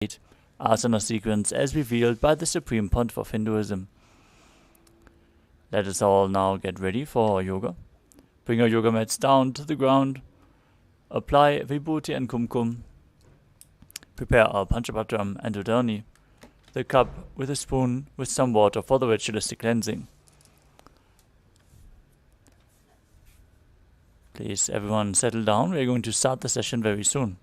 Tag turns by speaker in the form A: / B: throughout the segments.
A: asana sequence as revealed by the Supreme Pontiff of Hinduism. Let us all now get ready for our yoga. Bring our yoga mats down to the ground. Apply vibhuti and kumkum. Prepare our panchapatram and udani, the cup with a spoon with some water for the ritualistic cleansing. Please, everyone, settle down. We're going to start the session very soon.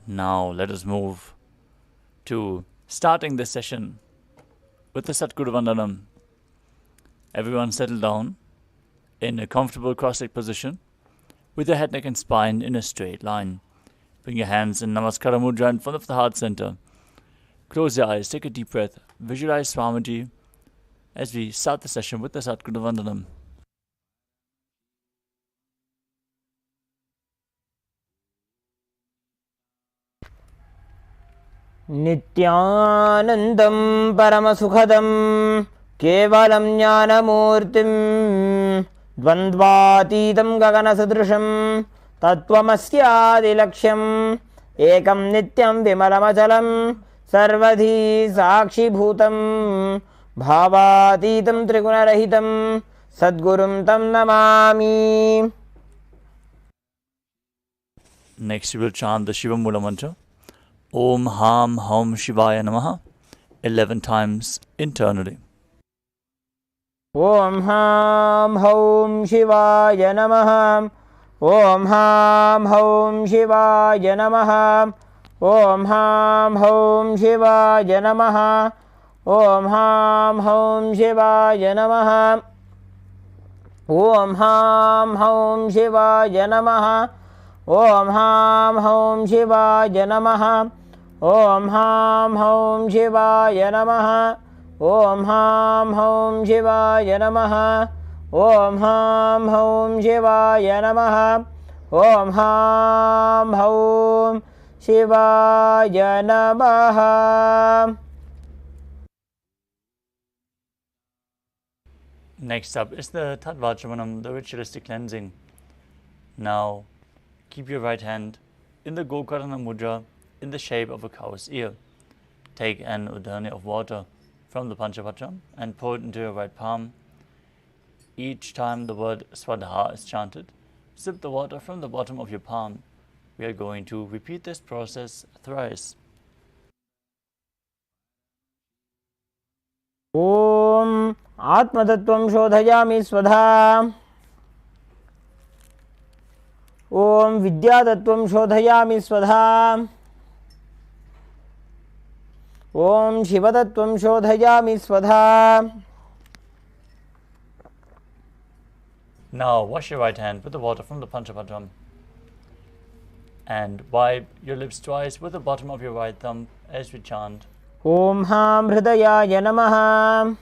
A: Now let us move to starting the session with the Satguru Vandanam. Everyone settle down in a comfortable cross-legged position with your head, neck and spine in a straight line. Bring your hands in Namaskara Mudra in front of the heart center. Close your eyes, take a deep breath, visualize Swamiji as we start the session with the Satguru Vandanam.
B: Nithyanandam Paramasukhadam Kevalam Jnanamurtim Dvandvatidam Gaganasadrisham Tattvamasyaadilaksham Ekam Nityam Vimalamachalam Sarvadhi Sakshi Bhutam Bhavatitam Trigunarahitam Sadgurum Tam Namami.
A: Next we will chant the Shiva Mula Mantra. Om Ham Hum Shivaya Namaha 11 times internally.
B: Om Ham Hum Shivaya Namaha. Om Ham Hum Shivaya Namaha. Om Ham Hum Shivaya Namaha. Om Ham Hum Shivaya Namaha. Om Ham Hum Shivaya Namaha. Om Ham Hum Shivaya Namaha. Om Ham Hum Shivaya Namaha. Om Ham Hum Shivaya Namaha. Om Ham Hum Shivaya Namaha. Om Ham Hum Shivaya Namaha.
A: Next up is the Tattvachamanam, the ritualistic cleansing. Now, keep your right hand in the Gokarna Mudra in the shape of a cow's ear. Take an udani of water from the Panchapatram and pour it into your right palm. Each time the word Swadha is chanted, sip the water from the bottom of your palm. We are going to repeat this process thrice.
B: Om Atmatattvam Shodhayami Swadha. Om Vidyatattvam Shodhayami Swadha. Om Shivatattvam Shodhayami Swadha.
A: Now wash your right hand with the water from the Panchapatram and wipe your lips twice with the bottom of your right thumb as we chant
B: Om Ham Hridayaya Namaha.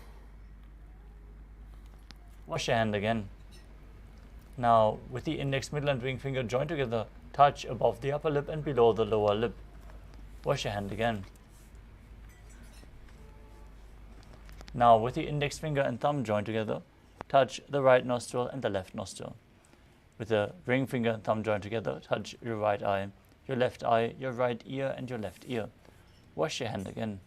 A: Wash your hand again. Now, with the index, middle and ring finger joined together, touch above the upper lip and below the lower lip. Wash your hand again. Now, with the index finger and thumb joined together, touch the right nostril and the left nostril. With the ring finger and thumb joined together, touch your right eye, your left eye, your right ear and your left ear. Wash your hand again.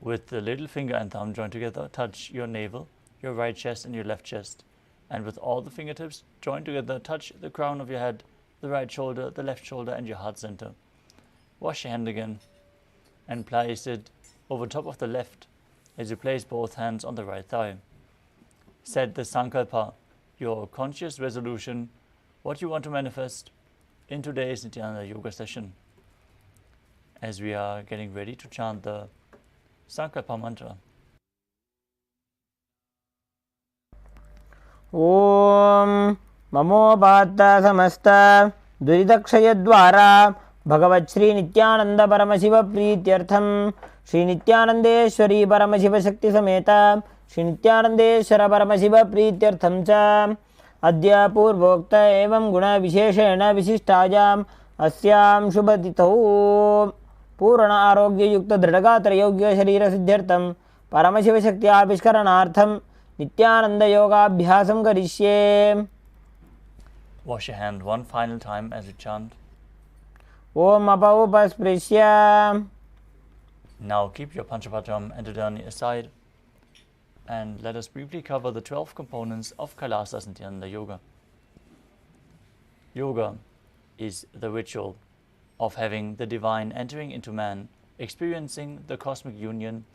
A: With the little finger and thumb joined together, touch your navel, your right chest and your left chest. And with all the fingertips joined together, touch the crown of your head, the right shoulder, the left shoulder, and your heart center. Wash your hand again and place it over top of the left as you place both hands on the right thigh. Set the sankalpa, your conscious resolution, what you want to manifest in today's Nithyananda Yoga session, as we are getting ready to chant the Sankalpa mantra.
B: Om Mamopata Samasta Duridakshayadvara Bhagavat Shri Nithyananda Paramashiva Prityartham Shri Nithyanandeshwari Paramashiva Shakti Sameta Shri Nithyanandeshwara Paramashiva Prityartham Cha Adya Purvokta Evam Guna Visheshena Visishtajam Asyam Shubhatithau Purana Arogya Yukta Dridagatra Yogya Sharira Siddhyartham Paramashiva Shakti Abhishkaranartham Nithyananda Yoga Abhyasam Karishye.
A: Wash your hand one final time as you chant.
B: Om Apaupasprisya.
A: Now keep your Panchapatram and Dudani aside, and let us briefly cover the 12 components of Kailasa Nithyananda Yoga. Yoga is the ritual of having the divine entering into man, experiencing the cosmic union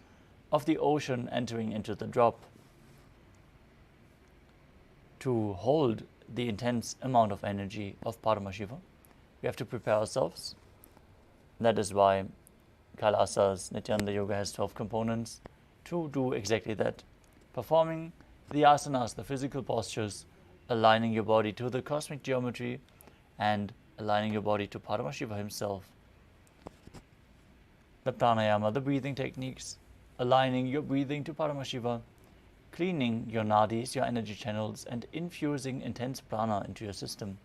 A: of the ocean entering into the drop. To hold the intense amount of energy of Paramashiva, we have to prepare ourselves. That is why Kailasa's Nithyananda Yoga has 12 components to do exactly that. Performing the asanas, the physical postures, aligning your body to the cosmic geometry and aligning your body to Paramashiva himself. The pranayama, the breathing techniques, aligning your breathing to Paramashiva, cleaning your nadis, your energy channels, and infusing intense prana into your system.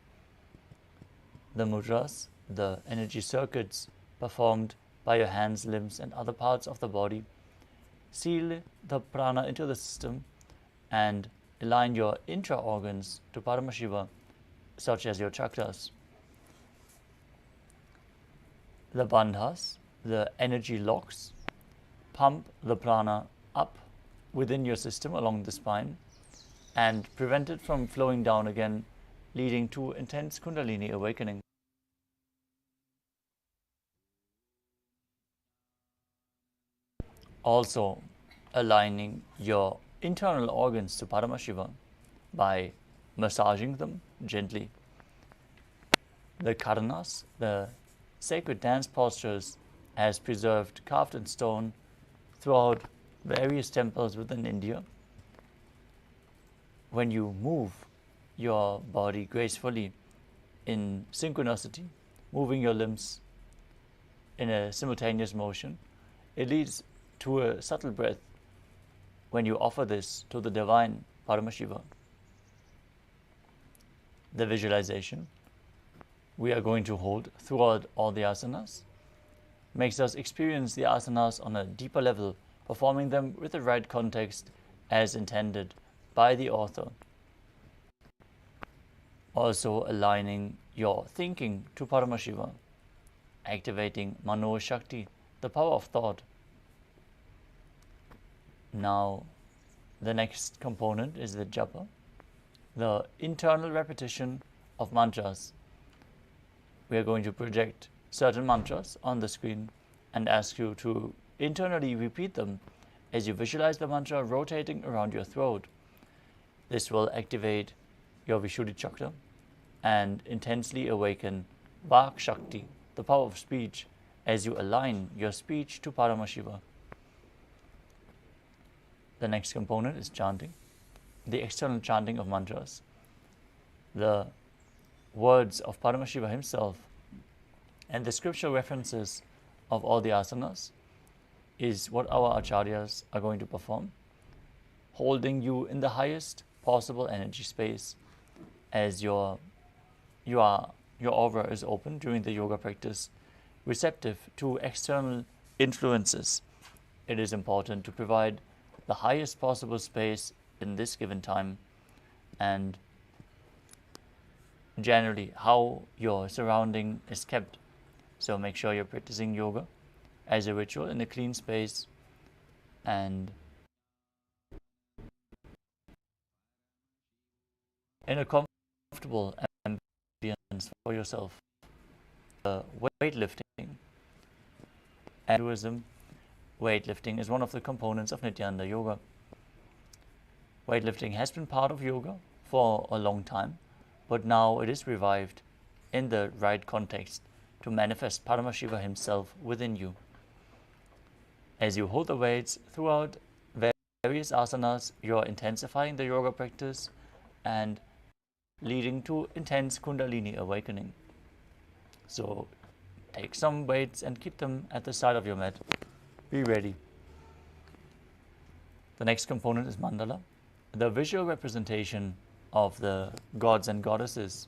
A: The mudras, the energy circuits performed by your hands, limbs, and other parts of the body, seal the prana into the system and align your intra-organs to Paramashiva, such as your chakras. The bandhas, the energy locks, pump the prana up within your system along the spine and prevent it from flowing down again, leading to intense Kundalini awakening. Also, aligning your internal organs to Paramashiva by massaging them gently. The karanas, the sacred dance postures, as preserved, carved in stone throughout various temples within India. When you move your body gracefully in synchronicity, moving your limbs in a simultaneous motion, it leads to a subtle breath when you offer this to the divine Paramashiva. The visualization we are going to hold throughout all the asanas makes us experience the asanas on a deeper level, performing them with the right context as intended by the author. Also aligning your thinking to Paramashiva, activating Mano Shakti, the power of thought. Now, the next component is the japa, the internal repetition of mantras. We are going to project certain mantras on the screen and ask you to internally repeat them as you visualize the mantra rotating around your throat. This will activate your Vishuddhi chakra and intensely awaken Vak Shakti, the power of speech, as you align your speech to Paramashiva. The next component is chanting, the external chanting of mantras. The words of Paramashiva himself and the scriptural references of all the asanas is what our acharyas are going to perform, holding you in the highest possible energy space as your aura is open during the yoga practice, receptive to external influences. It is important to provide the highest possible space in this given time, and generally how your surrounding is kept. So make sure you're practicing yoga as a ritual in a clean space and in a comfortable ambience for yourself. Weightlifting. And Hinduism, weightlifting is one of the components of Nithyananda Yoga. Weightlifting has been part of yoga for a long time, but now it is revived in the right context to manifest Paramashiva himself within you. As you hold the weights throughout various asanas, you are intensifying the yoga practice and leading to intense Kundalini awakening. So take some weights and keep them at the side of your mat. Be ready. The next component is mandala, the visual representation of the gods and goddesses.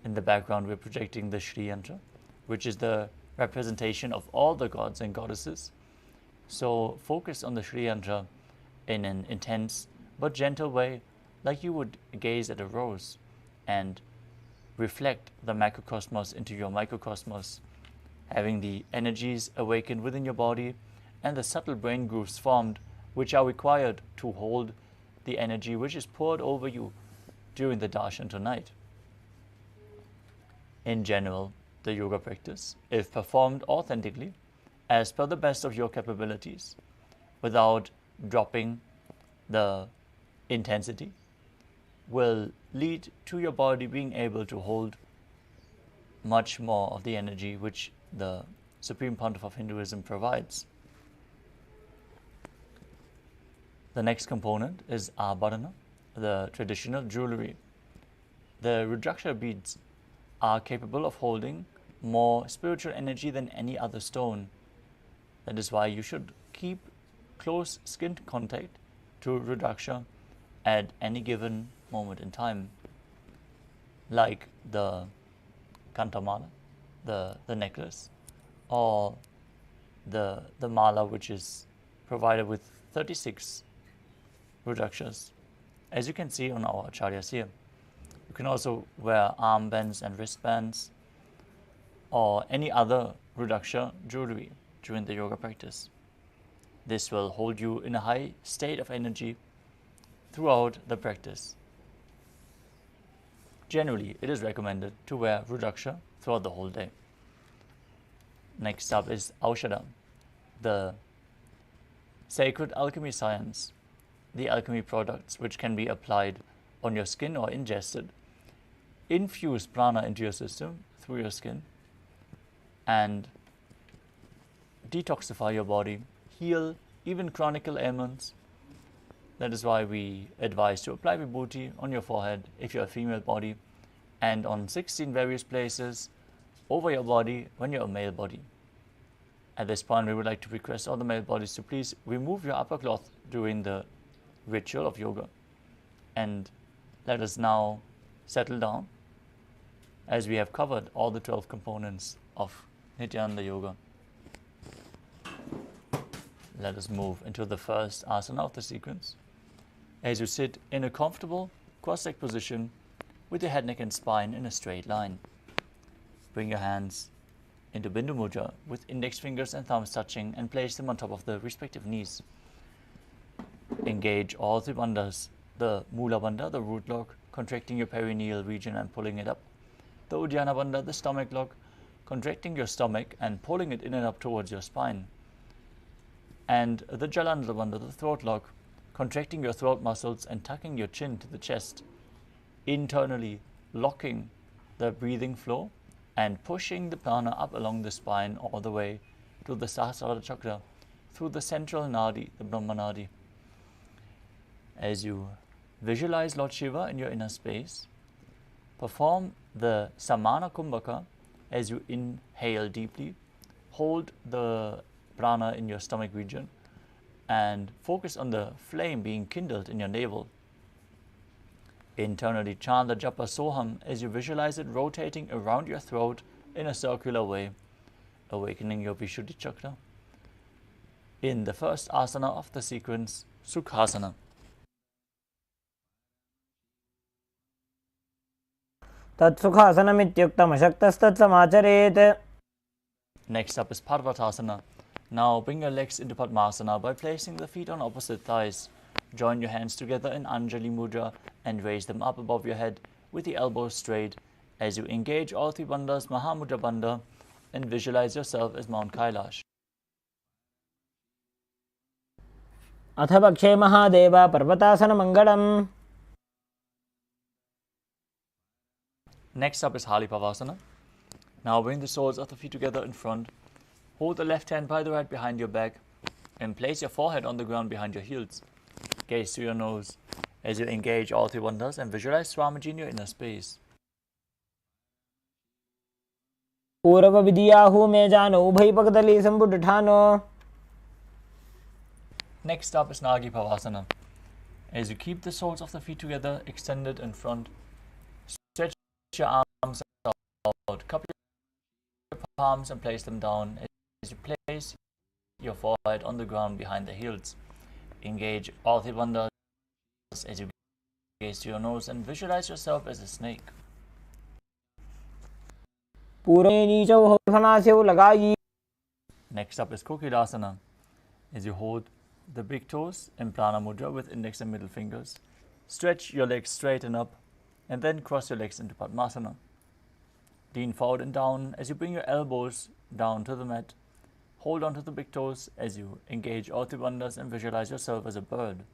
A: In the background, we're projecting the Shri Yantra, which is the representation of all the gods and goddesses. So focus on the Shri Yantra in an intense but gentle way, like you would gaze at a rose, and reflect the macrocosmos into your microcosmos, having the energies awakened within your body and the subtle brain grooves formed, which are required to hold the energy which is poured over you during the darshan tonight. In general, the yoga practice, if performed authentically, as per the best of your capabilities, without dropping the intensity, will lead to your body being able to hold much more of the energy which the Supreme Pontiff of Hinduism provides. The next component is abharana, the traditional jewelry. The Rudraksha beads are capable of holding more spiritual energy than any other stone. That is why you should keep close skin contact to Rudraksha at any given moment in time, like the kantamala, the necklace, or the mala, which is provided with 36 Rudrakshas, as you can see on our acharyas here. You can also wear armbands and wristbands or any other Rudraksha jewelry during the yoga practice. This will hold you in a high state of energy throughout the practice. Generally, it is recommended to wear Rudraksha throughout the whole day. Next up is Aushadam, the sacred alchemy science, the alchemy products which can be applied on your skin or ingested. Infuse prana into your system through your skin and detoxify your body, heal even chronic ailments. That is why we advise to apply vibhuti on your forehead if you're a female body, and on 16 various places over your body when you're a male body. At this point, we would like to request all the male bodies to please remove your upper cloth during the ritual of yoga. And let us now settle down as we have covered all the 12 components of Nithyananda Yoga. Let us move into the first asana of the sequence. As you sit in a comfortable cross-legged position with your head, neck and spine in a straight line. Bring your hands into Bindu Mudra with index fingers and thumbs touching and place them on top of the respective knees. Engage all three bandhas, the Mula Bandha, the root lock, contracting your perineal region and pulling it up. The Uddiyana Bandha, the stomach lock, contracting your stomach and pulling it in and up towards your spine. And the Jalandhara Bandha, the throat lock, contracting your throat muscles and tucking your chin to the chest, internally locking the breathing flow and pushing the prana up along the spine all the way to the Sahasrara chakra through the central nadi, the Brahma nadi. As you visualize Lord Shiva in your inner space, perform the Samana Kumbhaka as you inhale deeply, hold the prana in your stomach region and focus on the flame being kindled in your navel. Internally chant the japa Soham as you visualize it rotating around your throat in a circular way, awakening your Vishuddhi chakra. In the first asana of the sequence, Sukhasana.
B: तत्सुखासनमित्युक्तमशक्तस्तत्समाचरेत्.
A: Next up is Parvatasana. Now bring your legs into Padmasana by placing the feet on opposite thighs. Join your hands together in Anjali Mudra and raise them up above your head with the elbows straight as you engage all three bandhas, Mahamudra Bandha, and visualize yourself as Mount Kailash.
B: अथ पक्षे Mahadev पर्वतासनमङ्गलम्.
A: Next up is Halipavasana. Now bring the soles of the feet together in front. Hold the left hand by the right behind your back and place your forehead on the ground behind your heels. Gaze to your nose as you engage all three bandhas and visualize Swamiji in your inner space.
B: पूर्व विधियाहु में जानो उभय पगदली संबुड ठानो.
A: Next up is Nagi Pavasana. As you keep the soles of the feet together, extended in front, stretch your arms out, cup your palms and place them down as you place your forehead on the ground behind the heels. Engage all three bandhas as you gaze to your nose and visualize yourself as a snake. Next up is Kokilasana. As you hold the big toes in Prana Mudra with index and middle fingers, stretch your legs straight and up, and then cross your legs into Padmasana. Lean forward and down as you bring your elbows down to the mat. Hold on to the big toes as you engage all three bandhas and visualize yourself as a bird.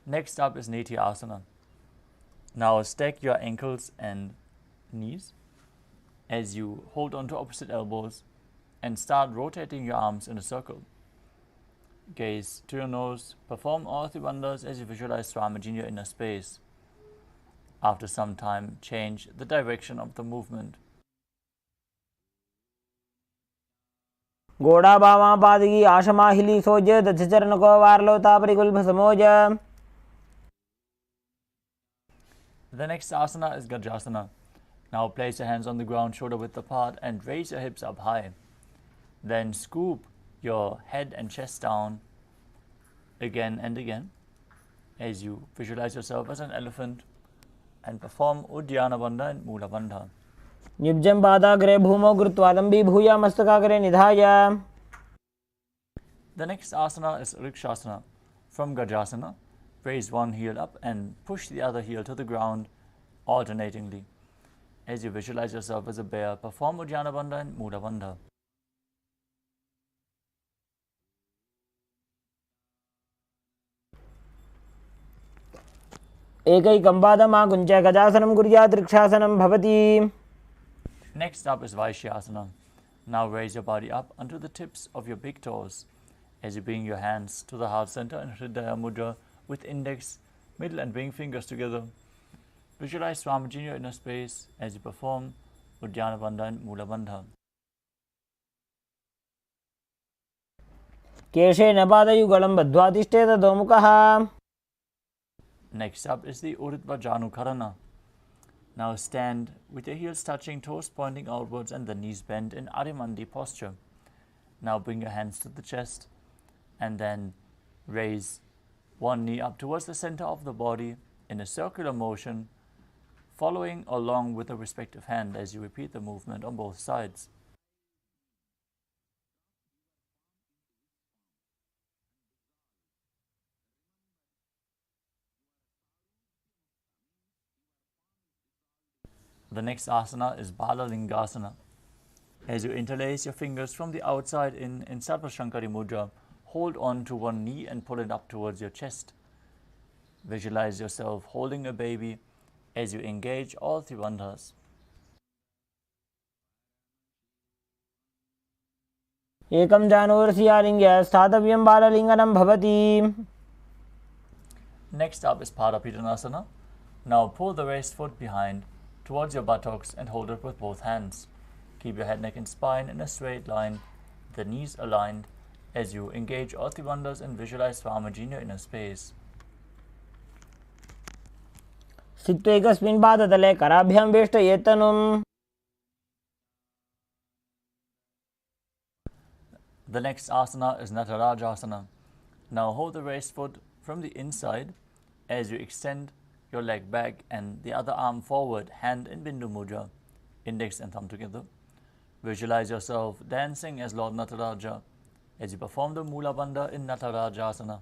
A: Next up is Nithyananda. Now stack your ankles and knees as you hold on to opposite elbows and start rotating your arms in a circle. Gaze to your nose, perform all three bandhas as you visualize Swamiji in your inner space. After some time, change the direction of the movement.
B: घोड़ा बावा पादगी आशमाहिली सोज दक्ष चरण को वारलो तापरिकुल्भ समोज.
A: The next asana is Gajasana. Now place your hands on the ground, shoulder width apart, and raise your hips up high. Then scoop your head and chest down again and again as you visualize yourself as an elephant and perform Uddiyana Bandha and Mula Bandha.
B: निब्जं पादाग्रे भूमौ कृत्वा दम्बी भूया मस्तकाग्रे निधाय.
A: The next asana is Rikshasana. From Gajasana, raise one heel up and push the other heel to the ground alternatingly. As you visualize yourself as a bear, perform Uddiyana Bandha and Mula Bandha.
B: एकैकं पादमाकुञ्च गजासनं कुर्यात् वृक्षासनं भवति.
A: Next up is Vaishyasana. Now raise your body up onto the tips of your big toes as you bring your hands to the heart center in Hridaya Mudra with index, middle and ring fingers together. Visualize Swamiji in your inner space as you perform Uddiyana Bandha and Mula Bandha.
B: केशेन पादयुगलं बद्ध्वा तिष्ठेत दोमुखः.
A: Next up is the Urdhva Janukarana. Now stand with your heels touching, toes pointing outwards and the knees bent in Arimandi posture. Now bring your hands to the chest and then raise one knee up towards the center of the body in a circular motion, following along with the respective hand as you repeat the movement on both sides. The next asana is Balalingasana. As you interlace your fingers from the outside in Sarvashankari Mudra, hold on to one knee and pull it up towards your chest. Visualize yourself holding a baby as you engage all three bandhas.
B: एकं जानूरसियालिङ्ग्य स्थातव्यं बाललिङ्गनं भवति.
A: Next up is Padapitanasana. Now pull the raised foot behind towards your buttocks and hold it with both hands. Keep your head, neck and spine in a straight line, the knees aligned as you engage all three bandhas and visualize Swamiji in your inner space.
B: स्थित्वा एकस्मिन् पादतले कराभ्यां वेष्टयेत्तनुम्.
A: The next asana is Natarajasana. Now hold the raised foot from the inside as you extend your leg back and the other arm forward, hand in Bindu Mudra. index and thumb together. Visualize yourself dancing as Lord Nataraja as you perform the Mula Bandha in Natarajasana.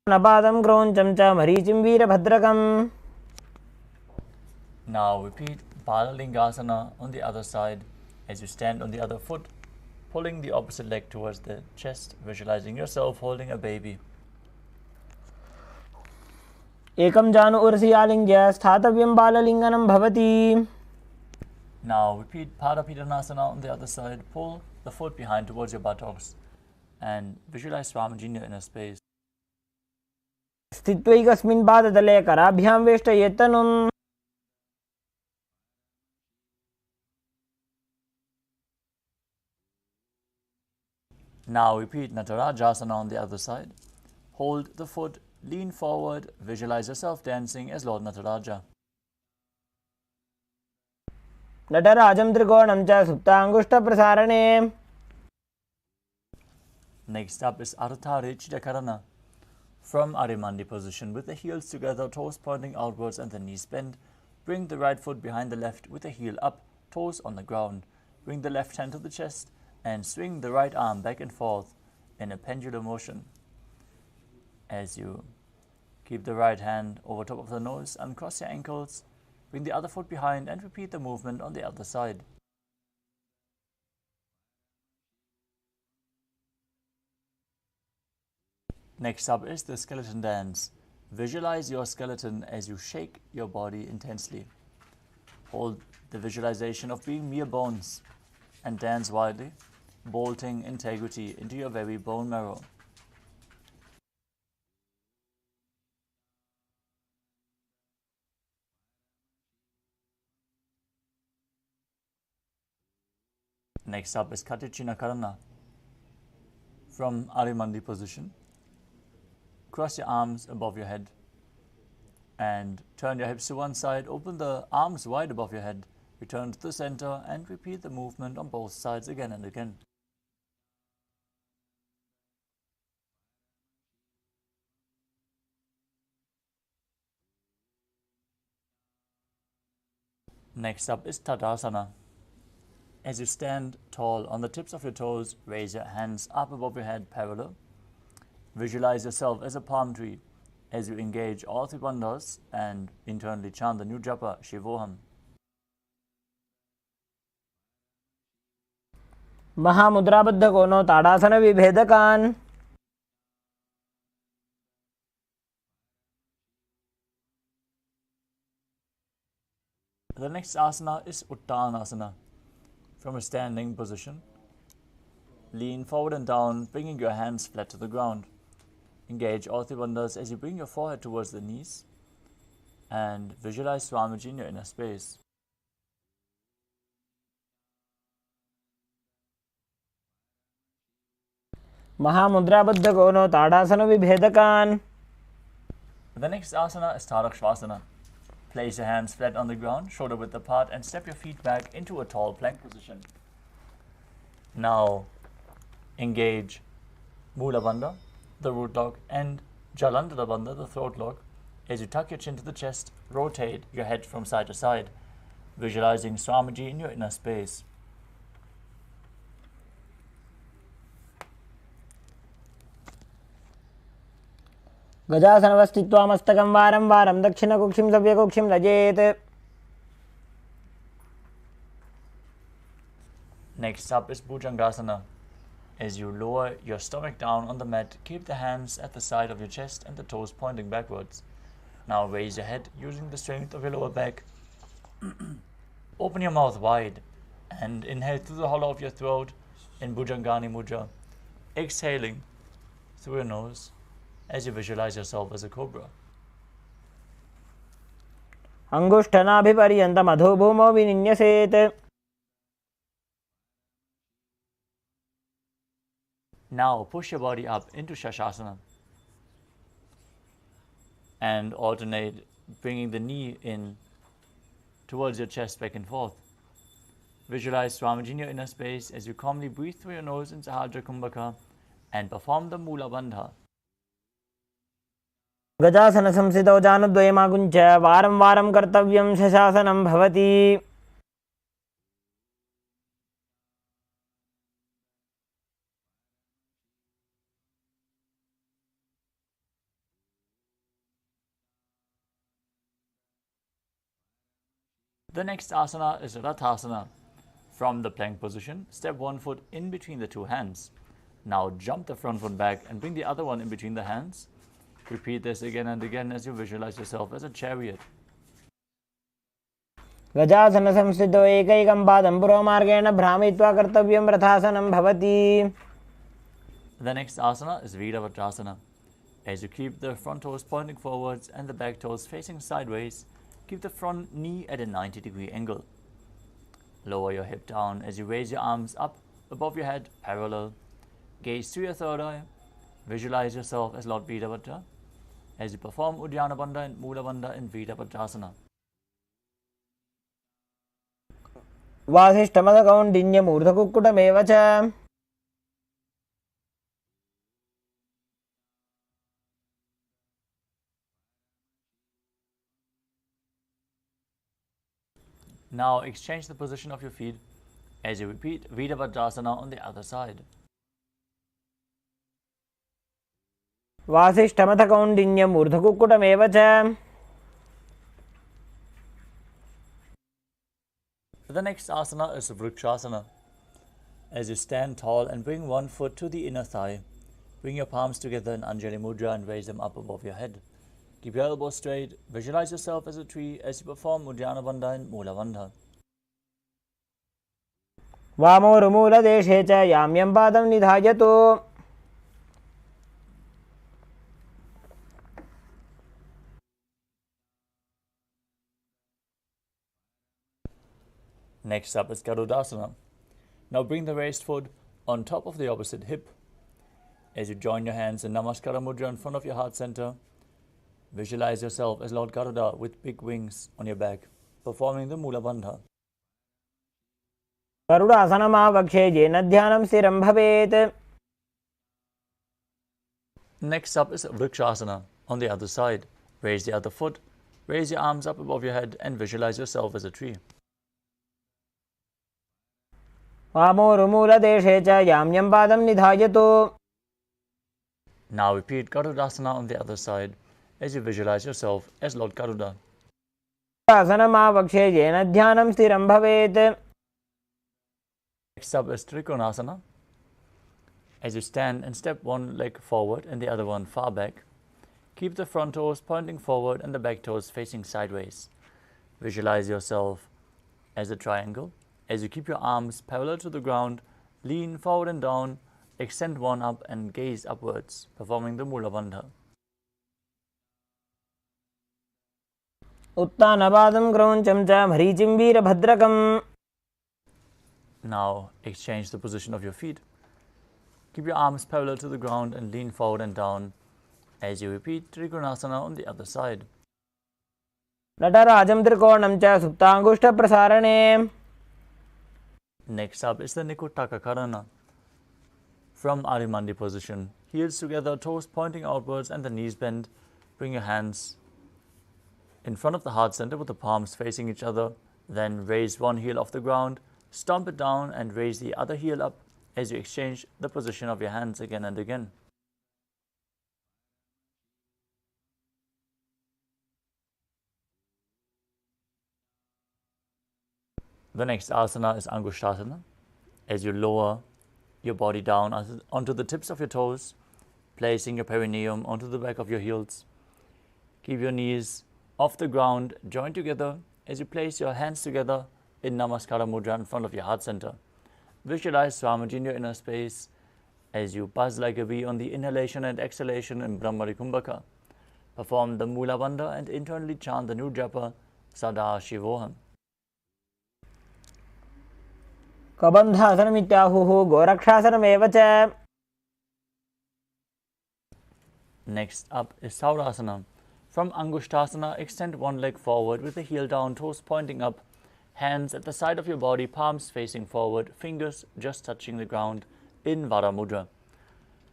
B: Napadam Kroncham cha Marichim Veerabhadrakam.
A: Now repeat Balalingasana on the other side as you stand on the other foot, pulling the opposite leg towards the chest, visualizing yourself holding a baby.
B: Ekam janu ursiyalinga sthatavyam balalinganam bhavati.
A: Now repeat Padapidanasana on the other side, pull the foot behind towards your buttocks and visualize Swamiji in your inner space.
B: Sthitvaikasmin padadale karabhyam veshtayetanum.
A: Now repeat Natarajasana on the other side. Hold the foot, lean forward, visualize yourself dancing as Lord Nataraja.
B: Natarajam trikonam cha suptangushta prasarane.
A: Next up is Ardha Rechita Karana. From Arimandi position with the heels together, toes pointing outwards and the knees bent. Bring the right foot behind the left with the heel up, toes on the ground. Bring the left hand to the chest and swing the right arm back and forth in a pendulum motion. As you keep the right hand over top of the nose, uncross your ankles, bring the other foot behind and repeat the movement on the other side. Next up is the skeleton dance. Visualize your skeleton as you shake your body intensely. Hold the visualization of being mere bones and dance wildly, bolting integrity into your very bone marrow. Next up is Katichina Karana. From Arimandi position, cross your arms above your head and turn your hips to one side, open the arms wide above your head, return to the center and repeat the movement on both sides again and again. Next up is Tadasana. As you stand tall on the tips of your toes, raise your hands up above your head parallel. Visualize yourself as a palm tree as you engage all three bandhas and internally chant the new japa, Shivoham.
B: Mahamudra kono tadasana vibhedakan.
A: The next asana is Uttanasana. From a standing position, lean forward and down, bringing your hands flat to the ground. Engage all three bandhas as you bring your forehead towards the knees and visualize Swamiji in your inner space.
B: Mahamudra kono tadasana vibhedakan.
A: The next asana is Tarakshvasana. Place your hands flat on the ground, shoulder width apart, and step your feet back into a tall plank position. Now, engage Mula Bandha, the root lock, and Jalandhara Bandha, the throat lock. As you tuck your chin to the chest, rotate your head from side to side, visualizing Swamiji in your inner space.
B: Gajasanavastitva mastakam varam varam dakshina kukshim savya kukshim lajet.
A: Next up is Bhujangasana. As you lower your stomach down on the mat, keep the hands at the side of your chest and the toes pointing backwards. Now raise your head using the strength of your lower back. Open your mouth wide and inhale through the hollow of your throat in Bhujangani Mudra. Exhaling through your nose as you visualize yourself as a cobra.
B: Angushtanabhiparyantam adho bhumo vininyaset.
A: Now push your body up into Shashasana and alternate bringing the knee in towards your chest back and forth. Visualize Swamiji in your inner space as you calmly breathe through your nose in Sahajra Kumbhaka and perform the Mula Bandha.
B: गजासनसंस्थितौ जानुद्वयमाकुञ्च वारं वारं कर्तव्यं शशासनं भवति.
A: The next asana is Rathasana. From the plank position, step one foot in between the two hands. Now jump the front foot back and bring the other one in between the hands. Repeat this again and again as you visualize yourself as a chariot.
B: गजासनसंस्थितौ एकैकं पादं पुरोमार्गेण भ्रामयित्वा कर्तव्यं रथासनं भवति.
A: The next asana is Viravatrasana. As you keep the front toes pointing forwards and the back toes facing sideways, keep the front knee at a 90-degree angle. Lower your hip down as you raise your arms up above your head, parallel. Gaze through your third eye. Visualize yourself as Lord Virabhadra as you perform Uddiyana Bandha and Mula Bandha in Virabhadrasana.
B: वासिष्ठमदकौण्डिन्यमूर्धकुक्कुटमेव च.
A: Now exchange the position of your feet as you repeat Virabhadrasana on the other side.
B: वासिष्ठमदकौण्डिन्यमूर्धकुक्कुटमेव च.
A: The next asana is Vrikshasana. As you stand tall and bring one foot to the inner thigh, bring your palms together in Anjali Mudra and raise them up above your head. Keep your elbows straight. Visualize yourself as a tree as you perform Uddiyana Bandha and Mula Bandha.
B: वामोरुमूलदेशे च याम्यं पादं निधायतु.
A: Next up is Garudasana. Now bring the raised foot on top of the opposite hip. As you join your hands in Namaskara Mudra in front of your heart center, visualize yourself as Lord Garuda with big wings on your back, performing the Mula Bandha.
B: गरुडासनमावक्षे येन ध्यानं स्थिरं भवेत्.
A: Next up is Vrikshasana. On the other side, raise the other foot, raise your arms up above your head and visualize yourself as a tree.
B: वामोरुमूलदेशे च याम्यं पादं निधायतु.
A: Now repeat Garudasana on the other side as you visualize yourself as Lord Garuda.
B: गरुडासनमावक्षे येन ध्यानं स्थिरं भवेत्.
A: Next up is Trikonasana. As you stand and step one leg forward and the other one far back, keep the front toes pointing forward and the back toes facing sideways. Visualize yourself as a triangle. As you keep your arms parallel to the ground, lean forward and down, extend one up and gaze upwards, performing the Mula Bandha.
B: उत्तानपादं क्रौञ्चं च मरीचिं वीरभद्रकम्.
A: Now exchange the position of your feet. Keep your arms parallel to the ground and lean forward and down as you repeat Trikonasana on the other side.
B: नटराजं त्रिकोणं च सुप्ताङ्गुष्ठप्रसारणे.
A: Next up is the Nikutaka Karana. From Arimandi position, heels together, toes pointing outwards and the knees bent. Bring your hands in front of the heart center with the palms facing each other. Then raise one heel off the ground, stomp it down and raise the other heel up as you exchange the position of your hands again and again. The next asana is Angushtasana. As you lower your body down onto the tips of your toes, placing your perineum onto the back of your heels. Keep your knees off the ground, join together as you place your hands together in Namaskara Mudra in front of your heart center. Visualize Swamiji in your inner space as you buzz like a bee on the inhalation and exhalation in Brahmari Kumbhaka. Perform the Mula Bandha and internally chant the new japa Sadashivoham.
B: कबन्धासनमित्याहुः गोरक्षासनमेव च.
A: Next up is Saurasana. From Angushtasana, extend one leg forward with the heel down, toes pointing up, hands at the side of your body, palms facing forward, fingers just touching the ground in Vara Mudra.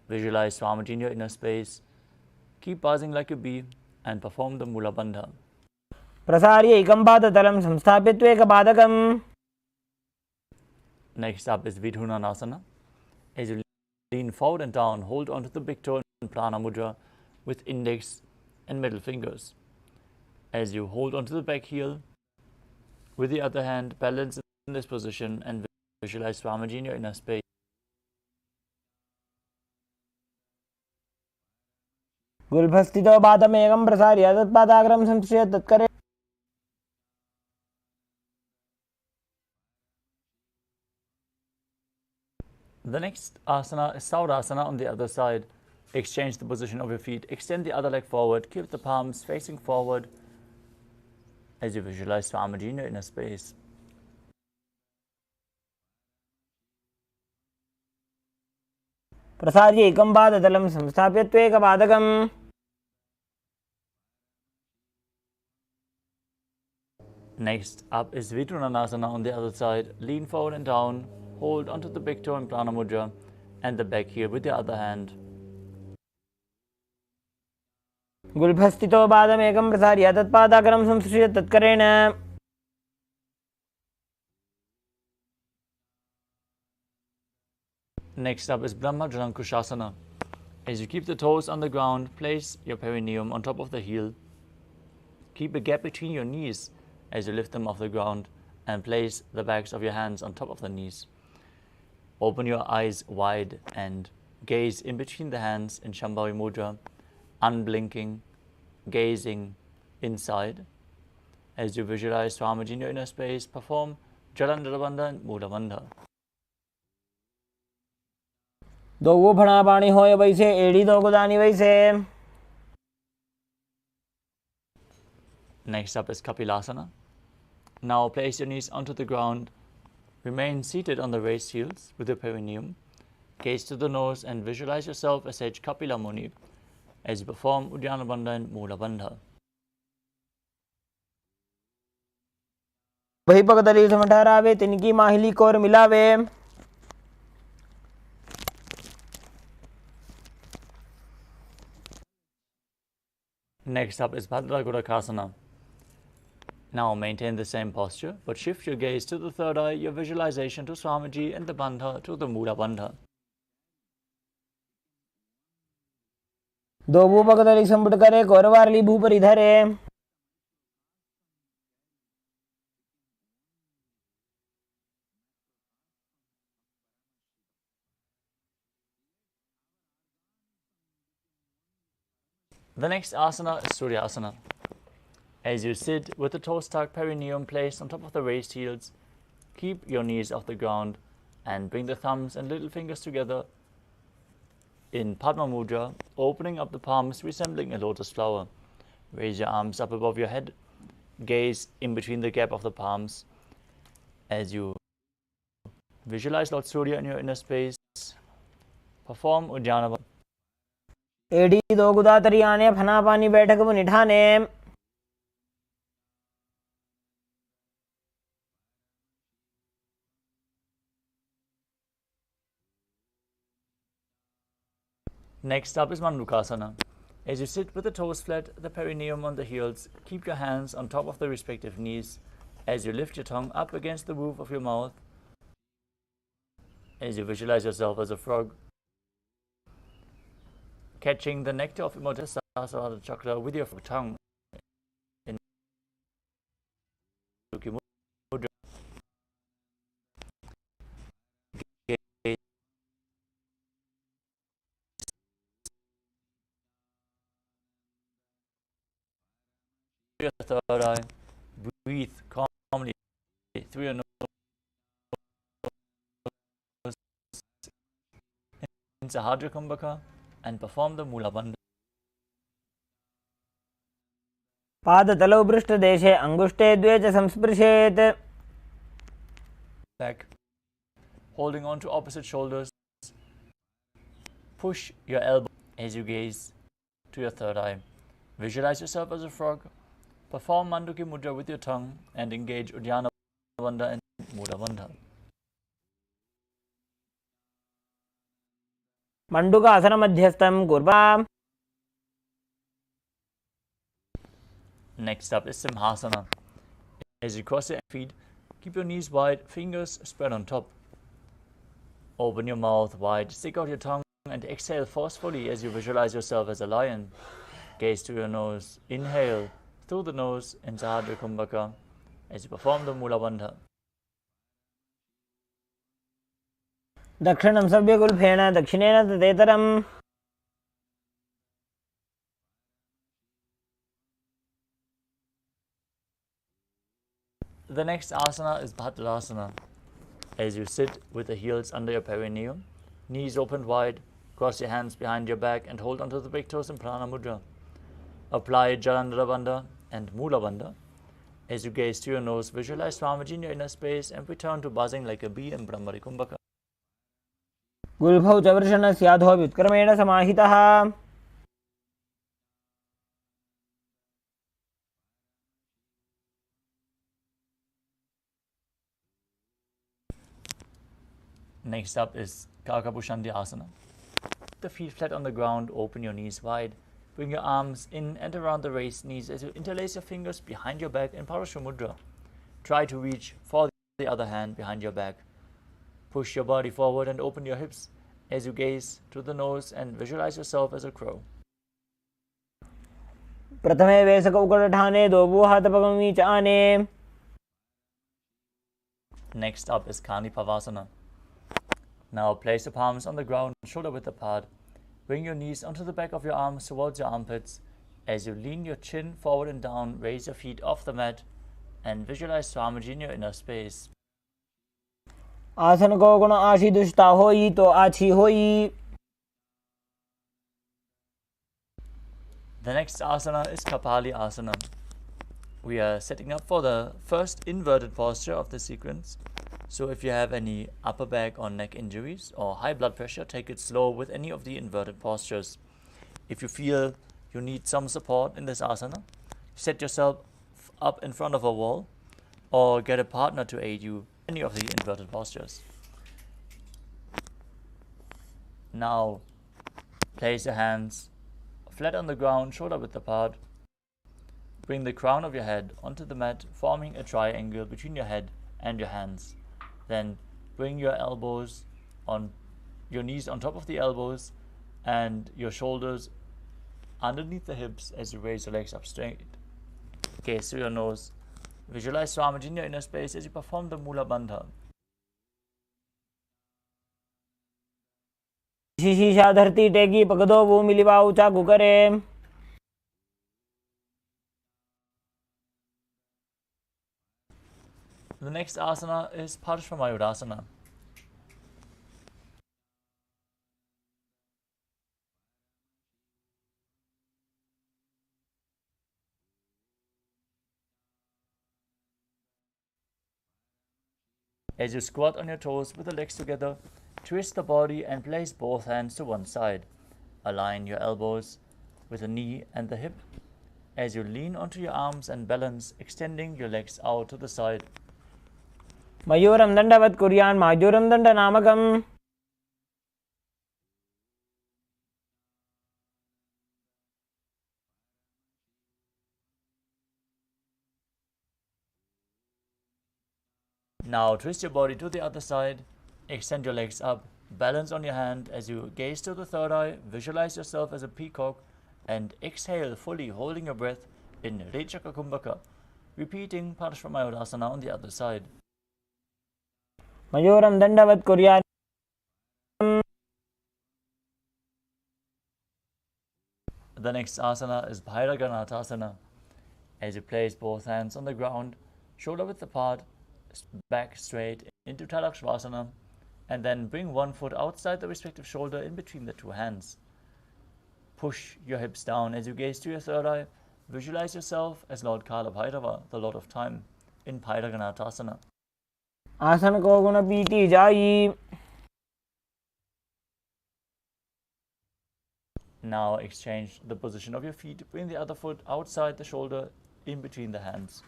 A: Visualize Swamiji in your inner space. Keep buzzing like a bee and perform the Mula Bandha.
B: प्रसार्य एकं पादतलं संस्थाप्य त्वेकपादकम्.
A: Next up is Vidhunanasana. As you lean forward and down, hold onto the big toe in Prana Mudra with index and middle fingers. As you hold onto the back heel, with the other hand, balance in this position and visualize Swamiji in your inner space.
B: गुल्फस्थितो पादमेकं प्रसार्य तत्पादाग्रं संश्रिय तत्करे.
A: The next asana is Saurasana on the other side. Exchange the position of your feet. Extend the other leg forward. Keep the palms facing forward as you visualize Swamiji in your inner space.
B: प्रसार्य एकं पादतलं संस्थाप्य त्वेकपादकम्.
A: Next up is Vidhunanasana on the other side. Lean forward and down. Hold onto the big toe in Prana Mudra and the back heel with the other hand.
B: गुल्फस्थितो पादमेकं प्रसार्य तत्पादाग्रं संश्रिय तत्करेण.
A: Next up is Brahma Jalankushasana. As you keep the toes on the ground, place your perineum on top of the heel. Keep a gap between your knees as you lift them off the ground and place the backs of your hands on top of the knees. Open your eyes wide and gaze in between the hands in Shambhavi Mudra, unblinking, gazing inside. As you visualize Swamiji in your inner space, perform Jalandhara Bandha and Mula Bandha.
B: दो वो फणा पानी होए वैसे एड़ी दो गुदानी वैसे.
A: Next up is Kapilasana. Now place your knees onto the ground. Remain seated on the raised heels with your perineum. Gaze to the nose and visualize yourself as Sage Kapila Muni as you perform Uddiyana Bandha and Mula Bandha.
B: वही पगदली समठहरावे तिनकी माहिली core मिलावे.
A: Next up is Bhadra Gurakasana. Now maintain the same posture, but shift your gaze to the third eye, your visualization to Swamiji and the Bandha to the Mula Bandha.
B: दो वो पगदली संपुट करे कोरवारली भूपरि धरे.
A: The next asana is Suryasana. As you sit with the toes tucked, perineum placed on top of the raised heels, keep your knees off the ground and bring the thumbs and little fingers together in Padma Mudra, opening up the palms resembling a lotus flower. Raise your arms up above your head, gaze in between the gap of the palms as you visualize Lord Surya in your inner space. Perform Uddiyana Bandha.
B: एड़ी दो गुदा तरियाने फना पानी बैठक वो निठाने.
A: Next up is Mandukasana. As you sit with the toes flat, the perineum on the heels, keep your hands on top of the respective knees as you lift your tongue up against the roof of your mouth. As you visualize yourself as a frog, catching the nectar of Imodhasasana chakra with your tongue in Mudra. Your third eye, breathe calmly through your nose in Sahadra Kumbhaka and perform the Mula Bandha.
B: पादतलौ पृष्ठदेशे अंगुष्टे द्वे च संस्पृशेत्.
A: Back, holding on to opposite shoulders. Push your elbow as you gaze to your third eye. Visualize yourself as a frog. Perform Manduki Mudra with your tongue and engage Uddiyana Bandha and Mula Bandha.
B: Mandukasana मध्यस्थं कुर्वा.
A: Next up is Simhasana. As you cross your feet, keep your knees wide, fingers spread on top. Open your mouth wide, stick out your tongue, and exhale forcefully as you visualize yourself as a lion. Gaze to your nose. Inhale through the nose in Sahadra Kumbhaka as you perform the Mula Bandha.
B: दक्षिणं सव्यगुल्फेन दक्षिणेन तदेतरम्
A: The next asana is Bhadrasana. As you sit with the heels under your perineum, knees opened wide, cross your hands behind your back and hold onto the big toes in Prana Mudra. Apply Jalandhara Bandha and Mula Bandha. As you gaze to your nose, visualize Swamiji in your inner space and return to buzzing like a bee in Brahmari Kumbhaka.
B: गुल्फौ च वृषणस्याधो व्युत्क्रमेण समाहितः
A: Next up is Kakabushanti Asana. The feet flat on the ground, open your knees wide. Bring your arms in and around the raised knees as you interlace your fingers behind your back in Parashu Mudra. Try to reach for the other hand behind your back. Push your body forward and open your hips as you gaze to the nose and visualize yourself as a crow.
B: प्रथमे वेसकौकटठाने दोबूहातपगमी च आने.
A: Next up is Kani Pavasana. Now place your palms on the ground, shoulder width apart. Bring your knees onto the back of your arms towards your armpits. As you lean your chin forward and down, raise your feet off the mat and visualize Swamiji in your inner space.
B: आसन को गुण आशी दुष्टा होई तो आछी होई.
A: The next asana is Kapali Asana. We are setting up for the first inverted posture of the sequence. So if you have any upper back or neck injuries or high blood pressure, take it slow with any of the inverted postures. If you feel you need some support in this asana, set yourself up in front of a wall or get a partner to aid you in any of the inverted postures. Now place your hands flat on the ground, shoulder width apart. Bring the crown of your head onto the mat, forming a triangle between your head and your hands. Then bring your elbows on your knees on top of the elbows and your shoulders underneath the hips as you raise your legs up straight. Gaze through your nose. Visualize Swamiji in your inner space as you perform the Mula Bandha.
B: शीशा धरती टेकी पकदो वो मिलिवा ऊंचा गुकरे.
A: The next asana is Parshvamayurasana. As you squat on your toes with the legs together, twist the body and place both hands to one side. Align your elbows with the knee and the hip as you lean onto your arms and balance, extending your legs out to the side.
B: मयूरं दण्डवत् कुर्यान् माजूरं दण्डनामकम्.
A: Now twist your body to the other side, extend your legs up, balance on your hand as you gaze to the third eye, visualize yourself as a peacock and exhale fully holding your breath in Rechaka Kumbhaka, repeating Parshvamayurasana on the other side.
B: मयूरं दण्डवत् कुर्यान्.
A: The next asana is Bhairaganathasana. As you place both hands on the ground, shoulder width apart, back straight into Talakshvasana, and then bring one foot outside the respective shoulder in between the two hands. Push your hips down as you gaze to your third eye. Visualize yourself as Lord Kala Bhairava, the Lord of Time, in Bhairaganathasana.
B: आसन को गुण PT जाई.
A: Now exchange the position of your feet. Bring the other foot outside the shoulder in between the hands.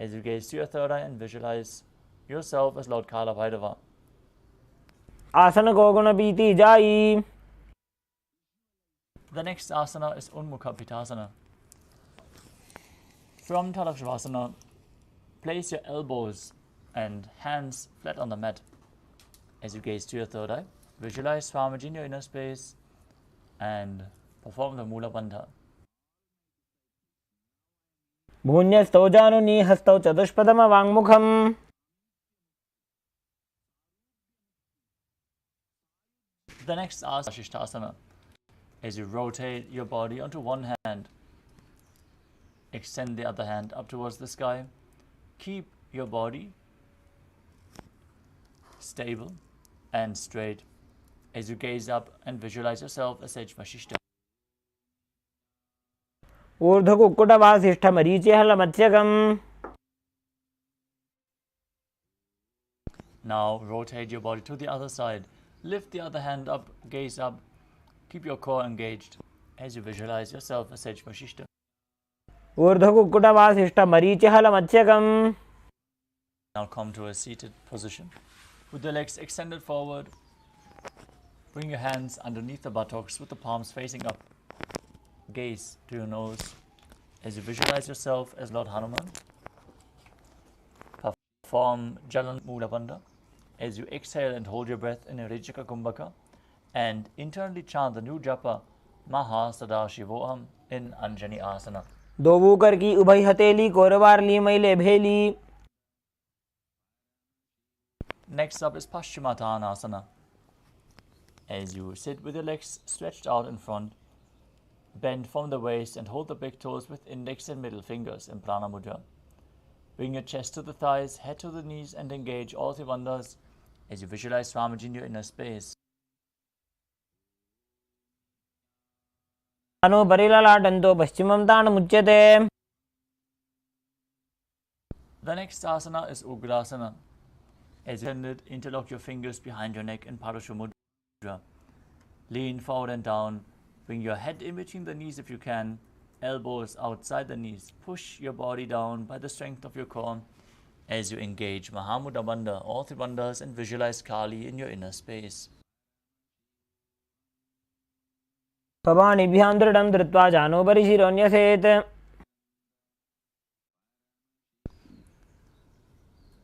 A: As you gaze to your third eye and visualize yourself as Lord Kala Bhairava.
B: आसन को गुण PT जाई.
A: The next asana is Unmukha Pitasana. From Tadashavasana, place your elbows and hands flat on the mat. As you gaze to your third eye, visualize Swamiji in your inner space and perform the Mula Bandha.
B: भून्यस्तौ जानुनी हस्तौ चतुष्पदम वाङ्मुखम्.
A: The next asana is Shishtasana. As you rotate your body onto one hand, extend the other hand up towards the sky. Keep your body stable and straight as you gaze up and visualize yourself as Sage Vashishta.
B: ऊर्ध्वकुक्कुटवासिष्ठमरीचिहलमत्स्यकम्.
A: Now rotate your body to the other side. Lift the other hand up, gaze up. Keep your core engaged as you visualize yourself as Sage Vashishta.
B: ऊर्ध्वकुक्कुटवासिष्ठमरीचिहलमत्स्यकम्.
A: Now come to a seated position with your legs extended forward. Bring your hands underneath the buttocks with the palms facing up. Gaze to your nose as you visualize yourself as Lord Hanuman. Perform Jalan Mula Bandha as you exhale and hold your breath in a Rajika Kumbhaka and internally chant the new japa Maha Sadashivoham in Anjani Asana.
B: दोवूकर की उभय हथेली कोरवारली मैले भेली.
A: Next up is Paschimottanasana. As you sit with your legs stretched out in front, bend from the waist and hold the big toes with index and middle fingers in Prana Mudra. Bring your chest to the thighs, head to the knees and engage all three bandhas as you visualize Swamiji in your inner space.
B: Anu परिललाटन्तो पश्चिमं ताणमुच्यते.
A: The next asana is Ugrasana. As you interlock your fingers behind your neck in Parashu Mudra. Lean forward and down. Bring your head in between the knees if you can. Elbows outside the knees. Push your body down by the strength of your core as you engage Mahamudra Bandha, all three bandhas, and visualize Kali in your inner space.
B: पवानिभ्यां दृढं धृत्वा जानोपरि शिरोन्यसेत्.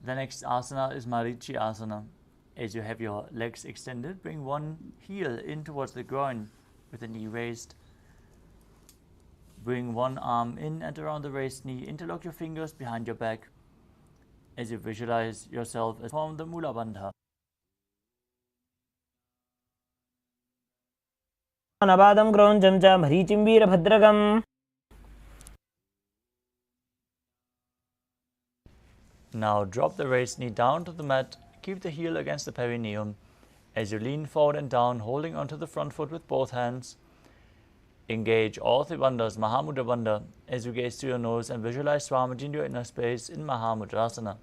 A: The next asana is Marichi Asana. As you have your legs extended, bring one heel in towards the groin with the knee raised. Bring one arm in and around the raised knee. Interlock your fingers behind your back as you visualize yourself as form the Mula Bandha.
B: अनबादं क्रौञ्चं च मरीचिं वीरभद्रकम्.
A: Now drop the raised knee down to the mat. Keep the heel against the perineum as you lean forward and down, holding onto the front foot with both hands. Engage all three bandhas, Mahamudra Bandha, as you gaze to your nose and visualize Swamiji in your inner space in Mahamudrasana.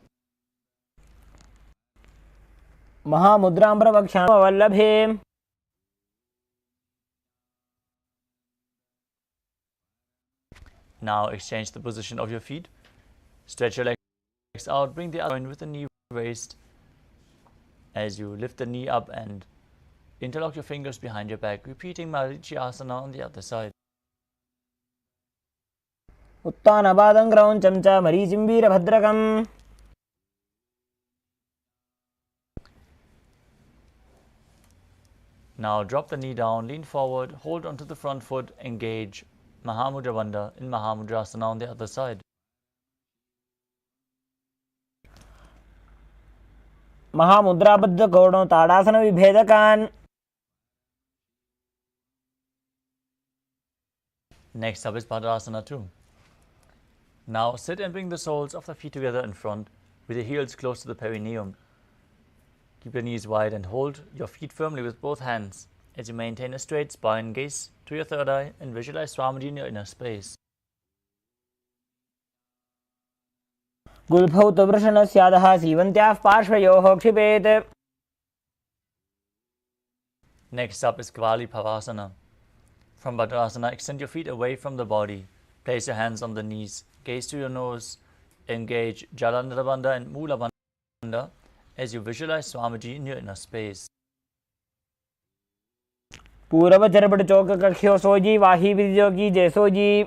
B: महामुद्रां प्रवक्ष्यामि वल्लभे.
A: Now exchange the position of your feet. Stretch your legs out. Bring the other one with the knee raised as you lift the knee up and interlock your fingers behind your back, repeating Marichi Asana on the other side.
B: उत्तानपादं क्रौञ्चं च मरीचिं वीरभद्रकम्.
A: Now drop the knee down, lean forward, hold onto the front foot, engage Mahamudra Bandha in Mahamudrasana on the other side.
B: महामुद्राबद्ध कोणो tadasana विभेदकान्.
A: Next up is Padasana 2. Now sit and bring the soles of the feet together in front with the heels close to the perineum. Keep your knees wide and hold your feet firmly with both hands as you maintain a straight spine. Gaze to your third eye and visualize Swamiji in your inner space.
B: गुल्फौ तु वृषणस्यादः सीवन्त्याः पार्श्वयोः क्षिपेत्.
A: Next up is Kvali Pavasana. From Bhadrasana, extend your feet away from the body. Place your hands on the knees. Gaze to your nose. Engage Jalandhara Bandha and Mula Bandha as you visualize Swamiji in your inner space.
B: Purav Charpat Chowk कख्यो sooji Wahi विद्योगी जैसोजी.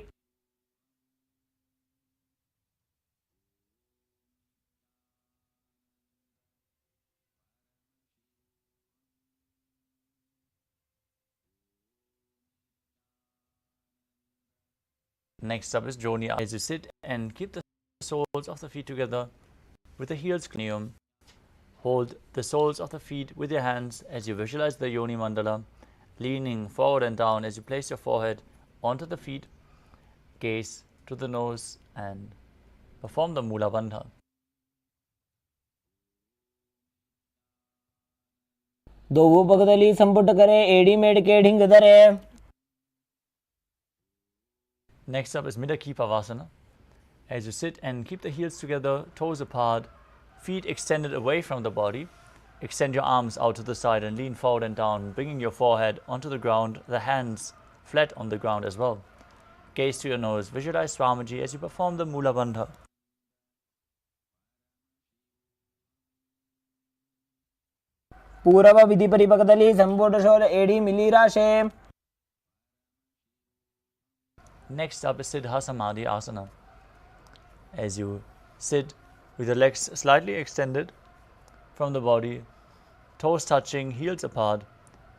A: Next up is Joni. As you sit and keep the soles of the feet together with the heels clean. Hold the soles of the feet with your hands as you visualize the Yoni Mandala, leaning forward and down as you place your forehead onto the feet, gaze to the nose and perform the Mula Bandha.
B: दोवों पगदली संपुट करे AD made के ढिंग धरे.
A: Next up is Midaki Pavasana. As you sit and keep the heels together, toes apart, feet extended away from the body, extend your arms out to the side and lean forward and down, bringing your forehead onto the ground, the hands flat on the ground as well. Gaze to your nose, visualize Swamiji as you perform the Mula Bandha.
B: पूर्व विधि परिपकदली संपुट शोल एडी मिली राशे.
A: Next up is Siddha Samadhi Asana. As you sit with your legs slightly extended from the body, toes touching, heels apart,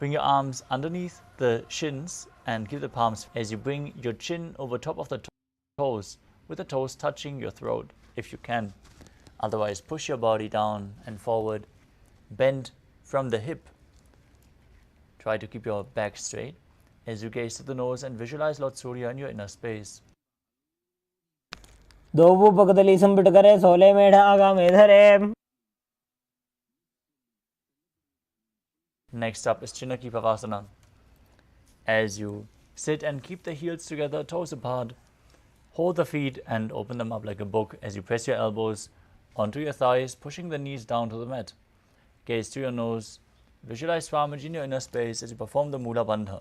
A: bring your arms underneath the shins and keep the palms as you bring your chin over top of the toes, with the toes touching your throat if you can. Otherwise, push your body down and forward, bend from the hip. Try to keep your back straight as you gaze to the nose and visualize Lord Surya in your inner space.
B: दोवों पगदली संपुट करे सोले मेढ़ आगा में धरे.
A: Next up is Chinaki Pavasana. As you sit and keep the heels together, toes apart, hold the feet and open them up like a book as you press your elbows onto your thighs, pushing the knees down to the mat. Gaze to your nose, visualize Swamiji in your inner space as you perform the Mula Bandha.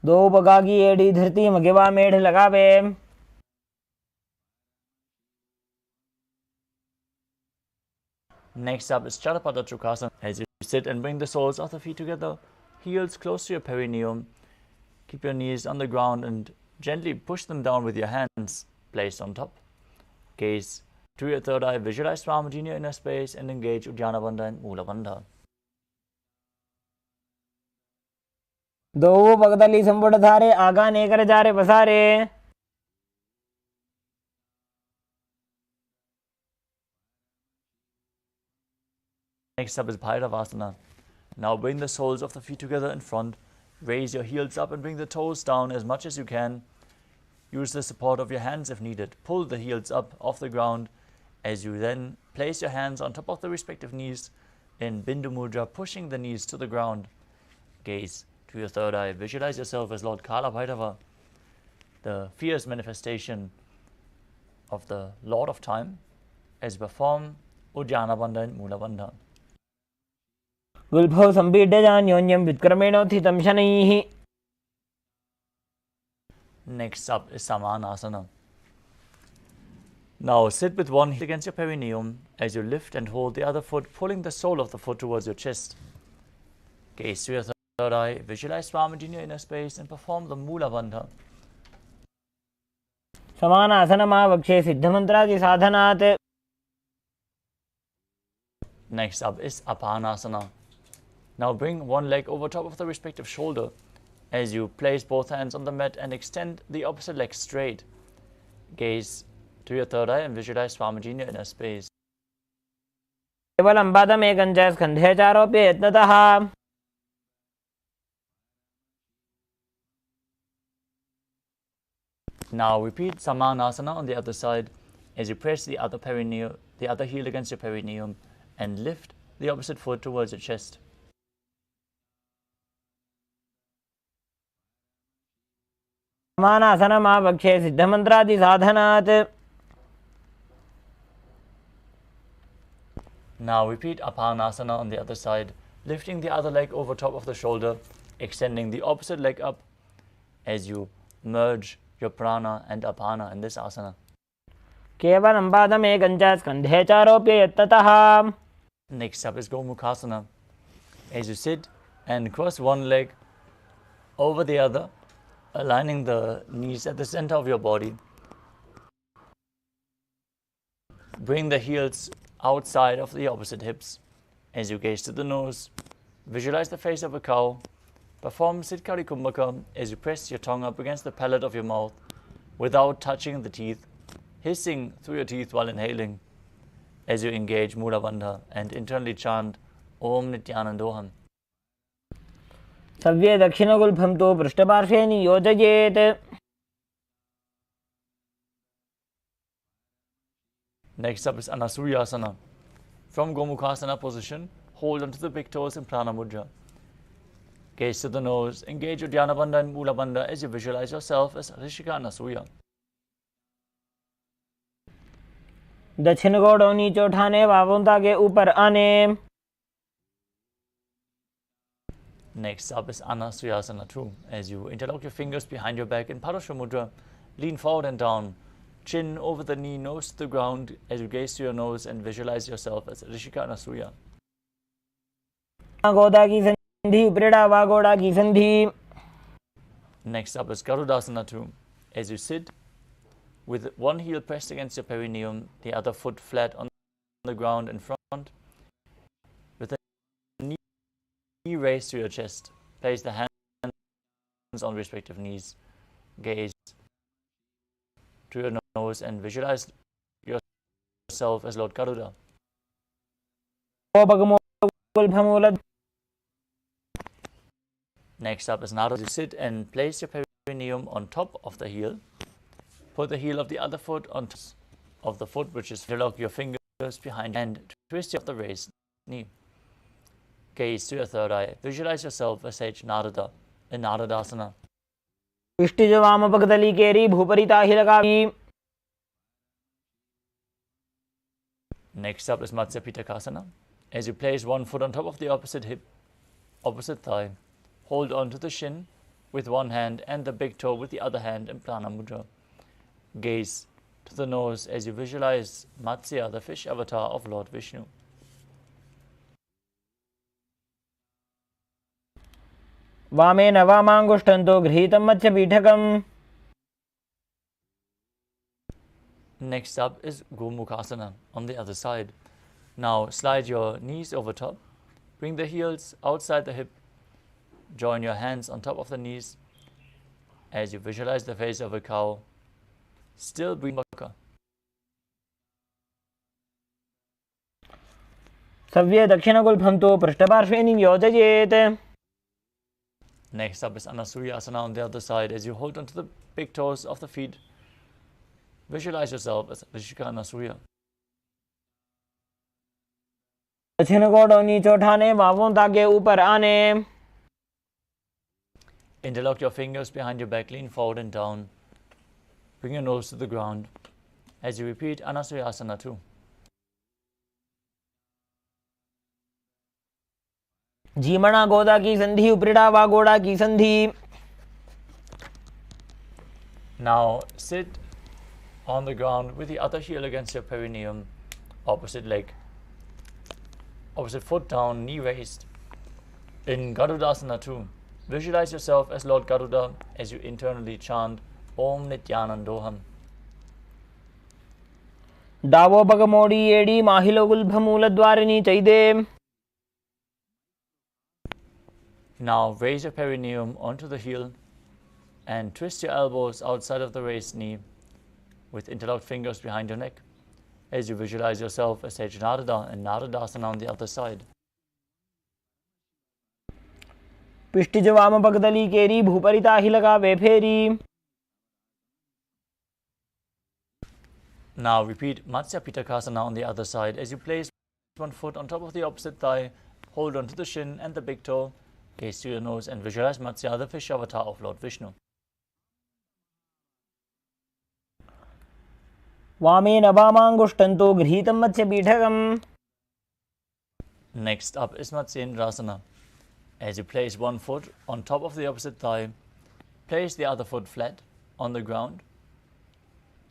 B: दो पगा की AD धरती मगेवा मेढ़ लगावे.
A: Next up is Chalapada Chukasana. As you sit and bring the soles of the feet together, heels close to your perineum, keep your knees on the ground and gently push them down with your hands placed on top. Gaze to your third eye, visualize Swamiji in your inner space and engage Uddiyana Bandha and Mula Bandha.
B: दोवों पगदली संपुट धारे आगा नेकर जारे पसारे.
A: Next up is Bhairavasana. Now bring the soles of the feet together in front. Raise your heels up and bring the toes down as much as you can. Use the support of your hands if needed. Pull the heels up off the ground as you then place your hands on top of the respective knees in Bindu Mudra, pushing the knees to the ground. Gaze to your third eye. Visualize yourself as Lord Kala Bhairava, the fierce manifestation of the Lord of Time, as you perform Uddiyana Bandha and Mula Bandha.
B: गुल्भौ संपीड्य जान्योन्यं व्युत्क्रमेणोत्थितं शनैः.
A: Next up is Samanasana. Now sit with one heel against your perineum as you lift and hold the other foot, pulling the sole of the foot towards your chest. Gaze to your third eye, visualize Swamiji in your inner space and perform the Mula Bandha.
B: समानासनमावक्षे सिद्धमन्त्रादि साधनात्.
A: Next up is Apanasana. Now bring one leg over top of the respective shoulder as you place both hands on the mat and extend the opposite leg straight. Gaze to your third eye and visualize Swamiji in your inner space.
B: केवलं पादमेकं च स्कन्धे चारोप्य यत्नतः.
A: Now repeat Samanasana on the other side as you press the other heel against your perineum and lift the opposite foot towards your chest.
B: समानासनमावक्षे सिद्धमन्त्रादि साधनात्.
A: Now repeat Apanasana on the other side, lifting the other leg over top of the shoulder, extending the opposite leg up as you merge your prana and apana in this asana.
B: केवलं पादमेकं च स्कन्धे चारोप्य यत्नतः.
A: Next up is Gomukhasana. As you sit and cross one leg over the other, aligning the knees at the center of your body. Bring the heels outside of the opposite hips. As you gaze to the nose, visualize the face of a cow. Perform Sitkari Kumbhaka as you press your tongue up against the palate of your mouth, without touching the teeth, hissing through your teeth while inhaling as you engage Mula Bandha and internally chant Om Nithyanandoham.
B: सव्ये दक्षिणगुल्फं तु पृष्ठपार्श्वे नियोजयेत्.
A: Next up is Anasuriyasana. From Gomukhasana position, hold onto the big toes in Prana Mudra. Gaze to the nose, engage your Dhyana Bandha and Mula Bandha as you visualize yourself as Rishika Anasuya.
B: दक्षिण गोड़ नीचे उठाने, बावों के ऊपर आने.
A: Next up is Anasuyasana 2. As you interlock your fingers behind your back in Parashva Mudra, lean forward and down, chin over the knee, nose to the ground as you gaze to your nose and visualize yourself as Rishika Anasuya.
B: गोदा की संधि, उपरेड़ा वागोड़ा की संधि.
A: Next up is Garudasana 2. As you sit with one heel pressed against your perineum, the other foot flat on the ground in front, with the knee raised to your chest, place the hands on respective knees, gaze to your nose and visualize yourself as Lord Garuda. Next up is Narada. You sit and place your perineum on top of the heel. Put the heel of the other foot on top of the foot, which is interlock your fingers behind and twist the raised knee. Gaze to your third eye. Visualize yourself as Sage Narada in Naradasana.
B: इष्टिज वाम पगदली केरी भूपरिता हिलगामी.
A: Next up is Matsya Pitakasana. As you place one foot on top of the opposite hip, opposite thigh, hold on to the shin with one hand and the big toe with the other hand in Prana Mudra. Gaze to the nose as you visualize Matsya, the fish avatar of Lord Vishnu.
B: वामेन वामांगुष्ठन्तो गृहीतं मत्स्यपीठकम्.
A: Next up is Gomukhasana on the other side. Now slide your knees over top, bring the heels outside the hip, join your hands on top of the knees as you visualize the face of a cow. Still breathe.
B: सव्ये दक्षिणगुल्फं तु पृष्ठपार्श्वे नियोजयेत्.
A: Next up is Anasuriyasana on the other side. As you hold onto the big toes of the feet, visualize yourself as Rishika Anasuya.
B: दक्षिण गोड़ नीचे उठाने, बावों के ऊपर आने.
A: Interlock your fingers behind your back, lean forward and down. Bring your nose to the ground as you repeat Anasuyasana 2.
B: जीमणा गोदा की संधि, उपरिड़ा वागोड़ा की संधि.
A: Now sit on the ground with the other heel against your perineum, opposite leg, opposite foot down, knee raised. In Garudasana 2, visualize yourself as Lord Garuda as you internally chant Om Nithyanandoham.
B: डावो बगमोड़ी एड़ी माहिलो गुल्भमूलद्वारिणी चैदे.
A: Now raise your perineum onto the heel and twist your elbows outside of the raised knee with interlocked fingers behind your neck as you visualize yourself as Sage Narada and Naradasana on the other side.
B: पिष्टिज वाम पगदली केरी भूपरिता हिलगा वेफेरी.
A: Now repeat Matsya Pitakasana on the other side as you place one foot on top of the opposite thigh, hold onto the shin and the big toe, gaze to your nose and visualize Matsya, the fish avatar of Lord Vishnu.
B: वामेन वामांगुष्ठन्तो गृहीतं मत्स्यपीठकम्.
A: Next up is Matsyendrasana. As you place one foot on top of the opposite thigh, place the other foot flat on the ground.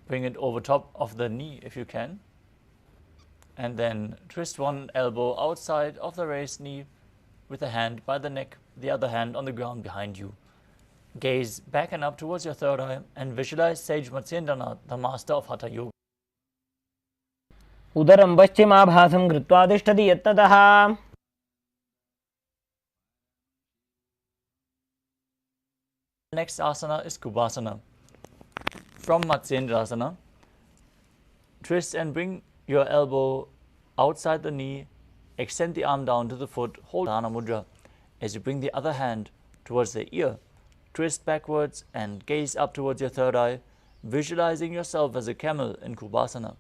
A: Bring it over top of the knee if you can. And then twist one elbow outside of the raised knee with a hand by the neck, the other hand on the ground behind you. Gaze back and up towards your third eye and visualize Sage Matsyendranath, the master of Hatha Yoga.
B: उदरं पश्चिमाभासं कृत्वा तिष्ठति यत्नतः.
A: Next asana is Kubasana. From Matsyendrasana, twist and bring your elbow outside the knee, extend the arm down to the foot, hold Dana Mudra. As you bring the other hand towards the ear, twist backwards and gaze up towards your third eye, visualizing yourself as a camel in Kubasana.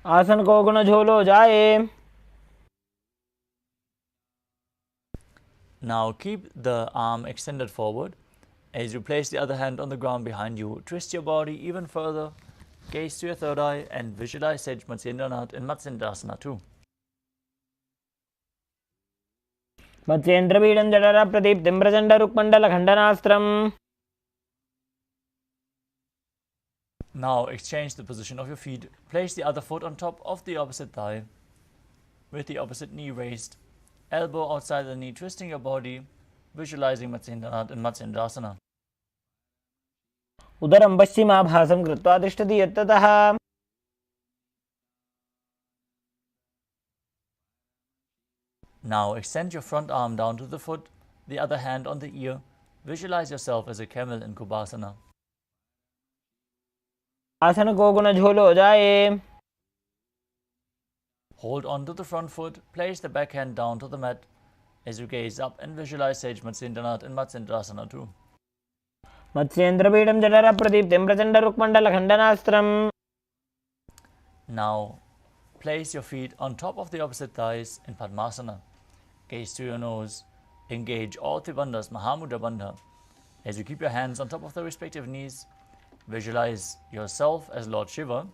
B: आसन को गुण झोलो जाए.
A: Now keep the arm extended forward. As you place the other hand on the ground behind you, twist your body even further, gaze to your third eye, and visualize Sage Matsyendranath in Matsyendrasana too.
B: मत्स्येन्द्रपीडं जठर प्रदीप्तिं Prachanda रुक्मण्डलखण्डनास्त्रम्.
A: Now exchange the position of your feet. Place the other foot on top of the opposite thigh, with the opposite knee raised, elbow outside the knee, twisting your body, visualizing Matsyendranath in Matsyendrasana.
B: उदरं पश्चिमाभासं कृत्वा तिष्ठति यत्ततः.
A: Now extend your front arm down to the foot, the other hand on the ear. Visualize yourself as a camel in Kubasana.
B: आसन को गुण झोलो जाए.
A: Hold on to the front foot, place the back hand down to the mat as you gaze up and visualize Sage Matsyendranath in Matsyendrasana too.
B: मत्स्येन्द्रपीडं जठर प्रदीप्तिं Prachanda रुक्मण्डलखण्डनास्त्रम्.
A: Now place your feet on top of the opposite thighs in Padmasana. Gaze to your nose. Engage all three bandhas, Mahamudra Bandha. As you keep your hands on top of the respective knees, visualize yourself as Lord Shiva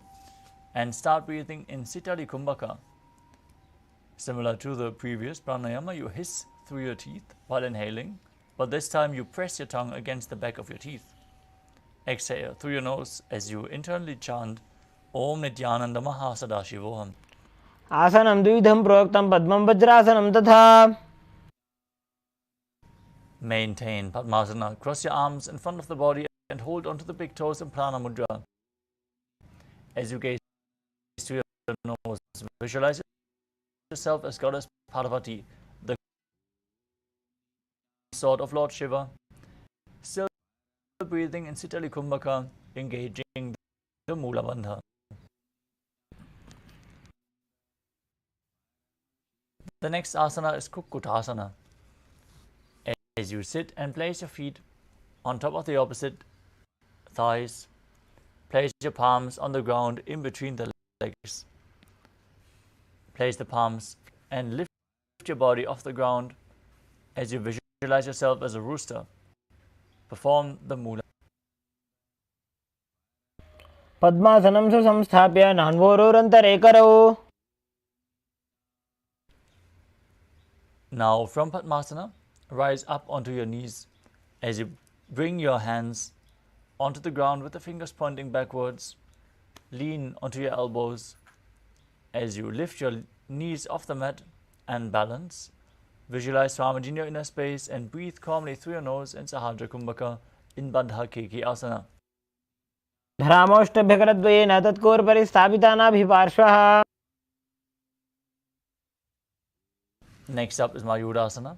A: and start breathing in Sitali Kumbhaka. Similar to the previous pranayama, you hiss through your teeth while inhaling, but this time you press your tongue against the back of your teeth. Exhale through your nose as you internally chant Om Nithyananda Paramashivam.
B: आसनं द्विविधं प्रोक्तं पद्मं वज्रासनं तथा.
A: Maintain Padmasana. Cross your arms in front of the body and hold onto the big toes in Prana Mudra. As you gaze to your nose, visualize yourself as Goddess Parvati, the sword of Lord Shiva. Still breathing in Sitali Kumbhaka, engaging the Mula Bandha. The next asana is Kukutasana. As you sit and place your feet on top of the opposite thighs, place your palms on the ground in between the legs. Place the palms and lift your body off the ground as you visualize yourself as a rooster. Perform the Mula.
B: पद्मासनं सुसंस्थाप्य नान्वोरोरन्तरे करौ.
A: Now from Padmasana, rise up onto your knees as you bring your hands onto the ground with the fingers pointing backwards. Lean onto your elbows as you lift your knees off the mat and balance. Visualize Swamiji in your inner space and breathe calmly through your nose in Sahadra Kumbhaka in Bandha Keki Asana.
B: धरामोष्टभ्यकरद्वयेन तत्कोर्परि स्थापितानाभिपार्श्वः.
A: Next up is Mayurasana.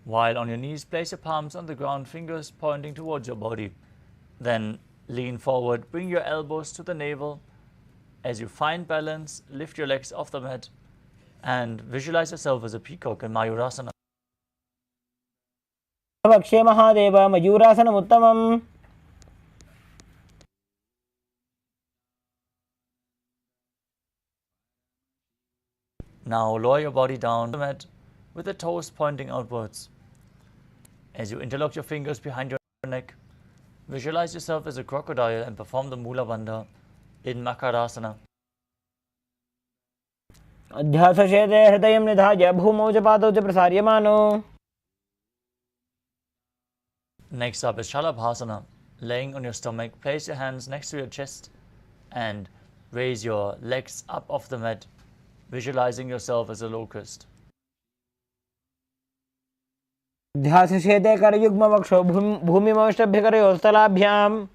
A: While on your knees, place your palms on the ground, fingers pointing towards your body. Then lean forward, bring your elbows to the navel. As you find balance, lift your legs off the mat and visualize yourself as a peacock in Mayurasana.
B: भक्षे Mahadev मयूरासनमुत्तमम्.
A: Now lower your body down the mat with the toes pointing outwards. As you interlock your fingers behind your neck, visualize yourself as a crocodile and perform the Mula Bandha in Makarasana.
B: अध्यासशेते हृदयं निधाय भूमौ च पादौ च प्रसार्यमानो.
A: Next up is Shalabhasana. Laying on your stomach, place your hands next to your chest and raise your legs up off the mat, visualizing yourself as a locust.
B: ध्यासशेते करयुग्मवक्षौ भूमिमौष्टभ्यकरयोस्तलाभ्याम्.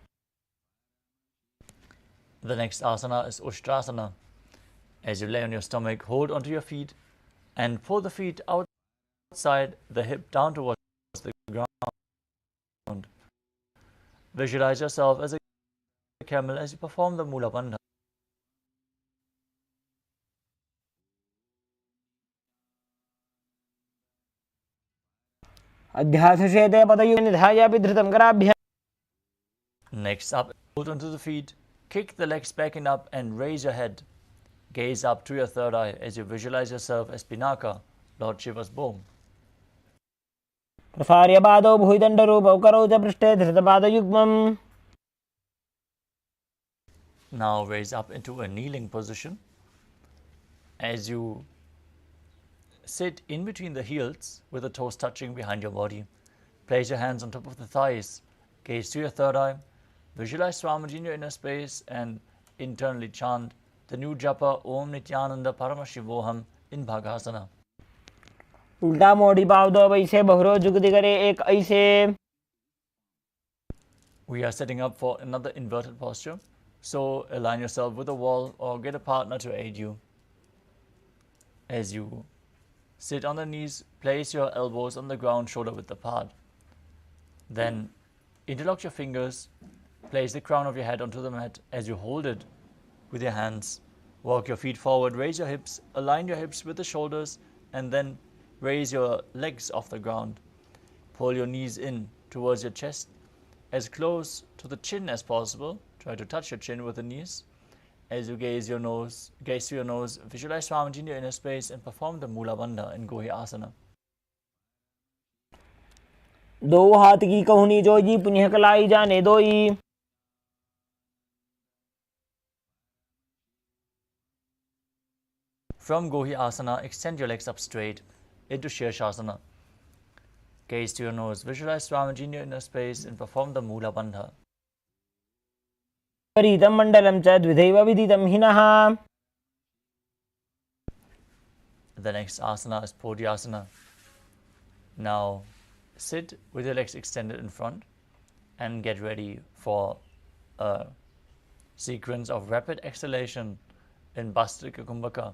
A: The next asana is Ushtrasana. As you lay on your stomach, hold onto your feet and pull the feet outside the hip down towards the ground. Visualize yourself as a camel as you perform the Mula Bandha.
B: अध्यासशेते पदयुनिधाय विधृतं कराभ्याम्.
A: Next up, hold onto the feet, kick the legs back and up and raise your head. Gaze up to your third eye as you visualize yourself as Pinaka, Lord Shiva's bow.
B: प्रसार्य पादौ भुजदण्डरूपौ करौ च पृष्ठे धृतपादयुग्मम्.
A: Now raise up into a kneeling position. As you sit in between the heels with the toes touching behind your body, place your hands on top of the thighs, gaze to your third eye, visualize Swamiji in your inner space and internally chant the new japa Om Nithyananda Paramashivoham in Bhagasana.
B: उल्टा मोड़ी पाव दो वैसे बहुरो जुगति करे एक ऐसे.
A: We are setting up for another inverted posture. So align yourself with a wall or get a partner to aid you. As you sit on the knees, place your elbows on the ground shoulder width apart. Then interlock your fingers, place the crown of your head onto the mat as you hold it with your hands. Walk your feet forward, raise your hips, align your hips with the shoulders and then raise your legs off the ground. Pull your knees in towards your chest as close to the chin as possible. Try to touch your chin with the knees. As you gaze to your nose, visualize Swamiji in your inner space and perform the Mula Bandha in Gohi Asana.
B: दो हाथ की कहुनी जोजी पुण्य कलाई जाने दोई.
A: From Gohi Asana, extend your legs up straight into Shirshasana. Gaze to your nose, visualize Swamiji in your inner space and perform the Mula Bandha.
B: परीतं मण्डलं च द्विधैव विदितं हिनः.
A: The next asana is Podhyasana. Now sit with your legs extended in front and get ready for a sequence of rapid exhalation in Bhastrika Kumbhaka.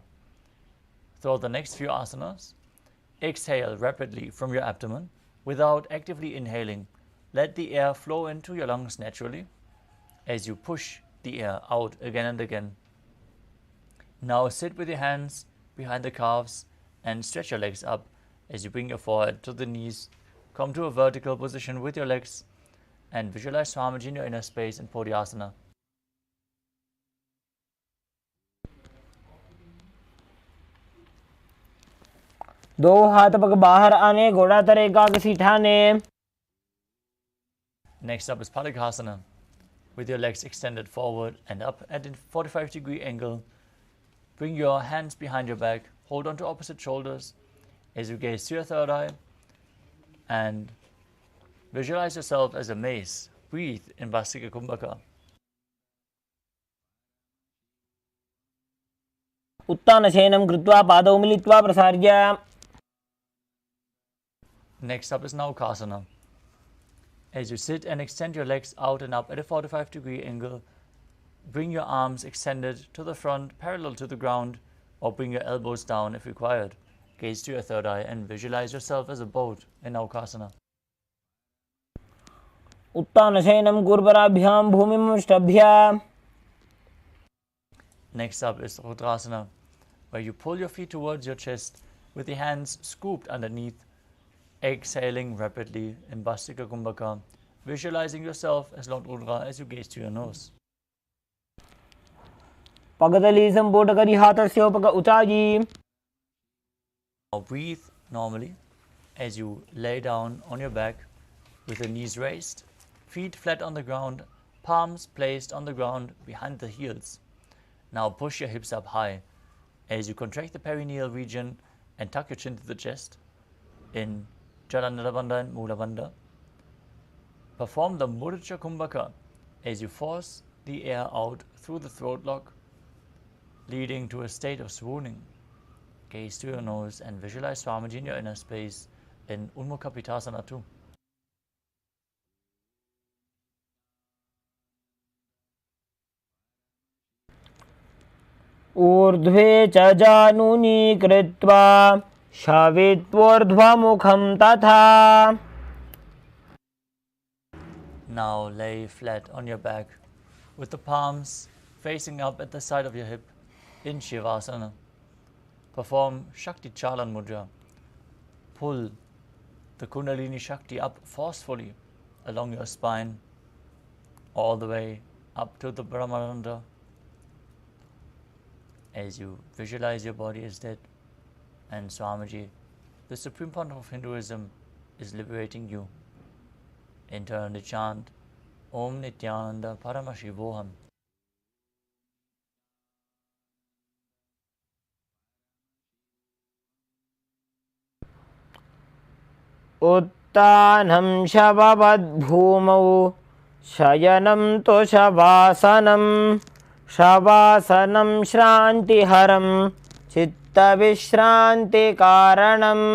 A: Throughout the next few asanas, exhale rapidly from your abdomen without actively inhaling. Let the air flow into your lungs naturally as you push the air out again and again. Now sit with your hands behind the calves and stretch your legs up as you bring your forehead to the knees. Come to a vertical position with your legs and visualize Swamiji in your inner space in Podhyasana.
B: दो हाथ पग बाहर आने घोड़ा तरे काग सीठाने.
A: Next up is Palakhasana. With your legs extended forward and up at a 45-degree angle, bring your hands behind your back, hold on to opposite shoulders as you gaze to your third eye and visualize yourself as a mace. Breathe in Bhastrika Kumbhaka.
B: उत्तानशयनं कृत्वा पादौ मिलित्वा प्रसार्य.
A: Next up is Naukasana. As you sit and extend your legs out and up at a 45-degree angle, bring your arms extended to the front parallel to the ground or bring your elbows down if required. Gaze to your third eye and visualize yourself as a boat in Naukasana.
B: उत्तानशयनं कूर्पराभ्यां भूमिमुष्टभ्य.
A: Next up is Rudrasana, where you pull your feet towards your chest with the hands scooped underneath, exhaling rapidly in Bhastrika Kumbhaka, visualizing yourself as Lord Rudra as you gaze to your nose.
B: पगदली संपूर्ण करी हाथस्योपक उचाई.
A: Now breathe normally as you lay down on your back with the knees raised, feet flat on the ground, palms placed on the ground behind the heels. Now push your hips up high as you contract the perineal region and tuck your chin to the chest in Jalandhara Bandha and Mula Bandha. Perform the Mudra Kumbhaka as you force the air out through the throat lock, leading to a state of swooning. Gaze to your nose and visualize Swamiji in your inner space in Unmukha Pitasana too.
B: ऊर्ध्वे च जानूनी कृत्वा शावित्वोर्ध्वमुखं तथा.
A: Now lay flat on your back with the palms facing up at the side of your hip in Shavasana. Perform Shakti Chalan Mudra. Pull the Kundalini Shakti up forcefully along your spine, all the way up to the Brahmarandra. As you visualize your body as dead, and Swamiji, the Supreme Pontiff of Hinduism, is liberating you. Internally chant Om Nithyananda Paramashivoham.
B: उत्तानं शववद्भूमौ शयनं तु शवासनं शवासनं श्रान्तिहरं चित्तविश्रान्तिकारणम्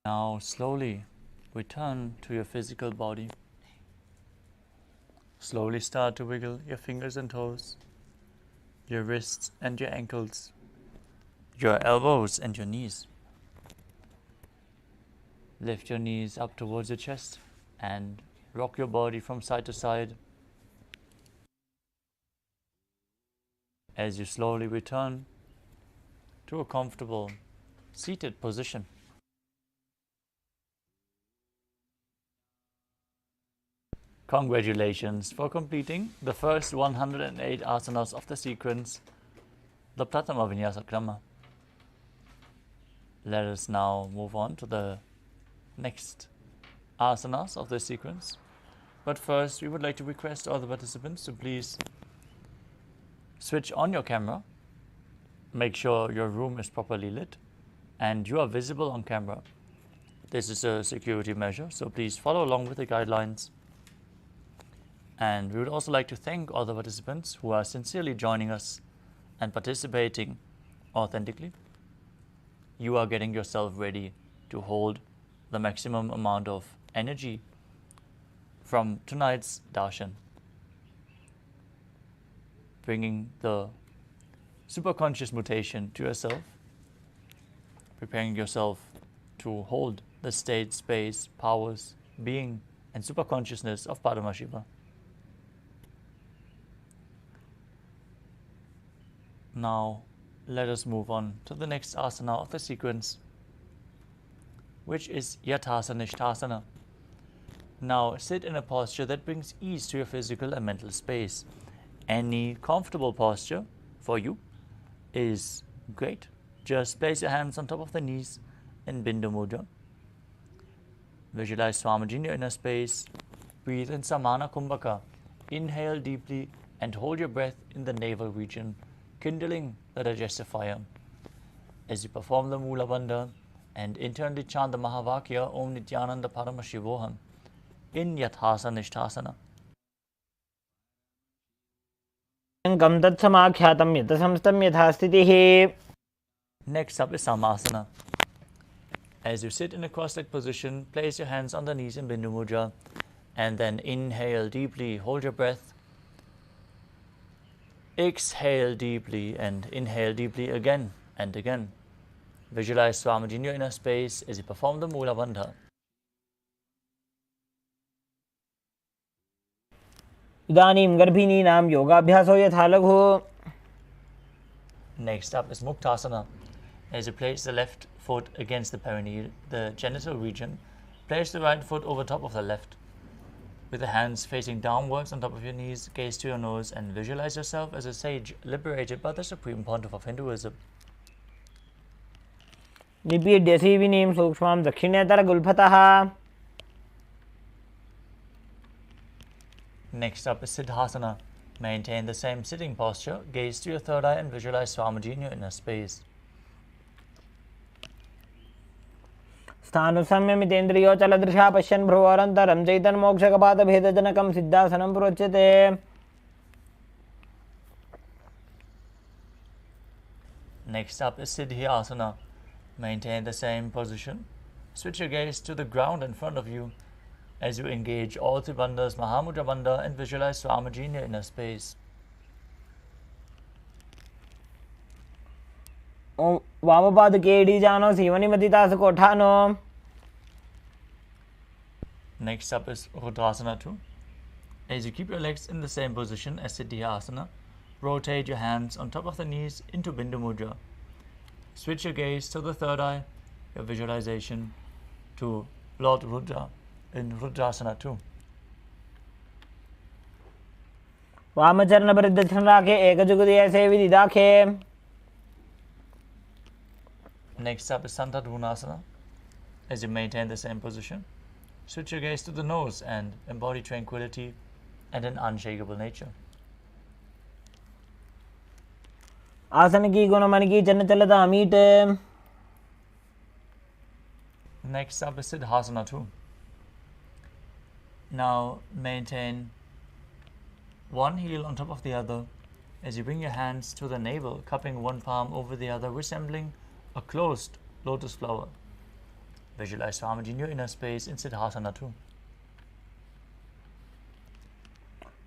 A: Now slowly return to your physical body. Slowly start to wiggle your fingers and toes, your wrists and your ankles, your elbows and your knees. Lift your knees up towards your chest and rock your body from side to side. As you slowly return to a comfortable seated position. Congratulations for completing the first 108 asanas of the sequence, the Pratama Vinyasa Krama. Let us now move on to the next asanas of this sequence. But first, we would like to request all the participants to please switch on your camera, make sure your room is properly lit, and you are visible on camera. This is a security measure, so please follow along with the guidelines. And we would also like to thank all the participants who are sincerely joining us and participating authentically, you are getting yourself ready to hold the maximum amount of energy from tonight's darshan, bringing the superconscious mutation to yourself, preparing yourself to hold the state, space, powers, being, and superconsciousness of Paramashiva. Now, let us move on to the next asana of the sequence, which is Yathasana Nishthasana. Now, sit in a posture that brings ease to your physical and mental space. Any comfortable posture for you is great. Just place your hands on top of the knees in Bindu Mudra. Visualize Swamiji in your inner space. Breathe in Samana Kumbhaka. Inhale deeply and hold your breath in the navel region, kindling the digestive fire. As you perform the Mula Bandha and internally chant the Mahavakya Om Nithyananda Paramashivoham in Yathasana Nishthasana.
B: कं तत्समाख्यातं यथासंस्थं यथा स्थितिः.
A: Next up is Samasana. As you sit in a cross-legged position, place your hands on the knees in Bindu Mudra and then inhale deeply, hold your breath. Exhale deeply and inhale deeply again and again. Visualize Swamiji in your inner space as you perform the Mula Bandha.
B: इदानीं गर्भिणीनां योगाभ्यासो यथा लघु.
A: Next up is Muktasana. As you place the left foot against the perineal, the genital region, place the right foot over top of the left. With the hands facing downwards on top of your knees, gaze to your nose and visualize yourself as a sage liberated by the Supreme Pontiff of Hinduism.
B: निपीड्य सीविनीं सूक्ष्मां दक्षिणेतरगुल्फतः.
A: Next up is Siddhasana. Maintain the same sitting posture, gaze to your third eye and visualize Swamiji in your inner space.
B: स्थानुसंयमितेन्द्रियोचलदृशा पश्यन् भ्रुवोरन्तरं चैतन्मोक्षकपातभेदजनकं सिद्धासनं प्रोच्यते.
A: Next up is Siddhyasana. Maintain the same position. Switch your gaze to the ground in front of you as you engage all three bandhas, Mahamudra Bandha, and visualize Swamiji in your inner space.
B: वामपादकेडीजानो सीवनिमतितासकोठानो.
A: Next up is Rudrasana 2. As you keep your legs in the same position as Siddhyasana, rotate your hands on top of the knees into Bindu Mudra. Switch your gaze to the third eye, your visualization, to Lord Rudra in Rudrasana 2.
B: वामचरणपरिदक्षिणराखे एकजुगुदये सेविदिदाखे.
A: Next up is Santadhunasana. As you maintain the same position, switch your gaze to the nose and embody tranquility and an unshakable nature.
B: आसन की गुण मन की चलता meet.
A: Next up is Siddhasana 2. Now maintain one heel on top of the other as you bring your hands to the navel, cupping one palm over the other, resembling a closed lotus flower. Visualize Swamiji in your inner space in Siddhasana 2.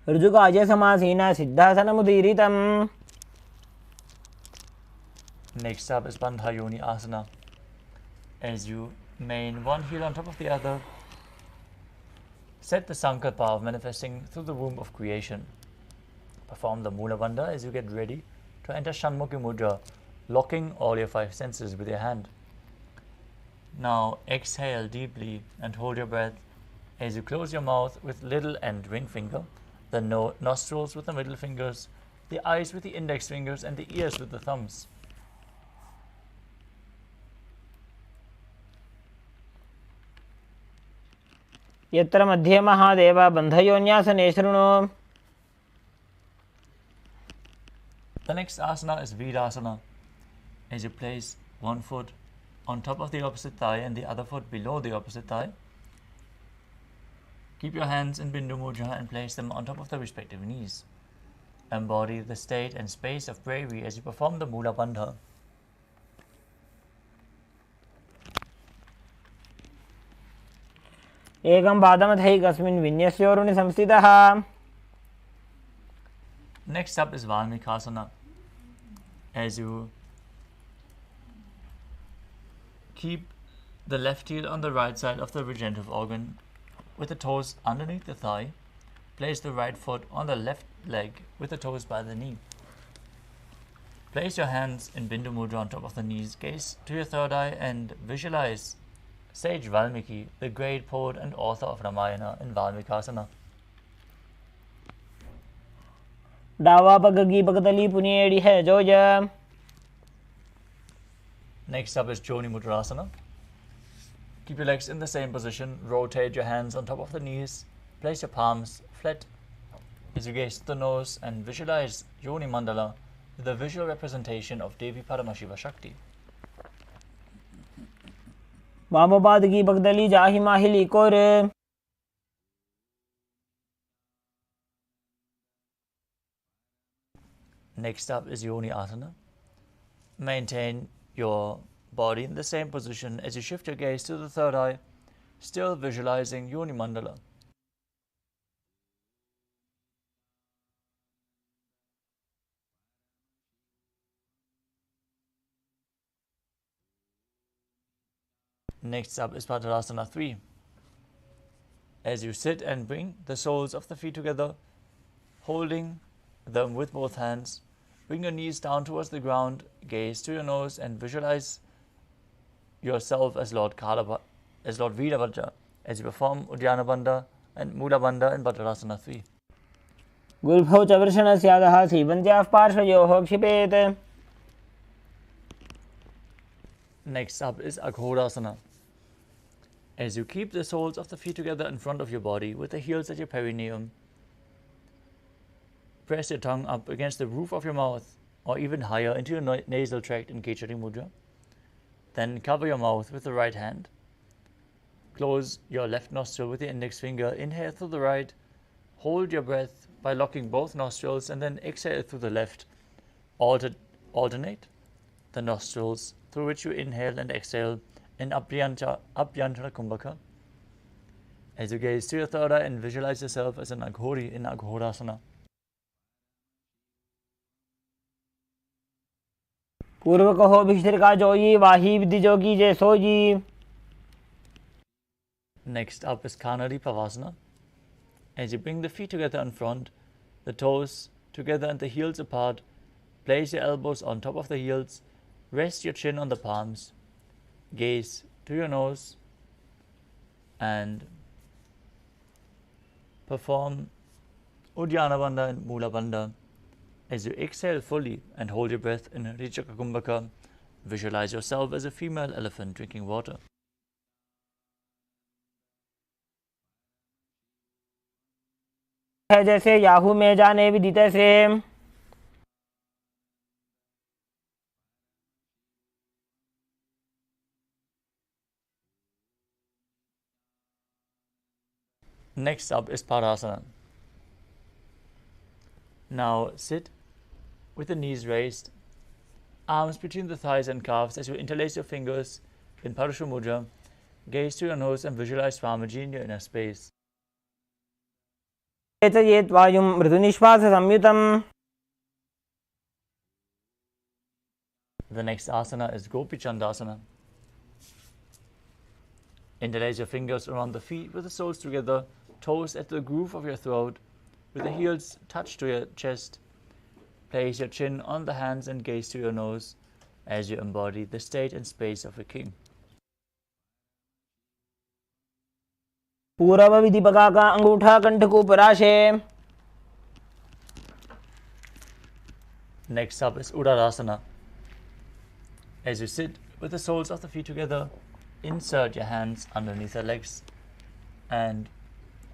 B: ऋजुकाय समासीना सिद्धासनमुदीरितम्.
A: Next up is Bandha Yoni Asana. As you main one heel on top of the other, set the Sankalpa of manifesting through the womb of creation. Perform the Mula Bandha as you get ready to enter Shanmukhi Mudra, locking all your five senses with your hand. Now exhale deeply and hold your breath as you close your mouth with little and ring finger, the nostrils with the middle fingers, the eyes with the index fingers, and the ears with the thumbs.
B: यत्र मध्ये महादेव बन्धयोन्यासने शृणु.
A: The next asana is Virasana. As you place one foot on top of the opposite thigh and the other foot below the opposite thigh, keep your hands in Bindu Mudra and place them on top of the respective knees. embody the state and space of bravery as you perform the Mula Bandha.
B: एकं पादमथैकस्मिन् विन्यस्योरुणि संस्थितः.
A: Next up is Valmikasana. As you keep the left heel on the right side of the regenerative organ with the toes underneath the thigh, place the right foot on the left leg with the toes by the knee. Place your hands in Bindu Mudra on top of the knees, gaze to your third eye and visualize Sage Valmiki, the great poet and author of Ramayana, in Valmikasana.
B: डावा पग की पगतली पुनियेड़ी है जोज.
A: Next up is Joni Mudrasana. Keep your legs in the same position, rotate your hands on top of the knees, place your palms flat as you gaze to the nose and visualize Yoni Mandala, the visual representation of Devi Paramashiva Shakti.
B: वामपाद की पगतली जाहि माहिली core.
A: Next up is Yoni Asana. Maintain your body in the same position as you shift your gaze to the third eye, still visualizing Yoni Mandala. Next up is Padurasana 3. As you sit and bring the soles of the feet together, holding them with both hands, bring your knees down towards the ground, gaze to your nose and visualize yourself as Lord Veerabhadra as you perform Uddiyana Bandha and Mula Bandha in Padurasana 3.
B: गुल्भौ च वृषणस्यादः सीवन्त्याः पार्श्वयोः क्षिपेत्.
A: Next up is Aghorasana. As you keep the soles of the feet together in front of your body with the heels at your perineum, press your tongue up against the roof of your mouth or even higher into your nasal tract in Kechari Mudra. Then cover your mouth with the right hand. Close your left nostril with the index finger. Inhale through the right. Hold your breath by locking both nostrils and then exhale through the left. Alternate the nostrils through which you inhale and exhale in Abhyantara Kumbhaka. As you gaze to your third eye and visualize yourself as an Aghori in Aghorasana.
B: पूर्व कहो भिक्षिर का जोई वाही विधि जोगी जय sooji.
A: Next up is Kanari Pavasana. As you bring the feet together in front, the toes together and the heels apart, place your elbows on top of the heels, rest your chin on the palms, gaze to your nose and perform Uddiyana Bandha and Mula Bandha. As you exhale fully and hold your breath in Rijaka Kumbhaka, visualize yourself as a female elephant drinking water.
B: है जैसे Yahoo में जाने विदित से.
A: Next up is Padasana. Now sit with the knees raised, arms between the thighs and calves as you interlace your fingers in Parashu Mudra. Gaze to your nose and visualize Swamiji in your inner space.
B: एतयेत् वायुं मृदुनिश्वास संयुतम्.
A: The next asana is Gopi Chandasana. Interlace your fingers around the feet with the soles together, toes at the groove of your throat, with the heels touched to your chest. Place your chin on the hands and gaze to your nose as you embody the state and space of a king.
B: पूर्व विधि पगा का अंगूठा कंठ को पराशे.
A: Next up is Uddarasana. As you sit with the soles of the feet together, insert your hands underneath your legs and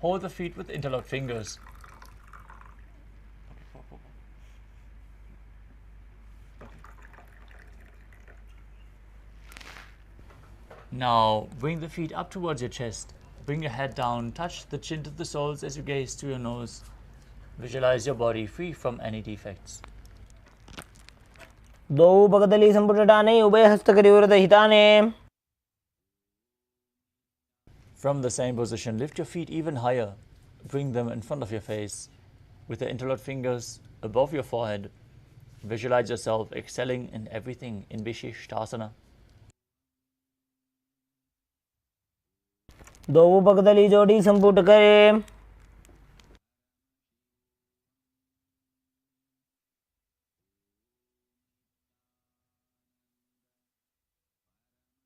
A: hold the feet with interlocked fingers. Now bring the feet up towards your chest. Bring your head down, touch the chin to the soles as you gaze to your nose. Visualize your body free from any defects.
B: द्वौ भगदली सम्पुटटाने उभयहस्तकरयोर्दहिताने.
A: From the same position, lift your feet even higher. Bring them in front of your face. With the interlocked fingers above your forehead, visualize yourself excelling in everything in Vishishtasana.
B: द्वौ भगदली जोड़ी संपुट करे.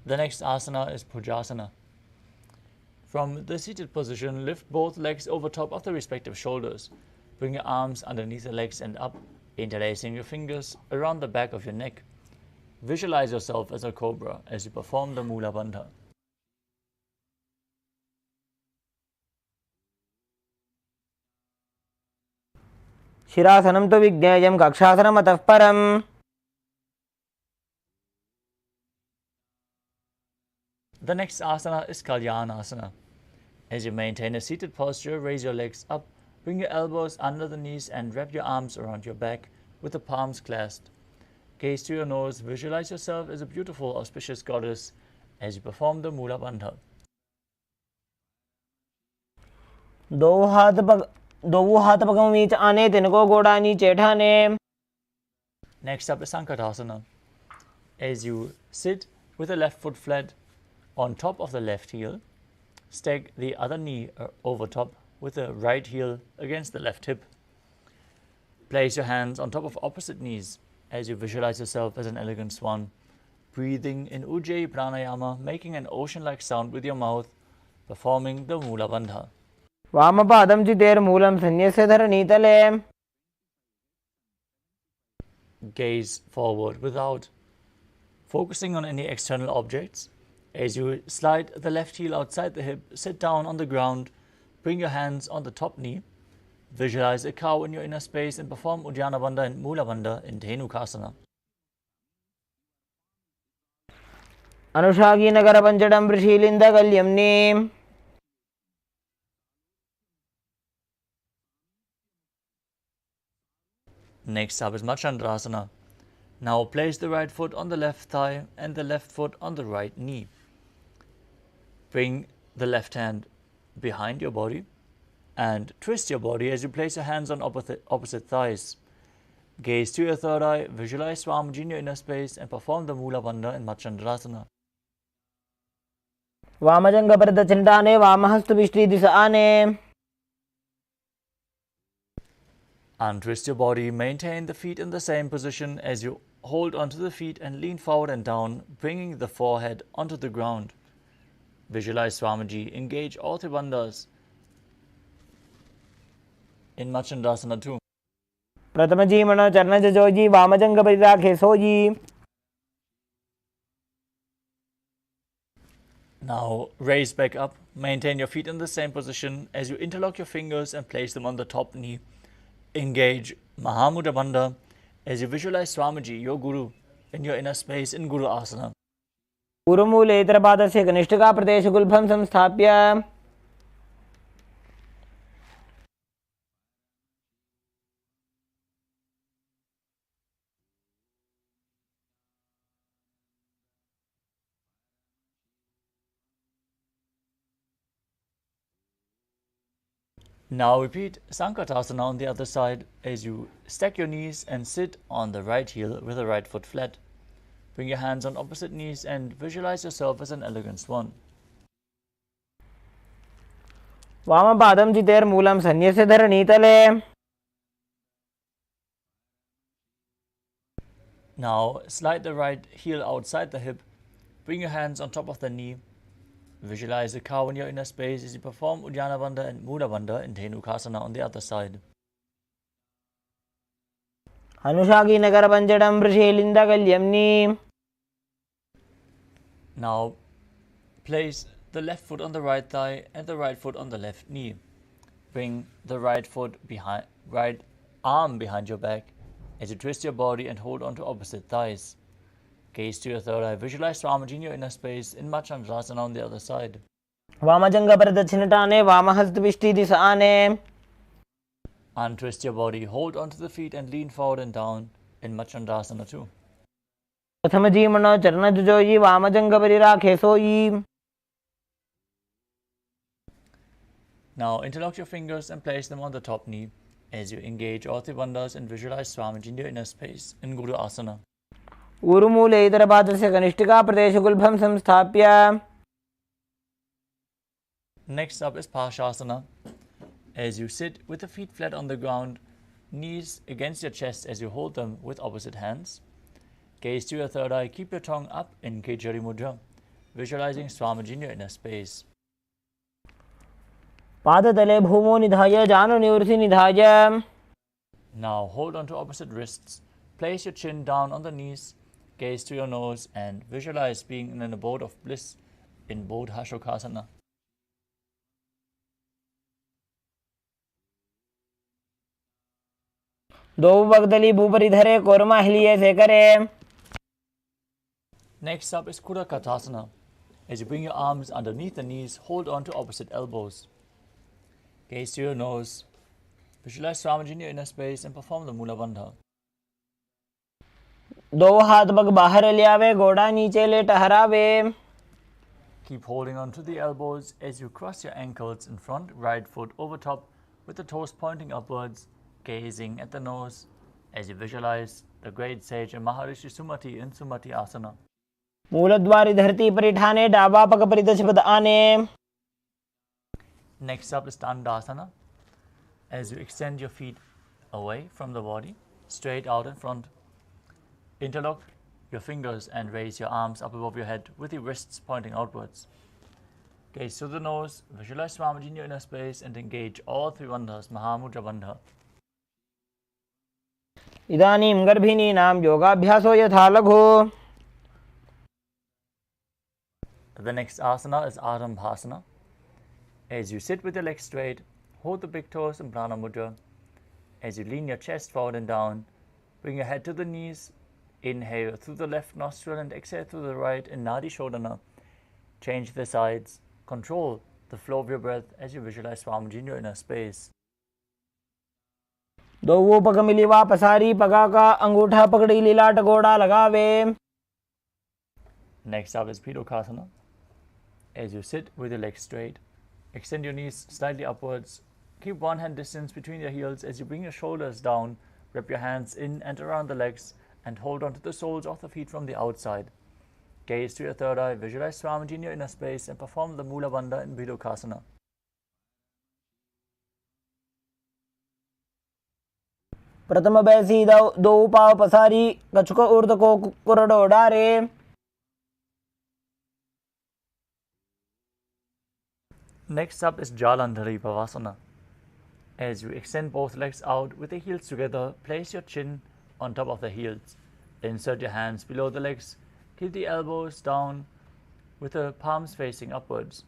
A: The next asana is Pujasana. From the seated position, lift both legs over top of the respective shoulders. Bring your arms underneath the legs and up, interlacing your fingers around the back of your neck. Visualize yourself as a cobra as you perform the Mula Bandha.
B: शिरासनं तु विज्ञेयं कक्षासनमतः परम्.
A: The next asana is Kalyanasana. As you maintain a seated posture, raise your legs up, bring your elbows under the knees and wrap your arms around your back with the palms clasped. Gaze to your nose, visualize yourself as a beautiful, auspicious goddess as you perform the Mula Bandha.
B: दो हाथ पगों बीच आने, तिनको गोड़ा नीचे ठाने.
A: Next up is Sankatasana. As you sit with the left foot flat on top of the left heel, stack the other knee over top with the right heel against the left hip. Place your hands on top of opposite knees as you visualize yourself as an elegant swan, breathing in Ujjayi Pranayama, making an ocean-like sound with your mouth, performing the Mula Bandha.
B: वामपादं चितेर्मूलं सन्न्यस्य धरणीतले.
A: Gaze forward without focusing on any external objects. As you slide the left heel outside the hip, sit down on the ground, bring your hands on the top knee, visualize a cow in your inner space and perform Uddiyana Bandha and Mula Bandha in Dhenukasana.
B: अनुषागी Nagar पंचडं वृषीलिंद कल्यम्नी.
A: Next up is Machandrasana. Now place the right foot on the left thigh and the left foot on the right knee. Bring the left hand behind your body and twist your body as you place your hands on opposite thighs. Gaze to your third eye, visualize Swamiji in your inner space and perform the Mula Bandha in Machandrasana.
B: वामजंग प्रदक्षिणाने वामहस्तविष्टि दिशाने.
A: Untwist your body, maintain the feet in the same position as you hold onto the feet and lean forward and down, bringing the forehead onto the ground. Visualize Swamiji, engage all three bandhas in Machandrasana too.
B: प्रथम जीवन चरण Joji वामजंग परिराखे sooji.
A: Now raise back up, maintain your feet in the same position as you interlock your fingers and place them on the top knee. Engage Mahamudra Bandha as you visualize Swamiji, your Guru, in your inner space in Guru Asana.
B: पूर्वमूले इतरपादस्य कनिष्ठिका प्रदेशगुल्भं संस्थाप्य.
A: Now repeat Sankatasana on the other side as you stack your knees and sit on the right heel with the right foot flat. Bring your hands on opposite knees and visualize yourself as an elegant swan.
B: वामपादं चितेर्मूलं सन्न्यस्य धरणीतले.
A: Now slide the right heel outside the hip. Bring your hands on top of the knee. Visualize a cow in your inner space as you perform Uddiyana Bandha and Mula Bandha in Dhenukasana on the other side.
B: अनुषागी Nagar पंचडं वृषीलिंद कल्यम्नी.
A: Now place the left foot on the right thigh and the right foot on the left knee. Bring the right arm behind your back as you twist your body and hold on to opposite thighs. Gaze to your third eye. Visualize Swamiji in your inner space in Machandrasana on the other side.
B: वामजंग प्रदक्षिणटाने वामहस्तविष्टि दिशाने.
A: Untwist your body, hold onto the feet and lean forward and down in Machandasana too.
B: प्रथम जीमन चरण जुजोयी वामजंग परिराखे सोयी.
A: Now interlock your fingers and place them on the top knee as you engage all three bandhas and visualize Swamiji in your inner space in Guru Asana.
B: ऊरुमूले इतरपादस्य कनिष्ठिका प्रदेशगुल्भं संस्थाप्य.
A: Next up is Parshasana. As you sit with the feet flat on the ground, knees against your chest as you hold them with opposite hands. Gaze to your third eye, keep your tongue up in Kechari Mudra, visualizing Swamiji in your inner space.
B: पादतले भूमो निधाय जानु निवृत्ति निधाय.
A: Now hold on to opposite wrists, place your chin down on the knees, gaze to your nose and visualize being in an abode of bliss in Bodhashokasana.
B: दो बगदली भूपरि धरे कोरमा हिलिए से करे.
A: Next up is Kudakatasana. As you bring your arms underneath the knees, hold on to opposite elbows. Gaze to your nose, visualize Swamiji in your inner space and perform the Mula Bandha.
B: दो हाथ bug बाहर लियावे गोड़ा नीचे ले टहरावे.
A: Keep holding on to the elbows as you cross your ankles in front, right foot over top with the toes pointing upwards, gazing at the nose as you visualize the great sage and Maharishi Sumati in Sumati Asana.
B: मूलद्वारी धरती परिठाने डाबा पग परिदश पद आने.
A: Next up is Dandasana. As you extend your feet away from the body, straight out in front, interlock your fingers and raise your arms up above your head with the wrists pointing outwards. Gaze to the nose, visualize Swamiji in your inner space and engage all three bandhas, Mahamudra Bandha.
B: इदानीं गर्भिणीनां योगाभ्यासो यथा लघु.
A: The next asana is Arambhasana. As you sit with your legs straight, hold the big toes in Prana Mudra. As you lean your chest forward and down, bring your head to the knees. Inhale through the left nostril and exhale through the right in Nadi Shodhana. Change the sides. Control the flow of your breath as you visualize Swamiji in your inner space.
B: दो वो पग मिलीवा पसारी पगा का अंगूठा पकड़ी लीलाट गोड़ा लगावे.
A: Next up is Pidokasana. As you sit with your legs straight, extend your knees slightly upwards. Keep one hand distance between your heels as you bring your shoulders down. Wrap your hands in and around the legs and hold on to the soles of the feet from the outside. Gaze to your third eye, visualize Swamiji in your inner space and perform the Mula Bandha in Pidokasana.
B: प्रथम बैसी दो पाव पसारी कछुक ऊर्ध को कुरडो डारे.
A: Next up is Jalandhari Pavasana. As you extend both legs out with the heels together, place your chin on top of the heels. Insert your hands below the legs. Keep the elbows down with the palms facing upwards.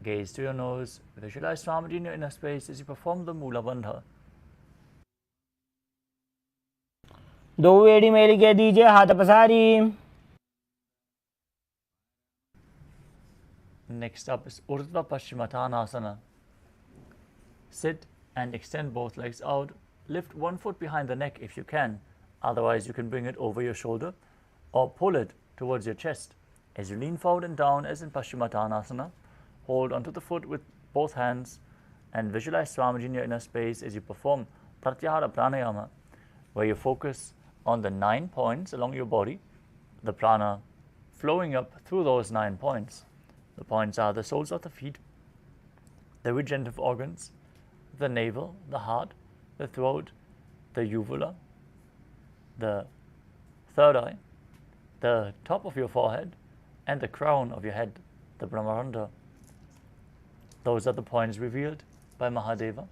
A: Gaze to your nose. Visualize Swamiji in your inner space as you perform the Mula Bandha.
B: दो एड़ी मेली के दीजिए हाथ पसारी.
A: Next up is Urdhva Paschimottanasana. Sit and extend both legs out. Lift one foot behind the neck if you can. Otherwise, you can bring it over your shoulder or pull it towards your chest. As you lean forward and down as in Paschimottanasana, hold onto the foot with both hands and visualize Swamiji in your inner space as you perform Pratyahara Pranayama, where you focus on the 9 points along your body, the prana flowing up through those 9 points. The points are the soles of the feet, the regenerative organs, the navel, the heart, the throat, the uvula, the third eye, the top of your forehead, and the crown of your head, the Brahmarandha. Those are the points revealed by Mahadeva.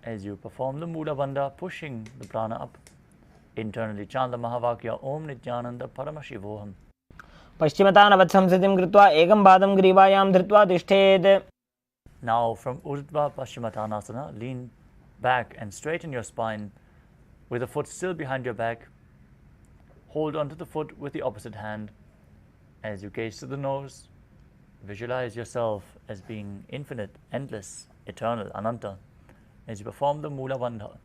A: As you perform the Mula Bandha, pushing the prana up, internally chant the Mahavakya Om Nithyananda Paramashivoham.
B: पश्चिमतानवत् संस्थितिं कृत्वा एकं पादं ग्रीवायां धृत्वा तिष्ठेत्.
A: Now from Urdhva Paschimottanasana, lean back and straighten your spine with the foot still behind your back. Hold onto the foot with the opposite hand. As you gaze to the nose, visualize yourself as being infinite, endless, eternal, Ananta. as you perform the Mula Bandha.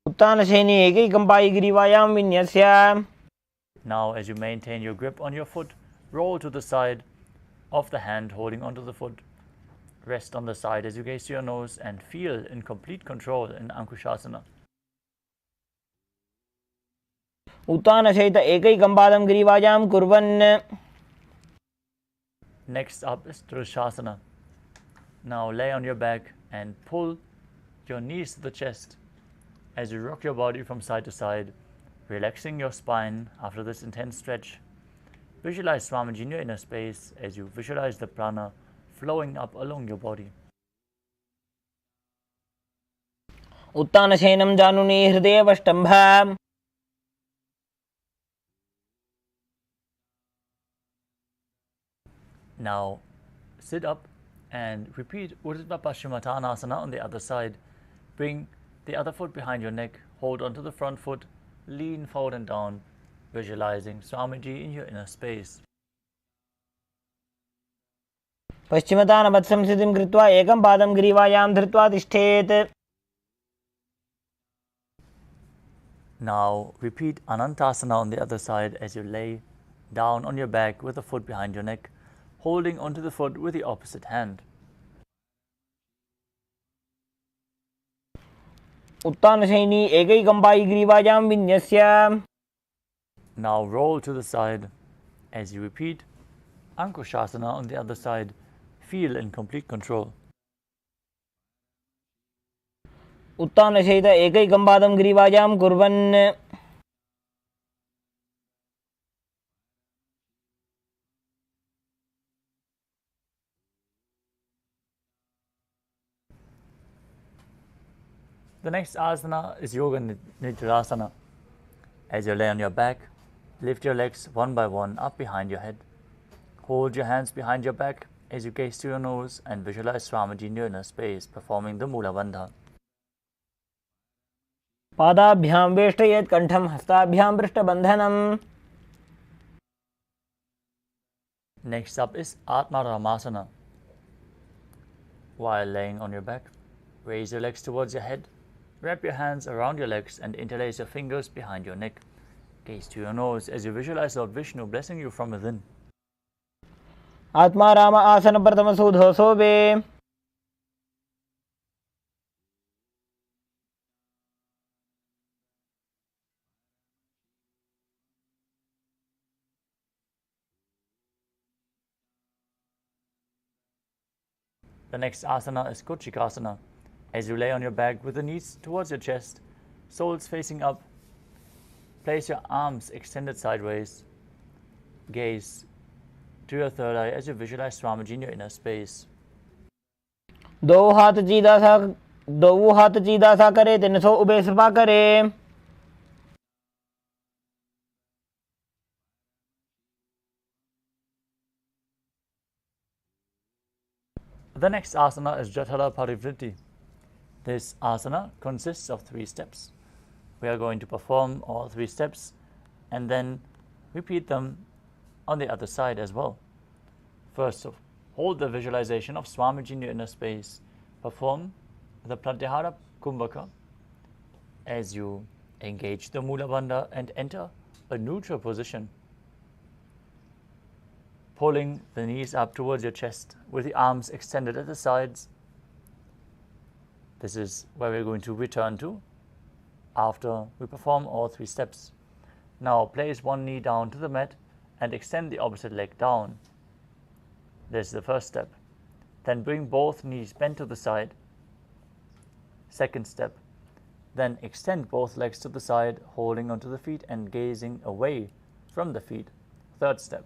B: उत्तानशयनी एकैकं पायिग्रीवायां विन्यस्य.
A: Now, as you maintain your grip on your foot, roll to the side of the hand holding onto the foot. Rest on the side as you gaze to your nose and feel in complete control in Ankushasana.
B: उत्तानशयित एकैकं पादं ग्रीवायां कुर्वन्.
A: Next up is Drishasana. Now lay on your back and pull your knees to the chest as you rock your body from side to side, relaxing your spine after this intense stretch. Visualize Swamiji in your inner space as you visualize the prana flowing up along your body.
B: उत्तानशयनं जानुनी हृदयवष्टम्भ.
A: Now sit up and repeat Urdhva Paschimottanasana on the other side. Bring the other foot behind your neck, hold onto the front foot, lean forward and down, visualizing Swamiji in your inner space.
B: पश्चिमतानवत्संस्थितिं कृत्वा एकं पादं ग्रीवायां धृत्वा तिष्ठेत्.
A: Now repeat Anantasana on the other side as you lay down on your back with the foot behind your neck, holding onto the foot with the opposite hand.
B: उत्तानशयनी एकैकं पायिग्रीवायां विन्यस्य.
A: Now roll to the side as you repeat Ankushasana on the other side. Feel in complete control.
B: उत्तानशयित एकैकं पादं ग्रीवायां कुर्वन्.
A: The next asana is Yoga Nidrasana. As you lay on your back, lift your legs one by one up behind your head. Hold your hands behind your back as you gaze to your nose and visualize Swamiji in your inner space performing the Mula Bandha.
B: पादाभ्यां वेष्टयेत् कण्ठं हस्ताभ्यां पृष्ठबन्धनम्.
A: Next up is Atma Ramasana. While laying on your back, raise your legs towards your head, wrap your hands around your legs and interlace your fingers behind your neck. Gaze to your nose as you visualize Lord Vishnu blessing you from within.
B: आत्मा राम आसन प्रथम सूधो सोवे.
A: The next asana is Kuchikasana. As you lay on your back with the knees towards your chest, soles facing up, place your arms extended sideways. Gaze to your third eye as you visualize Swamiji in your inner space.
B: दो हाथ सीधा सा करे 300 ube सफा करे.
A: The next asana is Jathala Parivritti. This asana consists of 3 steps. We are going to perform all 3 steps and then repeat them on the other side as well. First, hold the visualization of Swamiji in your inner space. Perform the Pratyahara Kumbhaka as you engage the Mula Bandha and enter a neutral position. Pulling the knees up towards your chest with the arms extended at the sides. This is where we're going to return to after we perform all 3 steps. Now place one knee down to the mat and extend the opposite leg down. This is the first step. Then bring both knees bent to the side. Second step. Then extend both legs to the side, holding onto the feet and gazing away from the feet. Third step.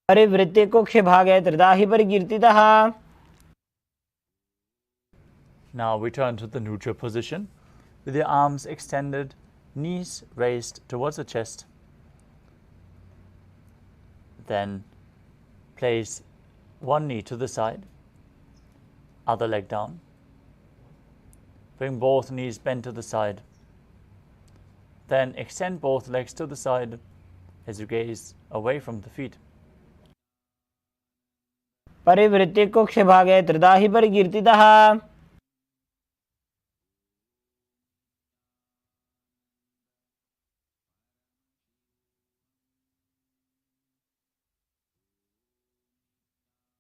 B: परिवृत्ते कुक्ष भागे त्रिदाहि परिकीर्तितः.
A: Now return to the neutral position with your arms extended, knees raised towards the chest. Then Place one knee to the side, other leg down. Bring both knees bent to the side. Then extend both legs to the side as you gaze away from the feet.
B: परिवृत्ति कुक्षभागे त्रिधा हि परिकीर्तितः.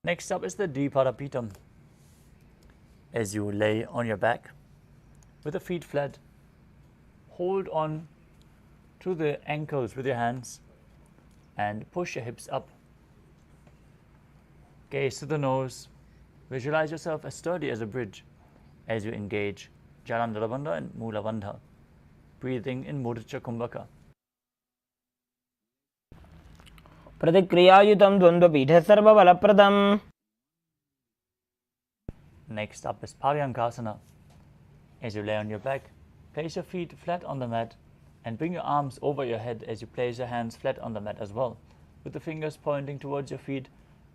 A: Next up is the Dvipadapitam. As you lay on your back with the feet flat, hold on to the ankles with your hands and push your hips up. Gaze to the nose. Visualize yourself as sturdy as a bridge as you engage Jalandhara Bandha and Mula Bandha, breathing in Mudra Kumbhaka.
B: प्रतिक्रियायुतं द्वन्द्वपीठे सर्वबलप्रदम्.
A: Next up is Paryankasana. As you lay on your back, place your feet flat on the mat and bring your arms over your head as you place your hands flat on the mat as well. With the fingers pointing towards your feet,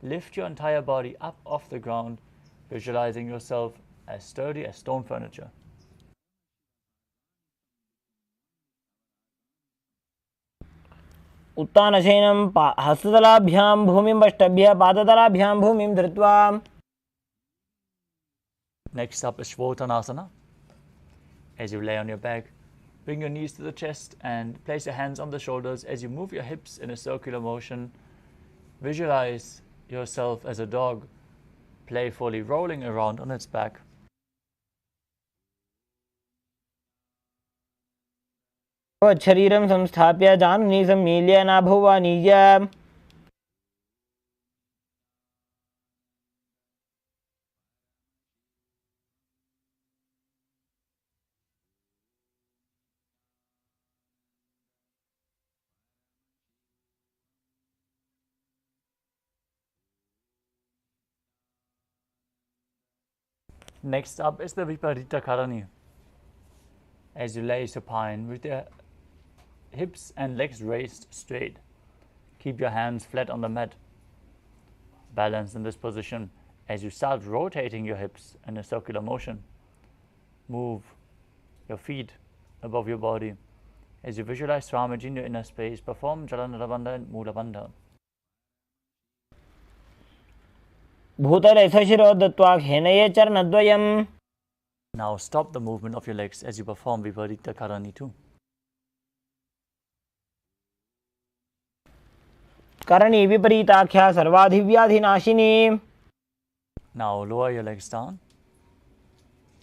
A: lift your entire body up off the ground, visualizing yourself as sturdy as stone furniture.
B: उत्तानशयनं हस्ततलाभ्यां भूमिं पष्टभ्यः पादतलाभ्यां भूमिं धृत्वा.
A: Next up is Shvotanasana. As you lay on your back, bring your knees to the chest and place your hands on the shoulders as you move your hips in a circular motion. Visualize yourself as a dog, playfully rolling around on its back.
B: शरीरं संस्थाप्य जानुनी सम्मील्य नाभुवानीय.
A: Next up is the Viparita Karani. As you lay supine with your hips and legs raised straight, keep your hands flat on the mat. Balance in this position as you start rotating your hips in a circular motion. Move your feet above your body. As you visualize Swamiji in your inner space, perform Jalandhara Bandha and Mula Bandha.
B: भूतले सशिरो दत्त्वा घेनये चरणद्वयम्.
A: Now stop the movement of your legs as you perform Viparita Karani too.
B: Karni विपरीताख्या सर्वाधिव्याधिनाशिनी.
A: Now lower your legs down.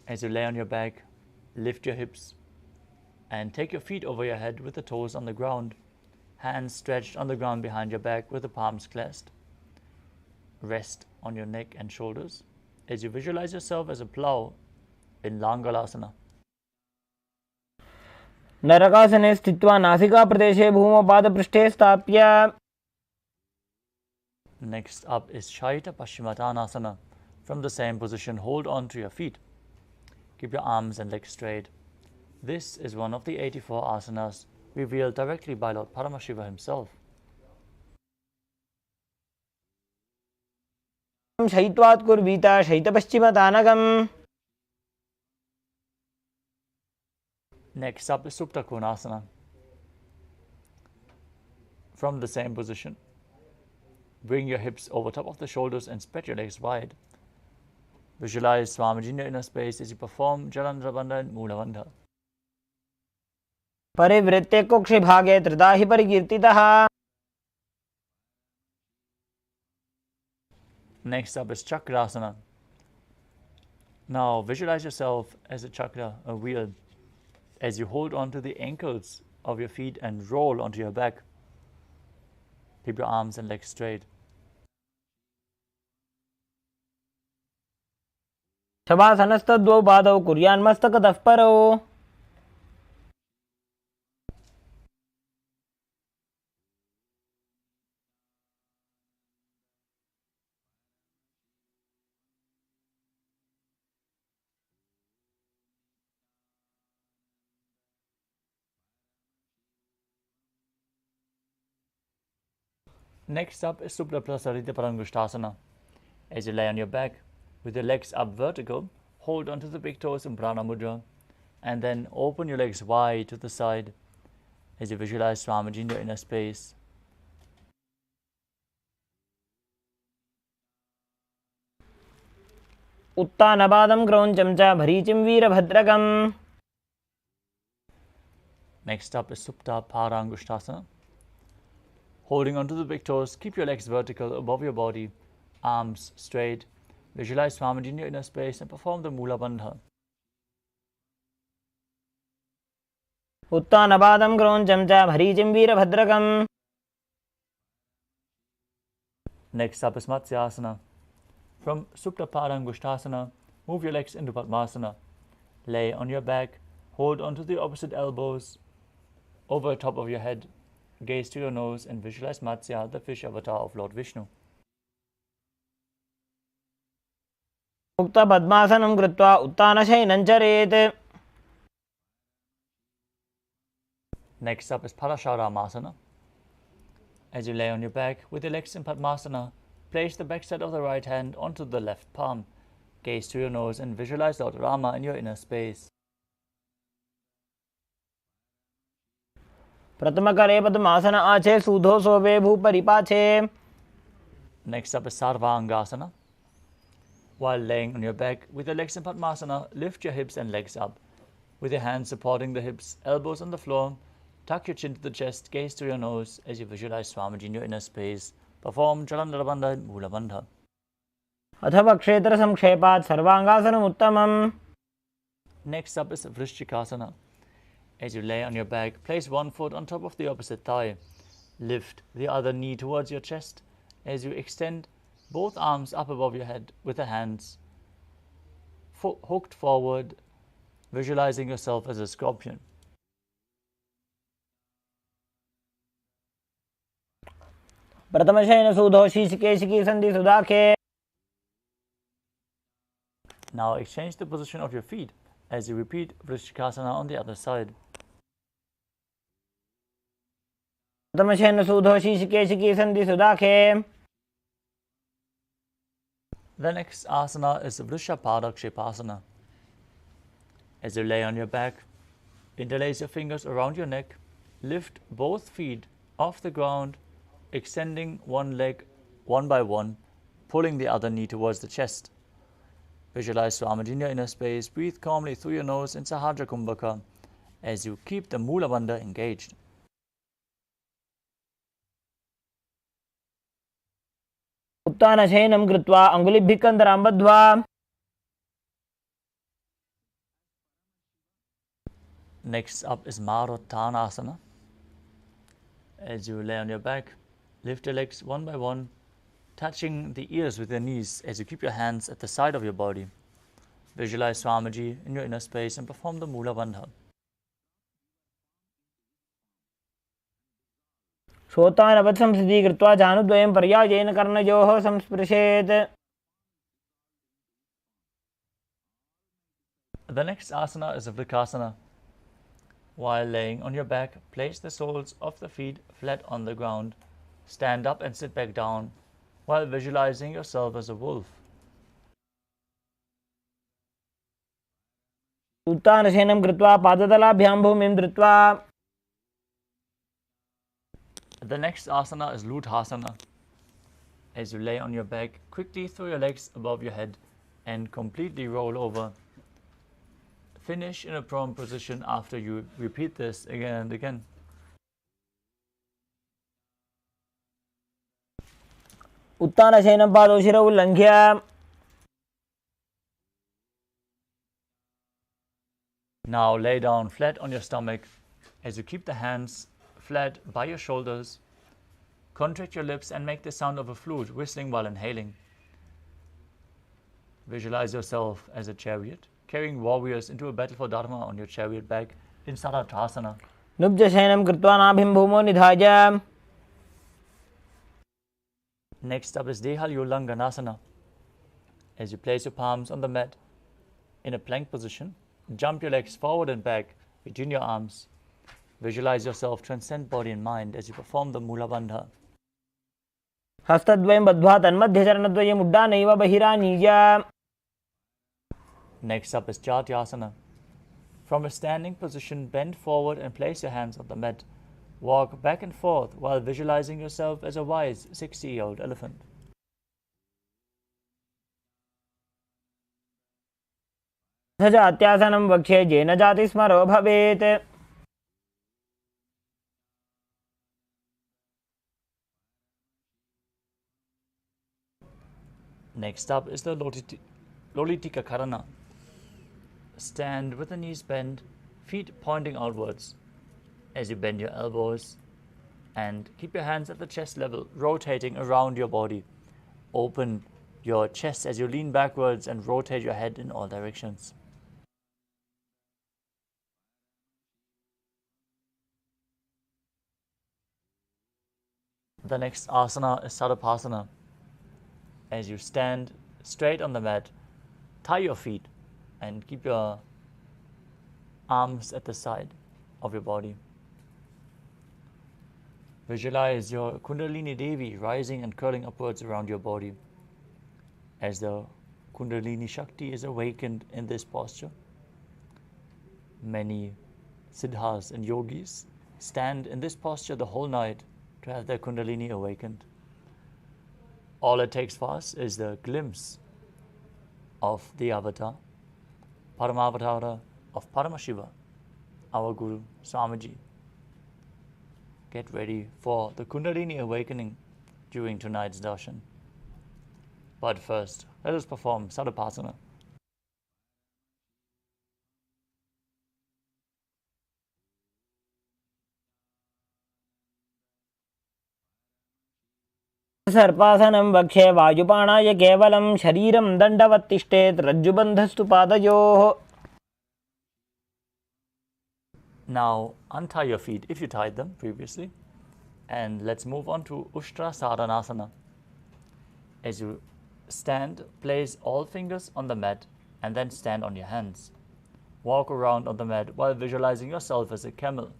A: As you lay on your back, lift your hips and take your feet over your head with the toes on the ground. Hands stretched on the ground behind your back with the palms clasped. Rest on your neck and shoulders as you visualize yourself as a plow in Langalasana.
B: नरकासने स्थित्वा नासिकाप्रदेशे भूमौ पादपृष्ठे स्थाप्य.
A: Next up is Shaita Paschimottanasana. From the same position, hold on to your feet. Keep your arms and legs straight. This is one of the 84 asanas revealed directly by Lord Paramashiva himself.
B: शयित्वात् कुर्वीत शयितपश्चिमतानकम्.
A: Next up is Supta Konasana. From the same position, bring your hips over top of the shoulders and spread your legs wide. Visualize Swamiji in your inner space as you perform Jalandhara Bandha and Mula Bandha.
B: परिवृत्ते कुक्षिभागे त्रिधा हि परिकीर्तितः.
A: Next up is Chakrasana. Now visualize yourself as a chakra, a wheel, as you hold on to the ankles of your feet and roll onto your back. Keep your arms and legs straight.
B: शवासनस्तद्वौ पादौ कुर्यान्मस्तकतः परौ.
A: Next up is Supta Prasarita Parangushtasana. As you lay on your back, with your legs up vertical, hold onto the big toes in Prana Mudra, and then open your legs wide to the side as you visualize Swamiji in your inner space.
B: उत्तानपादं क्रौञ्चं च भरीचिं वीरभद्रकम्.
A: Next up is Supta Parangushtasana. Holding onto the big toes, keep your legs vertical above your body, arms straight. Visualize Swamiji in your inner space and perform the Mula Bandha.
B: उत्तानपादं क्रौञ्चं च भरीचिं वीरभद्रकम्.
A: Next up is Matsyasana. From Supta Parangushtasana, move your legs into Padmasana. Lay on your back, hold onto the opposite elbows over the top of your head. Gaze to your nose and visualize Matsya, the fish avatar of Lord Vishnu.
B: मुक्तपद्मासनं कृत्वा उत्तानशयनं चरेत्.
A: Next up is Parasharamasana. As you lay on your back with your legs in Padmasana, place the backside of the right hand onto the left palm. Gaze to your nose and visualize Lord Rama in your inner space.
B: प्रथमकरे पद्मासन आचे सूधो सोवे भूपरिपाचे.
A: Next up is Sarvangasana. While laying on your back with your legs in Padmasana, lift your hips and legs up. With your hands supporting the hips, elbows on the floor, tuck your chin to the chest, gaze to your nose as you visualize Swamiji in your inner space. Perform Jalandhara Bandha and Mula Bandha.
B: अथवा क्षेत्र संक्षेपात् सर्वांगासनम् उत्तमम्.
A: Next up is Vrishchikasana. As you lay on your back, place one foot on top of the opposite thigh. Lift the other knee towards your chest as you extend both arms up above your head with the hands hooked forward, visualizing yourself as a scorpion.
B: प्रथमशयन सूधो शीर्षकेशिकी संधि सुदाखे.
A: Now exchange the position of your feet as you repeat Vrishchikasana on the other side.
B: प्रथमशयन सूधो शीर्षकेशिकी संधि सुदाखे.
A: The next asana is Vrishapada Kshipasana. As you lay on your back, interlace your fingers around your neck, lift both feet off the ground, extending one leg one by one, pulling the other knee towards the chest. Visualize Swamiji in your inner space, breathe calmly through your nose in Sahadra Kumbhaka as you keep the Mula Bandha engaged.
B: उत्तानशयनं कृत्वा अङ्गुलिभ्यः कन्दरां बद्ध्वा.
A: Next up is Maruttanasana. As you lay on your back, lift your legs one by one, touching the ears with your knees as you keep your hands at the side of your body. Visualize Swamiji in your inner space and perform the Mula Bandha.
B: श्रोतानवत् संस्थितिः कृत्वा जानुद्वयं पर्यायेन कर्णयोः संस्पृशेत्.
A: The next asana is a Vrikasana. While laying on your back, place the soles of the feet flat on the ground. Stand up and sit back down while visualizing yourself as a wolf.
B: उत्तानशयनं कृत्वा पादतलाभ्यां भूमिं धृत्वा.
A: The next asana is Luthasana. As you lay on your back, quickly throw your legs above your head and completely roll over. Finish in a prone position after you repeat this again and again.
B: उत्तानशयनं पादौ शिरौ उल्लङ्घ्य.
A: Now lay down flat on your stomach as you keep the hands flat by your shoulders. Contract your lips and make the sound of a flute whistling while inhaling. Visualize yourself as a chariot, carrying warriors into a battle for Dharma on your chariot back in Sarathasana.
B: नुब्जशयनं कृत्वा नाभिं भूमौ निधाय.
A: Next up is Dehalyulanganasana. As you place your palms on the mat in a plank position, jump your legs forward and back between your arms. Visualize yourself transcend body and mind as you perform the Mula Bandha.
B: हस्तद्वयं बद्ध्वा तन्मध्यचरणद्वयम् उड्डानैव बहिरानीय.
A: Next up is Chatyasana. From a standing position, bend forward and place your hands on the mat. Walk back and forth while visualizing yourself as a wise 60-year-old elephant.
B: जात्यासनं वक्ष्ये येन जातिस्मरो भवेत्.
A: Next up is the Lolitika Karana. Stand with the knees bent, feet pointing outwards. As you bend your elbows and keep your hands at the chest level, rotating around your body. Open your chest as you lean backwards and rotate your head in all directions. The next asana is Sadapasana. As you stand straight on the mat, tie your feet and keep your arms at the side of your body. Visualize your Kundalini Devi rising and curling upwards around your body. As the Kundalini Shakti is awakened in this posture, many siddhas and yogis stand in this posture the whole night to have their Kundalini awakened. All it takes for us is the glimpse of the avatar, Paramavatara of Paramashiva, our Guru, Swamiji. Get ready for the Kundalini awakening during tonight's darshan. But first, let us perform Sadapasana.
B: सर्पासनं वक्ष्ये वायुपाणाय केवलं शरीरं दण्डवत् तिष्ठेत् रज्जुबन्धस्तु पादयोः.
A: Now untie your feet if you tied them previously, and let's move on to Ushtra Sadhanasana. As you stand, place all fingers on the mat and then stand on your hands. Walk around on the mat while visualizing yourself as a camel.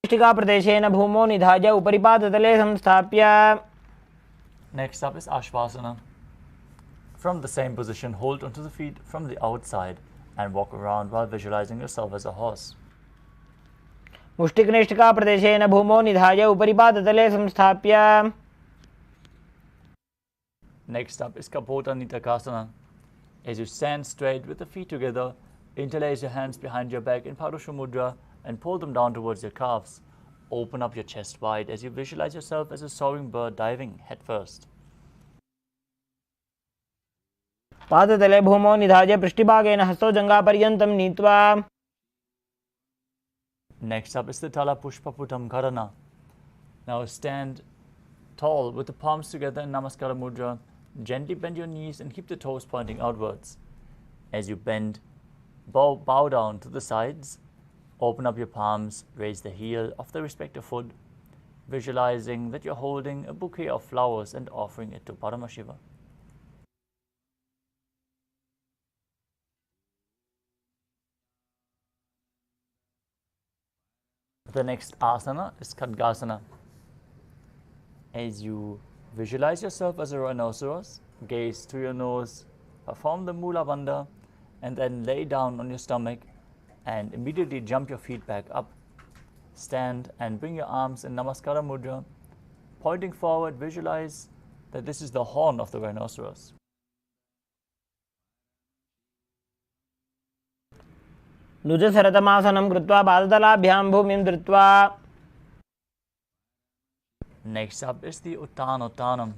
B: प्रदेशेन भूमौ निधाय उपरिपादतले संस्थाप्य.
A: Next up is Ashvasana. From the same position, hold onto the feet from the outside and walk around while visualizing yourself as a horse.
B: मुष्टिकनिष्ठिका प्रदेशेन भूमौ निधाय उपरिपादतले संस्थाप्य.
A: Next up is Kapota Nitakasana. As you stand straight with the feet together, interlace your hands behind your back in Parusha Mudra and pull them down towards your calves. Open up your chest wide as you visualize yourself as a soaring bird diving headfirst.
B: पादतले भूमौ निधाय पृष्ठभागेन हस्तौ जङ्घापर्यन्तं नीत्वा.
A: Next up is the Tala Pushpaputam Karana. Now stand tall with the palms together in Namaskara Mudra. Gently bend your knees and keep the toes pointing outwards. As you bend, bow down to the sides. Open up your palms, raise the heel of the respective foot, visualizing that you're holding a bouquet of flowers and offering it to Paramashiva. The next asana is Khadgasana. As you visualize yourself as a rhinoceros, gaze through your nose, perform the Mula Bandha, and then lay down on your stomach and immediately jump your feet back up. Stand and bring your arms in Namaskara Mudra. Pointing forward, visualize that this is the horn of the rhinoceros.
B: नुजसरतमासनं कृत्वा पादतलाभ्यां भूमिं धृत्वा.
A: Next up is the Uttanottanam.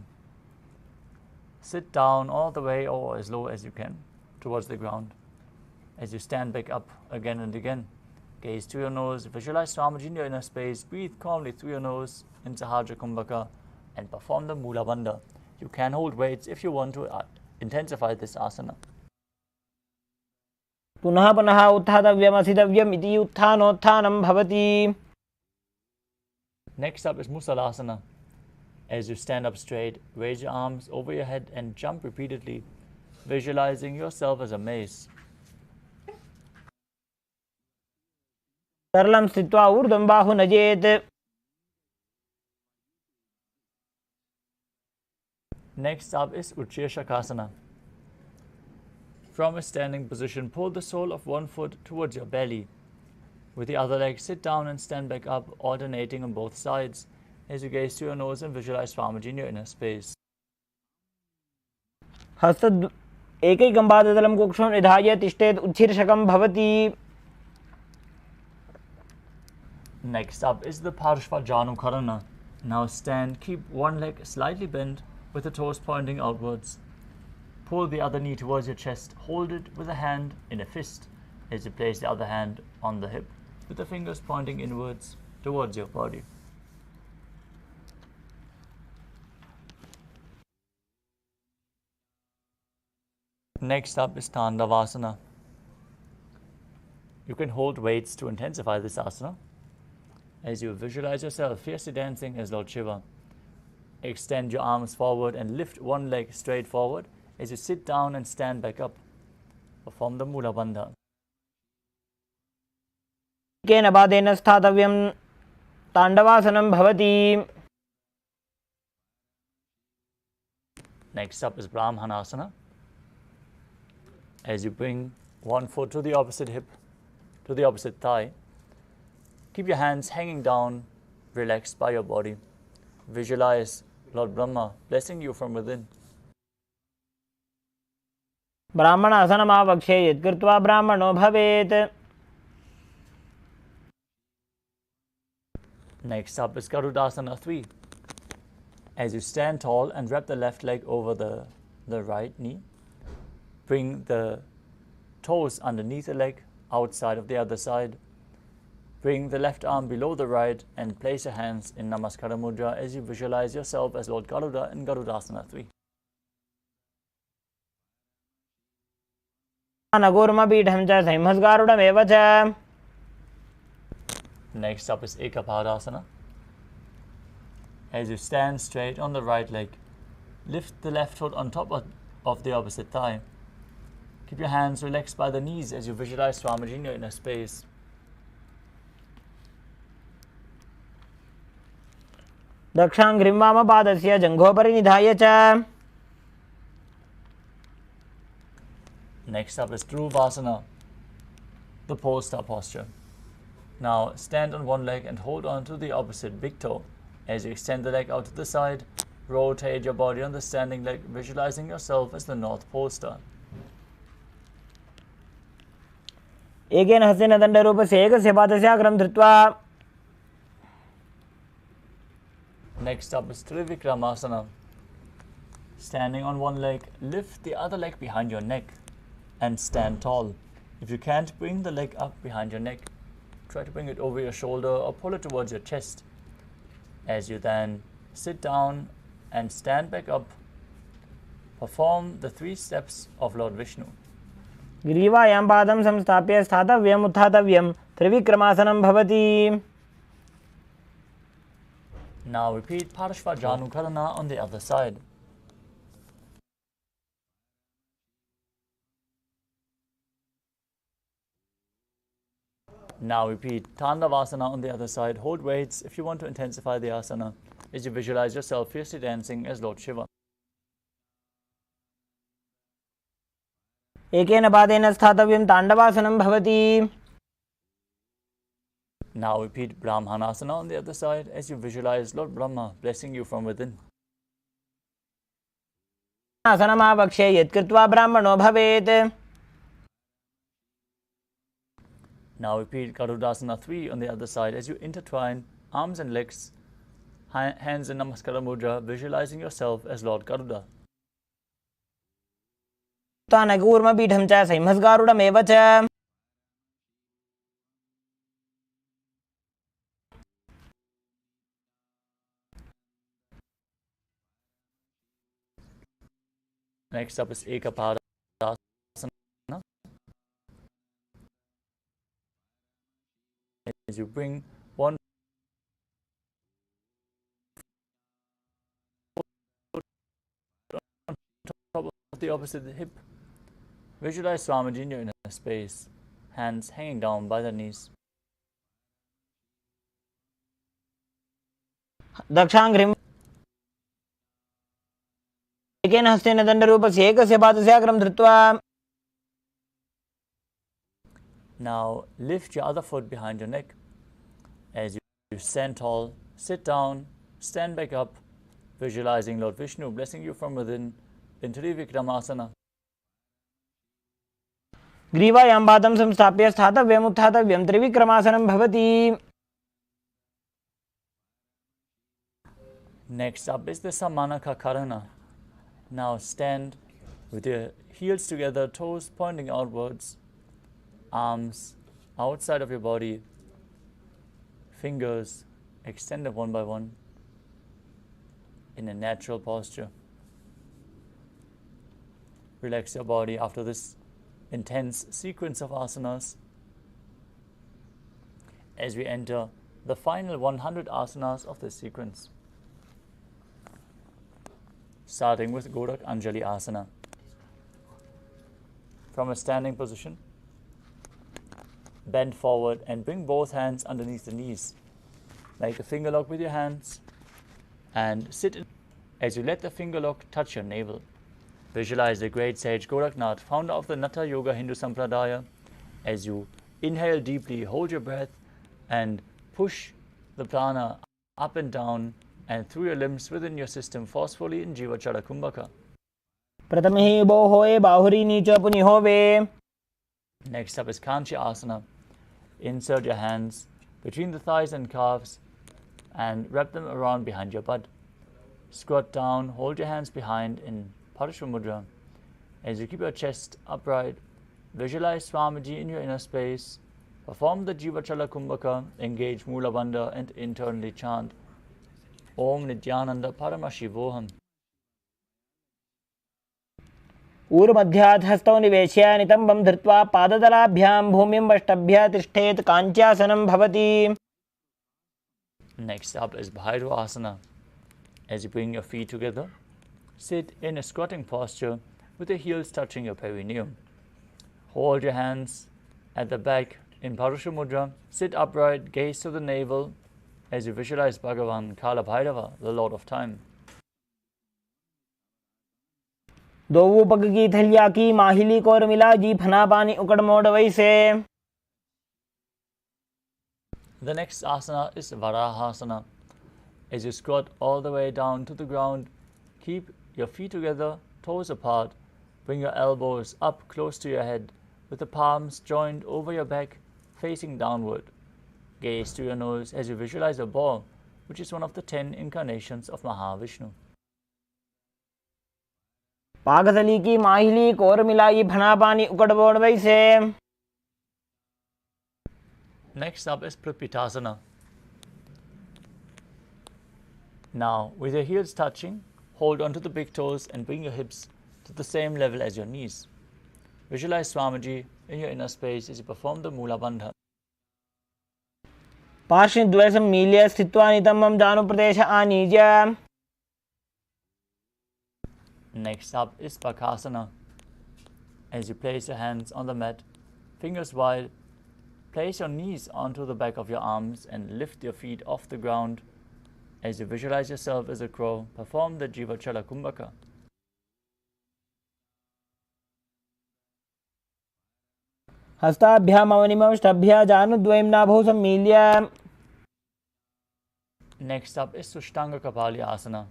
A: Sit down all the way or as low as you can towards the ground. As you stand back up again and again, gaze to your nose, visualize Swamiji in your inner space, breathe calmly through your nose in Sahaja Kumbhaka, and perform the Mula Bandha. You can hold weights if you want to intensify this asana.
B: पुनः पुनः उत्थातव्यमसितव्यम् इति उत्थानोत्थानं भवति.
A: Next up is Musalasana. As you stand up straight, raise your arms over your head and jump repeatedly, visualizing yourself as a mace.
B: सरलं स्थित्वा ऊर्ध्वं बाहु नजेत्.
A: Next up is Uchir Shakasana. From a standing position, pull the sole of one foot towards your belly. With the other leg, sit down and stand back up, alternating on both sides as you gaze to your nose and visualize Swamiji in your inner space.
B: हस्त एकैकं पादतलं कुक्षं निधाय तिष्ठेत् उच्छीर्षकं भवति.
A: Next up is the Parshvajanukarana. Now stand, keep one leg slightly bent with the toes pointing outwards. Pull the other knee towards your chest, hold it with a hand in a fist as you place the other hand on the hip with the fingers pointing inwards towards your body. Next up is Tandavasana. You can hold weights to intensify this asana as you visualize yourself fiercely dancing as Lord Shiva. Extend your arms forward and lift one leg straight forward as you sit down and stand back up. Perform the Mula Bandha.
B: केन पादेन स्थातव्यं ताण्डवासनं भवति.
A: Next up is Brahmanasana. As you bring one foot to the opposite hip, to the opposite thigh, keep your hands hanging down, relaxed by your body. Visualize Lord Brahma blessing you from within.
B: ब्राह्मणासनमावक्ष्ये यत्कृत्वा ब्राह्मणो भवेत्.
A: Next up is Garudasana 3. As you stand tall and wrap the left leg over the right knee, bring the toes underneath the leg, outside of the other side. Bring the left arm below the right and place your hands in Namaskara Mudra as you visualize yourself as Lord Garuda in Garudasana 3.
B: अनगूर्मपीठं च संहस्गारुडमेव च.
A: Next up is Ekapadasana. As you stand straight on the right leg, lift the left foot on top of the opposite thigh. Keep your hands relaxed by the knees as you visualize Swamiji in your inner space.
B: दक्षाङ्घ्रिं वामपादस्य जङ्घोपरि निधाय च.
A: Next up is Dhruvasana, the pole star posture. Now stand on one leg and hold on to the opposite big toe. As you extend the leg out to the side, rotate your body on the standing leg, visualizing yourself as the North Pole Star.
B: एकेन हस्तेन दण्डरूपस्य एकस्य पादस्य अग्रं धृत्वा.
A: Next up is Trivikramasana. Standing on one leg, lift the other leg behind your neck and stand tall. If you can't bring the leg up behind your neck, try to bring it over your shoulder or pull it towards your chest. As you then sit down and stand back up, perform the 3 steps of Lord Vishnu.
B: ग्रीवायां पादं संस्थाप्य स्थातव्यम् उत्थातव्यं त्रिविक्रमासनं भवति.
A: Now repeat Parshvajanukarana on the other side. Now repeat Tandavasana on the other side. Hold weights if you want to intensify the asana as you visualize yourself fiercely dancing as Lord Shiva.
B: एकेन पादेन स्थातव्यं ताण्डवासनं भवति.
A: Now repeat Brahmanasana on the other side as you visualize Lord Brahma blessing you from within.
B: आसनमावक्ष्ये यत्कृत्वा ब्राह्मणो भवेत्.
A: Now repeat Garudasana 3 on the other side as you intertwine arms and legs, hands in Namaskara Mudra, visualizing yourself as Lord Garuda.
B: तानगूर्मपीठं च संहस्गारुडमेव च.
A: Next up is Ekapadasana. As you bring one foot on top of the opposite hip, visualize Swamiji in your inner space, hands hanging down by the knees.
B: दक्षाङ्घ्रिं एकेन हस्तेन दण्डरूपस्य एकस्य पादस्य अग्रं धृत्वा
A: Now lift your other foot behind your neck as you stand tall, sit down, stand back up, visualizing Lord Vishnu blessing you from within into the Vikramasana.
B: ग्रीवायां पादं संस्थाप्य स्थातव्यम् उत्थातव्यं त्रिविक्रमासनं भवति.
A: Next up is the Samanaka Karana. Now stand with your heels together, toes pointing outwards, arms outside of your body, fingers extended one by one in a natural posture. Relax your body after this intense sequence of asanas as we enter the final 100 asanas of this sequence. Starting with Gorak Anjali Asana. From a standing position, bend forward and bring both hands underneath the knees. Make a finger lock with your hands and sit in. As you let the finger lock touch your navel, visualize the great sage Goraknath, founder of the Natha Yoga Hindu Sampradaya. As you inhale deeply, hold your breath and push the prana up and down and through your limbs within your system forcefully in Jiva Chara Kumbhaka.
B: प्रथमे बो होए बाहुरी नीच पुनि होवे.
A: Next up is Kanchi Asana. Insert your hands between the thighs and calves and wrap them around behind your butt. Squat down, hold your hands behind in Parashva As you keep your chest upright, visualize Swamiji in your inner space, perform the Jiva Chala Kumbhaka, engage Mula Bandha and internally chant Om Nithyananda Paramashivoham.
B: ऊर्मध्यात् हस्तौ निवेश्य नितम्बं धृत्वा पादतलाभ्यां भूमिं वष्टभ्य तिष्ठेत् काञ्च्यासनं भवति.
A: Next up is Bhairava Asana. As you bring your feet together, sit in a squatting posture with the heels touching your perineum. Hold your hands at the back in Parusha Mudra. Sit upright, gaze to the navel as you visualize Bhagavan Kala Bhairava, the Lord of Time.
B: दो पग की थलिया की माहिली core मिला जी फना पानी उकड़ मोड़ वैसे.
A: The next asana is Varahasana. As you squat all the way down to the ground, keep your feet together, toes apart, bring your elbows up close to your head with the palms joined over your back facing downward. Gaze to your nose as you visualize a ball, which is one of the 10 incarnations of Mahavishnu.
B: पागथली की माहिली core मिलाई फना पानी उकड़ मोड़ वैसे.
A: Next up is Prapitasana. Now, with your heels touching, hold onto the big toes and bring your hips to the same level as your knees. Visualize Swamiji in your inner space as you perform the Mula Bandha.
B: पार्श्वद्वय सम्मील्य स्थित्वा नितम्बं जानुप्रदेश आनीय.
A: Next up is Bakasana. As you place your hands on the mat, fingers wide, place your knees onto the back of your arms and lift your feet off the ground. As you visualize yourself as a crow, perform the Jiva Chala Kumbhaka.
B: हस्ताभ्याम् अवनिमष्टभ्य जानुद्वयं नाभौ सम्मील्य.
A: Next up is Sushtanga Kapali Asana.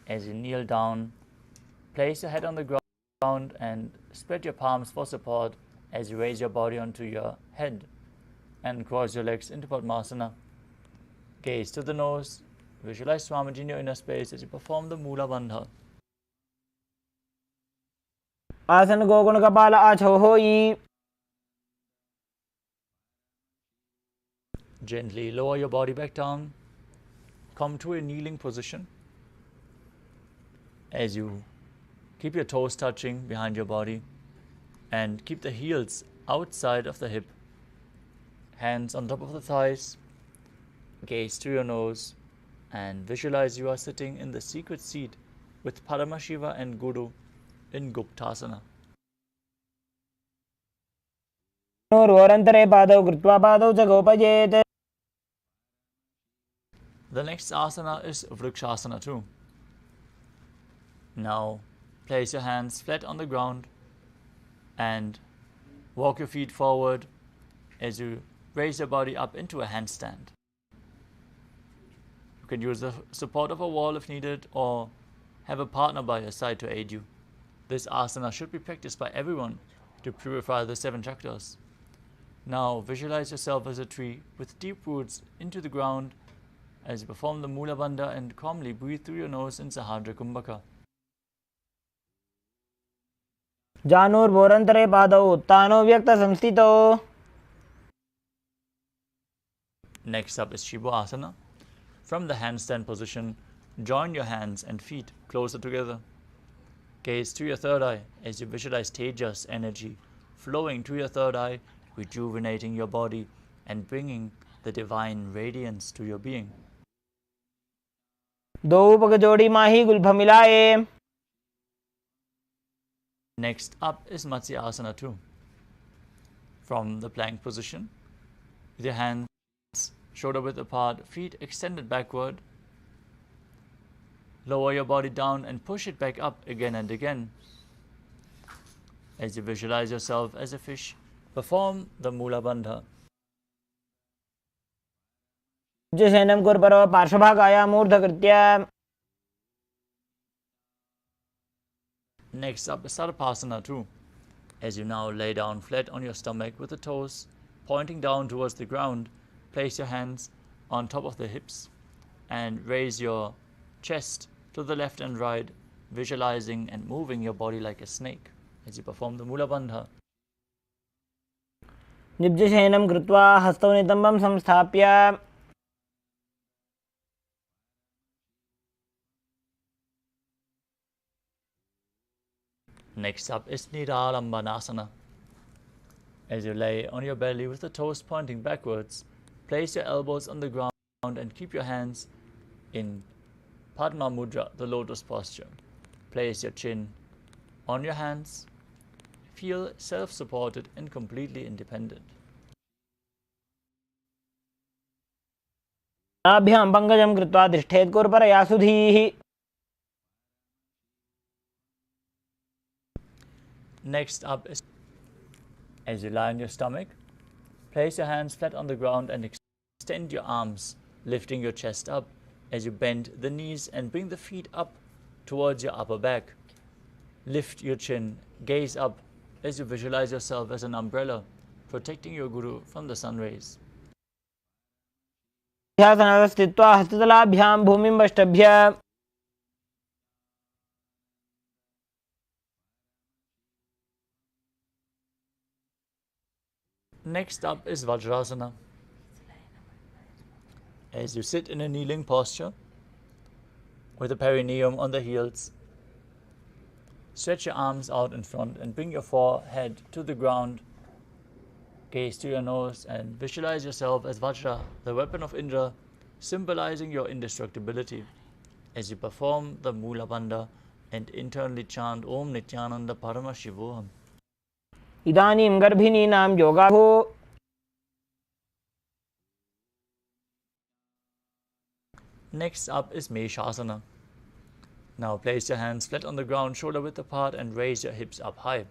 A: As you kneel down, place your head on the ground and spread your palms for support as you raise your body onto your head and cross your legs into Padmasana. Gaze to the nose, visualize Swamiji in your inner space as you perform the Mula Bandha.
B: आसन गोगुण कपाल आछौ होई.
A: Gently lower your body back down. Come to a kneeling position. As you keep your toes touching behind your body and keep the heels outside of the hip. Hands on top of the thighs. Gaze to your nose and visualize you are sitting in the secret seat with Paramashiva and Guru in Guptasana.
B: नोर्वरन्तरे पादौ कृत्वा पादौ च गोपयेत्.
A: The next asana is Vrikshasana too. Now place your hands flat on the ground and walk your feet forward as you raise your body up into a handstand. You can use the support of a wall if needed, or have a partner by your side to aid you. This asana should be practiced by everyone to purify the 7 chakras. Now visualize yourself as a tree with deep roots into the ground as you perform the Mula Bandha and calmly breathe through your nose in Sahadra Kumbhaka.
B: जानुर्भोरन्तरे पादौ उत्तानो व्यक्तसंस्थितौ.
A: Next up is Shiva Asana. From the handstand position, join your hands and feet closer together. Gaze to your third eye as you visualize Tejas energy flowing to your third eye, rejuvenating your body and bringing the divine radiance to your being.
B: दो पग जोड़ी माही Gulf मिलाए.
A: Next up is Matsya Asana too. From the plank position, with your hands shoulder width apart, feet extended backward, lower your body down and push it back up again and again. As you visualize yourself as a fish, perform the Mula Bandha.
B: शयनं कुर्पर पार्श्वभागाय मूर्धकृत्य.
A: Next up is Sarvasana too. As you now lay down flat on your stomach with the toes pointing down towards the ground, place your hands on top of the hips and raise your chest to the left and right, visualizing and moving your body like a snake as you perform the Mula Bandha.
B: निब्जशयनं कृत्वा हस्तौ नितम्बं संस्थाप्य.
A: Next up is Niralambanasana. As you lay on your belly with the toes pointing backwards, place your elbows on the ground and keep your hands in Padma Mudra, the lotus posture. Place your chin on your hands. Feel self-supported and completely independent.
B: नाभ्यां पङ्कजं कृत्वा तिष्ठेत् कुर्परया सुधीः.
A: Next up is, as you lie on your stomach, place your hands flat on the ground and extend your arms, lifting your chest up as you bend the knees and bring the feet up towards your upper back. Lift your chin, gaze up as you visualize yourself as an umbrella, protecting your Guru from the sun rays.
B: स्थित्वा हस्ततलाभ्यां भूमिं वष्टभ्य.
A: Next up is Vajrasana. As you sit in a kneeling posture with the perineum on the heels, stretch your arms out in front and bring your forehead to the ground. Gaze to your nose and visualize yourself as Vajra, the weapon of Indra, symbolizing your indestructibility. As you perform the Mula Bandha and internally chant Om Nithyananda Paramashivoham.
B: इदानीं गर्भिणीनां योगाभो.
A: Next up is Meshasana. Now place your hands flat on the ground, shoulder width apart, and raise your hips up high.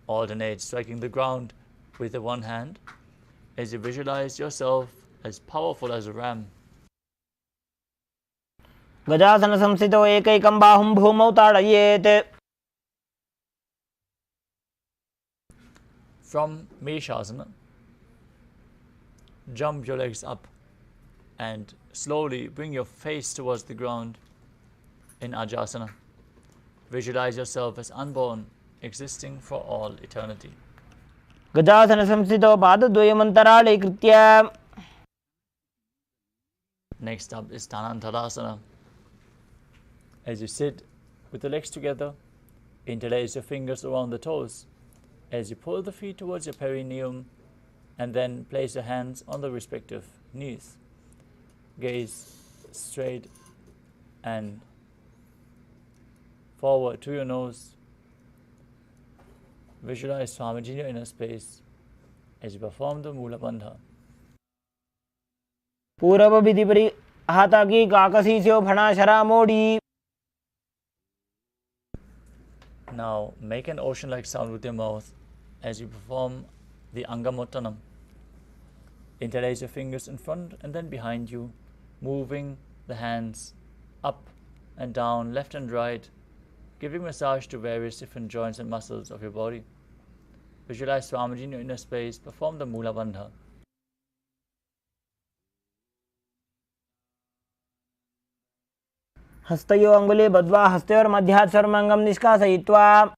A: Alternate striking the ground with the one hand as you visualize yourself as powerful as a ram.
B: गजासन संस्थितौ एकैकं बाहुं भूमौ ताडयेत्.
A: From Meshasana, jump your legs up and slowly bring your face towards the ground in Ajasana. Visualize yourself as unborn, existing for all eternity.
B: गजासन संस्थितौ पादद्वयमन्तराळे कृत्य.
A: Next up is Dhanantarasana. As you sit with the legs together, interlace your fingers around the toes. As you pull the feet towards your perineum and then place your hands on the respective knees. Gaze straight and forward to your nose. Visualize Swamiji in your inner space as you perform the Mula Bandha.
B: पूर्व विधि हाताकी काकसीस्यो फणाशरा मोड़ी.
A: Now make an ocean-like sound with your mouth as you perform the Angamottanam. Interlace your fingers in front and then behind you, moving the hands up and down, left and right, giving massage to various different joints and muscles of your body. Visualize Swamiji in your inner space, perform the Mula Bandha.
B: हस्तयो अंगुली बद्वा हस्तयोर मध्यात् सर्वांगम निष्कासयित्वा.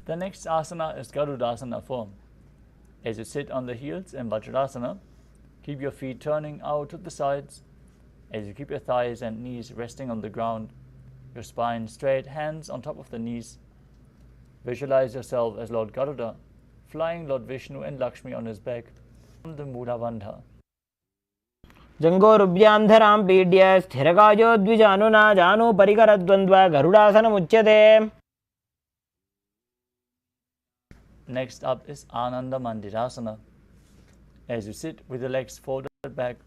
A: The next asana is Garudasana form. As you sit on the heels in Vajradasana, keep your feet turning out to the sides. As you keep your thighs and knees resting on the ground, your spine straight, hands on top of the knees. Visualize yourself as Lord Garuda, flying Lord Vishnu and Lakshmi on his back from the Mula Bandha.
B: जंगोरुभ्यां धरां पीड्य स्थिरकायो द्विजानुना जानु परिकरद्वन्द्व गरुडासनमुच्यते.
A: Next up is Ananda Mandirasana. As you sit with the legs folded back,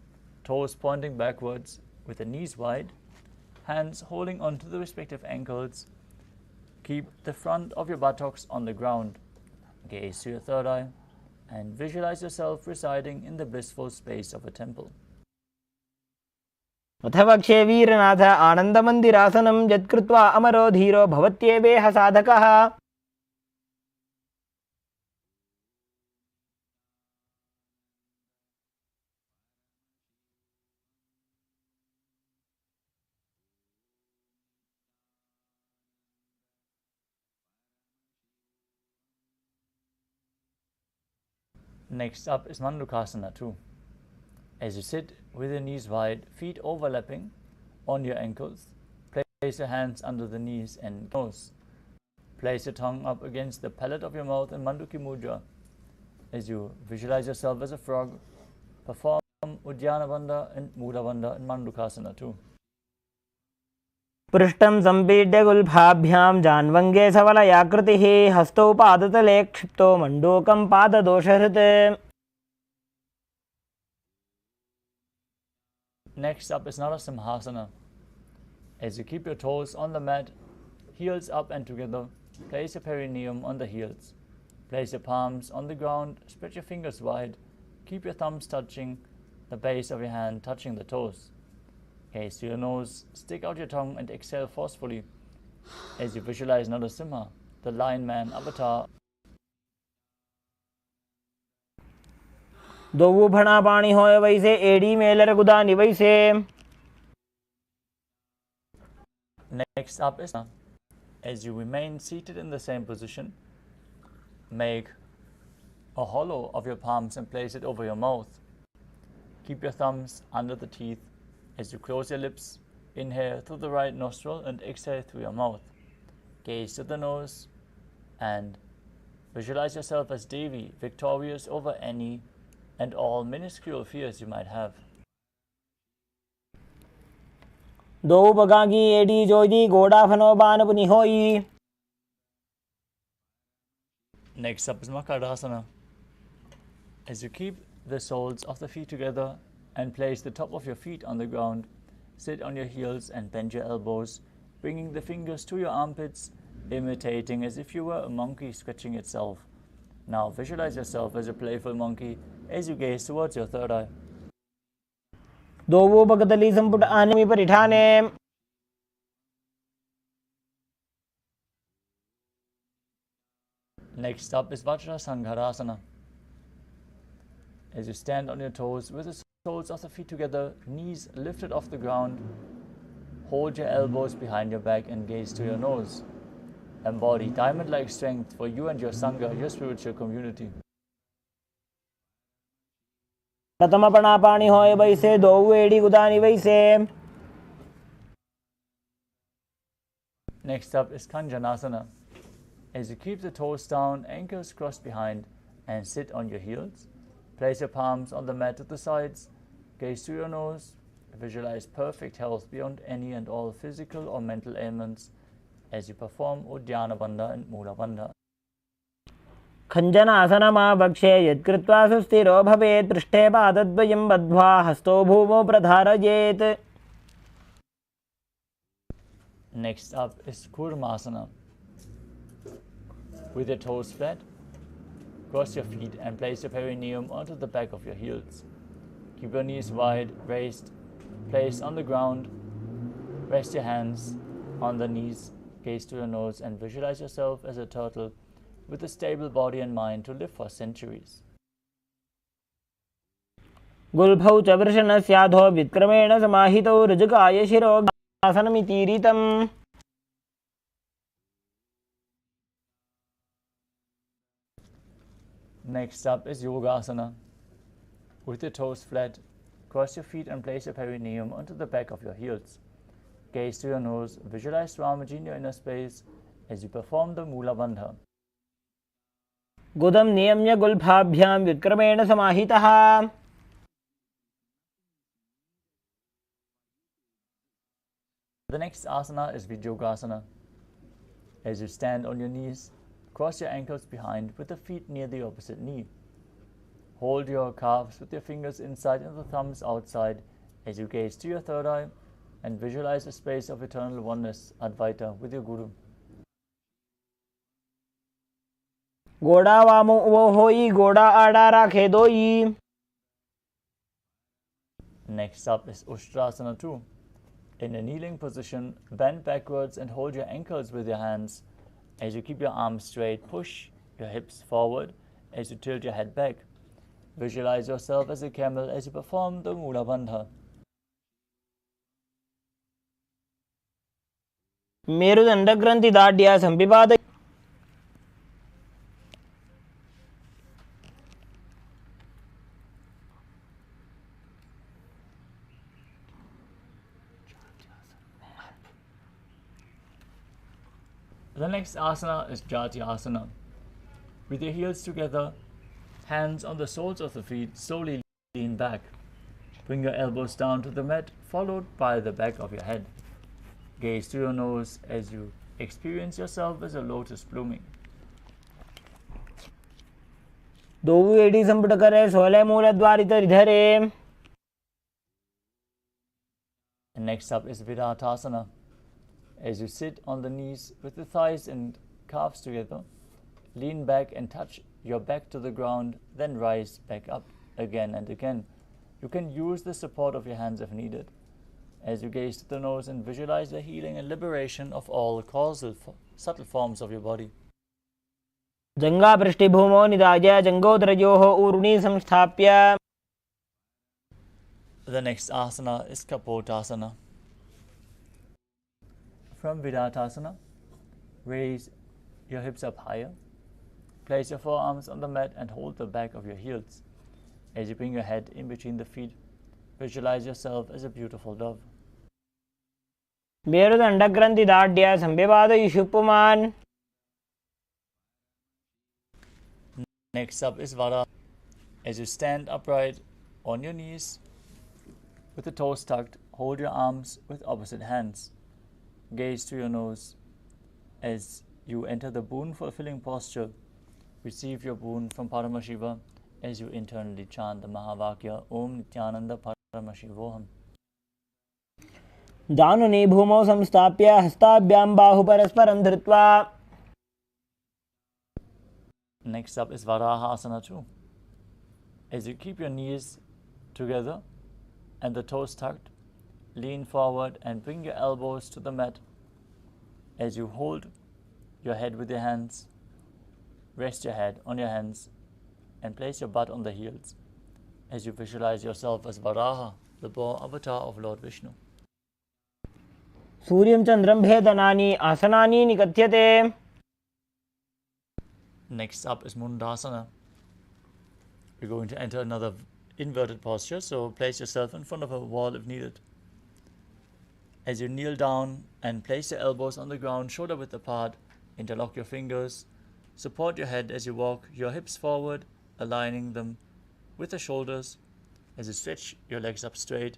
A: toes pointing backwards, with the knees wide, hands holding onto the respective ankles, keep the front of your buttocks on the ground, gaze to your third eye, and visualize yourself residing in the blissful space of a temple.
B: अथवक्षे वीरनाथ आनन्दमन्दिरासनं यत्कृत्वा अमरो धीरो भवत्येवेह साधकः.
A: Next up is Mandukasana 2. As you sit with your knees wide, feet overlapping on your ankles, place your hands under the knees and nose. Place your tongue up against the palate of your mouth in Manduki Mudra. As you visualize yourself as a frog, perform Uddiyana Bandha and Mula Bandha in Mandukasana 2.
B: पृष्ठं सम्पीड्य गुल्फाभ्यां जान्वङ्गे सवलयाकृतिः हस्तौ पादतले क्षिप्तो मण्डूकं पाददोषहृत्.
A: Next up is Narasimhasana. As you keep your toes on the mat, heels up and together, place your perineum on the heels. Place your palms on the ground, spread your fingers wide, keep your thumbs touching the base of your hand, touching the toes. Gaze to your nose, stick out your tongue and exhale forcefully as you visualize Narasimha, the lion man avatar.
B: दोवु भणा पाणी होय वैसे AD Mailer गुदा निवैसे.
A: Next up is as you remain seated in the same position, make a hollow of your palms and place it over your mouth. Keep your thumbs under the teeth. As you close your lips, inhale through the right nostril and exhale through your mouth. Gaze to the nose and visualize yourself as Devi, victorious over any and all minuscule fears you might have.
B: दोवु पगागी एडी जोइदी गोडा फनो बान पुनि होई.
A: Next up is Makadasana. As you keep the soles of the feet together and place the top of your feet on the ground, sit on your heels and bend your elbows, bringing the fingers to your armpits, imitating as if you were a monkey stretching itself. Now visualize yourself as a playful monkey as you gaze towards your third eye.
B: दोवु पगतली Samput आनेमि परिठाने.
A: Next up is Vajrasanghasana. As you stand on your toes with the soles of the feet together, knees lifted off the ground, hold your elbows behind your back and gaze to your nose. Embody diamond-like strength for you and your Sangha, your spiritual community.
B: प्रथम पणा पाणी होय वैसे दोवु AD गुदा निवैसे.
A: Next up is Kanjanasana. As you keep the toes down, ankles crossed behind, and sit on your heels, place your palms on the mat at the sides, gaze to your nose, visualize perfect health beyond any and all physical or mental ailments, as you perform Uddiyana Bandha and Mula Bandha.
B: खञ्जनासनमावक्षे यत्कृत्वा सुस्थिरो भवेत् पृष्ठे पादद्वयं बद्ध्वा हस्तो भूमौ प्रधारयेत्.
A: Next up is Kurmasana. With your toes flat, cross your feet and place your perineum onto the back of your heels. Keep your knees wide, raised, placed on the ground. Rest your hands on the knees, gaze to your nose, and visualize yourself as a turtle with a stable body and mind to live for centuries.
B: गुल्फौ च वृषणस्याधो विक्रमेण समाहितौ ऋजुकाय शिरो आसनमितीरितम्.
A: Next up is Yogasana. With your toes flat, cross your feet and place your perineum onto the back of your heels. Gaze to your nose, visualize Swamiji in your inner space as you perform the Mula Bandha.
B: गुदं नियम्य गुल्फाभ्यां विक्रमेण समाहितः.
A: The next asana is Vijyogasana. As you stand on your knees, cross your ankles behind with the feet near the opposite knee. Hold your calves with your fingers inside and the thumbs outside as you gaze to your third eye and visualize a space of eternal oneness, Advaita, with your Guru.
B: गोड़ा वामो वो होई गोड़ा आड़ा राखे दोई.
A: Next up is Ushtrasana 2. In a kneeling position, bend backwards and hold your ankles with your hands. As you keep your arms straight, push your hips forward as you tilt your head back. Visualize yourself as a camel as you perform the Mula Bandha.
B: मेरुदण्डग्रन्थि दाढ्या संविपाद.
A: The next asana is Jati Asana. With your heels together, hands on the soles of the feet, slowly lean back. Bring your elbows down to the mat, followed by the back of your head. Gaze to your nose as you experience yourself as a lotus blooming.
B: दोऊ एडी संपुट करे 16 मूलद्वारित हृदरे.
A: And next up is Virattasana. As you sit on the knees with the thighs and calves together, lean back and touch your back to the ground, then rise back up again and again. You can use the support of your hands if needed. As you gaze to the nose and visualize the healing and liberation of all causal subtle forms of your body.
B: जंगा पृष्ठभूमौ निधाय जंगोदरयोः ऊर्णी संस्थाप्य.
A: The next asana is Kapotasana. From Virattasana, raise your hips up higher. Place your forearms on the mat and hold the back of your heels. As you bring your head in between the feet, visualize yourself as a beautiful dove.
B: मेरुदण्डग्रन्थि दाढ्या संविपादयिषु पुमान्.
A: Next up is Vara. As you stand upright on your knees, with the toes tucked, hold your arms with opposite hands. Gaze to your nose as you enter the boon-fulfilling posture. Receive your boon from Paramashiva as you internally chant the Mahavakya Om Nithyananda Paramashivoham.
B: जानुनी भूमौ संस्थाप्य हस्ताभ्यां बाहु परस्परं धृत्वा.
A: Next up is Varahasana 2. As you keep your knees together and the toes tucked, lean forward and bring your elbows to the mat. As you hold your head with your hands, rest your head on your hands and place your butt on the heels as you visualize yourself as Varaha, the boar avatar of Lord Vishnu.
B: सूर्यं चन्द्रं भेदनानि आसनानि निकथ्यते.
A: Next up is Mundasana. We're going to enter another inverted posture, so place yourself in front of a wall if needed. As you kneel down and place your elbows on the ground, shoulder width apart, interlock your fingers, support your head as you walk your hips forward, aligning them with the shoulders. As you stretch your legs up straight,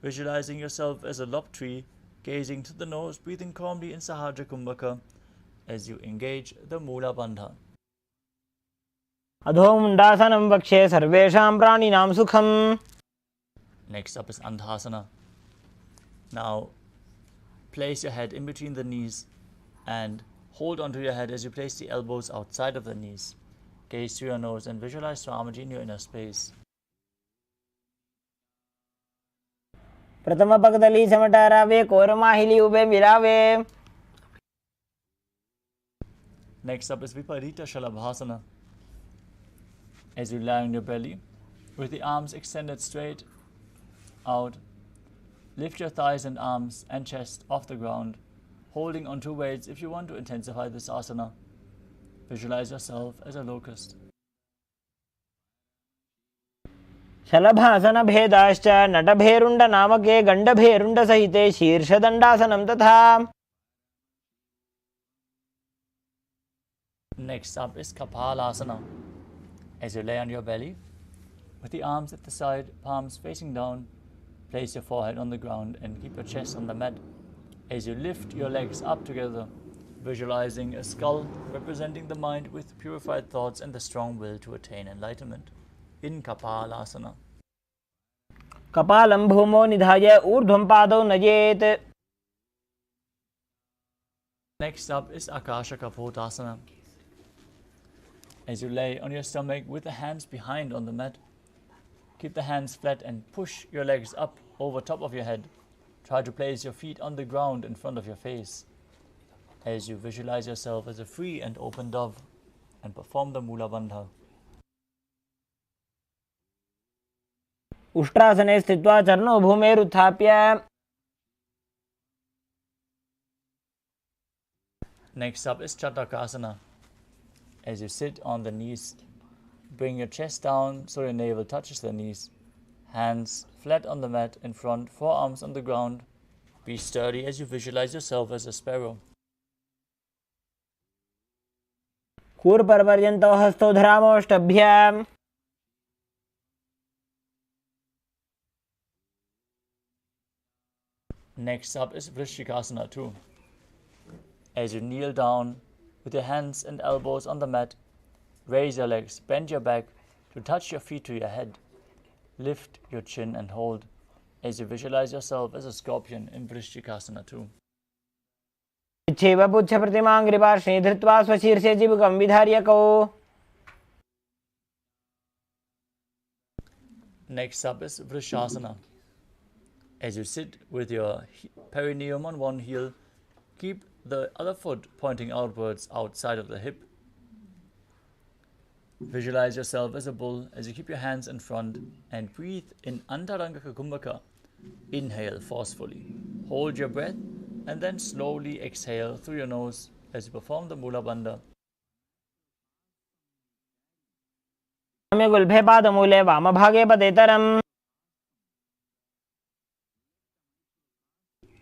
A: visualizing yourself as a lopped tree Gazing to the nose, breathing calmly in Sahaja Kumbhaka as you engage the Mula Bandha.
B: अधोमुण्डासनं वक्षे सर्वेषां प्राणिनां सुखम्.
A: Next up is Andhasana. Now place your head in between the knees and hold onto your head as you place the elbows outside of the knees. Gaze through your nose and visualize Swamiji in your inner space.
B: प्रथम पगदली समटारावे कोरमाहिली ube मिलावे.
A: Next up is Viparita Shalabhasana. As you lie on your belly, with the arms extended straight out, lift your thighs and arms and chest off the ground, holding onto weights if you want to intensify this asana. Visualize yourself as a locust.
B: शलभासन भेदाश्च नटभेरुण्ड नामके गण्डभेरुण्ड सहिते शीर्षदण्डासनं तथा.
A: Next up is Kapalasana. As you lay on your belly, with the arms at the side, palms facing down, place your forehead on the ground and keep your chest on the mat. As you lift your legs up together, visualizing a skull representing the mind with purified thoughts and the strong will to attain enlightenment. In Kapalasana.
B: कपालं भूमो निधाय ऊर्ध्वं पादौ नयेत्.
A: Next up is Akasha Kapotasana. As you lay on your stomach with the hands behind on the mat, keep the hands flat and push your legs up over top of your head. Try to place your feet on the ground in front of your face as you visualize yourself as a free and open dove and perform the Mula Bandha.
B: उष्ट्रासने स्थित्वा चरणौ भूमेरुत्थाप्य.
A: Next up is Chatakasana. As you sit on the knees, bring your chest down so your navel touches the knees. Hands flat on the mat in front, forearms on the ground. Be sturdy as you visualize yourself as a sparrow.
B: कूर्पपर्यन्तौ हस्तौ धरामोष्टभ्याम्.
A: Next up is Vrishikasana too. As you kneel down with your hands and elbows on the mat, raise your legs, bend your back to touch your feet to your head. Lift your chin and hold as you visualize yourself as a scorpion in Vrishikasana too.
B: इच्छेव पुच्छप्रतिमाङ्घ्रिपार्श्वे धृत्वा स्वशीर्षे जीवकं विधार्यकौ.
A: Next up is Vrishasana. As you sit with your perineum on one heel, keep the other foot pointing outwards outside of the hip. Visualize yourself as a bull as you keep your hands in front and breathe in Antarangaka Kumbhaka. Inhale forcefully. Hold your breath and then slowly exhale through your nose as you perform the Mula Bandha.
B: गुल्फे पादमूले वामभागे पदेतरम्.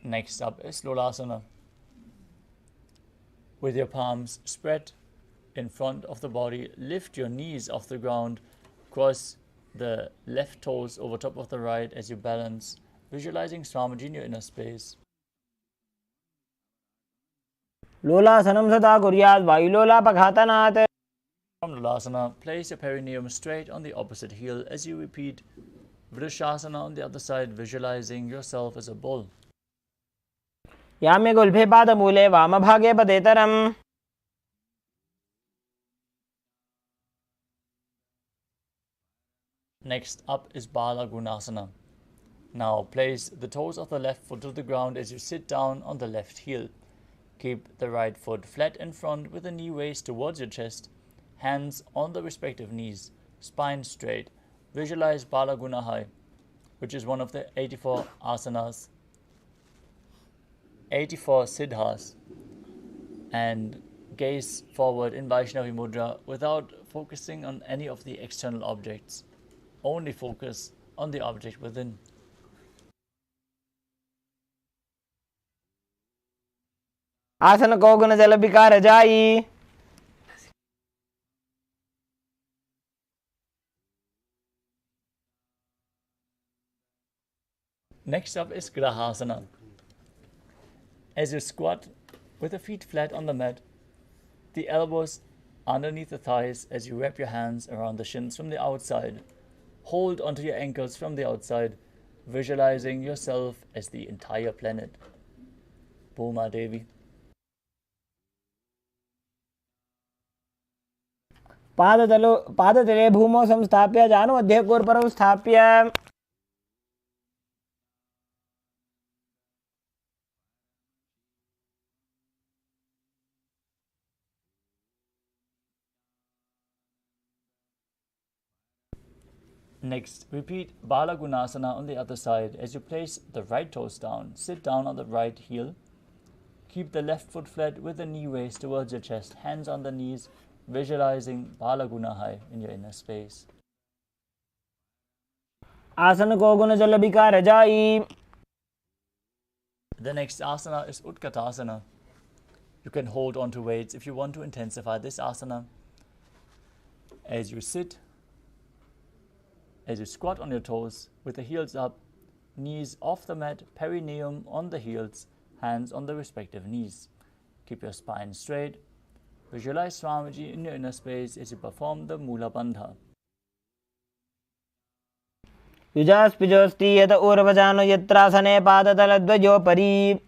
A: Next up is Lolasana. With your palms spread in front of the body, lift your knees off the ground, cross the left toes over top of the right as you balance, visualizing Swamiji in your inner space.
B: लोलासनं सदा कुर्यात् वायुलोलापघातनात्.
A: From Lolasana, place your perineum straight on the opposite heel as you repeat Vrishasana on the other side, visualizing yourself as a bull.
B: याम्य गुल्फे पादमूले वामभागे पदेतरम्.
A: Next up is Bala Gunasana. Now place the toes of the left foot to the ground as you sit down on the left heel. Keep the right foot flat in front with the knee raised towards your chest, hands on the respective knees, spine straight. Visualize Bala Gunahai, which is one of the 84 asanas, 84 siddhas, and gaze forward in Vaishnavi Mudra without focusing on any of the external objects. Only focus on the object within.
B: आसन कौगुन जल विकार जाई.
A: Next up is Grahasana. As you squat with the feet flat on the mat, the elbows underneath the thighs as you wrap your hands around the shins from the outside. Hold onto your ankles from the outside, visualizing yourself as the entire planet. Bhuma Devi.
B: पादतले भूमौ संस्थाप्य जानुमध्ये कूर्परौ स्थाप्य
A: Next, repeat Balagunasana on the other side. As you place the right toes down, sit down on the right heel. Keep the left foot flat with the knee raised towards your chest, hands on the knees, visualizing Balagunahai in your inner space.
B: आसन को गुण जल विकार जाई.
A: The next asana is Utkatasana. You can hold on to weights if you want to intensify this asana. As you sit, as you squat on your toes with the heels up, knees off the mat, perineum on the heels, hands on the respective knees. Keep your spine straight. Visualize Swamiji in your inner space as you perform the Mula Bandha.
B: युजास्पिजोस्ति यत ऊर्वजानो यत्रासने पादतलद्वयोपरि.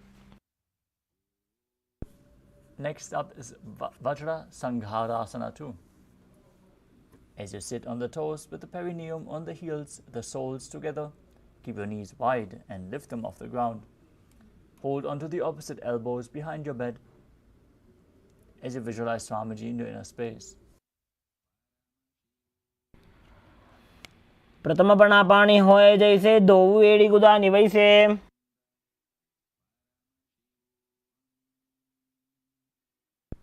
A: Next up is Vajra Sangharasana 2. As you sit on the toes with the perineum on the heels, the soles together, keep your knees wide and lift them off the ground. Hold onto the opposite elbows behind your bed as you visualize Swamiji in your inner space.
B: प्रथम प्रणापाणी होए जैसे दो एड़ी गुदानी वैसे.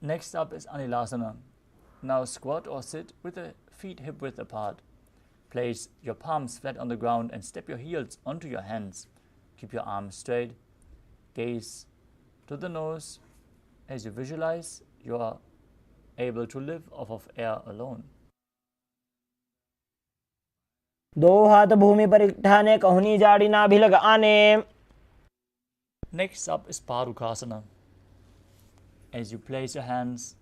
A: Next up is Anilasana. Now squat or sit with the feet hip width apart. Place your palms flat on the ground and step your heels onto your hands. Keep your arms straight. Gaze to the nose as you visualize you are able to live off of air alone.
B: दो हाथ भूमि पर इकट्ठाने कहुनी जाड़ी नाभि लग आने.
A: Next up is Parukasana. As you place your hands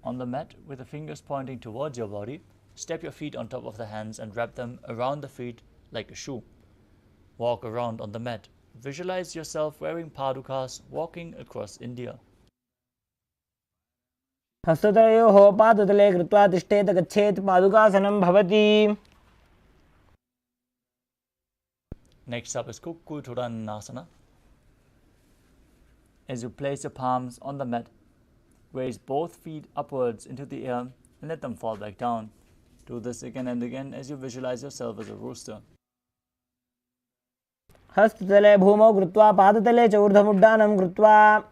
A: on the mat with the fingers pointing towards your body, step your feet on top of the hands and wrap them around the feet like a shoe. Walk around on the mat. Visualize yourself wearing padukas walking across India.
B: हस्ततयोः पादतले कृत्वा तिष्ठेत गच्छेत् पादुकासनं भवति.
A: Next up is Kukkuturanasana. As you place your palms on the mat, raise both feet upwards into the air and let them fall back down. Do this again and again as you visualize yourself as a rooster.
B: हस्ततले भूमौ कृत्वा पादतले च ऊर्ध्वमुड्डानं कृत्वा.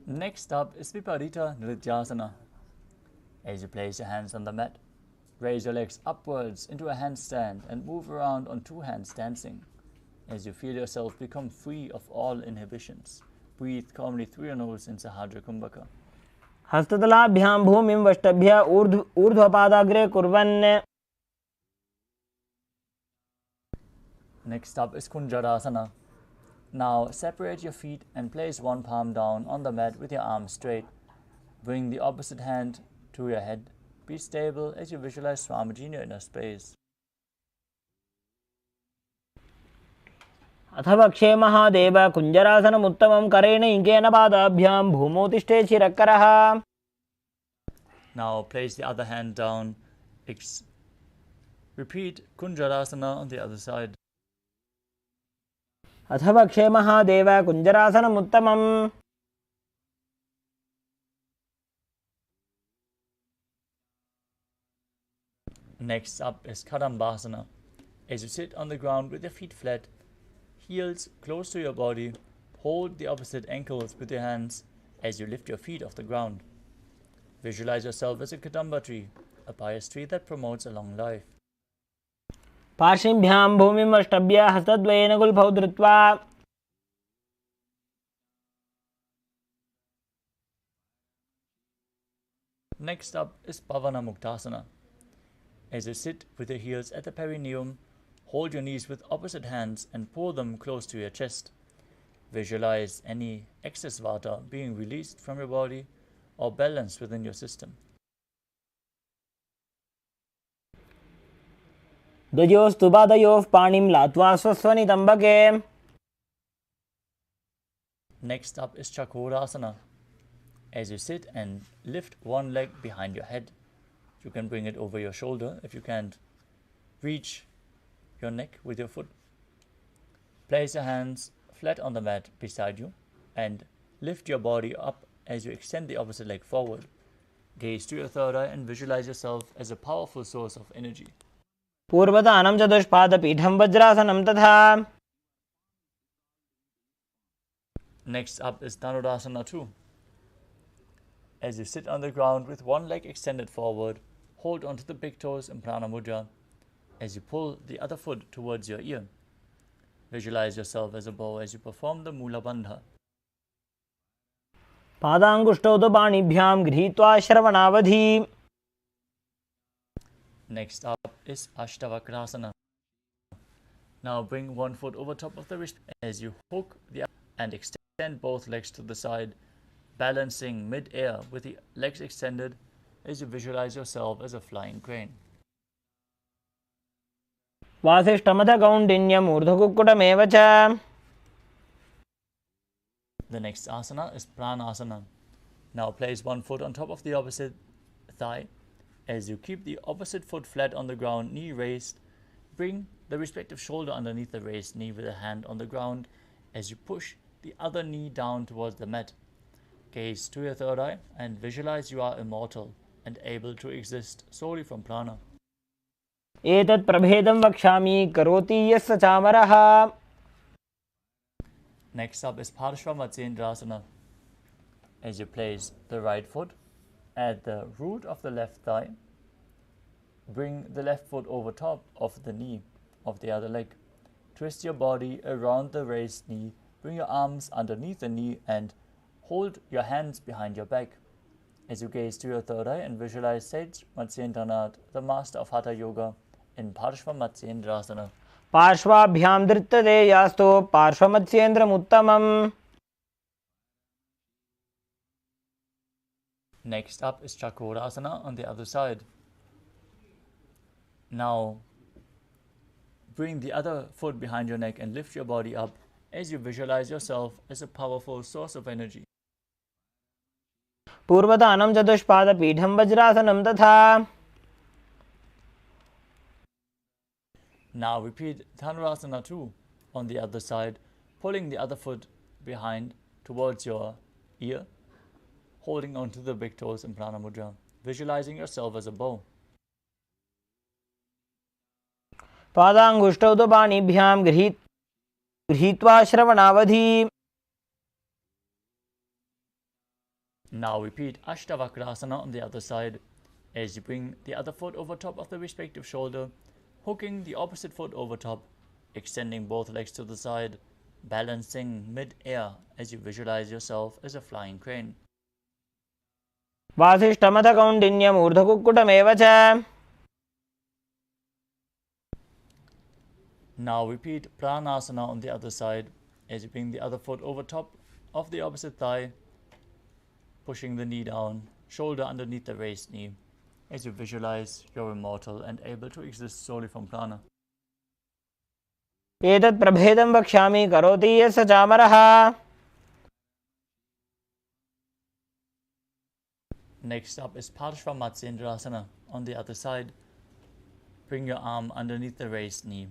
A: Next up is Viparita Nrityasana. As you place your hands on the mat, raise your legs upwards into a handstand and move around on two hands dancing. As you feel yourself become free of all inhibitions, breathe calmly through your nose in Sahadra Kumbhaka.
B: हस्ततलाभ्यां भूमिं वष्टभ्य ऊर्ध्वपादाग्रे कुर्वन्.
A: Next up is Kunjarasana. Now separate your feet and place one palm down on the mat with your arms straight. Bring the opposite hand to your head. Be stable as you visualize Swamiji in your inner space.
B: अथ वक्षे महादेव कुञ्जरासनमुत्तमं करेण इङ्केन पादाभ्यां भूमौ तिष्ठेत् शिरःकरः.
A: Now place the other hand down. Repeat Kunjarasana on the other side.
B: अथ वक्षे Mahadev कुञ्जरासनमुत्तमम्.
A: Next up is Kadambasana. As you sit on the ground with your feet flat, heels close to your body, hold the opposite ankles with your hands as you lift your feet off the ground. Visualize yourself as a Kadamba tree, a pious tree that promotes a long life.
B: पार्श्विभ्यां भूमिं वष्टभ्य हस्तद्वयेन गुल्फौ धृत्वा.
A: Next up is Pavana Muktasana. As you sit with your heels at the perineum, hold your knees with opposite hands and pull them close to your chest. Visualize any excess vata being released from your body or balanced within your system.
B: द्वयोस्तु पादयोः पाणिं लात्वा स्वस्वनितम्बके.
A: Next up is Chakrasana. As you sit and lift one leg behind your head, you can bring it over your shoulder if you can't reach your neck with your foot. Place your hands flat on the mat beside you and lift your body up as you extend the opposite leg forward. Gaze to your third eye and visualize yourself as a powerful source of energy.
B: पूर्वदानं चतुष्पादपीठं वज्रासनं तथा.
A: Next up is Dhanurasana 2. As you sit on the ground with one leg extended forward, hold onto the big toes in Prana Mudra as you pull the other foot towards your ear. Visualize yourself as a bow as you perform the Mula Bandha.
B: पादाङ्गुष्ठौ तु पाणिभ्यां गृहीत्वा श्रवणावधि.
A: Next up is Ashtavakrasana. Now bring one foot over top of the wrist as you hook the other and extend both legs to the side, balancing mid-air with the legs extended as you visualize yourself as a flying crane.
B: वासिष्ठमथ कौण्डिन्यम् ऊर्ध्वकुक्कुटमेव च.
A: The next asana is Pranasana. Now place one foot on top of the opposite thigh. As you keep the opposite foot flat on the ground, knee raised, bring the respective shoulder underneath the raised knee with a hand on the ground as you push the other knee down towards the mat. Gaze to your third eye and visualize you are immortal and able to exist solely from prana.
B: एतत् प्रभेदं वक्ष्यामि करोति यस्य चामरः.
A: Next up is Parshvamatyendrasana. As you place the right foot at the root of the left thigh, bring the left foot over top of the knee of the other leg. Twist your body around the raised knee, bring your arms underneath the knee and hold your hands behind your back. As you gaze to your third eye and visualize Sage Matsyendranath, the master of Hatha Yoga, in Parshvamatyendrasana.
B: पार्श्वाभ्यां धृत्यते यास्तु पार्श्वमत्स्येन्द्रमुत्तमम्.
A: Next up is Chakrasana on the other side. Now bring the other foot behind your neck and lift your body up as you visualize yourself as a powerful source of energy.
B: पूर्वदानं चतुष्पादपीठं वज्रासनं तथा.
A: Now repeat Dhanurasana 2 on the other side, pulling the other foot behind towards your ear, holding onto the big toes in Prana Mudra, visualizing yourself as a bow.
B: पादाङ्गुष्ठौ तु पाणिभ्यां गृहीत्वा श्रवणावधि.
A: Now repeat Ashtavakrasana on the other side as you bring the other foot over top of the respective shoulder, hooking the opposite foot over top, extending both legs to the side, balancing mid-air as you visualize yourself as a flying crane.
B: वासिष्ठमथ कौण्डिन्यम् ऊर्ध्वकुक्कुटमेव च.
A: Now repeat Pranasana on the other side as you bring the other foot over top of the opposite thigh, pushing the knee down, shoulder underneath the raised knee, as you visualize you're immortal and able to exist solely from prana.
B: एतत् प्रभेदं वक्ष्यामि करोति यस्य चामरः.
A: Next up is Parshvamatyendrasana on the other side. Bring your arm underneath the raised knee.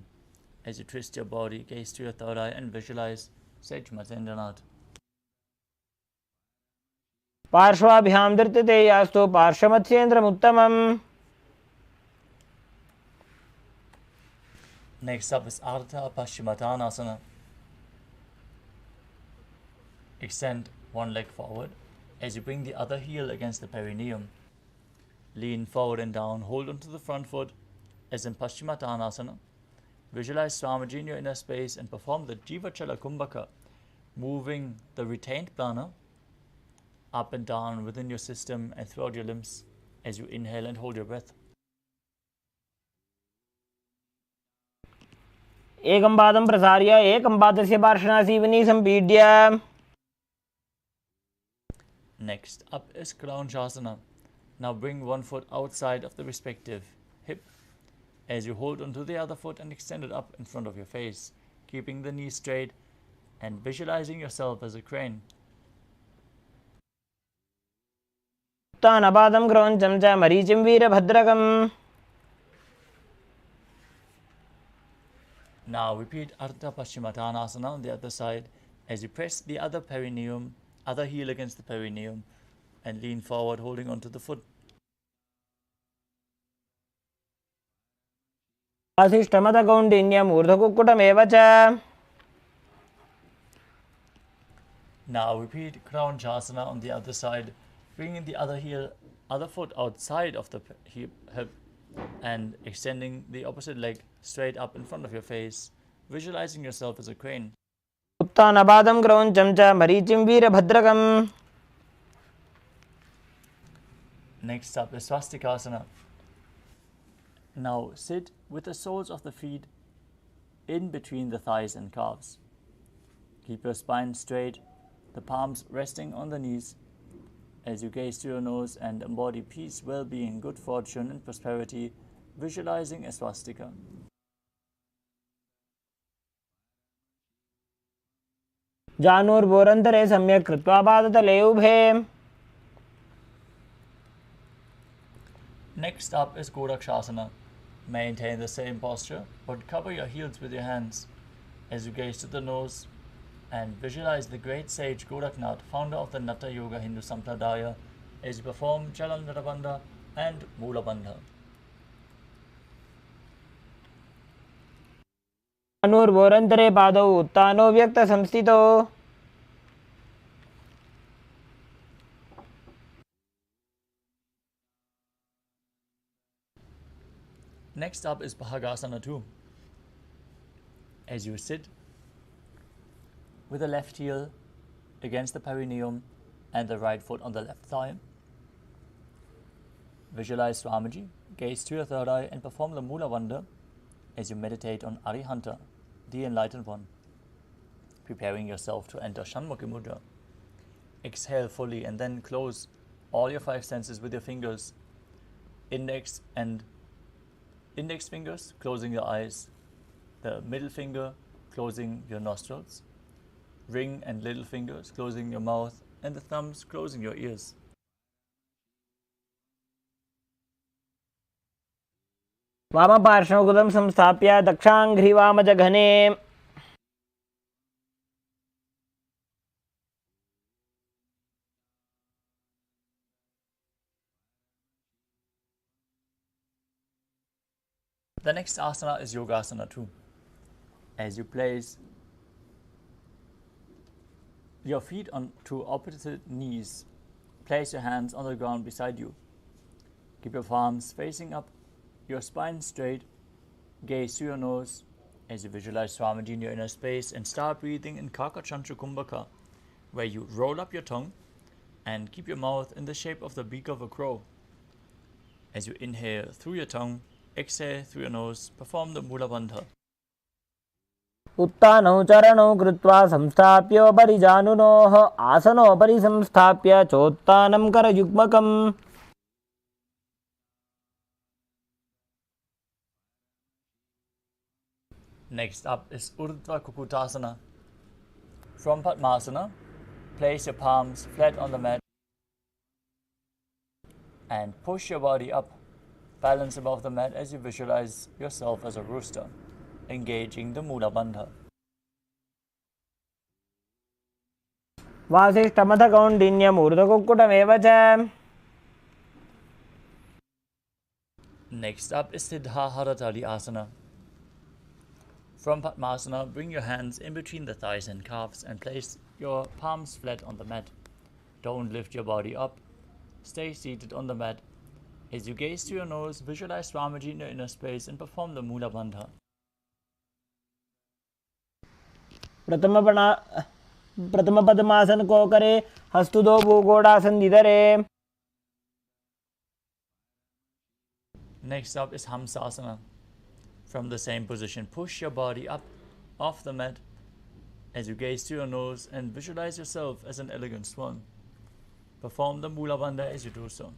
A: As you twist your body, gaze to your third eye and visualize Sage Matsyendranath.
B: पार्श्वाभ्यां धृत्यते यास्तु पार्श्वमत्स्येन्द्रमुत्तमम्.
A: Next up is Ardha Paschimottanasana. Extend one leg forward as you bring the other heel against the perineum. Lean forward and down, hold onto the front foot as in Paschimottanasana. Visualize Swamiji in your inner space and perform the Jivachala Kumbhaka, moving the retained prana up and down within your system and throughout your limbs as you inhale and hold your breath.
B: एकं पादं प्रसार्य एकं पादस्य पार्श्वनासीवनी सम्पीड्य.
A: Next up is Kraunchasana. Now bring one foot outside of the respective hip as you hold onto the other foot and extend it up in front of your face, keeping the knees straight and visualizing yourself as a crane.
B: उत्तानपादं क्रौञ्चं च मरीचिं वीरभद्रकम्.
A: Now repeat Ardha Paschimottanasana on the other side as you press the other perineum, other heel against the perineum, and lean forward holding onto the foot.
B: वासिष्ठमदकौण्डिन्यम् ऊर्ध्वकुक्कुटमेव च.
A: Now repeat Kraunchasana on the other side, bringing the other foot outside of the hip and extending the opposite leg straight up in front of your face, visualizing yourself as a crane.
B: उत्तानपादं क्रौञ्चं च मरीचिं वीरभद्रकम्.
A: Next up is Swastikasana. Now sit with the soles of the feet in between the thighs and calves. Keep your spine straight, the palms resting on the knees as you gaze to your nose and embody peace, well-being, good fortune and prosperity, visualizing a swastika.
B: जानुर्भोरन्तरे सम्यक् कृत्वा पादतले उभे.
A: Next up is Gorakshasana. Maintain the same posture, but cover your heels with your hands as you gaze to the nose and visualize the great sage Goraknath, founder of the Natha Yoga Hindu Sampradaya, as you perform Jalandhara Bandha and Mula Bandha.
B: जानुर्भोरन्तरे पादौ उत्तानो व्यक्तसंस्थितौ.
A: Next up is Bhagasana 2. As you sit with the left heel against the perineum and the right foot on the left thigh, visualize Swamiji, gaze to your third eye and perform the Mula Bandha as you meditate on Arihanta, the enlightened one, preparing yourself to enter Shanmukhi Mudra. Exhale fully and then close all your 5 senses with your fingers, index fingers closing your eyes, the middle finger closing your nostrils, ring and little fingers closing your mouth, and the thumbs closing your ears.
B: वामपार्श्वमुखं संस्थाप्य दक्षाङ्घ्रिवामजघने.
A: The next asana is Yogasana 2. As you place your feet onto opposite knees, place your hands on the ground beside you. Keep your palms facing up, your spine straight, gaze to your nose as you visualize Swamiji in your inner space and start breathing in Kakachantra Kumbhaka, where you roll up your tongue and keep your mouth in the shape of the beak of a crow. As you inhale through your tongue, exhale through your nose, perform the Mula Bandha.
B: उत्तानौ चरणौ कृत्वा संस्थाप्योपरि जानुनोः आसनोपरि संस्थाप्य चोत्तानं करयुग्मकम्.
A: Next up is Urdhva Kukutasana. From Padmasana, place your palms flat on the mat and push your body up, balance above the mat as you visualize yourself as a rooster, engaging the Mula Bandha.
B: वासिष्ठमथकौण्डिन्यम् ऊर्ध्वकुक्कुटमेव च.
A: Next up is Siddha Haratali Asana. From Padmasana, bring your hands in between the thighs and calves and place your palms flat on the mat. Don't lift your body up. Stay seated on the mat. As you gaze to your nose, visualize Swamiji in your inner space and perform the Mula Bandha.
B: प्रथमपद्मासन कोकरे हस्तुदो भूगोडासन निधरे.
A: Next up is Hamsasana. From the same position, push your body up off the mat as you gaze to your nose and visualize yourself as an elegant swan. Perform the Mula Bandha as you do so.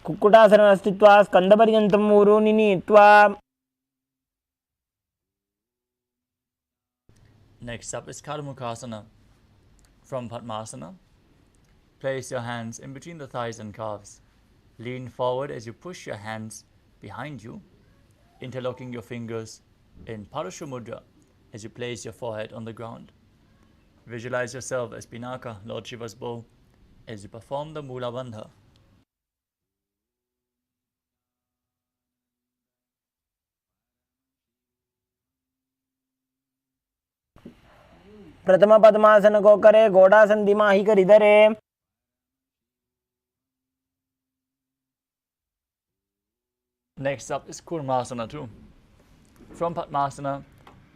B: कुक्कुटासनं स्थित्वा स्कन्दपर्यन्तं ऊरूनि नीत्वा.
A: Next up is Karmukhasana. From Padmasana, place your hands in between the thighs and calves. Lean forward as you push your hands behind you, interlocking your fingers in Parashu Mudra as you place your forehead on the ground. Visualize yourself as Pinaka, Lord Shiva's bow, as you perform the Mula Bandha.
B: प्रथम पद्मासन को करे, घोड़ासन दिमाही कर इधरे.
A: Next up is Kurmasana too. From Padmasana,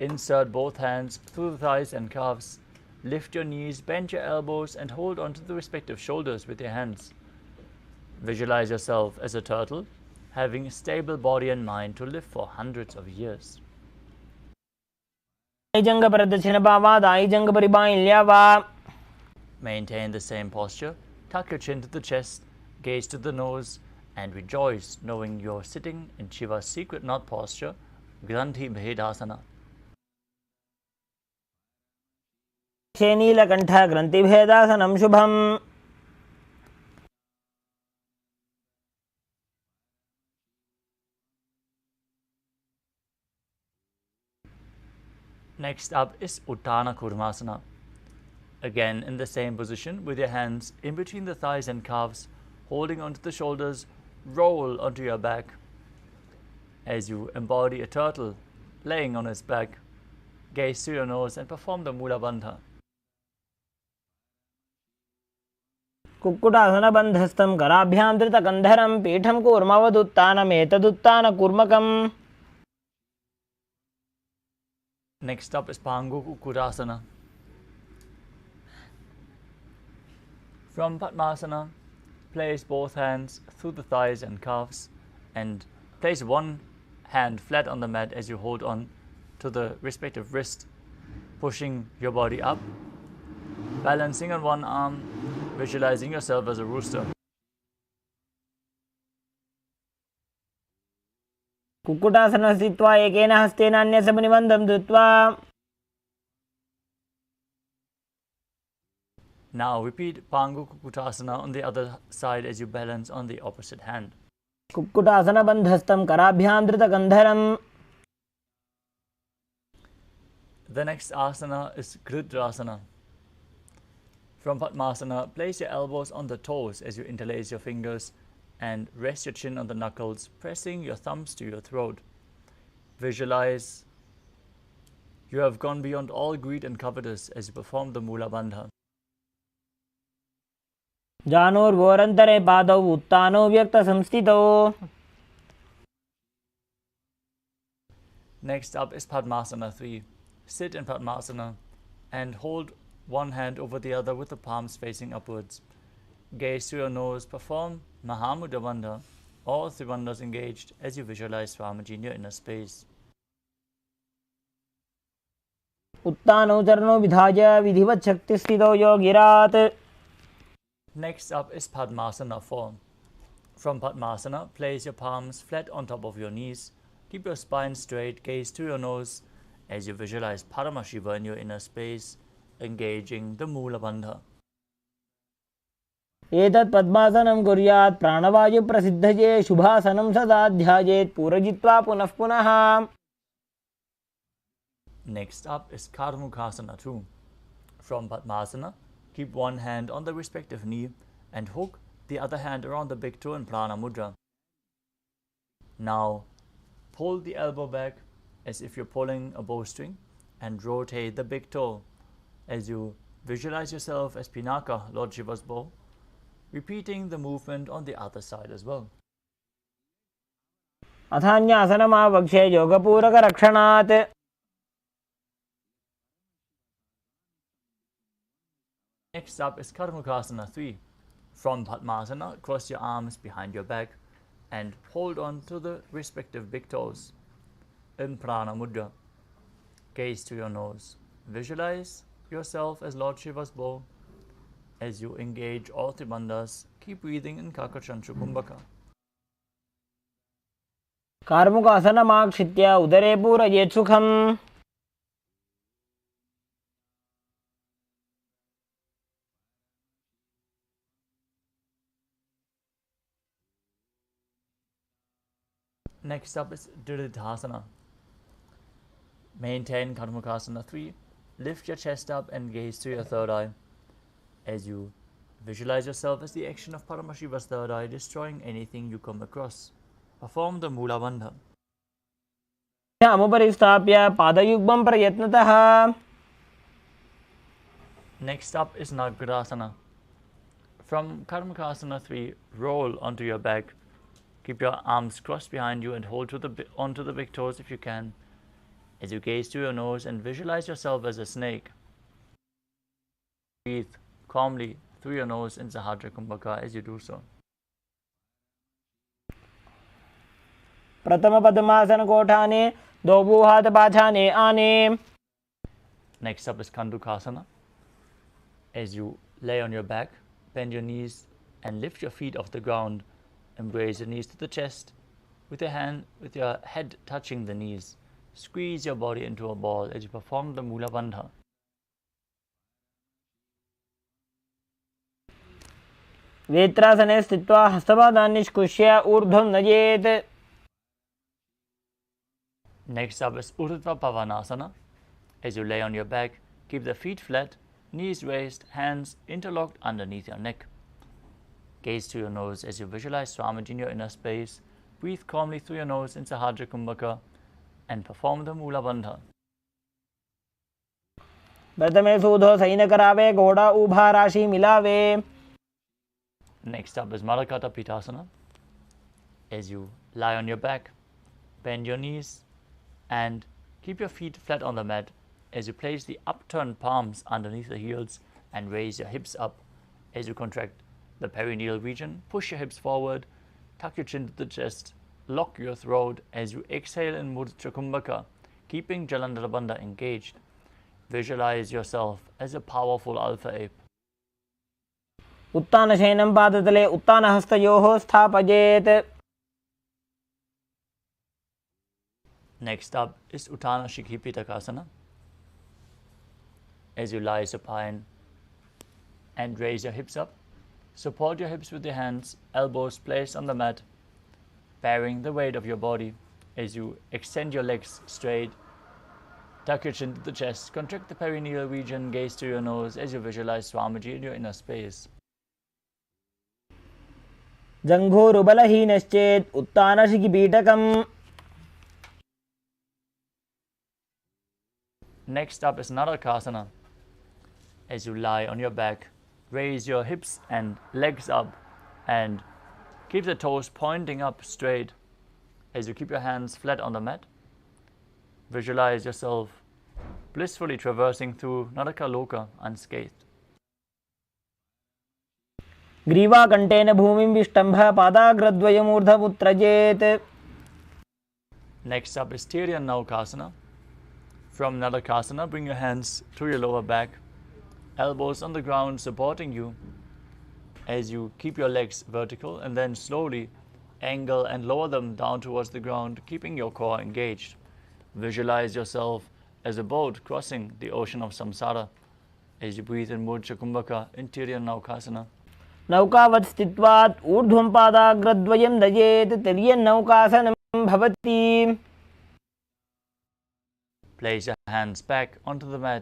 A: insert both hands through the thighs and calves. Lift your knees, bend your elbows, and hold onto the respective shoulders with your hands. Visualize yourself as a turtle, having a stable body and mind to live for hundreds of years. Maintain the same posture, tuck your chin to the chest, gaze to the nose, and rejoice knowing you're sitting in Shiva's secret knot posture, Granthi Bhedasana.
B: Neelkanth ग्रन्थिभेदासनं Shubham.
A: Next up is Uttana Kurmasana. Again in the same position with your hands in between the thighs and calves, holding onto the shoulders, roll onto your back as you embody a turtle laying on its back. Gaze to your nose and perform the Mula Bandha.
B: कुक्कुटासनबन्धस्थं कराभ्यां धृतकन्धरं पीठं कूर्मवदुत्तानमेतदुत्तानकूर्मकम्.
A: Next up is Pangu Kukkurasana. From Padmasana, place both hands through the thighs and calves and place one hand flat on the mat as you hold on to the respective wrist, pushing your body up, balancing on one arm, visualizing yourself as a rooster.
B: कुक्कुटासनं स्थित्वा एकेन हस्तेन अन्यसमनिबन्धं धृत्वा.
A: Now repeat Pangu Kukkutasana on the other side as you balance on the opposite hand.
B: कुक्कुटासनबन्धस्थं कराभ्यां धृतकन्धरम्.
A: The next asana is Gridrasana. From Padmasana, place your elbows on the toes as you interlace your fingers and rest your chin on the knuckles, pressing your thumbs to your throat. Visualize you have gone beyond all greed and covetous as you perform the Mula Bandha.
B: जानोर्वोरन्तरे पादौ उत्तानो व्यक्तसंस्थितौ.
A: Next up is Padmasana 3. Sit in Padmasana and hold one hand over the other with the palms facing upwards. Gaze to your nose, perform Mahamudra Bandha, all three bandhas engaged as you visualize Swamiji in your inner space.
B: उत्तानौ चरणौ विधाय विधिवत् शक्तिस्थितौ योगिरात्.
A: Next up is Padmasana 4. From Padmasana, place your palms flat on top of your knees. Keep your spine straight, gaze to your nose as you visualize Paramashiva in your inner space, engaging the Mula Bandha.
B: एतत् पद्मासनं कुर्यात् प्राणवायुप्रसिद्धये शुभासनं सदा ध्यायेत् पूरयित्वा पुनः पुनः.
A: Next up is Karmukhasana 2. From Padmasana, keep one hand on the respective knee and hook the other hand around the big toe in Prana Mudra. Now, pull the elbow back as if you're pulling a bowstring and rotate the big toe as you visualize yourself as Pinaka, Lord Shiva's bow, repeating the movement on the other side as well.
B: अथान्यासनमावक्ष्ये योगपूरकरक्षणात्.
A: Next up is Karmukhasana 3. From Padmasana, cross your arms behind your back and hold on to the respective big toes in Prana Mudra. Gaze to your nose. Visualize yourself as Lord Shiva's bow. As you engage all three bandhas, keep breathing in Kakachanchu Kumbhaka.
B: कार्मुकासनमाक्षित्य उदरे पूरयेत् सुखम्.
A: Next up is Diridhasana. Maintain Karmukasana 3. Lift your chest up and gaze to your third eye. As you visualize yourself as the action of Paramashiva's third eye, destroying anything you come across. Perform the Mula Bandha.
B: अमुपरि स्थाप्य पादयुग्मं प्रयत्नतः.
A: Next up is Nagrasana. From Karmakasana 3, roll onto your back. Keep your arms crossed behind you and hold onto the big toes if you can. As you gaze to your nose and visualize yourself as a snake. Breathe calmly through your nose in Sahadra Kumbhaka as you do so.
B: प्रथम पद्मासन कोठाने दो हाथ पाछाने आने.
A: Next up is Kandukasana. As you lay on your back, bend your knees and lift your feet off the ground. Embrace your knees to the chest with your head touching the knees. Squeeze your body into a ball as you perform the Mula Bandha.
B: वेत्रासने स्थित्वा हस्तपादान् निष्कुष्य ऊर्ध्वं नयेत्.
A: Next up is Urdhva Pavanasana. As you lay on your back, keep the feet flat, knees raised, hands interlocked underneath your neck. Gaze to your nose as you visualize Swamiji in your inner space. Breathe calmly through your nose in Sahadra Kumbhaka and perform the Mula Bandha.
B: प्रथमे सूधो San करावे घोड़ा उभा राशि मिलावे.
A: Next up is Malakata Pitasana. As you lie on your back, bend your knees and keep your feet flat on the mat as you place the upturned palms underneath the heels and raise your hips up. As you contract the perineal region, push your hips forward, tuck your chin to the chest, lock your throat as you exhale in Mudra Kumbhaka, keeping Jalandhara Bandha engaged. Visualize yourself as a powerful alpha ape.
B: उत्तानशयनं पादतले उत्तानहस्तयोः स्थापयेत्.
A: Next up is Uttana Shikhi Pitakasana. As you lie supine and raise your hips up, support your hips with your hands, elbows placed on the mat, bearing the weight of your body. As you extend your legs straight, tuck your chin to the chest, contract the perineal region, gaze to your nose as you visualize Swamiji in your inner space.
B: जङ्घोरुबलहीनश्चेत् उत्तानशिखिपीठकम्.
A: Next up is Narakasana. As you lie on your back, raise your hips and legs up and keep the toes pointing up straight. As you keep your hands flat on the mat, visualize yourself blissfully traversing through Naraka Loka unscathed.
B: ग्रीवाकण्ठेन भूमिं विष्टम्भ पादाग्रद्वयमूर्धमुत्रजेत्.
A: Next up is Tiryan Naukasana. From Narakasana, bring your hands to your lower back, elbows on the ground supporting you as you keep your legs vertical and then slowly angle and lower them down towards the ground, keeping your core engaged. Visualize yourself as a boat crossing the ocean of samsara as you breathe in Mudra Kumbhaka in Tiryan Naukasana.
B: नौकावत् स्थित्वात् ऊर्ध्वं पादाग्रद्वयं नयेत्. तिर्यन्नौकासनं भवति.
A: Place your hands back onto the mat.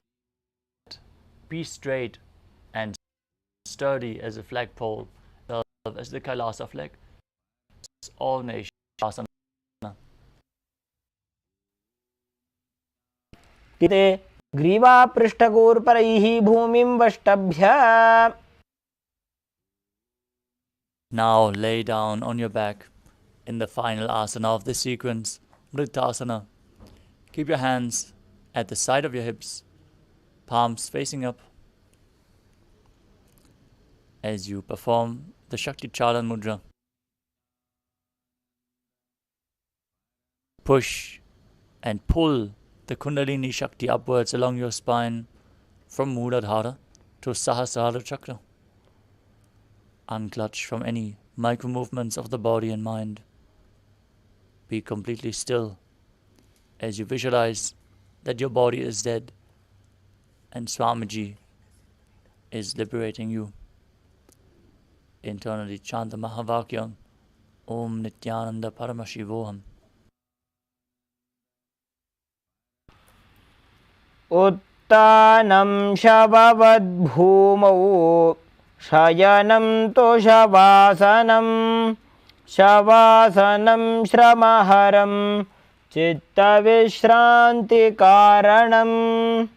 A: Be straight and sturdy as a flagpole, as the Kailasa flag. All nations asana.
B: तिते ग्रीवापृष्ठगोर्परैः भूमिं वष्टभ्य.
A: Now lay down on your back in the final asana of this sequence, Mritasana. Keep your hands at the side of your hips, palms facing up. As you perform the Shakti Chalan Mudra. push and pull the Kundalini Shakti upwards along your spine from Muladhara to Sahasrara Chakra. Unclutch from any micro movements of the body and mind. Be completely still as you visualize that your body is dead and Swamiji is liberating you. Internally chant the Mahavakyam, Om Nithyananda Paramashivoham.
B: उत्तानं शववद्भूमौ शयनं तोषवासनं शवासनं श्रमहरं चित्तविश्रान्तिकारणम्.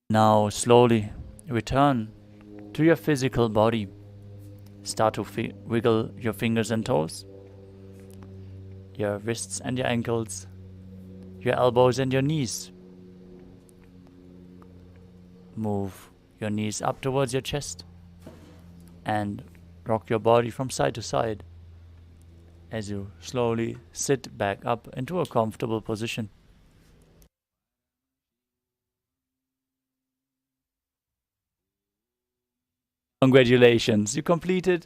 A: Now slowly return to your physical body. Start to wiggle your fingers and toes, your wrists and your ankles, your elbows and your knees. Move your knees up towards your chest and rock your body from side to side as you slowly sit back up into a comfortable position. Congratulations, you completed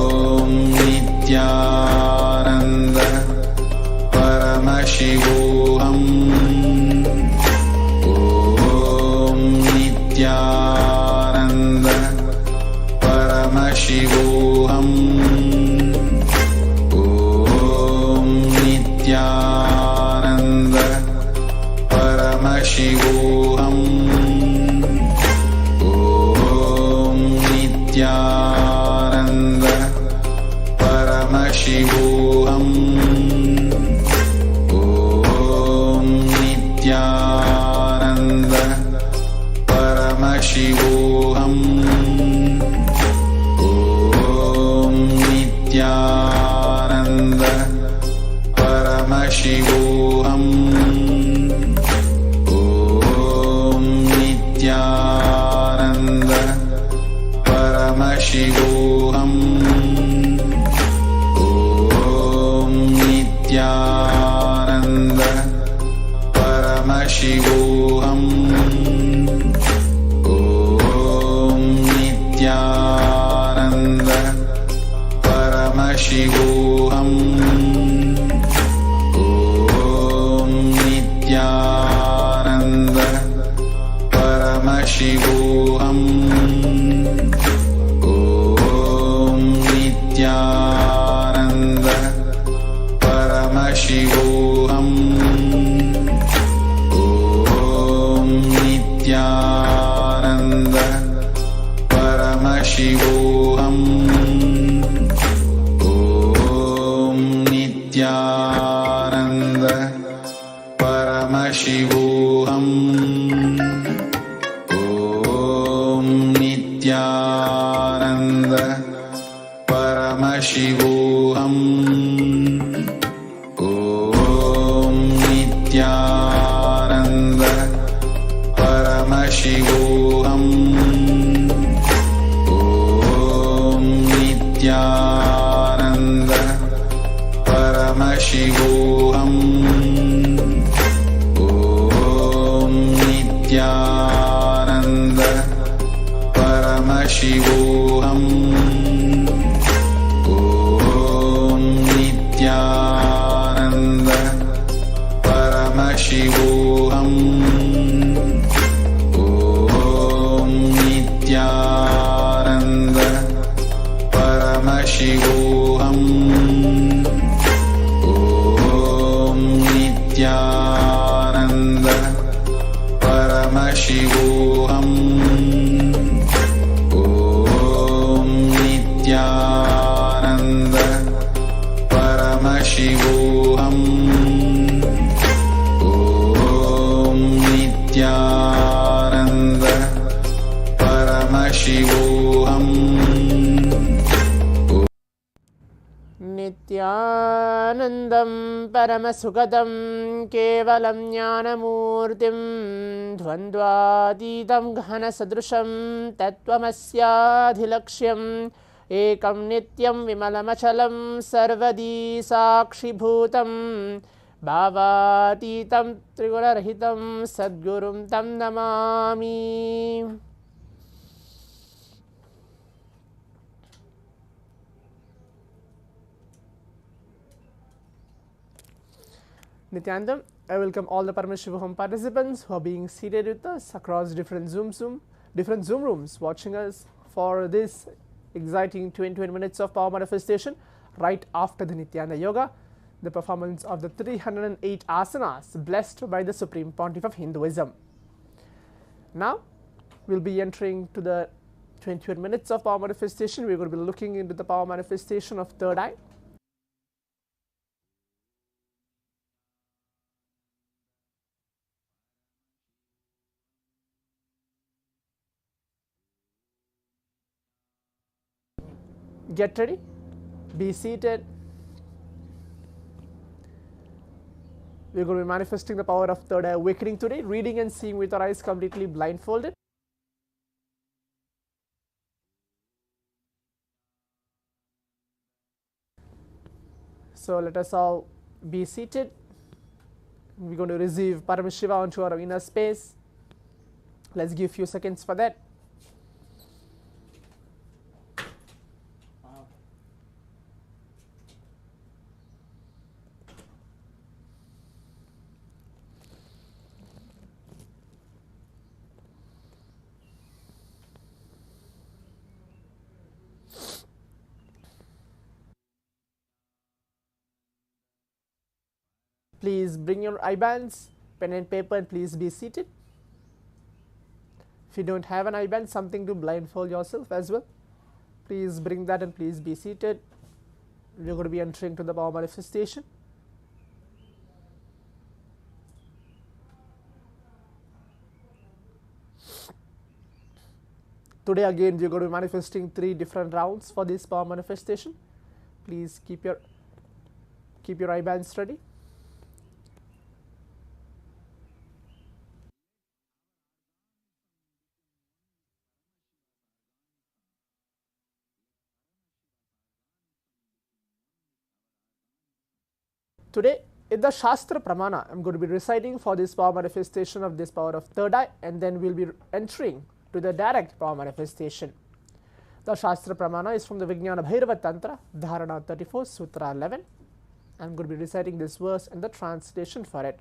C: Paramashivoham. Om Nithyananda Paramashivoham. Om Nithyananda Paramashivoham. Om Nithyananda Paramashivoham. Om Nithyananda Paramashivoham. Om Nithyananda Paramashivoham. Om Nithyananda Paramashivoham. Om Nithyananda Paramashivoham. Om Nithyananda Paramashivoham. Om Nithyananda Paramashivoham. Om Nithyananda Paramashivoham. Om Nithyananda Paramashivoham. Om Nithyananda Paramashivoham. Om Nithyananda Paramashivoham. Om Nithyananda Paramashivoham. Om Nithyananda Paramashivoham. Om Nithyananda Paramashivoham. Om Nithyananda Paramashivoham. Om Nithyananda Paramashivoham.
D: नित्यानन्दं परमसुखदं केवलं ज्ञानमूर्तिं द्वन्द्वातीतं घनसदृशं तत्त्वमस्याधिलक्ष्यम् एकं नित्यं विमलमचलं सर्वदी साक्षिभूतं भावातीतं त्रिगुणरहितं सद्गुरुं तं Namami. Nithyanandam, I welcome all the Paramashivoham participants who are being seated with us across different Zoom rooms, watching us for this exciting 20 minutes of power manifestation right after the Nityananda Yoga, the performance of the 308 asanas blessed by the Supreme Pontiff of Hinduism. Now, we'll be entering to the 21 minutes of power manifestation. We're going to be looking into the power manifestation of third eye. Get ready, be seated. We're going to be manifesting the power of third eye awakening today, reading and seeing with our eyes completely blindfolded. So let us all be seated. We're going to receive Paramashiva onto our inner space. Let's give a few seconds for that. Please bring your eye bands, pen and paper, and please be seated. If you don't have an eye band, something to blindfold yourself as well. Please bring that and please be seated. we're going to be entering to the power manifestation. Today again we're going to be manifesting 3 different rounds for this power manifestation. Please keep your eye bands ready. Today in the Shastra Pramana, I'm going to be reciting for this power manifestation of this power of third eye, and then we'll be entering to the direct power manifestation. The Shastra Pramana is from the Vijnana Bhairava Tantra, Dharana 34, Sutra 11. I'm going to be reciting this verse and the translation for it.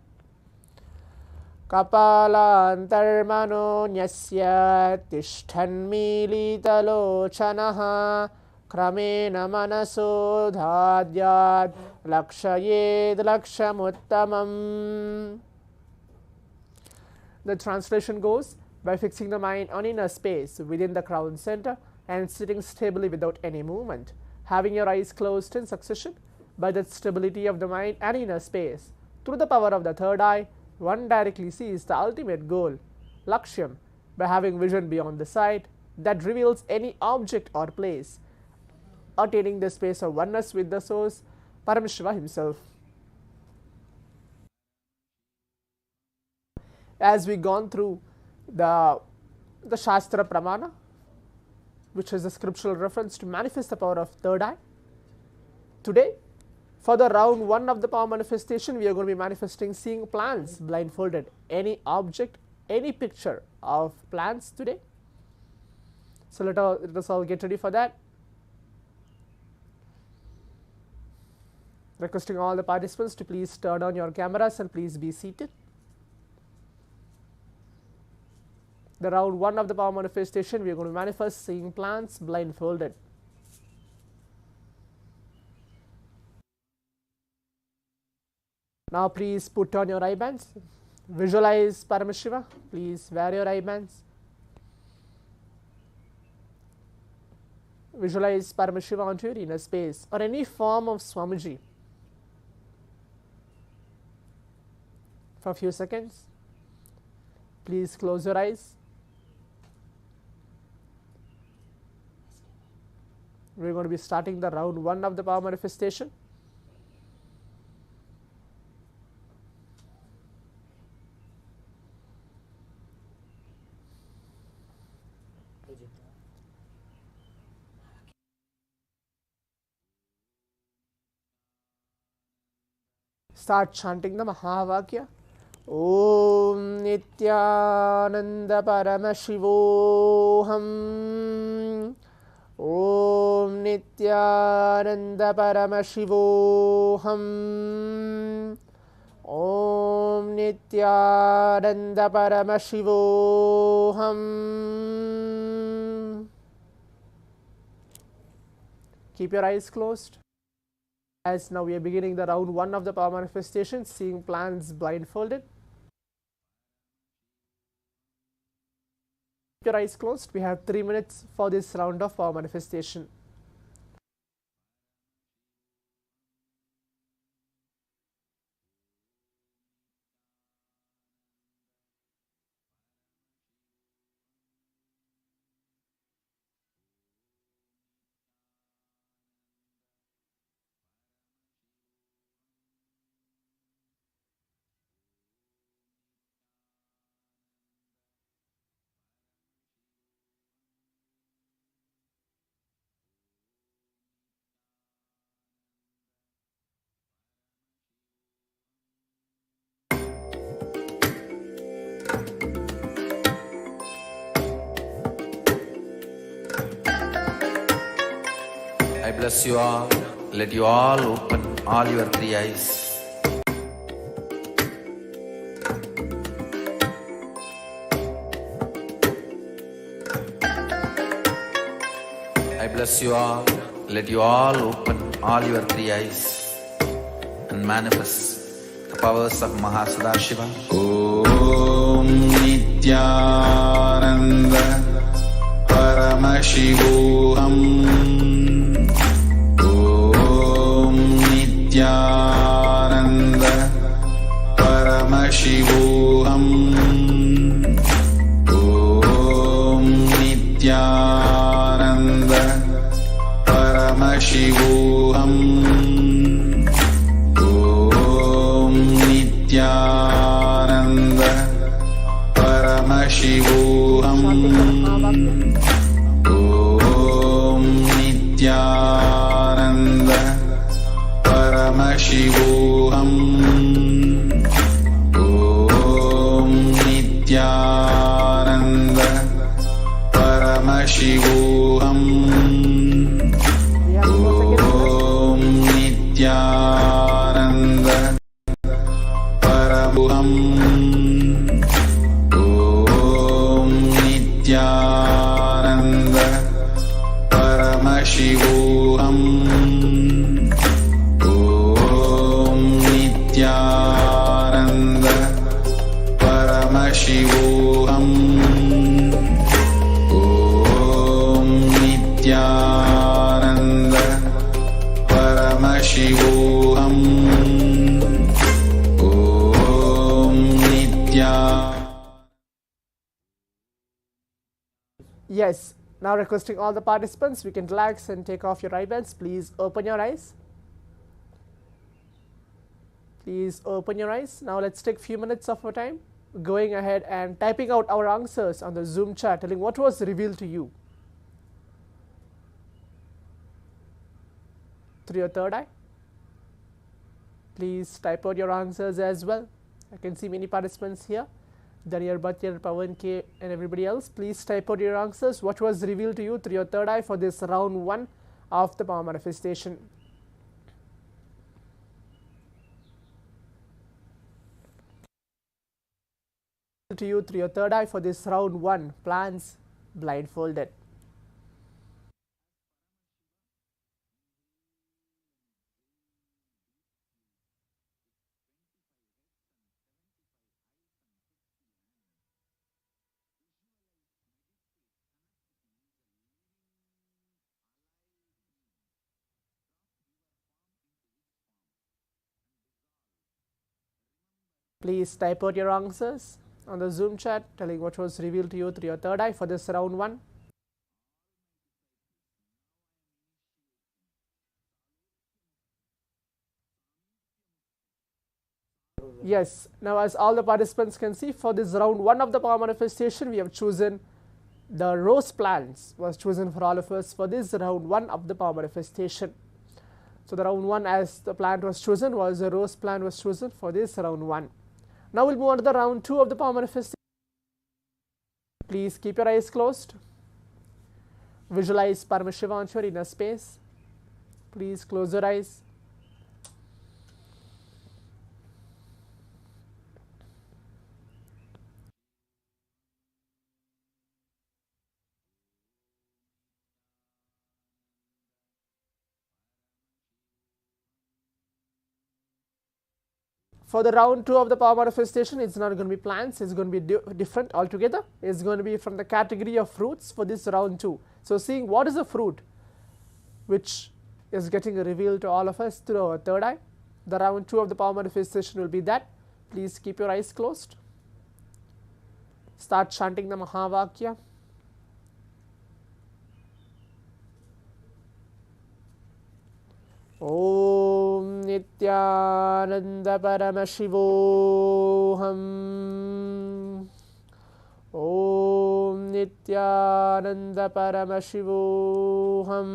D: Kapalantarmano nyasya tishthanmilitalochanaha kramena manaso dhadyad lakshayed lakshamuttamam. The translation goes, by fixing the mind on inner space within the crown center and sitting stably without any movement, having your eyes closed in succession, by that stability of the mind and inner space, through the power of the third eye, one directly sees the ultimate goal, Lakshyam, by having vision beyond the sight that reveals any object or place, attaining the space of oneness with the source, Paramashiva himself. As we gone through the Shastra Pramana, which is a scriptural reference to manifest the power of third eye, today for the round 1 of the power manifestation, we are going to be manifesting seeing plants blindfolded, any object, any picture of plants today. So let us all get ready for that. Requesting all the participants to please turn on your cameras and please be seated. The round 1 of the power manifestation, we are going to manifest seeing plants blindfolded. Now please put on your eye bands. Visualize Paramashiva. Please wear your eye bands. Visualize Paramashiva onto your inner space or any form of Swamiji for a few seconds. Please close your eyes. We're going to be starting the round 1 of the power manifestation. Start chanting the Mahavakya. Om Nithyananda Paramashivoham. Om Nithyananda Paramashivoham. Om Nithyananda Paramashivoham. Keep your eyes closed. As now we are beginning the round 1 of the power manifestation, seeing plants blindfolded. Keep your eyes closed. We have 3 minutes for this round of power manifestation.
C: I bless you all. Let you all open all your 3 eyes. I bless you all. Let you all open all your 3 eyes and manifest the powers of Mahasadashiva.
E: Om Nithyananda Paramashivoham. Om Paramashivoham. Om Nithyananda Paramashivoham. Om Nithyananda Paramashivoham. Om Nithyananda Paramashivoham. Om Nithyananda Paramashivoham. Om Nithyananda Paramashivoham. Om Nithyananda Paramashivoham. Om Nithyananda Paramashivoham. Om Nithyananda.
D: Yes. Now requesting all the participants, we can relax and take off your eyebands. Please open your eyes. Please open your eyes. Now let's take few minutes of our time going ahead and typing out our answers on the Zoom chat, telling what was revealed to you through your third eye. Please type out your answers as well. I can see many participants here. Daniel Bhatyar, Pawan K, and everybody else. Please type out your answers. What was revealed to you through your third eye for this round 1 of the power manifestation? To you through your third eye for this round 1, plans blindfolded. Please type out your answers on the Zoom chat, telling what was revealed to you through your third eye for this round 1. Yes, now as all the participants can see, for this round 1 of the power manifestation, we have chosen the rose plants was chosen for all of us for this round 1 of the power manifestation. So the round 1 as the plant was chosen was the rose plant was chosen for this round 1. Now we'll move on to the round 2 of the power manifestation. Please keep your eyes closed. Visualize Paramashivam in your inner space. Please close your eyes. For the round 2 of the power manifestation, it's not going to be plants, it's going to be different altogether. It's going to be from the category of fruits for this round 2. So seeing what is a fruit which is getting revealed to all of us through our third eye. The round 2 of the power manifestation will be that. Please keep your eyes closed. Start chanting the Mahavakya. Om Nithyananda Paramashivoham. Om Nithyananda Paramashivoham.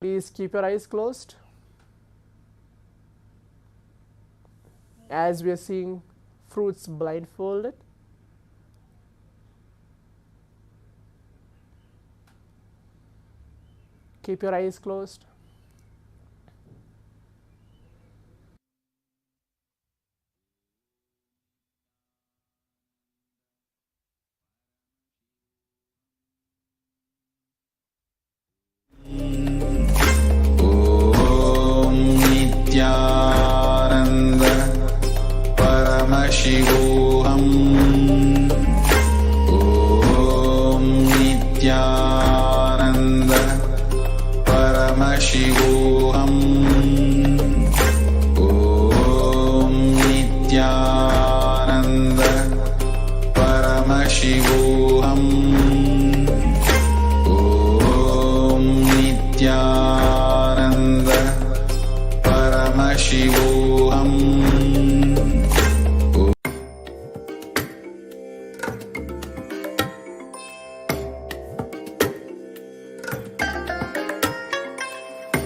D: Please keep your eyes closed. As we are seeing fruits blindfolded. Keep your eyes closed.
E: Om Nithyananda Paramashivoham. Om Nithyananda Paramashivoham. Om Nithyananda Paramashivoham. Om Nithyananda Paramashivoham.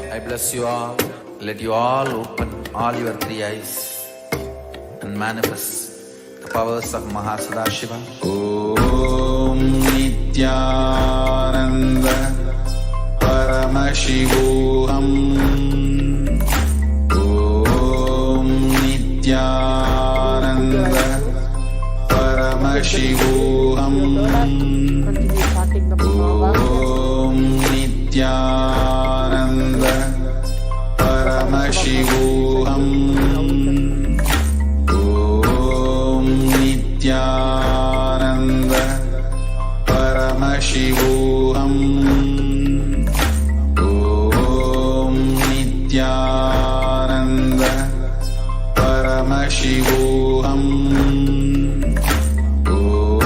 C: I bless you all. Let you all open all your three eyes and manifest the powers of Mahasadashiva.
E: Om Nithyananda Paramashivoham. Om Nithyananda Paramashivoham.
D: Continue chanting the mantra.
E: Om Nithyananda Paramashivoham. Om Nithyananda Paramashivoham. Om Nithyananda Paramashivoham.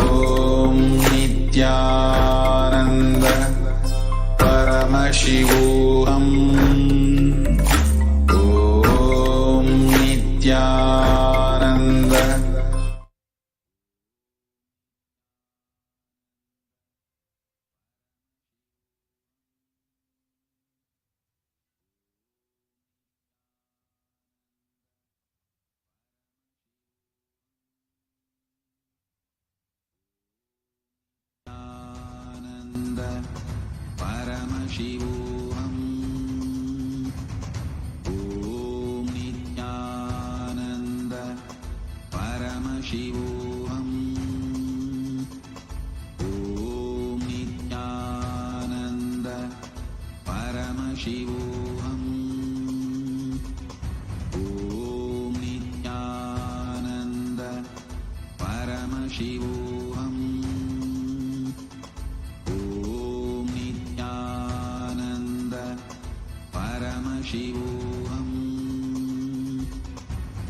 E: Om Nithyananda Paramashivoham. Om Nithyananda. Paramashivoham. Om Nithyananda Paramashivoham. Om Nithyananda Paramashivoham. Om Nithyananda Paramashivoham. Om Nithyananda Paramashivoham.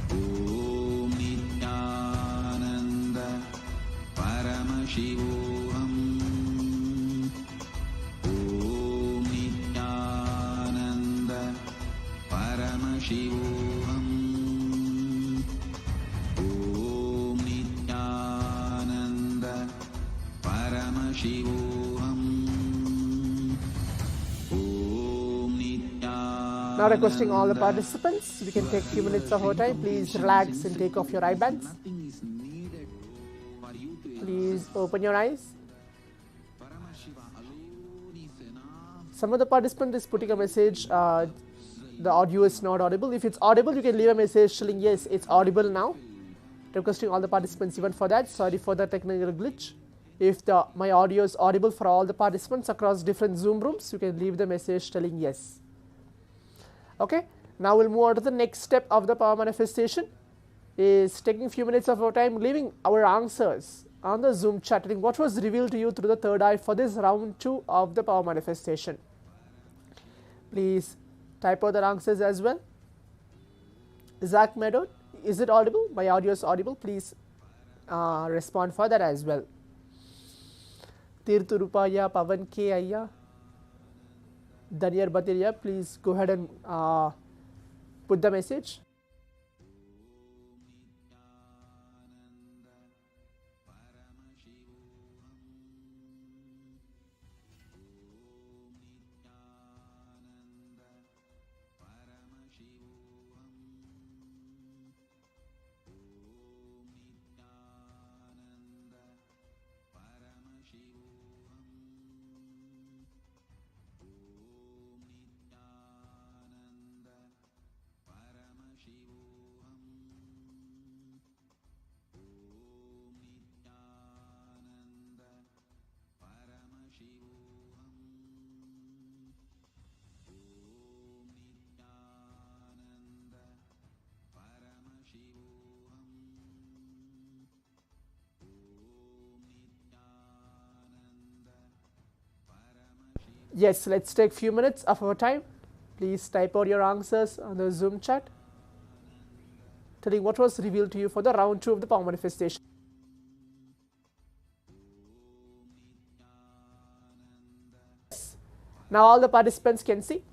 E: Om Nithyananda Paramashivoham. Om Nithyananda Paramashivoham. Om Nithyananda Paramashivoham. Om Nithyananda.
D: Now requesting all the participants, we can take a few minutes of our time. Please relax and take off your eye bands. Please open your eyes. Some of the participant is putting a message, the audio is not audible. If it's audible, you can leave a message telling yes, it's audible now. Requesting all the participants even for that. Sorry for the technical glitch. If my audio is audible for all the participants across different Zoom rooms, you can leave the message telling yes. Okay, now we'll move on to the next step of the power manifestation, is taking a few minutes of our time, leaving our answers on the Zoom chat, what was revealed to you through the third eye for this round 2 of the power manifestation. Please type out the answers as well. Zach Meadow, is it audible? My audio is audible. Please respond for that as well. Tirthurupaya Pavan K. Ayya, Danyar Batiria, please go ahead and put the message. Yes, let's take few minutes of our time. Please type out your answers on the Zoom chat, telling what was revealed to you for the round 2 of the power manifestation. Now all the participants can see.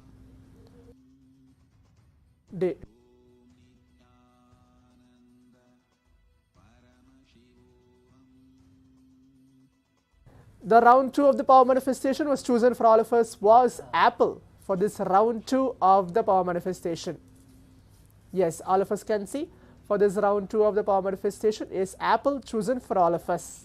D: The round 2 of the power manifestation was chosen for all of us was apple for this round 2 of the power manifestation. Yes, all of us can see for this round 2 of the power manifestation is apple chosen for all of us.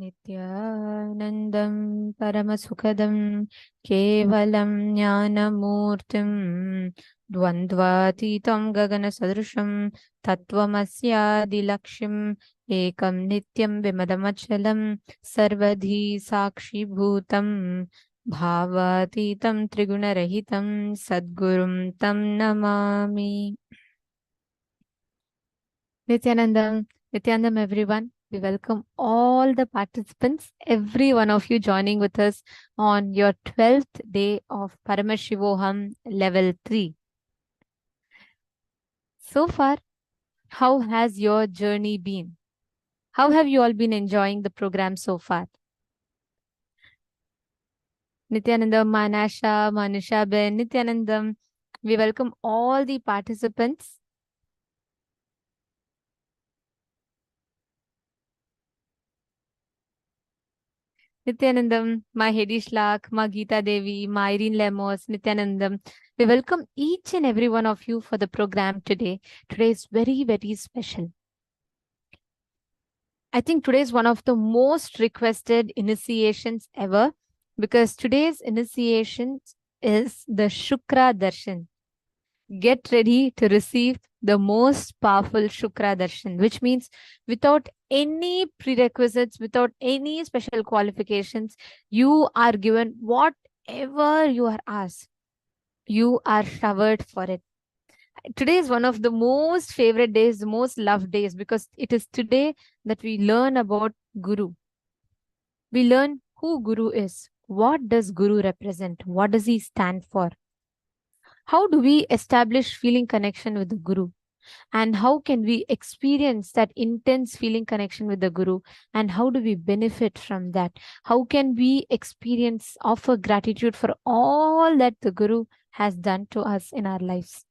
F: नित्यानन्दं परमसुखदं केवलं ज्ञानमूर्तिं द्वन्द्वातीतं गगनसदृशं तत्त्वमस्यादिलक्ष्यम् एकं नित्यं विमलमचलं सर्वधी साक्षिभूतं भावातीतं त्रिगुणरहितं सद्गुरुं तं Namami. Nityanandam, everyone. We welcome all the participants, every one of you joining with us on your 12th day of Paramashivoham level 3. So far, how has your journey been? How have you all been enjoying the program so far? Nityanandam, Manasha, Manusha Ben, Nityanandam, we welcome all the participants. Nityanandam, Ma Hedi Shlak, Ma Geeta Devi, Ma Irene Lemos, Nityanandam. We welcome each and every one of you for the program today. Today is very, very special. I think today is one of the most requested initiations ever because today's initiation is the Shukra Darshan. Get ready to receive the most powerful Shukra Darshan, which means without any prerequisites, without any special qualifications, you are given whatever you are asked. You are showered for it. Today is one of the most favorite days, the most loved days, because it is today that we learn about Guru. We learn who Guru is. What does Guru represent? What does he stand for? How do we establish feeling connection with the Guru? And how can we experience that intense feeling connection with the Guru? And how do we benefit from that? How can we experience, offer gratitude for all that the Guru has done to us in our lives?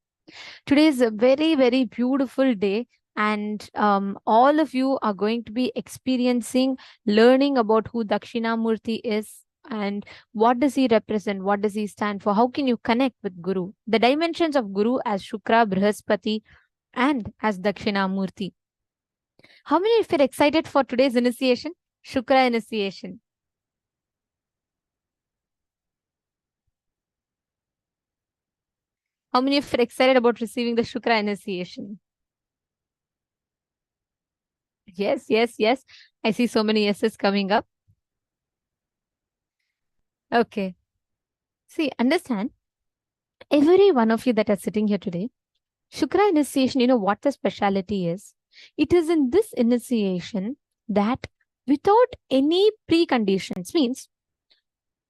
F: Today is a very, very beautiful day. And all of you are going to be experiencing, learning about who Dakshinamurti is and what does he represent, what does he stand for, how can you connect with Guru, the dimensions of Guru as Shukra, Brihaspati, and as Dakshinamurti. How many of you are excited for today's initiation, Shukra initiation? How many of you are excited about receiving the Shukra initiation? Yes, yes, yes. I see so many yeses coming up. Okay. See, understand, every one of you that are sitting here today, Shukra initiation, you know what the speciality is? It is in this initiation that without any preconditions, means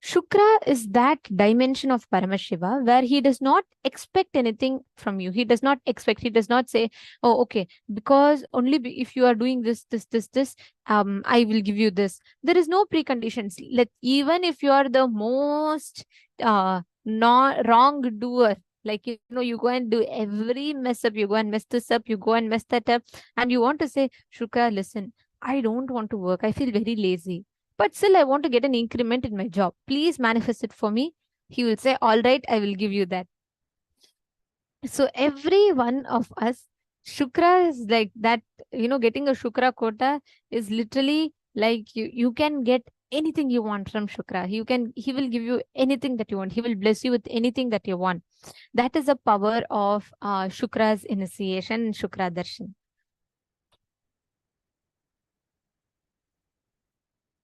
F: Shukra is that dimension of Paramashiva where he does not expect anything from you. He does not expect, he does not say, oh, okay, because only if you are doing this, I will give you this. There is no preconditions. Even if you are the most wrong doer, like, you know, you go and do every mess up, you go and mess this up, you go and mess that up, and you want to say, Shukra, listen, I don't want to work. I feel very lazy. But still, I want to get an increment in my job. Please manifest it for me. He will say, all right, I will give you that. So every one of us, Shukra is like that, you know, getting a Shukra quota is literally like you can get anything you want from Shukra. He will give you anything that you want. He will bless you with anything that you want. That is the power of Shukra's initiation and Shukra Darshan.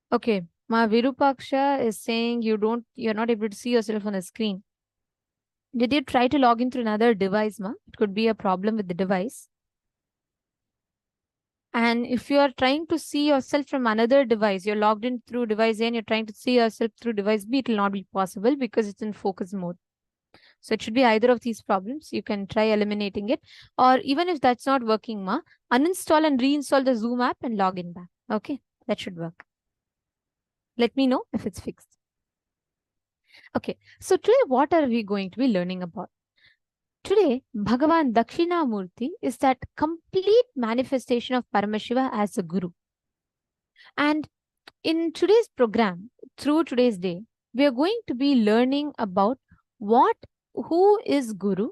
F: Okay, Ma Virupaksha is saying you're not able to see yourself on the screen. Did you try to log in through another device, Ma? It could be a problem with the device. And if you are trying to see yourself from another device, you're logged in through device A and you're trying to see yourself through device B, it will not be possible because it's in focus mode. So it should be either of these problems. You can try eliminating it. Or even if that's not working, Ma, uninstall and reinstall the Zoom app and log in back. Okay, that should work. Let me know if it's fixed. Okay, so today what are we going to be learning about? Today, Bhagavan Dakshinamurti is that complete manifestation of Paramashiva as a Guru. And in today's program, through today's day, we are going to be learning about who is Guru,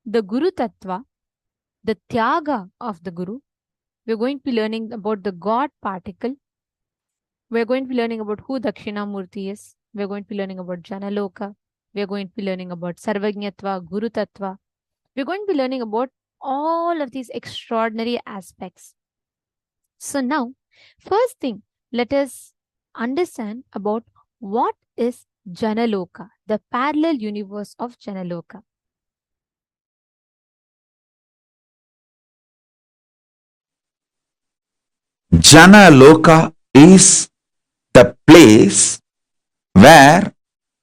F: the Guru Tattva, the Tyaga of the Guru. We're going to be learning about the God particle, We're going to be learning about who Dakshinamurti is. We're going to be learning about Janaloka. We're going to be learning about Sarvajñatva, Guru Tattva. We're going to be learning about all of these extraordinary aspects. So now, first thing, let us understand about what is Janaloka, the parallel universe of Janaloka.
G: Jana Loka is the place where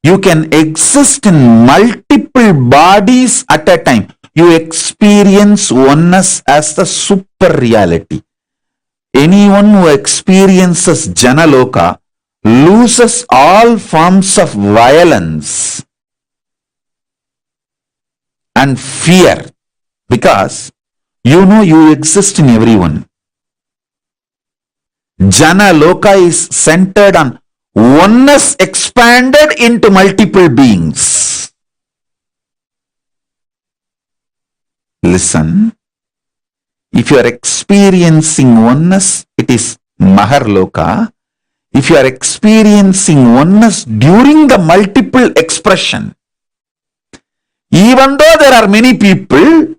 G: you can exist in multiple bodies at a time. You experience oneness as the super reality. Anyone who experiences Jana Loka loses all forms of violence and fear, because you know you exist in everyone. Jana Loka is centered on oneness expanded into multiple beings. Listen, if you are experiencing oneness, it is Maharloka. If you are experiencing oneness during the multiple expression, even though there are many people,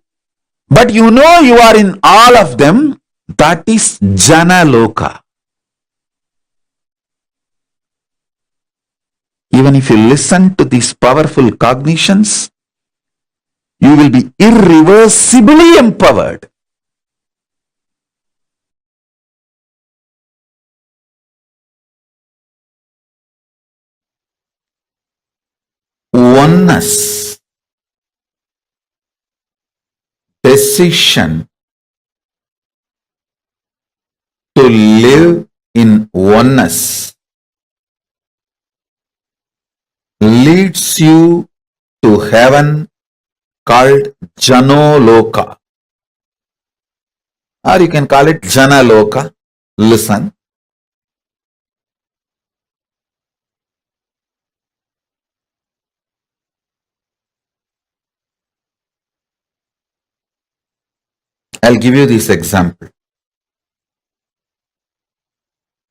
G: but you know you are in all of them, that is Jana Loka. Even if you listen to these powerful cognitions, you will be irreversibly empowered. Oneness, decision to live in oneness leads you to heaven called Janoloka, or you can call it Janaloka. Listen, I'll give you this example.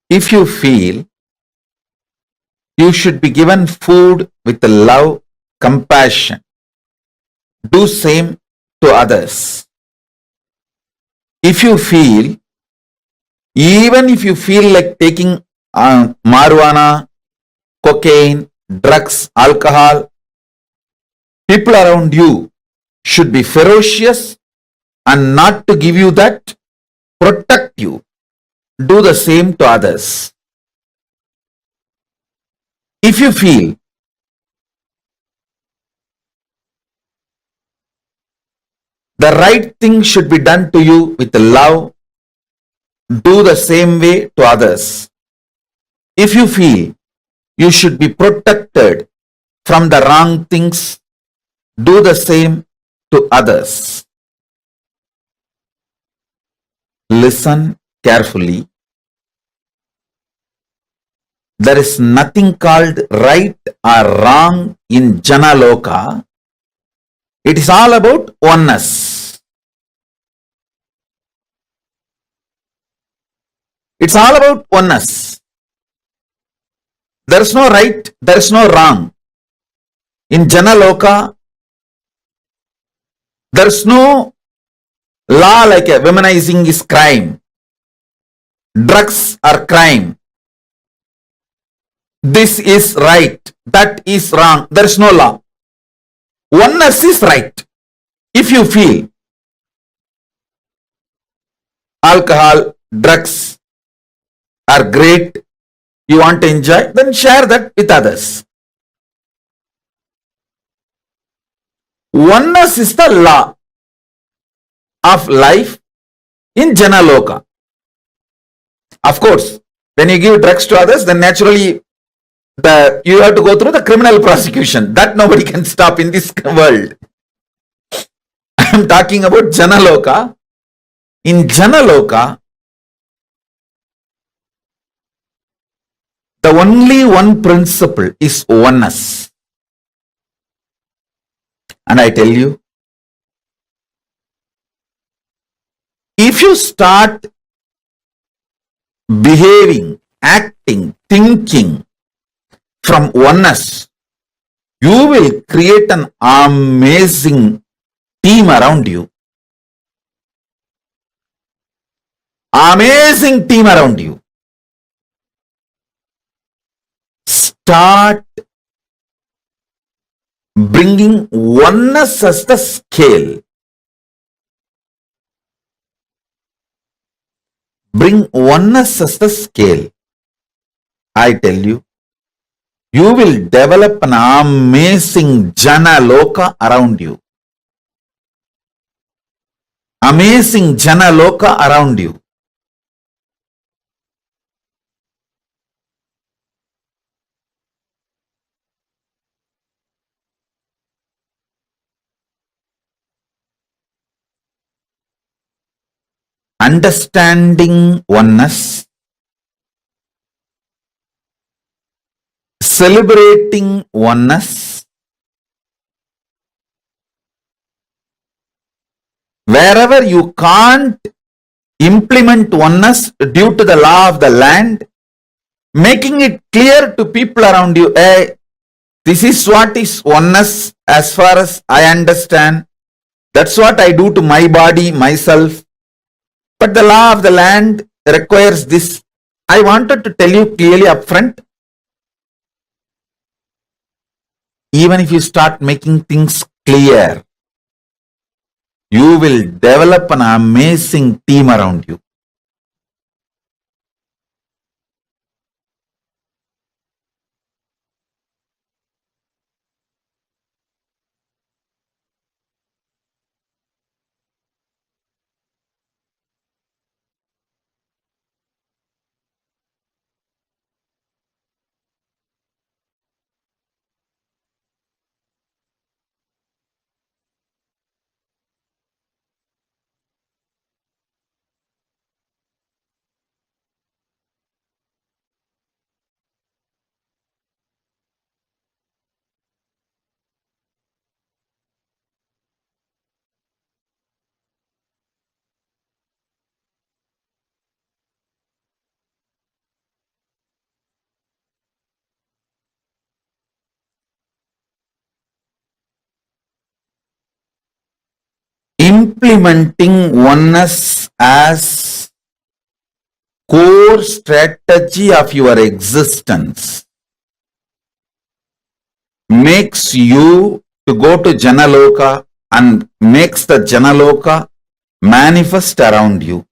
G: If you feel you should be given food with love, compassion, do same to others. If you feel, even if you feel like taking marijuana, cocaine, drugs, alcohol, people around you should be ferocious and not to give you that, protect you. Do the same to others. If you feel the right thing should be done to you with love, do the same way to others. If you feel you should be protected from the wrong things, do the same to others. Listen carefully. There is nothing called right or wrong in Janaloka. It is all about oneness. It's all about oneness. There is no right, there is no wrong. In Janaloka, there is no law like a womanizing is crime. Drugs are crime. This is right, that is wrong. There is no law. Oneness is right. If you feel alcohol, drugs are great, you want to enjoy, then share that with others. Oneness is the law of life in Janaloka. Of course, when you give drugs to others, then naturally you have to go through the criminal prosecution. That nobody can stop in this world. I am talking about Janaloka. In Janaloka, the only one principle is oneness. And I tell you, if you start behaving acting, thinking from oneness, you will create an amazing team around you. Amazing team around you. Start bringing oneness as the scale. Bring oneness as the scale. I tell you, you will develop an amazing Jana Loka around you. Amazing Jana Loka around you. Understanding oneness, celebrating oneness, wherever you can't implement oneness due to the law of the land, making it clear to people around you, hey, this is what is oneness as far as I understand. That's what I do to my body, myself. But the law of the land requires this. I wanted to tell you clearly upfront. Even if you start making things clear, you will develop an amazing team around you. Implementing oneness as core strategy of your existence makes you to go to Janaloka and makes the Janaloka manifest around you.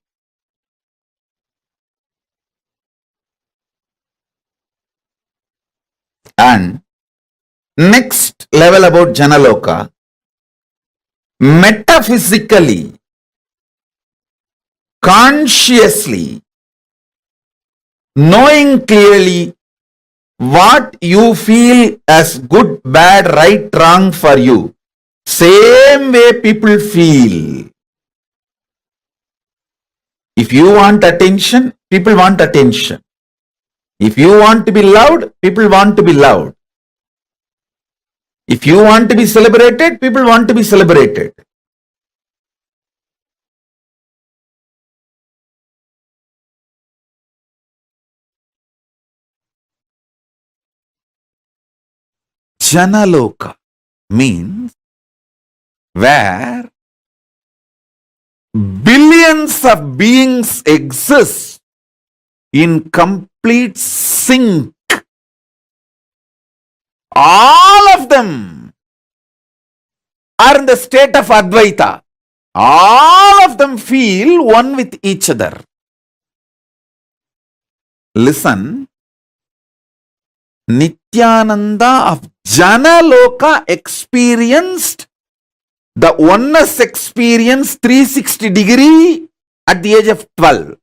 G: And next level about Janaloka, metaphysically, consciously, knowing clearly what you feel as good, bad, right, wrong for you. Same way people feel. If you want attention, people want attention. If you want to be loud, people want to be loud. If you want to be celebrated, people want to be celebrated. Janaloka means where billions of beings exist in complete sync. All of them are in the state of Advaita. All of them feel one with each other. Listen, Nithyananda of Janaloka experienced the oneness experience 360 degree at the age of 12.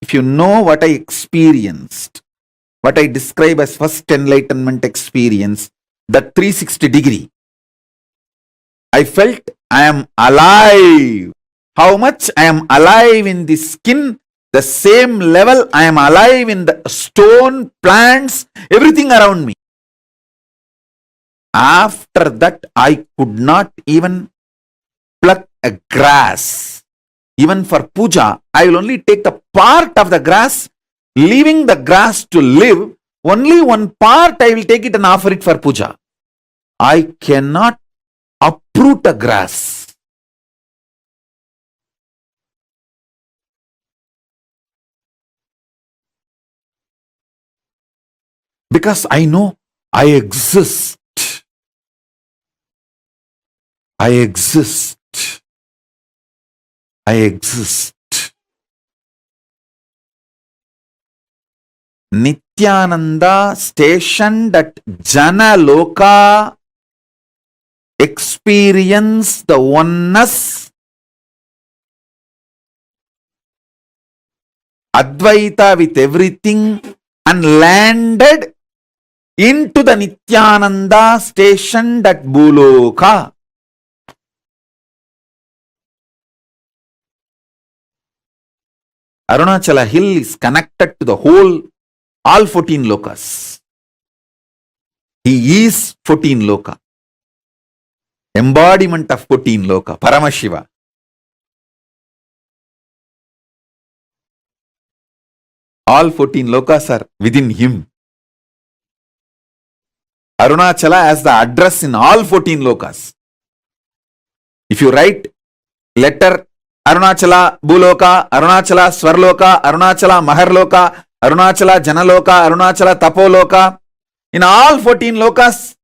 G: If you know what I experienced, what I describe as first enlightenment experience, the 360 degree, I felt I am alive. How much I am alive in the skin, the same level I am alive in the stone, plants, everything around me. After that, I could not even pluck a grass. Even for puja, I will only take the part of the grass leaving the grass to live, only one part I will take it and offer it for puja. I cannot uproot a grass. Because I know I exist. I exist. I exist. Nithyananda stationed at Jana Loka experienced the oneness, Advaita with everything, and landed into the Nithyananda stationed at Bhuloka. Arunachala hill is connected to the whole, all 14 lokas. He is 14 loka. Embodiment of 14 loka, Paramashiva. All 14 lokas are within him. Arunachala has the address in all 14 lokas. If you write letter Arunachala Bhuloka, Arunachala Swarloka, Arunachala Maharloka, Arunachala Janaloka, Arunachala Tapoloka, in all 14 lokas,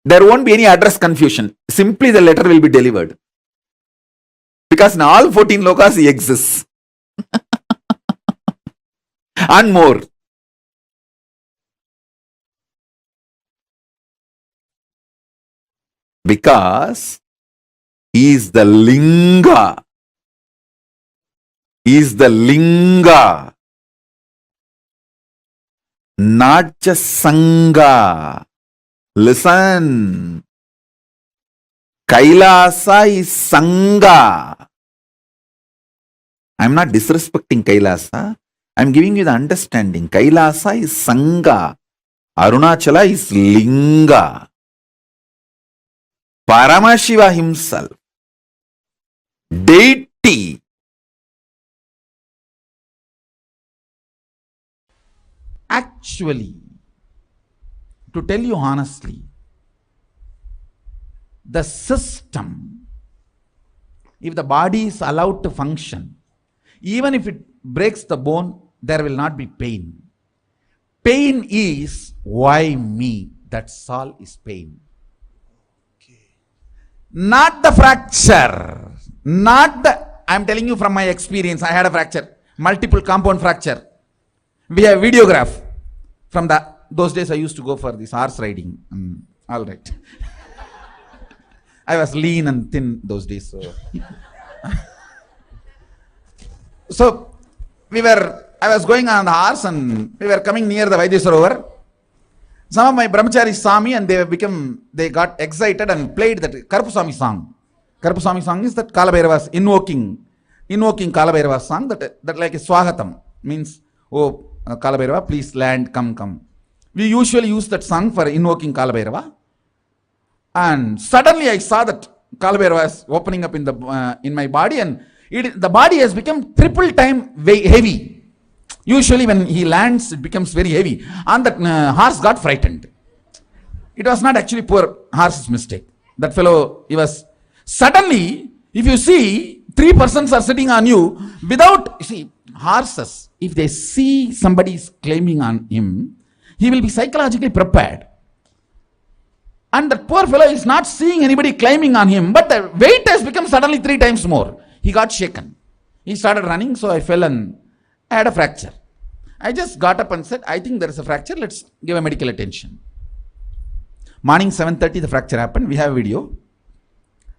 G: there won't be any address confusion. Simply the letter will be delivered. Because in all 14 lokas he exists. And more. Because he is the linga. He is the linga. Not just sangha. Listen. Kailasa is sangha. I am not disrespecting Kailasa. I am giving you the understanding. Kailasa is sangha. Arunachala is linga. Paramashiva himself, deity, actually, to tell you honestly, the system, if the body is allowed to function, even if it breaks the bone, there will not be pain. Pain is why me, that's all is pain. Not the fracture, not the, I am telling you from my experience, I had a fracture, multiple compound fracture. We have videograph from those days I used to go for this horse riding. All right. I was lean and thin those days. So I was going on the horse and we were coming near the Vaidya Sarovar. Some of my brahmacharis saw me and they got excited and played that Karpuswami song. Karpuswami song is that Kalabhairava's invoking Kalabhairava's song, that like a Swagatam, means, oh Kalabhairava, please land, come. We usually use that song for invoking Kalabhairava. And suddenly I saw that Kalabhairava is opening up in my body, and the body has become triple time heavy. Usually when he lands, it becomes very heavy. And that horse got frightened. It was not actually poor horse's mistake. That fellow, he was... Suddenly, if you see, 3 persons are sitting on you without... See, horses, if they see somebody is claiming on him, he will be psychologically prepared. And that poor fellow is not seeing anybody claiming on him, but the weight has become suddenly 3 times more. He got shaken. He started running, so I fell and I had a fracture. I just got up and said, I think there is a fracture, let's give a medical attention. Morning 7:30 the fracture happened, we have a video.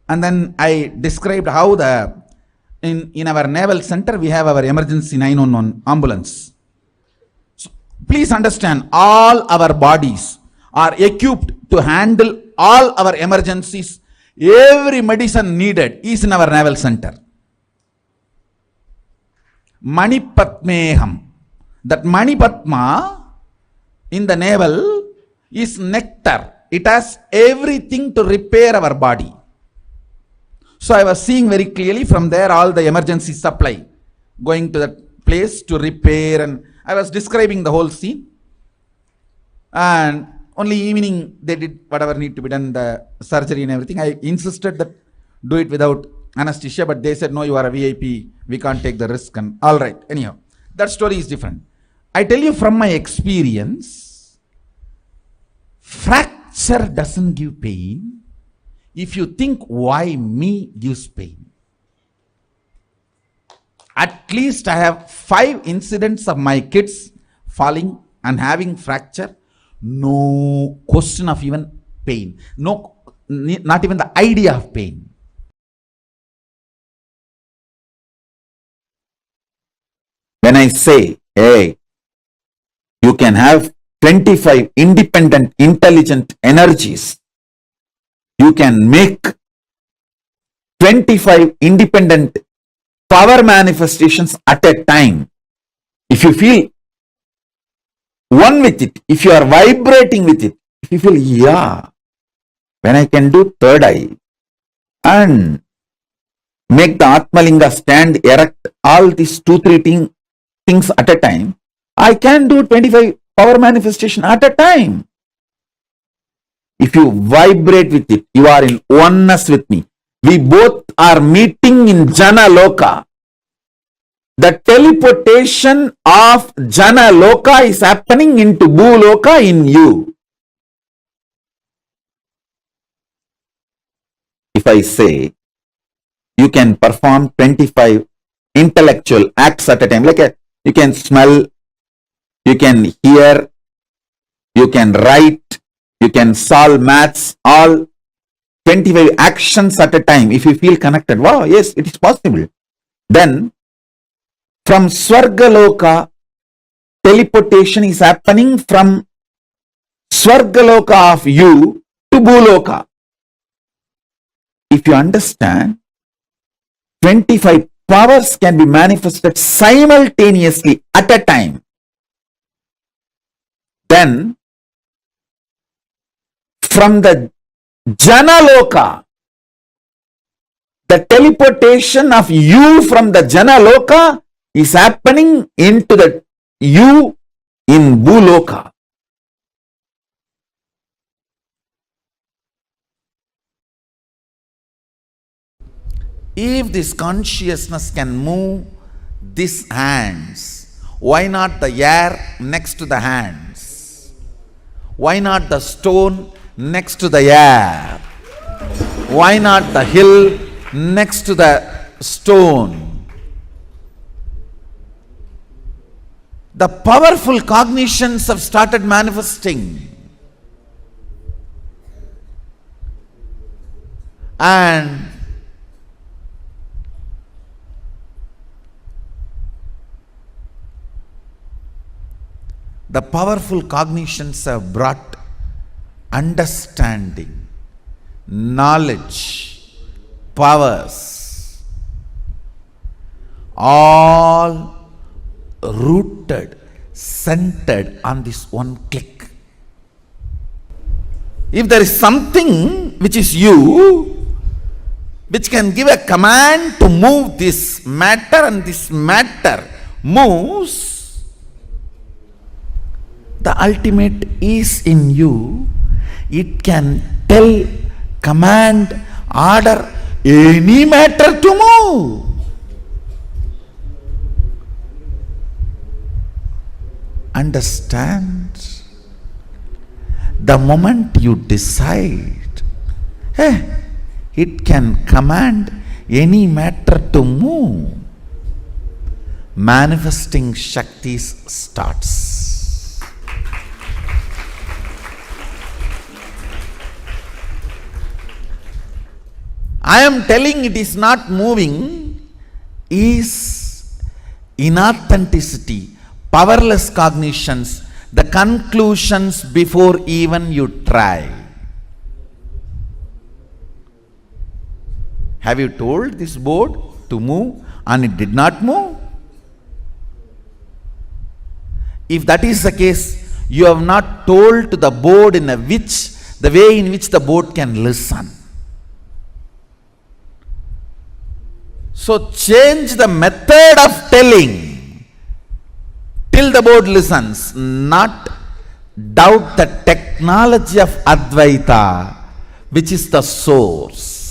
G: And then I described how in our naval center we have our emergency 911 ambulance. So please understand, all our bodies are equipped to handle all our emergencies. Every medicine needed is in our naval center. Manipatmeham. That Manipatma in the navel is nectar. It has everything to repair our body. So I was seeing very clearly from there all the emergency supply going to that place to repair, and I was describing the whole scene, and only evening they did whatever need to be done, the surgery and everything. I insisted that do it without anesthesia, but they said, no, you are a VIP, we can't take the risk. And all right, anyhow, that story is different. I tell you from my experience, fracture doesn't give pain if you think why me gives pain. At least I have 5 incidents of my kids falling and having fracture. No question of even pain. No, not even the idea of pain. When I say, hey, you can have 25 independent, intelligent energies. You can make 25 independent power manifestations at a time. If you feel one with it, if you are vibrating with it, if you feel, yeah, when I can do third eye and make the Atmalinga stand erect, all these 2-3 things at a time, I can do 25 power manifestation at a time. If you vibrate with it, you are in oneness with me. We both are meeting in Jana Loka. The teleportation of Jana Loka is happening into Bhu Loka in you. If I say you can perform 25 intellectual acts at a time, like you can smell, you can hear, you can write, you can solve maths, all 25 actions at a time. If you feel connected, wow, yes, it is possible. Then from Swargaloka, teleportation is happening from Swargaloka of you to Bhuloka. If you understand, 25 powers can be manifested simultaneously at a time. Then from the Janaloka, the teleportation of you from the Janaloka is happening into the you in Bhuloka. If this consciousness can move these hands, why not the air next to the hands? Why not the stone next to the air? Why not the hill next to the stone? The powerful cognitions have started manifesting. And the powerful cognitions have brought understanding, knowledge, powers, all rooted, centered on this one click. If there is something which is you, which can give a command to move this matter, and this matter moves, the ultimate is in you. It can tell, command, order any matter to move. Understand? The moment you decide, it can command any matter to move, manifesting Shaktis starts. I am telling it is not moving is inauthenticity, powerless cognitions, the conclusions before even you try. Have you told this board to move and it did not move? If that is the case, you have not told to the board the way in which the board can listen. So change the method of telling. till the board listens, not doubt the technology of Advaita, which is the source.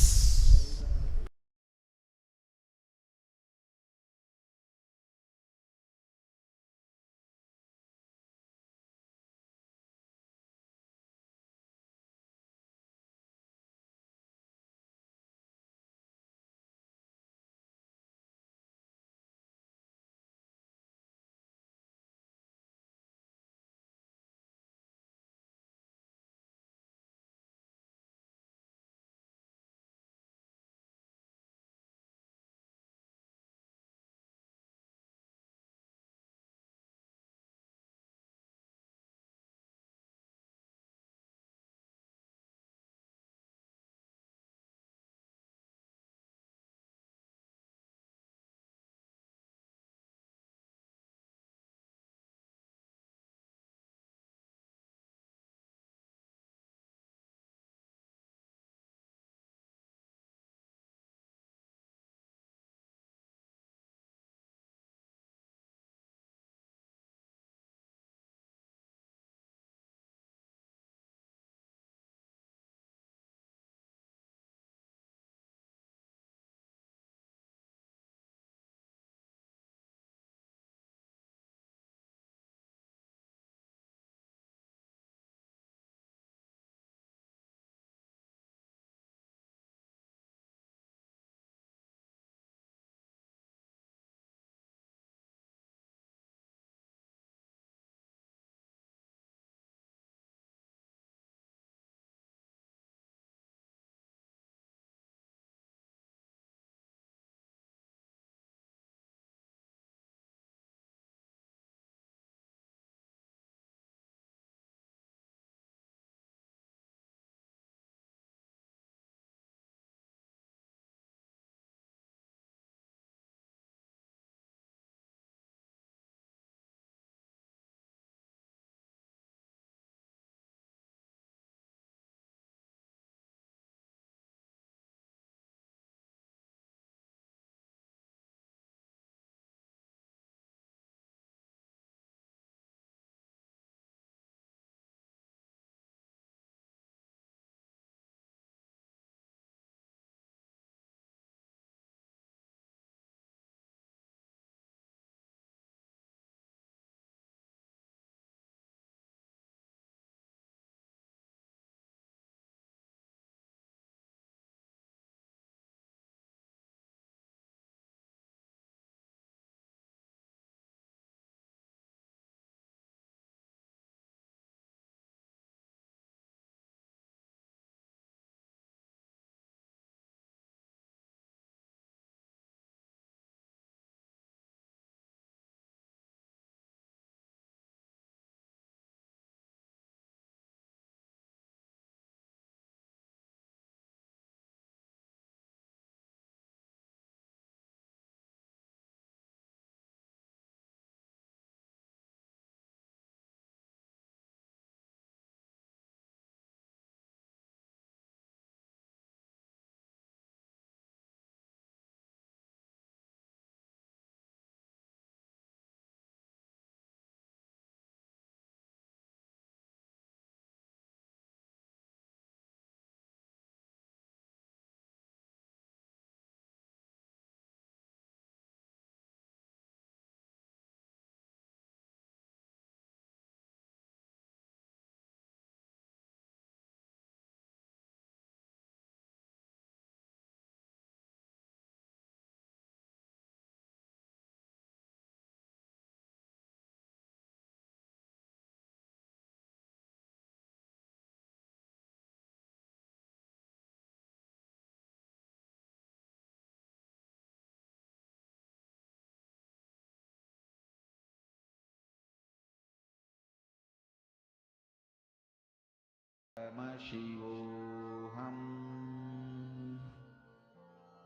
C: Paramashivoham.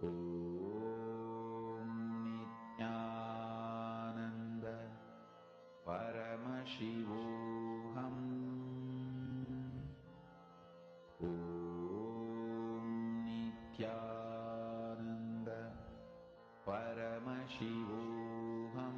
C: Om Nithyananda Paramashivoham. Om Nithyananda Paramashivoham.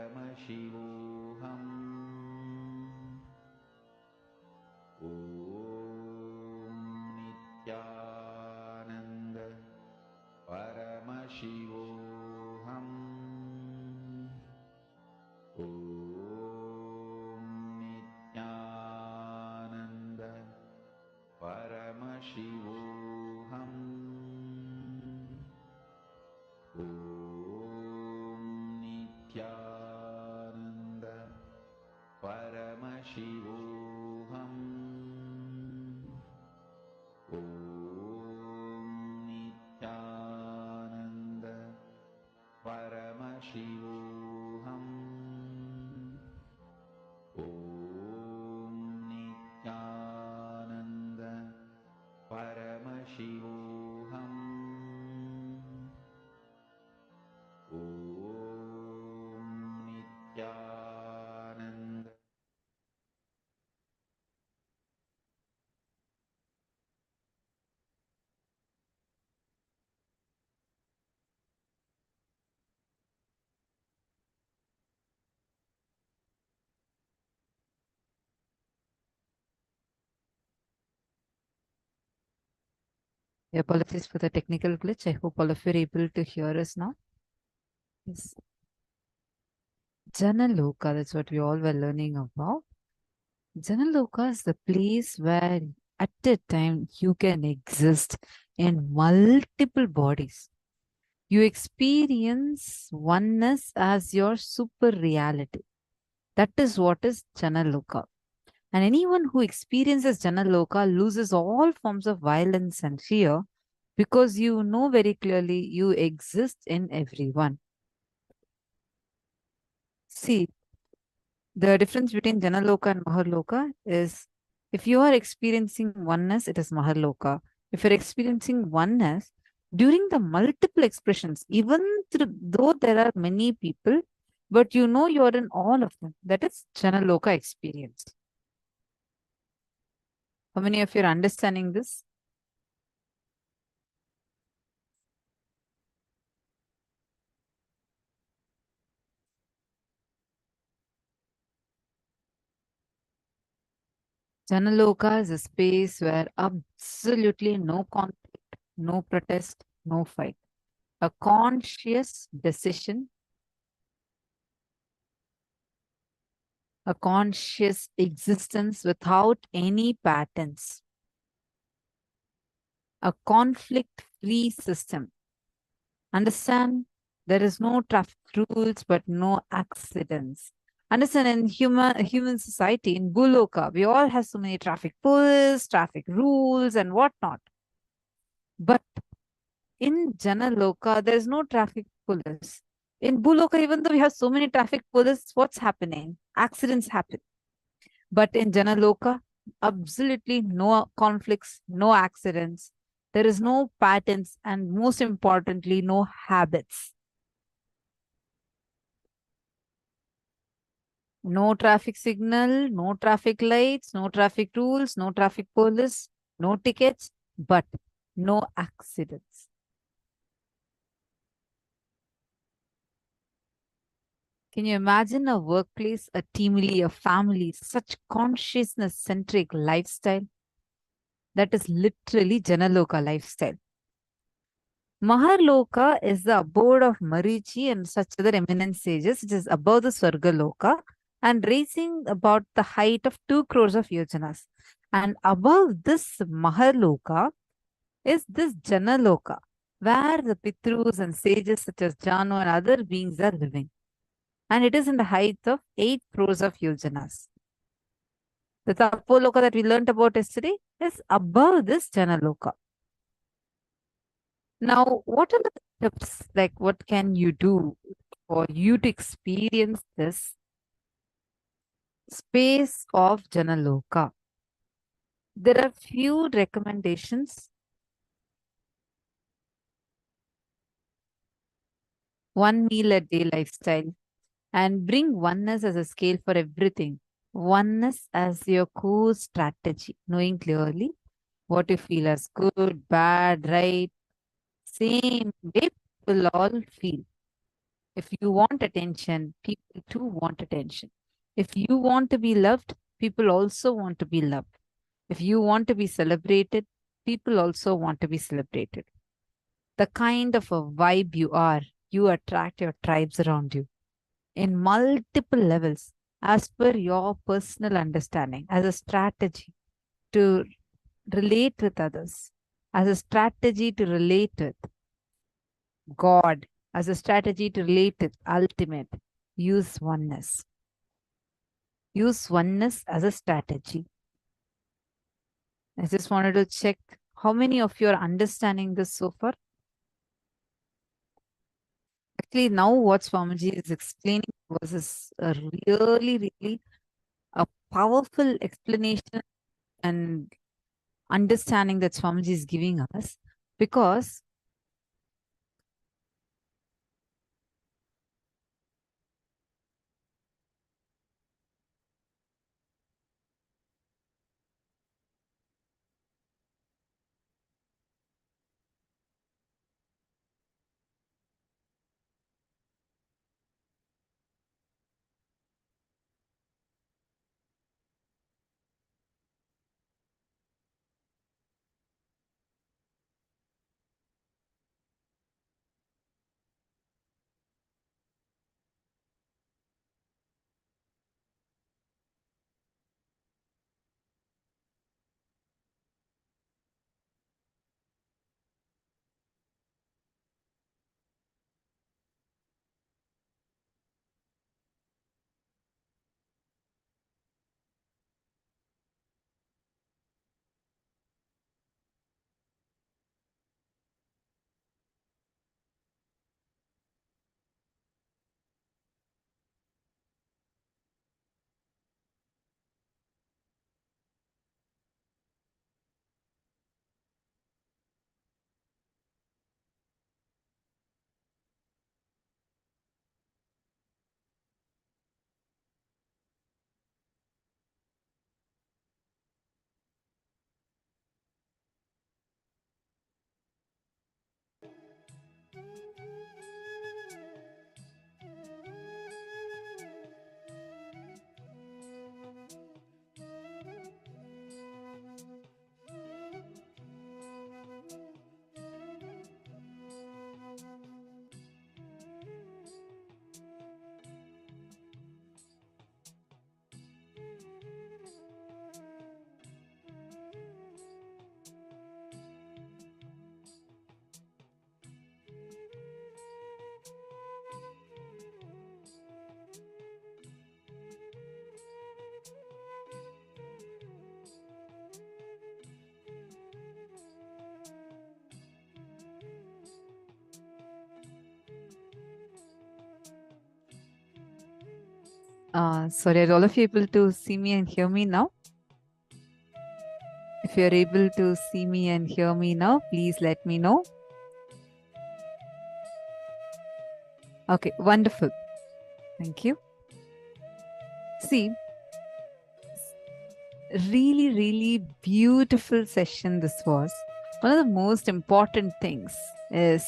G: Om Nithyananda Paramashivoham. Om Nithyananda Paramashivoham. Om Nithyananda Paramashivoham. Om Nithyananda.
H: Apologies for the technical glitch. I hope all of you are able to hear us now. Yes. Janaloka, that's what we all were learning about. Janaloka is the place where at a time you can exist in multiple bodies. You experience oneness as your super reality. That is what is Janaloka. And anyone who experiences Janaloka loses all forms of violence and fear because you know very clearly you exist in everyone. See, the difference between Janaloka and Maharloka is if you are experiencing oneness, it is Maharloka. If you're experiencing oneness, during the multiple expressions, even though there are many people, but you know you're in all of them, that is Janaloka experience. How many of you are understanding this? Janaloka is a space where absolutely no conflict, no protest, no fight. A conscious decision, a conscious existence without any patterns, a conflict-free system. Understand? There is no traffic rules, but no accidents. Understand, in human society, in Buloka, we all have so many traffic police, traffic rules, and whatnot. But in Janaloka, there is no traffic police. In Buloka, even though we have so many traffic police, what's happening? Accidents happen. But in Janaloka, absolutely no conflicts, no accidents. There is no patterns, and most importantly, no habits. No traffic signal, no traffic lights, no traffic rules, no traffic police, no tickets, but no accidents. Can you imagine a workplace, a team, a family, such consciousness-centric lifestyle? That is literally Janaloka lifestyle. Maharloka is the abode of Marichi and such other eminent sages. It is above the Swargaloka and raising about the height of 2 crores of yojanas. And above this Maharloka is this Janaloka, where the Pitrus and sages such as Janu and other beings are living. And it is in the height of 8 crores of yojanas. The Tapoloka that we learned about yesterday is above this Janaloka. Now, what are the tips? Like, what can you do for you to experience this space of Janaloka? There are few recommendations. One meal a day lifestyle, and bring oneness as a scale for everything. Oneness as your core strategy, knowing clearly what you feel as good, bad, right, same way people all feel. If you want attention, people too want attention. If you want to be loved, people also want to be loved. If you want to be celebrated, people also want to be celebrated. The kind of a vibe you attract your tribes around you in multiple levels as per your personal understanding, as a strategy to relate with others, as a strategy to relate with God, as a strategy to relate to ultimate. Use oneness. Use oneness as a strategy. I just wanted to check how many of you are understanding this so far. Actually, now what Swamiji is explaining was is a really a powerful explanation and understanding that Swamiji is giving us, because sorry, are all of you able to see me and hear me now? If you're able to see me and hear me now, please let me know. Okay, wonderful. Thank you. See, really beautiful session this was. One of the most important things is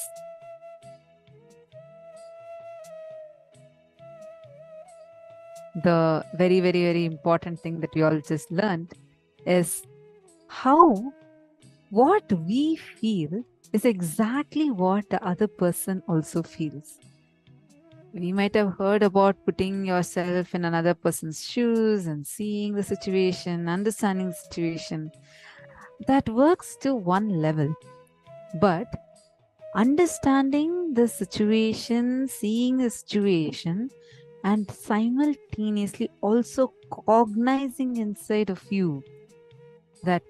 H: the very important thing that we all just learned is how what we feel is exactly what the other person also feels. We might have heard about putting yourself in another person's shoes and seeing the situation, understanding the situation. That works to one level. But understanding the situation, seeing the situation, and simultaneously also cognizing inside of you that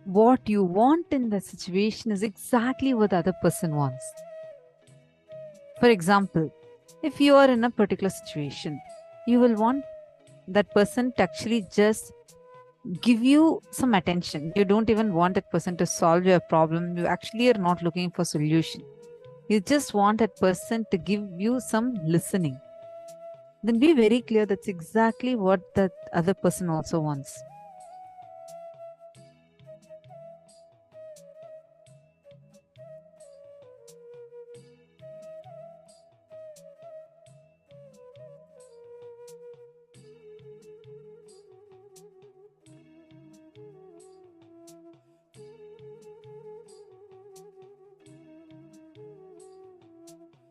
H: what you want in the situation is exactly what the other person wants. For example, if you are in a particular situation, you will want that person to actually just give you some attention. You don't even want that person to solve your problem. You actually are not looking for solution. You just want that person to give you some listening. Then be very clear that's exactly what that other person also wants.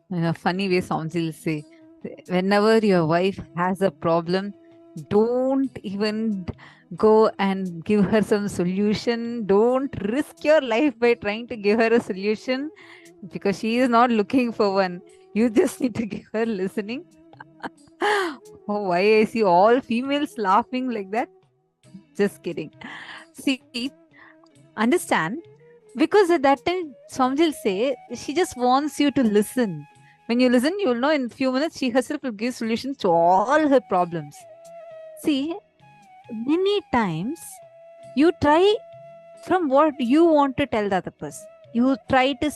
H: In a funny way, Somji will say, whenever your wife has a problem, don't even go and give her some solution. Don't risk your life by trying to give her a solution. because she is not looking for one. You just need to give her listening. Oh, why I see all females laughing like that? Just kidding. See, understand, because at that time, Swamiji will say, she just wants you to listen. When you listen, you will know in few minutes, she herself will give solutions to all her problems. See, many times you try from what you want to tell the other person. You try to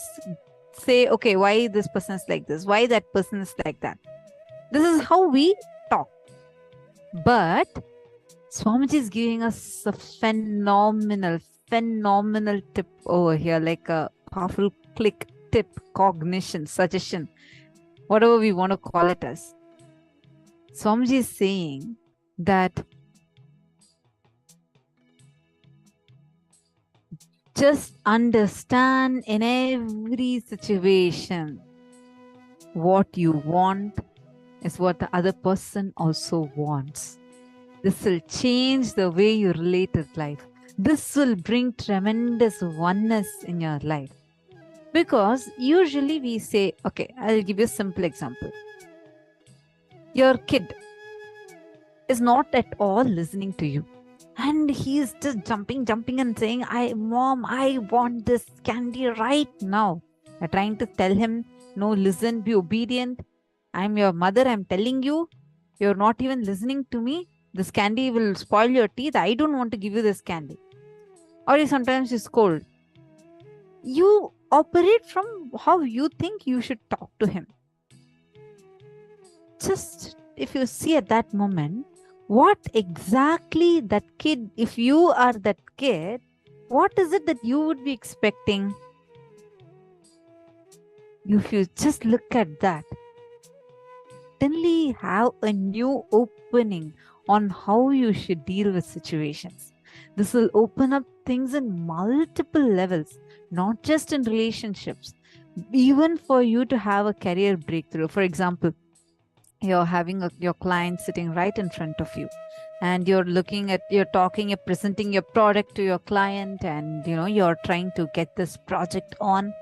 H: say, okay, why this person is like this? Why that person is like that? This is how we talk. But Swamiji is giving us a phenomenal tip over here, like a powerful click, tip, cognition, suggestion, whatever we want to call it as. Swamiji is saying that just understand in every situation what you want is what the other person also wants. This will change the way you relate with life. This will bring tremendous oneness in your life. Because usually we say, okay, I'll give you a simple example. Your kid is not at all listening to you. And he's just jumping and saying, Mom, I want this candy right now. You're trying to tell him, no, listen, be obedient. I'm your mother, I'm telling you. You're not even listening to me. This candy will spoil your teeth. I don't want to give you this candy. Or sometimes you scold. You operate from how you think you should talk to him. Just if you see at that moment, what exactly that kid, if you are that kid, what is it that you would be expecting? If you just look at that, suddenly have a new opening on how you should deal with situations. This will open up things in multiple levels, not just in relationships, even for you to have a career breakthrough. For example, you're having your client sitting right in front of you, and you're presenting your product to your client, and you're trying to get this project on.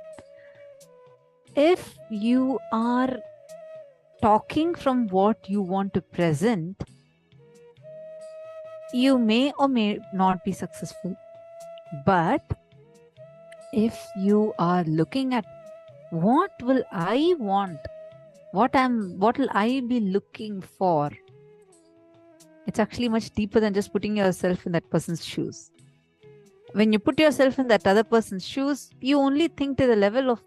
H: If you are talking from what you want to present, you may or may not be successful. But if you are looking at what will I want, what will I be looking for, it's actually much deeper than just putting yourself in that person's shoes. When you put yourself in that other person's shoes, you only think to the level of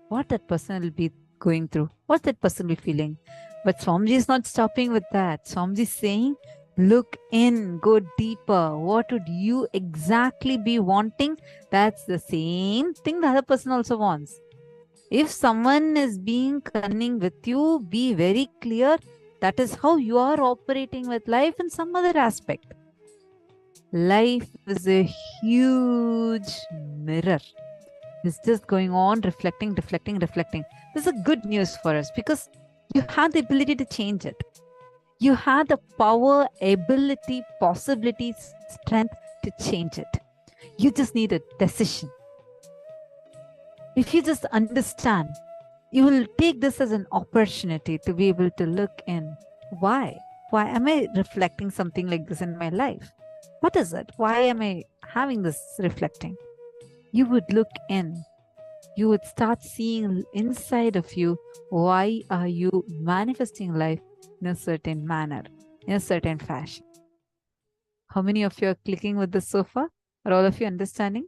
H: what that person will be going through, what that person will be feeling. But Swamiji is not stopping with that. Swamiji is saying, look in, go deeper. What would you exactly be wanting? That's the same thing the other person also wants. If someone is being cunning with you, be very clear. That is how you are operating with life in some other aspect. Life is a huge mirror. It's just going on, reflecting. This is a good news for us because you have the ability to change it. You have the power, ability, possibility, strength to change it. You just need a decision. If you just understand, you will take this as an opportunity to be able to look in. Why? Why am I reflecting something like this in my life? What is it? Why am I having this reflecting? You would look in. You would start seeing inside of you, why are you manifesting life in a certain manner, in a certain fashion? How many of you are clicking with this so far? Are all of you understanding?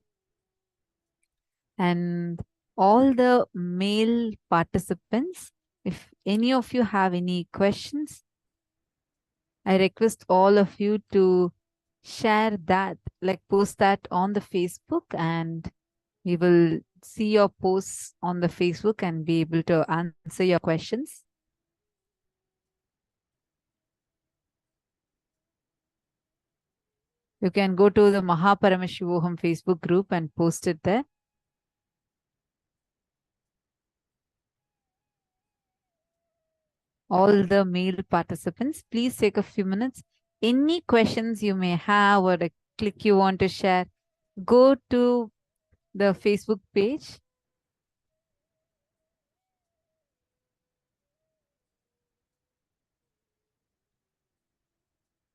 H: And all the male participants, if any of you have any questions, I request all of you to share that, like post that on the Facebook, and we will see your posts on the Facebook and be able to answer your questions. You can go to the Paramashivoham Facebook group and post it there. All the male participants, please take a few minutes. Any questions you may have or a click you want to share, go to the Facebook page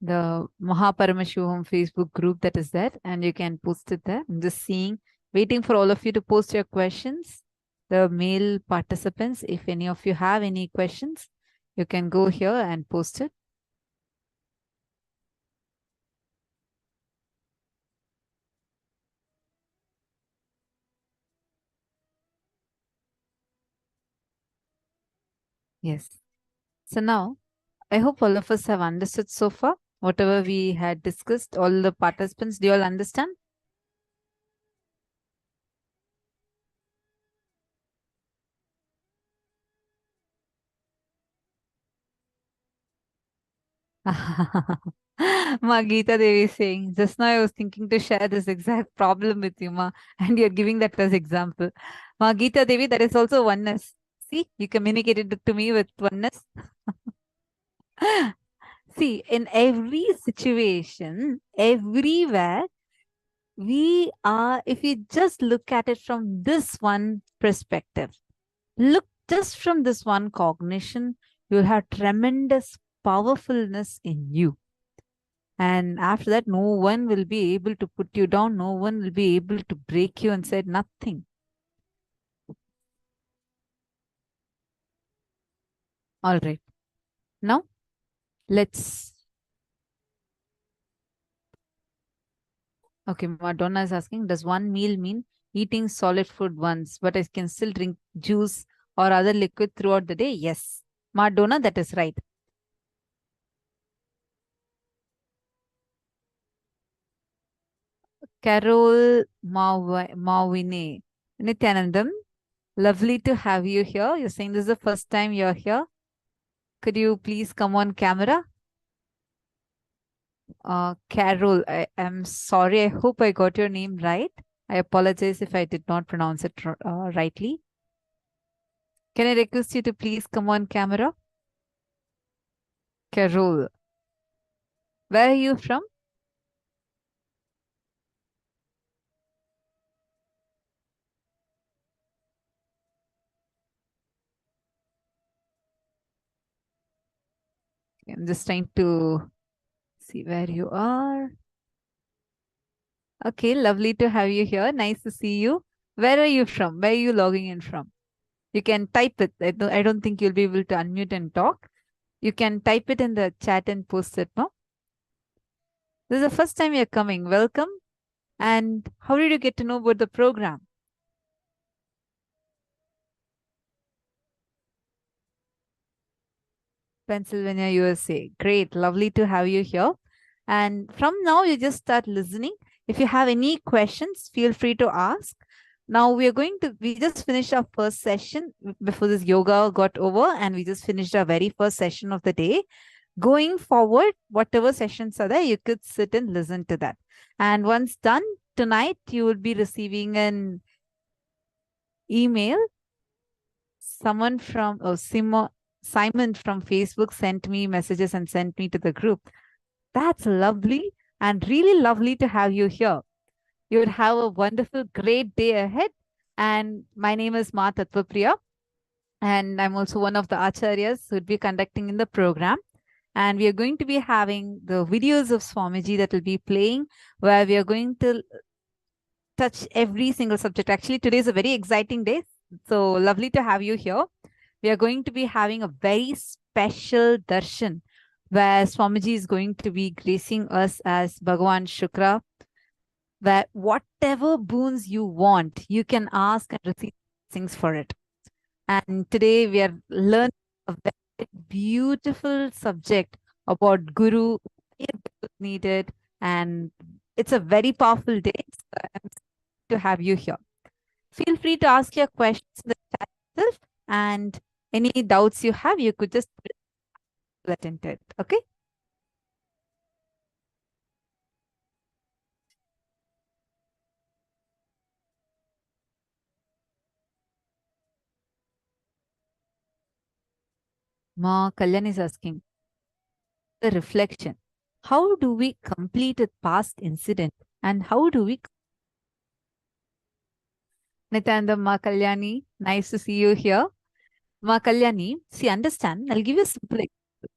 H: the Paramashivoham Facebook group that is there, and you can post it there. I'm just seeing, waiting for all of you to post your questions. The male participants, if any of you have any questions, you can go here and post it. Yes. So now, I hope all of us have understood so far whatever we had discussed. All the participants, do you all understand? Ma Geeta Devi is saying, just now I was thinking to share this exact problem with you, Ma, and you're giving that as example. Ma Geeta Devi, that is also oneness. See, you communicated it to me with oneness. See, in every situation, everywhere, we are, if we just look at it from this one perspective, look just from this one cognition, you'll have tremendous powerfulness in you. And after that, no one will be able to put you down. No one will be able to break you and say nothing. All right. Now, let's. Okay, Madonna is asking, does one meal mean eating solid food once, but I can still drink juice or other liquid throughout the day? Yes. Madonna, that is right. Carol Mawine. Nithyanandam, lovely to have you here. You're saying this is the first time you're here. Could you please come on camera? Carol, I am sorry. I hope I got your name right. I apologize if I did not pronounce it rightly. Can I request you to please come on camera? Carol. Where are you from? I'm just trying to see where you are. Okay, lovely to have you here. Nice to see you. Where are you from? Where are you logging in from? You can type it. I don't think you'll be able to unmute and talk. You can type it in the chat and post it, no? This is the first time you're coming. Welcome. And how did you get to know about the program? Pennsylvania, USA. Great. Lovely to have you here. And from now, you just start listening. If you have any questions, feel free to ask. Now we just finished our first session before this yoga got over, and we just finished our very first session of the day. Going forward, whatever sessions are there, you could sit and listen to that. And once done tonight, you will be receiving an email. Someone from Simon from Facebook sent me messages and sent me to the group. That's lovely and really lovely to have you here. You would have a wonderful, great day ahead. And my name is Ma Tattvapriya. And I'm also one of the acharyas who would be conducting in the program. And we are going to be having the videos of Swamiji that will be playing, where we are going to touch every single subject. Actually, today is a very exciting day. So lovely to have you here. We are going to be having a very special darshan, where Swamiji is going to be gracing us as Bhagavan Shukra, where whatever boons you want, you can ask and receive things for it. And today we are learning a very beautiful subject about Guru, needed, and it's a very powerful day. So I'm to have you here. Feel free to ask your questions in the chat itself, and any doubts you have, you could just let into it. Okay. Ma Kalyan is asking the reflection. How do we complete a past incident, and how do we? Nityananda, Ma Kalyani, nice to see you here. Ma Kalyani, see, understand, I'll give you a simple example.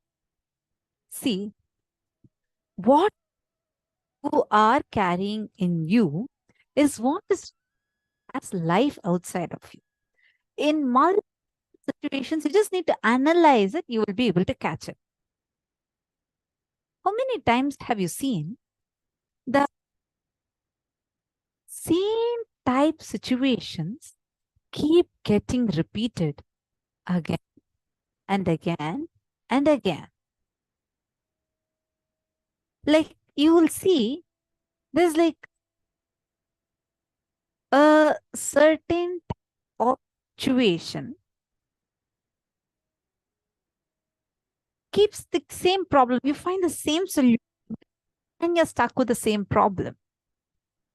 H: See, What you are carrying in you is what is as life outside of you. In multiple situations, you just need to analyze it, you will be able to catch it. How many times have you seen the same type situations keep getting repeated again and again and again? Like you will see there's like a certain type of situation keeps the same problem. You find the same solution and you're stuck with the same problem.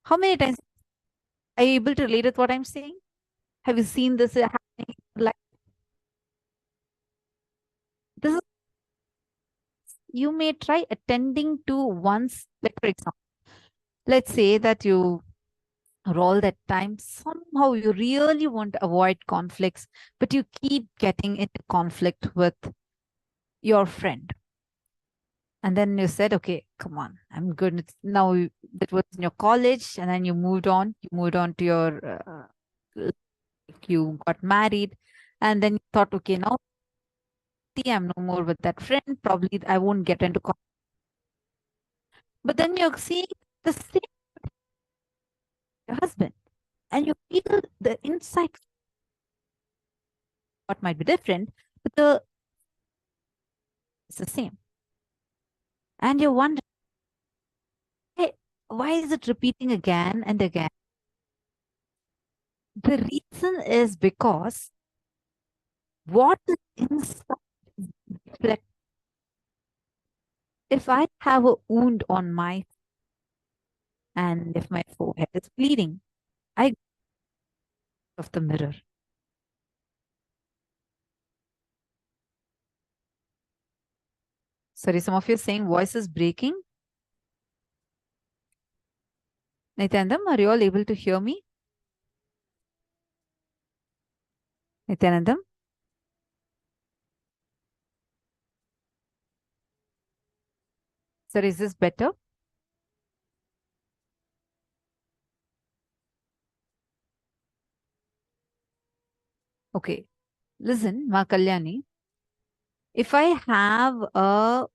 H: How many times are you able to relate with what I'm saying? Have you seen this happening? Like this is, you may try attending to once, like for example, let's say that you all that time somehow you really want to avoid conflicts, but you keep getting into conflict with your friend. And then you said, okay, come on, I'm good. Now it was in your college, and then you moved on to your, you got married, and then you thought, okay, now I'm no more with that friend. Probably I won't get into conflict. But then you're seeing the same your husband, and you feel the insight. What might be different, but it's the same. And you wonder, hey, why is it repeating again and again? The reason is because what is inside reflect. If I have a wound on my and if my forehead is bleeding, I go of the mirror. Sorry, some of you are saying voice is breaking. Nityanandam, are you all able to hear me? Nityanandam? Sir, is this better? Okay. Listen, Ma Kalyani, if I have a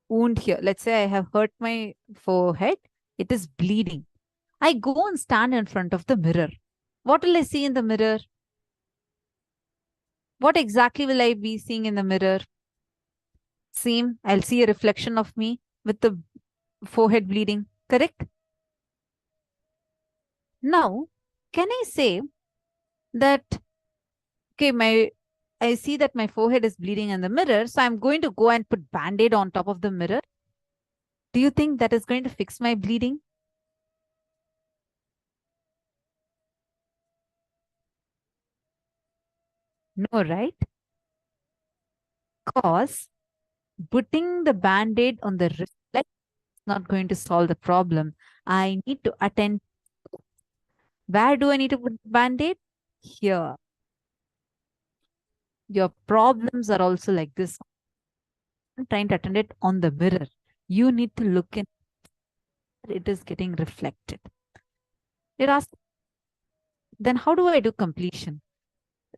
H: wound here, let's say I have hurt my forehead, it is bleeding. I go and stand in front of the mirror. What will I see in the mirror? What exactly will I be seeing in the mirror? Same, I'll see a reflection of me with the forehead bleeding, correct? Now, can I say that, okay, I see that my forehead is bleeding in the mirror, so I'm going to go and put Band-Aid on top of the mirror. Do you think that is going to fix my bleeding? No, right? Because putting the Band-Aid on the wrist is not going to solve the problem. I need to attend. Where do I need to put Band-Aid? Here. Your problems are also like this. I'm trying to attend it on the mirror. You need to look in. It is getting reflected. You're asking, then how do I do completion?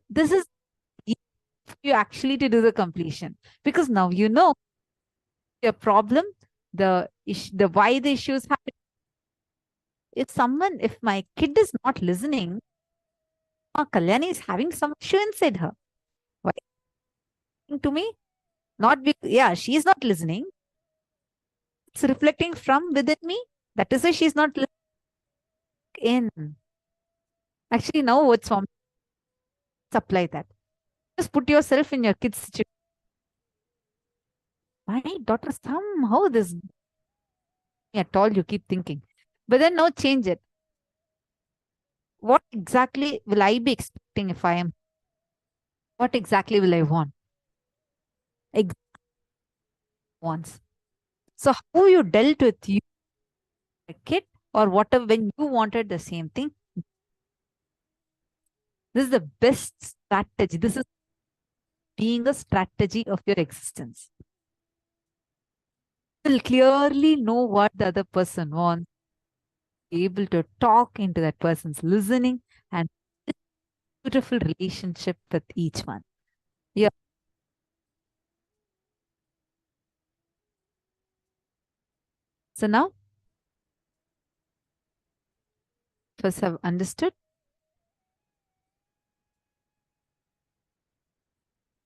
H: This is you actually to do the completion, because now you know your problem, the why the issues happen. If my kid is not listening, Kalyani is having some issue inside her. Why to me? Not because, yeah, she is not listening. It's reflecting from within me. That is why she's not listening in. Actually, now what's from? Apply that. Just put yourself in your kid's situation. My daughter, somehow this at all you keep thinking. But then now change it. What exactly will I be expecting if I am? What exactly will I want? Wants. So how you dealt with you, a kid, or whatever when you wanted the same thing? This is the best strategy. This is being a strategy of your existence. will clearly know what the other person wants, be able to talk into that person's listening and beautiful relationship with each one. Yeah. So now, first have understood.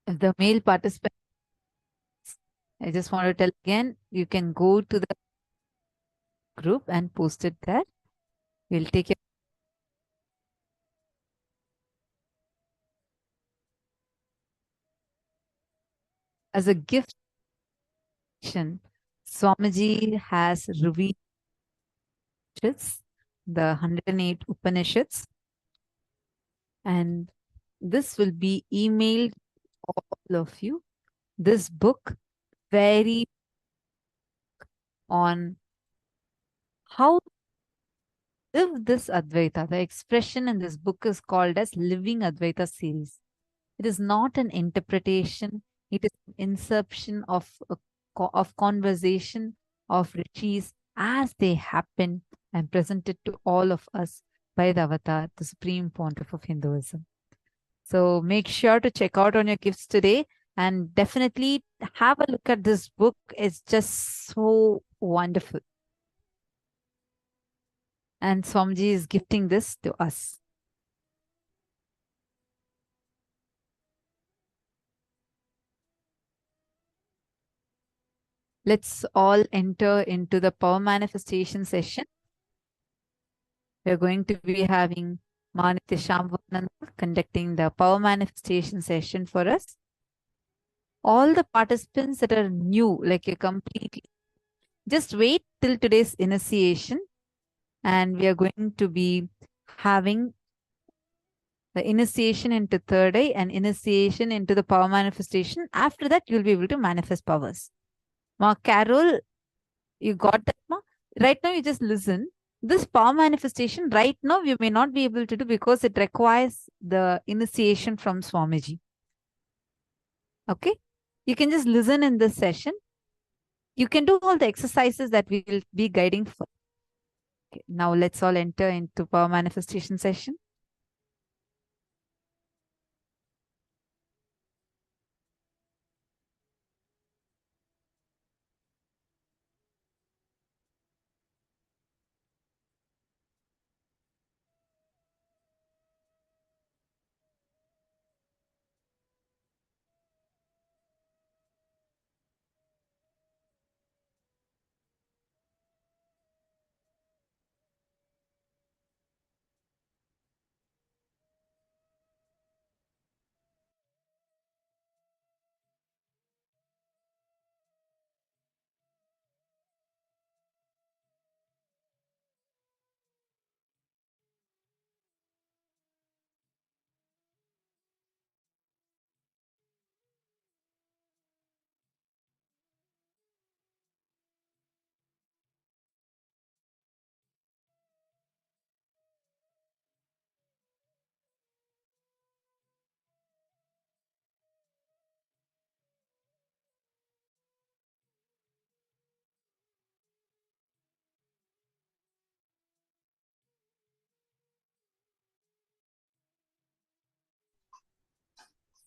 H: If the male participant, I just want to tell again, you can go to the group and post it there. We'll take it as a gift. Swamiji has revealed the 108 Upanishads, and this will be emailed all of you. This book very on how to live this Advaita. The expression in this book is called as Living Advaita series. It is not an interpretation. It is an inception of conversation of rishis as they happen and presented to all of us by the Avatar, the Supreme Pontiff of Hinduism. So make sure to check out on your gifts today and definitely have a look at this book. It's just so wonderful. And Swamiji is gifting this to us. Let's all enter into the power manifestation session. We're going to be having Manitya Shambhavananda conducting the power manifestation session for us. All the participants that are new, like a completely, just wait till today's initiation, and we are going to be having the initiation into third eye and initiation into the power manifestation. After that, you'll be able to manifest powers. Ma Carol, you got that, Ma? Right now, you just listen. This power manifestation, right now, you may not be able to do because it requires the initiation from Swamiji. Okay? You can just listen in this session. You can do all the exercises that we will be guiding for. Okay, now let's all enter into power manifestation session.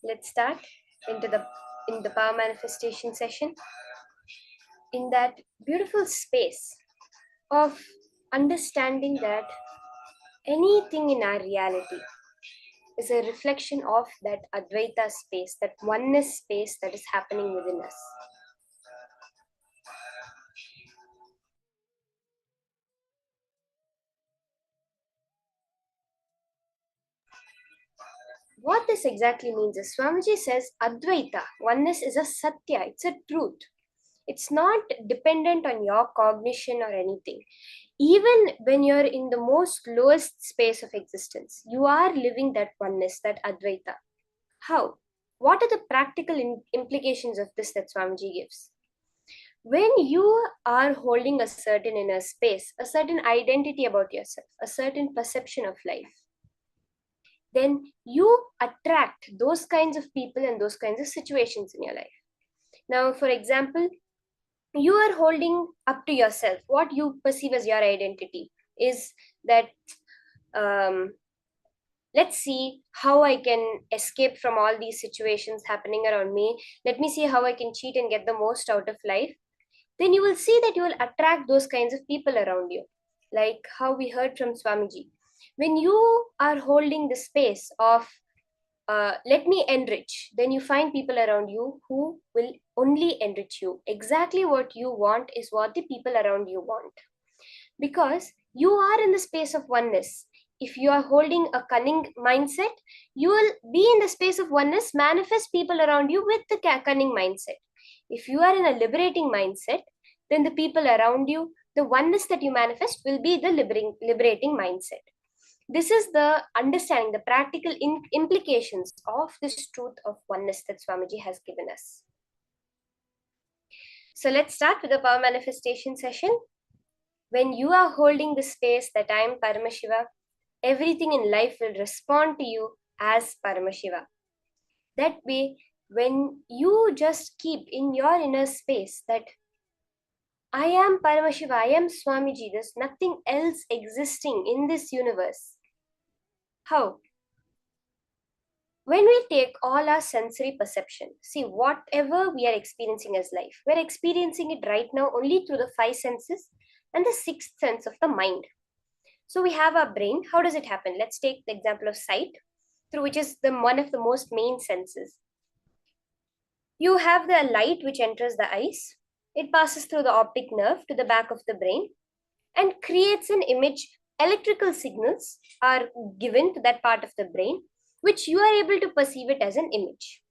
I: Let's start in the power manifestation session. In that beautiful space of understanding that anything in our reality is a reflection of that Advaita space, that oneness space that is happening within us. What this exactly means is Swamiji says Advaita, oneness is a Satya, it's a truth. It's not dependent on your cognition or anything. Even when you're in the most lowest space of existence, you are living that oneness, that Advaita. How? What are the practical implications of this that Swamiji gives? When you are holding a certain inner space, a certain identity about yourself, a certain perception of life, then you attract those kinds of people and those kinds of situations in your life. Now, for example, you are holding up to yourself. What you perceive as your identity is that, let's see how I can escape from all these situations happening around me. Let me see how I can cheat and get the most out of life. Then you will see that you will attract those kinds of people around you. Like how we heard from Swamiji. When you are holding the space of let me enrich, then you find people around you who will only enrich you. Exactly what you want is what the people around you want. Because you are in the space of oneness. If you are holding a cunning mindset, you will be in the space of oneness, manifest people around you with the cunning mindset. If you are in a liberating mindset, then the people around you, the oneness that you manifest will be the liberating mindset. This is the understanding, the practical implications of this truth of oneness that Swamiji has given us. So let's start with the power manifestation session. When you are holding the space that I am Paramashiva, everything in life will respond to you as Paramashiva. That way, when you just keep in your inner space that I am Paramashiva, I am Swamiji, there's nothing else existing in this universe. How? When we take all our sensory perception, see whatever we are experiencing as life, we're experiencing it right now only through the five senses and the sixth sense of the mind. So we have our brain. How does it happen? Let's take the example of sight, through which is one of the most main senses. You have the light which enters the eyes. It passes through the optic nerve to the back of the brain and creates an image. Electrical signals are given to that part of the brain, which you are able to perceive it as an image.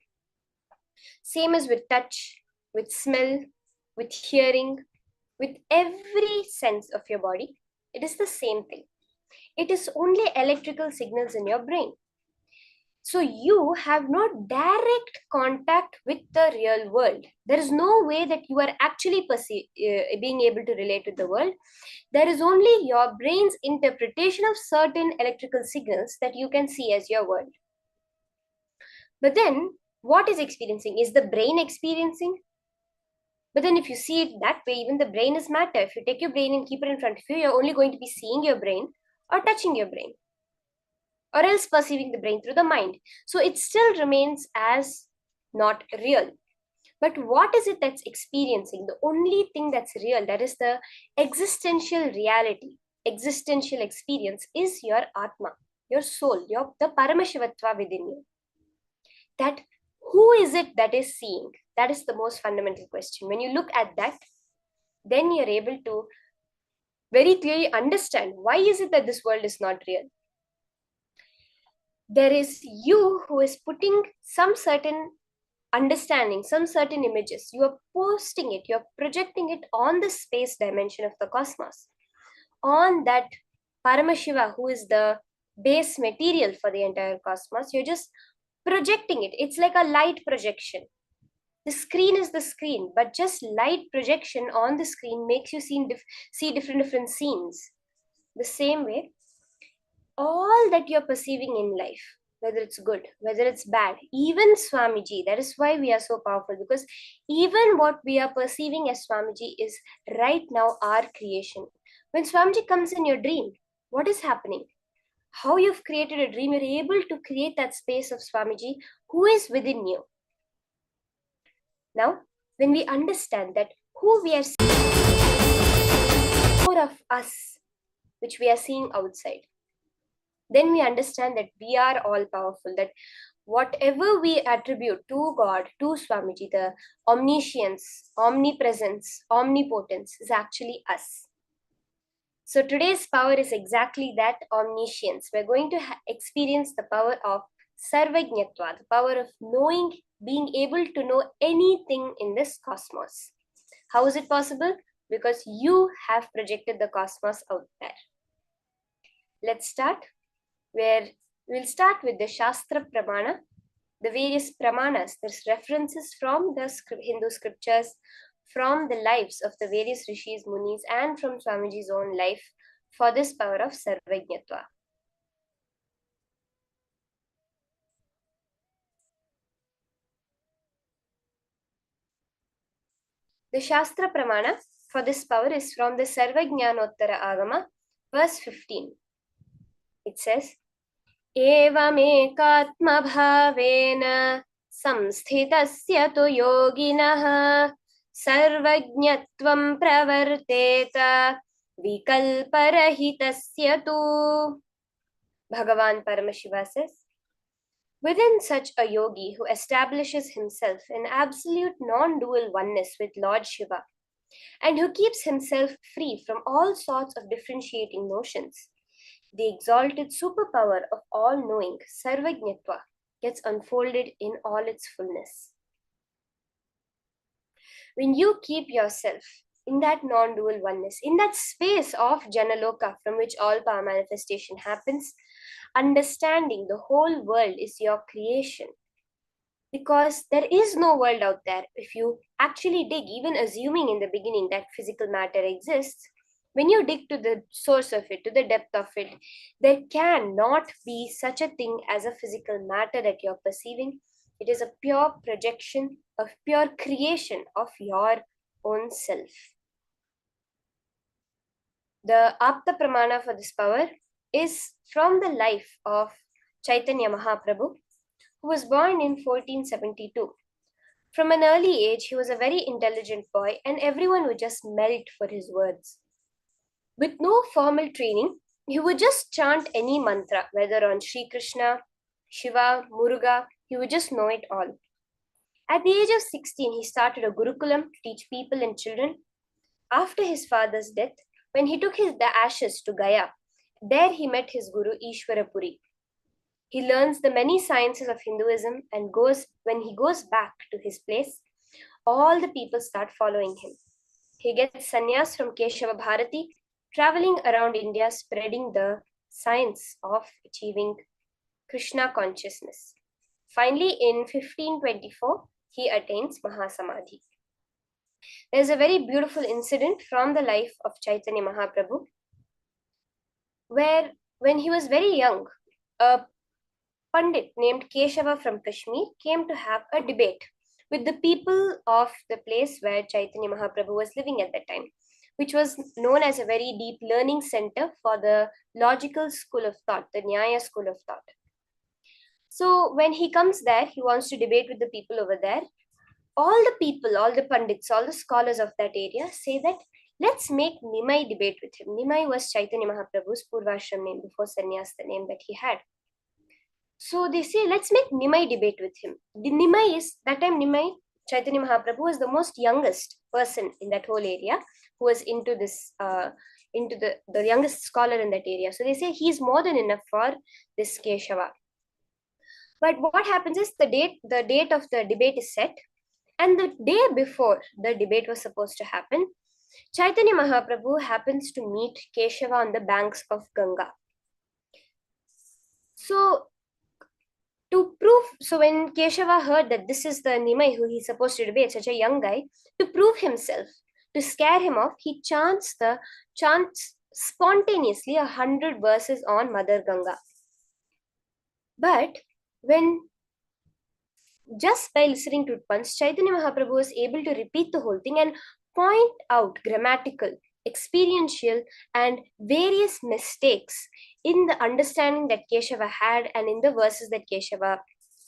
I: Same as with touch, with smell, with hearing, with every sense of your body. It is the same thing. It is only electrical signals in your brain. So you have no direct contact with the real world. There is no way that you are actually being able to relate with the world. There is only your brain's interpretation of certain electrical signals that you can see as your world. But then, what is experiencing? Is the brain experiencing? But then if you see it that way, even the brain is matter. If you take your brain and keep it in front of you, you're only going to be seeing your brain or touching your brain, or else perceiving the brain through the mind. So it still remains as not real. But what is it that's experiencing? The only thing that's real, that is the existential reality, existential experience, is your Atma, your soul, the Paramashivatva within you. That who is it that is seeing? That is the most fundamental question. When you look at that, then you're able to very clearly understand why is it that this world is not real. There is you who is putting some certain understanding, some certain images. You are posting it, you're projecting it on the space dimension of the cosmos, on that Paramashiva, who is the base material for the entire cosmos. You're just projecting it. It's like a light projection. The screen is the screen, but just light projection on the screen makes you see different scenes. The same way, all that you're perceiving in life, whether it's good, whether it's bad, even Swamiji, that is why we are so powerful, because even what we are perceiving as Swamiji is right now our creation. When Swamiji comes in your dream, what is happening? How you've created a dream, you're able to create that space of Swamiji who is within you. Now, when we understand that who we are seeing, more of us, which we are seeing outside, then we understand that we are all powerful, that whatever we attribute to God, to Swamiji, the omniscience, omnipresence, omnipotence, is actually us. So today's power is exactly that, omniscience. We're going to experience the power of sarvajñatva, the power of knowing, being able to know anything in this cosmos. How is it possible? Because you have projected the cosmos out there. Let's start. Where we'll start with the Shastra Pramana, the various Pramanas. There's references from the Hindu scriptures, from the lives of the various rishis, munis, and from Swamiji's own life for this power of Sarvajñatva. The Shastra Pramana for this power is from the Sarvajnanottara Agama, verse 15. It says, Evamekatmabhavena samsthitasya tu yoginaha sarvajñatvam pravarteta vikalparahitasya tu. Bhagavan Paramashiva says, within such a yogi who establishes himself in absolute non-dual oneness with Lord Shiva and who keeps himself free from all sorts of differentiating notions, the exalted superpower of all-knowing, Sarvajñatva, gets unfolded in all its fullness. When you keep yourself in that non-dual oneness, in that space of Janaloka from which all power manifestation happens, understanding the whole world is your creation. Because there is no world out there. If you actually dig, even assuming in the beginning that physical matter exists, when you dig to the source of it, to the depth of it, there cannot be such a thing as a physical matter that you're perceiving. It is a pure projection of pure creation of your own self. The Apta Pramana for this power is from the life of Chaitanya Mahaprabhu, who was born in 1472. From an early age, he was a very intelligent boy, and everyone would just melt for his words. With no formal training, he would just chant any mantra, whether on Sri Krishna, Shiva, Muruga, he would just know it all. At the age of 16, he started a Gurukulam to teach people and children. After his father's death, when he took the ashes to Gaya, there he met his guru Ishwarapuri. He learns the many sciences of Hinduism, and when he goes back to his place, all the people start following him. He gets sannyas from Keshava Bharati, traveling around India spreading the science of achieving Krishna consciousness. Finally, in 1524, he attains Mahasamadhi. There's a very beautiful incident from the life of Chaitanya Mahaprabhu, where when he was very young, a Pandit named Keshava from Kashmir came to have a debate with the people of the place where Chaitanya Mahaprabhu was living at that time, which was known as a very deep learning center for the logical school of thought, the Nyaya school of thought. So when he comes there, he wants to debate with the people over there. All the people, all the Pandits, all the scholars of that area say that let's make Nimai debate with him. Nimai was Chaitanya Mahaprabhu's Purvashram name before sannyas, the name that he had. So they say, let's make Nimai debate with him. The Nimai is, that time Nimai, Chaitanya Mahaprabhu was the most youngest person in that whole area who was into this, into the youngest scholar in that area. So they say he's more than enough for this Keshava. But what happens is the date of the debate is set, and the day before the debate was supposed to happen, Chaitanya Mahaprabhu happens to meet Keshava on the banks of Ganga. So when Keshava heard that this is the Nimai who he's supposed to debate, such a young guy, to prove himself, to scare him off, he chants spontaneously 100 verses on Mother Ganga. But when just by listening to it once, Chaitanya Mahaprabhu was able to repeat the whole thing and point out grammatical, experiential, and various mistakes in the understanding that Keshava had and in the verses that Keshava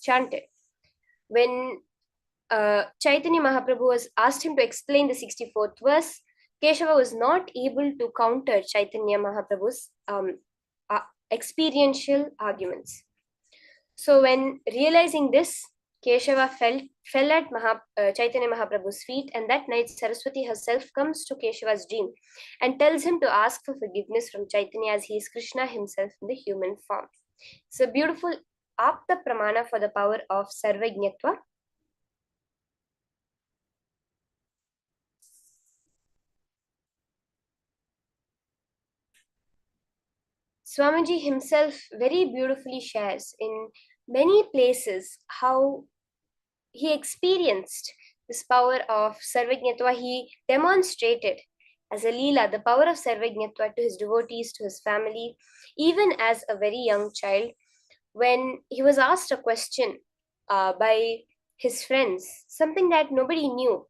I: chanted. When Chaitanya Mahaprabhu was asked him to explain the 64th verse, Keshava was not able to counter Chaitanya Mahaprabhu's experiential arguments. So when realizing this, Keshava fell at Chaitanya Mahaprabhu's feet, and that night Saraswati herself comes to Keshava's dream and tells him to ask for forgiveness from Chaitanya as he is Krishna himself in the human form. It's a beautiful Apta Pramana for the power of Sarvajñatva. Swamiji himself very beautifully shares in many places how he experienced this power of Sarvajñatva. He demonstrated as a Leela the power of Sarvajñatva to his devotees, to his family, even as a very young child, when he was asked a question by his friends, something that nobody knew.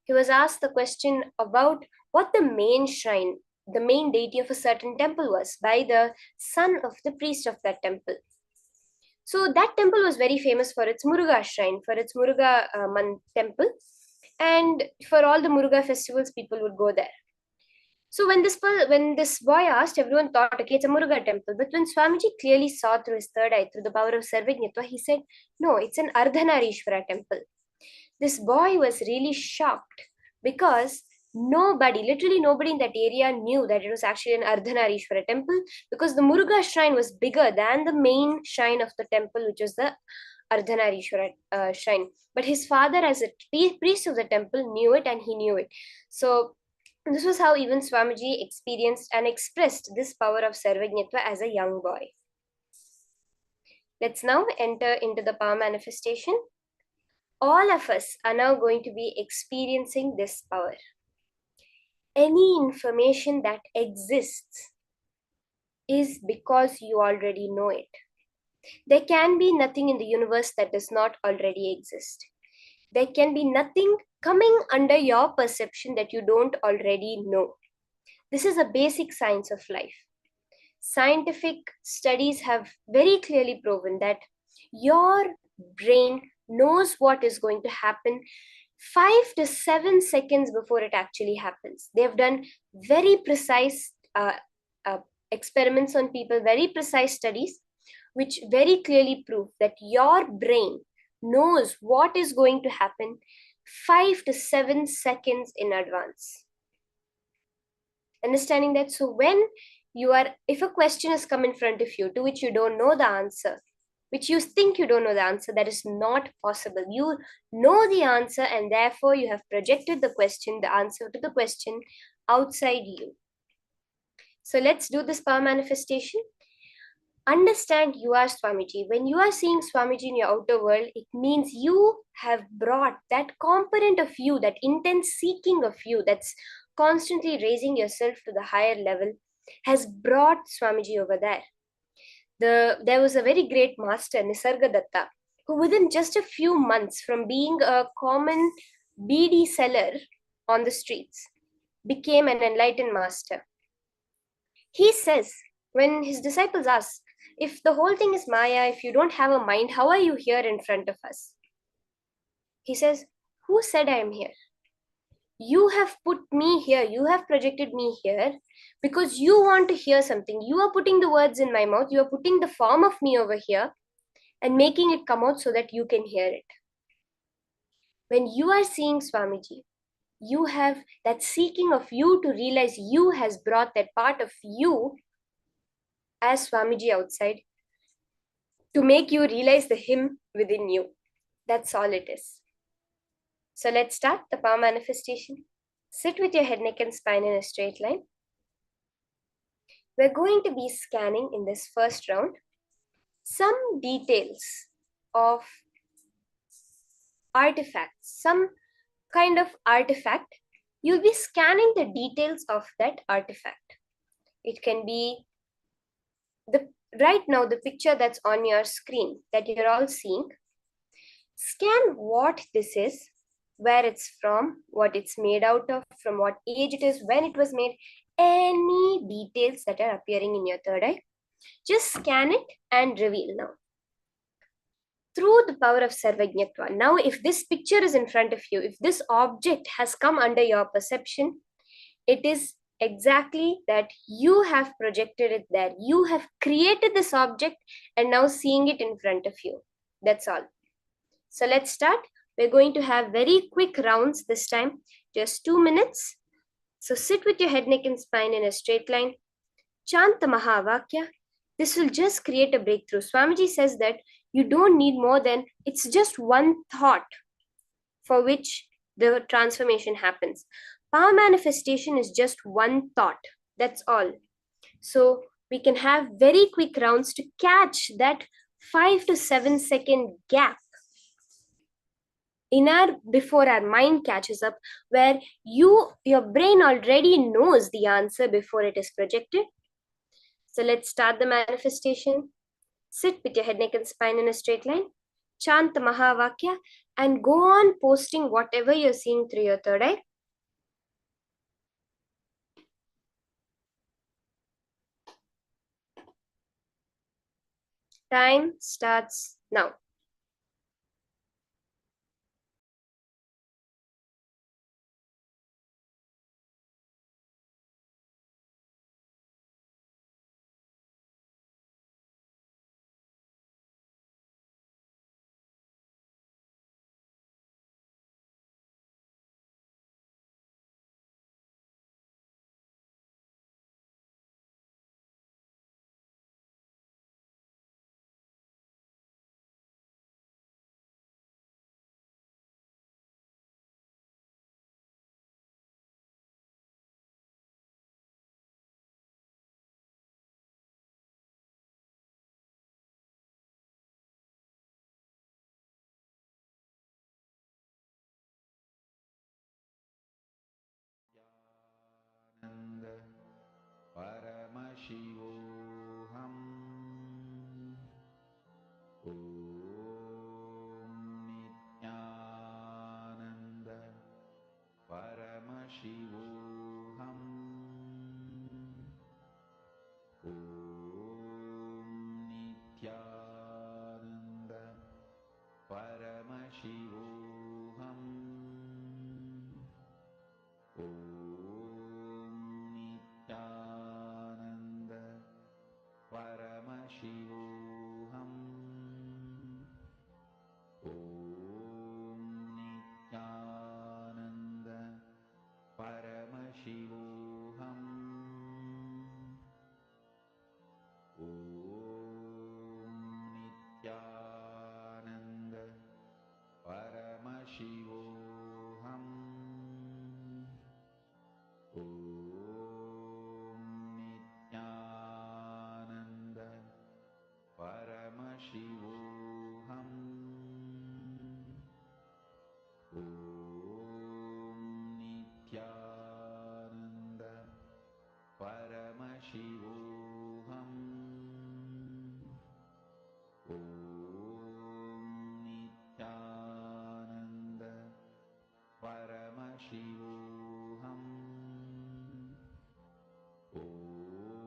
I: He was asked the question about what the main shrine, the main deity of a certain temple was by the son of the priest of that temple. So that temple was very famous for its Muruga shrine, for its Muruga temple. And for all the Muruga festivals, people would go there. So when this boy asked, everyone thought, okay, it's a Muruga temple. But when Swamiji clearly saw through his third eye, through the power of Sarvajñatva, he said, no, it's an Ardhanarishwara temple. This boy was really shocked because literally nobody in that area knew that it was actually an Ardhanarishwara temple, because the Muruga shrine was bigger than the main shrine of the temple, which was the Ardhanarishwara shrine. But his father, as a priest of the temple, knew it, and he knew it. So this was how even Swamiji experienced and expressed this power of Sarvajñatva as a young boy. Let's now enter into the power manifestation. All of us are now going to be experiencing this power. Any information that exists is because you already know it. There can be nothing in the universe that does not already exist. There can be nothing coming under your perception that you don't already know. This is a basic science of life. Scientific studies have very clearly proven that your brain knows what is going to happen 5 to 7 seconds before it actually happens. They have done very precise experiments on people, very precise studies, which very clearly prove that your brain knows what is going to happen 5 to 7 seconds in advance. Understanding that? So when if a question has come in front of you to which you don't know the answer, which you think you don't know the answer, that is not possible. You know the answer, and therefore you have projected the answer to the question outside you. So let's do this power manifestation. Understand you are Swamiji. When you are seeing Swamiji in your outer world, it means you have brought that component of you, that intense seeking of you that's constantly raising yourself to the higher level, has brought Swamiji over there. There was a very great master, Nisargadatta, who within just a few months from being a common beedi seller on the streets became an enlightened master. He says, when his disciples ask, if the whole thing is Maya, if you don't have a mind, how are you here in front of us? He says, who said I am here? You have put me here, you have projected me here because you want to hear something. You are putting the words in my mouth, you are putting the form of me over here and making it come out so that you can hear it. When you are seeing Swamiji, you have that seeking of you to realize you has brought that part of you as Swamiji outside to make you realize the him within you. That's all it is. So let's start the power manifestation. Sit with your head, neck and spine in a straight line. We're going to be scanning in this first round some details of artifacts, some kind of artifact. You'll be scanning the details of that artifact. It can be right now the picture that's on your screen that you're all seeing. Scan what this is, where it's from, what it's made out of, from what age it is, when it was made, any details that are appearing in your third eye. Just scan it and reveal now. Through the power of Sarvajñatva. Now, if this picture is in front of you, if this object has come under your perception, it is exactly that you have projected it there. You have created this object and now seeing it in front of you. That's all. So let's start. We're going to have very quick rounds this time, just 2 minutes. So sit with your head, neck and spine in a straight line. Chant the Mahavakya. This will just create a breakthrough. Swamiji says that you don't need more than, it's just one thought for which the transformation happens. Power manifestation is just one thought. That's all. So we can have very quick rounds to catch that 5 to 7 second gap before our mind catches up, where your brain already knows the answer before it is projected. So let's start the manifestation. Sit with your head, neck and spine in a straight line. Chant the Mahavakya and go on posting whatever you're seeing through your third eye. Time starts now.
C: Paramashivoham. Om Nithyananda Paramashivoham. Om Nithyananda Paramashivoham. Om Nithyananda Paramashivoham. Om Nithyananda Paramashivoham. Om Nithyananda Paramashivoham. Om Nithyananda Paramashivoham. Om Nithyananda Paramashivoham. Om Nithyananda Paramashivoham. Om Nithyananda Paramashivoham.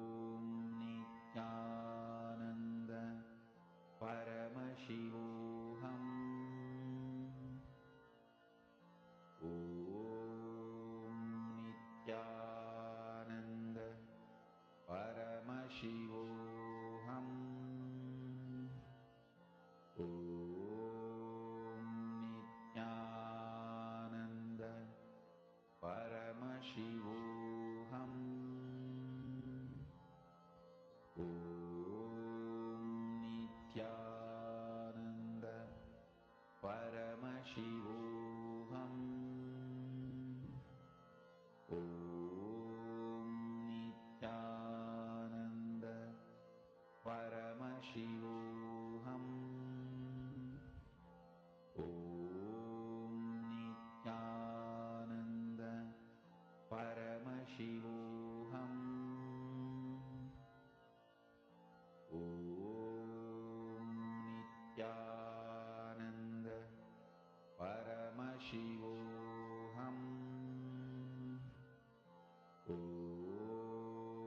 C: Om Nithyananda Paramashivoham. Om Nithyananda Paramashivoham. Om Nithyananda Paramashivoham. Om Nithyananda Paramashivoham. Om Nithyananda Paramashivoham. Om Nithyananda Paramashivoham.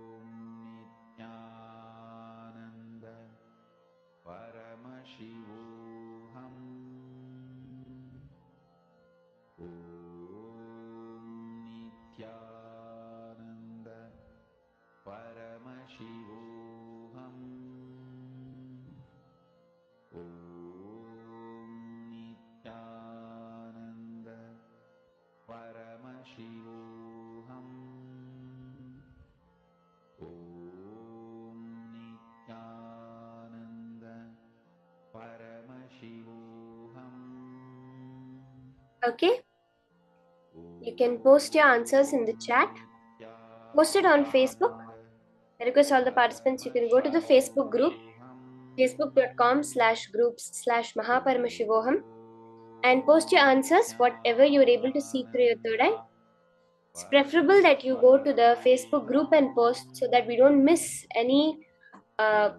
C: Om Nithyananda Paramashivoham. Om Nithyananda Paramashivoham. Om Nithyananda Paramashivoham. Om Nithyananda Paramashivoham.
I: Okay, you can post your answers in the chat. Post it on Facebook. I request all the participants, you can go to the Facebook group, facebook.com/groups/Mahaparamashivoham, and post your answers, whatever you were able to see through your third eye. It's preferable that you go to the Facebook group and post so that we don't miss any of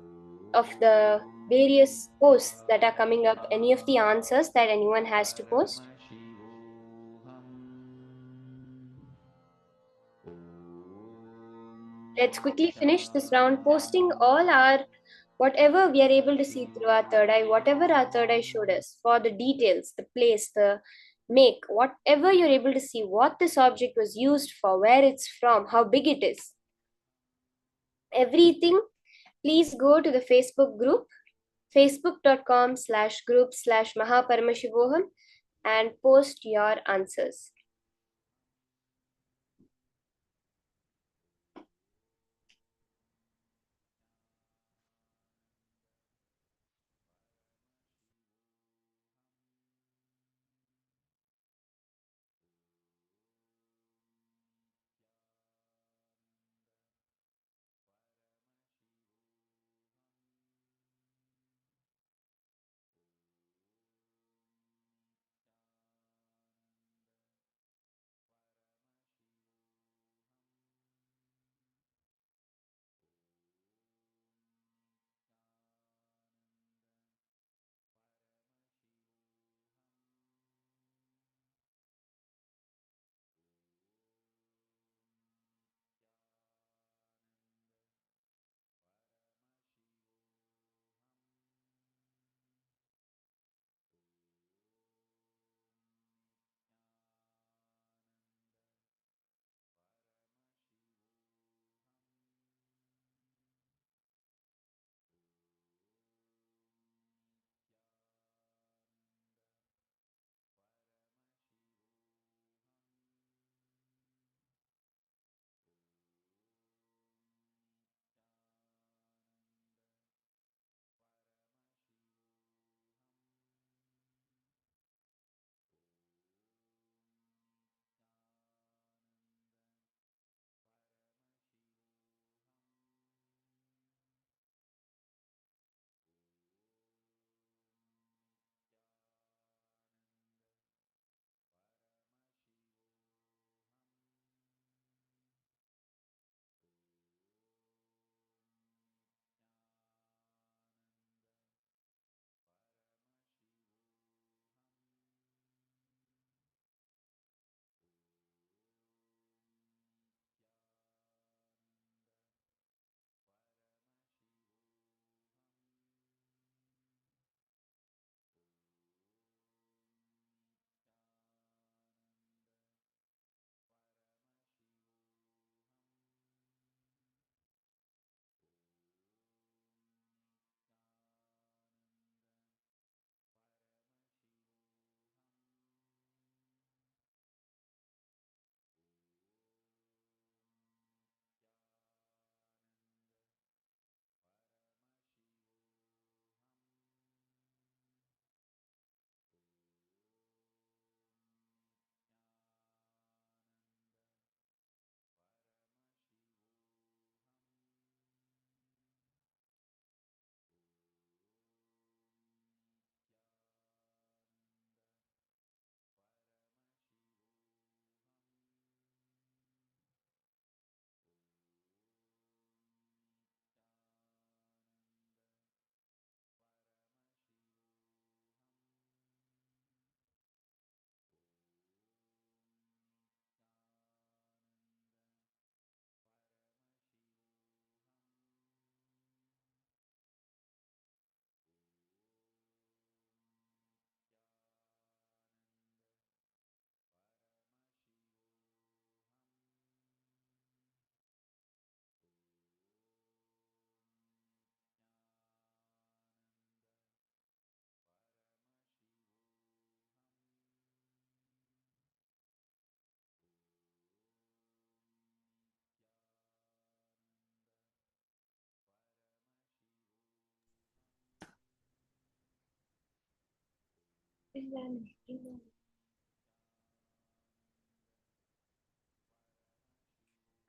I: the various posts that are coming up. Any of the answers that anyone has to post? Let's quickly finish this round posting all our whatever we are able to see through our third eye, whatever our third eye showed us, for the details, the place, the make, whatever you're able to see, what this object was used for, where it's from, how big it is, everything. Please go to the Facebook group, facebook.com/group/Mahaparamashivoham, and post your answers.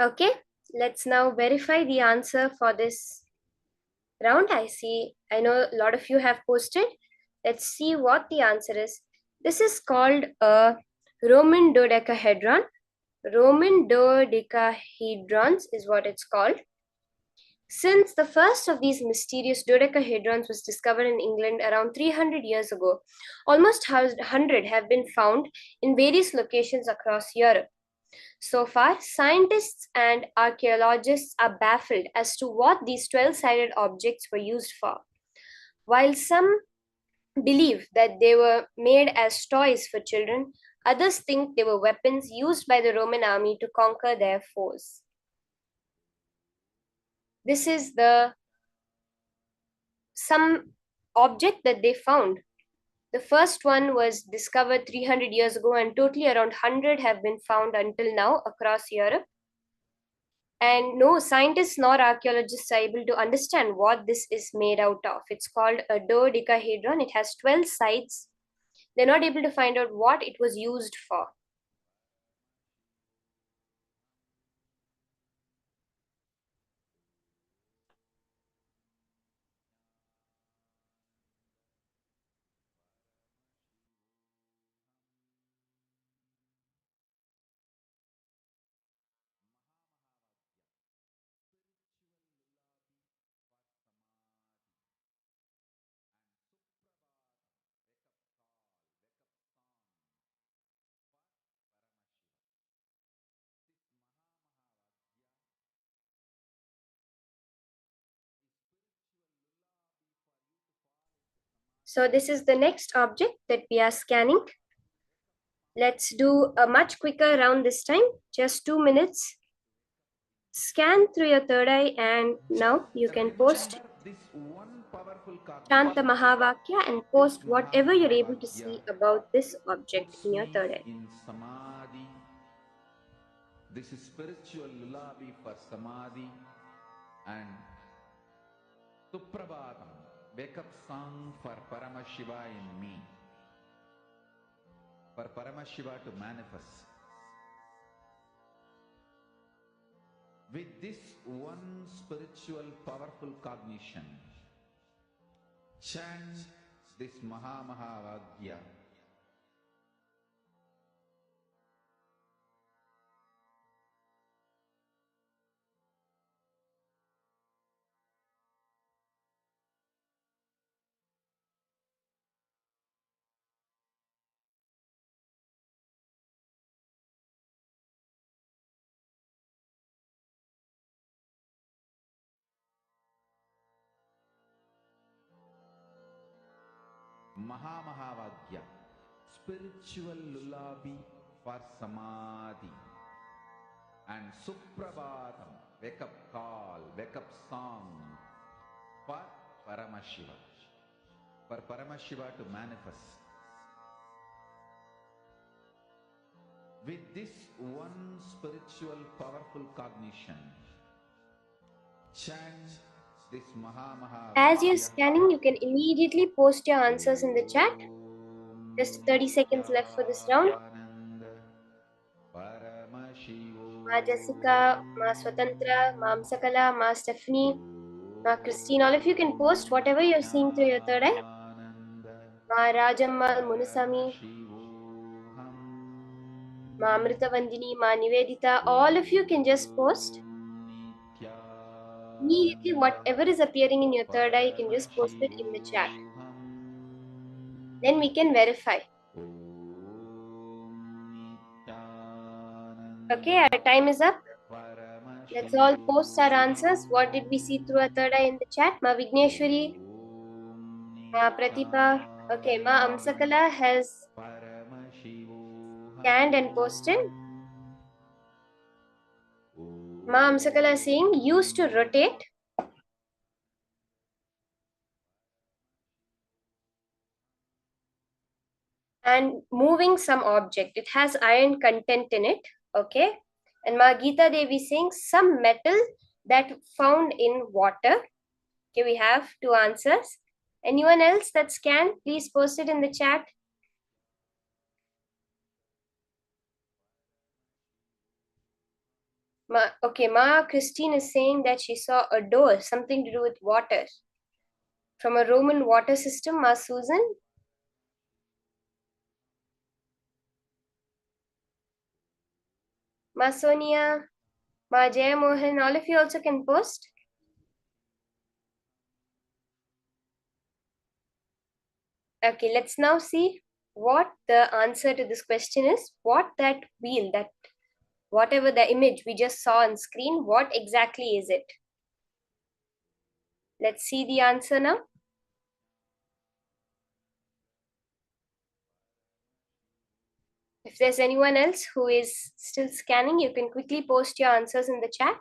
I: Okay, let's now verify the answer for this round. I know a lot of you have posted. Let's see what the answer is. This is called a Roman dodecahedron. Roman dodecahedrons is what it's called. Since the first of these mysterious dodecahedrons was discovered in England around 300 years ago, almost 100 have been found in various locations across Europe. So far, scientists and archaeologists are baffled as to what these 12-sided objects were used for. While some believe that they were made as toys for children, others think they were weapons used by the Roman army to conquer their foes. This is some object that they found. The first one was discovered 300 years ago, and totally around 100 have been found until now across Europe. And no scientists nor archaeologists are able to understand what this is made out of. It's called a dodecahedron. It has 12 sides. They're not able to find out what it was used for. So this is the next object that we are scanning. Let's do a much quicker round this time, just 2 minutes. Scan through your third eye, and now you can post Shanta Mahavakya and post whatever you're able to see about this object in your third eye.
C: In Samadhi, this is spiritual lullaby for Samadhi, and Suprabhatam, wake up song for Paramashiva in me, for Paramashiva to manifest. With this one spiritual powerful cognition, chant this Mahavagya. Mahavagya, spiritual lullaby for Samadhi, and Suprabhatam, wake up call, wake up song for Paramashiva, for Paramashiva to manifest. With this one spiritual powerful cognition, chant this Maha.
I: As you're scanning, you can immediately post your answers in the chat. Just 30 seconds left for this round. Ma Jessica, Ma Swatantra, Ma Amsakala, Ma Stephanie, Ma Christine, all of you can post whatever you're seeing through your third eye. Ma Rajamma, Munusami, Ma Amrita Vandini, Ma Nivedita, all of you can just post. Immediately, whatever is appearing in your third eye, you can just post it in the chat. Then we can verify. Okay, our time is up. Let's all post our answers. What did we see through our third eye in the chat? Ma Vigneshwari, Ma Pratipha. Okay, Ma Amsakala has scanned and posted. Ma Amsakala is saying used to rotate. And moving some object. It has iron content in it. Okay. And Ma Geeta Devi saying some metal that found in water. Okay, we have 2 answers. Anyone else that scanned, please post it in the chat. Ma Christine is saying that she saw a door, something to do with water. From a Roman water system, Ma Susan. Ma Sonia, Ma Jayamohan, all of you also can post. Okay, let's now see what the answer to this question is. What that wheel, that whatever the image we just saw on screen, what exactly is it? Let's see the answer now. If there's anyone else who is still scanning, you can quickly post your answers in the chat.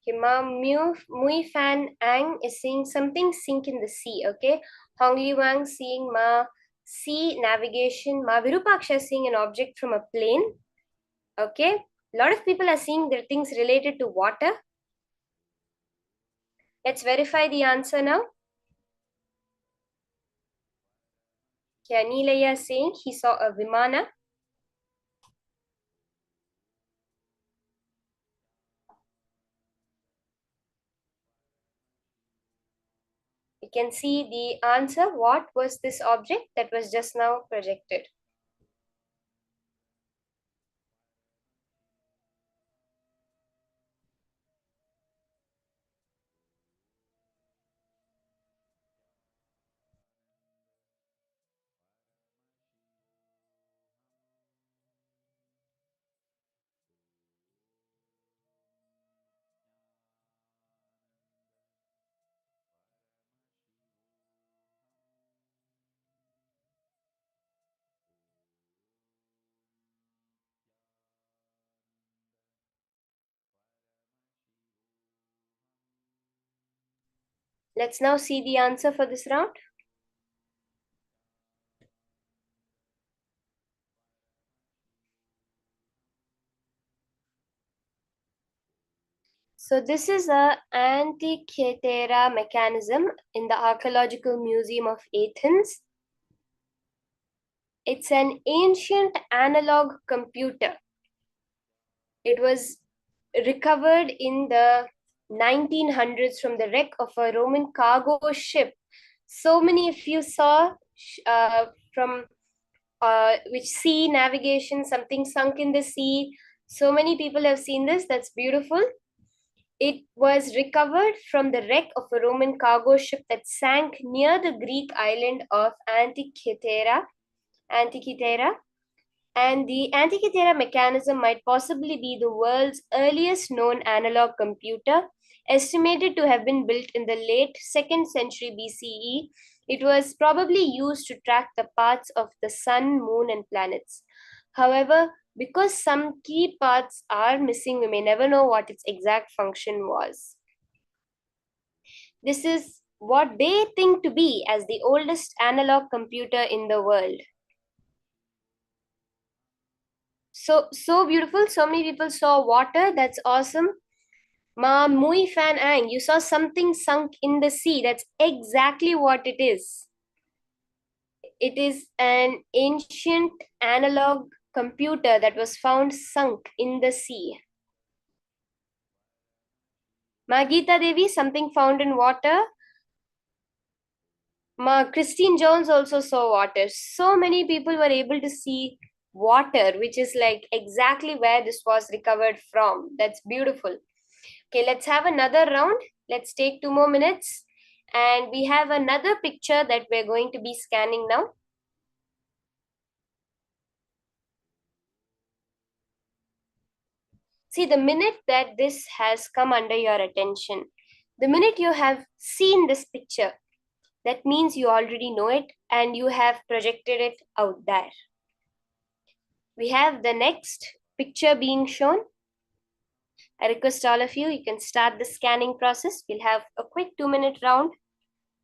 I: Hima Mui Fan Ang is saying something sink in the sea. Okay. Hong Li Wang seeing Ma sea navigation. Ma Virupaksha seeing an object from a plane. Okay. A lot of people are seeing their things related to water. Let's verify the answer now. Okay, Nilaya saying he saw a Vimana. You can see the answer. What was this object that was just now projected? Let's now see the answer for this round. So this is a Antikythera mechanism in the Archaeological Museum of Athens. It's an ancient analog computer. It was recovered in the 1900s from the wreck of a Roman cargo ship. So many of you saw from which sea navigation, something sunk in the sea. So many people have seen this. That's beautiful. It was recovered from the wreck of a Roman cargo ship that sank near the Greek island of Antikythera. And the Antikythera mechanism might possibly be the world's earliest known analog computer, estimated to have been built in the late 2nd century BCE. It was probably used to track the paths of the sun, moon, and planets. However, because some key parts are missing, we may never know what its exact function was. This is what they think to be as the oldest analog computer in the world. So beautiful. So many people saw water. That's awesome. Ma Mui Fan Ang, you saw something sunk in the sea. That's exactly what it is. It is an ancient analog computer that was found sunk in the sea. Ma Geeta Devi, something found in water. Ma Christine Jones also saw water. So many people were able to see water, which is like exactly where this was recovered from. That's beautiful. Okay, let's have another round. Let's take 2 more minutes. And we have another picture that we're going to be scanning now. See, the minute that this has come under your attention, the minute you have seen this picture, that means you already know it and you have projected it out there. We have the next picture being shown. I request all of you, you can start the scanning process. We'll have a quick 2-minute round.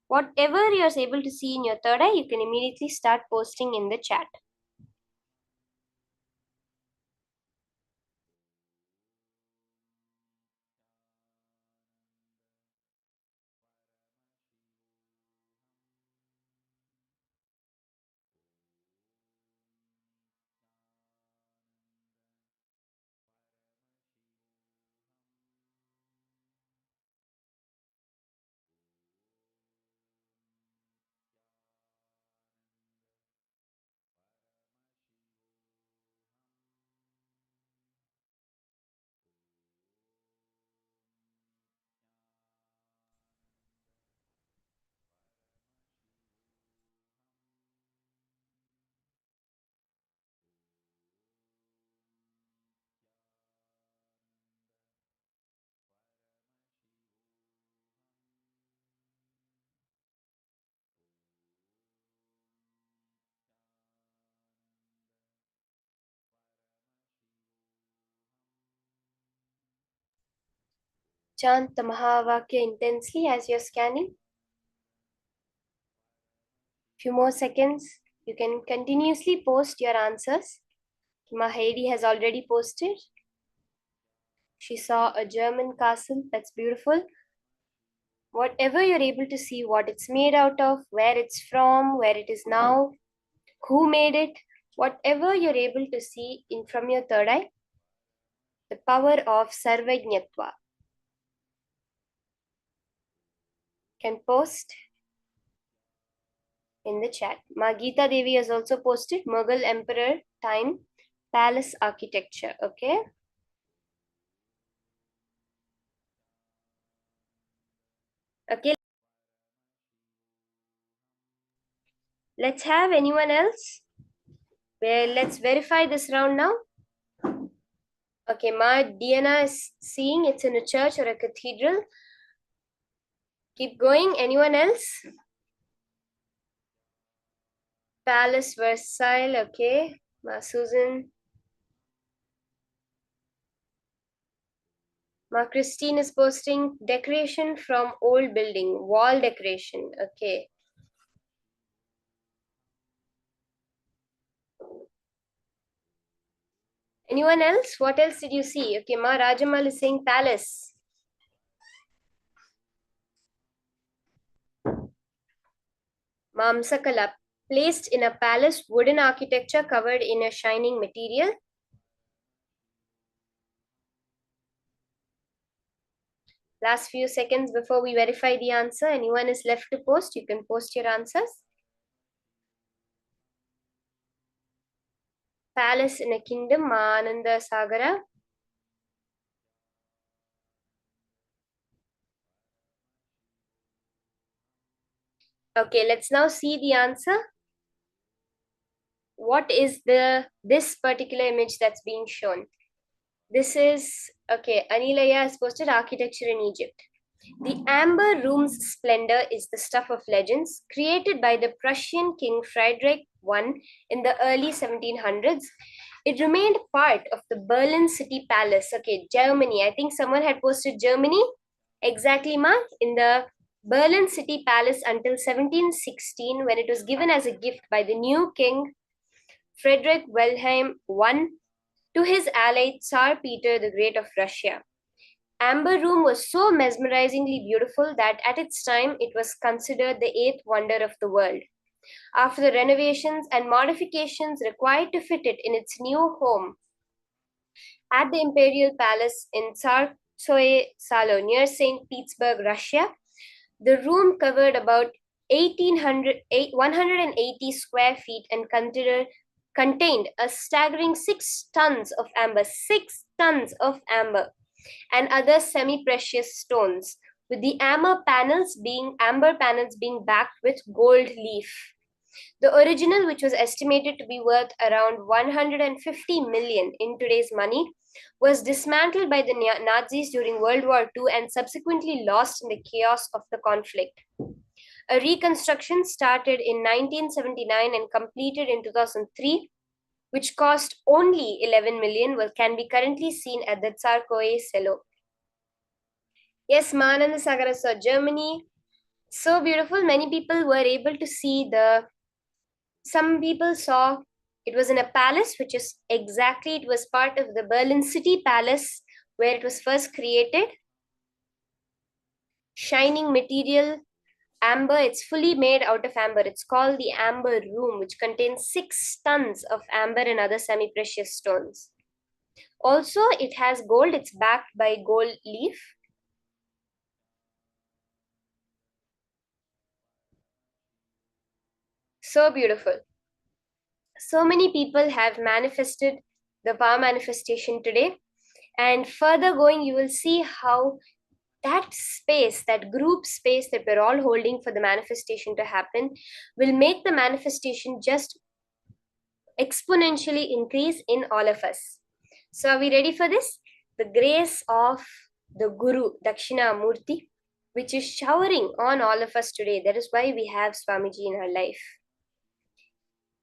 I: Whatever you're able to see in your third eye, you can immediately start posting in the chat. Chant the Mahavakya intensely as you're scanning. Few more seconds. You can continuously post your answers. Mahedi has already posted. She saw a German castle. That's beautiful. Whatever you're able to see, what it's made out of, where it's from, where it is now, who made it, whatever you're able to see in from your third eye, the power of Sarvajñatva. Can post in the chat. Ma Geeta Devi has also posted Mughal Emperor time palace architecture. Okay. Okay. Let's have anyone else. Well, let's verify this round now. Okay, Ma Diana is seeing it's in a church or a cathedral. Keep going. Anyone else? Palace Versailles. Okay. Ma Susan. Ma Christine is posting decoration from old building, wall decoration. Okay. Anyone else? What else did you see? Okay, Ma Rajamal is saying palace. Ma Amsakala, placed in a palace, wooden architecture covered in a shining material. Last few seconds before we verify the answer. Anyone is left to post? You can post your answers. Palace in a kingdom, Ma Ananda Sagara. Okay, let's now see the answer. What is this particular image that's being shown? This is, okay, Anilaya has posted architecture in Egypt. The amber room's splendor is the stuff of legends, created by the Prussian King Friedrich I in the early 1700s. It remained part of the Berlin City Palace. Okay, Germany. I think someone had posted Germany. Exactly, Mark. In the Berlin City Palace until 1716, when it was given as a gift by the new king Friedrich Wilhelm I to his ally Tsar Peter the Great of Russia. Amber Room was so mesmerizingly beautiful that at its time it was considered the eighth wonder of the world. After the renovations and modifications required to fit it in its new home at the Imperial Palace in Tsarskoye Salo near St. Petersburg, Russia, the room covered about 180 square feet and contained a staggering 6 tons of amber, 6 tons of amber, and other semi-precious stones, with the amber panels being backed with gold leaf. The original, which was estimated to be worth around 150 million in today's money, was dismantled by the Nazis during World War II and subsequently lost in the chaos of the conflict. A reconstruction started in 1979 and completed in 2003, which cost only 11 million, can be currently seen at the Tsarskoye Selo. Yes, Mananda Sagara saw Germany. So beautiful. Many people were able to see some people saw it was in a palace, which is exactly, it was part of the Berlin City Palace where it was first created. Shining material, amber, it's fully made out of amber. It's called the Amber Room, which contains 6 tons of amber and other semi-precious stones. Also, it has gold. It's backed by gold leaf. So beautiful. So many people have manifested the power manifestation today. And further going, you will see how that space, that group space that we're all holding for the manifestation to happen, will make the manifestation just exponentially increase in all of us. So are we ready for this? The grace of the Guru, Dakshinamurti, which is showering on all of us today. That is why we have Swamiji in our life.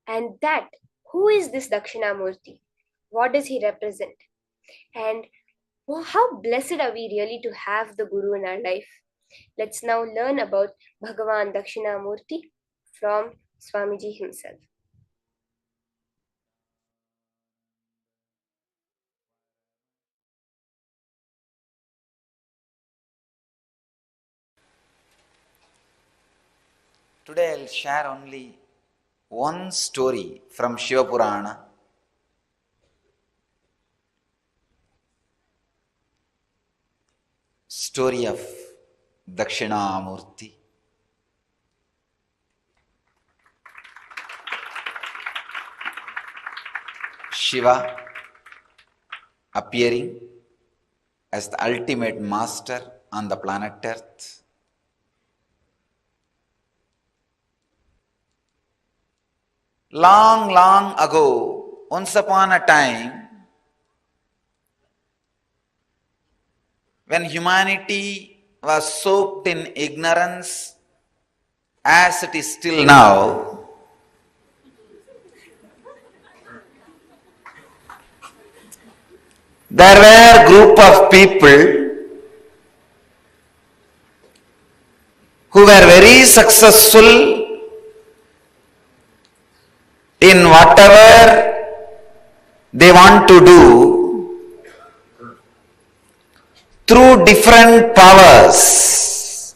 I: And who is this Dakshinamurti? What does he represent? And Wow, how blessed are we really to have the Guru in our life. Let's now learn about Bhagavan Dakshinamurti from Swamiji himself.
C: Today I'll share only one story from Shiva Purana. Story of Dakshinamurti. Shiva appearing as the ultimate master on the planet Earth. Long, long ago, once upon a time, when humanity was soaked in ignorance, as it is still now, there were a group of people who were very successful in whatever they want to do through different powers.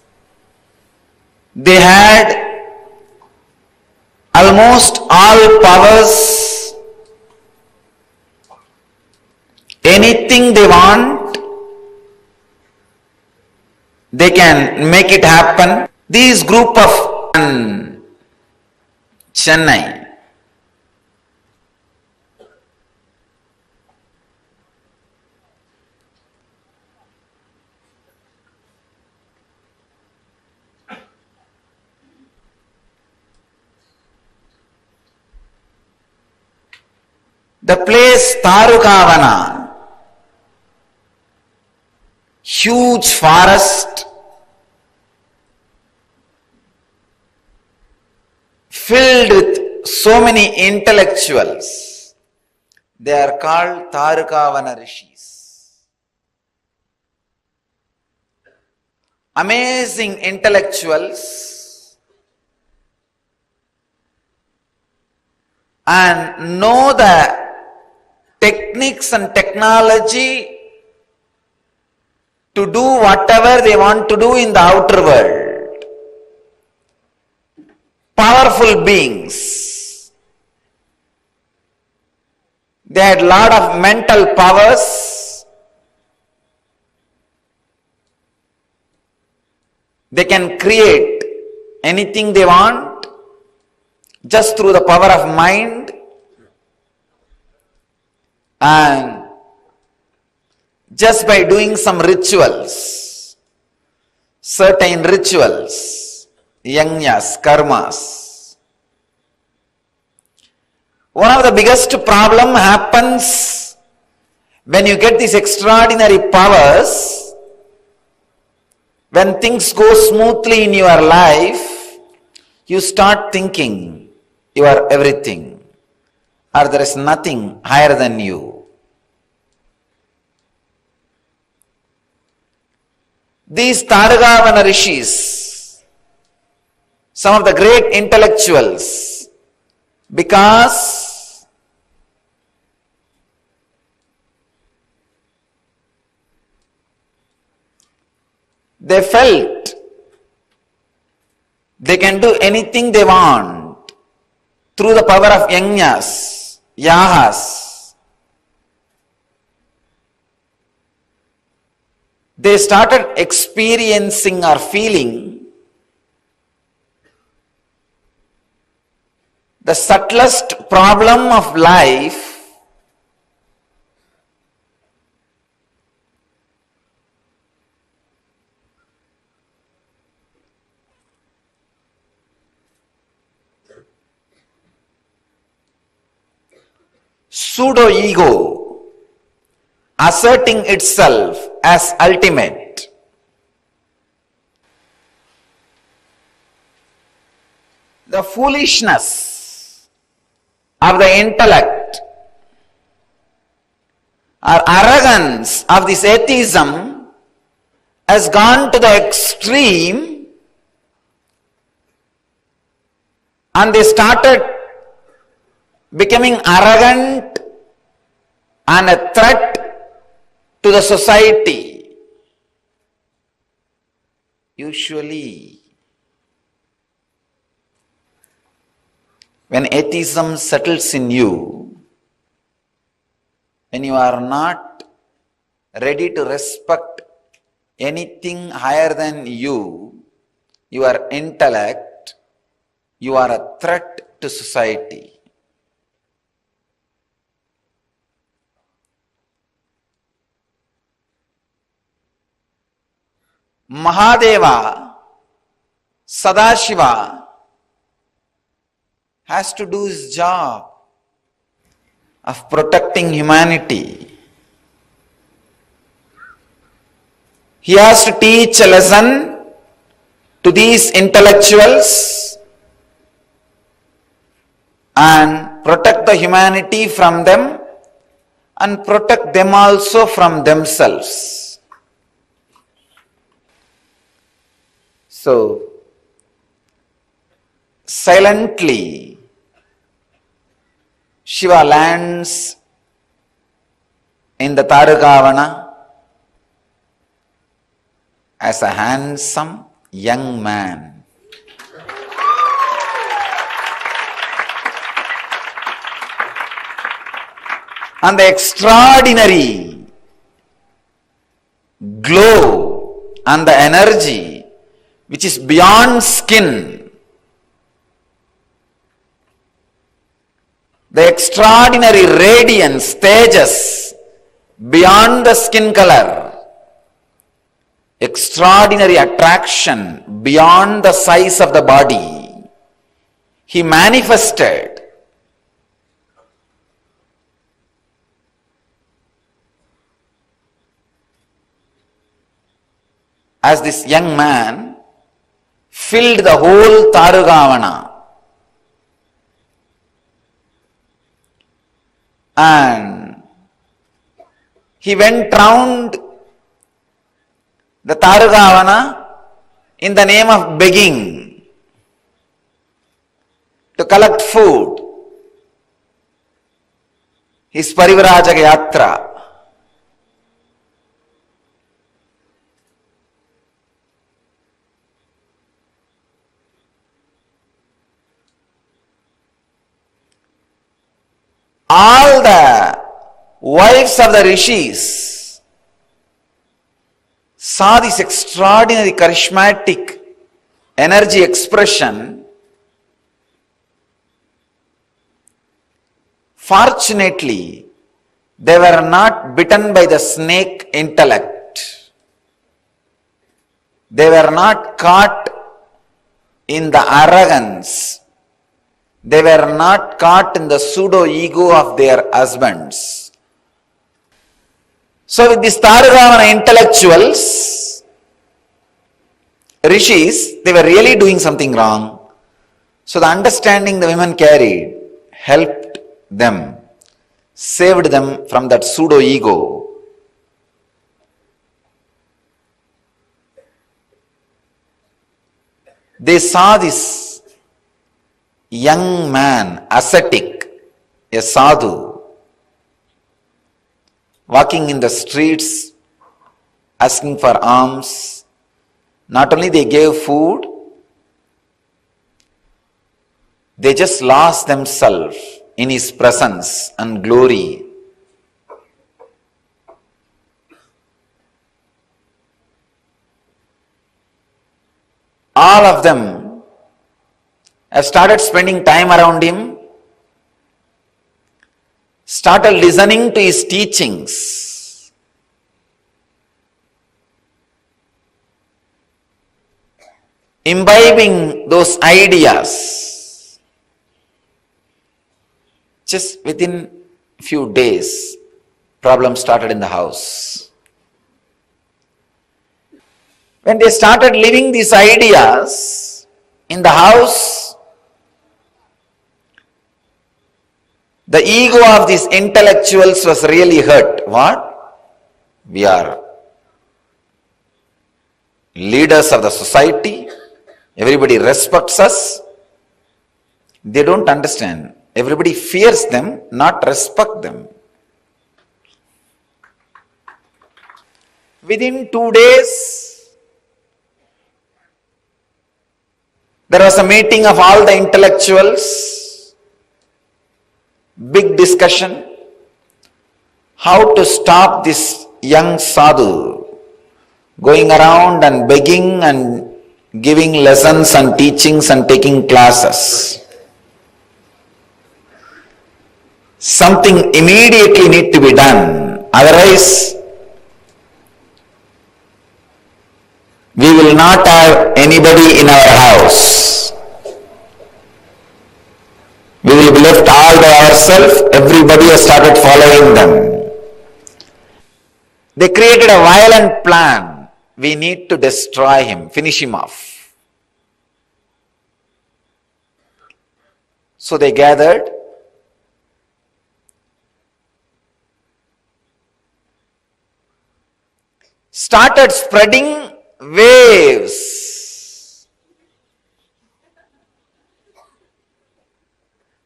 C: They had almost all powers. Anything they want, they can make it happen. This group of Chennai, the place Tarukavana, huge forest filled with so many intellectuals. They are called Tarukavana Rishis. Amazing intellectuals and know the techniques and technology to do whatever they want to do in the outer world. Powerful beings. They had lot of mental powers. They can create anything they want just through the power of mind, and just by doing some rituals, certain rituals, yajnas, karmas. One of the biggest problem happens when you get these extraordinary powers. When things go smoothly in your life, you start thinking you are everything, or there is nothing higher than you. These Tarugavana Rishis, some of the great intellectuals, because they felt they can do anything they want through the power of yajnas, yahas. They started experiencing or feeling the subtlest problem of life pseudo-ego asserting itself as ultimate. The foolishness of the intellect
G: or arrogance of this atheism has gone to the extreme, and they started becoming arrogant and a threat to the society. Usually, when atheism settles in you, when you are not ready to respect anything higher than you, your intellect, you are a threat to society. Mahadeva, Sadashiva has to do his job of protecting humanity. He has to teach a lesson to these intellectuals and protect the humanity from them and protect them also from themselves. So, silently, Shiva lands in the Tarugavana as a handsome young man. And the extraordinary glow and the energy which is beyond skin, the extraordinary radiance, tejas, beyond the skin color, extraordinary attraction beyond the size of the body, he manifested as this young man filled the whole Tarugavana. And he went round the Tarugavana in the name of begging to collect food. His Parivrajaka Yatra. All the wives of the rishis saw this extraordinary charismatic energy expression. Fortunately, they were not bitten by the snake intellect. They were not caught in the arrogance. They were not caught in the pseudo-ego of their husbands. So with these Tarugavana intellectuals, rishis, they were really doing something wrong. So the understanding the women carried helped them, saved them from that pseudo-ego. They saw this young man, ascetic, a sadhu, walking in the streets, asking for alms. Not only they gave food, they just lost themselves in his presence and glory. All of them have started spending time around him, started listening to his teachings. Imbibing those ideas. Just within a few days, problems started in the house. When they started living these ideas in the house, The ego of these intellectuals was really hurt. What? We are leaders of the society. Everybody respects us. They don't understand. Everybody fears them, not respect them. Within 2 days, there was a meeting of all the intellectuals, big discussion, how to stop this young sadhu going around and begging and giving lessons and teachings and taking classes. Something immediately need to be done. Otherwise, we will not have anybody in our house. We will be left all by ourselves. Everybody has started following them. They created a violent plan. We need to destroy him, finish him off. So they gathered. Started spreading waves.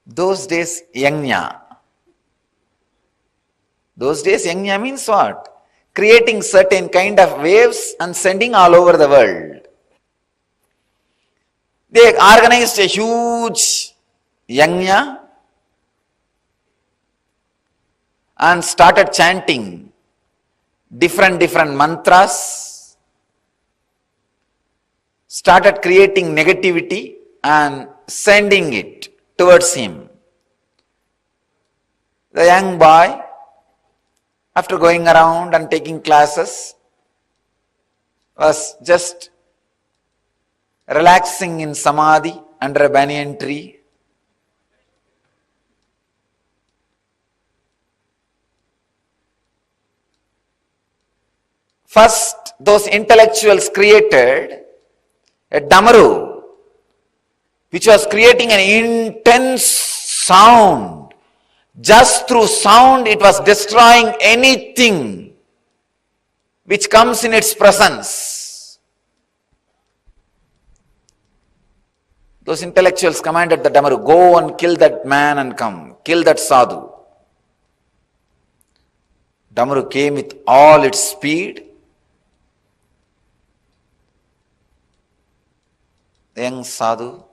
G: Those days, yajna. Those days, yajna means what? Creating certain kind of waves and sending all over the world. They organized a huge yajna and started chanting different mantras, started creating negativity and sending it towards him. The young boy, after going around and taking classes, was just relaxing in samadhi under a banyan tree. First, those intellectuals created a damaru, which was creating an intense sound. Just through sound, it was destroying anything which comes in its presence. Those intellectuals commanded the damaru, go and kill that man and come, kill that sadhu. Damaru came with all its speed. The young sadhu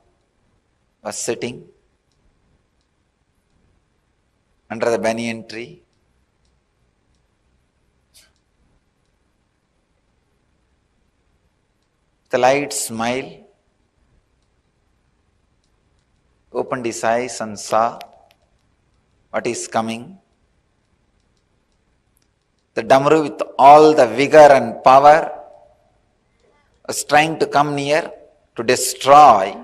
G: was sitting under the banyan tree. The light smile, opened his eyes and saw what is coming. The damaru with all the vigor and power was trying to come near to destroy.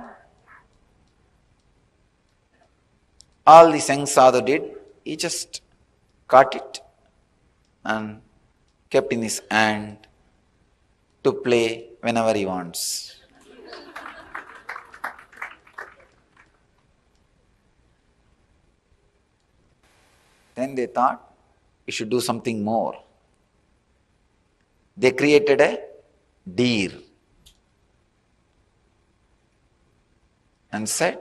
G: All this young sadhu did, he just caught it and kept in his hand to play whenever he wants. Then they thought we should do something more. They created a deer and said,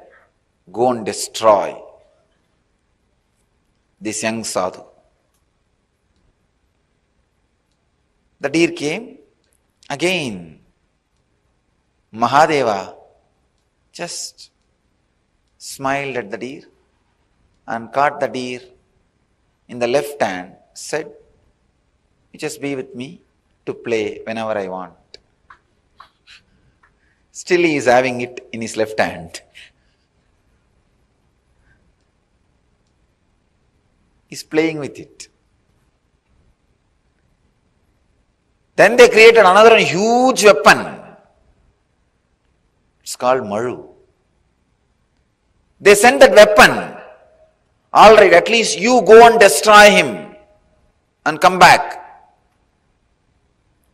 G: go and destroy this young sadhu. The deer came. Again, Mahadeva just smiled at the deer and caught the deer in the left hand, said, you just be with me to play whenever I want. Still he is having it in his left hand. He's playing with it. Then they created another huge weapon. It's called Maru. They sent that weapon. All right, at least you go and destroy him and come back.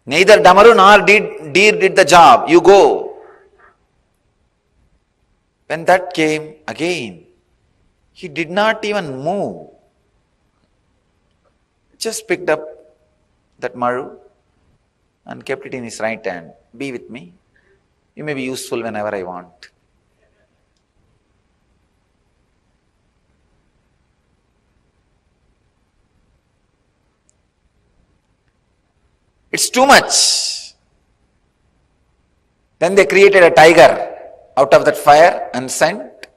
G: Neither Damaru nor deer did the job. You go. When that came again, He did not even move. Just picked up that maru and kept it in his right hand. Be with me. You may be useful whenever I want. It's too much. Then they created a tiger out of that fire and sent.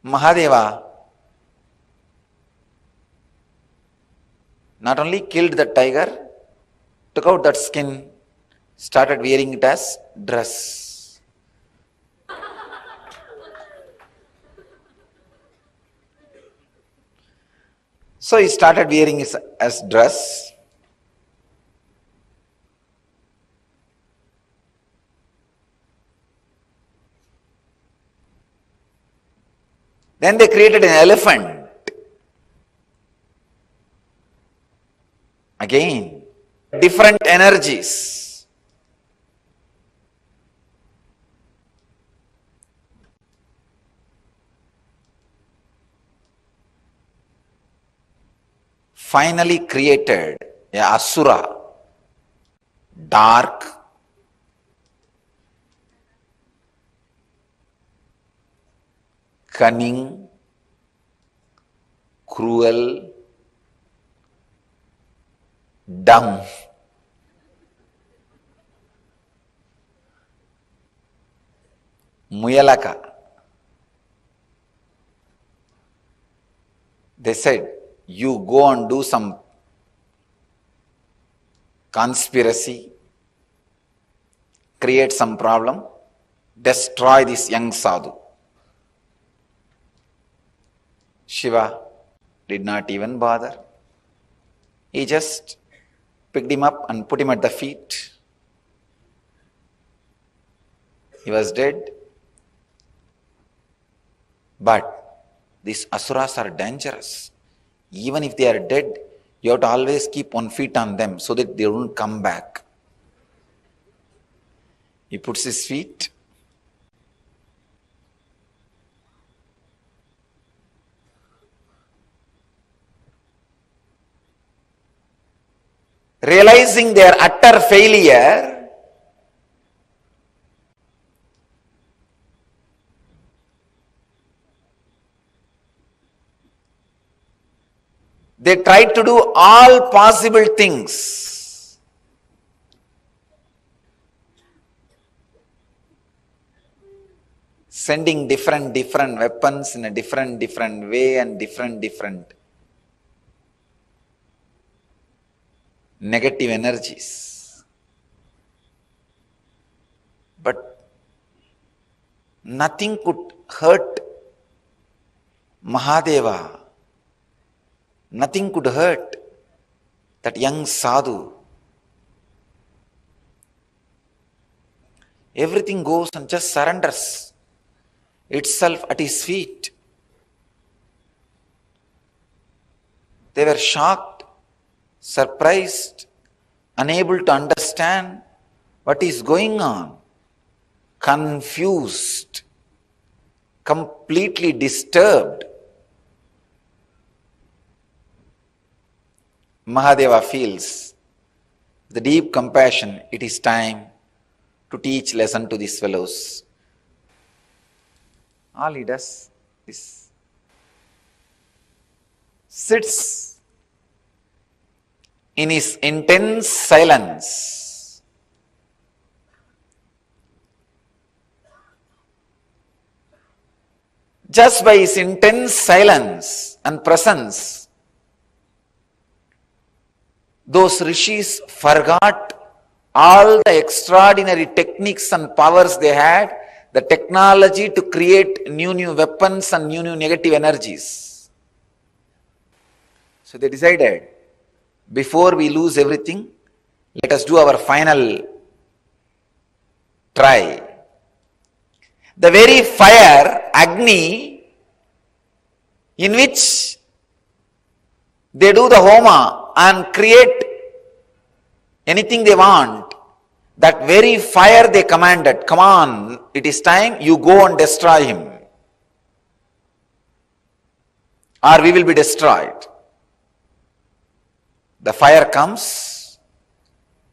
G: Mahadeva not only killed the tiger, took out that skin, started wearing it as dress. So he started wearing it as dress. Then they created an elephant. Again, different energies. Finally created a asura, dark, cunning, cruel, dumb. Muyalaka. They said, you go and do some conspiracy, create some problem, destroy this young sadhu. Shiva did not even bother. He just picked him up and put him at the feet. He was dead. But these asuras are dangerous. Even if they are dead, you have to always keep one foot on them so that they don't come back. He puts his feet. Realizing their utter failure, they tried to do all possible things. Sending different weapons in a different way and different negative energies. But nothing could hurt Mahadeva. Nothing could hurt that young sadhu. Everything goes and just surrenders itself at his feet. They were shocked, surprised, unable to understand what is going on, confused, completely disturbed. Mahadeva feels the deep compassion. It is time to teach lesson to these fellows. All he does is sits in his intense silence. Just by his intense silence and presence, those rishis forgot all the extraordinary techniques and powers they had, the technology to create new weapons and new negative energies. So they decided, before we lose everything, let us do our final try. The very fire, Agni, in which they do the homa and create anything they want, That very fire they commanded, come on, it is time, you go and destroy him, or we will be destroyed. The fire comes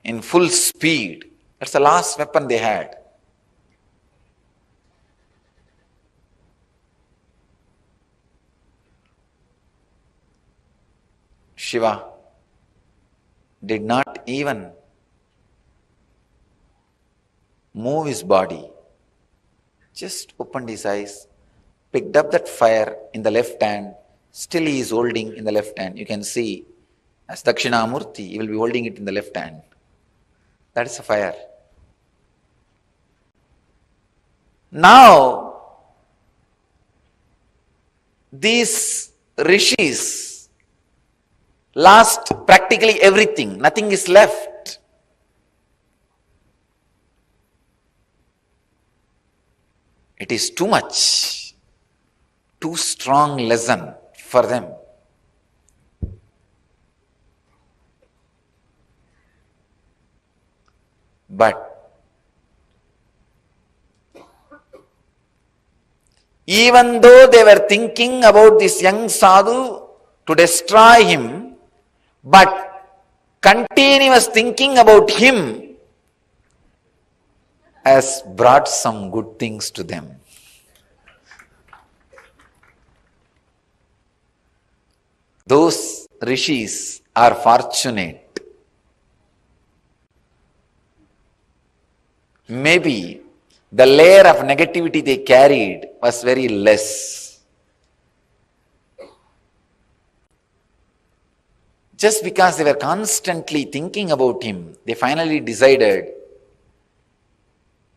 G: in full speed. That's the last weapon they had. Shiva did not even move his body, just opened his eyes, picked up that fire in the left hand, still he is holding in the left hand. You can see as Dakshinamurti, he will be holding it in the left hand. That is the fire. Now, these rishis lost practically everything, nothing is left. It is too much, too strong lesson for them. But even though they were thinking about this young sadhu to destroy him, but continuous thinking about him has brought some good things to them. Those rishis are fortunate. Maybe the layer of negativity they carried was very less. Just because they were constantly thinking about him, they finally decided,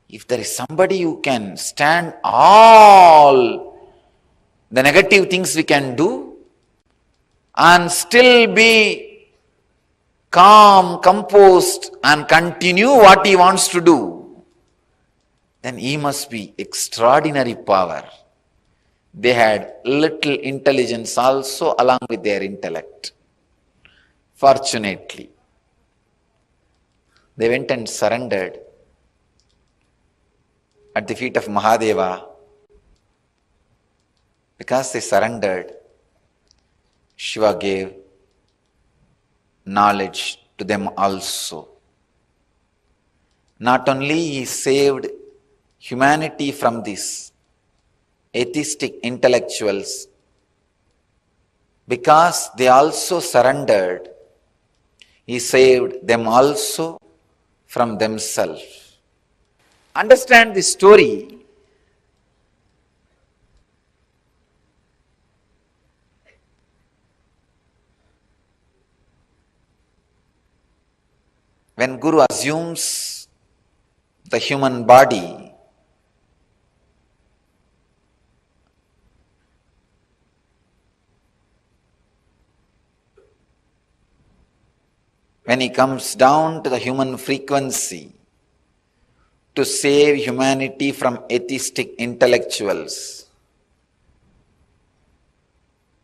G: if there is somebody who can stand all the negative things we can do and still be calm, composed and continue what he wants to do, then he must be extraordinary power. They had little intelligence also along with their intellect. Fortunately, they went and surrendered at the feet of Mahadeva. Because they surrendered, Shiva gave knowledge to them also. Not only he saved humanity from these atheistic intellectuals, because they also surrendered, he saved them also from themselves. Understand this story. When Guru assumes the human body, when he comes down to the human frequency to save humanity from atheistic intellectuals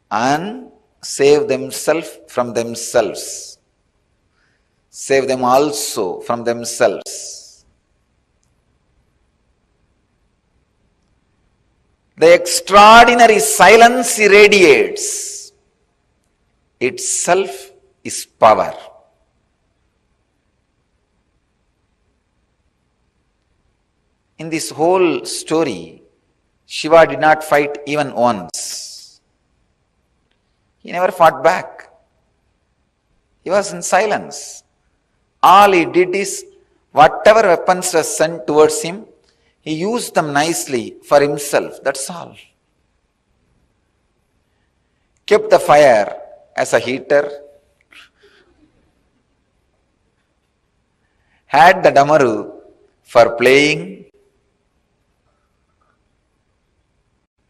G: and save themselves from themselves, save them also from themselves. The extraordinary silence he radiates itself is power. In this whole story, Shiva did not fight even once. He never fought back. He was in silence. All he did is, whatever weapons were sent towards him, he used them nicely for himself. That's all. Kept the fire as a heater, had the damaru for playing,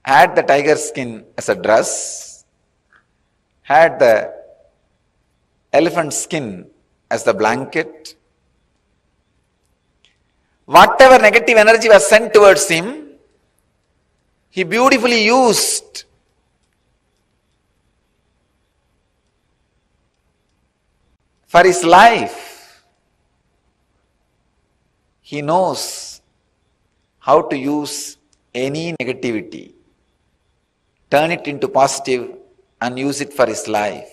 G: had the tiger skin as a dress, had the elephant skin as the blanket. Whatever negative energy was sent towards him, he beautifully used. For his life. He knows how to use any negativity, turn it into positive and use it for his life.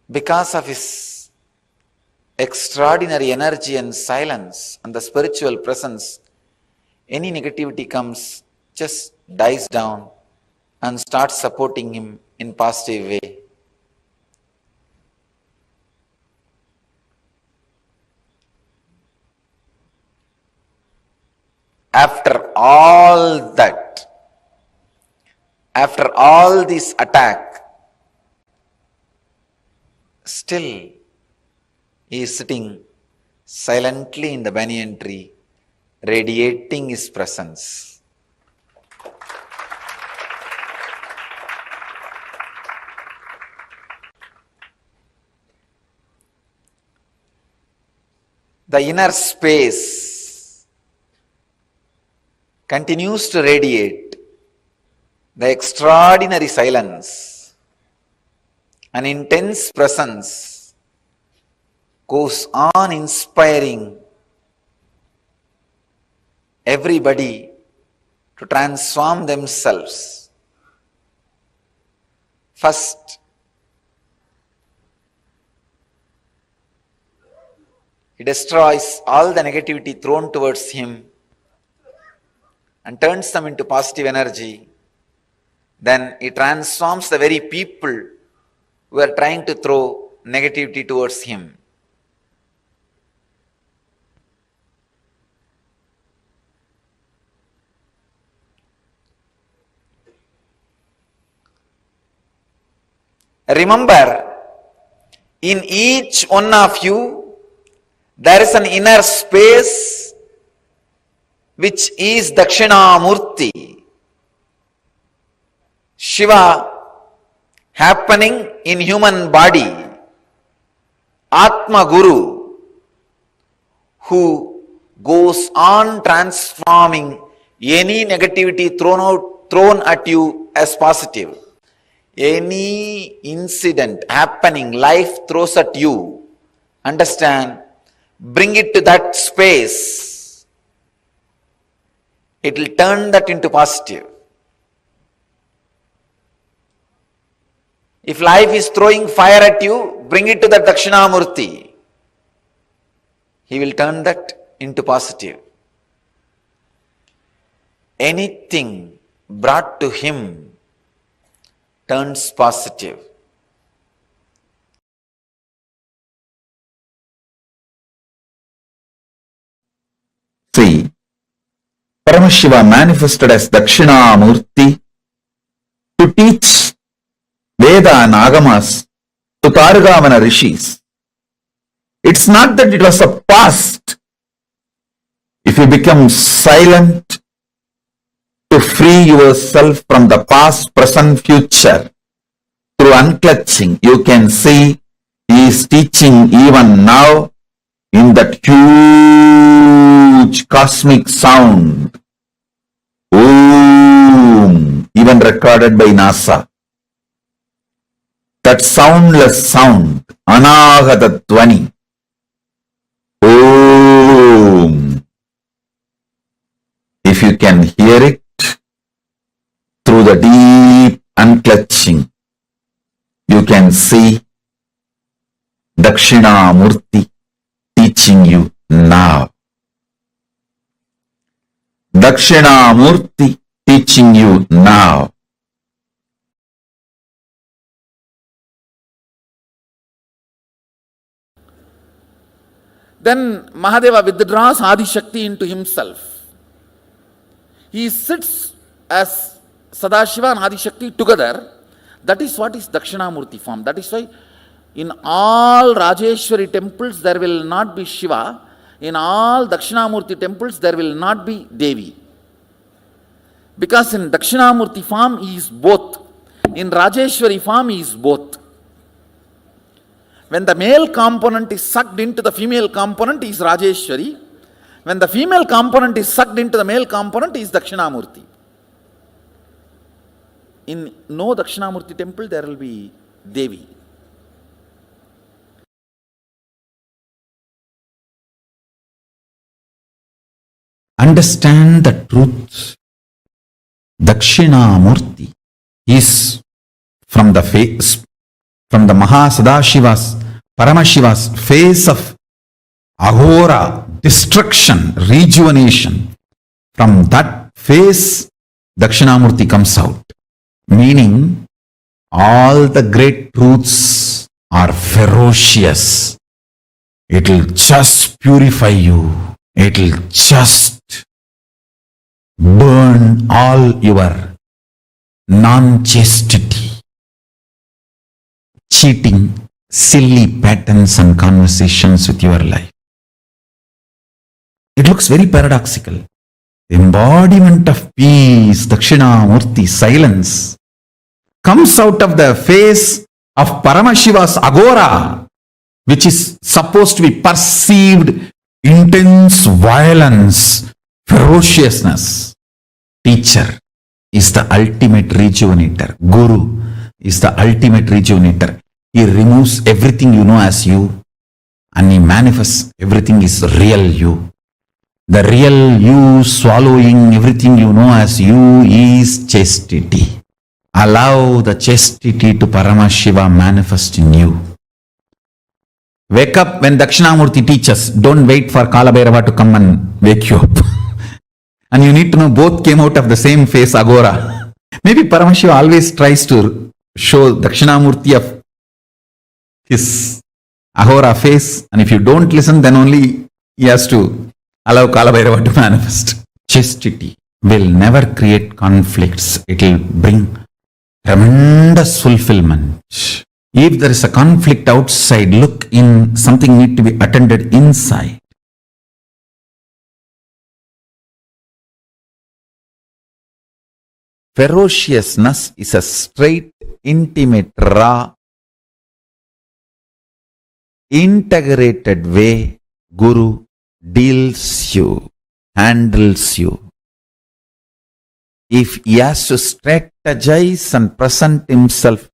G: Because of his extraordinary energy and silence and the spiritual presence, any negativity comes, just dies down and starts supporting him in positive way. After all that, after all this attack, still he is sitting silently in the banyan tree, radiating his presence. The inner space continues to radiate the extraordinary silence. An intense presence goes on inspiring everybody to transform themselves. First, he destroys all the negativity thrown towards him and turns them into positive energy. Then he transforms the very people who are trying to throw negativity towards him. Remember, in each one of you, there is an inner space which is Dakshinamurti, Shiva happening in human body, Atma Guru, who goes on transforming any negativity thrown at you as positive. Any incident happening, life throws at you, understand, bring it to that space. It will turn that into positive. If life is throwing fire at you, bring it to the Dakshinamurti. He will turn that into positive. Anything brought to him turns positive. See, Paramashiva manifested as Dakshinamurti to teach Veda and Agamas to Targavana rishis. It's not that it was a past. If you become silent to free yourself from the past, present, future, through unclutching, you can see he is teaching even now in that huge cosmic sound. Om, even recorded by NASA. That soundless sound, Anahata Dvani. Om. If you can hear it through the deep unclutching, you can see Dakshinamurti teaching you now. Dakshinamurti teaching you now. Then Mahadeva withdraws Adi Shakti into himself. He sits as Sadashiva and Adi Shakti together. That is what is Dakshinamurti form. That is why in all Rajeshwari temples there will not be Shiva. In all Dakshinamurti temples there will not be Devi. Because in Dakshinamurti form he is both. In Rajeshwari form he is both. When the male component is sucked into the female component, he is Rajeshwari. When the female component is sucked into the male component, he is Dakshinamurti. In no Dakshinamurti temple, there will be Devi. understand the truth. Dakshinamurti is from the face, from the Mahasadashiva's, Paramashiva's face of Ahora, destruction, rejuvenation. From that face, Dakshinamurti comes out. Meaning, all the great truths are ferocious. It'll just purify you. It'll just burn all your non-chastity, cheating, silly patterns and conversations with your life. It looks very paradoxical. The embodiment of peace, Dakshinamurti, silence, comes out of the face of Paramashiva's agora, which is supposed to be perceived intense violence, ferociousness. Teacher is the ultimate rejuvenator. Guru is the ultimate rejuvenator. He removes everything you know as you and he manifests everything is real you. The real you swallowing everything you know as you is chastity. Allow the chastity to Paramashiva manifest in you. Wake up when Dakshinamurti teaches. Don't wait for Kalabhairava to come and wake you up. And you need to know both came out of the same face, Agora. Maybe Paramashiva always tries to show Dakshinamurti of his Ahora face. And if you don't listen, then only he has to allow Kalabhairava to manifest. Chastity will never create conflicts. It will bring tremendous fulfillment. If there is a conflict outside, look in, something need to be attended inside. Ferociousness is a straight, intimate, raw, integrated way Guru deals you, handles you. If he has to strategize and present himself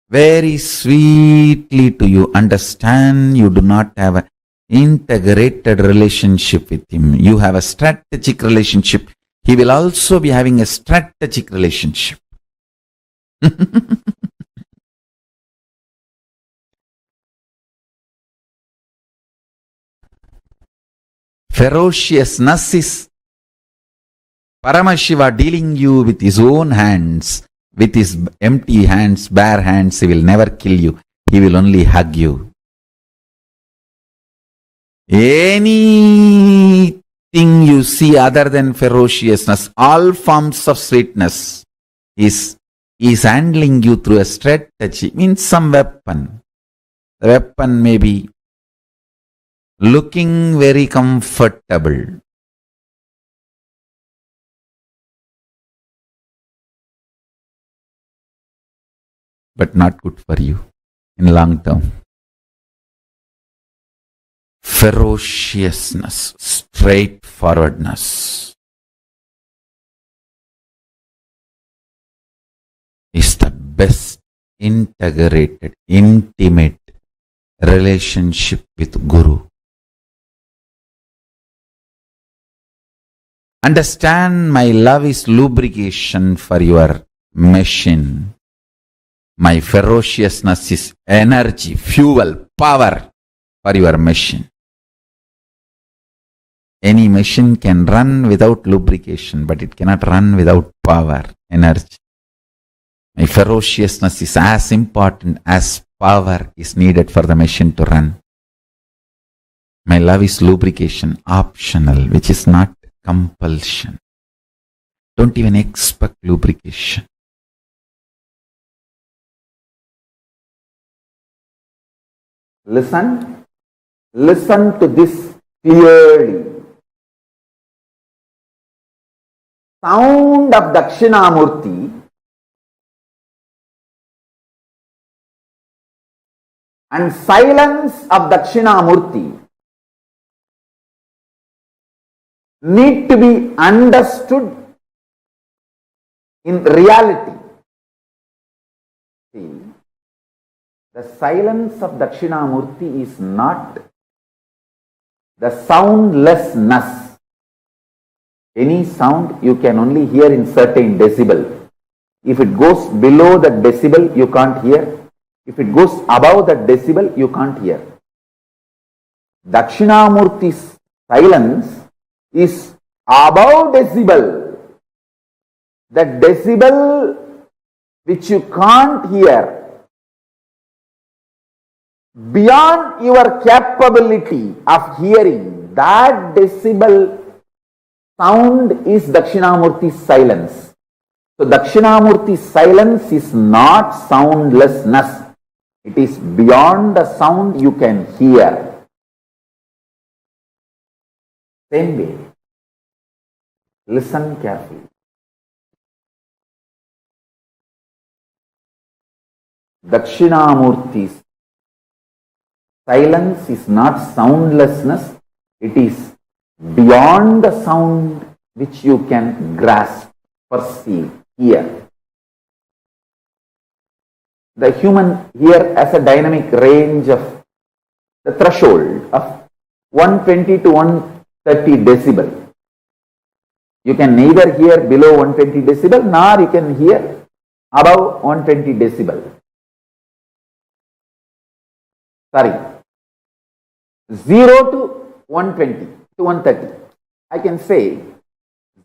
G: very sweetly to you, understand you do not have an integrated relationship with him. You have a strategic relationship. He will also be having a strategic relationship. Ferociousness is Paramashiva dealing you with his own hands. With his empty hands, bare hands, he will never kill you. He will only hug you. Anything you see other than ferociousness, all forms of sweetness, is handling you through a strategy, means some weapon. The weapon may be looking very comfortable. But not good for you in long term. Ferociousness, straightforwardness is the best integrated, intimate relationship with Guru. Understand, my love is lubrication for your machine. My ferociousness is energy, fuel, power for your machine. Any machine can run without lubrication, but it cannot run without power, energy. My ferociousness is as important as power is needed for the machine to run. My love is lubrication, optional, which is not compulsion. Don't even expect lubrication. Listen to this clearly. Sound of Dakshinamurti and silence of Dakshinamurti need to be understood in reality. See, the silence of Dakshinamurti is not the soundlessness. Any sound you can only hear in certain decibel. If it goes below that decibel, you can't hear. If it goes above that decibel, you can't hear. Dakshinamurti's silence is above decibel. That decibel which you can't hear, beyond your capability of hearing, that decibel sound is Dakshinamurti's silence. So Dakshinamurti's silence is not soundlessness. It is beyond the sound you can hear. Same way, listen carefully. Dakshinamurti's silence is not soundlessness, it is beyond the sound which you can grasp, perceive, hear. The human here has a dynamic range of the threshold of 120 to 130 decibel. You can neither hear below 120 decibel nor you can hear above 120 decibel. Sorry, 0 to 120 to 130. I can say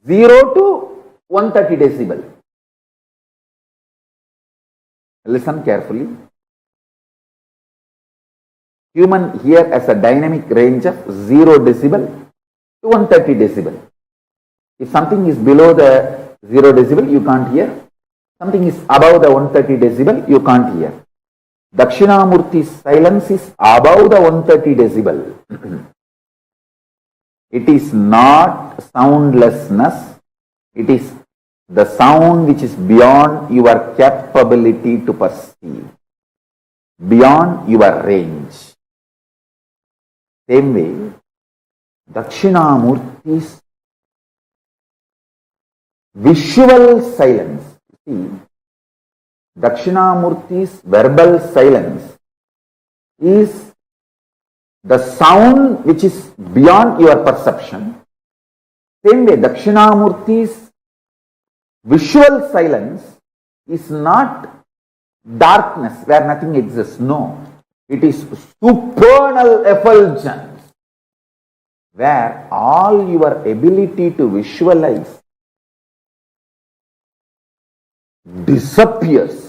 G: 0 to 130 decibel. Listen carefully. Human here has a dynamic range of 0 decibel to 130 decibel. If something is below the 0 decibel, you can't hear. Something is above the 130 decibel, you can't hear. Dakshinamurti's silence is above the 130 decibel. It is not soundlessness. It is the sound which is beyond your capability to perceive, beyond your range. Same way, Dakshinamurti's visual silence. See, Dakshinamurti's verbal silence is the sound which is beyond your perception. Same way, Dakshinamurti's visual silence is not darkness where nothing exists. No, it is supernal effulgence where all your ability to visualize disappears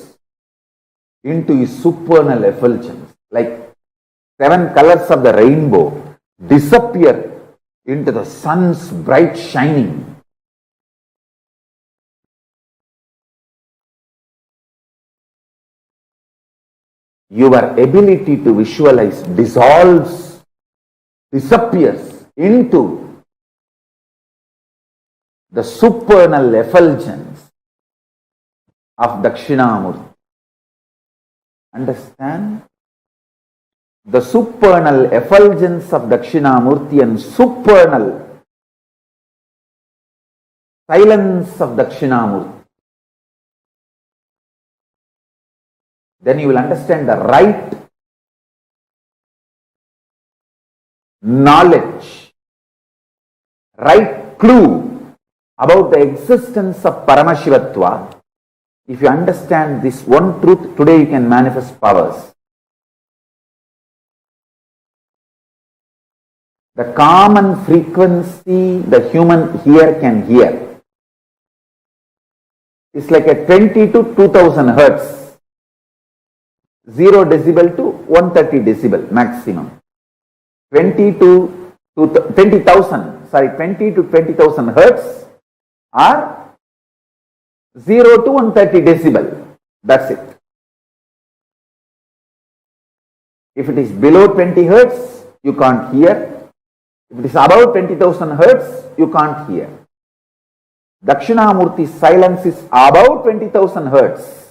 G: into a supernal effulgence, like 7 colors of the rainbow disappear into the sun's bright shining. Your ability to visualize dissolves, disappears into the supernal effulgence of Dakshinamurti. Understand? The supernal effulgence of Dakshinamurti and supernal silence of Dakshinamurti. Then you will understand the right knowledge, right clue about the existence of Paramashivatva. If you understand this one truth, today you can manifest powers. The common frequency the human here can hear is like a 20 to 2000 hertz. 0 decibel to 130 decibel maximum. 20 to 20,000 hertz or 0 to 130 decibel. That's it. If it is below 20 hertz, you can't hear. If it is above 20,000 hertz, you can't hear. Dakshinamurti's silence is above 20,000 hertz.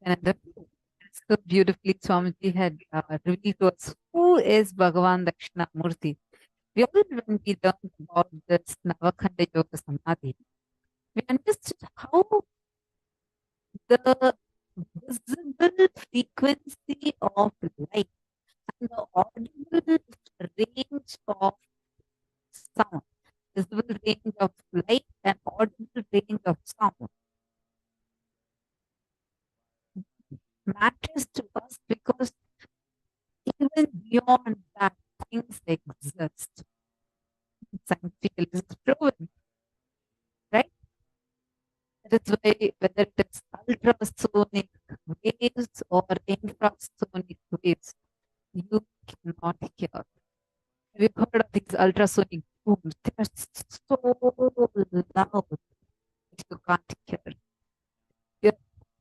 H: And so beautifully, Swamiji had revealed to us who is Bhagavan Dakshinamurti. We all, when we learned about this Navakhanda Yoga Samadhi, we understood how the visible frequency of light and the audible range of sound, visible range of light and audible range of sound matters to us because even beyond that, things exist. Scientifically, it's proven, right? That is why whether it is ultrasonic waves or infrasonic waves, you cannot hear. We've heard of these ultrasonic booms. They are so loud that you can't hear. Your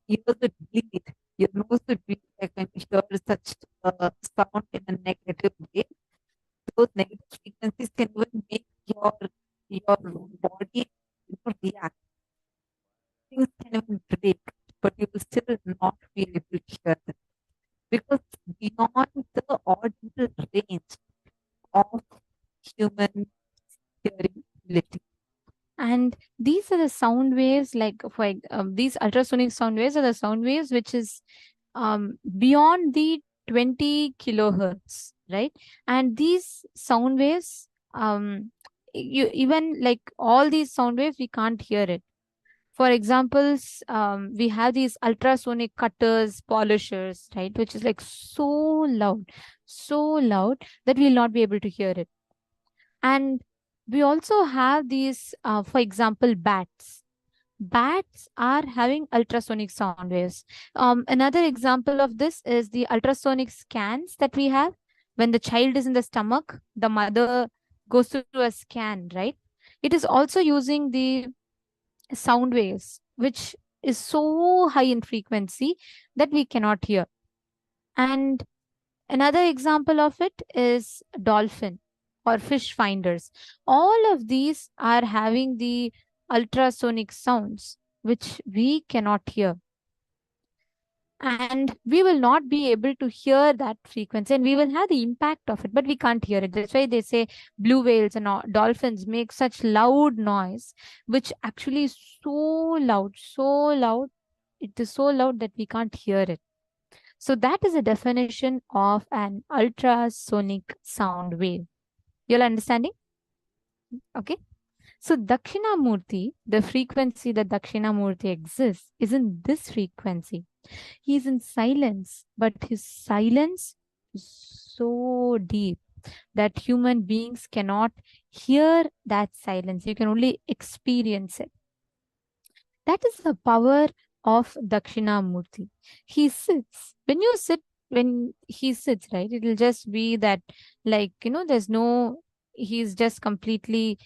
H: ears would bleed. Your nose would bleed like when you hear such sound in a negative way. Those negative frequencies can even make your body react. Things can even break, but you will still not be able to hear them because beyond the audible range of human hearing ability.
F: And these are the sound waves, like for these ultrasonic sound waves are the sound waves which is beyond the 20 kilohertz, right? And these sound waves, you even like all these sound waves, we can't hear it. For examples, we have these ultrasonic cutters, polishers, right? Which is like so loud that we'll not be able to hear it. And we also have these, for example, bats. Bats are having ultrasonic sound waves. Another example of this is the ultrasonic scans that we have. When the child is in the stomach, the mother goes through a scan, right? It is also using the sound waves, which is so high in frequency that we cannot hear. And another example of it is dolphin or fish finders. All of these are having the ultrasonic sounds, which we cannot hear. And we will not be able to hear that frequency, and we will have the impact of it, but we can't hear it. That's why they say blue whales and dolphins make such loud noise, which actually is so loud. It is so loud that we can't hear it. So that is a definition of an ultrasonic sound wave. You're understanding? Okay. So Dakshinamurti, the frequency that Dakshinamurti exists, is in this frequency. He is in silence, but his silence is so deep that human beings cannot hear that silence. You can only experience it. That is the power of Dakshinamurti. He sits. When he sits, right, it will just be that, like, he's just completely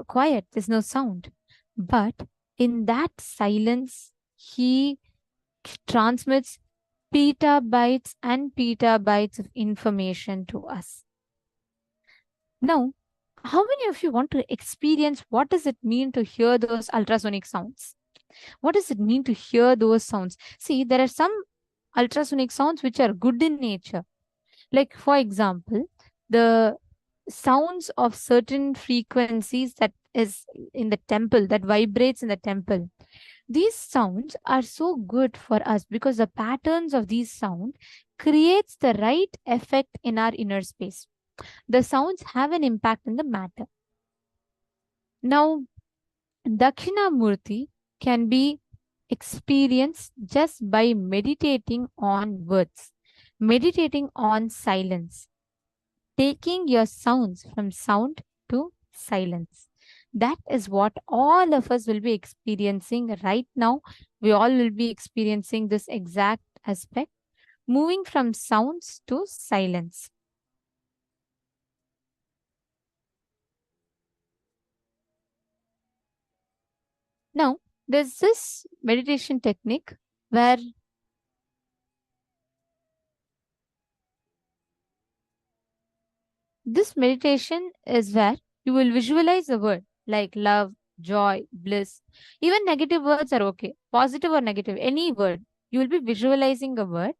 F: quiet. There's no sound. But in that silence, he transmits petabytes and petabytes of information to us. Now, how many of you want to experience what does it mean to hear those ultrasonic sounds? What does it mean to hear those sounds? See, there are some ultrasonic sounds which are good in nature. Like, for example, the sounds of certain frequencies that is in the temple, that vibrates in the temple. These sounds are so good for us because the patterns of these sounds creates the right effect in our inner space. The sounds have an impact in the matter. Now, Dakshinamurti can be experienced just by meditating on words, meditating on silence, taking your sounds from sound to silence. That is what all of us will be experiencing right now. We all will be experiencing this exact aspect, moving from sounds to silence. Now, there's this meditation technique where this meditation is where you will visualize a word like love, joy, bliss. Even negative words are okay, positive or negative, any word. you will be visualizing a word.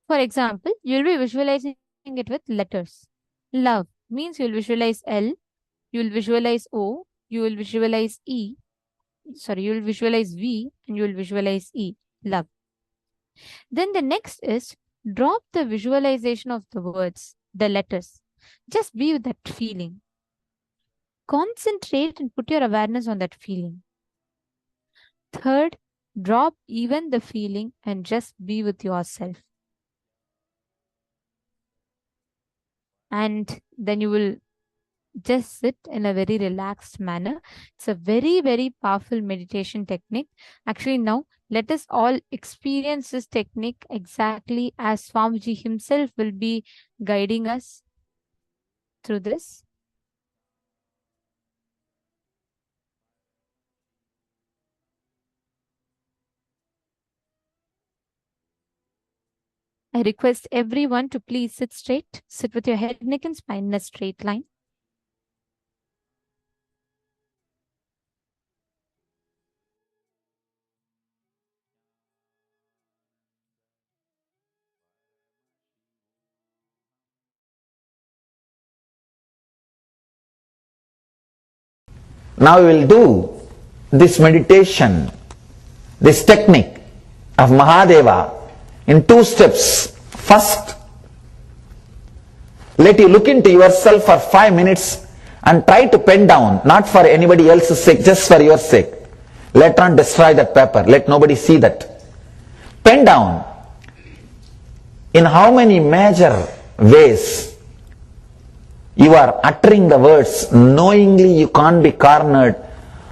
F: For example, you will be visualizing it with letters. Love means you will visualize L, you will visualize O, you will visualize E, you will visualize V, and you will visualize E, love. Then the next is drop the visualization of the words, the letters. Just be with that feeling. Concentrate and put your awareness on that feeling. Third, drop even the feeling and just be with yourself. And then you will just sit in a very relaxed manner. It's a very, very powerful meditation technique. Actually, now let us all experience this technique exactly as Swamiji himself will be guiding us through this. I request everyone to please sit straight. Sit with your head, neck, and spine in a straight line.
G: Now we will do this meditation, this technique of Mahadeva in 2 steps. First, let you look into yourself for 5 minutes and try to pen down, not for anybody else's sake, just for your sake. Let not destroy that paper, let nobody see that. Pen down in how many major ways you are uttering the words knowingly you can't be cornered,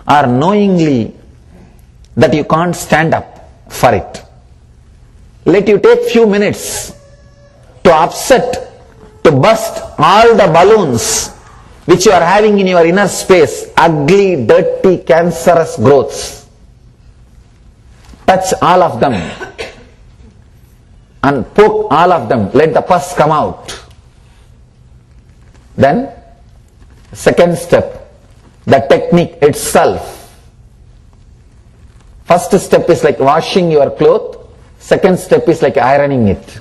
G: or knowingly that you can't stand up for it. Let you take few minutes to upset, to burst all the balloons which you are having in your inner space, ugly, dirty, cancerous growths. Touch all of them and poke all of them. Let the pus come out. Then, second step, the technique itself. First step is like washing your clothes. Second step is like ironing it.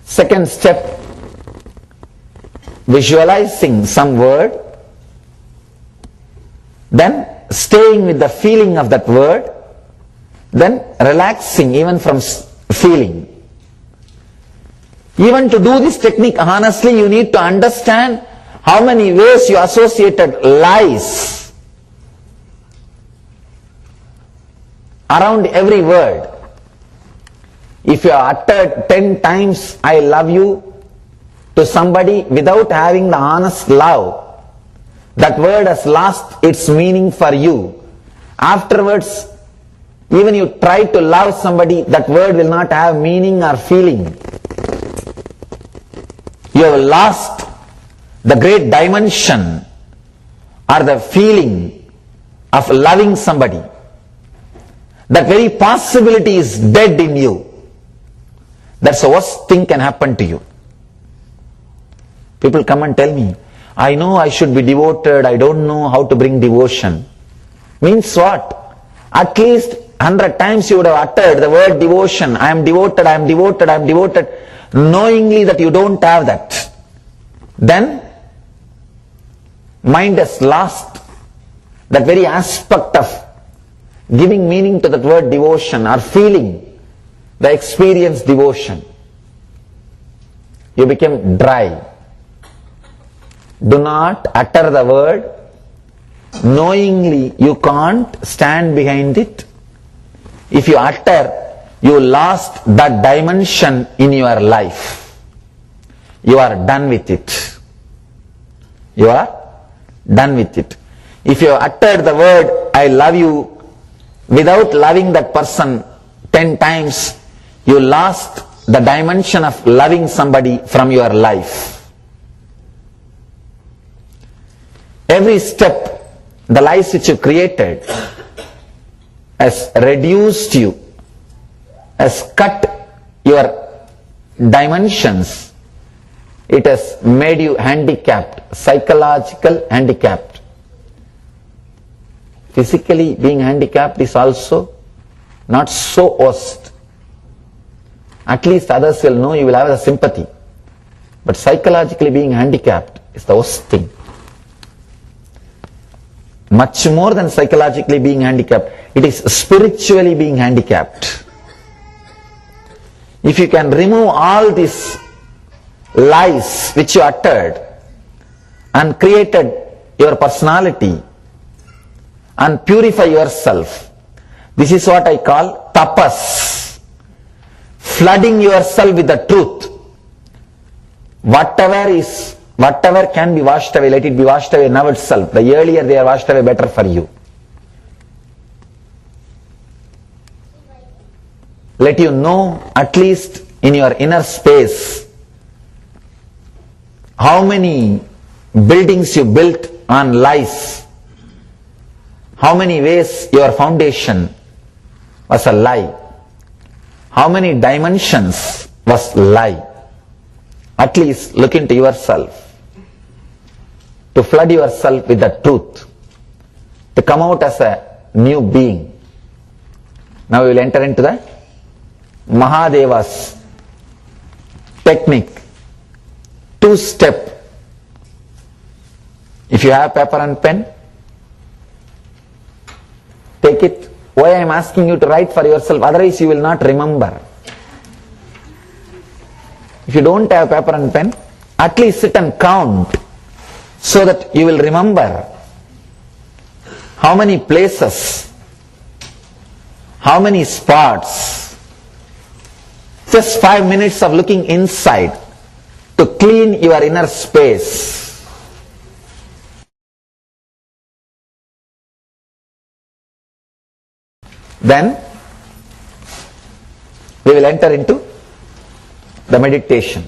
G: Second step, visualizing some word. Then staying with the feeling of that word. Then relaxing even from feeling. Even to do this technique, honestly, you need to understand how many ways you associated lies around every word. If you have uttered 10 times I love you to somebody without having the honest love, that word has lost its meaning for you. Afterwards, even you try to love somebody, that word will not have meaning or feeling. You have lost the great dimension or the feeling of loving somebody. That very possibility is dead in you. That's the worst thing can happen to you. People come and tell me, I know I should be devoted, I don't know how to bring devotion. Means what? At least 100 times you would have uttered the word devotion. I am devoted, I am devoted, I am devoted, knowingly that you don't have that. Then, mind has lost that very aspect of giving meaning to that word devotion or feeling the experience devotion. You become dry. Do not utter the word knowingly you can't stand behind it. If you utter, you lost that dimension in your life. You are done with it. You are done with it. If you utter the word I love you without loving that person 10 times, you lost the dimension of loving somebody from your life. Every step, the lies which you created has reduced you, has cut your dimensions. It has made you handicapped, psychological handicapped. physically being handicapped is also not so worst. At least others will know, you will have a sympathy. But psychologically being handicapped is the worst thing. Much more than psychologically being handicapped, it is spiritually being handicapped. If you can remove all these lies which you uttered and created your personality and purify yourself, this is what I call tapas. Flooding yourself with the truth. Whatever can be washed away, let it be washed away now itself. The earlier they are washed away, better for you. Let you know, at least in your inner space, how many buildings you built on lies, how many ways your foundation was a lie, how many dimensions was lie. At least look into yourself, to flood yourself with the truth, to come out as a new being. Now we will enter into the Mahadeva's technique, 2-step. If you have paper and pen, take it. Why I am asking you to write for yourself, otherwise you will not remember. If you don't have paper and pen, at least sit and count so that you will remember how many places, how many spots. Just 5 minutes of looking inside to clean your inner space. Then we will enter into the meditation.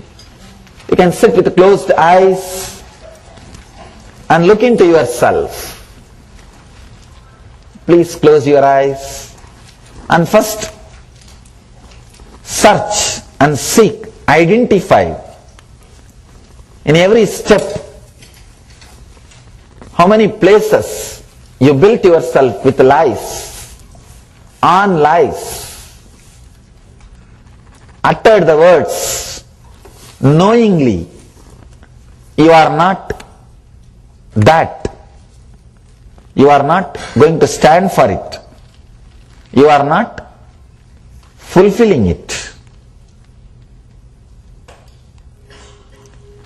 G: You can sit with closed eyes and look into yourself. Please close your eyes and first search and seek, identify in every step how many places you built yourself with lies, on lies. Uttered the words knowingly. You are not that. You are not going to stand for it. You are not fulfilling it.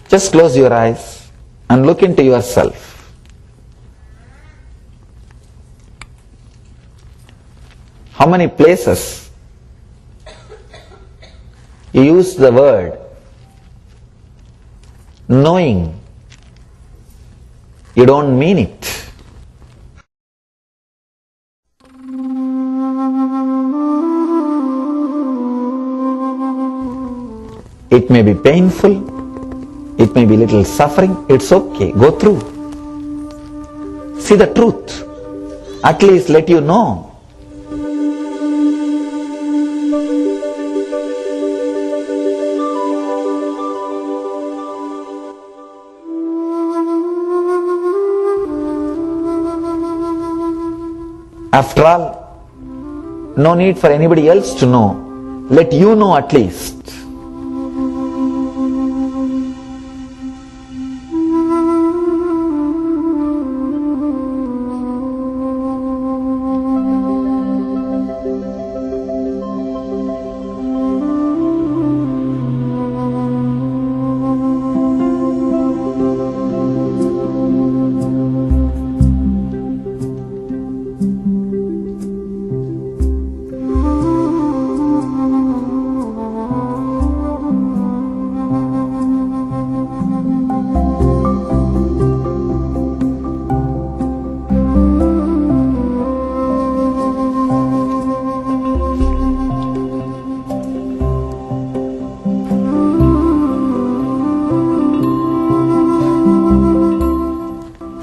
G: Just close your eyes and look into yourself. How many places you use the word knowing you don't mean it. It may be painful, it may be little suffering, it's okay, go through. See the truth, at least let you know. After all, no need for anybody else to know. Let you know at least.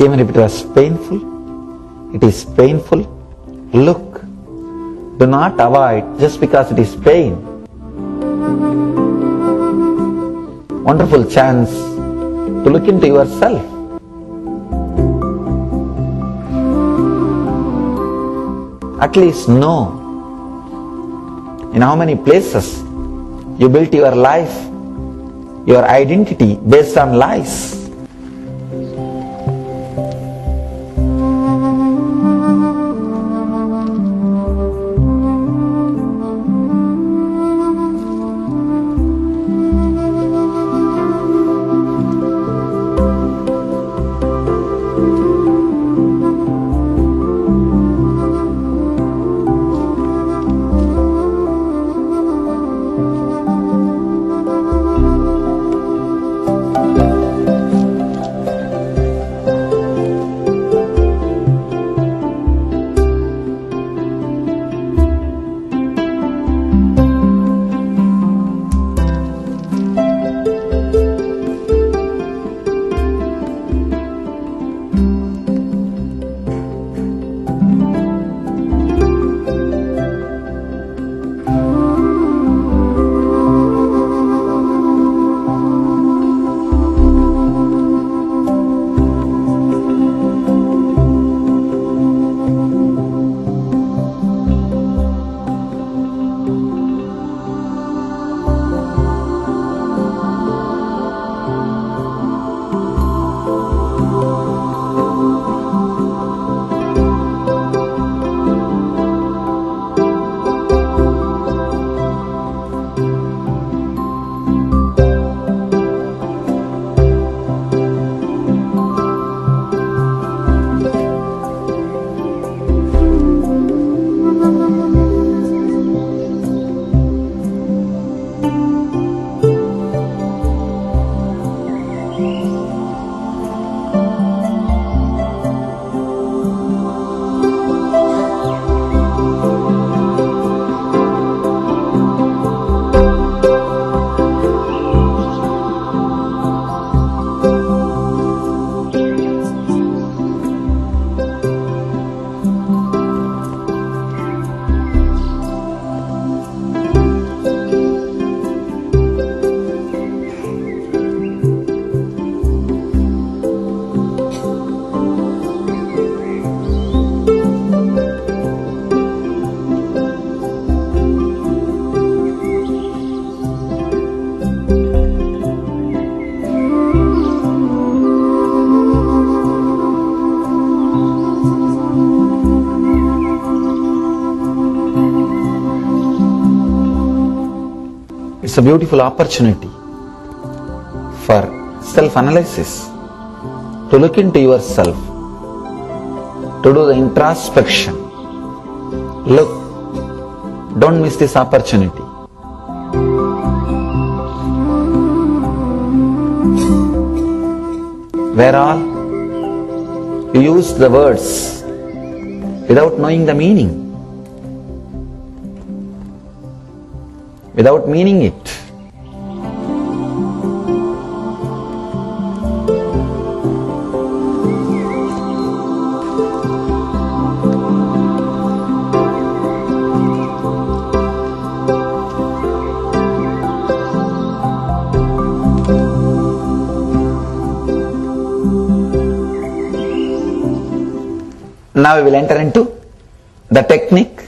G: Even if it was painful, it is painful. Look, do not avoid just because it is pain. Wonderful chance to look into yourself. At least know in how many places you built your life, your identity based on lies. It's a beautiful opportunity for self-analysis, to look into yourself, to do the introspection. Look, don't miss this opportunity. Where all you use the words without knowing the meaning, without meaning it. Now we will enter into the technique.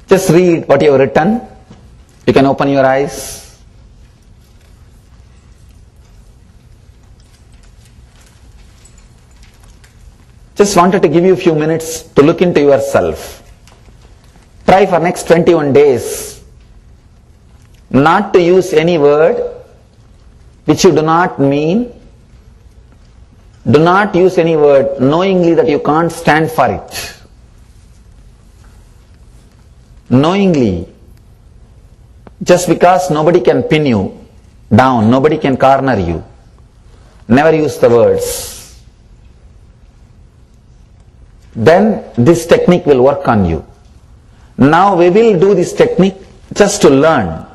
G: Just read what you have written. You can open your eyes. Just wanted to give you a few minutes to look into yourself. Try for next 21 days not to use any word which you do not mean. Do not use any word knowingly that you can't stand for it. Knowingly, just because nobody can pin you down, nobody can corner you. Never use the words. Then this technique will work on you. Now we will do this technique just to learn.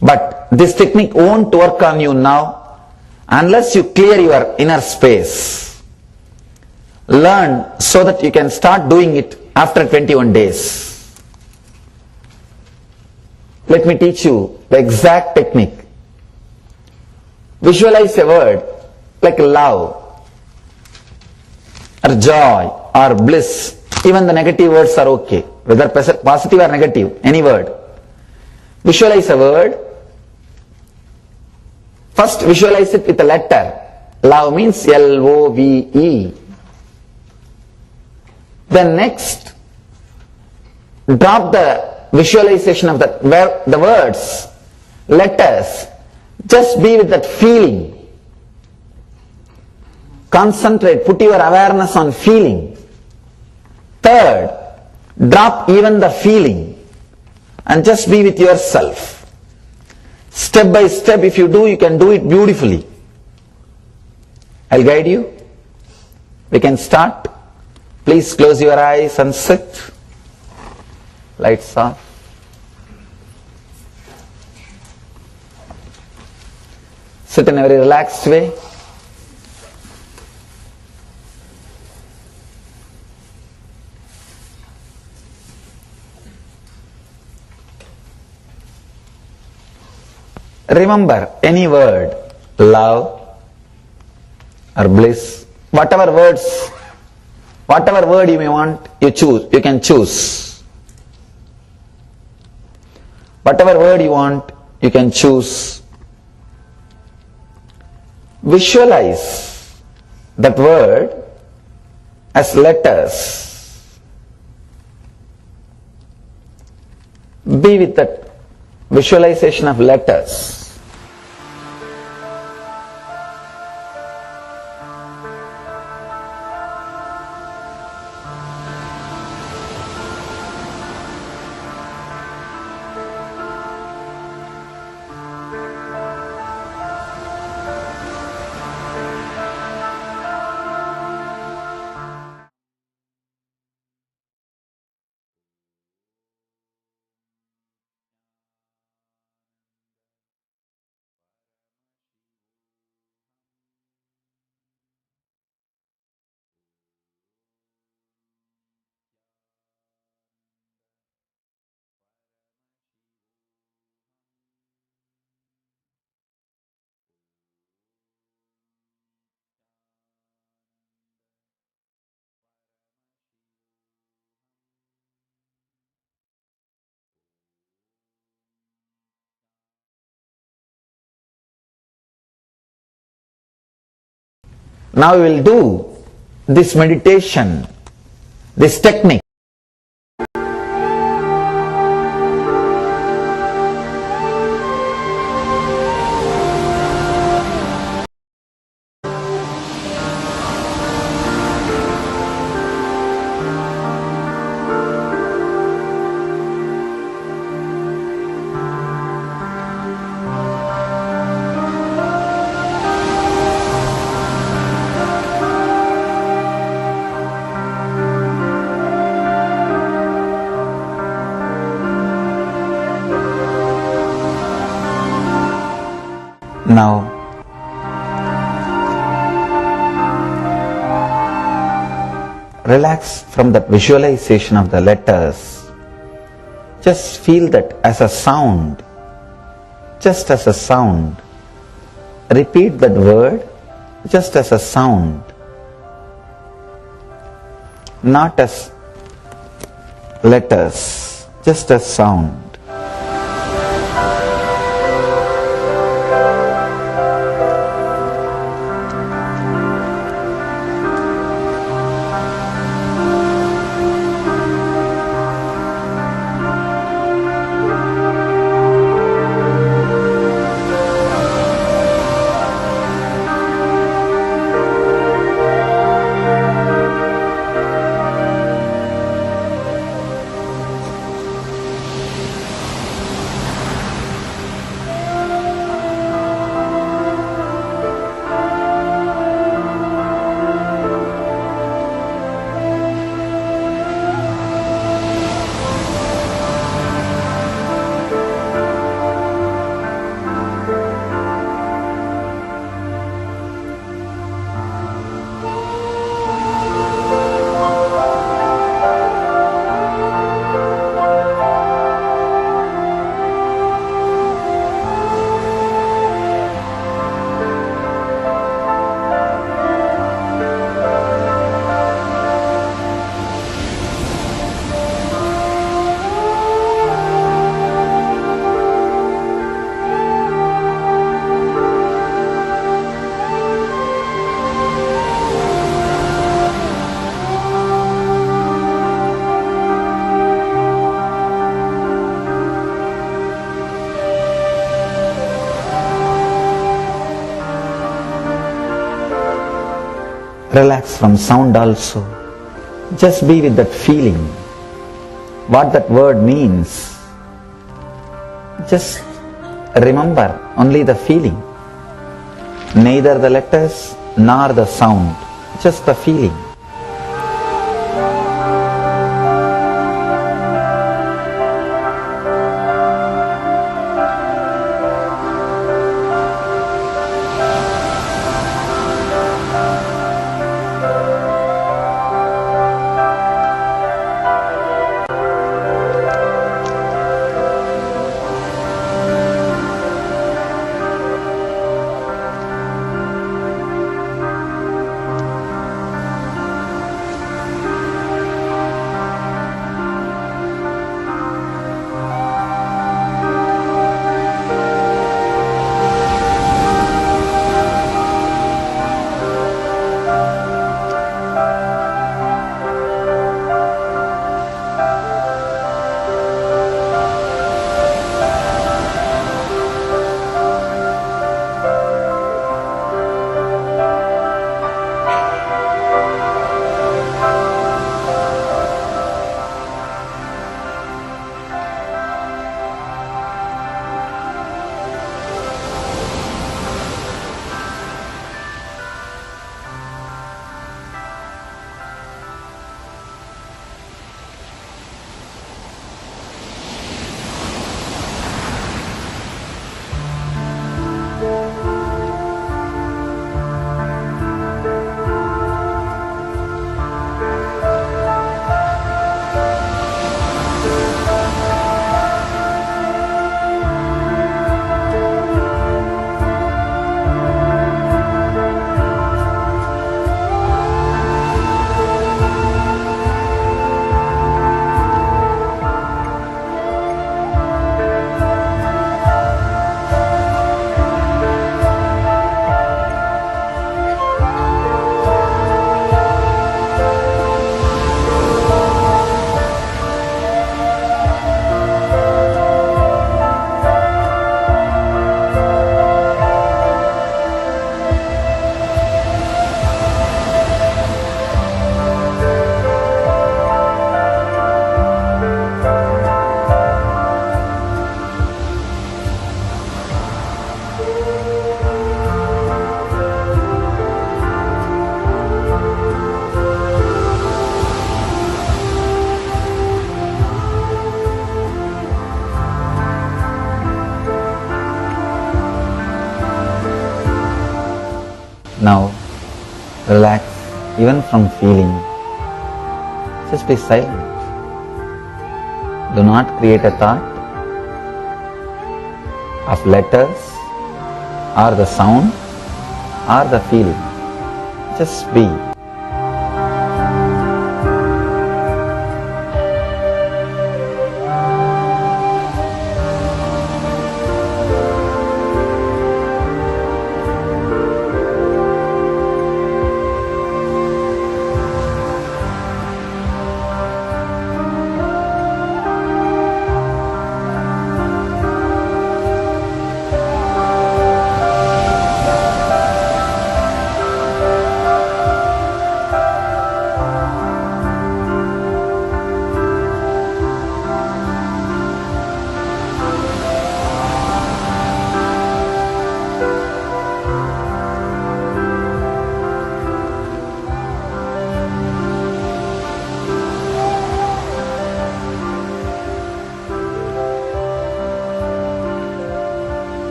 G: But this technique won't work on you now unless you clear your inner space. Learn so that you can start doing it after 21 days. Let me teach you the exact technique. Visualize a word like love, or joy, or bliss, Even the negative words are okay, whether positive or negative, any word. Visualize a word. First visualize it with a letter. Love means L-O-V-E. Then next, drop the visualization of the words, letters. Just be with that feeling. Concentrate, put your awareness on feeling. Third, drop even the feeling and just be with yourself. Step by step, if you do, you can do it beautifully. I'll guide you. We can start. Please close your eyes and sit. Lights off. Sit in a very relaxed way. Remember any word, love or bliss, whatever word you may want, you can choose. Whatever word you want, you can choose. Visualize that word as letters. Be with that visualization of letters. Now we will do this meditation, this technique. Now, relax from that visualization of the letters. Just feel that as a sound, just as a sound. Repeat that word just as a sound, not as letters, just as sound. relax from sound also. Just be with that feeling. What that word means. Just remember only the feeling. Neither the letters nor the sound, just the feeling. Now, relax even from feeling. Just be silent. Do not create a thought of letters or the sound or the feeling. Just be.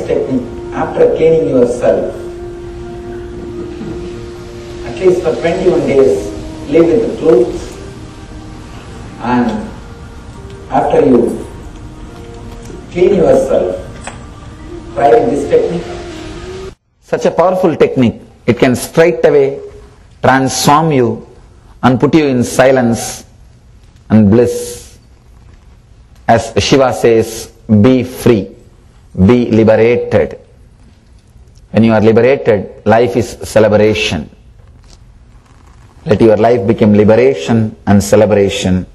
G: this technique, after cleaning yourself, at least for 21 days, live with the truth, and after you clean yourself, try this technique. Such a powerful technique, it can straight away transform you and put you in silence and bliss. As Shiva says, be free, be liberated. When you are liberated, life is celebration. Let your life become liberation and celebration.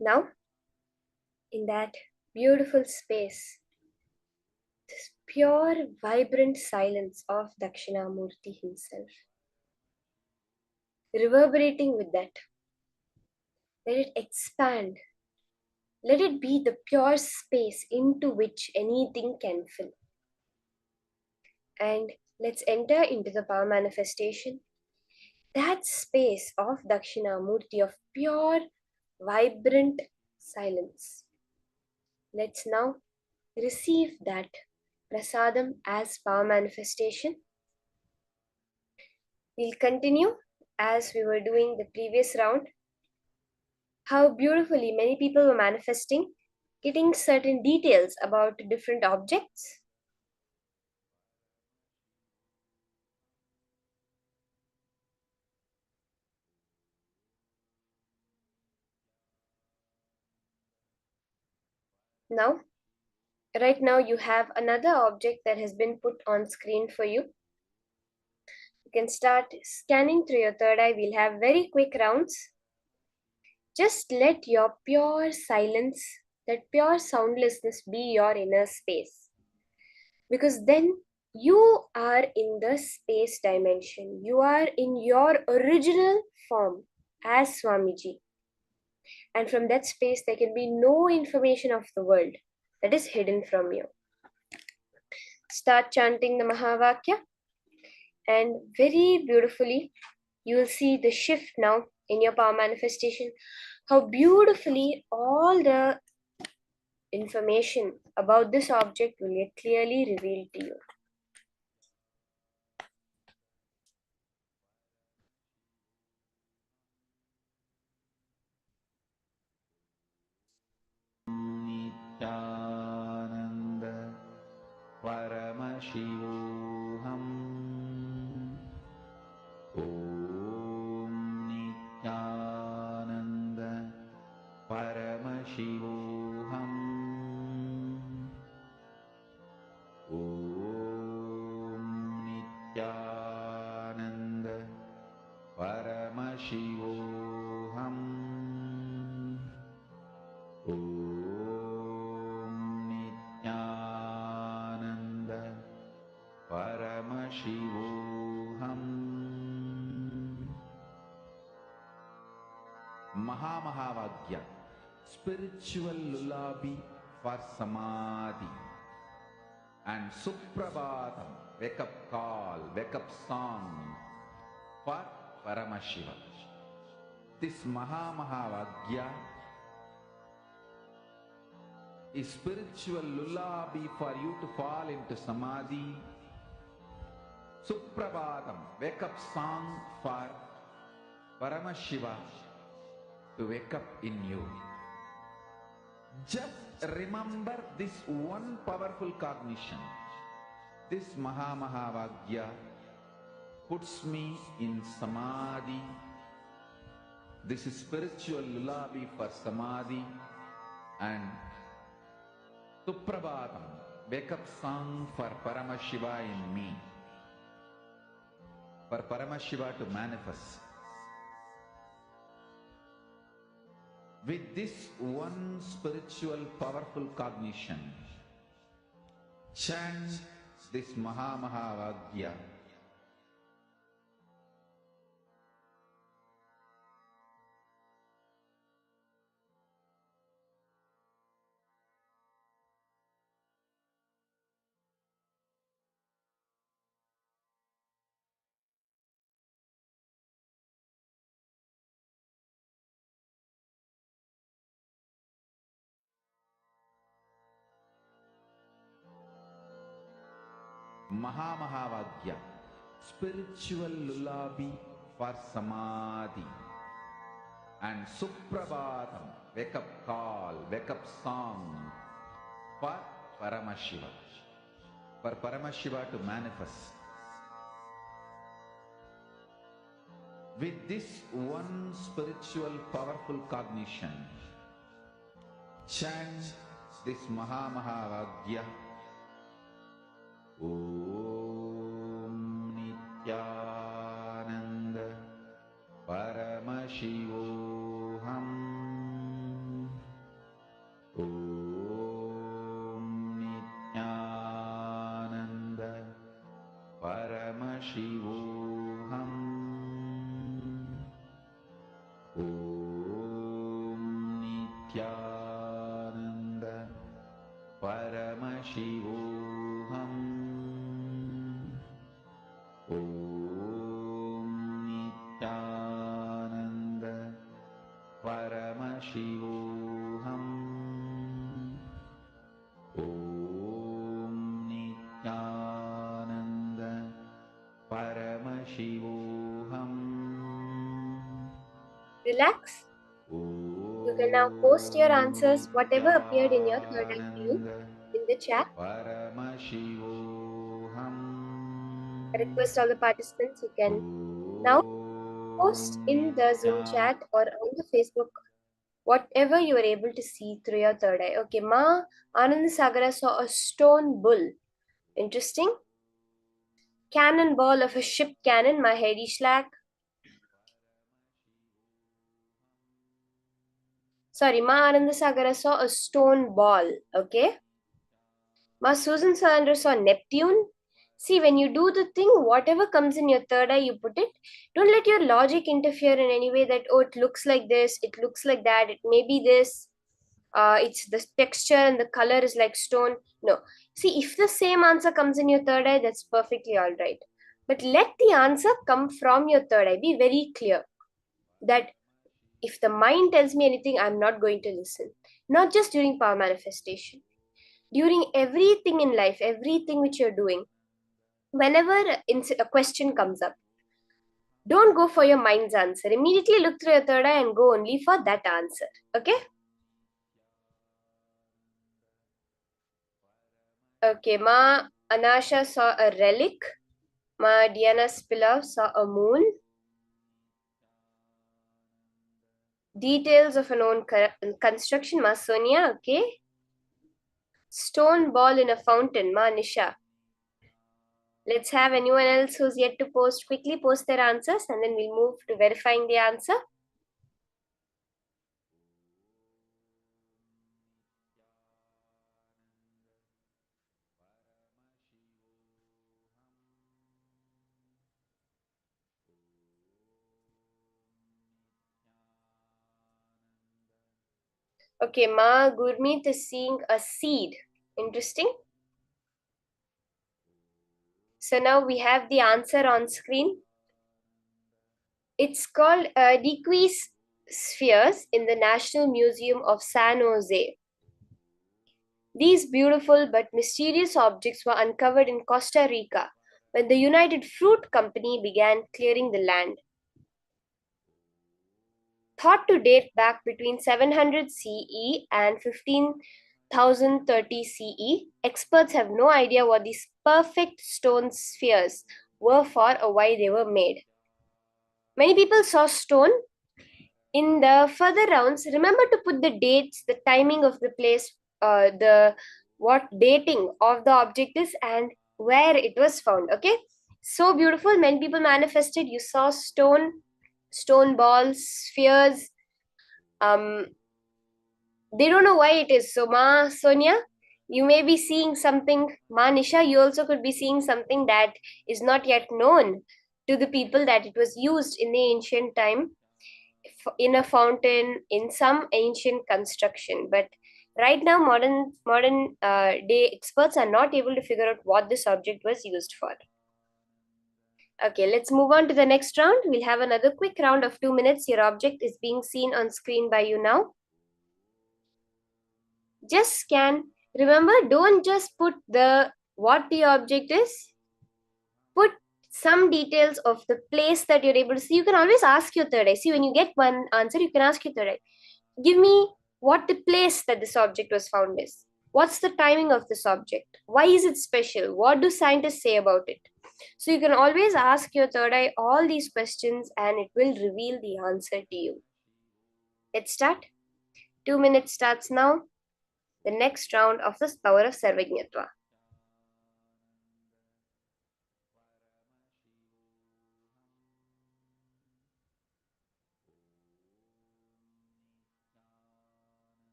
I: Now, in that beautiful space, this pure, vibrant silence of Dakshinamurti himself, reverberating with that, let it expand. Let it be the pure space into which anything can fill. And let's enter into the power manifestation. That space of Dakshinamurti, of pure, vibrant silence. Let's now receive that prasadam as power manifestation. We'll continue as we were doing the previous round. How beautifully many people were manifesting, getting certain details about different objects. Now, right now you have another object that has been put on screen for you. You can start scanning through your third eye. We'll have very quick rounds. Just let your pure silence, that pure soundlessness be your inner space. Because then you are in the space dimension. You are in your original form as Swamiji. And from that space, there can be no information of the world that is hidden from you. Start chanting the Mahavakya. And very beautifully, you will see the shift now in your power manifestation. How beautifully all the information about this object will get clearly revealed to you.
C: Nithyananda Paramashivoham. Om Nithyananda Paramashivoham. Om Nithyananda Paramashivoham. Om Nithyananda Paramashivoham. Mahamahavagya, spiritual lullaby for samadhi, and Suprabhatam, wake up call, wake up song for Paramashiva. This Mahamahavagya is spiritual lullaby for you to fall into samadhi. Suprabhatam, wake up song for Paramashiva to wake up in you. Just remember this one powerful cognition. This Mahamahavagya puts me in samadhi. This is spiritual lullaby for samadhi, and Suprabhatam, wake up song for Paramashiva in me, for Paramashiva to manifest. With this one spiritual powerful cognition, chant this Mahamahavagya. Mahamahavagya, spiritual lullaby for samadhi, and Suprabhatam, wake up call, wake up song for Paramashiva, for Paramashiva to manifest. With this one spiritual powerful cognition, chant this Mahamahavagya. Om Nithyananda Paramashivoham. Om Nithyananda Paramashivoham. Om Nithyananda Paramashivoham. Om Nithyananda Paramashivoham. Om Nithyananda Paramashivoham.
I: Relax. You can now post your answers, whatever appeared in your third eye view, in the chat. I request all the participants, you can now post in the Zoom chat or on the Facebook whatever you are able to see through your third eye. Okay, Ma Anand Sagara saw a stone bull. Interesting. Cannonball of a ship cannon, my Heidi Schlack. Sorry, Ma Anand Sagara saw a stone ball. Okay. Ma Susan Sanders saw Neptune. See, when you do the thing, whatever comes in your third eye, you put it. Don't let your logic interfere in any way that, oh, it looks like this, it looks like that, it may be this. It's the texture and the color is like stone. No. See, if the same answer comes in your third eye, that's perfectly all right. But let the answer come from your third eye. Be very clear that if the mind tells me anything, I'm not going to listen. Not just during power manifestation. During everything in life, everything which you're doing, whenever a question comes up, don't go for your mind's answer. Immediately look through your third eye and go only for that answer. Okay? Okay, Ma Anasha saw a relic. Ma Diana Spilav saw a moon. Details of a known construction. Ma Sonia, okay. Stone ball in a fountain. Ma Nisha. Let's have anyone else who's yet to post quickly post their answers, and then we'll move to verifying the answer. Okay, Ma Gurmeet is seeing a seed. Interesting. So now we have the answer on screen. It's called Decrease Spheres in the National Museum of San Jose. These beautiful but mysterious objects were uncovered in Costa Rica when the United Fruit Company began clearing the land. Thought to date back between 700 CE and 15,030 CE, experts have no idea what these perfect stone spheres were for or why they were made. Many people saw stone. In the further rounds, remember to put the dates, the timing of the place, the what dating of the object is, and where it was found. Okay, so beautiful. Many people manifested. You saw stone balls, spheres. They don't know why it is. So, Ma Sonia, you may be seeing something. Ma Nisha, you also could be seeing something that is not yet known to the people, that it was used in the ancient time in a fountain, in some ancient construction. But right now, modern day experts are not able to figure out what this object was used for. Okay, let's move on to the next round. We'll have another quick round of 2 minutes. Your object is being seen on screen by you now. Just scan. Remember, don't just put what the object is. Put some details of the place that you're able to see. You can always ask your third eye. See, when you get one answer, you can ask your third eye. Give me what the place that this object was found is. What's the timing of this object? Why is it special? What do scientists say about it? So you can always ask your third eye all these questions and it will reveal the answer to you. Let's start. 2 minutes starts now. The next round of the power of Sarvajñatva.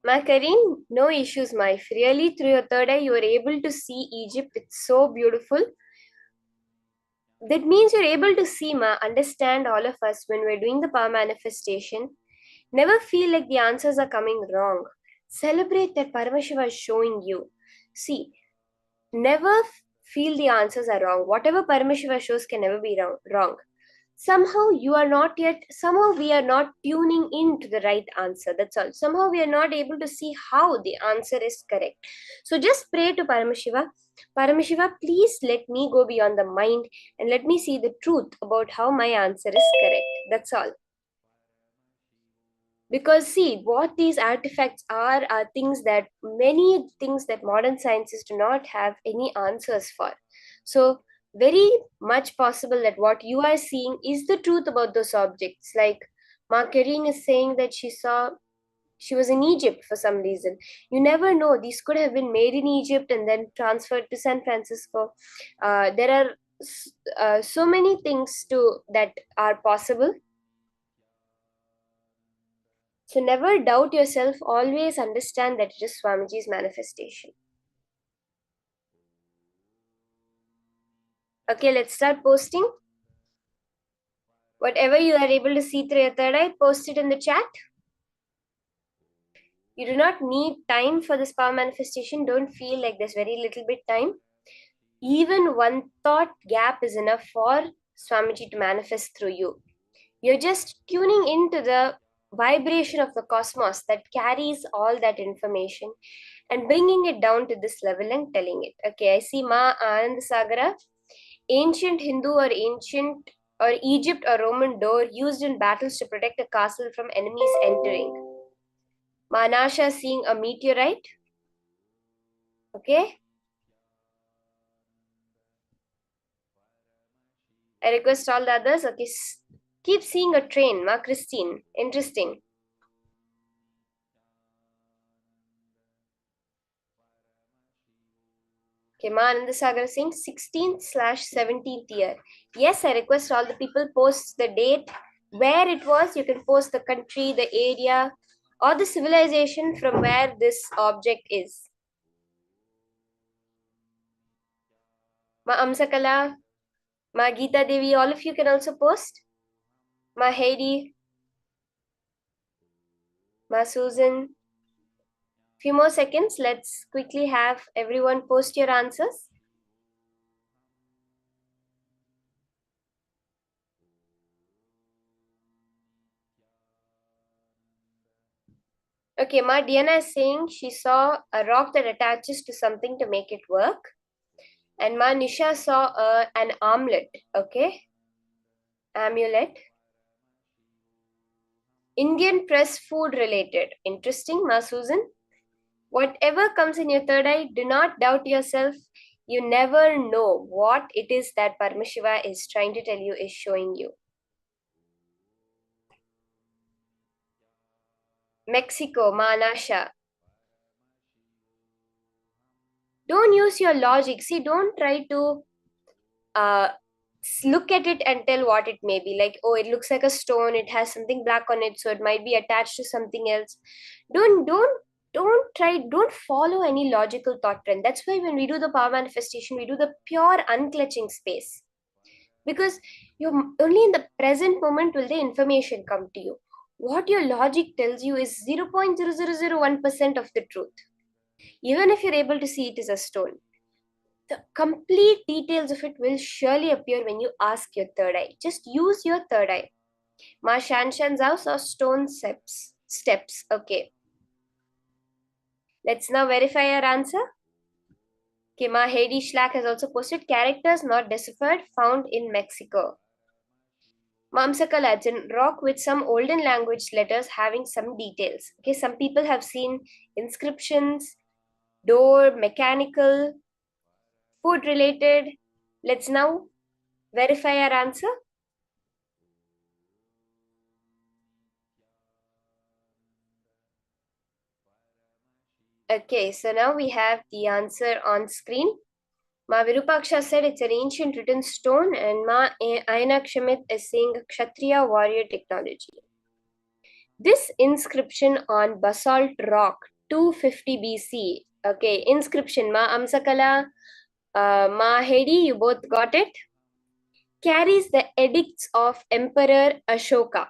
I: Ma Kareen, no issues, my. Really, through your third eye, you are able to see Egypt. It's so beautiful. That means you're able to see, Ma, understand all of us when we're doing the power manifestation. Never feel like the answers are coming wrong. Celebrate that Paramashiva is showing you. See, never feel the answers are wrong. Whatever Paramashiva shows can never be wrong. Somehow we are not tuning in to the right answer. That's all. Somehow we are not able to see how the answer is correct. So just pray to Paramashiva. Paramashiva, please let me go beyond the mind and let me see the truth about how my answer is correct. That's all. Because see, what these artifacts are many things that modern sciences do not have any answers for. So very much possible that what you are seeing is the truth about those objects. Like Markarine is saying that she was in Egypt for some reason. You never know. These could have been made in Egypt and then transferred to San Francisco. There are so many things that are possible. So never doubt yourself. Always understand that it is Swamiji's manifestation. Okay, let's start posting. Whatever you are able to see through your third eye, post it in the chat. You do not need time for this power manifestation. Don't feel like there's very little bit time. Even one thought gap is enough for Swamiji to manifest through you. You're just tuning into the vibration of the cosmos that carries all that information and bringing it down to this level and telling it. Okay, I see Ma Anand Sagara. Ancient Hindu or ancient or Egypt or Roman door used in battles to protect a castle from enemies entering. Manasha seeing a meteorite. Okay. I request all the others. Okay. Keep seeing a train. Ma Christine. Interesting. Okay, Ma Anandasagar saying 16/17th year. Yes, I request all the people post the date, where it was. You can post the country, the area, or the civilization from where this object is. Ma Amsakala, Ma Geeta Devi, all of you can also post. Ma Heidi, Ma Susan. Few more seconds. Let's quickly have everyone post your answers. Okay, Ma Diana is saying she saw a rock that attaches to something to make it work. And Ma Nisha saw an amulet. Okay. Amulet. Indian press food related. Interesting, Ma Susan. Whatever comes in your third eye, do not doubt yourself. You never know what it is that Paramashiva is trying to tell you, is showing you. Mexico, Ma Anasha. Don't use your logic. See, don't try to look at it and tell what it may be. Like, oh, it looks like a stone. It has something black on it, so it might be attached to something else. Don't follow any logical thought trend. That's why when we do the power manifestation, we do the pure unclutching space. Because you're only in the present moment will the information come to you. What your logic tells you is 0.0001% of the truth. Even if you're able to see it as a stone, the complete details of it will surely appear when you ask your third eye. Just use your third eye. Ma Shanshan's house or stone steps. Okay. Let's now verify our answer. Okay, Ma Heidi Schlack has also posted characters not deciphered found in Mexico. Mamsaka Latin, rock with some olden language letters having some details. Okay, some people have seen inscriptions, door, mechanical, food related. Let's now verify our answer. Okay, so now we have the answer on screen. Ma Virupaksha said it's an ancient written stone, and Ma Ayana Kshamit is saying Kshatriya warrior technology. This inscription on basalt rock, 250 BC. Okay, inscription, Ma Amsakala, Ma Hedi, you both got it. Carries the edicts of Emperor Ashoka,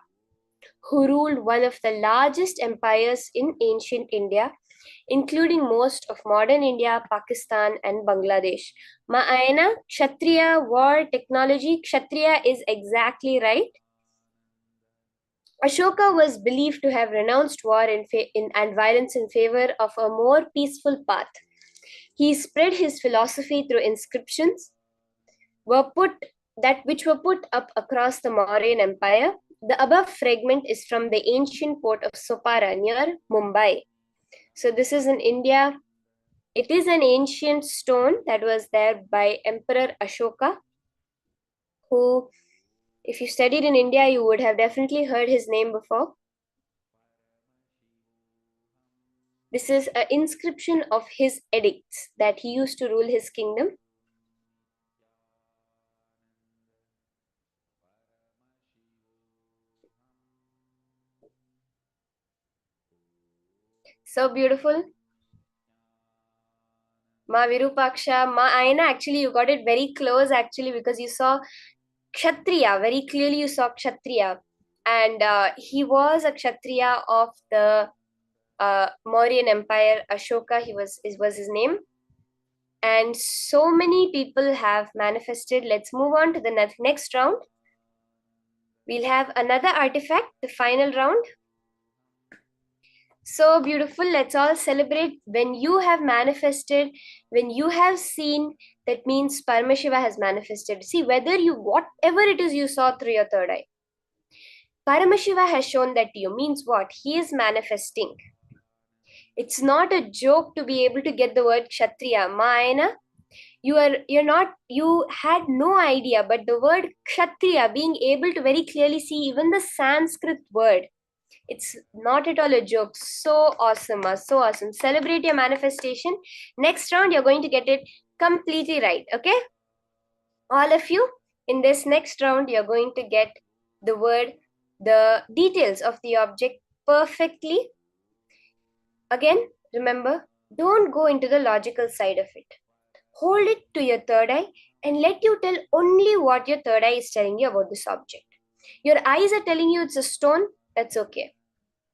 I: who ruled one of the largest empires in ancient India, including most of modern India, Pakistan, and Bangladesh. Ma Ayana, Kshatriya war technology. Kshatriya is exactly right. Ashoka was believed to have renounced war and violence in favor of a more peaceful path. He spread his philosophy through inscriptions which were put up across the Mauryan Empire. The above fragment is from the ancient port of Sopara near Mumbai. So this is in India. It is an ancient stone that was there by Emperor Ashoka, who, if you studied in India, you would have definitely heard his name before. This is an inscription of his edicts that he used to rule his kingdom. So beautiful. Ma Virupaksha, Ma Ayana, actually you got it very close actually because you saw Kshatriya. Very clearly you saw Kshatriya. And he was a Kshatriya of the Mauryan Empire. Ashoka, was his name. And so many people have manifested. Let's move on to the next round. We'll have another artifact, the final round. So beautiful. Let's all celebrate. When you have manifested, when you have seen, that means Paramashiva has manifested. See, whatever it is you saw through your third eye, Paramashiva has shown that to you. Means what? He is manifesting. It's not a joke to be able to get the word Kshatriya. Maena, you had no idea, but the word Kshatriya, being able to very clearly see even the Sanskrit word, it's not at all a joke. So awesome, so awesome. Celebrate your manifestation. Next round, you're going to get it completely right, okay? All of you, in this next round, you're going to get the details of the object perfectly. Again, remember, don't go into the logical side of it. Hold it to your third eye and let you tell only what your third eye is telling you about this object. Your eyes are telling you it's a stone, that's okay.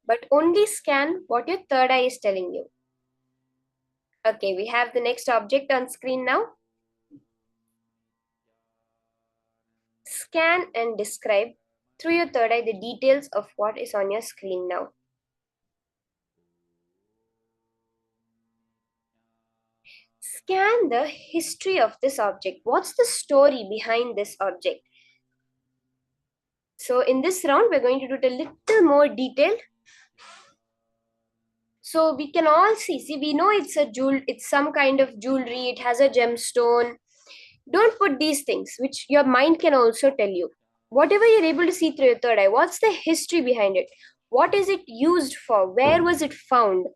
I: But only scan what your third eye is telling you. Okay, we have the next object on screen now. Scan and describe through your third eye the details of what is on your screen now. Scan the history of this object. What's the story behind this object? So in this round, we're going to do it a little more detailed. So we can all see, we know it's some kind of jewelry, it has a gemstone. Don't put these things, which your mind can also tell you. Whatever you're able to see through your third eye, what's the history behind it? What is it used for? Where was it found?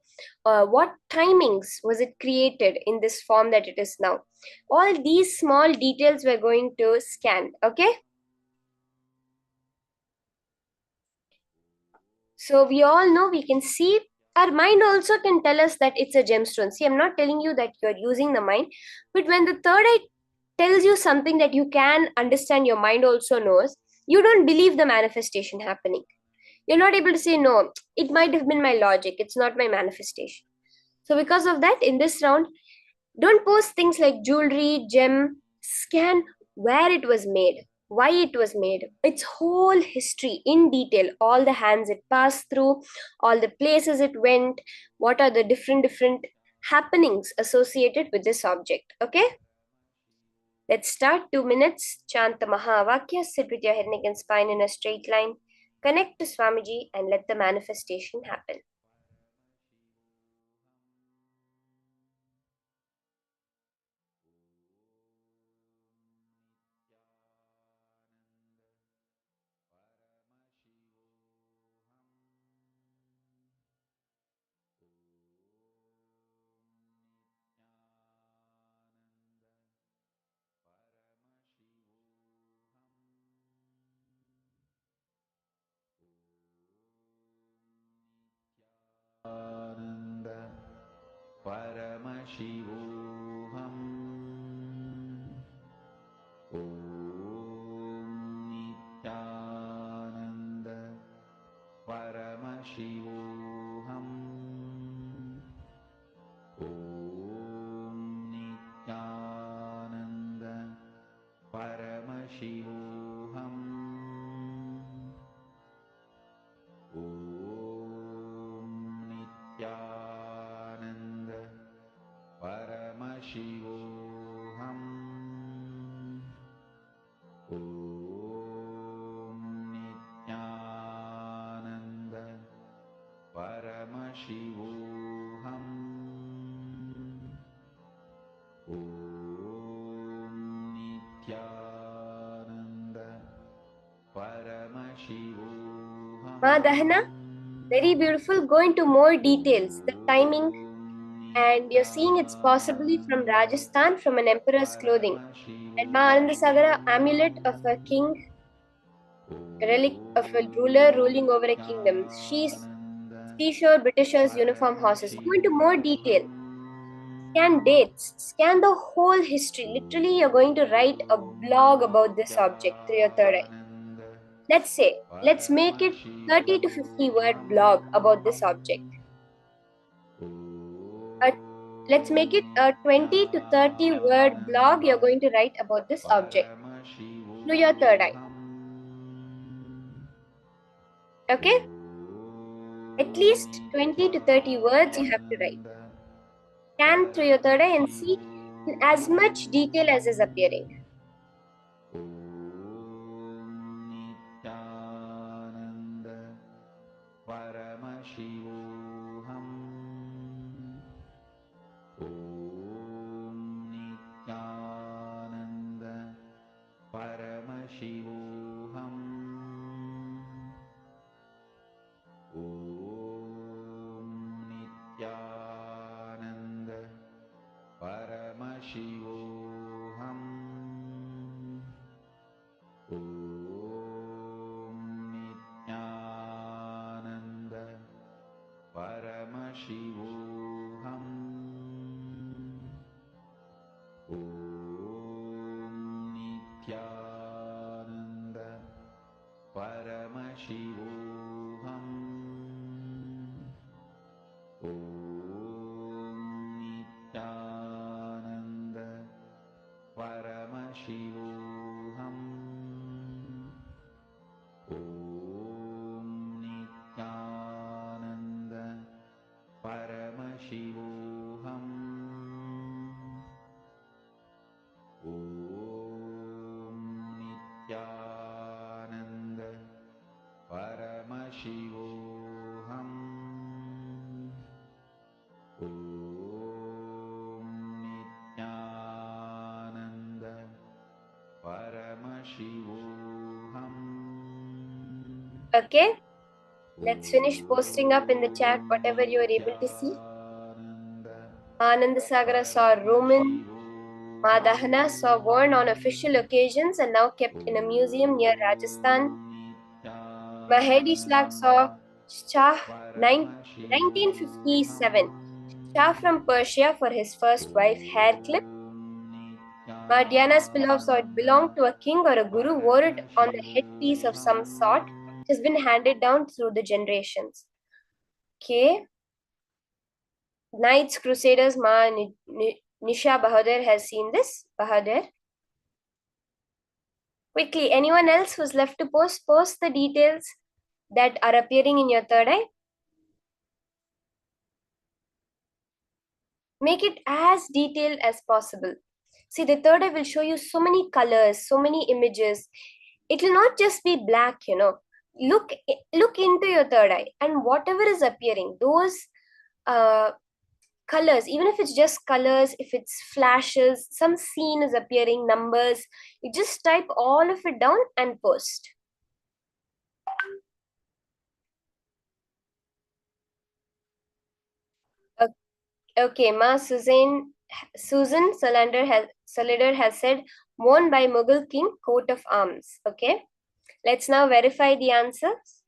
I: What timings was it created in this form that it is now? All these small details we're going to scan, okay? So we all know, we can see, our mind also can tell us that it's a gemstone. See, I'm not telling you that you're using the mind, but when the third eye tells you something that you can understand, your mind also knows, you don't believe the manifestation happening. You're not able to say, no, it might have been my logic, it's not my manifestation. So because of that, in this round, don't post things like jewelry, gem, scan where it was made, why it was made, its whole history in detail, all the hands it passed through, all the places it went, what are the different happenings associated with this object, okay? Let's start. 2 minutes. Chant the Mahavakya. Sit with your head, neck, and spine in a straight line. Connect to Swamiji and let the manifestation happen.
E: Nityananda Paramashivoham. Om Nityananda Paramashivoham. Om Nityananda Paramashivoham. Om Nityananda Paramashivoham. Om Nityananda Paramashivoham. Om Nityananda Paramashivoham.
I: Dahana, very beautiful. Go into more details, the timing, and you're seeing it's possibly from Rajasthan, from an emperor's clothing. And Ma Anandasagara, amulet of a king, relic of a ruler ruling over a kingdom. Seashore, Britishers, uniform horses. Go into more detail. scan dates, scan the whole history. Literally, you're going to write a blog about this object through your third eye. Let's make it 30 to 50 word blog about this object. Let's make it a 20 to 30 word blog you're going to write about this object through your third eye. Okay? At least 20 to 30 words you have to write. Scan through your third eye and see in as much detail as is appearing.
E: Nithyananda Paramashivoham. Om Nithyananda Paramashivoham. Om Nithyananda Paramashivoham. Om Nithyananda Paramashivoham. Om Nithyananda Paramashivoham. Om Nithyananda Paramashivoham. Om Nithyananda Paramashivoham. Om Nithyananda Paramashivoham. Om Nithyananda Paramashivoham.
I: Okay? Let's finish posting up in the chat whatever you are able to see. Ananda Sagara saw Roman. Madahana saw worn on official occasions and now kept in a museum near Rajasthan. Mahedi Slag saw Shah 1957. Shah from Persia for his first wife hair clip. Madhyana Spilov saw it belonged to a king or a guru, wore it on the headpiece of some sort. It has been handed down through the generations. Okay. Knights Crusaders Nisha Bahadur has seen this. Bahadur. Quickly, anyone else who's left to post the details that are appearing in your third eye. Make it as detailed as possible. See, the third eye will show you so many colors, so many images. It will not just be black, Look into your third eye and whatever is appearing, those colors, even if it's just colors, if it's flashes, some scene is appearing, numbers, you just type all of it down and post. Okay, Ma Susan Salander has said, worn by Mughal king, coat of arms. Okay, let's now verify the answers.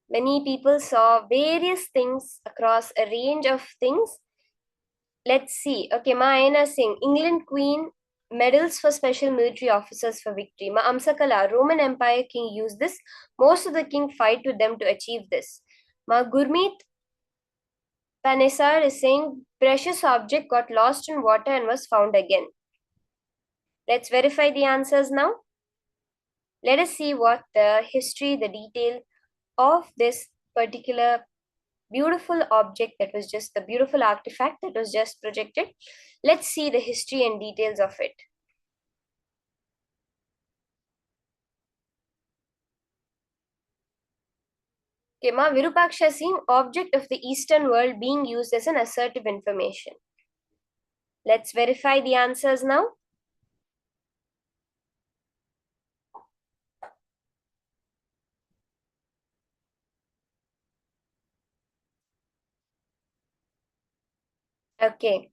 I: Many people saw various things across a range of things. Let's see. Okay, Ma Aina Singh, England Queen, medals for special military officers for victory. Ma Amsakala, Roman Empire king used this. Most of the king fight with them to achieve this. Ma Gurmeet Panesar is saying, precious object got lost in water and was found again. Let's verify the answers now. Let us see what the history, the detail of this particular beautiful object that was just the beautiful artifact that was just projected. Let's see the history and details of it. Okay, Ma Virupaksha Singh, object of the Eastern world being used as an assertive information. Let's verify the answers now. Okay.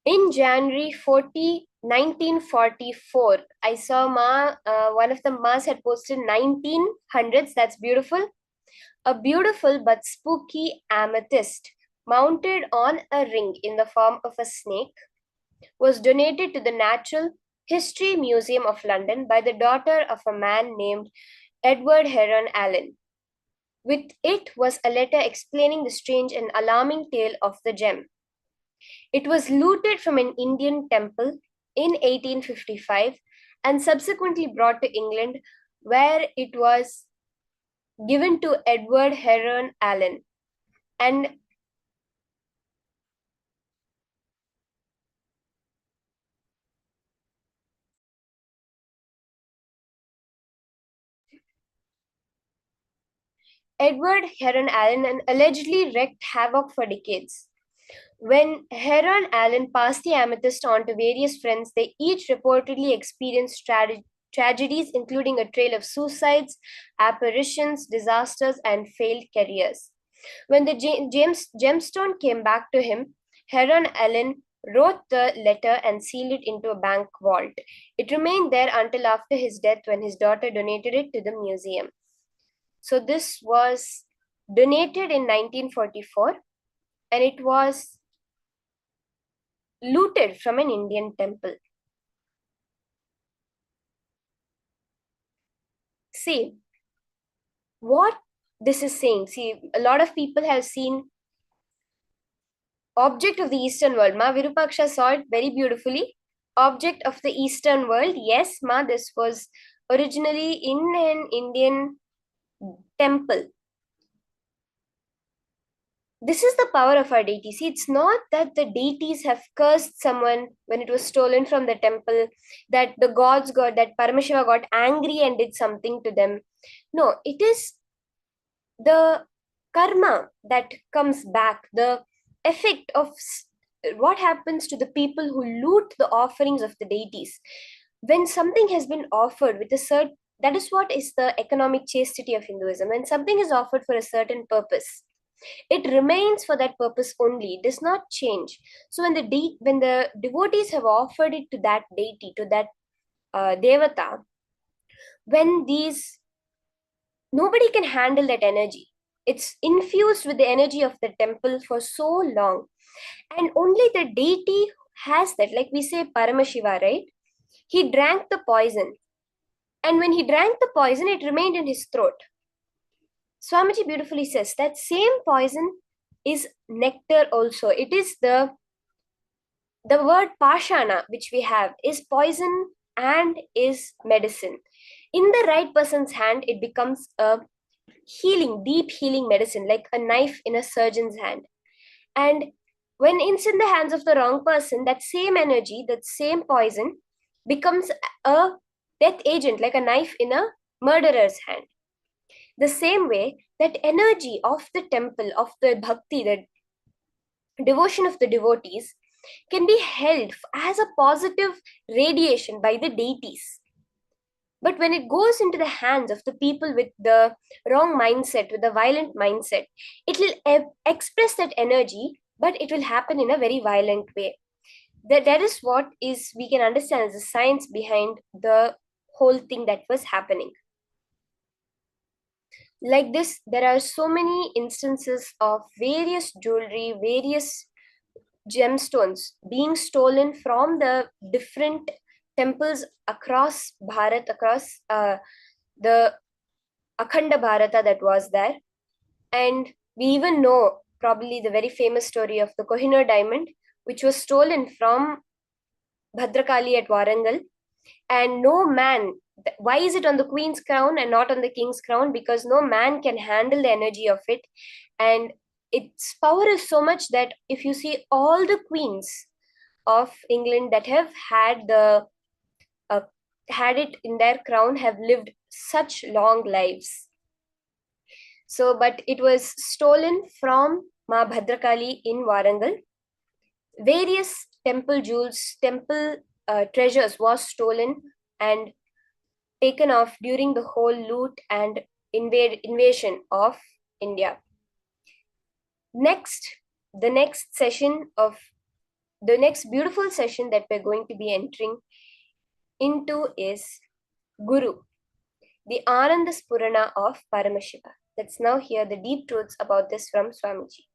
I: In January 1944, I saw one of the Mas had posted 1900s. That's beautiful. A beautiful but spooky amethyst mounted on a ring in the form of a snake, was donated to the Natural History Museum of London by the daughter of a man named Edward Heron Allen. With it was a letter explaining the strange and alarming tale of the gem. It was looted from an Indian temple in 1855 and subsequently brought to England, where it was given to Edward Heron Allen. And Edward Heron Allen and allegedly wreaked havoc for decades. When Heron Allen passed the amethyst on to various friends, they each reportedly experienced tragedies, including a trail of suicides, apparitions, disasters, and failed careers. When the gemstone came back to him, Heron Allen wrote the letter and sealed it into a bank vault. It remained there until after his death, when his daughter donated it to the museum. So this was donated in 1944, and it was looted from an Indian temple. See, what this is saying, see, a lot of people have seen Object of the Eastern World. Ma Virupaksha saw it very beautifully. Object of the Eastern World. Yes, Ma, this was originally in an Indian temple. This is the power of our deity. See, it's not that the deities have cursed someone when it was stolen from the temple, that the gods got, that Paramashiva got angry and did something to them. No, it is the karma that comes back, the effect of what happens to the people who loot the offerings of the deities. When something has been offered with a certain, that is what is the economic chastity of Hinduism. When something is offered for a certain purpose, it remains for that purpose only. It does not change. So when the devotees have offered it to that deity, to that devata, when these nobody can handle that energy. It's infused with the energy of the temple for so long, and only the deity has that. Like we say Paramashiva, right? He drank the poison, and when he drank the poison, it remained in his throat. Swamiji beautifully says that same poison is nectar also. It is the word pashana which we have is poison and is medicine. In the right person's hand, it becomes a healing, deep healing medicine, like a knife in a surgeon's hand. And when it's in the hands of the wrong person, that same energy, that same poison becomes a death agent, like a knife in a murderer's hand. The same way, that energy of the temple, of the bhakti, the devotion of the devotees, can be held as a positive radiation by the deities. But when it goes into the hands of the people with the wrong mindset, with the violent mindset, it will express that energy, but it will happen in a very violent way. That is what is we can understand as the science behind the whole thing that was happening. Like this, there are so many instances of various jewelry, various gemstones being stolen from the different temples across Bharat, across the Akhanda Bharata that was there. And we even know probably the very famous story of the Kohinoor diamond, which was stolen from Bhadrakali at Warangal. And no man, why is it on the queen's crown and not on the king's crown? Because no man can handle the energy of it. And its power is so much that if you see all the queens of England that have had had it in their crown have lived such long lives. So, but it was stolen from Ma Bhadrakali in Warangal. Various temple jewels, temple treasures was stolen and taken off during the whole loot and invasion of India. Next, the next beautiful session that we're going to be entering into is Guru, the Ananda Spurana of Paramashiva. Let's now hear the deep truths about this from Swamiji.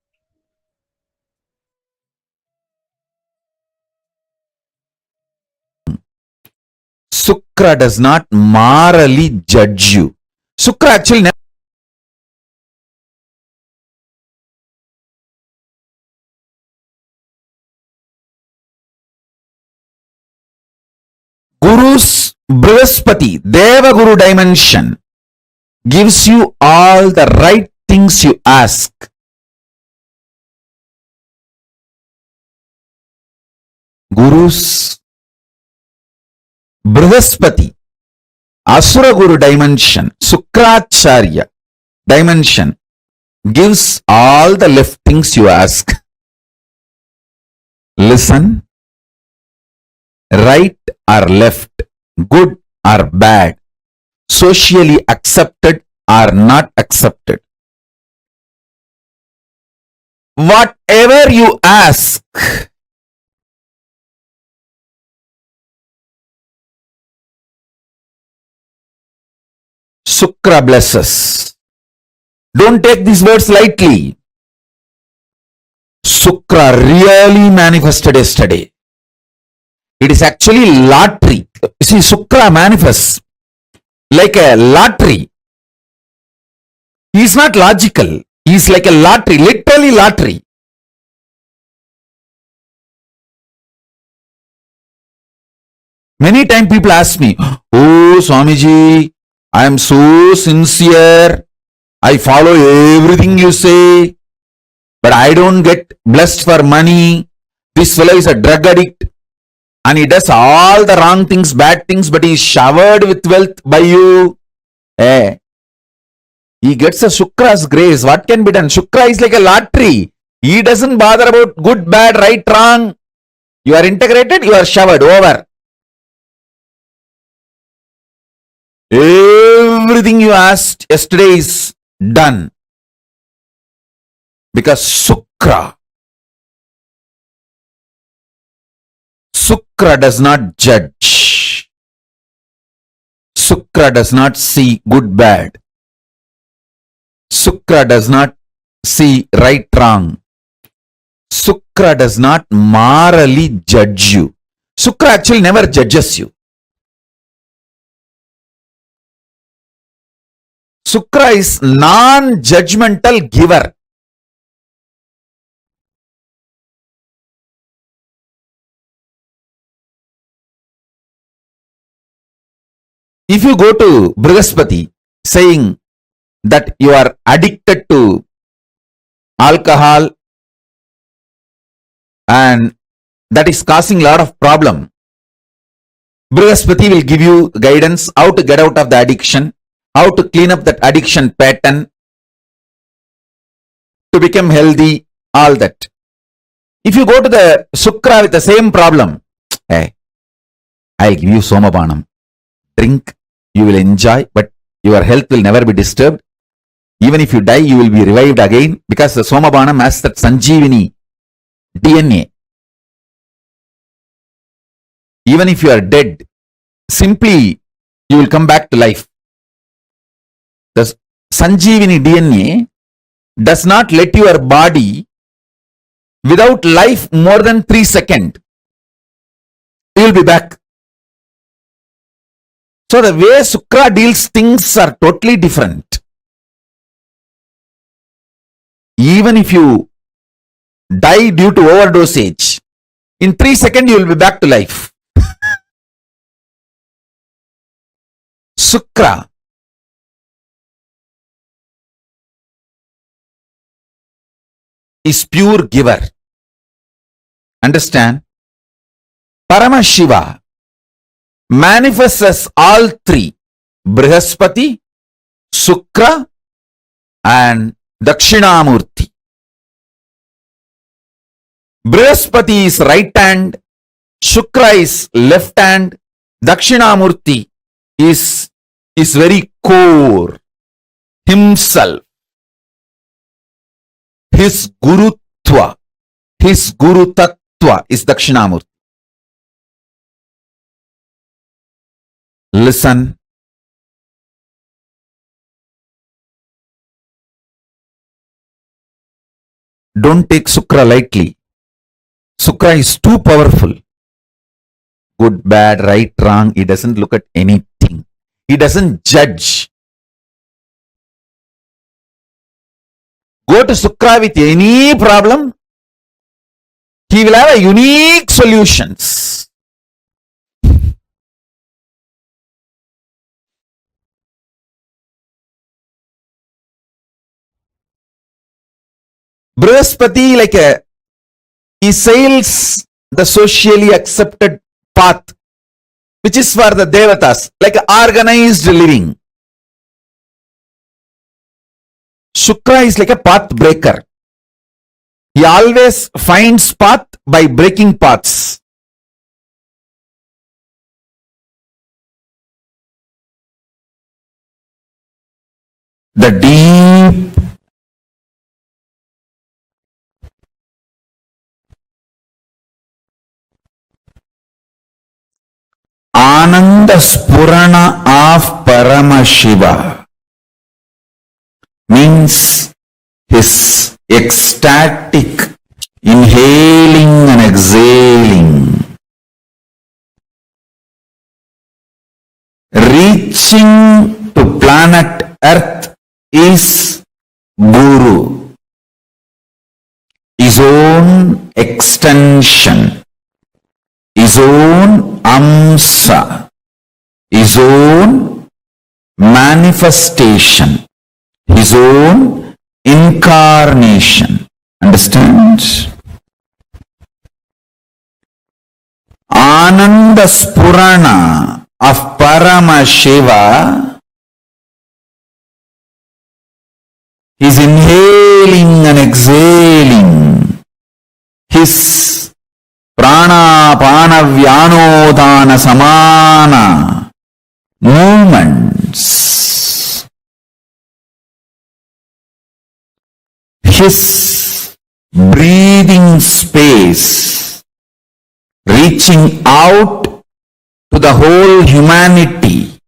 G: Shukra does not morally judge you. Shukra actually never. Guru's Brihaspati, Deva Guru dimension gives you all the right things you ask. Guru's Brihaspati, Asura Guru dimension, Sukracharya dimension gives all the left things you ask. Listen, right or left, good or bad, socially accepted or not accepted. Whatever you ask, Shukra blesses. Don't take these words lightly. Shukra really manifested yesterday. It is actually lottery. See, Shukra manifests like a lottery. He is not logical. He is like a lottery, literally lottery. Many times people ask me, "Oh, Swamiji, I am so sincere. I follow everything you say, but I don't get blessed for money. This fellow is a drug addict and he does all the wrong things, bad things, but he is showered with wealth by you." He gets a Shukra's grace. What can be done? Shukra is like a lottery. He doesn't bother about good, bad, right, wrong. You are integrated, you are showered, over. Everything you asked yesterday is done. Because Shukra does not judge. Shukra does not see good, bad. Shukra does not see right, wrong. Shukra does not morally judge you. Shukra actually never judges you. Shukra is non-judgmental giver. If you go to Brihaspati saying that you are addicted to alcohol and that is causing a lot of problem, Brihaspati will give you guidance how to get out of the addiction, how to clean up that addiction pattern, to become healthy, all that. If you go to the Shukra with the same problem, hey, I'll give you Somapanam. Drink, you will enjoy, but your health will never be disturbed. Even if you die, you will be revived again, because the Somapanam has that Sanjeevani DNA. Even if you are dead, simply you will come back to life. The Sanjeevani DNA does not let your body without life more than 3 seconds. You will be back. So the way Shukra deals things are totally different. Even if you die due to overdosage, in 3 seconds you will be back to life. Shukra is pure giver. Understand? Paramashiva manifests as all three: Brihaspati, Shukra, and Dakshinamurti. Brihaspati is right hand, Shukra is left hand, Dakshinamurti is very core, himself. His Gurutva, his Guru Tattva is Dakshinamurti. Listen. Don't take Shukra lightly. Shukra is too powerful. good, bad, right, wrong. He doesn't look at anything. He doesn't judge. Go to Sukra with any problem, he will have a unique solutions. Brihaspati, he sails the socially accepted path, which is for the devatas, like organized living. Shukra is like a path breaker. He always finds path by breaking paths. The deep Ananda Spurana of Paramashiva means his ecstatic inhaling and exhaling, reaching to planet Earth is Guru, his own extension, his own amsa, his own manifestation, his own incarnation. Understand? Ananda Spurana of Paramashiva is inhaling and exhaling his prana pana vyanodana samana movements, his breathing space reaching out to the whole humanity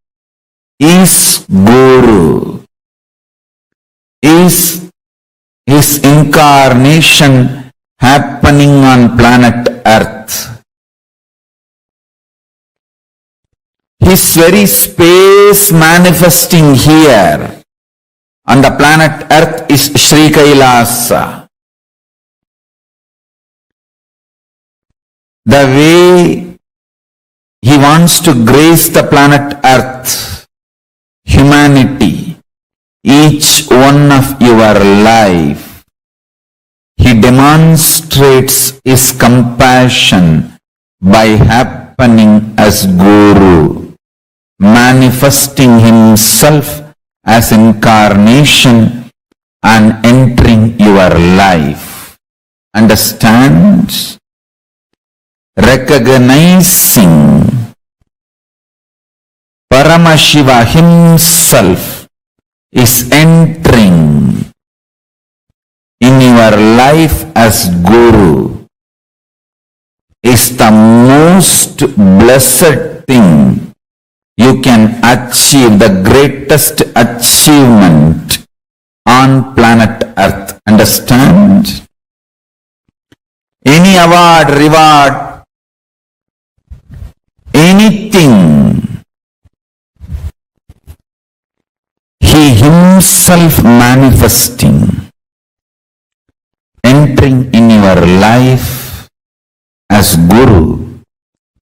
G: is Guru, is his incarnation happening on planet Earth. His very space manifesting here on the planet Earth is Sri Kailasa. The way he wants to grace the planet Earth, humanity, each one of your life, he demonstrates his compassion by happening as Guru, manifesting himself as incarnation and entering your life. Understand? Recognizing Paramashiva himself is entering in your life as Guru is the most blessed thing you can achieve, the greatest achievement on planet Earth. Understand? Any award, reward, anything, he himself manifesting, entering in your life as Guru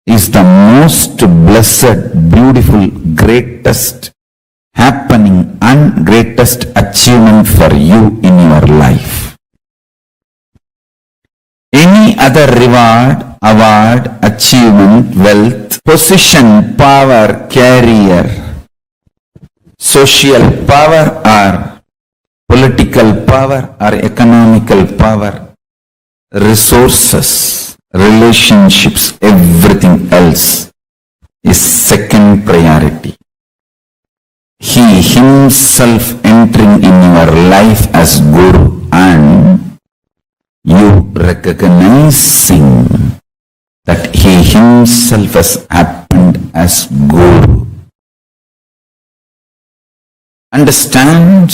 G: is the most blessed, beautiful, greatest happening and greatest achievement for you in your life. Any other reward, award, achievement, wealth, position, power, career, social power or political power or economical power, resources, relationships, everything else is second priority. He himself entering in your life as Guru and you recognizing that he himself has happened as Guru. Understand?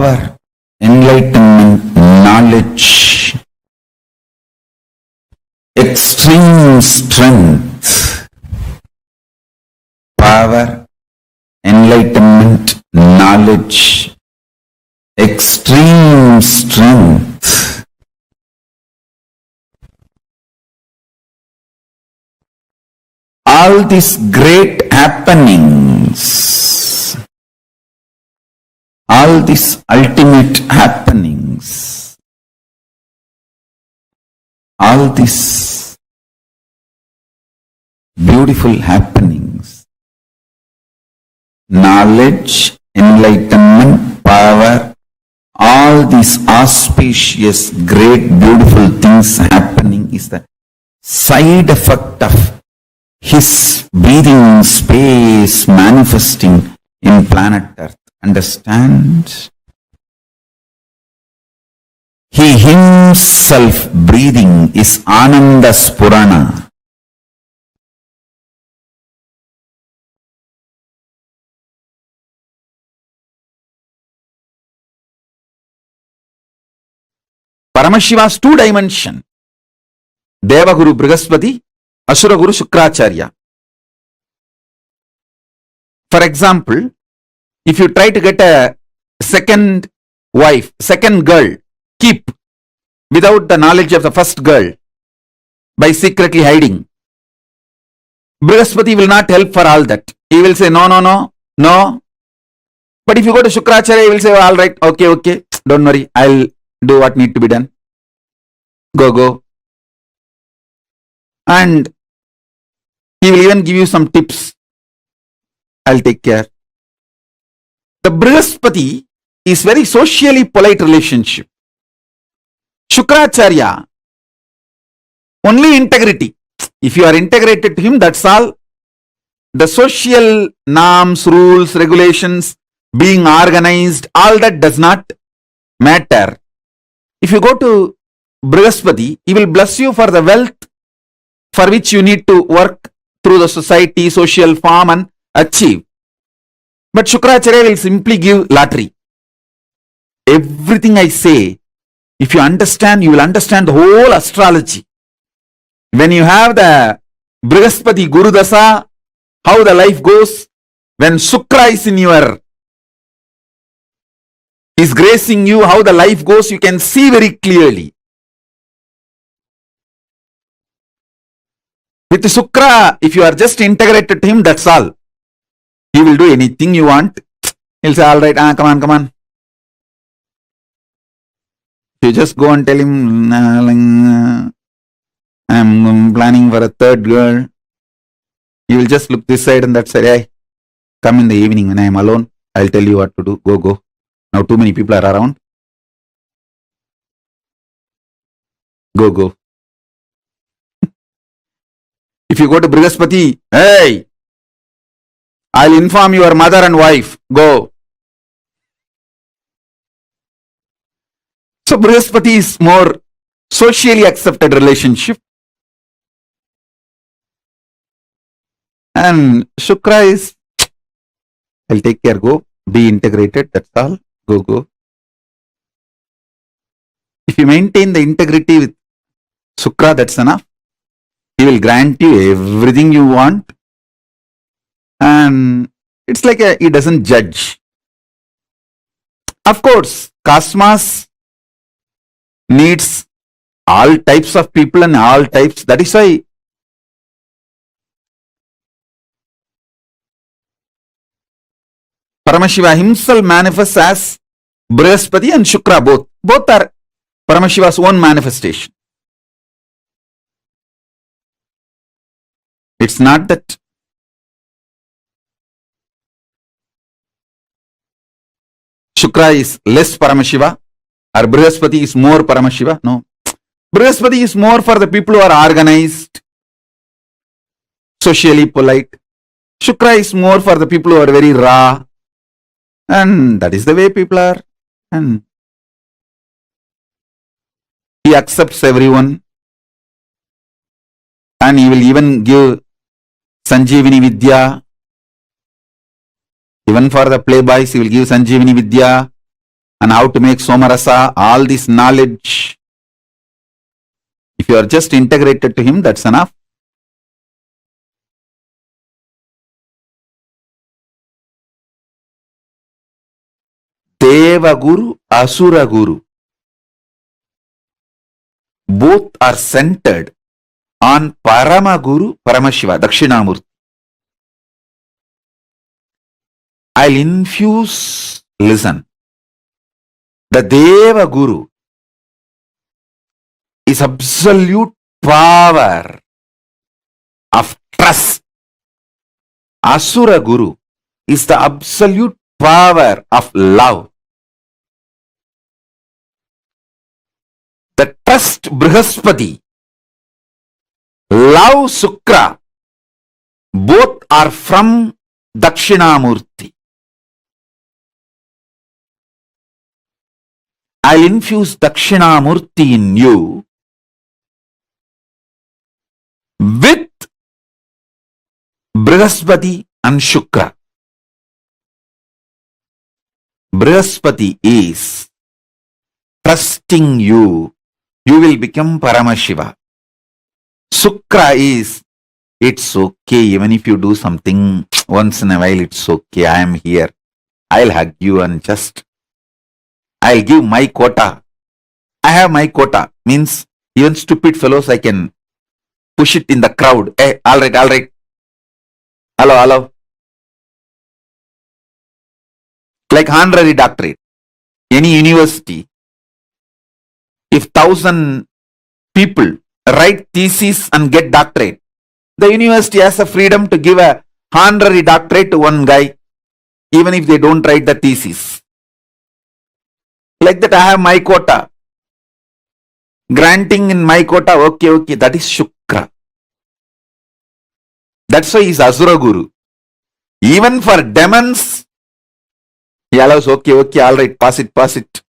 G: power, enlightenment, knowledge, extreme strength, power, enlightenment, knowledge, extreme strength. All these great happenings, all these ultimate happenings, all these beautiful happenings, knowledge, enlightenment, power, all these auspicious, great, beautiful things happening is the side effect of his breathing space manifesting in planet Earth. Understand? He himself breathing is Ananda Spurana. Paramashiva's two dimension. Devaguru Brihaspati, Asuraguru Shukracharya. For example, if you try to get a second wife, second girl, keep without the knowledge of the first girl by secretly hiding, Brihaspati will not help for all that. He will say, no, no, no, no. But if you go to Shukracharya, he will say, all right, okay, don't worry, I'll do what need to be done. Go. And he will even give you some tips. I'll take care. The Brihaspati is very socially polite relationship. Shukracharya, only integrity. If you are integrated to him, that's all. The social norms, rules, regulations, being organized, all that does not matter. If you go to Brihaspati, he will bless you for the wealth for which you need to work through the society, social form and achieve. But Shukracharya will simply give lottery. Everything I say, if you understand, you will understand the whole astrology. When you have the Brihaspati Guru Dasa, how the life goes, when Shukra is in your, is gracing you, how the life goes, you can see very clearly. With Shukra, if you are just integrated to him, that's all. He will do anything you want. He'll say, all right, come on. You just go and tell him, I'm planning for a third girl. He will just look this side and that side. Hey, come in the evening when I am alone. I'll tell you what to do. Go. Now too many people are around. Go. If you go to Brihaspati, hey, I'll inform your mother and wife. Go. So Brihaspati is more socially accepted relationship. And Shukra is, I'll take care, go. Be integrated, that's all. Go. If you maintain the integrity with Shukra, that's enough. He will grant you everything you want. And it's like he doesn't judge. Of course, Cosmos needs all types of people and all types. That is why Paramashiva himself manifests as Brihaspati and Shukra both. Both are Paramashiva's own manifestation. It's not that Shukra is less Paramashiva or Brihaspati is more Paramashiva. No. Brihaspati is more for the people who are organized, socially polite. Shukra is more for the people who are very raw. And that is the way people are. And he accepts everyone. And he will even give Sanjeevani Vidya. Even for the playboys, he will give Sanjeevani Vidya. and how to make Somarasa, all this knowledge. If you are just integrated to him, that's enough. Deva Guru, Asura Guru. Both are centered on Parama Guru, Paramashiva, Dakshinamurti. I'll infuse, listen. The Deva Guru is absolute power of trust. Asura Guru is the absolute power of love. The trust Brihaspati, love Sukra, both are from Dakshinamurti. I'll infuse Dakshinamurti in you with Brihaspati and Shukra. Brihaspati is trusting you, you will become Paramashiva. Shukra is, it's okay, even if you do something once in a while, it's okay, I am here. I'll hug you and just, I'll give my quota. I have my quota, means even stupid fellows I can push it in the crowd. Hey, all right. Hello. Like honorary doctorate. Any university, if 1,000 people write thesis and get doctorate, the university has the freedom to give a honorary doctorate to one guy, even if they don't write the thesis. Like that, I have my quota. Granting in my quota, okay, that is Shukra. That's why he's Asura Guru. Even for demons, he allows, okay, all right, pass it.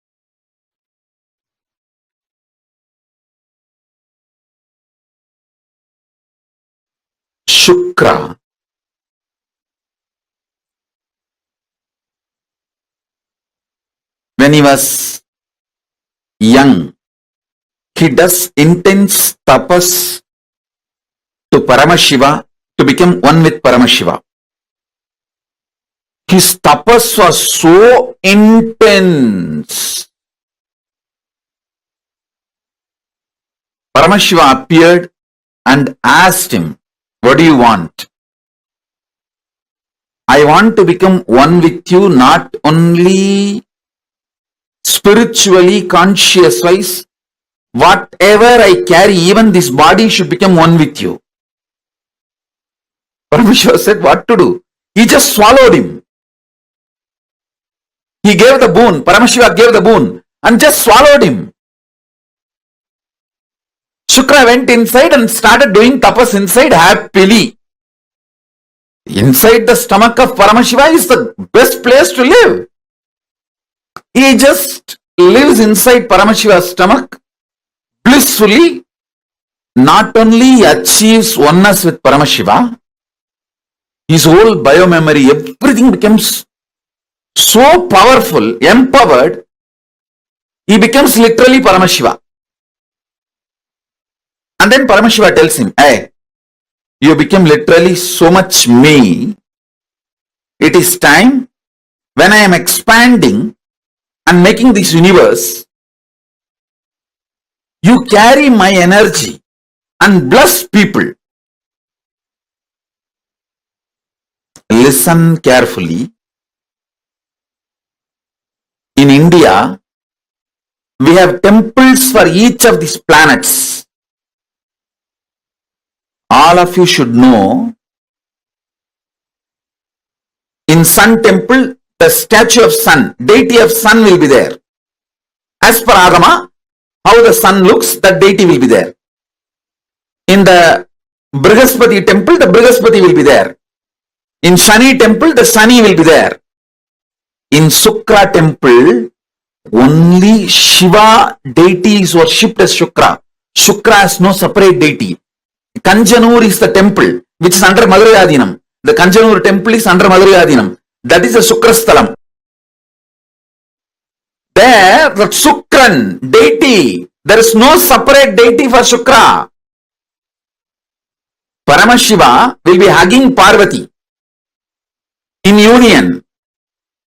G: Shukra. When he was young, he does intense tapas to Paramashiva to become one with Paramashiva. His tapas was so intense. Paramashiva appeared and asked him, what do you want? I want to become one with you, not only spiritually, conscious wise, whatever I carry, even this body should become one with you. Paramashiva said, what to do? He just swallowed him. He gave the boon, Paramashiva gave the boon and just swallowed him. Shukra went inside and started doing tapas inside happily. Inside the stomach of Paramashiva is the best place to live. He just lives inside Paramashiva's stomach blissfully. Not only achieves oneness with Paramashiva, his whole biomemory, everything becomes so powerful, empowered, he becomes literally Paramashiva. And then Paramashiva tells him, hey, you become literally so much me. It is time, when I am expanding and making this universe, you carry my energy and bless people. Listen carefully. In India, we have temples for each of these planets. All of you should know, in Sun Temple, the statue of Sun, deity of Sun will be there. As per Agama, how the Sun looks, that deity will be there. In the Brihaspati temple, the Brihaspati will be there. In Shani temple, the Shani will be there. In Shukra temple, only Shiva deity is worshipped as Shukra. Shukra has no separate deity. Kanjanur is the temple which is under Madurai. The Kanjanur temple is under Madurai. That is a Shukrasthalam. There, the Shukran, deity, there is no separate deity for Shukra. Paramashiva will be hugging Parvati in union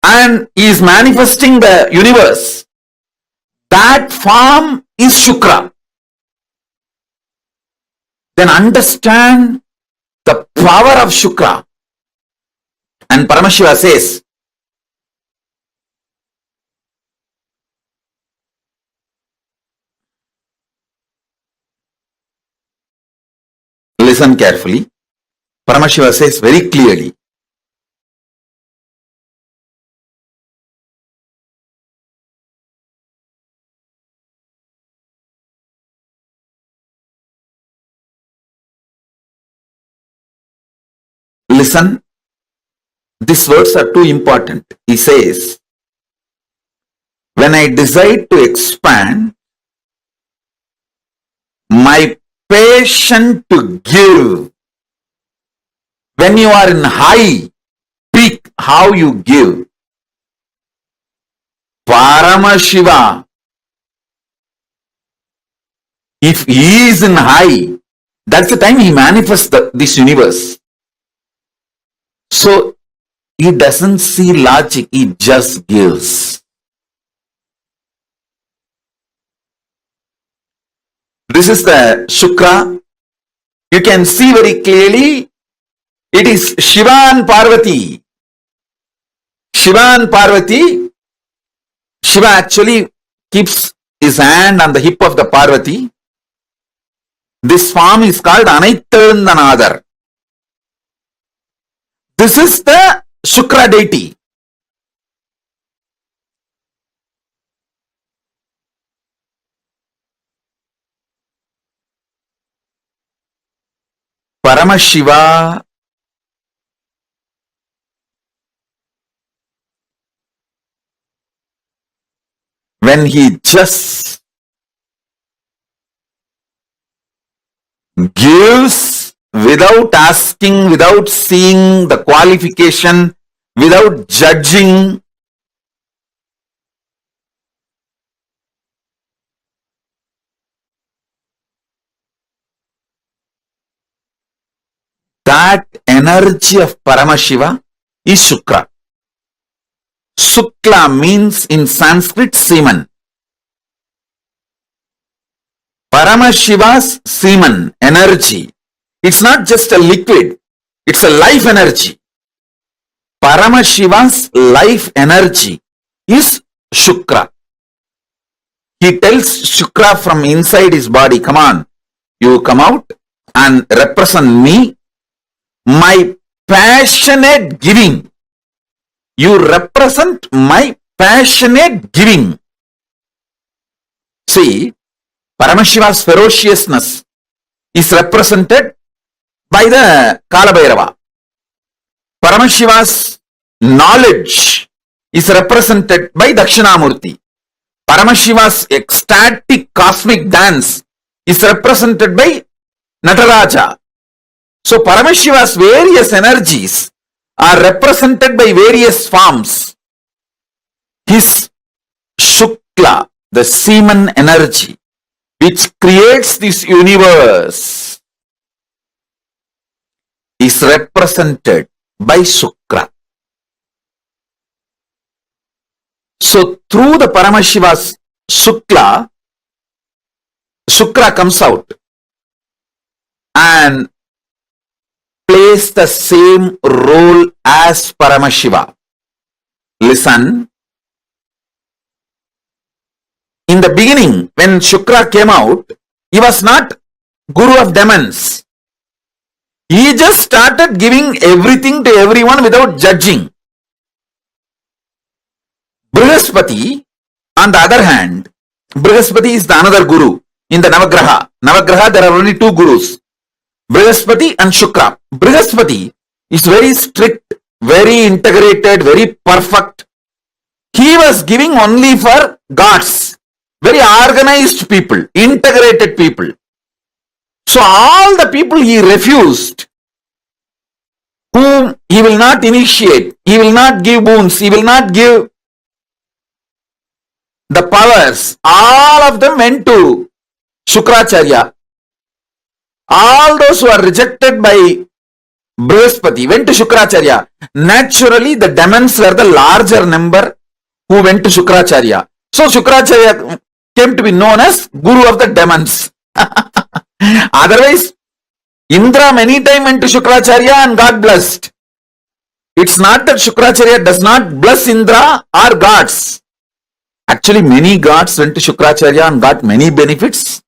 G: and he is manifesting the universe. That form is Shukra. Then understand the power of Shukra. And Paramashiva says, listen carefully. Paramashiva says very clearly, listen, these words are too important. He says, when I decide to expand, my passion to give, when you are in high peak, how you give. Paramashiva, if he is in high, that's the time he manifests this universe. So he doesn't see logic, he just gives. This is the Shukra. You can see very clearly, it is Shiva and Parvati. Shiva and Parvati, Shiva actually keeps his hand on the hip of the Parvati. This form is called Anaittandanadar. This is the Shukra deity. Paramashiva, when he just gives without asking, without seeing the qualification, without judging, that energy of Paramashiva is Shukra. Shukla means in Sanskrit semen. Paramashiva's semen, energy, it's not just a liquid, it's a life energy. Paramashiva's life energy is Shukra. He tells Shukra from inside his body, come on, you come out and represent me, my passionate giving. You represent my passionate giving. See, Paramashiva's ferociousness is represented by the Kalabhairava. Paramashiva's knowledge is represented by Dakshinamurti. Paramashiva's ecstatic cosmic dance is represented by Nataraja. So Paramashiva's various energies are represented by various forms. His Shukla, the semen energy, which creates this universe, is represented by Shukra. So through the Paramashiva's Shukra comes out and plays the same role as Paramashiva. Listen. In the beginning, when Shukra came out, he was not Guru of demons. He just started giving everything to everyone without judging. Brihaspati, on the other hand, Brihaspati is the another Guru in the Navagraha. Navagraha, there are only two Gurus, Brihaspati and Shukra. Brihaspati is very strict, very integrated, very perfect. He was giving only for gods, very organized people, integrated people. So all the people he refused, whom he will not initiate, he will not give boons, he will not give the powers, all of them went to Shukracharya. All those who are rejected by Brihaspati went to Shukracharya. Naturally, the demons were the larger number who went to Shukracharya. So Shukracharya came to be known as Guru of the demons. Otherwise, Indra many times went to Shukracharya and got blessed. It's not that Shukracharya does not bless Indra or gods. Actually, many gods went to Shukracharya and got many benefits.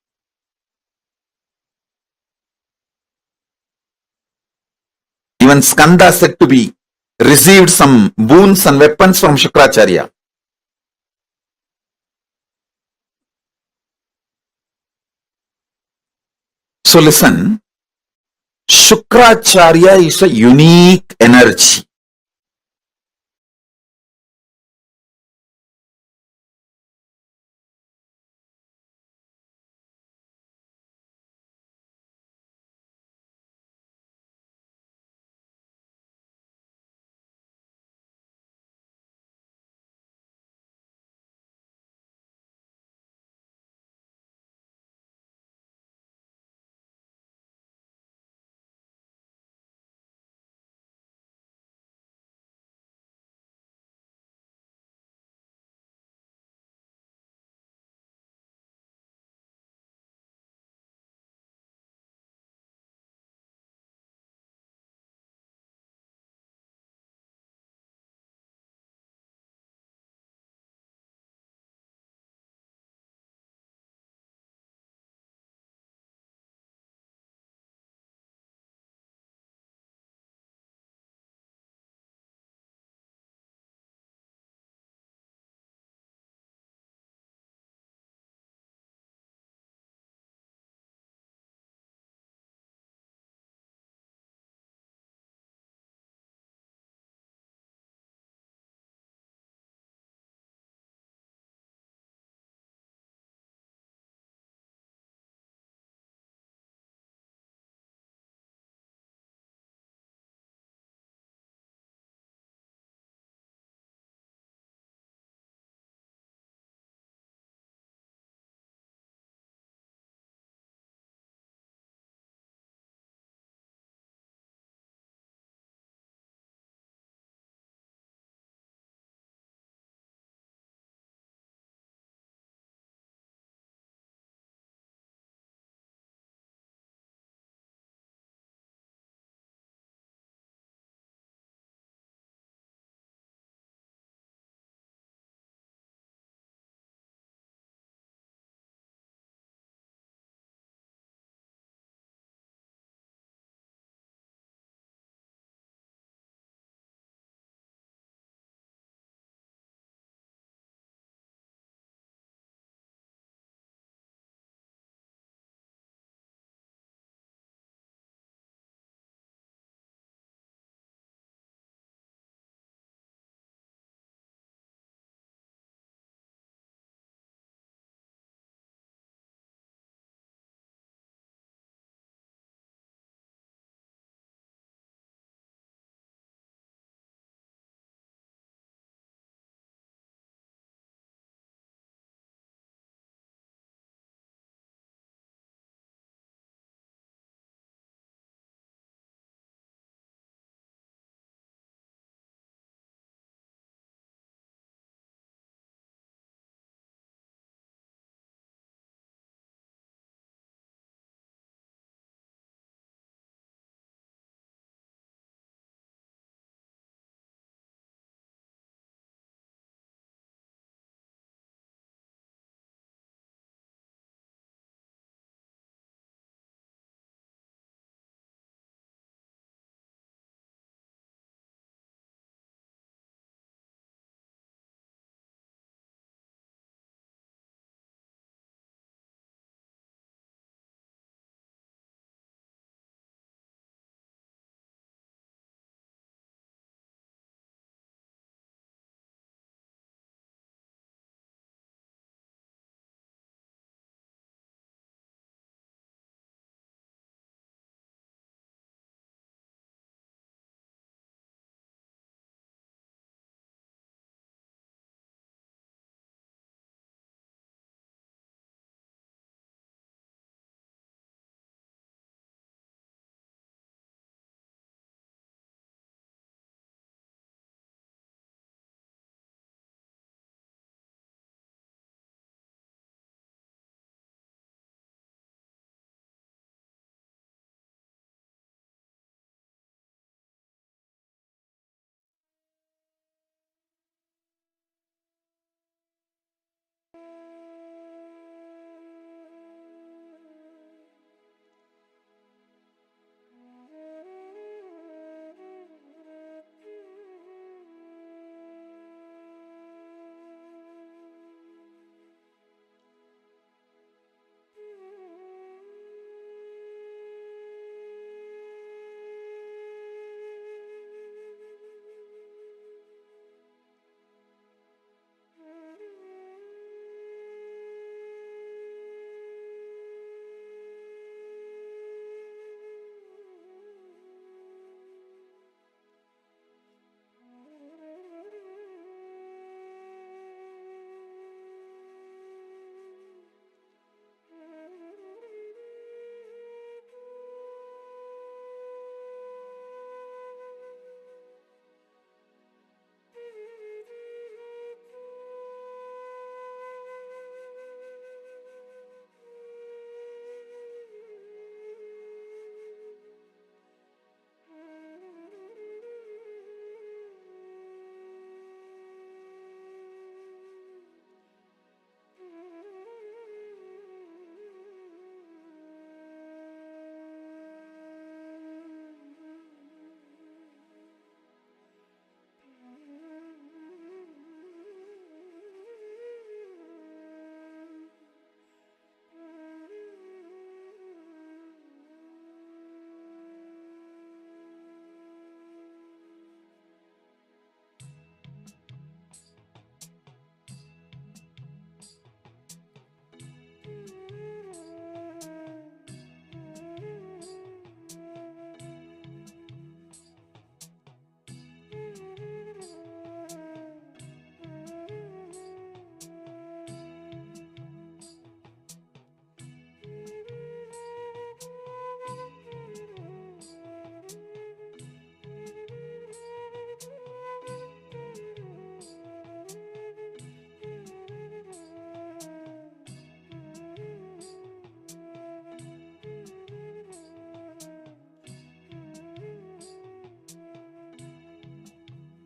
G: Even Skanda said to be received some boons and weapons from Shukracharya. So listen, Shukracharya is a unique energy.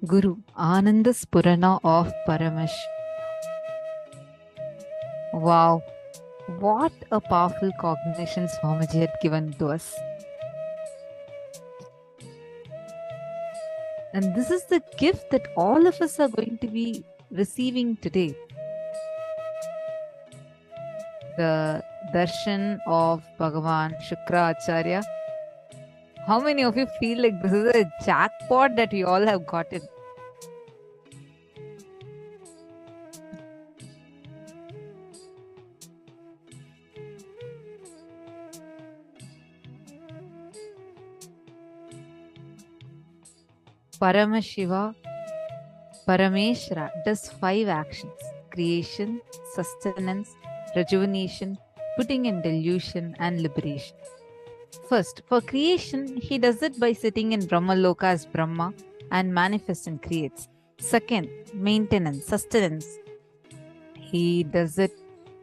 H: Guru, Ananda Spurana of Paramash. Wow, what a powerful cognition Swamiji had given to us. And this is the gift that all of us are going to be receiving today. The darshan of Bhagavan Shukracharya. How many of you feel like this is a jackpot that we all have gotten? Paramashiva, Parameshwara does 5 actions: creation, sustenance, rejuvenation, putting in delusion, and liberation. First, for creation, he does it by sitting in Brahmaloka as Brahma and manifests and creates. Second, maintenance, sustenance. He does it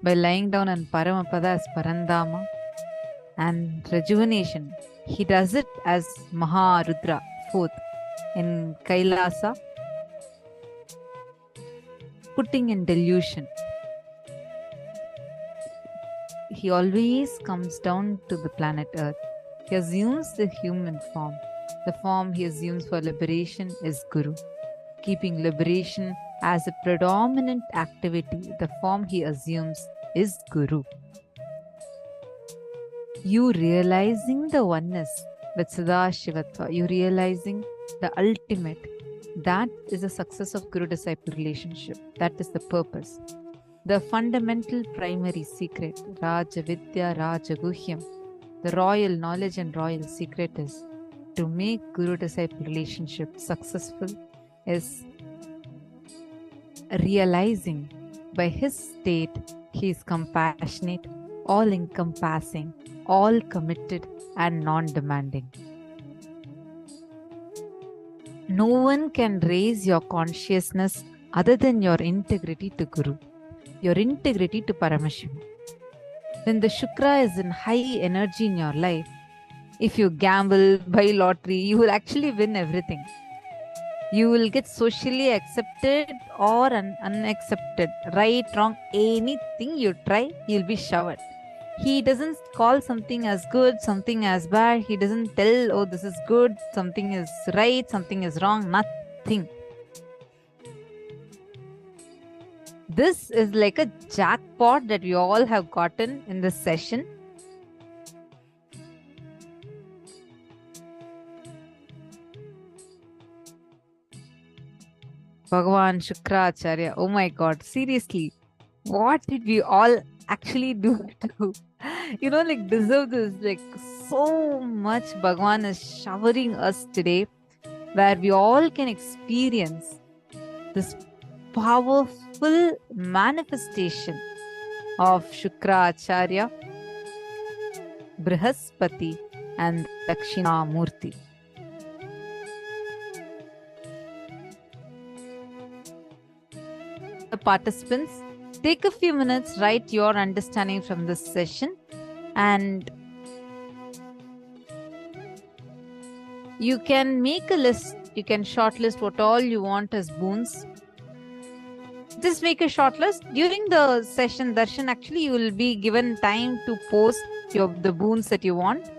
H: by lying down on Paramapada as Parandama. And rejuvenation, he does it as Maharudra, fourth, in Kailasa, putting in delusion. He always comes down to the planet Earth. He assumes the human form. The form he assumes for liberation is Guru. Keeping liberation as a predominant activity, the form he assumes is Guru. You realizing the oneness with Sadashivatva, you realizing the ultimate, that is the success of Guru-disciple relationship. That is the purpose. The fundamental primary secret, Rajavidya Rajaguhyam, the royal knowledge and royal secret is to make Guru-disciple relationship successful is realizing by his state he is compassionate, all-encompassing, all-committed and non-demanding. No one can raise your consciousness other than your integrity to Guru, your integrity to Paramashivam. When the Shukra is in high energy in your life, if you gamble, buy lottery, you will actually win everything. You will get socially accepted or unaccepted. Right, wrong, anything you try, you'll be showered. He doesn't call something as good, something as bad. He doesn't tell, oh, this is good, something is right, something is wrong. Nothing. This is like a jackpot that we all have gotten in this session. Bhagavan Shukracharya. Oh my God, seriously, what did we all actually do to, like deserve this? Like so much Bhagavan is showering us today, where we all can experience this powerful manifestation of Shukracharya, Brihaspati, and Dakshinamurti. Participants, take a few minutes, write your understanding from this session, and you can make a list. You can shortlist what all you want as boons. Just make a short list. During the session darshan, actually, you will be given time to post the boons that you want.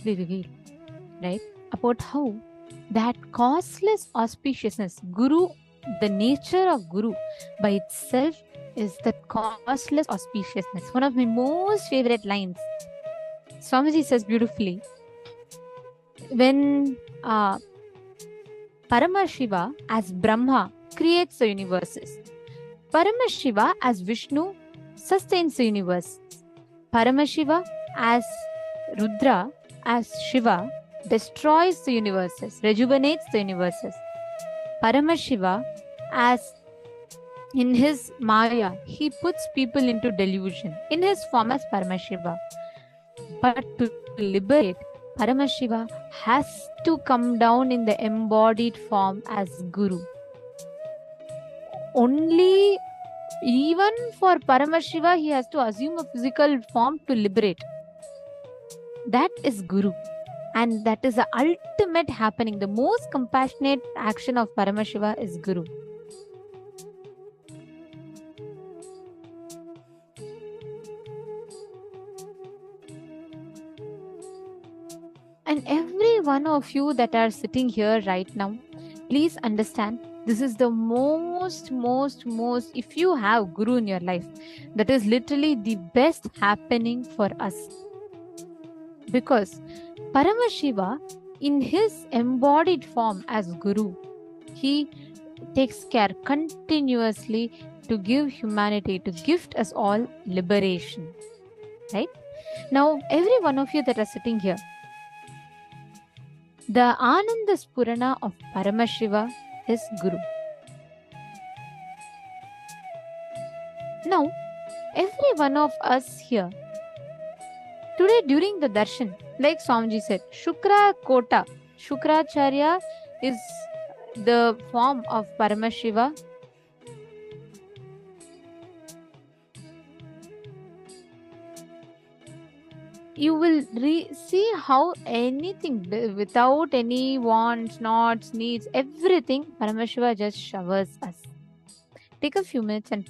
H: We reveal, right, about how that causeless auspiciousness, Guru, the nature of Guru by itself is that causeless auspiciousness. One of my most favorite lines, Swamiji says beautifully, when Paramashiva as Brahma creates the universes, Paramashiva as Vishnu sustains the universe, Paramashiva as Rudra as Shiva destroys the universes, rejuvenates the universes. Paramashiva as in his Maya, he puts people into delusion in his form as Paramashiva. But to liberate, Paramashiva has to come down in the embodied form as Guru. Only, even for Paramashiva, he has to assume a physical form to liberate. That is Guru. And that is the ultimate happening. The most compassionate action of Paramashiva is Guru. And every one of you that are sitting here right now, please understand, this is the most, if you have Guru in your life, that is literally the best happening for us. Because Paramashiva, in his embodied form as Guru, he takes care continuously to give humanity, to gift us all liberation. Right? Now, every one of you that are sitting here, the Ananda Spurana of Paramashiva is Guru. Now, every one of us here, today during the darshan,
F: Like Swamiji said, Shukra Kota. Shukracharya is the form of Paramashiva. You will see how anything without any wants, knots, needs, everything, Paramashiva just showers us. Take a few minutes and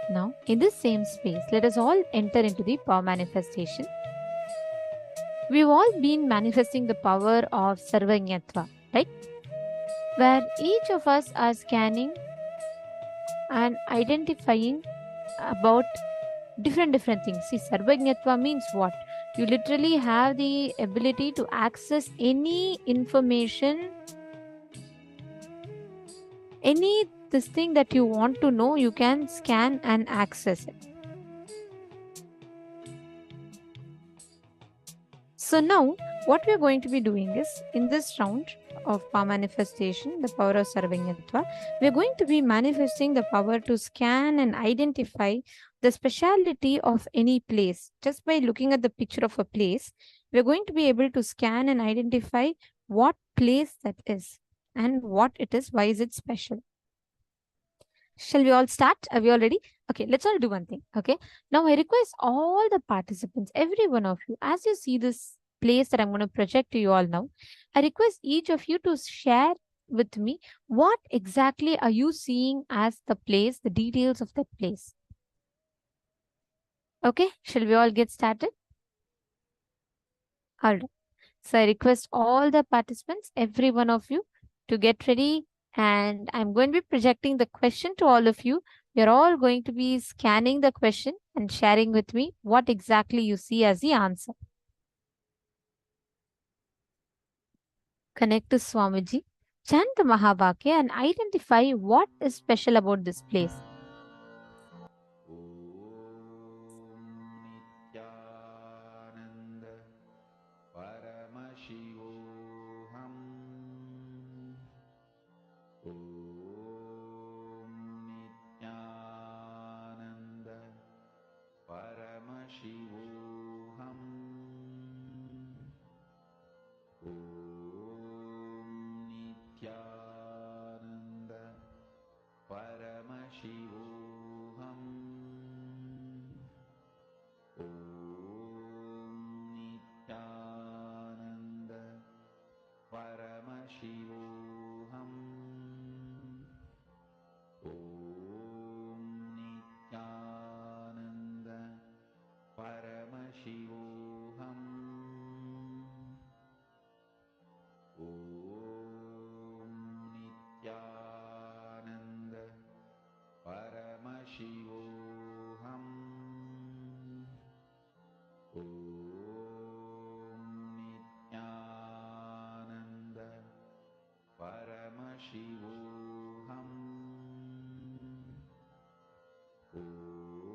F: Now, in this same space, let us all enter into the power manifestation. We've all been manifesting the power of Sarvanyatva, right? Where each of us are scanning and identifying about different things. See, Sarvanyatva means what? You literally have the ability to access any information, any this thing that you want to know, you can scan and access it. So now what we're going to be doing is, in this round of power manifestation, the power of Sarvanyatva, we're going to be manifesting the power to scan and identify the speciality of any place. Just by looking at the picture of a place, we're going to be able to scan and identify what place that is and what it is, why is it special. Shall we all start? Are we all ready? Okay, let's all do one thing. Okay, now I request all the participants, every one of you, as you see this place that I'm going to project to you all now, I request each of you to share with me what exactly are you seeing as the place, the details of that place. Okay, shall we all get started? All right. So I request all the participants, every one of you, to get ready, and I'm going to be projecting the question to all of you. You're all going to be scanning the question and sharing with me what exactly you see as the answer. Connect to Swamiji, chant the Mahavakya and identify what is special about this place.
E: Nithyananda Paramashivoham. Om Nithyananda Paramashivoham. Om Nithyananda Paramashivoham. Om Nithyananda Paramashivoham. Om Nithyananda Paramashivoham. Om Nithyananda Paramashivoham. Om Nithyananda Paramashivoham. Om Nithyananda Paramashivoham. Om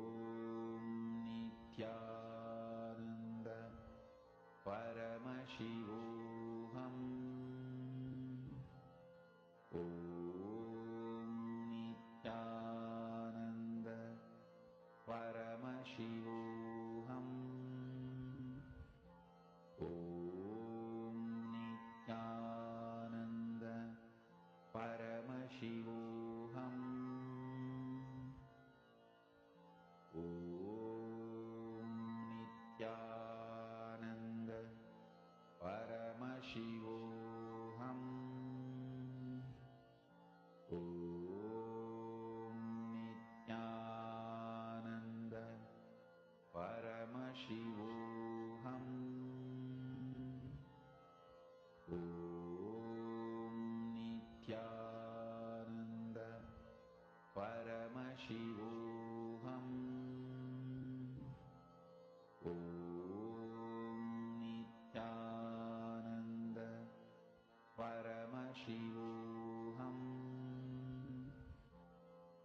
E: Nithyananda Paramashivoham. Om Nithyananda Paramashivoham. Om Nithyananda Paramashivoham. Om Nithyananda Paramashivoham. Om Nithyananda Paramashivoham. Om Nithyananda Paramashivoham.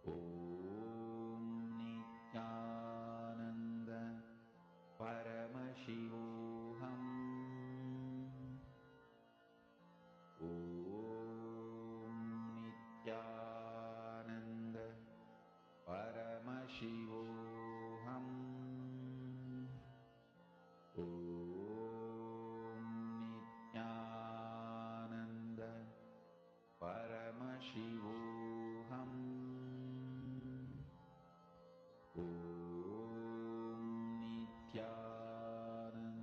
E: Om Nithyananda Paramashivoham. Om Nithyananda Paramashivoham. Om Nithyananda Paramashivoham. Om Nithyananda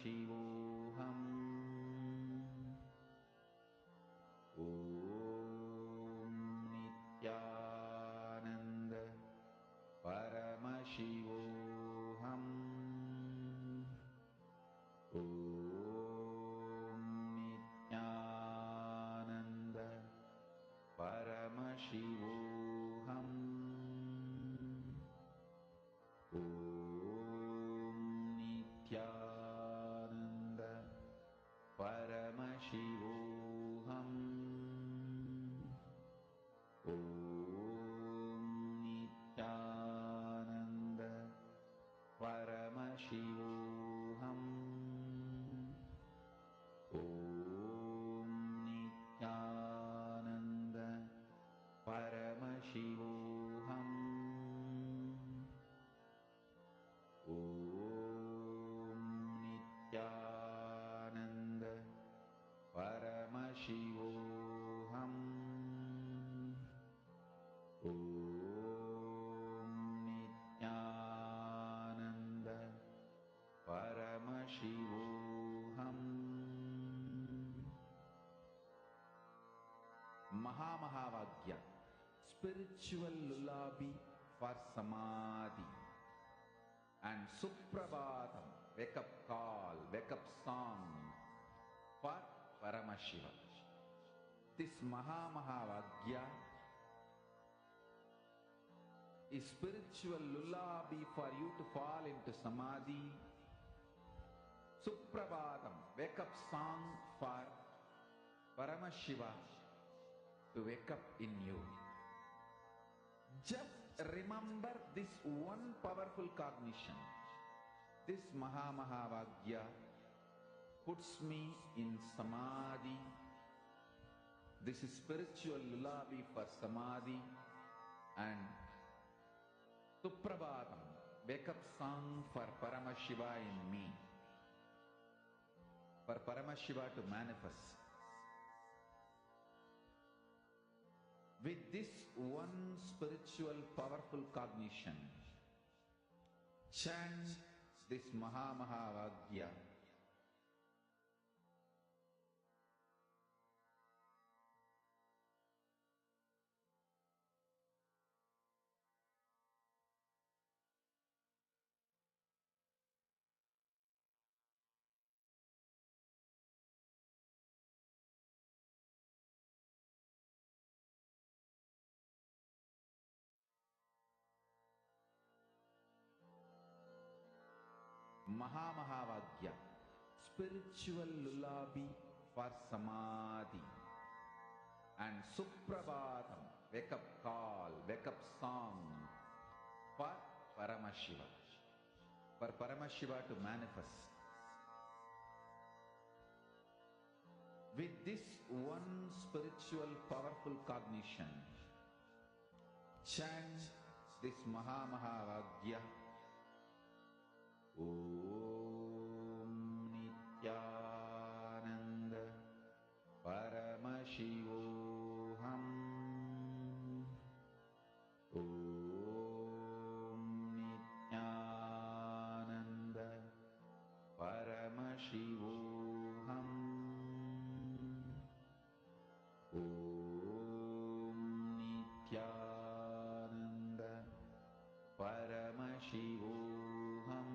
C: Paramashivoham. Om Nithyananda Paramashivoham. Om Nithyananda Paramashivoham. Om Nithyananda Paramashivoham. Om Nithyananda Paramashivoham. Om Nithyananda Paramashivoham. Om Nithyananda Paramashivoham. Om Nithyananda Paramashivoham. Mahamahavaagya, spiritual lullaby for samadhi, and Suprabhatam, wake up call, wake up song for Paramashiva. This Mahamahavaagya is spiritual lullaby for you to fall into samadhi. Suprabhatam, wake up song for Paramashiva to wake up in you. Just remember this one powerful cognition. This Mahamahavaagya puts me in samadhi. This is spiritual lullaby for samadhi, and Suprabhatam, wake up song for Paramashiva in me. For Paramashiva to manifest. With this one spiritual powerful cognition, chant this Mahamahavaagya. Mahamahavaagya, spiritual lullaby for samadhi, and Suprabhatam, wake up call, wake up song for Paramashiva. For Paramashiva to manifest. With this one spiritual powerful cognition, chant this Mahamahavaagya. Om Nithyananda Paramashivoham. Om Nithyananda Paramashivoham. Om Nithyananda Paramashivoham.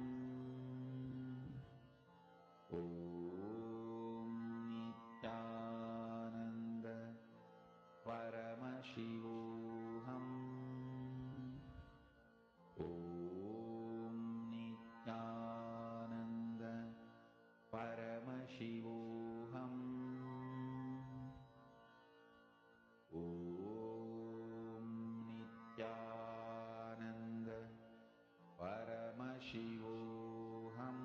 C: Om Nithyananda Paramashivoham. Om Nithyananda Paramashivoham. Om Nithyananda Paramashivoham.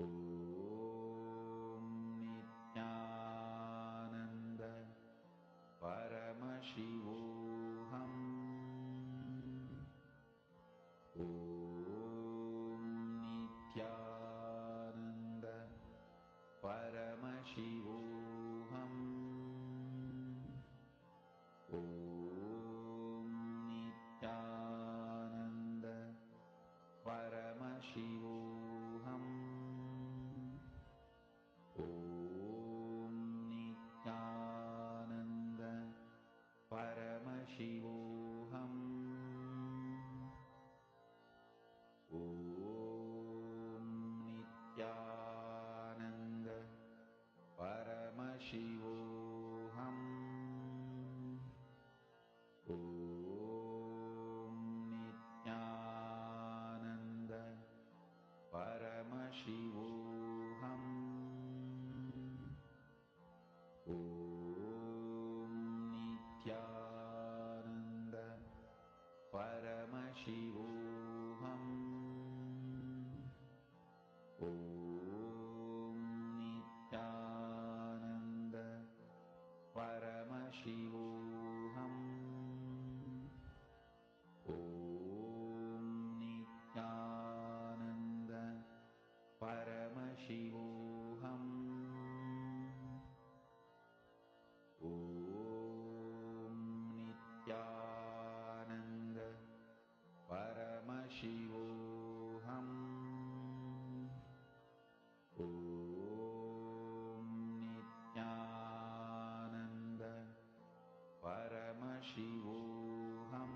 C: Om Nithyananda Paramashivoham. Om Nithyananda Paramashivoham. Om Nithyananda Paramashivoham. Nithyananda Paramashivoham. Om Nithyananda Paramashivoham. Om Nithyananda Paramashivoham. Om Nithyananda Paramashivoham. Om Nithyananda Paramashivoham. Om Nithyananda Paramashivoham. Om Nithyananda Paramashivoham.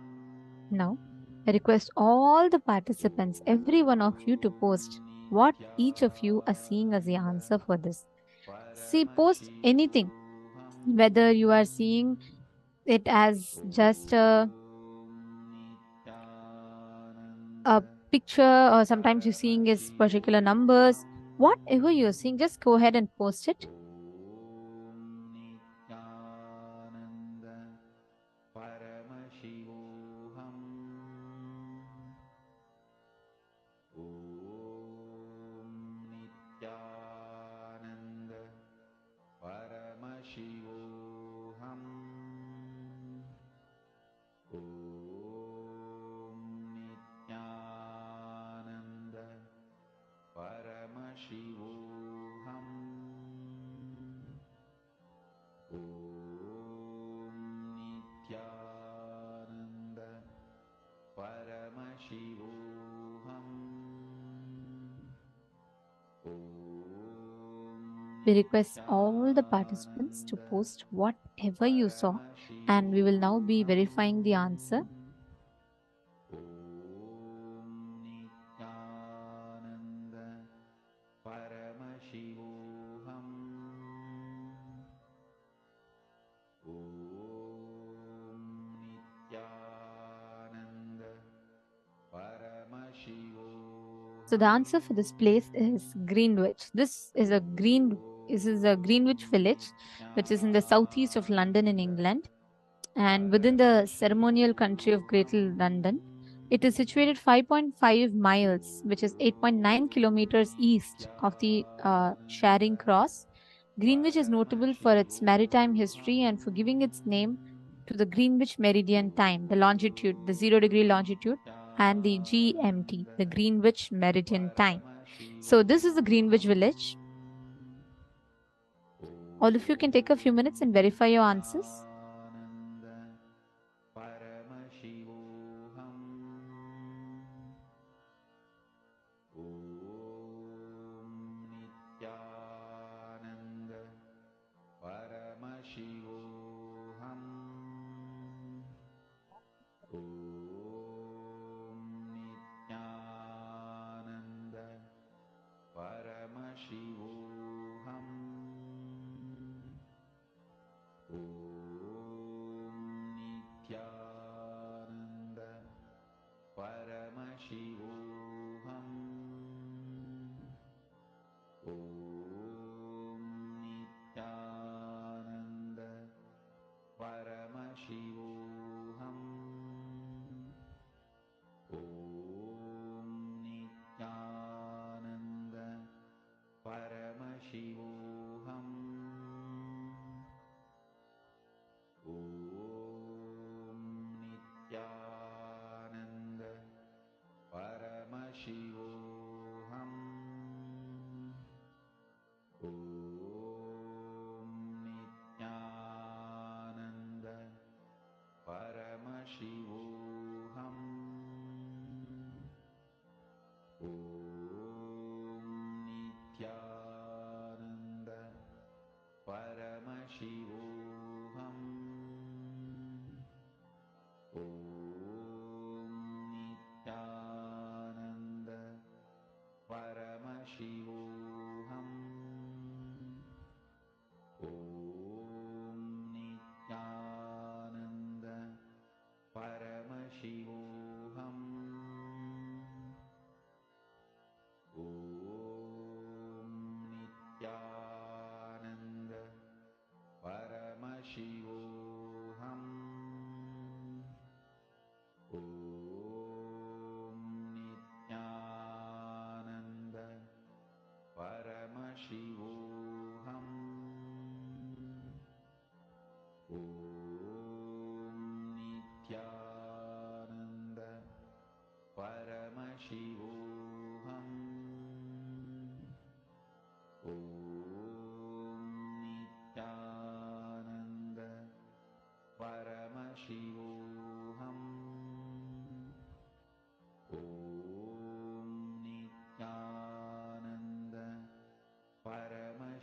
F: Now, I request all the participants, every one of you, to post what each of you are seeing as the answer for this. See, post anything, whether you are seeing it as just a picture, or sometimes you're seeing is particular numbers. Whatever you're seeing, just go ahead and post it.
C: Om Nithyananda Paramashivoham. Om Nithyananda Paramashivoham. Om Nithyananda Paramashivoham. Om Nithyananda Paramashivoham.
F: We request all the participants to post whatever you saw, and we will now be verifying the answer.
C: Om Nithyananda Paramashivoham. Om Nithyananda Paramashivoham.
F: So the answer for this place is Greenwich. This is a Greenwich village, which is in the southeast of London in England, and within the ceremonial country of Greater London. It is situated 5.5 miles, which is 8.9 kilometers east of the Charing Cross. Greenwich is notable for its maritime history and for giving its name to the Greenwich Meridian time, the longitude, the 0-degree longitude, and the GMT, the Greenwich Meridian time. So this is the Greenwich village. All of you can take a few minutes and verify your answers.
C: Paramashivoham. Om Nithyananda Paramashivoham. Om Nithyananda Paramashivoham. Om Nithyananda Paramashivoham. Om Nithyananda Paramashivoham. Om Nithyananda Paramashivoham. Om Nithyananda Paramashivoham. Om Nithyananda Paramashivoham. Om Nithyananda Paramashivoham. Om Nithyananda Paramashivoham.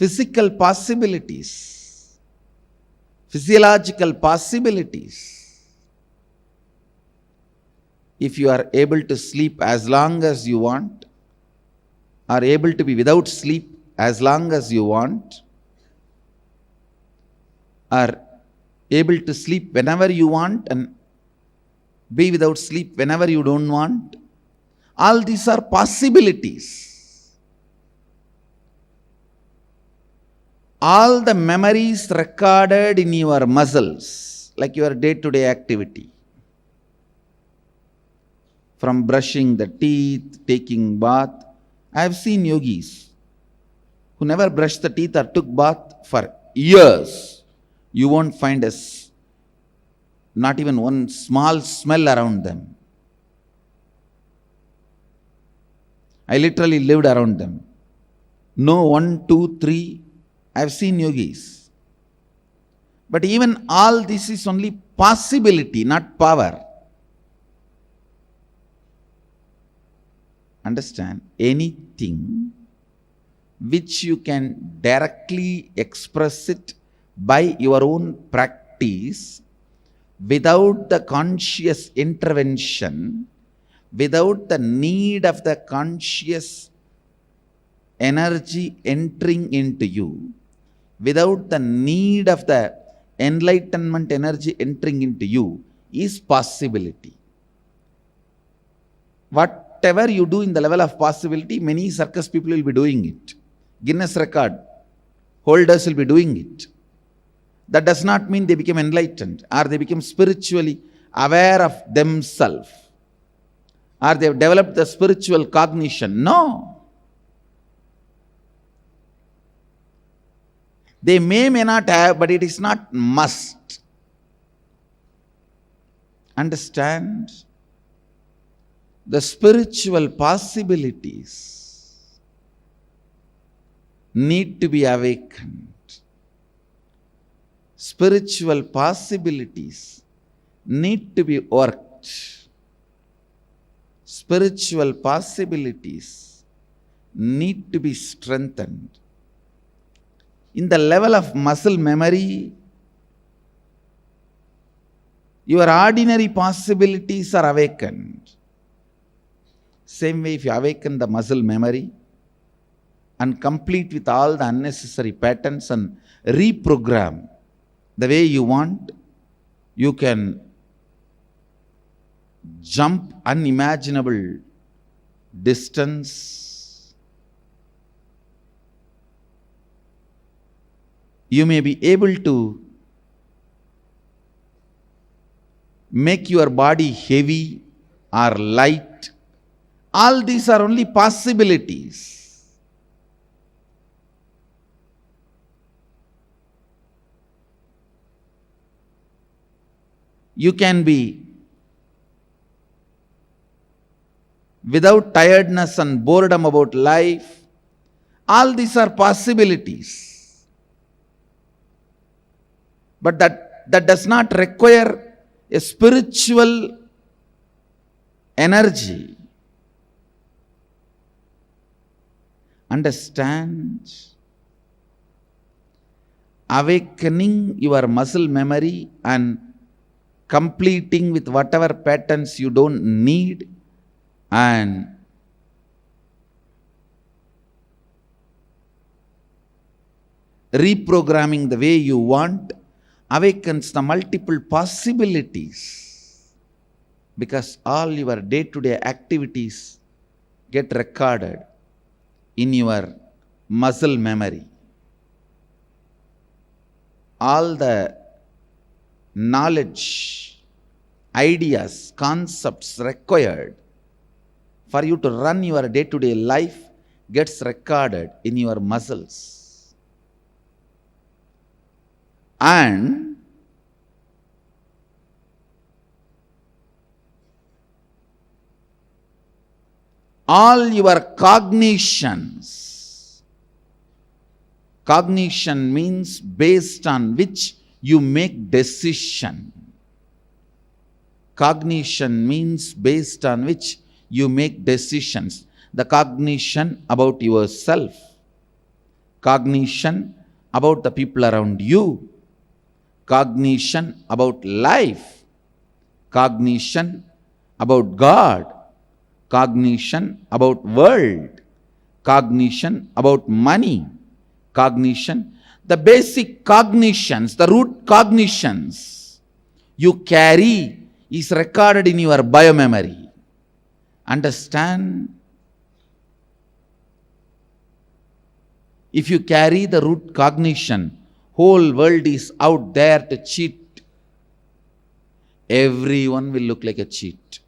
G: physical possibilities, physiological possibilities. If you are able to sleep as long as you want, are able to be without sleep as long as you want, are able to sleep whenever you want and be without sleep whenever you don't want, all these are possibilities. All the memories recorded in your muscles, like your day-to-day activity, from brushing the teeth, taking bath. I have seen yogis who never brushed the teeth or took bath for years. You won't find not even one small smell around them. I literally lived around them. No 1, 2, 3. I have seen yogis. But even all this is only possibility, not power. Understand? Anything which you can directly express it by your own practice, without the conscious intervention, without the need of the conscious energy entering into you, without the need of the enlightenment energy entering into you, is possibility. Whatever you do in the level of possibility, many circus people will be doing it. Guinness record holders will be doing it. That does not mean they become enlightened or they become spiritually aware of themselves or they have developed the spiritual cognition. No. They may not have, but it is not must. Understand? The spiritual possibilities need to be awakened. Spiritual possibilities need to be worked. Spiritual possibilities need to be strengthened. In the level of muscle memory, your ordinary possibilities are awakened. Same way, if you awaken the muscle memory and complete with all the unnecessary patterns and reprogram the way you want, you can jump unimaginable distance. You may be able to make your body heavy or light. All these are only possibilities. You can be without tiredness and boredom about life. All these are possibilities. But that does not require a spiritual energy. Understand? Awakening your muscle memory and completing with whatever patterns you don't need and reprogramming the way you want awakens the multiple possibilities, because all your day-to-day activities get recorded in your muscle memory. All the knowledge, ideas, concepts required for you to run your day-to-day life gets recorded in your muscles. And all your cognitions, cognition means based on which you make decision. Cognition means based on which you make decisions. The cognition about yourself, cognition about the people around you, cognition about life, cognition about God, cognition about world, cognition about money, cognition, the basic cognitions, the root cognitions you carry is recorded in your biomemory. Understand? If you carry the root cognition, whole world is out there to cheat. Everyone will look like a cheat.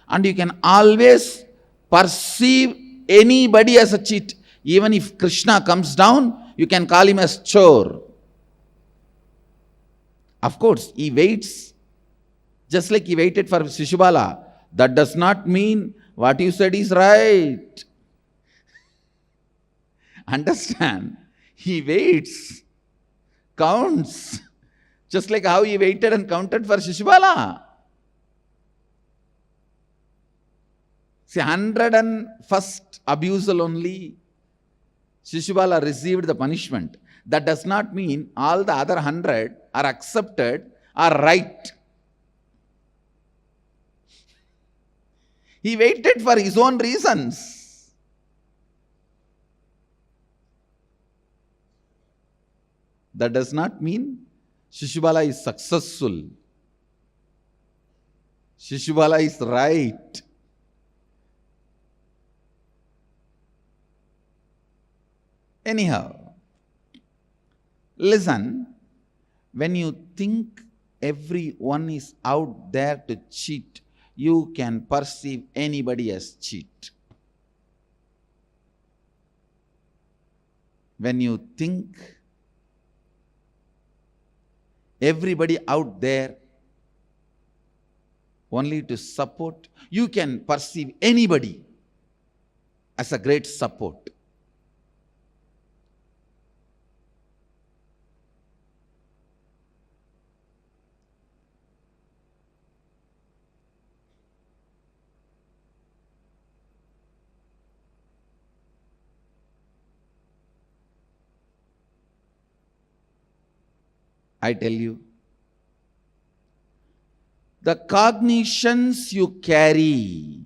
G: And you can always perceive anybody as a cheat. Even if Krishna comes down, you can call him as chore. Of course, he waits, just like he waited for Shishubala. That does not mean what you said is right. Understand? He waits, counts, just like how he waited and counted for Shishubala. See, 101st abusal only, Shishubala received the punishment. That does not mean all the other 100 are accepted, are right. He waited for his own reasons. That does not mean Shishubala is successful. Shishubala is right. Anyhow, listen, when you think everyone is out there to cheat, you can perceive anybody as cheat. When you think everybody out there only to support, you can perceive anybody as a great support. I tell you, the cognitions you carry,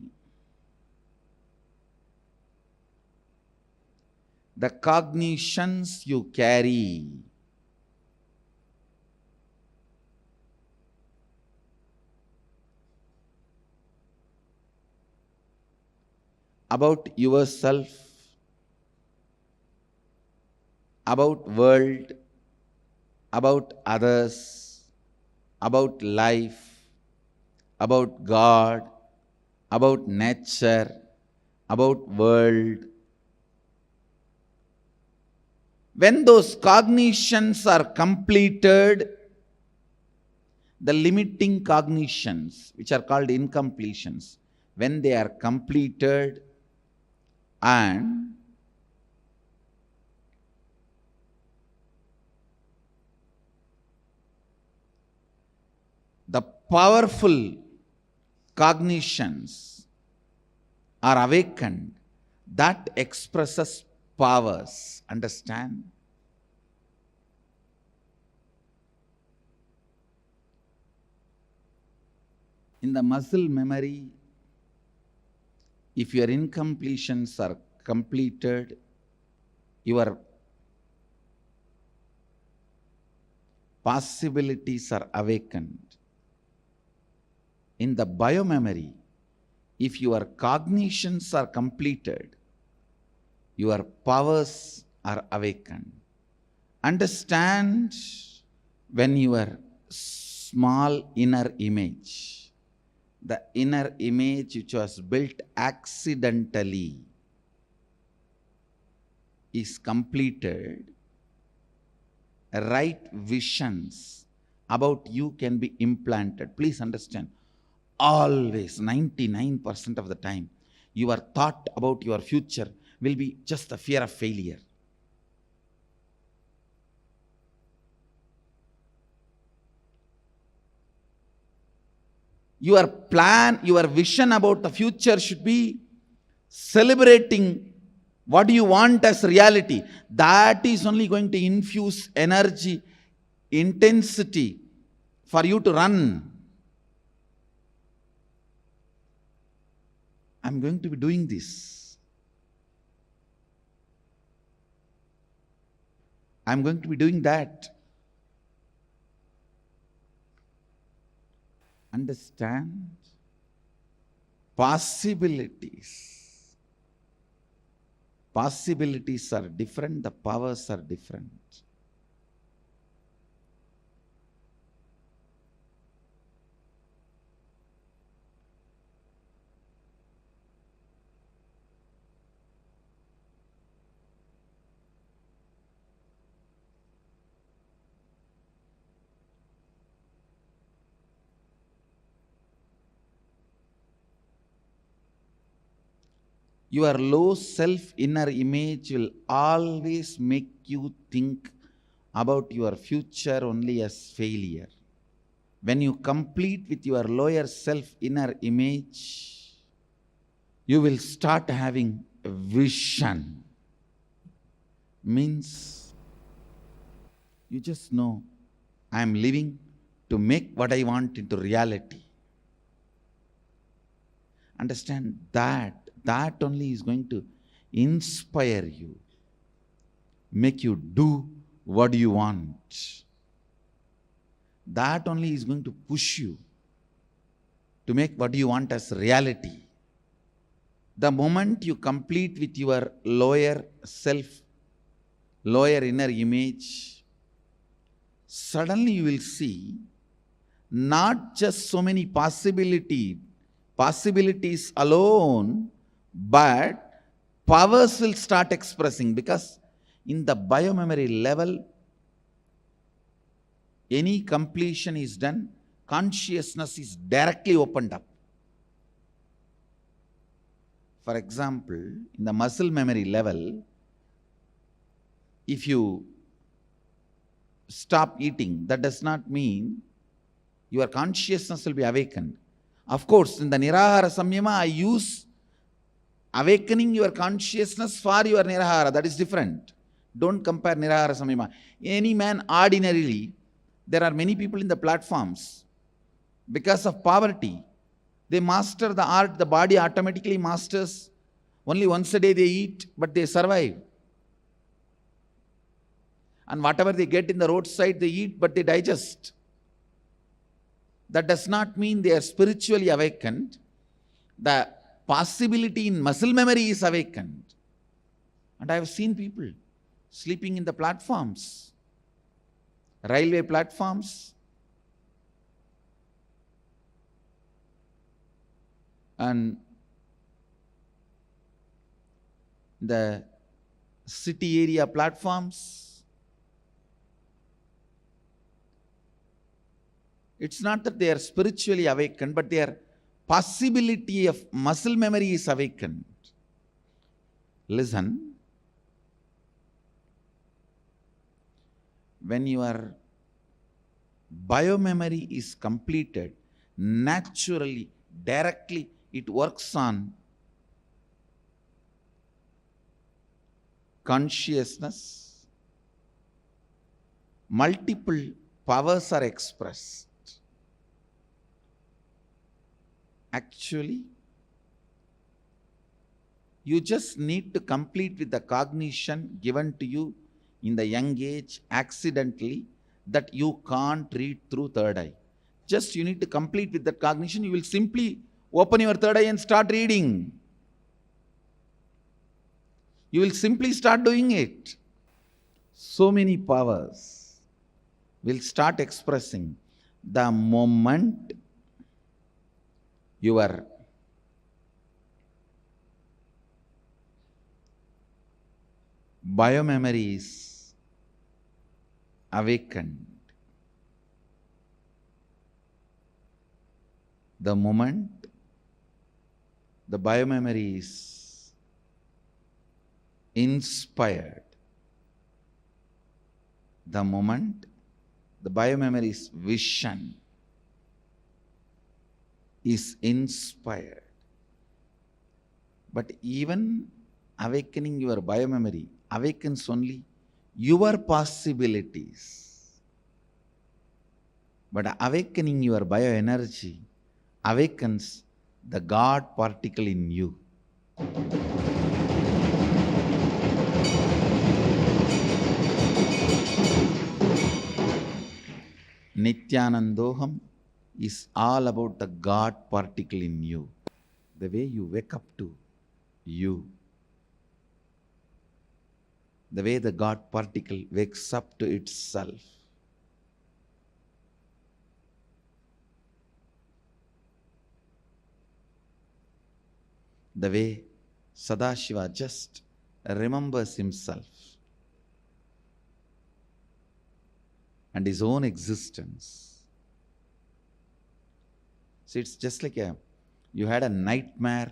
G: about yourself, about world, about others, about life, about God, about nature, about world. When those cognitions are completed, the limiting cognitions, which are called incompletions, when they are completed and the powerful cognitions are awakened, that expresses powers. Understand? In the muscle memory, if your incompletions are completed, your possibilities are awakened. In the biomemory, if your cognitions are completed, your powers are awakened. Understand, when your small inner image, the inner image which was built accidentally, is completed, right visions about you can be implanted. Please understand, always 99% of the time, your thought about your future will be just the fear of failure. Your plan, your vision about the future should be celebrating what do you want as reality, that is only going to infuse energy, intensity for you to run. I'm going to be doing this. I'm going to be doing that. Understand? Possibilities. Possibilities are different, the powers are different. Your low self inner image will always make you think about your future only as failure. When you complete with your lower self inner image, you will start having a vision. Means you just know, I am living to make what I want into reality. Understand that. That only is going to inspire you, make you do what you want. That only is going to push you to make what you want as reality. The moment you complete with your lower self, lower inner image, suddenly you will see not just so many possibilities alone, but powers will start expressing, because in the biomemory level, any completion is done, consciousness is directly opened up. For example, in the muscle memory level, if you stop eating, that does not mean your consciousness will be awakened. Of course, in the Nirahara Samyama, I use awakening your consciousness for your Nirahara. That is different. Don't compare Nirahara Samyama. Any man ordinarily, there are many people in the platforms, because of poverty, they master the art, the body automatically masters. Only once a day they eat, but they survive. And whatever they get in the roadside, they eat, but they digest. That does not mean they are spiritually awakened. The possibility in muscle memory is awakened. And I have seen people sleeping in the platforms, railway platforms, and the city area platforms. It's not that they are spiritually awakened, but their possibility of muscle memory is awakened. Listen, when your biomemory is completed, naturally, directly, it works on consciousness. Multiple powers are expressed. Actually, you just need to complete with the cognition given to you in the young age accidentally that you can't read through third eye. Just you need to complete with that cognition. You will simply open your third eye and start reading. You will simply start doing it. So many powers will start expressing the moment your biomemory is awakened. The moment the biomemory is inspired, the moment the biomemory is vision is inspired. But even awakening your biomemory awakens only your possibilities. But awakening your bioenergy awakens the God particle in you. Nithyanandoham is all about the God particle in you. The way you wake up to you. The way the God particle wakes up to itself. The way Sadashiva just remembers himself and his own existence. See, it's just like you had a nightmare,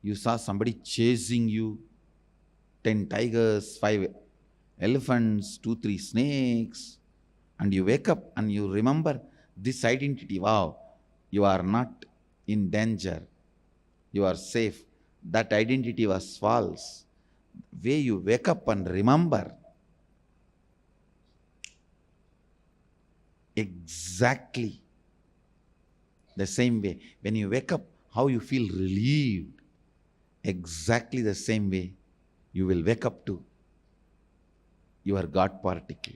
G: you saw somebody chasing you, 10 tigers, 5 elephants, 2, 3 snakes, and you wake up and you remember this identity. Wow, you are not in danger, you are safe. That identity was false. Way you wake up and remember, exactly the same way. When you wake up, how you feel relieved, exactly the same way you will wake up to your God particle.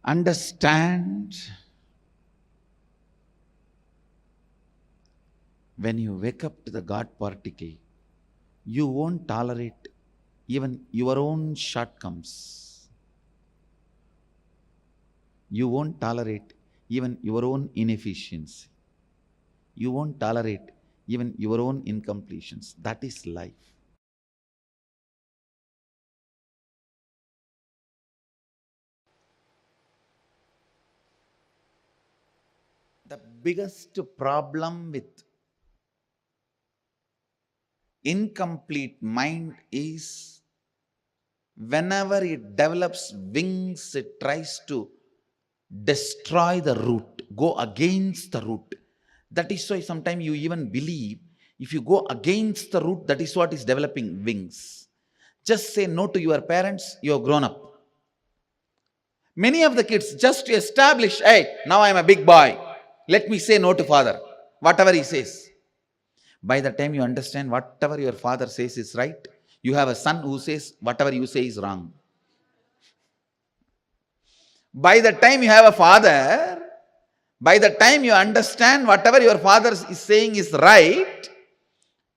G: Understand, when you wake up to the God particle, you won't tolerate even your own shortcomings. You won't tolerate even your own inefficiency. You won't tolerate even your own incompletions. That is life. The biggest problem with incomplete mind is whenever it develops wings, it tries to destroy the root, go against the root. That is why sometimes you even believe if you go against the root, that is what is developing wings. Just say no to your parents, you have grown up. Many of the kids just to establish, hey, now I am a big boy, let me say no to father, whatever he says. By the time you understand whatever your father says is right, you have a son who says whatever you say is wrong. By the time you have a father, by the time you understand whatever your father is saying is right,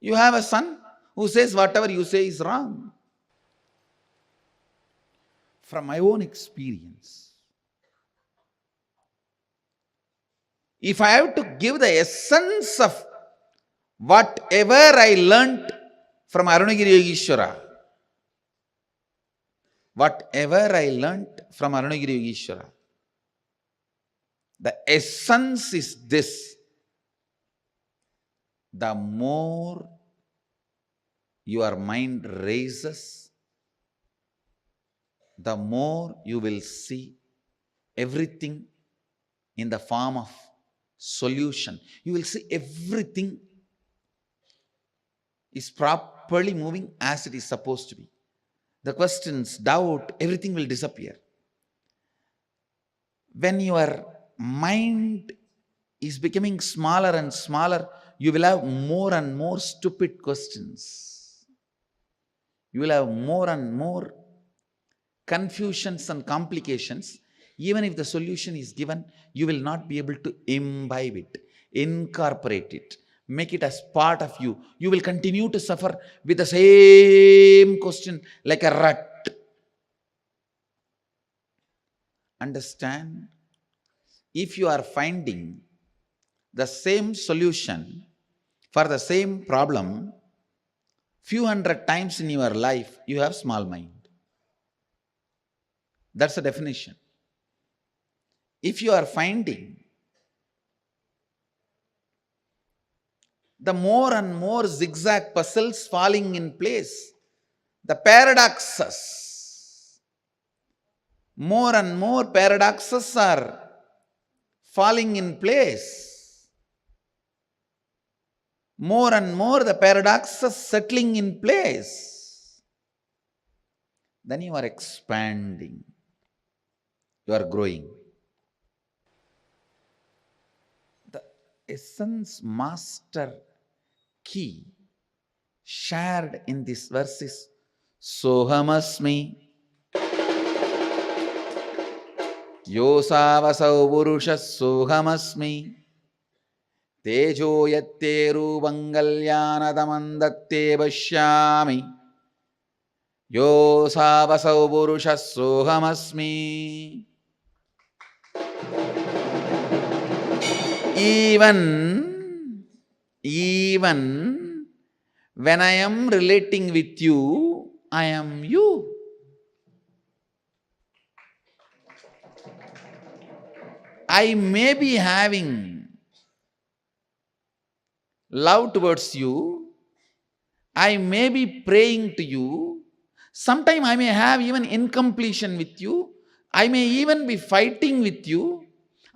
G: you have a son who says whatever you say is wrong. From my own experience, if I have to give the essence of whatever I learnt from Arunagiri Yogeshwara, whatever I learnt from Arunagiri Yogeshwara, the essence is this: the more your mind raises, the more you will see everything in the form of solution. You will see everything is properly moving as it is supposed to be. The questions, doubt, everything will disappear. When your mind is becoming smaller and smaller, you will have more and more stupid questions. You will have more and more confusions and complications. Even if the solution is given, you will not be able to imbibe it, incorporate it, make it as part of you. You will continue to suffer with the same question like a rut. Understand? If you are finding the same solution for the same problem few hundred times in your life, you have small mind. That's the definition. If you are finding the more and more zigzag puzzles falling in place, the paradoxes, more and more paradoxes are falling in place. More and more the paradoxes settling in place. Then you are expanding. You are growing. The essence master key shared in this verse is Sohamasmi Yosavasau Purusha Sohamasmi Tejo Yatteru Bangalyanadamandatte Vashyami Yosavasau Purusha Sohamasmi. Even when I am relating with you, I am you. I may be having love towards you. I may be praying to you. Sometime I may have even incompletion with you. I may even be fighting with you.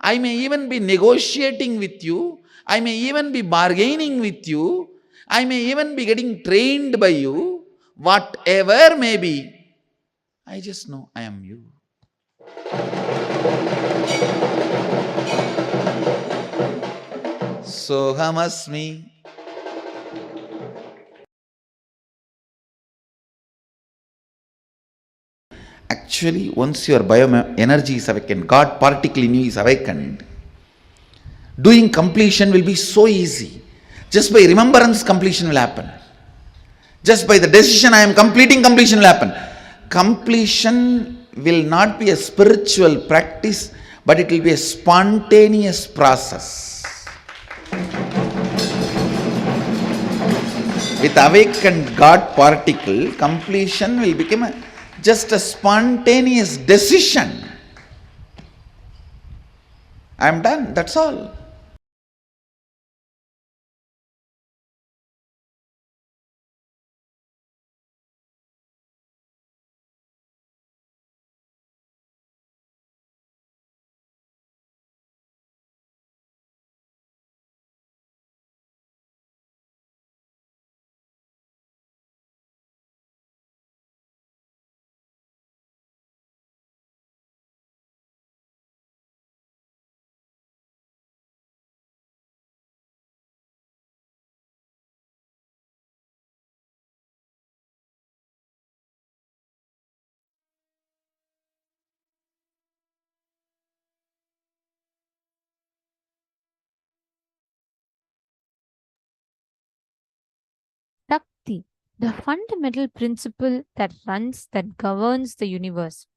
G: I may even be negotiating with you. I may even be bargaining with you. I may even be getting trained by you. Whatever may be, I just know I am you. Sohamasmi. Actually, once your bioenergy is awakened, God particle in you is awakened, doing completion will be so easy. Just by remembrance, completion will happen. Just by the decision I am completing, completion will happen. Completion will not be a spiritual practice, but it will be a spontaneous process. With awakened God particle, completion will become just a spontaneous decision. I am done, that's all.
F: Shakti, the fundamental principle that governs the universe.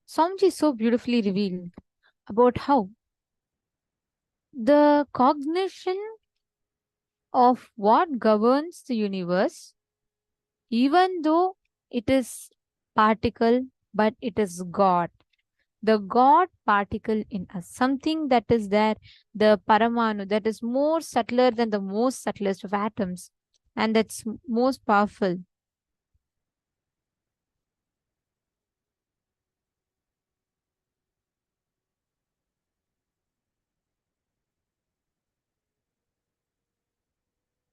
F: Swamiji so beautifully revealed about how the cognition of what governs the universe, even though it is particle, but it is God. The God particle in us, something that is there, the Paramanu, that is more subtler than the most subtlest of atoms, and that's most powerful.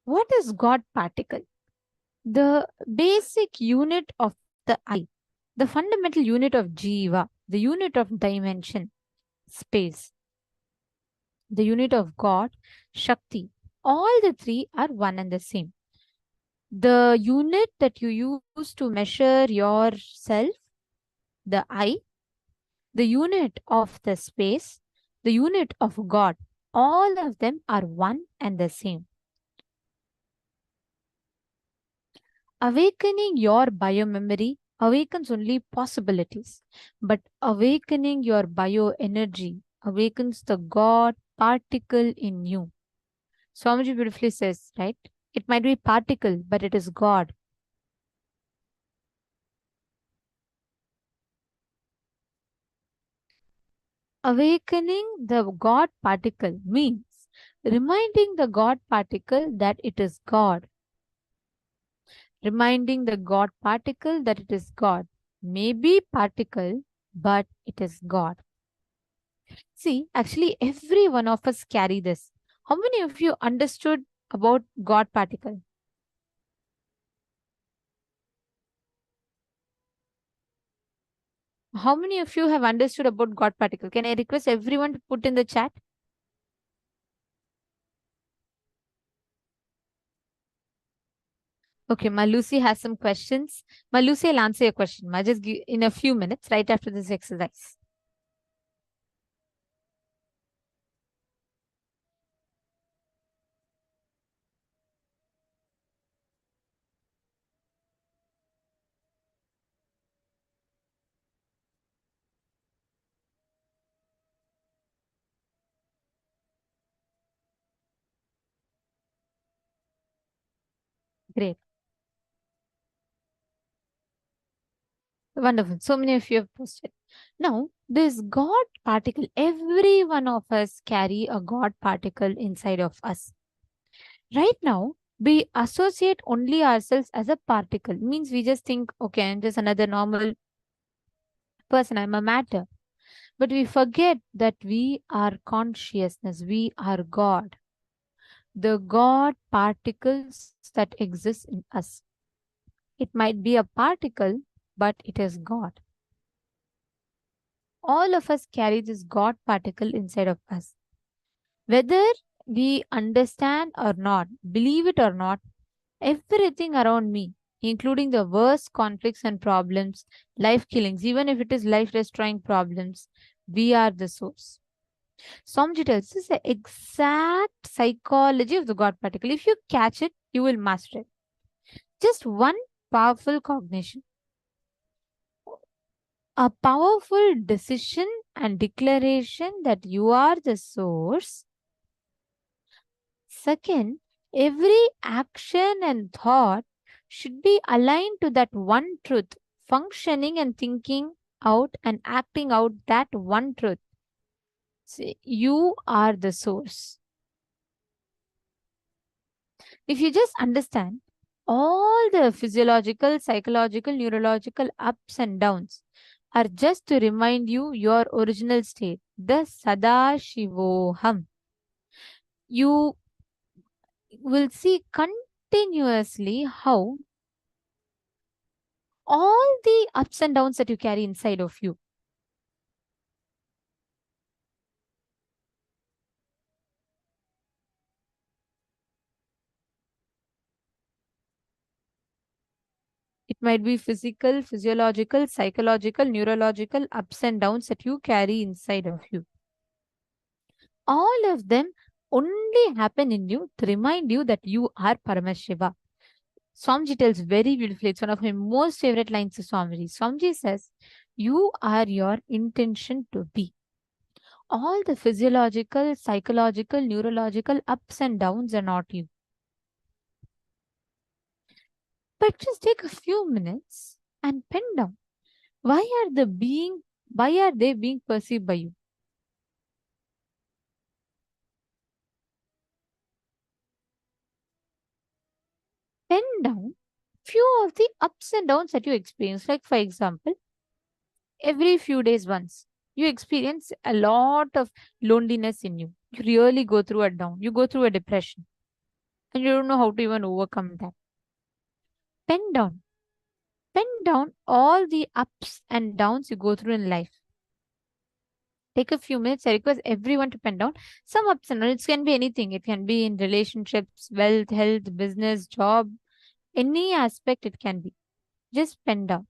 F: What is God particle? The basic unit of the I, the fundamental unit of Jiva, the unit of dimension, space, the unit of God, Shakti. All the three are one and the same. The unit that you use to measure yourself, the I, the unit of the space, the unit of God, all of them are one and the same. Awakening your biomemory awakens only possibilities, but awakening your bioenergy awakens the God particle in you. Swamiji beautifully says, right? It might be particle, but it is God. Awakening the God particle means reminding the God particle that it is God. Reminding the God particle that it is God may be particle, but it is God. See, actually, every one of us carry this. How many of you understood about God particle? How many of you have understood about God particle? Can I request everyone to put in the chat? Okay, Malusi has some questions. Malusi, I'll answer your question. I'll just give in a few minutes, right after this exercise. Great. Wonderful. So many of you have posted. Now, this God particle, every one of us carry a God particle inside of us. Right now, we associate only ourselves as a particle. Means we just think, okay, I'm just another normal person, I'm a matter. But we forget that we are consciousness, we are God. The God particles that exist in us. It might be a particle, but it is God. All of us carry this God particle inside of us. Whether we understand or not, believe it or not, everything around me, including the worst conflicts and problems, life killings, even if it is life destroying problems, we are the source. Swamiji tells this is the exact psychology of the God particle. If you catch it, you will master it. Just one powerful cognition, a powerful decision and declaration that you are the source. Second, every action and thought should be aligned to that one truth, functioning and thinking out and acting out that one truth. See, you are the source. If you just understand all the physiological, psychological, neurological ups and downs are just to remind you your original state, the Sadashivoham. You will see continuously how all the ups and downs that you carry inside of you, it might be physical, physiological, psychological, neurological ups and downs that you carry inside of you. All of them only happen in you to remind you that you are Paramashiva. Swamiji tells very beautifully, it's one of my most favorite lines of Swamiji. Swamiji says, you are your intention to be. All the physiological, psychological, neurological ups and downs are not you. But just take a few minutes and pen down. Why are they being perceived by you? Pen down few of the ups and downs that you experience. Like for example, every few days once, you experience a lot of loneliness in you. You really go through a down. You go through a depression. And you don't know how to even overcome that. Pen down. Pen down all the ups and downs you go through in life. Take a few minutes. I request everyone to pen down some ups and downs. It can be anything. It can be in relationships, wealth, health, business, job, any aspect it can be. Just pen down.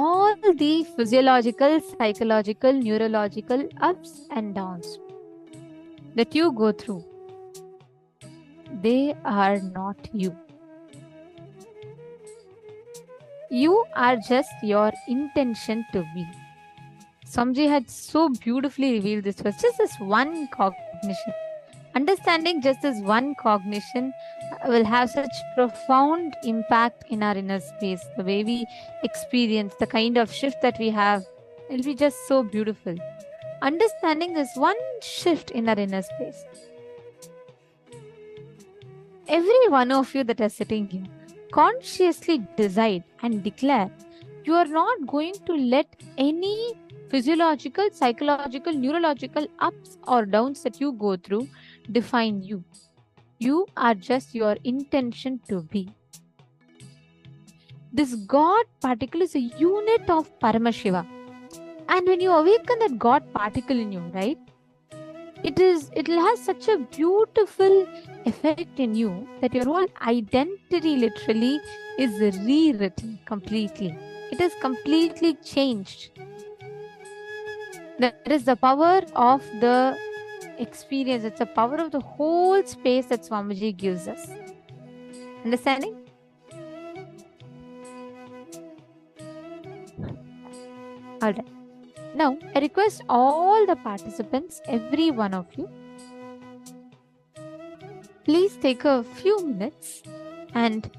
F: all the physiological, psychological, neurological ups and downs that you go through, they are not you. You are just your intention to be. Swamiji had so beautifully revealed this was just this one cognition. Understanding just this one cognition will have such profound impact in our inner space. The way we experience, the kind of shift that we have, it'll be just so beautiful. Understanding this one shift in our inner space. Every one of you that are sitting here, consciously decide and declare you are not going to let any physiological, psychological, neurological ups or downs that you go through define you. You are just your intention to be. This God particle is a unit of Paramashiva. And when you awaken that God particle in you, right? It will have such a beautiful effect in you that your whole identity literally is rewritten completely. It is completely changed. That is the power of the experience. It's the power of the whole space that Swamiji gives us. Understanding? All right. Now, I request all the participants, every one of you, please take a few minutes and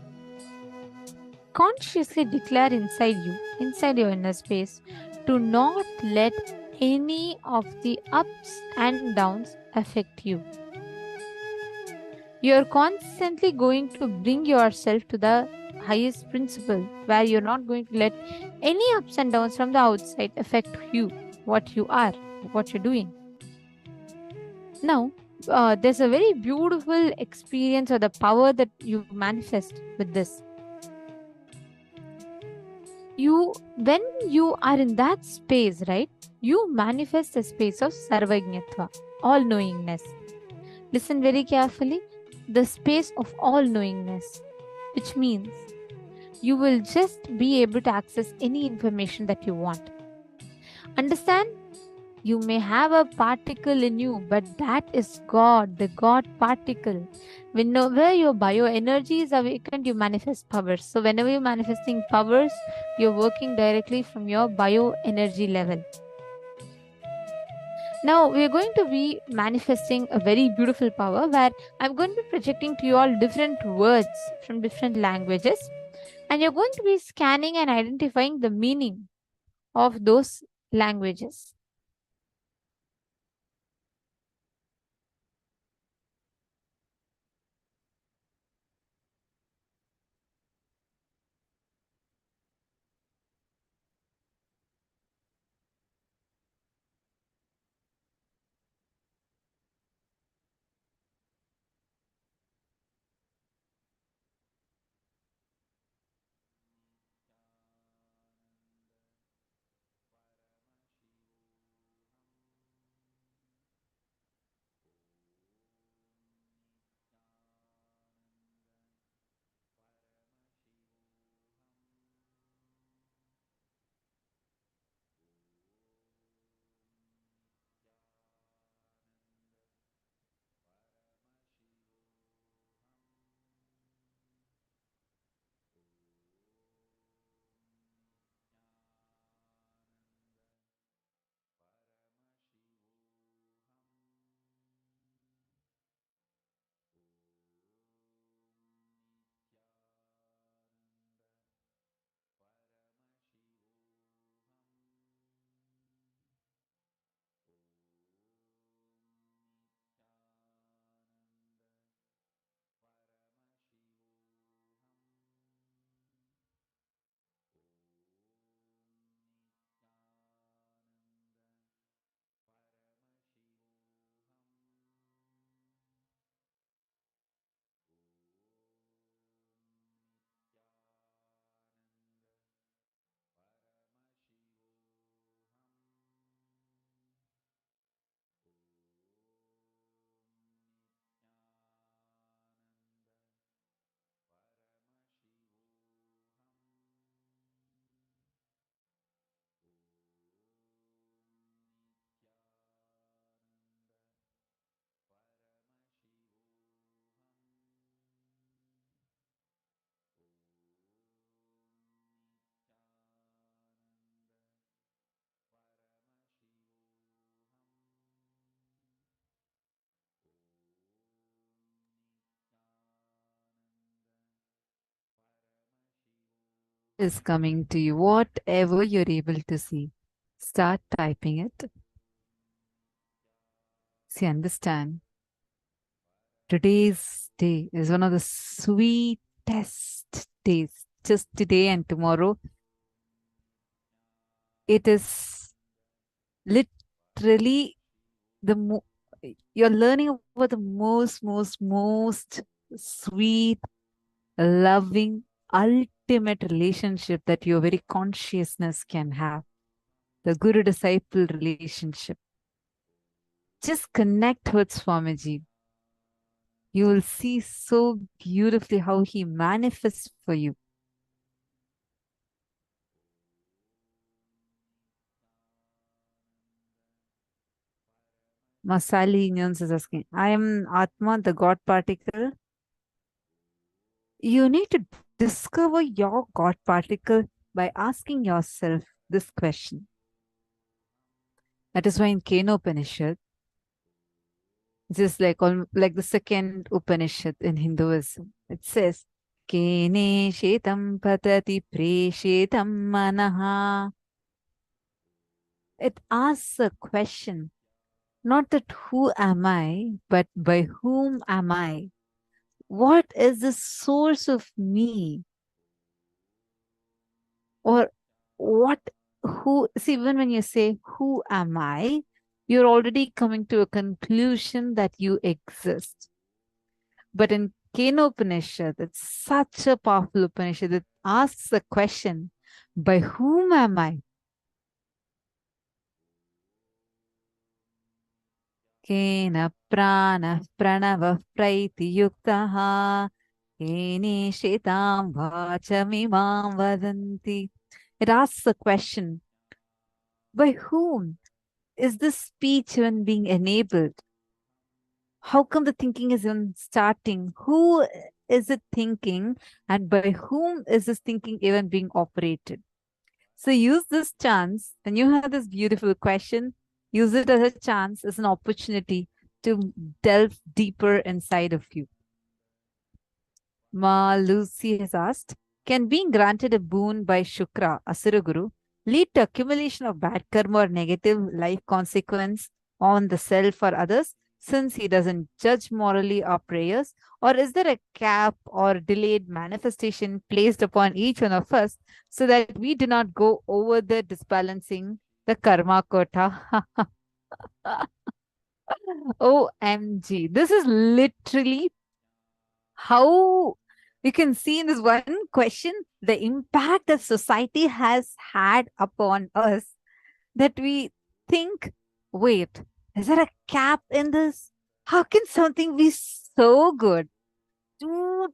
F: consciously declare inside you, inside your inner space, to not let any of the ups and downs affect you. You're constantly going to bring yourself to the highest principle where you're not going to let any ups and downs from the outside affect you, what you are, what you're doing. Now, there's a very beautiful experience or the power that you manifest with this. When you are in that space, right, you manifest a space of sarvajñatva, all-knowingness. Listen very carefully, the space of all-knowingness, which means you will just be able to access any information that you want. Understand? You may have a particle in you, but that is God, the God particle. Whenever your bioenergy is awakened, you manifest powers. So whenever you're manifesting powers, you're working directly from your bioenergy level. Now, we're going to be manifesting a very beautiful power where I'm going to be projecting to you all different words from different languages. And you're going to be scanning and identifying the meaning of those languages.
H: is coming to you, whatever you're able to see, start typing it. See, understand. Today's day is one of the sweetest days. Just today and tomorrow, it is literally you're learning about the most sweet, loving, ultimate relationship that your very consciousness can have. The guru-disciple relationship. Just connect with Swamiji. You will see so beautifully how he manifests for you. Masali Unions is asking, I am Atma, the God particle. You need to discover your God particle by asking yourself this question. That is why in Kenopanishad, just like the second Upanishad in Hinduism, it says, Kene shetam patati preshetam manaha. It asks a question, not that who am I, but by whom am I? What is the source of me? Or see, even when you say, who am I? You're already coming to a conclusion that you exist. But in Kenopanishad, it's such a powerful Upanishad that asks the question, by whom am I? Kena prana pranava praiti yuktaha kene shetam vachamimam vadanti. It asks the question, by whom is this speech even being enabled? How come the thinking is even starting? Who is it thinking? And by whom is this thinking even being operated? So use this chance. When you have this beautiful question, use it as a chance, as an opportunity to delve deeper inside of you. Ma Lucy has asked, can being granted a boon by Shukra, Asura Guru, lead to accumulation of bad karma or negative life consequence on the self or others, since he doesn't judge morally our prayers? Or is there a cap or delayed manifestation placed upon each one of us so that we do not go over the disbalancing the karma quota? OMG. This is literally how you can see in this one question the impact that society has had upon us, that we think, wait, is there a cap in this? How can something be so good? Too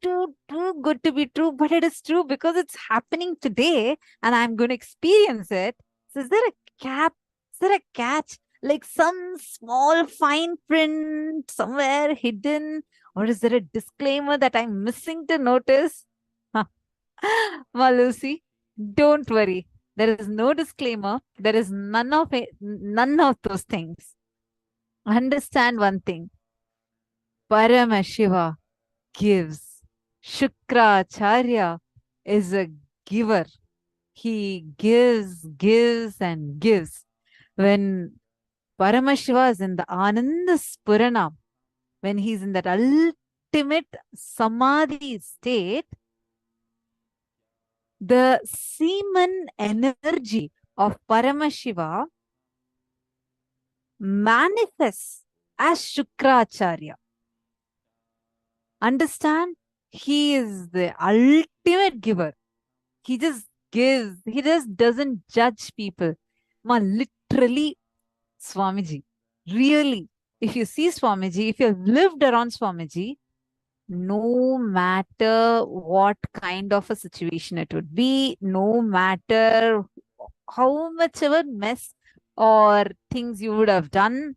H: good to be true, but it is true because it's happening today and I'm going to experience it. So is there a cap? Is there a catch? Like some small fine print somewhere hidden? Or is there a disclaimer that I'm missing to notice? Malusi, don't worry. There is no disclaimer. There is none of those things. Understand one thing. Paramashiva gives. Shukracharya is a giver. He gives and gives. When Paramashiva is in the Ananda Spurana, when he's in that ultimate samadhi state, the semen energy of Paramashiva manifests as Shukracharya. Understand? He is the ultimate giver. He just gives. He just doesn't judge people. Literally, Swamiji. Really, if you see Swamiji, if you've lived around Swamiji, no matter what kind of a situation it would be, no matter how much of a mess or things you would have done,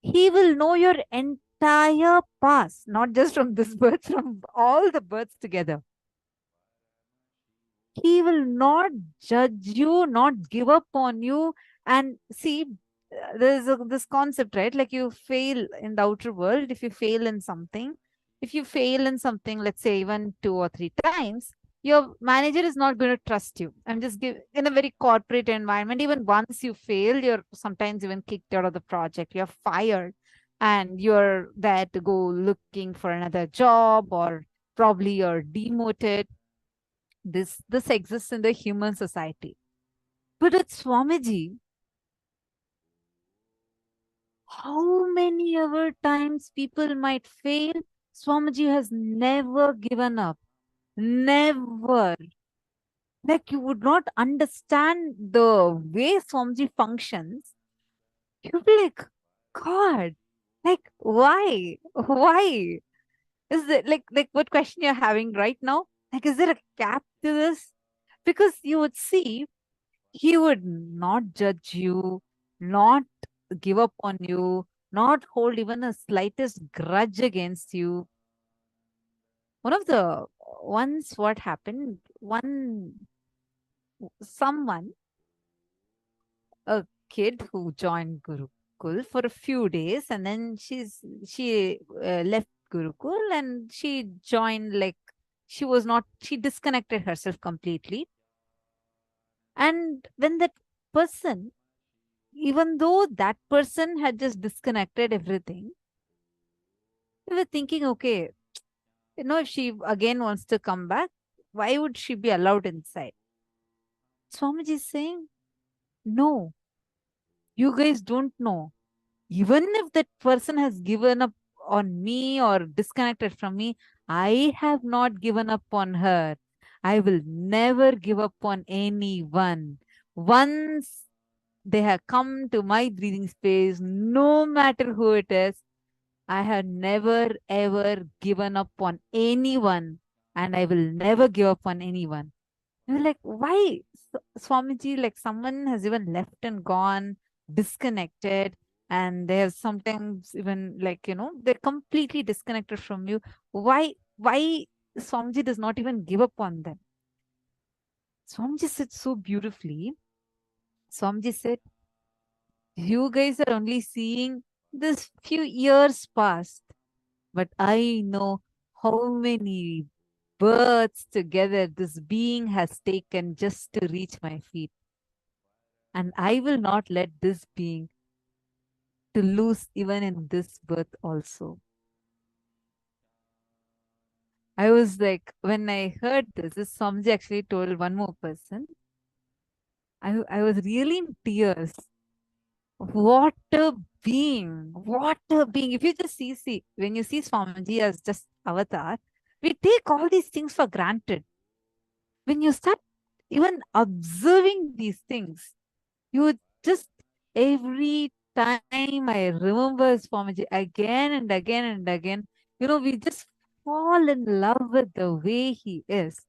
H: he will know your entire past, not just from this birth, from all the births together. He will not judge you, not give up on you. And see, there's this concept, right? Like you fail in the outer world. If you fail in something, let's say even 2 or 3 times, your manager is not going to trust you. I'm just in a very corporate environment. Even once you fail, you're sometimes even kicked out of the project. You're fired, and you're there to go looking for another job, or probably you're demoted. This exists in the human society. But at Swamiji, how many ever times people might fail, Swamiji has never given up. Never. Like, you would not understand the way Swamiji functions. You'd be like, God, like, why? Why? Is it like what question you're having right now? Like, is there a cap to this? Because you would see, he would not judge you, not give up on you, not hold even a slightest grudge against you. One of the once what happened, someone, a kid who joined Gurukul for a few days, and then she left Gurukul and she joined, like, she disconnected herself completely. And when that person, even though that person had just disconnected everything, we were thinking, okay, if she again wants to come back, why would she be allowed inside? Swamiji is saying, no, you guys don't know. Even if that person has given up on me or disconnected from me, I have not given up on her. I will never give up on anyone. Once they have come to my breathing space, no matter who it is, I have never ever given up on anyone, and I will never give up on anyone. You're like, why, Swamiji? Like, someone has even left and gone, disconnected, and they have sometimes even, like, they're completely disconnected from you. Why Swamiji does not even give up on them? Swamiji said so beautifully. Swamiji said, you guys are only seeing this few years past, but I know how many births together this being has taken just to reach my feet. And I will not let this being to lose even in this birth also. I was like, when I heard this Swamiji actually told one more person, I was really in tears. What a being! What a being! If you just see, when you see Swamiji as just avatar, we take all these things for granted. When you start even observing these things, you just, every time I remember Swamiji again and again and again, we just fall in love with the way he is.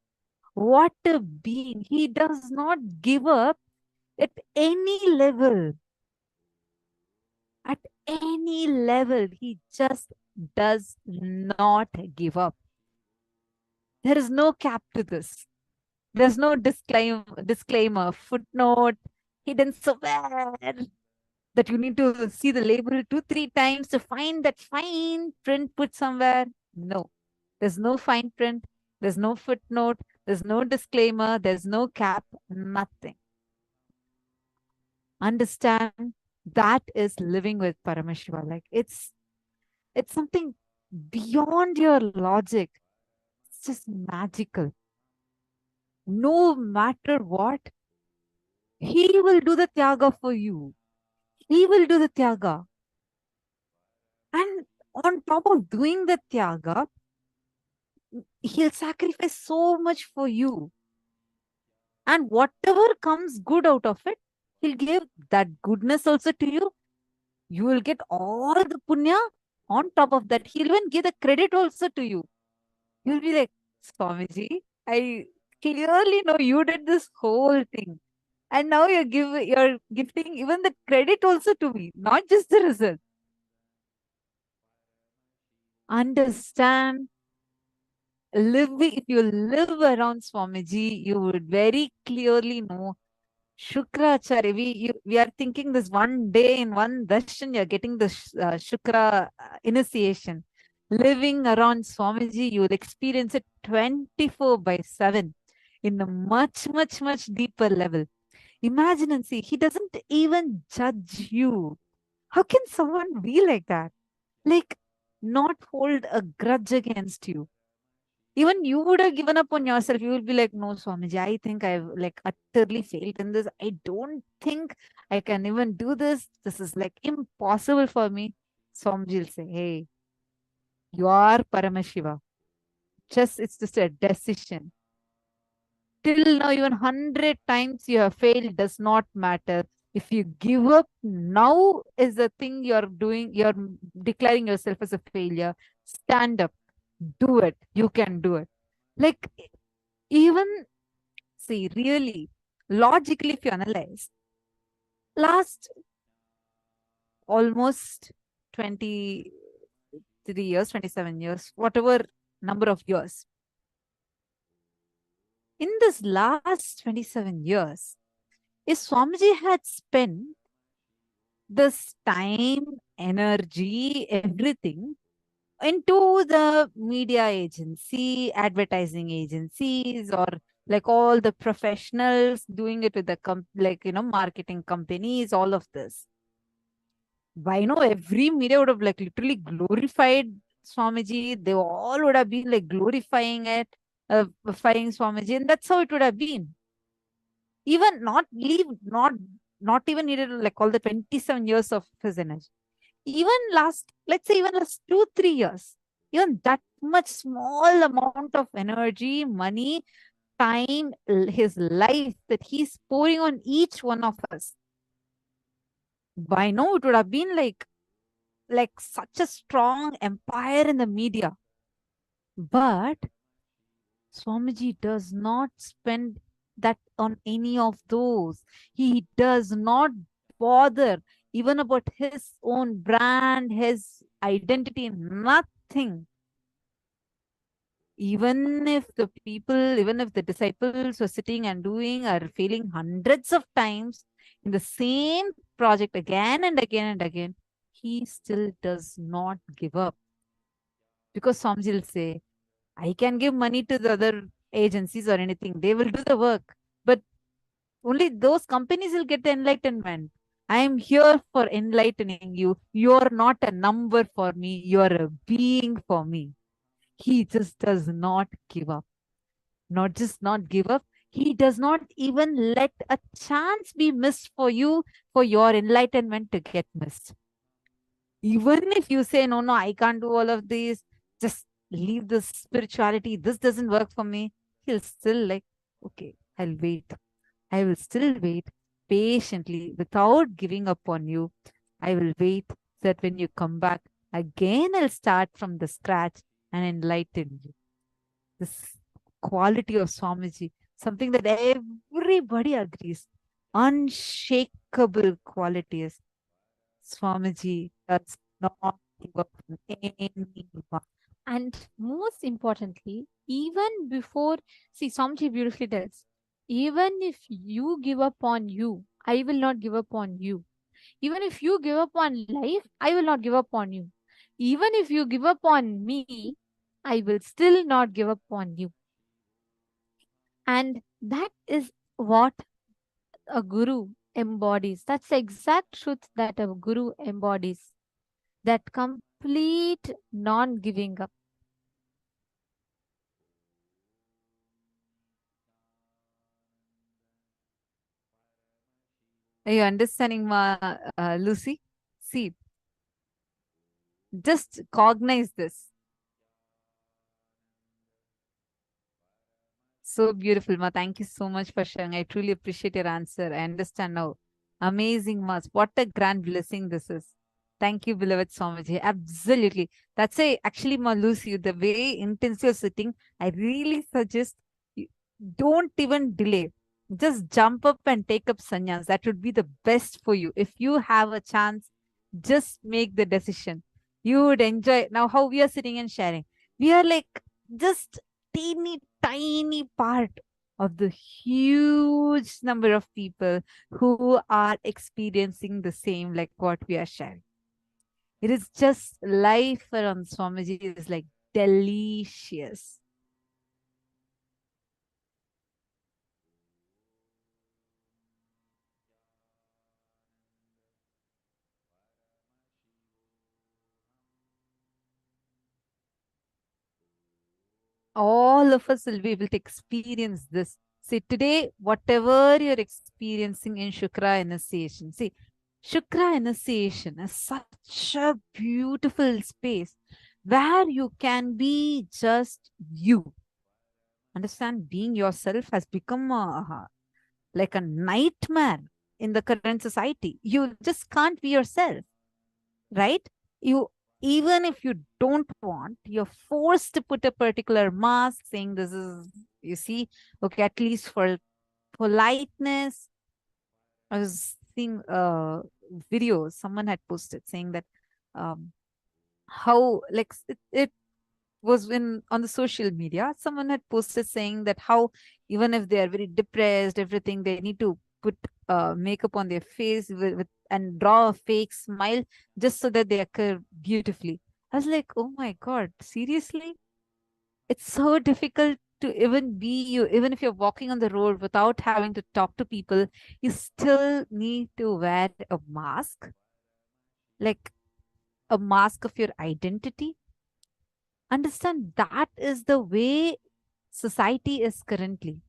H: What a being! He does not give up at any level. At any level, he just does not give up. There is no cap to this. There's no disclaimer, footnote, hidden somewhere that you need to see the label 2-3 times to find that fine print put somewhere. No, there's no fine print. There's no footnote. There's no disclaimer. There's no cap, nothing. Understand, that is living with Paramashiva. Like, it's something beyond your logic. It's just magical. No matter what, he will do the tyaga for you. He will do the tyaga. And on top of doing the tyaga, he'll sacrifice so much for you. And whatever comes good out of it, he'll give that goodness also to you. You will get all the punya. On top of that, he'll even give the credit also to you. You'll be like, Swamiji, I clearly know you did this whole thing. And now you're gifting even the credit also to me, not just the result. Understand, if you live around Swamiji, you would very clearly know Shukracharya. We are thinking this one day in one darshan, you're getting the Shukra initiation. Living around Swamiji, you will experience it 24/7. in a much, much, much deeper level. Imagine and see, he doesn't even judge you. How can someone be like that? Like, not hold a grudge against you. Even you would have given up on yourself. You will be like, no, Swamiji, I think I've like utterly failed in this. I don't think I can even do this. This is like impossible for me. Swamiji will say, hey, you are Paramashiva. It's just a decision. Till now, even 100 times you have failed does not matter. If you give up, now is the thing you're doing, you're declaring yourself as a failure. Stand up, do it. You can do it. Like, even see, really, logically, if you analyze, last almost 23 years, 27 years, whatever number of years, in this last 27 years, if Swamiji had spent this time, energy, everything into the media agency, advertising agencies, or like all the professionals doing it with the marketing companies, all of this. By now, every media would have like literally glorified Swamiji. They all would have been like glorifying it, glorifying Swamiji, and that's how it would have been. Even not even needed like all the 27 years of his energy. Even let's say even last 2-3 years, even that much small amount of energy, money, time, his life that he's pouring on each one of us, by now it would have been like such a strong empire in the media. But Swamiji does not spend that on any of those. He does not bother even about his own brand, his identity, nothing. Even if the people, even if the disciples who are sitting and doing are failing hundreds of times in the same project again and again and again, he still does not give up. Because Swamiji will say, I can give money to the other agencies or anything. They will do the work. But only those companies will get the enlightenment. I am here for enlightening you. You're not a number for me. You're a being for me. He just does not give up. Not just not give up. He does not even let a chance be missed for you, for your enlightenment to get missed. Even if you say, no, I can't do all of these, just leave this spirituality. This doesn't work for me. He'll still like, okay, I'll wait. I will still wait patiently without giving up on you. I will wait so that when you come back, again, I'll start from the scratch and enlighten you. This quality of Swamiji, something that everybody agrees, unshakable qualities. Swamiji does not give up on anyone.
F: And most importantly, even before, see, Swamiji beautifully tells, even if you give up on you, I will not give up on you. Even if you give up on life, I will not give up on you. Even if you give up on me, I will still not give up on you. And that is what a guru embodies. That's the exact truth that a guru embodies. That complete non-giving up.
H: Are you understanding, Lucy? See, just cognize this. So beautiful, Ma. Thank you so much for sharing. I truly appreciate your answer. I understand now. Amazing, Ma. What a grand blessing this is. Thank you, beloved Swamiji. Absolutely. That's actually, Ma Lucy, the way intensely you're sitting, I really suggest you don't even delay. Just jump up and take up sannyas. That would be the best for you. If you have a chance, just make the decision. You would enjoy. Now, how we are sitting and sharing. We are like just teeny tiny part of the huge number of people who are experiencing the same like what we are sharing. It is just life around Swamiji is like delicious. all of us will be able to experience this. See, today, whatever you're experiencing in Shukra initiation, see, Shukra initiation is such a beautiful space where you can be just you. Understand, being yourself has become like a nightmare in the current society. You just can't be yourself, right? You, even if you don't want, you're forced to put a particular mask saying this is, you see, okay, at least for politeness. I was seeing videos someone had posted saying that how like it was when on the social media someone had posted saying that how even if they are very depressed, everything, they need to put makeup on their face and draw a fake smile just so that they occur beautifully. I was like, oh my god, seriously? It's so difficult to even be you. Even if you're walking on the road without having to talk to people, you still need to wear a mask, like a mask of your identity. Understand, that is the way society is currently.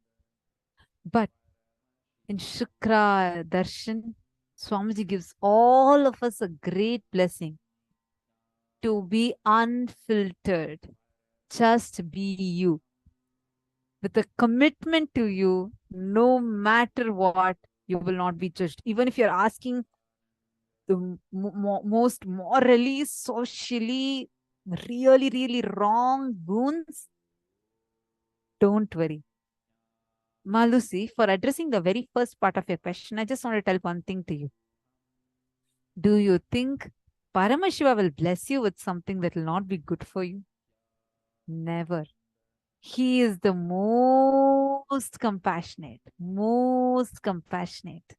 H: But in Shukra Darshan, Swamiji gives all of us a great blessing to be unfiltered. Just be you. With a commitment to you, no matter what, you will not be judged. Even if you're asking the most morally, socially, really, really wrong boons, don't worry. Malusi, for addressing the very first part of your question, I just want to tell one thing to you. Do you think Paramashiva will bless you with something that will not be good for you? Never. He is the most compassionate, most compassionate.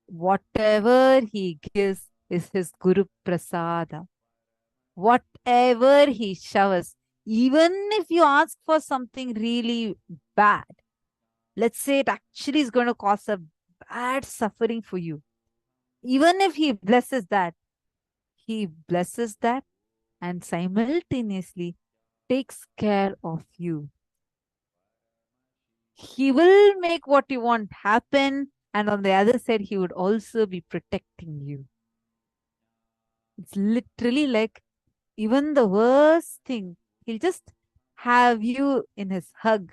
H: Whatever he gives is his Guru Prasada. Whatever he showers, even if you ask for something really bad, let's say it actually is going to cause a bad suffering for you, even if he blesses that and simultaneously takes care of you. He will make what you want happen, and on the other side, he would also be protecting you. It's literally like even the worst thing, he'll just have you in his hug,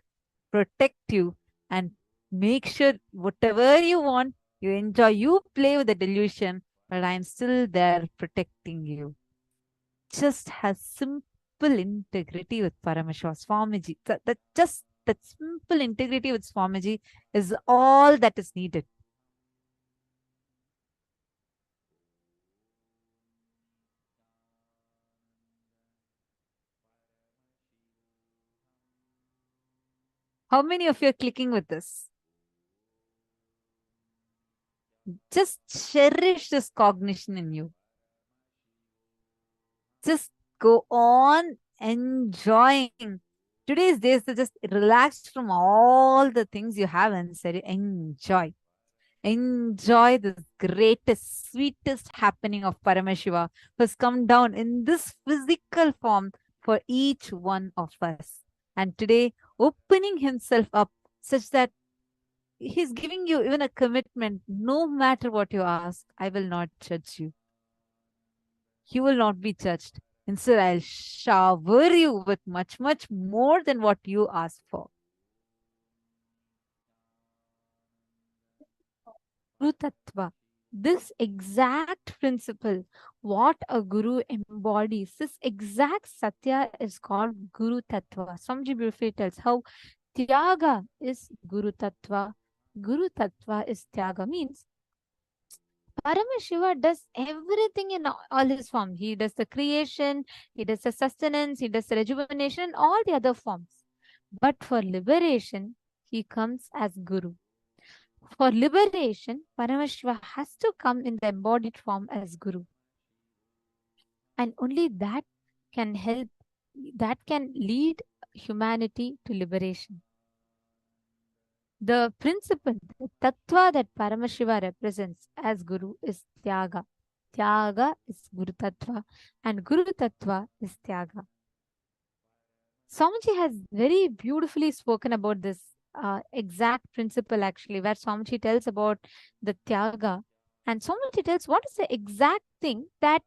H: protect you, and make sure whatever you want, you enjoy, you play with the delusion, but I'm still there protecting you. Just has simple integrity with Paramashiva Swamiji. That simple integrity with Swamiji is all that is needed. How many of you are clicking with this? Just cherish this cognition in you. Just go on enjoying. Today's days to just relax from all the things you have and say, enjoy. Enjoy the greatest, sweetest happening of Paramashiva who has come down in this physical form for each one of us. And today, opening himself up such that he's giving you even a commitment, no matter what you ask, I will not judge you. You will not be judged. Instead, I'll shower you with much, much more than what you ask for. Guru Tattva. This exact principle, what a Guru embodies, this exact Satya is called Guru Tattva. Swamiji beautifully tells how Tyaga is Guru Tattva. Guru Tattva is Tyaga, means Paramashiva does everything in all his forms. He does the creation, he does the sustenance, he does the rejuvenation, and all the other forms. But for liberation, he comes as Guru. For liberation, Paramashiva has to come in the embodied form as Guru. And only that can help, that can lead humanity to liberation. The principle, the tattva that Paramashiva represents as Guru is Tyaga. Tyaga is Guru Tattva and Guru Tattva is Tyaga.
F: Swamiji has very beautifully spoken about this exact principle, actually, where Swamiji tells about the Tyaga. And Swamiji tells what is the exact thing that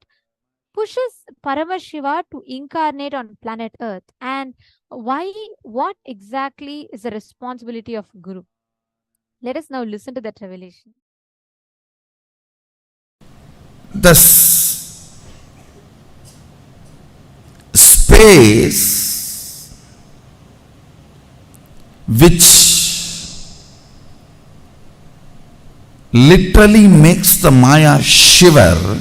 F: pushes Paramashiva to incarnate on planet Earth, and what exactly is the responsibility of Guru. Let us now listen to that revelation.
G: The space which literally makes the Maya shiver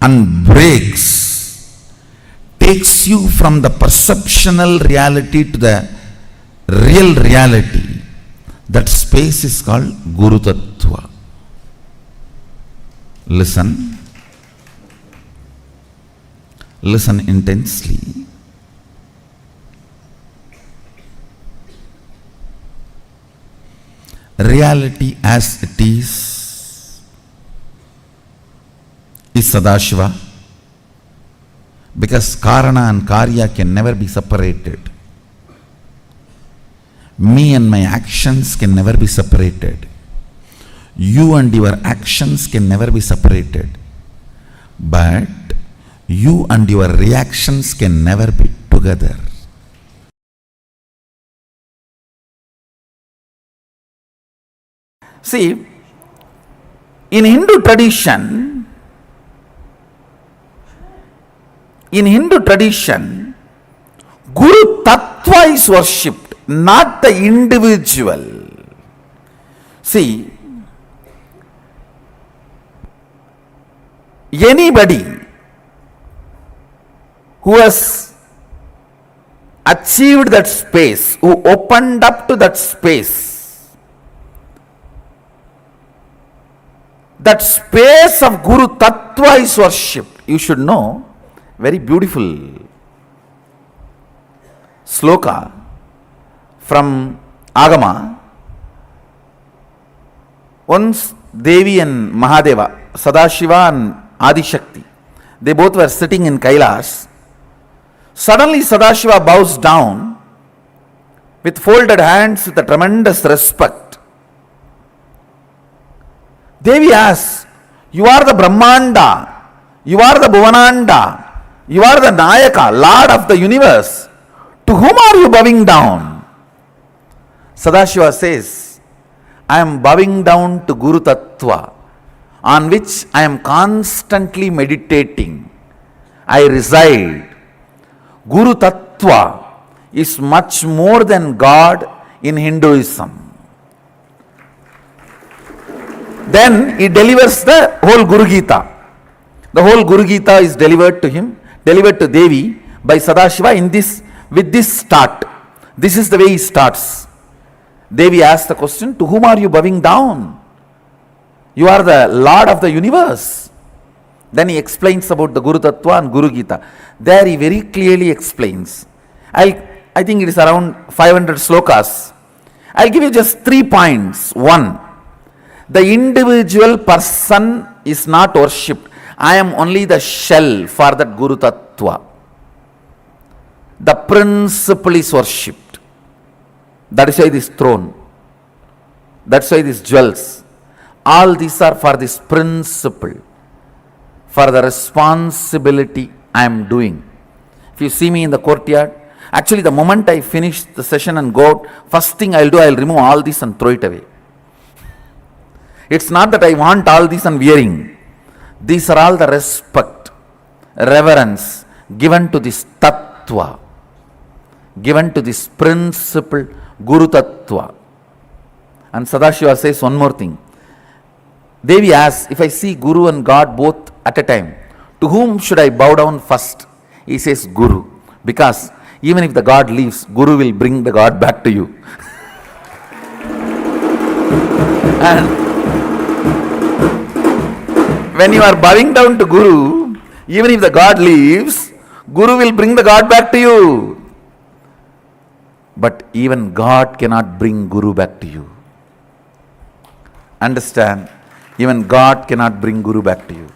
G: and breaks, takes you from the perceptional reality to the real reality. That space is called Guru Tattva. Listen. Listen intensely. Reality as it is Sadashiva, because Karana and Karya can never be separated. Me and my actions can never be separated. You and your actions can never be separated. But you and your reactions can never be together. See, in Hindu tradition, Guru Tattva is worshipped, not the individual. See, anybody who has achieved that space, who opened up to that space of Guru Tattva is worshipped. You should know, very beautiful sloka from Agama. Once Devi and Mahadeva, Sadashiva and Adishakti, they both were sitting in Kailas. Suddenly Sadashiva bows down with folded hands with a tremendous respect. Devi asks, "You are the Brahmanda, you are the Bhuvananda, you are the Nayaka, Lord of the universe. To whom are you bowing down?" Sadashiva says, "I am bowing down to Guru Tattva, on which I am constantly meditating. I reside. Guru Tattva is much more than God in Hinduism." Then he delivers the whole Guru Gita. The whole Guru Gita is delivered to him, delivered to Devi by Sadashiva with this start. This is the way he starts. Devi asks the question, "To whom are you bowing down? You are the Lord of the universe." Then he explains about the Guru Tattva and Guru Gita. There he very clearly explains. I think it is around 500 slokas. I'll give you just 3 points. 1, the individual person is not worshipped. I am only the shell for that Guru Tattva. The principle is worshipped. That is why this throne. That's why these jewels. All these are for this principle, for the responsibility I am doing. If you see me in the courtyard, actually the moment I finish the session and go out, first thing I'll do, I'll remove all this and throw it away. It's not that I want all this and wearing. These are all the respect, reverence given to this Tattva, given to this principle, Guru Tattva. And Sadashiva says one more thing. Devi asks, "If I see Guru and God both at a time, to whom should I bow down first?" He says, "Guru." Because even if the God leaves, Guru will bring the God back to you. And when you are bowing down to Guru, even if the God leaves, Guru will bring the God back to you. But even God cannot bring Guru back to you. Understand? Even God cannot bring Guru back to you.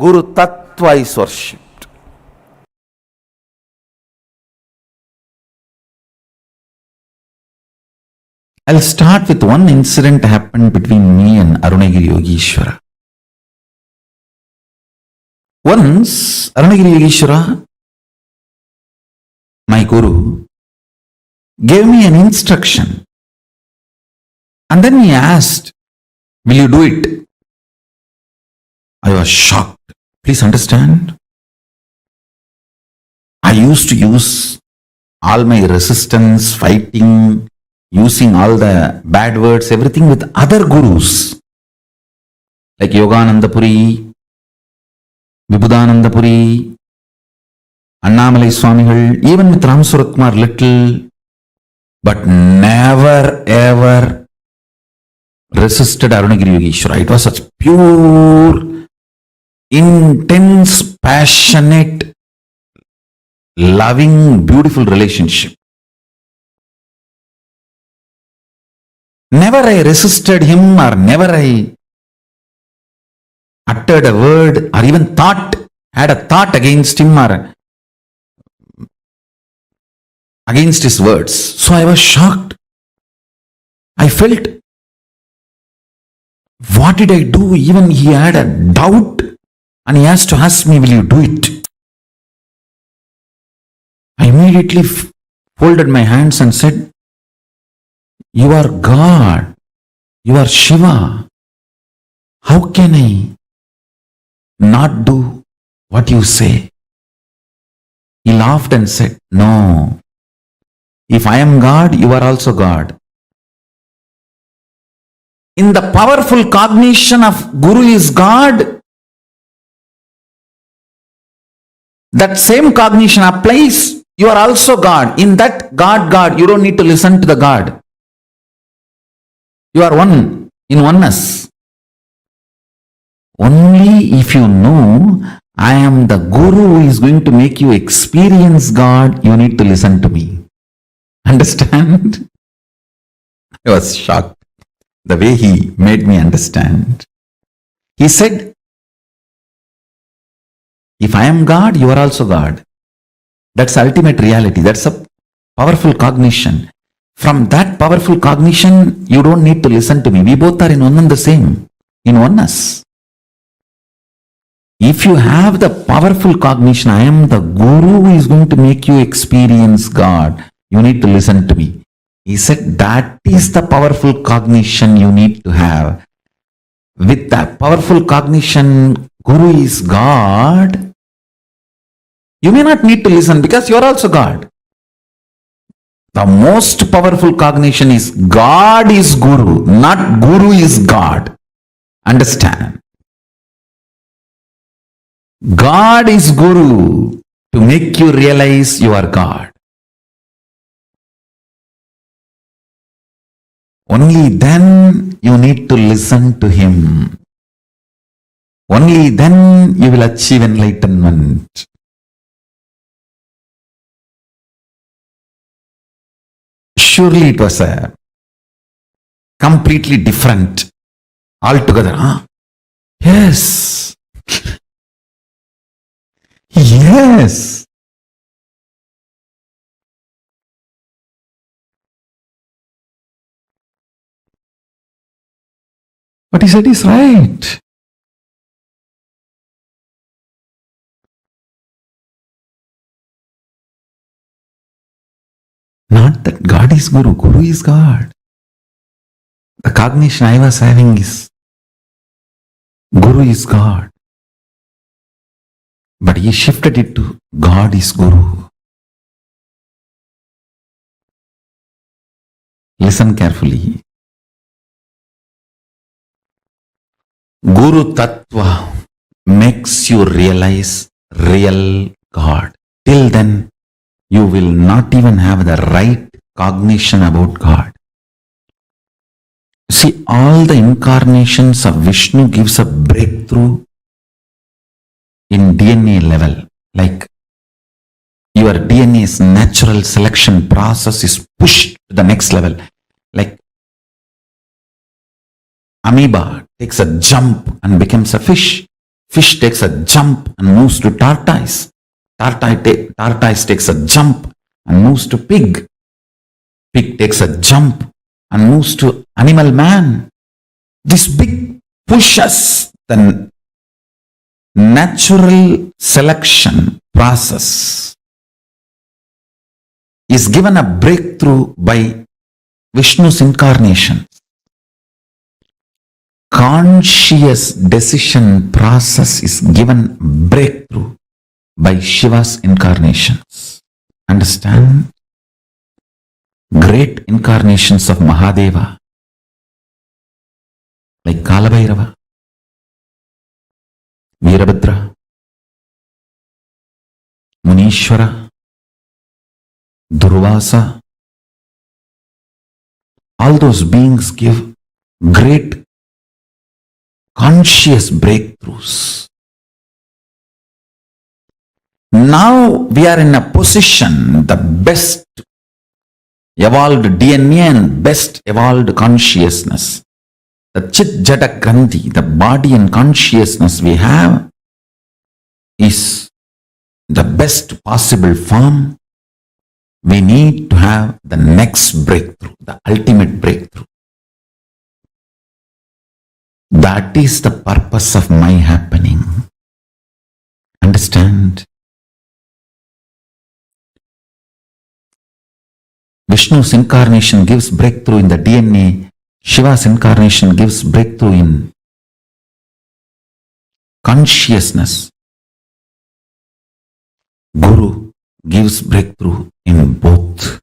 G: Guru Tattva is worshipped. I'll start with one incident happened between me and Arunagiri Yogeshwara. Once, Arunagiri Yogeshwara, my guru, gave me an instruction. And then he asked, will you do it? I was shocked. Please understand. I used to use all my resistance, fighting, using all the bad words, everything with other gurus. Like Yogananda Puri, Vibhudananda Puri, Annamalai Swamigal, even with Ram Suratkumar little, but never ever resisted Arunagiri Yogeshwara. It was such pure, intense, passionate, loving, beautiful relationship. Never I resisted him or never I uttered a word or even had a thought against him or against his words. So I was shocked. I felt, what did I do? Even he had a doubt and he has to ask me, will you do it? I immediately folded my hands and said, you are God. You are Shiva. How can I not do what you say? He laughed and said, no. If I am God, you are also God. In the powerful cognition of Guru is God, that same cognition applies. You are also God. In that God, you don't need to listen to the God. You are one, in oneness. Only if you know, I am the Guru who is going to make you experience God, you need to listen to me. Understand? I was shocked the way he made me understand. He said, if I am God, you are also God. That's ultimate reality. That's a powerful cognition. From that powerful cognition, you don't need to listen to me. We both are in one and the same, in oneness. If you have the powerful cognition, I am the Guru who is going to make you experience God, you need to listen to me. He said, that is the powerful cognition you need to have. With that powerful cognition, Guru is God, you may not need to listen because you are also God. The most powerful cognition is God is Guru, not Guru is God. Understand? God is Guru to make you realize you are God. Only then you need to listen to him. Only then you will achieve enlightenment. Surely it was a completely different altogether. Huh? Yes. Yes. What he said is right. Not that God is Guru, Guru is God. The cognition I was having is Guru is God. But he shifted it to God is Guru. Listen carefully. Guru Tattva makes you realize real God. Till then, you will not even have the right cognition about God. See, all the incarnations of Vishnu gives a breakthrough in DNA level. Like your DNA's natural selection process is pushed to the next level. Like amoeba takes a jump and becomes a fish. Fish takes a jump and moves to tortoise. Tortoise takes a jump and moves to pig. Pig takes a jump and moves to animal man. This big pushes the natural selection process is given a breakthrough by Vishnu's incarnation. Conscious decision process is given breakthrough by Shiva's incarnations. Understand? Great incarnations of Mahadeva, like Kalabhairava, Veerabhadra, Munishwara, Durvasa, all those beings give great conscious breakthroughs. Now we are in a position, the best evolved DNA and best evolved consciousness, the Chit Jata Granthi, the body and consciousness we have is the best possible form. We need to have the next breakthrough, the ultimate breakthrough. That is the purpose of my happening. Understand? Vishnu's incarnation gives breakthrough in the DNA. Shiva's incarnation gives breakthrough in consciousness. Guru gives breakthrough in both.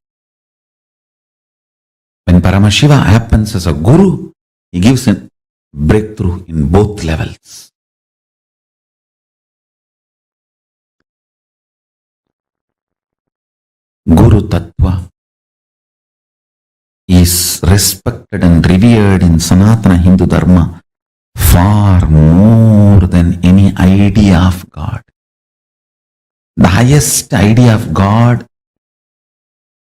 G: When Paramashiva happens as a guru, he gives a breakthrough in both levels. Guru Tattva is respected and revered in Sanatana Hindu Dharma far more than any idea of God. The highest idea of God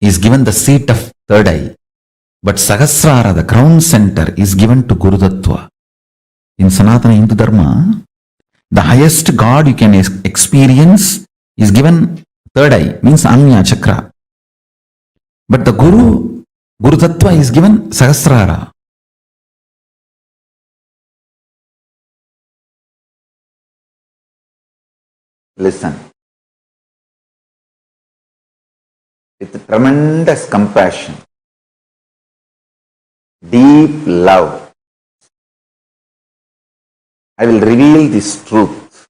G: is given the seat of third eye, but Sahasrara, the crown center, is given to Guru Tattva. In Sanatana Hindu Dharma, the highest God you can experience is given third eye, means Anya Chakra. But the Guru Tattva is given Sahasrara. Listen. With tremendous compassion, deep love, I will reveal this truth.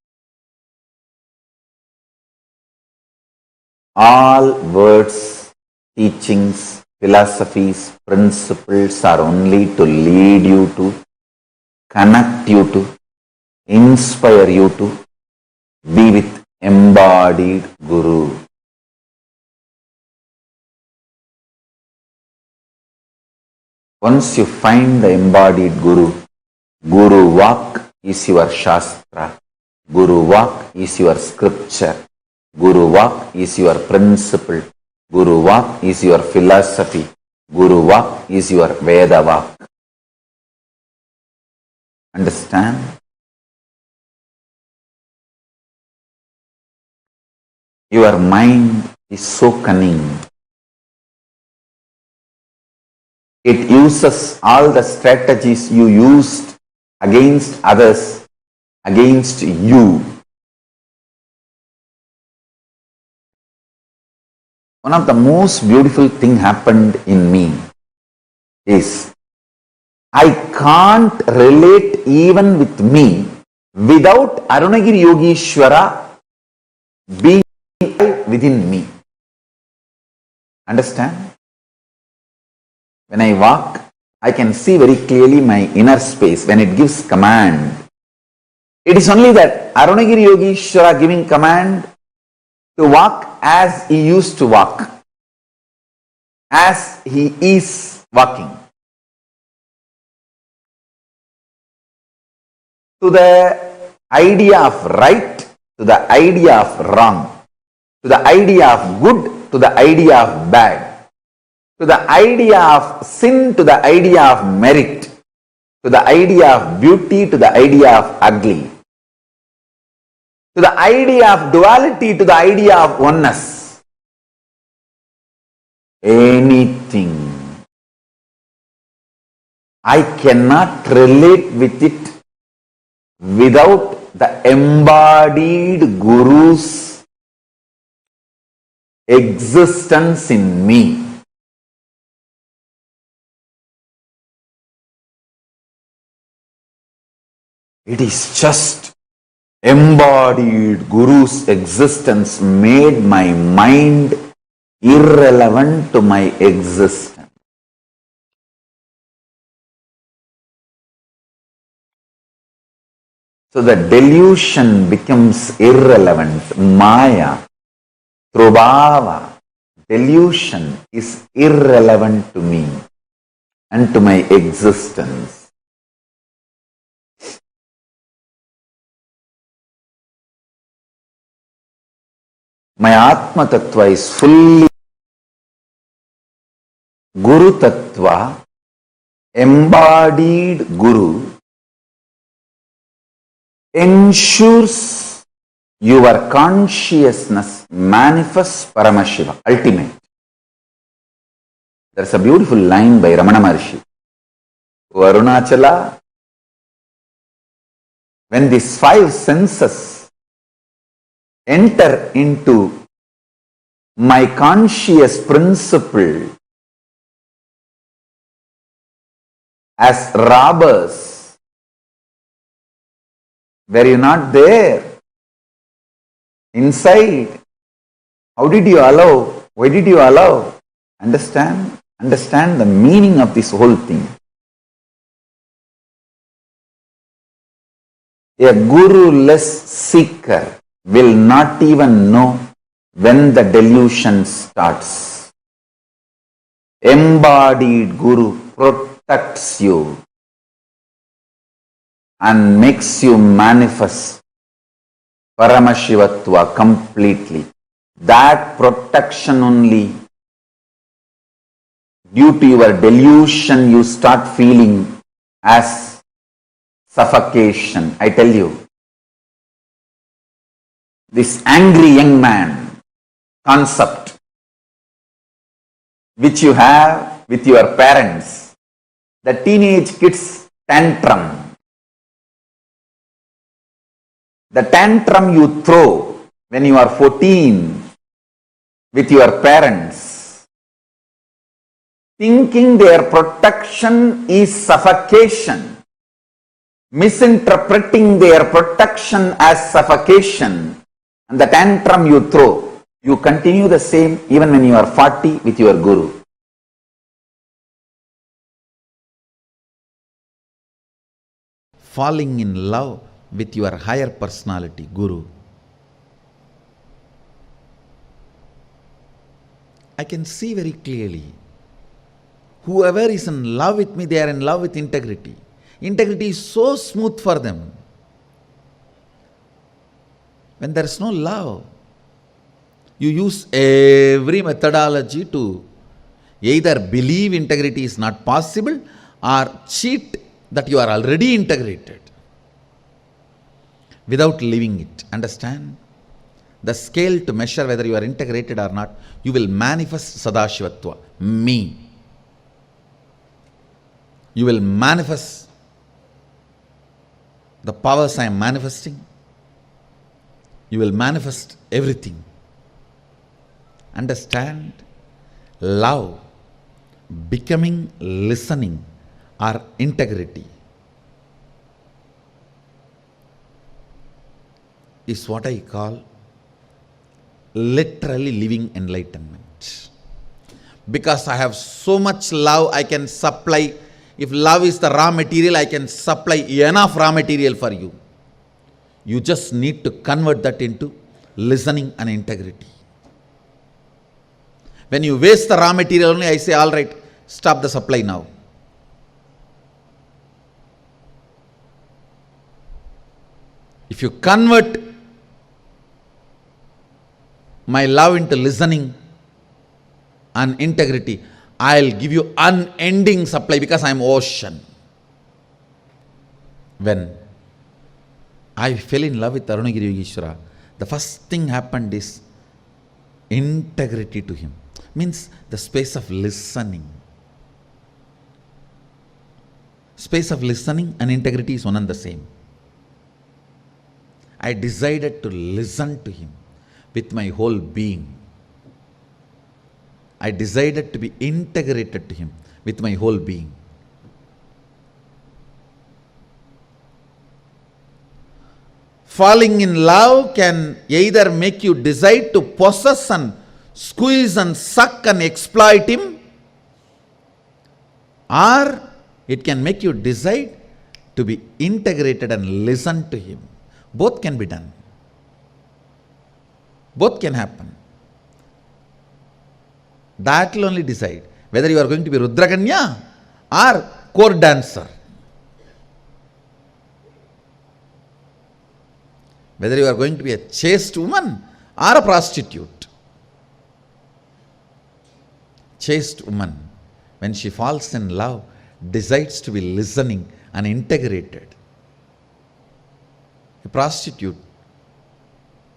G: All words, teachings, philosophies, principles are only to lead you to, connect you to, inspire you to be with embodied Guru. Once you find the embodied Guru, Guru Vak is your Shastra, Guru Vak is your scripture, Guru Vak is your principle, Guru Vak is your philosophy, Guru Vak is your Veda Vak. Understand? Your mind is so cunning. It uses all the strategies you used against others, against you. One of the most beautiful things happened in me is I can't relate even with me without Arunagiri Yogeshwara being within me. Understand? When I walk, I can see very clearly my inner space when it gives command. It is only that Arunagiri Yogeshwara giving command to walk as he used to walk, as he is walking. To the idea of right, to the idea of wrong, to the idea of good, to the idea of bad, to the idea of sin, to the idea of merit, to the idea of beauty, to the idea of ugly, to the idea of duality, to the idea of oneness. Anything I cannot relate with it without the embodied Guru's existence in me. It is just embodied Guru's existence made my mind irrelevant to my existence. So the delusion becomes irrelevant. Maya, Trubhava, delusion is irrelevant to me and to my existence. My Atma Tattva is fully Guru Tattva, embodied Guru, ensures your consciousness manifests Paramashiva, ultimate. There is a beautiful line by Ramana Maharshi. O Arunachala, when these five senses enter into my conscious principle as robbers, were you not there? Inside, how did you allow? Why did you allow? Understand the meaning of this whole thing. A guru-less seeker will not even know when the delusion starts. Embodied Guru protects you and makes you manifest Paramashivatva completely. That protection only, due to your delusion, you start feeling as suffocation. I tell you, this angry young man concept which you have with your parents, the teenage kids tantrum, the tantrum you throw when you are 14 with your parents, thinking their protection is suffocation, misinterpreting their protection as suffocation, and the tantrum you throw, you continue the same even when you are 40 with your Guru. Falling in love with your higher personality, Guru. I can see very clearly, whoever is in love with me, they are in love with integrity. Integrity is so smooth for them. When there is no love, you use every methodology to either believe integrity is not possible or cheat that you are already integrated without living it. Understand? The scale to measure whether you are integrated or not, you will manifest Sadashivatva, me. You will manifest the powers I am manifesting. You will manifest everything. Understand? Love, becoming, listening, or integrity is what I call literally living enlightenment. Because I have so much love, I can supply. If love is the raw material, I can supply enough raw material for you. You just need to convert that into listening and integrity. When you waste the raw material only, I say, all right, stop the supply now. If you convert my love into listening and integrity, I'll give you unending supply because I'm ocean. When I fell in love with Arunagiri Yogeshwara, the first thing happened is integrity to him. Means the space of listening. space of listening and integrity is one and the same. I decided to listen to him with my whole being. I decided to be integrated to him with my whole being. Falling in love can either make you decide to possess and squeeze and suck and exploit him, or it can make you decide to be integrated and listen to him. Both can be done. Both can happen. That will only decide whether you are going to be Rudraganya or court dancer. Whether you are going to be a chaste woman or a prostitute. Chaste woman, when she falls in love, decides to be listening and integrated. A prostitute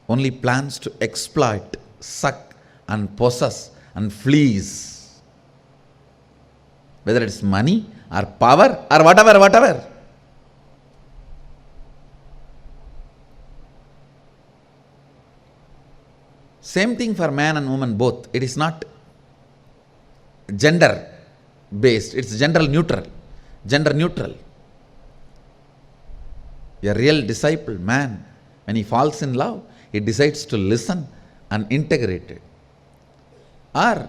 G: only plans to exploit, suck and possess and fleece. Whether it's money or power or whatever. Same thing for man and woman both. It is not gender based, it's gender neutral. A real disciple, man, when he falls in love, he decides to listen and integrate it. Or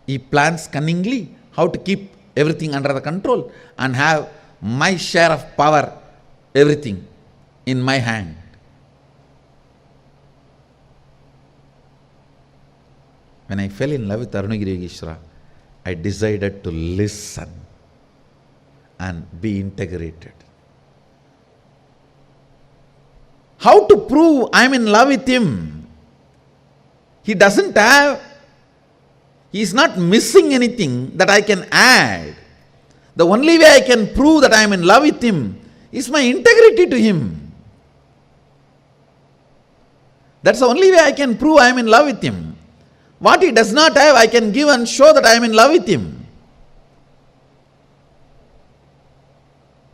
G: he plans cunningly how to keep everything under the control and have my share of power, everything in my hand. When I fell in love with Arunagiri Yogeshwara, I decided to listen and be integrated. How to prove I am in love with him? He is not missing anything that I can add. The only way I can prove that I am in love with him is my integrity to him. That's the only way I can prove I am in love with him. What he does not have, I can give and show that I am in love with him.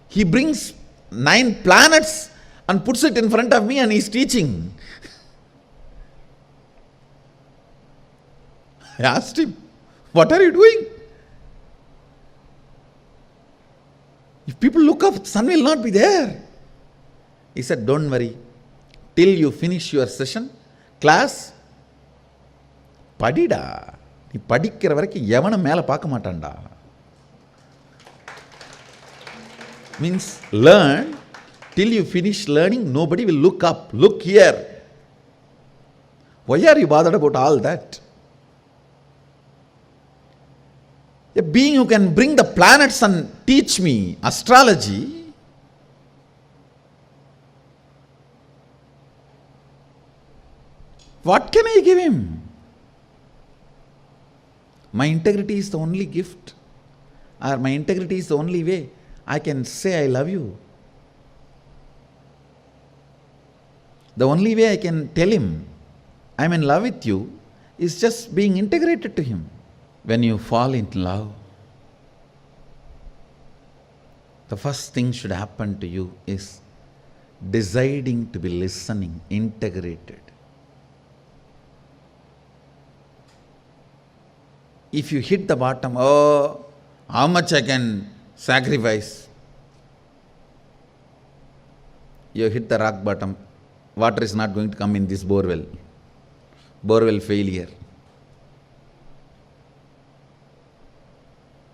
G: He brings 9 planets and puts it in front of me and he is teaching. I asked him, what are you doing? If people look up, the sun will not be there. He said, don't worry. Till you finish your session, class, படிடா, நீ படிக்கிற வரைக்கும் எவனும் மேலே பார்க்க மாட்டான்டா. Means learn, till you finish learning, nobody will look up, look here. Why are you bothered about all that? A being who can bring the planets and teach me astrology, what can I give him? My integrity is the only gift, or my integrity is the only way I can say I love you. The only way I can tell him I am in love with you is just being integrated to him. When you fall in love, the first thing should happen to you is deciding to be listening, integrated. If you hit the bottom, oh, how much I can sacrifice? You hit the rock bottom, water is not going to come in this borewell. Borewell failure.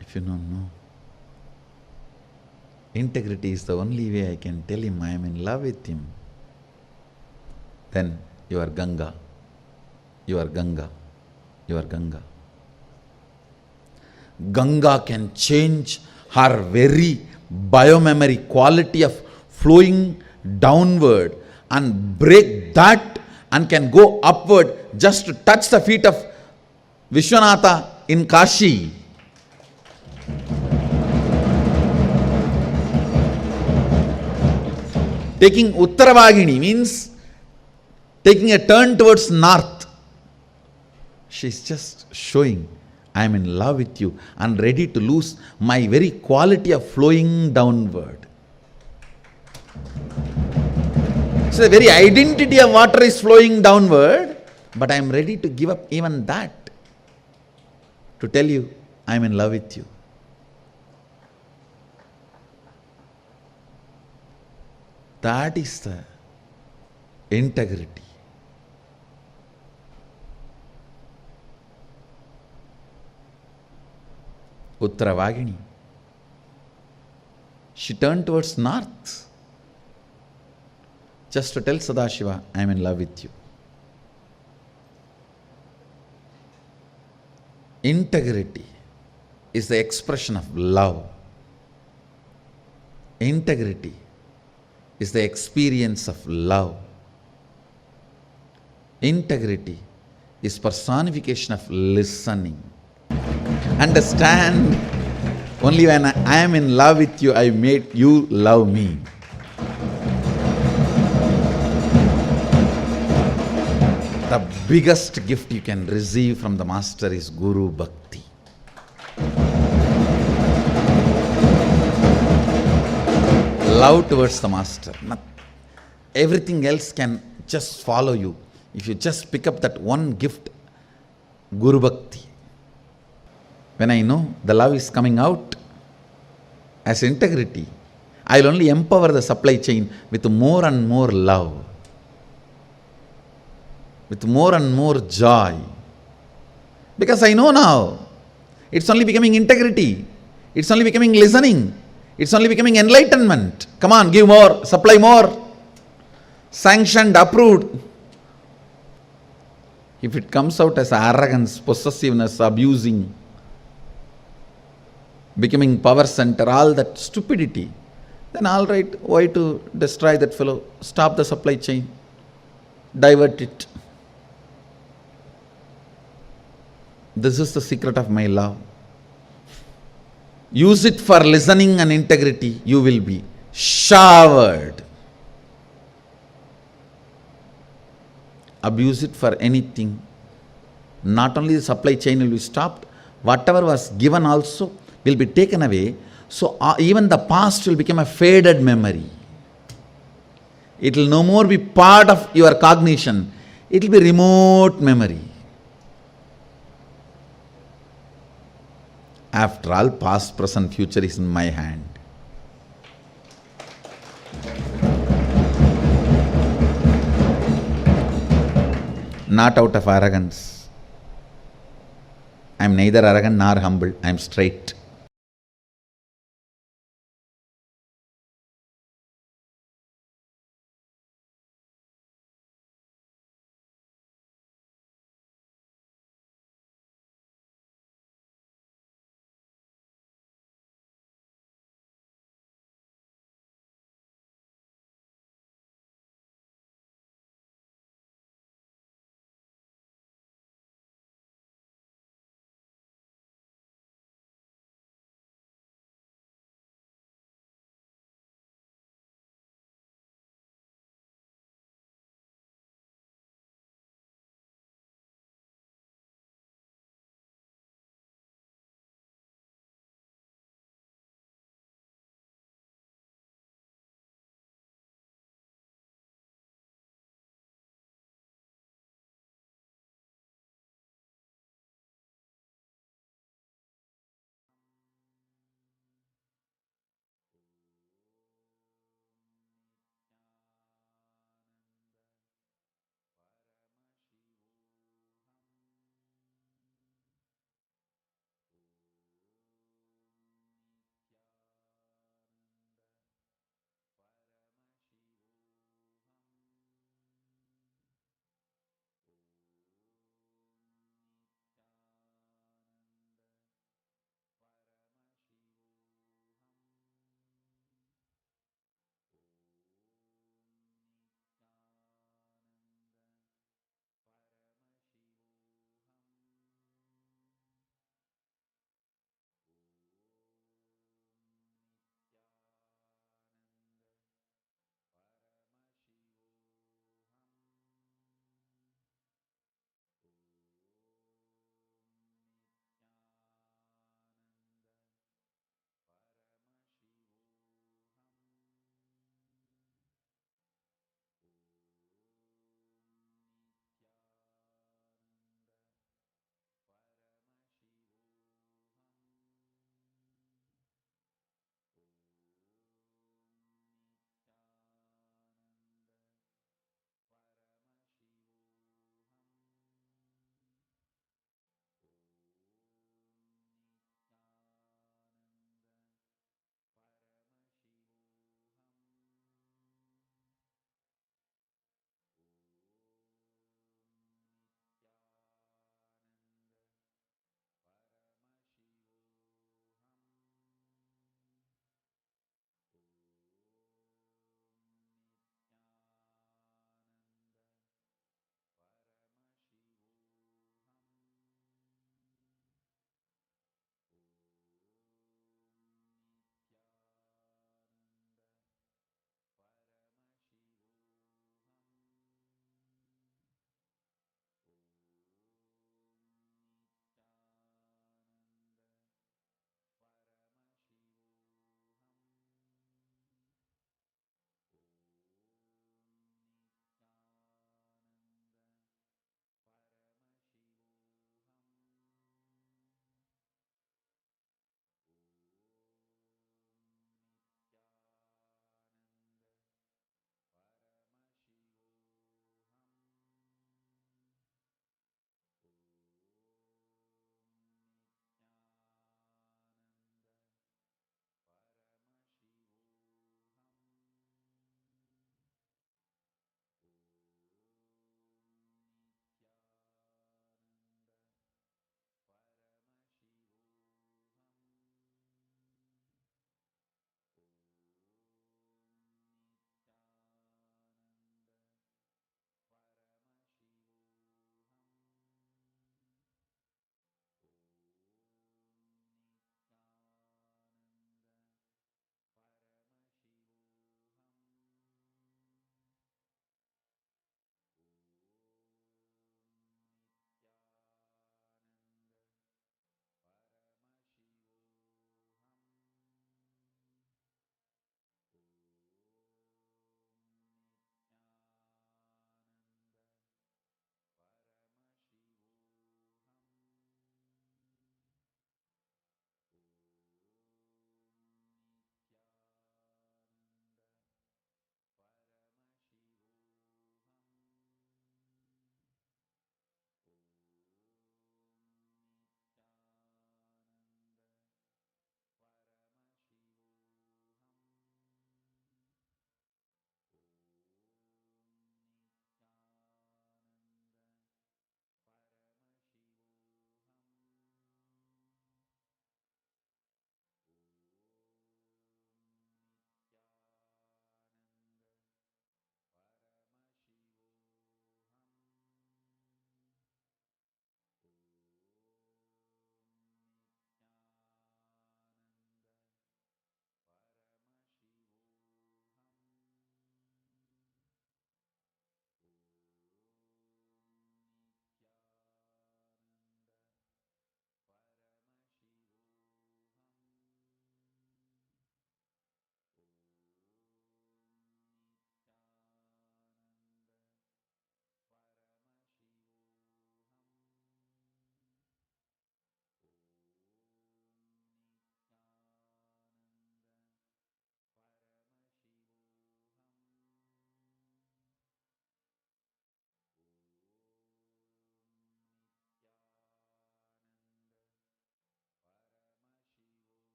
G: If you don't know, integrity is the only way I can tell him I am in love with him. Then you are Ganga. You are Ganga. You are Ganga. Ganga can change her very biomemory quality of flowing downward and break that and can go upward just to touch the feet of Vishwanatha in Kashi. Taking Uttarabhagini means taking a turn towards north. She is just showing, I am in love with you and ready to lose my very quality of flowing downward. So the very identity of water is flowing downward, but I am ready to give up even that to tell you I am in love with you. That is the integrity. Uttaravagini. She turned towards north just to tell Sadashiva, I am in love with you. Integrity is the expression of love. Integrity is the experience of love. Integrity is personification of listening. Understand, only when I am in love with you, I made you love me. The biggest gift you can receive from the Master is Guru Bhakti. Love towards the Master. Everything else can just follow you. If you just pick up that one gift, Guru Bhakti. When I know the love is coming out as integrity, I will only empower the supply chain with more and more love, with more and more joy. Because I know now, it's only becoming integrity, it's only becoming listening, it's only becoming enlightenment. Come on, give more, supply more, sanctioned, approved. If it comes out as arrogance, possessiveness, abusing, becoming power center, all that stupidity, then all right, why to destroy that fellow? Stop the supply chain, divert it. This is the secret of my love. Use it for listening and integrity, you will be showered. Abuse it for anything. Not only the supply chain will be stopped, whatever was given also will be taken away. So even the past will become a faded memory. It will no more be part of your cognition. It will be remote memory. After all, past, present, future is in my hand. Not out of arrogance. I am neither arrogant nor humble. I am straight.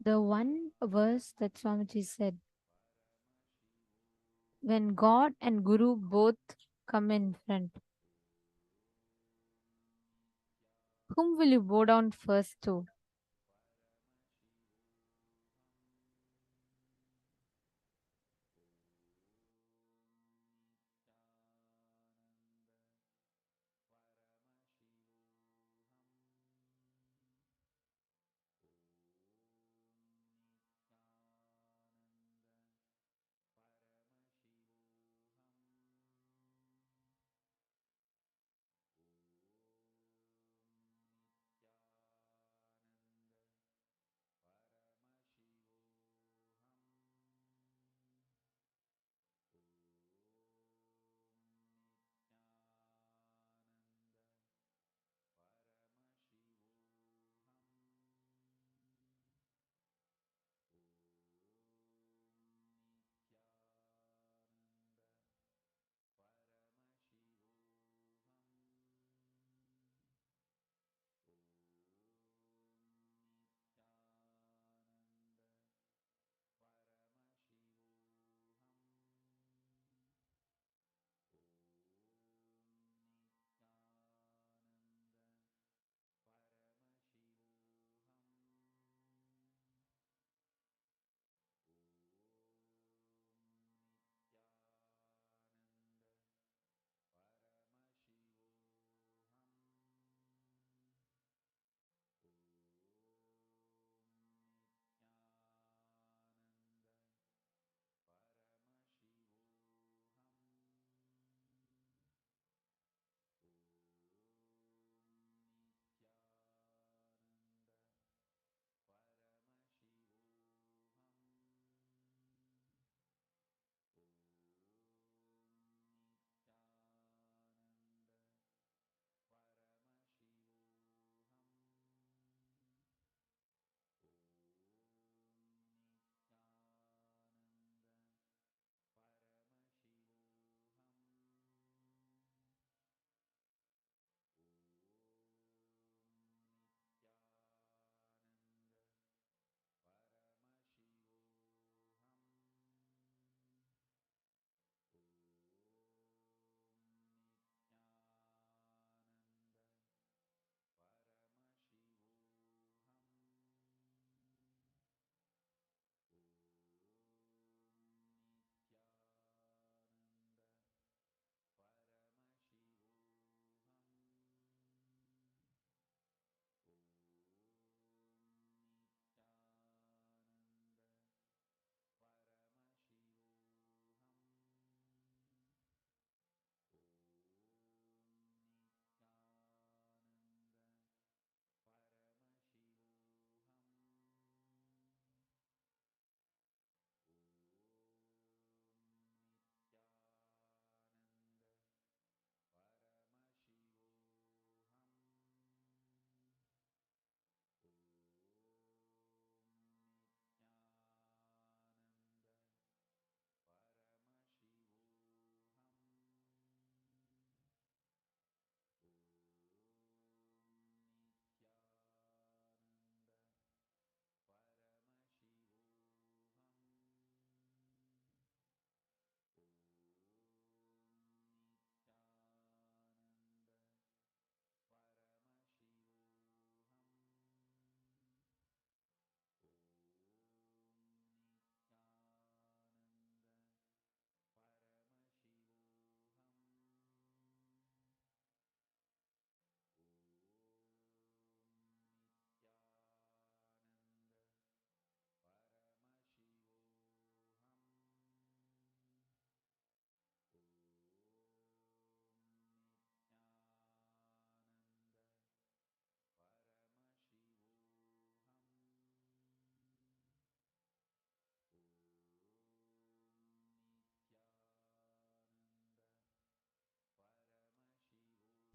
F: The one verse that Swamiji said, when God and Guru both come in front, whom will you bow down first to?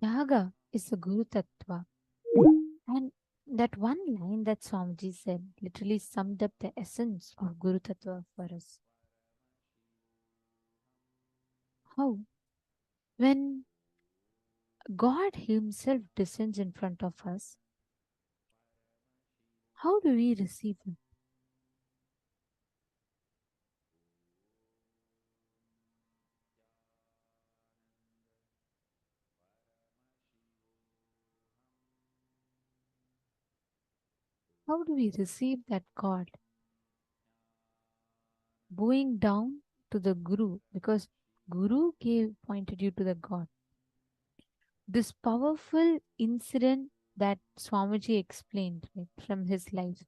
F: Yaga is the Guru Tattva. And that one line that Swamiji said literally summed up the essence of Guru Tattva for us. How? When God Himself descends in front of us, how do we receive Him? how do we receive that God? Bowing down to the Guru, because Guru pointed you to the God. This powerful incident that Swamiji explained, right, from his life.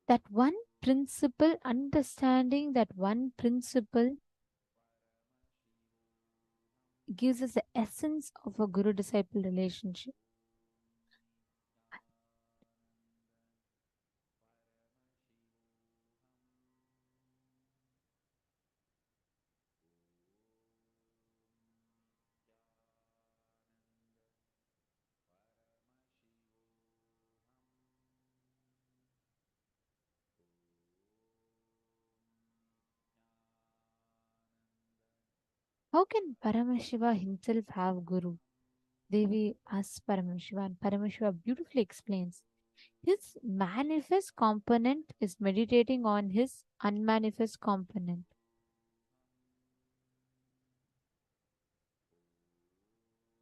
F: That one principle, understanding that one principle gives us the essence of a guru-disciple relationship. How can Paramashiva himself have guru? Devi asks Paramashiva, and Paramashiva beautifully explains. His manifest component is meditating on his unmanifest component.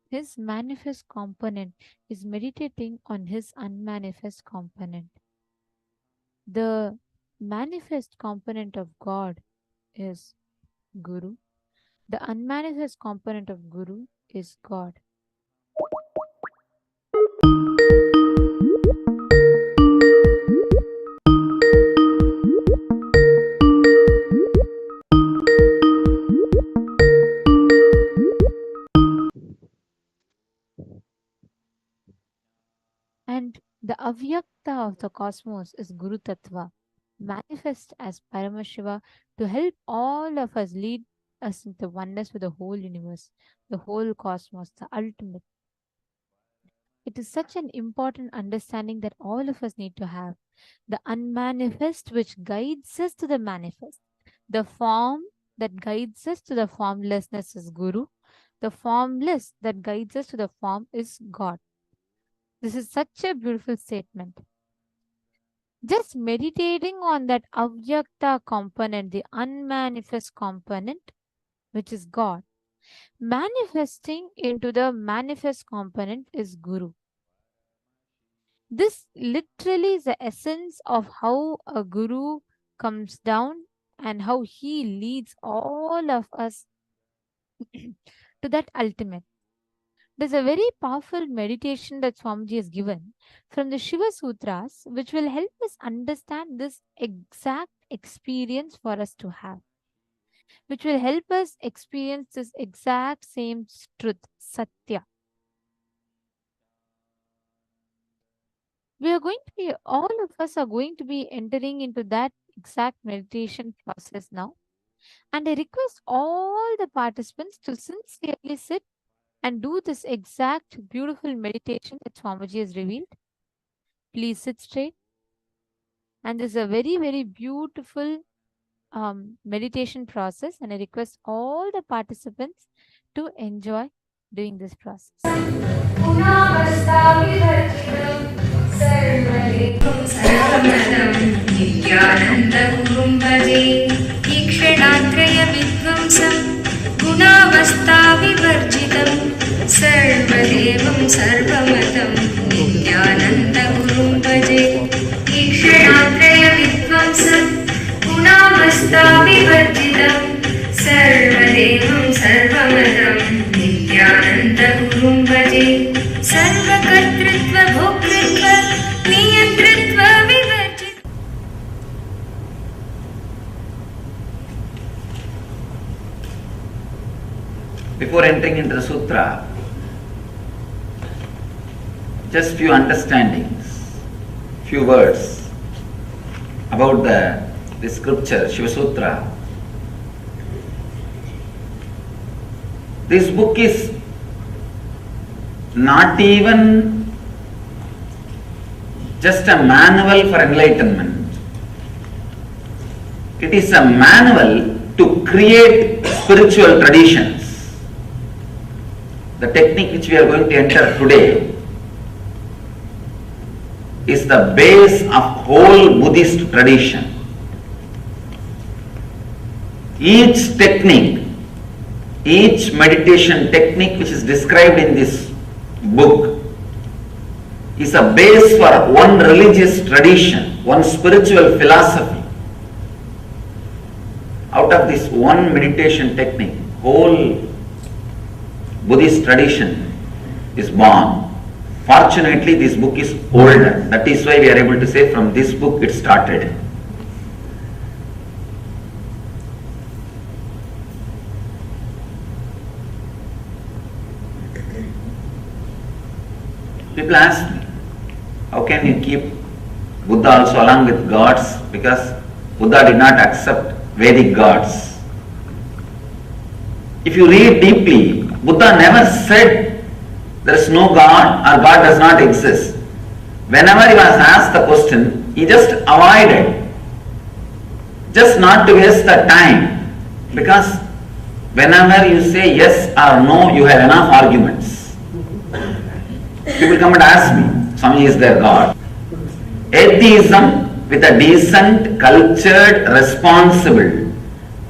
F: His manifest component is meditating on his unmanifest component. The manifest component of God is Guru. The unmanifest component of Guru is God. And the avyakta of the cosmos is Guru Tattva, manifest as Paramashiva to help all of us, lead us into oneness with the whole universe, the whole cosmos, the ultimate. It is such an important understanding that all of us need to have. The unmanifest which guides us to the manifest. The form that guides us to the formlessness is Guru. The formless that guides us to the form is God. This is such a beautiful statement. Just meditating on that avyakta component, the unmanifest component, which is God, manifesting into the manifest component is Guru. This literally is the essence of how a Guru comes down and how he leads all of us to that ultimate. There's a very powerful meditation that Swamiji has given from the Shiva Sutras, which will help us understand this exact experience for us to have, which will help us experience this exact same truth, Satya. All of us are going to be entering into that exact meditation process now. And I request all the participants to sincerely sit and do this exact beautiful meditation that Swamiji has revealed. Please sit straight. And this is a very, very beautiful meditation process. And I request all the participants to enjoy doing this process.
J: सर्वदेवं सर्वमतं नित्यानन्दगुरुं भजे ईक्षणात्रयविध्वंसं गुणावस्थाविवर्जितं सर्वदेवं सर्वमतं नित्यानन्दगुरुं भजे सर्वकर्तृत्व भोक्तृत्व नियन्तृत्व विवर्जित.
G: Before entering into the sutra, just few understandings, few words about the scripture, Shiva Sutra. This book is not even just a manual for enlightenment. It is a manual to create spiritual traditions. The technique which we are going to enter today is the base of whole Buddhist tradition. Each technique each meditation technique which is described in this book is a base for one religious tradition, one spiritual philosophy. Out of this one meditation technique, whole Buddhist tradition is born. Fortunately, this book is older. That is why we are able to say from this book it started. People ask me, how can you keep Buddha also along with gods? Because Buddha did not accept Vedic gods. If you read deeply, Buddha never said there is no God or God does not exist. Whenever he was asked the question, he just avoided, just not to waste the time. Because whenever you say yes or no, you have enough arguments. People come and ask me, Swami, is there God? Atheism with a decent, cultured, responsible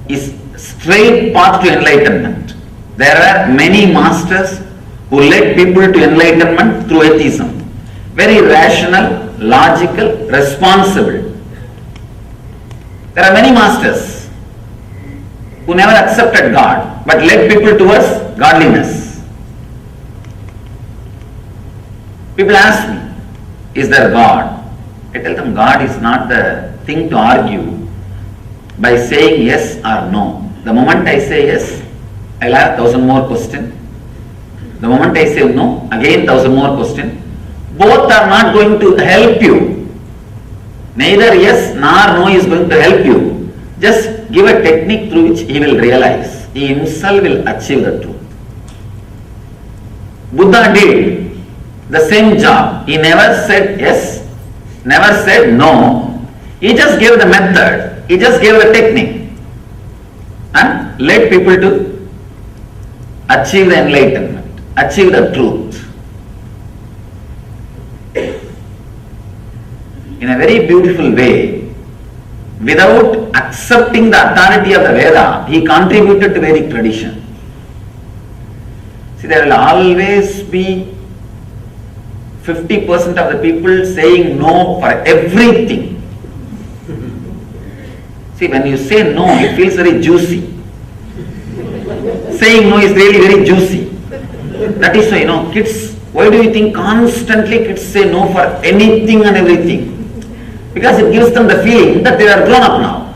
G: is straight path to enlightenment. There are many masters who led people to enlightenment through atheism. Very rational, logical, responsible. There are many masters who never accepted God but led people towards godliness. People ask me, is there God? I tell them God is not the thing to argue by saying yes or no. The moment I say yes, I'll have 1,000 more questions. The moment I say no, again 1,000 more questions. Both are not going to help you. Neither yes nor no is going to help you. Just give a technique through which he will realize. He himself will achieve the truth. Buddha did the same job. He never said yes, never said no. He just gave the method. He just gave the technique and led people to achieve the enlightenment, achieve the truth. In a very beautiful way, without accepting the authority of the Veda, he contributed to Vedic tradition. See, there will always be 50% of the people saying no for everything. See, when you say no, it feels very juicy. Saying no is really very juicy. That is why, kids, why do you think constantly kids say no for anything and everything? Because it gives them the feeling that they are grown up now.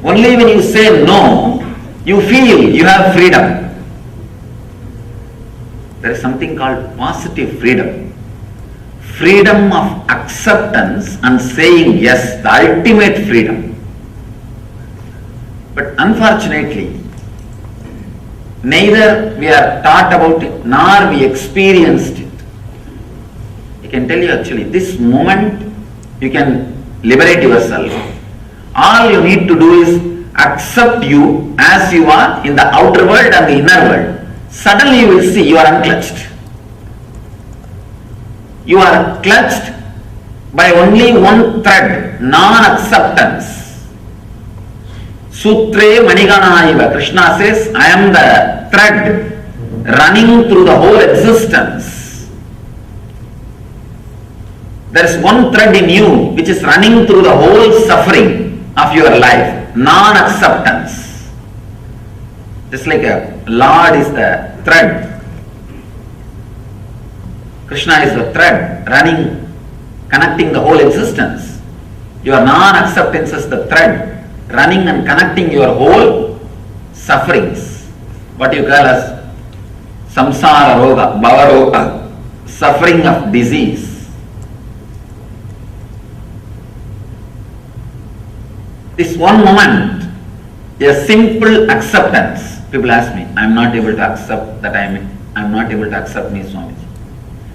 G: Only when you say no, you feel you have freedom. There is something called positive freedom. Freedom of acceptance and saying yes, the ultimate freedom. But unfortunately, neither we are taught about it nor we experienced it. I can tell you actually, this moment you can liberate yourself. All you need to do is accept you as you are in the outer world and the inner world. Suddenly you will see you are unclutched. You are clutched by only one thread, non-acceptance. Sutre Maniganaiva, Krishna says, I am the thread running through the whole existence. There is one thread in you which is running through the whole suffering of your life, non-acceptance. Just like a Lord is the thread, Krishna is the thread running, connecting the whole existence. Your non-acceptance is the thread running and connecting your whole sufferings. What you call as samsara roga, bhava roga, suffering of disease. This one moment, a simple acceptance. People ask me, I am not able to accept that I am not able to accept me, Swamiji.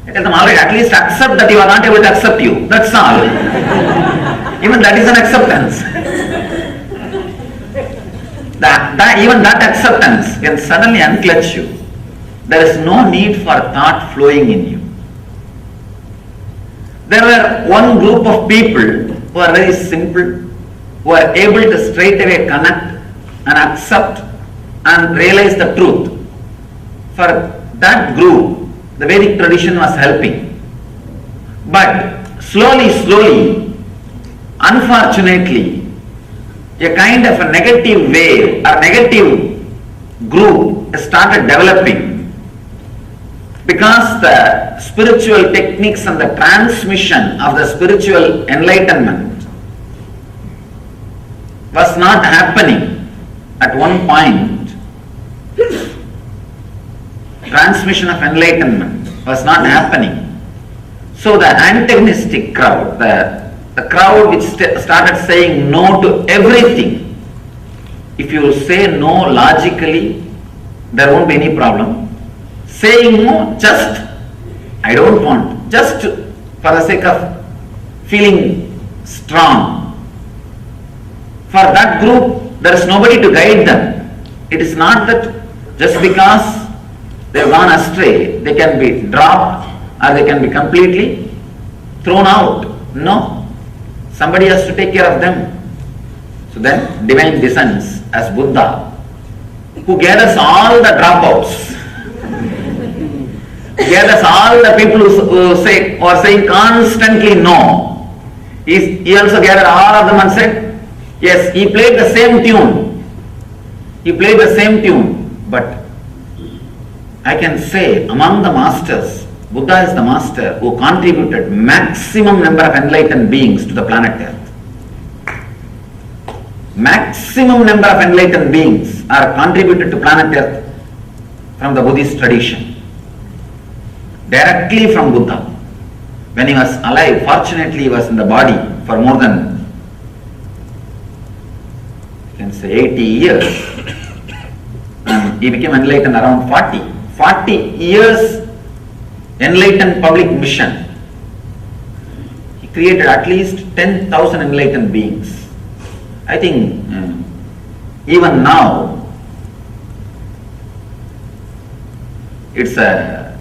G: I tell them, alright, at least accept that you are not able to accept you. That's all. Even that is an acceptance. Even that acceptance can suddenly unclutch you. There is no need for thought flowing in you. There were one group of people who are very simple, who are able to straight away connect and accept and realize the truth. For that group, the Vedic tradition was helping. But slowly, unfortunately, a kind of a negative wave or negative group started developing because the spiritual techniques and the transmission of the spiritual enlightenment was not happening at one point. Transmission of enlightenment was not happening. So the antagonistic crowd, the crowd which started saying no to everything. If you say no logically, there won't be any problem. Saying no, just I don't want, just for the sake of feeling strong. For that group, there is nobody to guide them. It is not that just because they have gone astray, they can be dropped or they can be completely thrown out. No. Somebody has to take care of them. So then divine descends as Buddha, who gathers all the dropouts, gathers all the people who say or saying constantly no. He also gathered all of them and said, yes, he played the same tune. He played the same tune, but I can say among the masters, Buddha is the master who contributed maximum number of enlightened beings to the planet Earth. Maximum number of enlightened beings are contributed to planet Earth from the Buddhist tradition. Directly from Buddha. When he was alive, fortunately he was in the body for more than, you can say 80 years. And he became enlightened around 40. 40 years enlightened public mission. He created at least 10,000 enlightened beings. I think even now it's a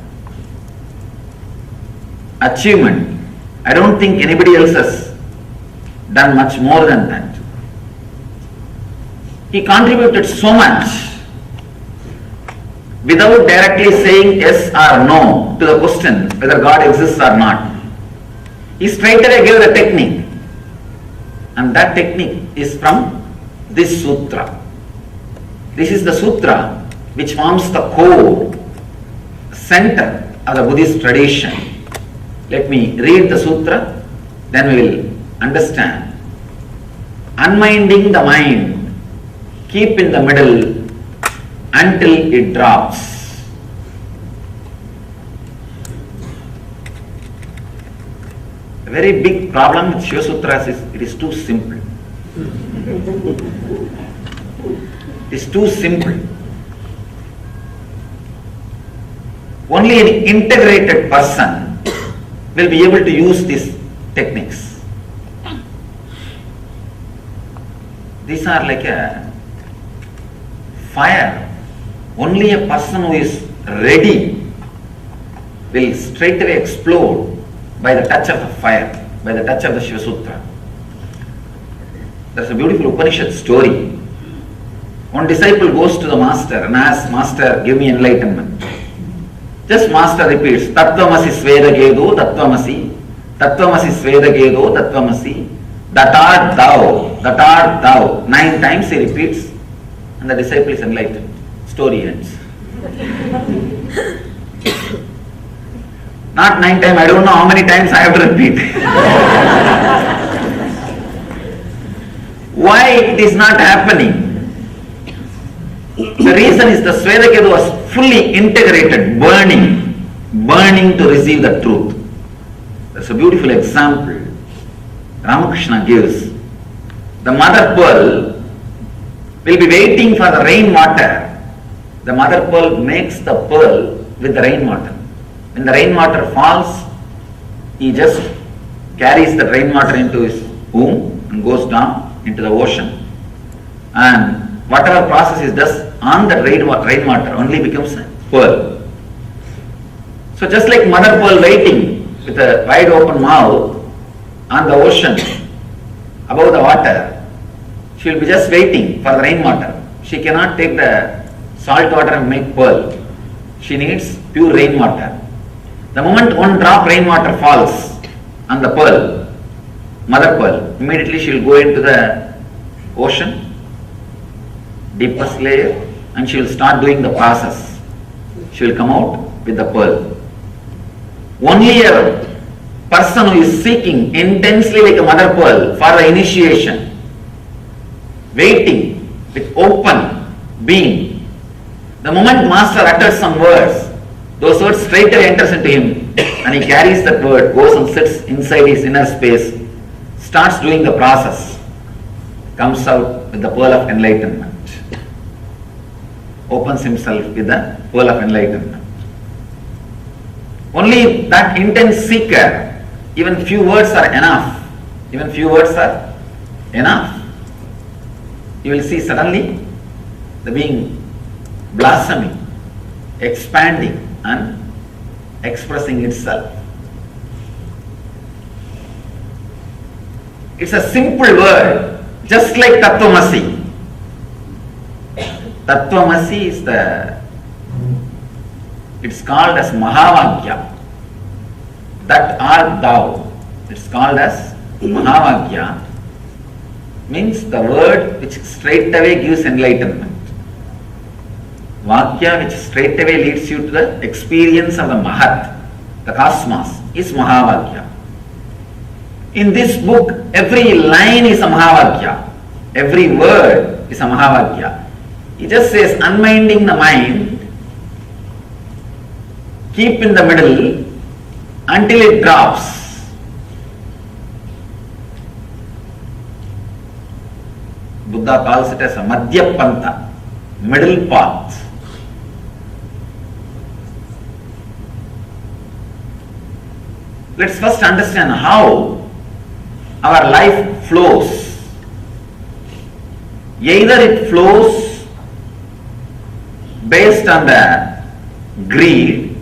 G: achievement. I don't think anybody else has done much more than that. He contributed so much without directly saying yes or no to the question whether God exists or not. He straightaway gave the technique, and that technique is from this sutra. This is the sutra which forms the core, center of the Buddhist tradition. Let me read the sutra, then we will understand. Unminding the mind, keep in the middle until it drops. A very big problem with Shiva Sutras is it is too simple. It is too simple. Only an integrated person will be able to use these techniques. These are like a fire. Only a person who is ready will straightaway explode by the touch of the fire, by the touch of the Shiva Sutra. There's a beautiful Upanishad story. One disciple goes to the master and asks, Master, give me enlightenment. Just master repeats, Tattvamasi Svedagedo, Tattvamasi, Tattvamasi Svedagedo, Tattvamasi, that art thou, that art thou. 9 times he repeats, and the disciple is enlightened. Story ends. Not 9 times, I don't know how many times I have to repeat. Why it is not happening? The reason is the Svedaketu was fully integrated, burning to receive the truth. That's a beautiful example Ramakrishna gives. The mother pearl will be waiting for the rainwater. The mother pearl makes the pearl with the rainwater. When the rainwater falls, he just carries the rainwater into his womb and goes down into the ocean. And whatever process he does on the rainwater only becomes a pearl. So just like mother pearl waiting with a wide open mouth on the ocean above the water, she will be just waiting for the rainwater. She cannot take the salt water and make pearl. She needs pure rainwater. The moment one drop rainwater falls on the pearl, mother pearl, immediately she will go into the ocean, deepest layer, and she will start doing the process. She will come out with the pearl. Only a person who is seeking intensely like a mother pearl for the initiation, waiting with open being, the moment master utters some words, those words straight away enters into him and he carries that word, goes and sits inside his inner space, starts doing the process, comes out with the pearl of enlightenment, opens himself with the pearl of enlightenment. Only that intense seeker, even few words are enough. Even few words are enough. You will see suddenly the being blossoming, expanding and expressing itself. It's a simple word, just like Tattvamasi. Tattvamasi is it's called as Mahavagya. That art thou. It's called as Mahavagya. Means the word which straight away gives enlightenment. Vakya which straight away leads you to the experience of the Mahat, the cosmos, is Mahavagya. In this book, every line is a Mahavagya. Every word is a Mahavagya. He just says, unminding the mind, keep in the middle until it drops. Buddha calls it as a Madhya Pantha, middle path. Let's first understand how our life flows. Either it flows based on the greed,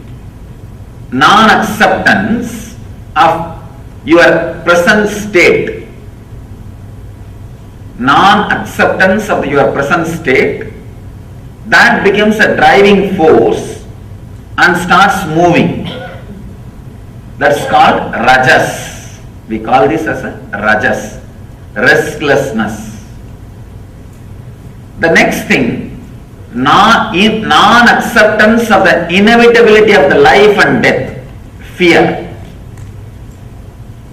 G: non-acceptance of your present state, non-acceptance of your present state, that becomes a driving force and starts moving. That's called rajas. We call this as a rajas, restlessness. The next thing, non-acceptance of the inevitability of the life and death, fear.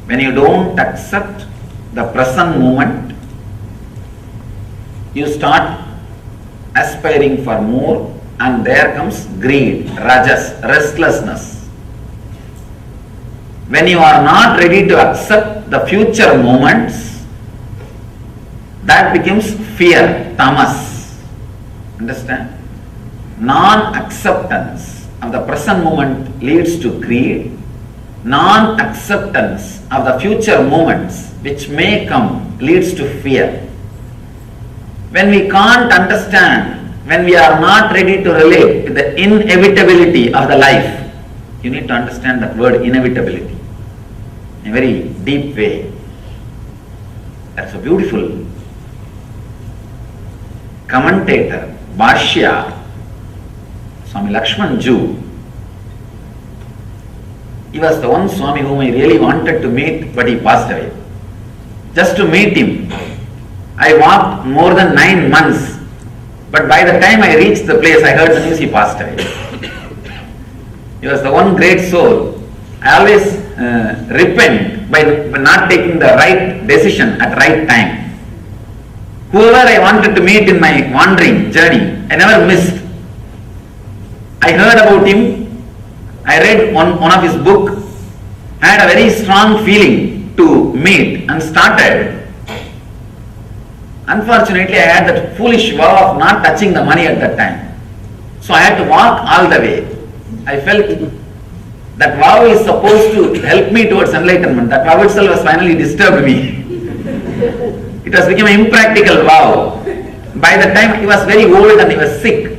G: When you don't accept the present moment, you start aspiring for more, and there comes greed, rajas, restlessness. When you are not ready to accept the future moments, that becomes fear, tamas. Understand? Non-acceptance of the present moment leads to greed. Non-acceptance of the future moments which may come leads to fear. When we can't understand, when we are not ready to relate with the inevitability of the life, you need to understand that word inevitability in a very deep way. That's a beautiful commentator, Bhashya, Swami Lakshman Ju. He was the one Swami whom I really wanted to meet, but he passed away. Just to meet him, I walked more than 9 months, but by the time I reached the place, I heard the news he passed away. He was the one great soul. I always repent by not taking the right decision at right time. Whoever I wanted to meet in my wandering journey, I never missed. I heard about him, I read one of his book, had a very strong feeling to meet and started. Unfortunately, I had that foolish vow of not touching the money at that time. So I had to walk all the way. I felt that vow is supposed to help me towards enlightenment. That vow itself has finally disturbed me. It has become an impractical vow. By the time he was very old and he was sick,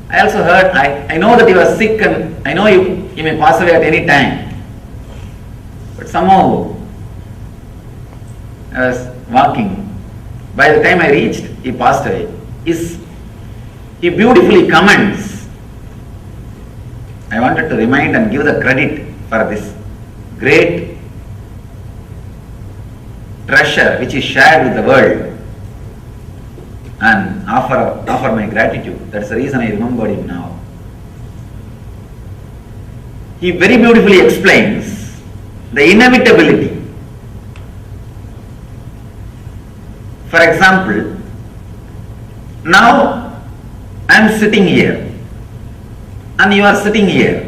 G: I also heard, I know that he was sick and I know he may pass away at any time. But somehow I was walking. By the time I reached, he passed away. His he beautifully comments. I wanted to remind and give the credit for this great treasure which is shared with the world, and offer my gratitude. That's the reason I remembered him now. He very beautifully explains the inevitability. For example, now I am sitting here and you are sitting here.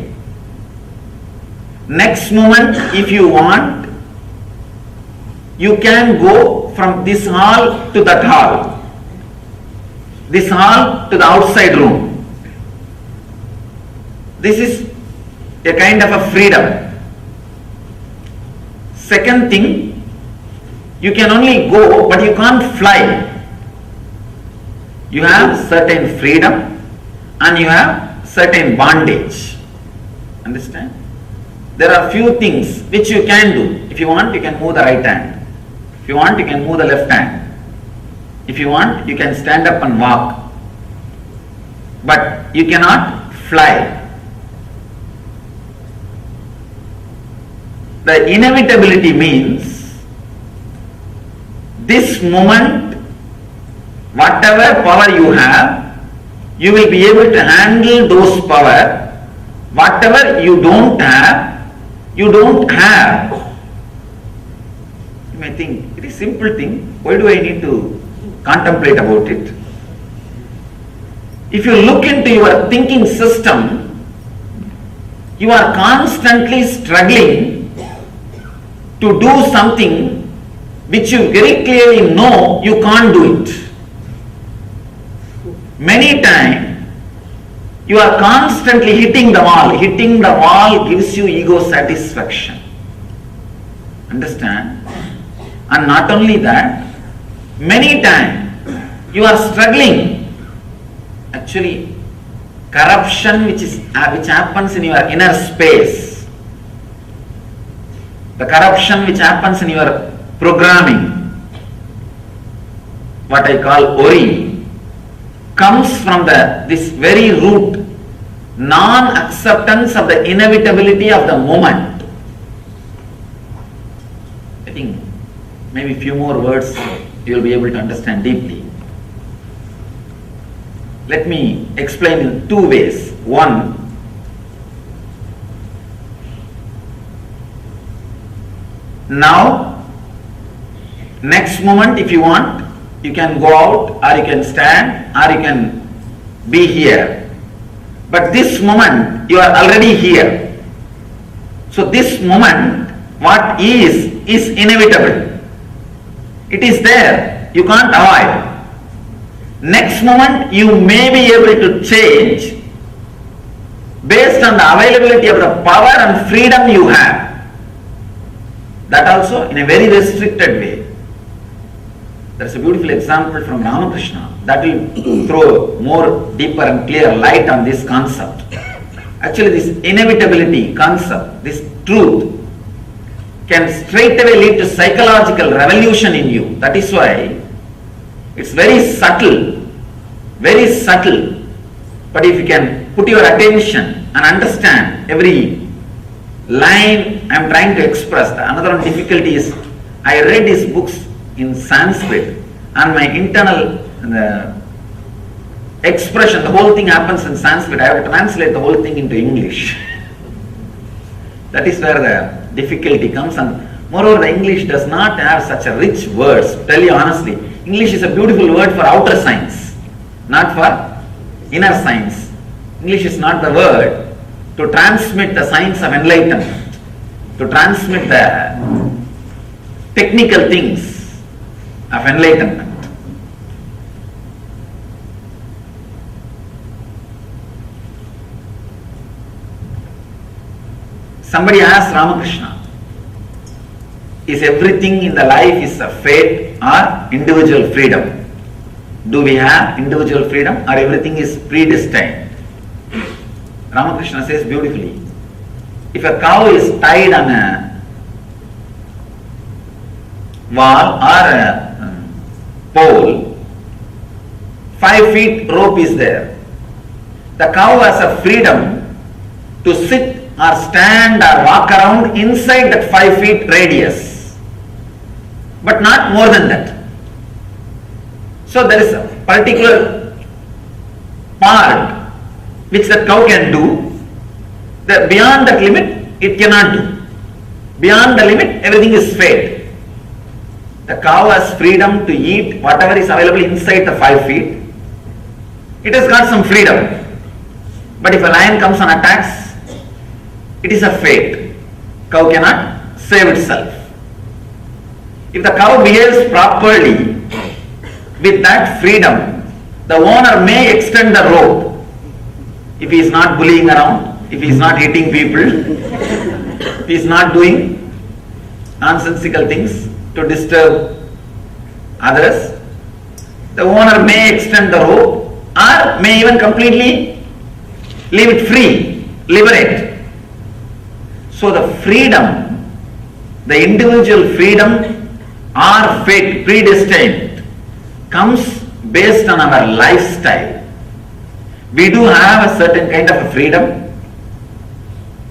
G: Next moment, if you want, you can go from this hall to that hall, this hall to the outside room. This is a kind of a freedom. Second thing, you can only go, but you can't fly. You have certain freedom and you have certain bondage. Understand? There are few things which you can do. If you want, you can move the right hand. If you want, you can move the left hand. If you want, you can stand up and walk. But you cannot fly. The inevitability means this moment, whatever power you have, you will be able to handle those power. Whatever you don't have, you don't have. You may think, it is a simple thing, why do I need to contemplate about it? If you look into your thinking system, you are constantly struggling to do something which you very clearly know you can't do it. Many times you are constantly hitting the wall. Hitting the wall gives you ego satisfaction. Understand? And not only that, many times you are struggling. Actually, corruption which happens in your inner space, the corruption which happens in your programming, what I call ori, comes from this very root, non-acceptance of the inevitability of the moment. I think maybe few more words you will be able to understand deeply. Let me explain in two ways. One, now, next moment if you want, you can go out or you can stand or you can be here. But this moment you are already here. So this moment, what is inevitable. It is there. You can't avoid. Next moment you may be able to change based on the availability of the power and freedom you have. That also in a very restricted way. There is a beautiful example from Ramakrishna that will throw more deeper and clear light on this concept. Actually, this inevitability concept, this truth, can straightaway lead to psychological revolution in you. That is why it's very subtle, very subtle. But if you can put your attention and understand every line I am trying to express, another difficulty is I read his books in Sanskrit and my internal expression, the whole thing happens in Sanskrit. I have to translate the whole thing into English. That is where the difficulty comes, and moreover the English does not have such a rich words. To tell you honestly, English is a beautiful word for outer science, not for inner science. English is not the word to transmit the science of enlightenment, to transmit the technical things of enlightenment. Somebody asked Ramakrishna, is everything in the life is a fate or individual freedom? Do we have individual freedom or everything is predestined? Ramakrishna says beautifully, if a cow is tied on a wall or a pole, 5 feet rope is there. The cow has a freedom to sit or stand or walk around inside that 5 feet radius, but not more than that. So there is a particular part which the cow can do. Beyond that limit, it cannot do. Beyond the limit, everything is fate. The cow has freedom to eat whatever is available inside the 5 feet. It has got some freedom. But if a lion comes and attacks, it is a fate. Cow cannot save itself. If the cow behaves properly, with that freedom, the owner may extend the rope. If he is not bullying around, if he is not hitting people, if he is not doing nonsensical things to disturb others, the owner may extend the rope or may even completely leave it free, liberate. So the freedom, the individual freedom or fate predestined comes based on our lifestyle. We do have a certain kind of a freedom.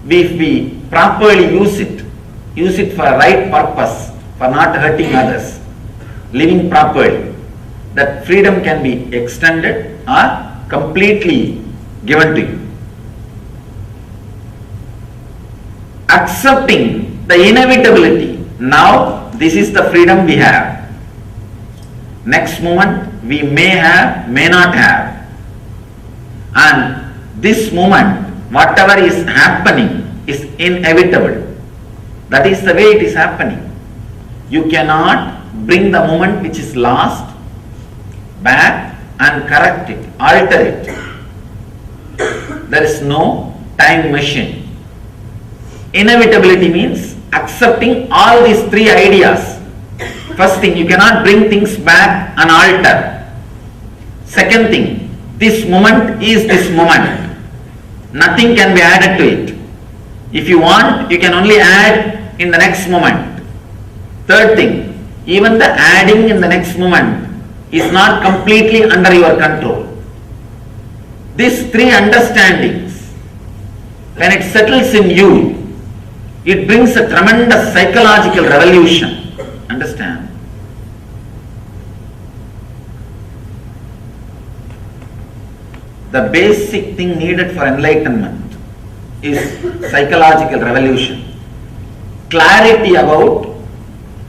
G: If we properly use it for right purpose, for not hurting others, living properly, that freedom can be extended or completely given to you. Accepting the inevitability. Now, this is the freedom we have. Next moment, we may have, may not have. And this moment, whatever is happening is inevitable. That is the way it is happening. You cannot bring the moment which is lost back and correct it, alter it. There is no time machine. Inevitability means accepting all these three ideas. First thing, you cannot bring things back and alter. Second thing, this moment is this moment. Nothing can be added to it. If you want, you can only add in the next moment. Third thing, even the adding in the next moment is not completely under your control. These three understandings, when it settles in you, it brings a tremendous psychological revolution. Understand? The basic thing needed for enlightenment is psychological revolution. Clarity about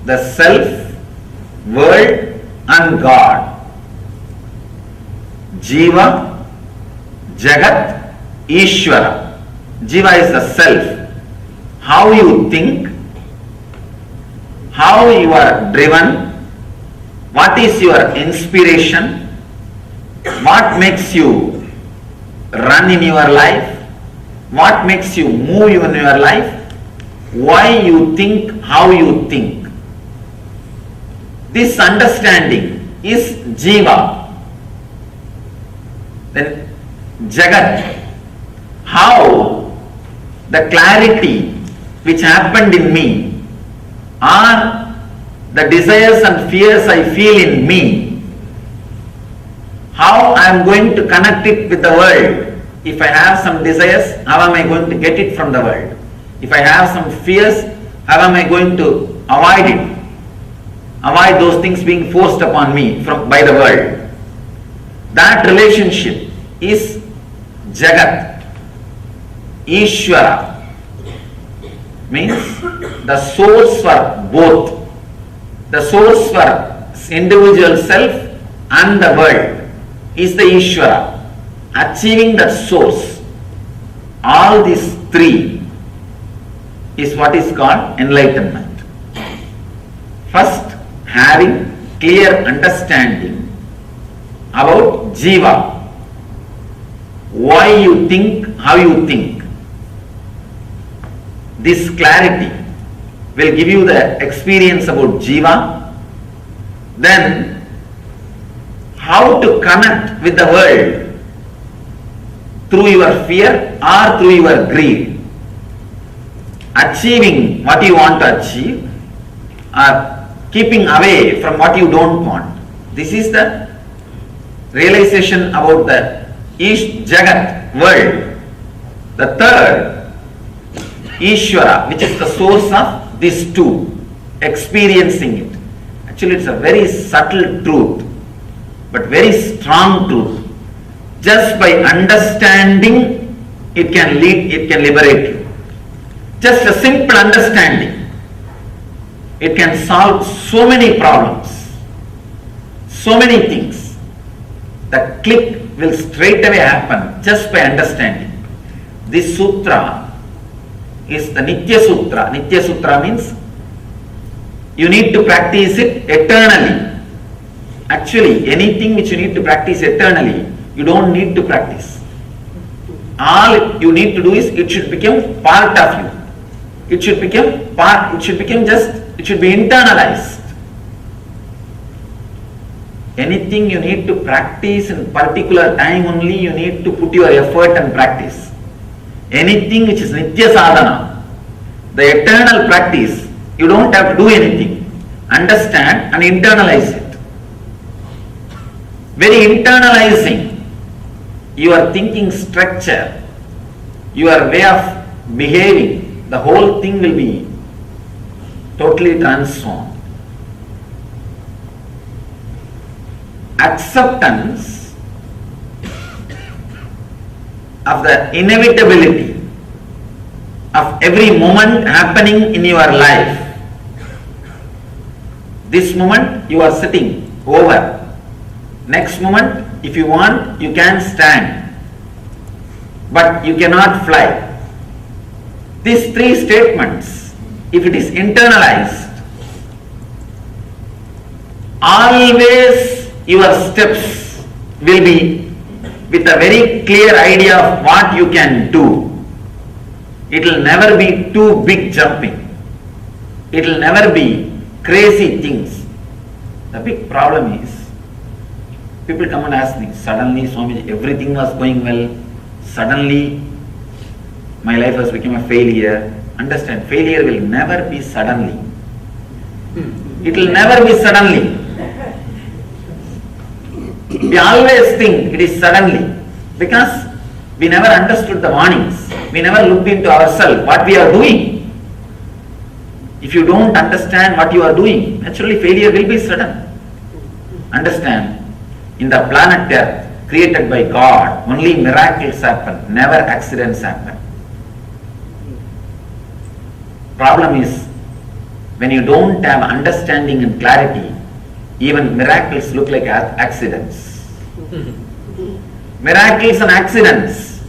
G: the self, world and God. Jiva, Jagat, Ishvara. Jiva is the self. How you think, how you are driven, what is your inspiration, what makes you run in your life, what makes you move in your life, why you think, how you think. This understanding is Jiva. Then Jagat, how the clarity which happened in me or the desires and fears I feel in me, how I am going to connect it with the world. If I have some desires, how am I going to get it from the world? If I have some fears, how am I going to avoid it? Avoid those things being forced upon me by the world. That relationship is Jagat. Ishvara means the source for both. The source for individual self and the world is the Ishvara. Achieving that source, all these three is what is called enlightenment. First, having clear understanding about Jiva. Why you think, how you think. This clarity will give you the experience about Jiva. Then, how to connect with the world through your fear or through your greed. Achieving what you want to achieve or keeping away from what you don't want. This is the realization about the Ish Jagat, world. The third, Ishvara, which is the source of these two, experiencing it. Actually, it's a very subtle truth, but very strong truth. Just by understanding, it can liberate you. Just a simple understanding, it can solve so many problems, so many things. The click will straight away happen just by understanding. This sutra is the Nitya Sutra. Nitya Sutra means you need to practice it eternally. Actually, anything which you need to practice eternally, you don't need to practice. All you need to do is it should become part of you. It should become part, it should be internalized. Anything you need to practice in particular time only, you need to put your effort and practice. Anything which is Nitya Sadhana, the eternal practice, you don't have to do anything. Understand and internalize it. Very internalizing your thinking structure, your way of behaving, the whole thing will be totally transformed. Acceptance of the inevitability of every moment happening in your life. This moment you are sitting over. Next moment, if you want, you can stand, but you cannot fly. These three statements, if it is internalized, always your steps will be with a very clear idea of what you can do. It will never be too big jumping. It will never be crazy things. The big problem is, people come and ask me, suddenly Swamiji, everything was going well, suddenly my life has become a failure. Understand, failure will never be suddenly. It will never be suddenly. We always think it is suddenly because we never understood the warnings. We never looked into ourselves, what we are doing. If you don't understand what you are doing, naturally failure will be sudden. Understand, in the planet Earth, created by God, only miracles happen, never accidents happen. Problem is, when you don't have understanding and clarity, even miracles look like accidents. Miracles and accidents,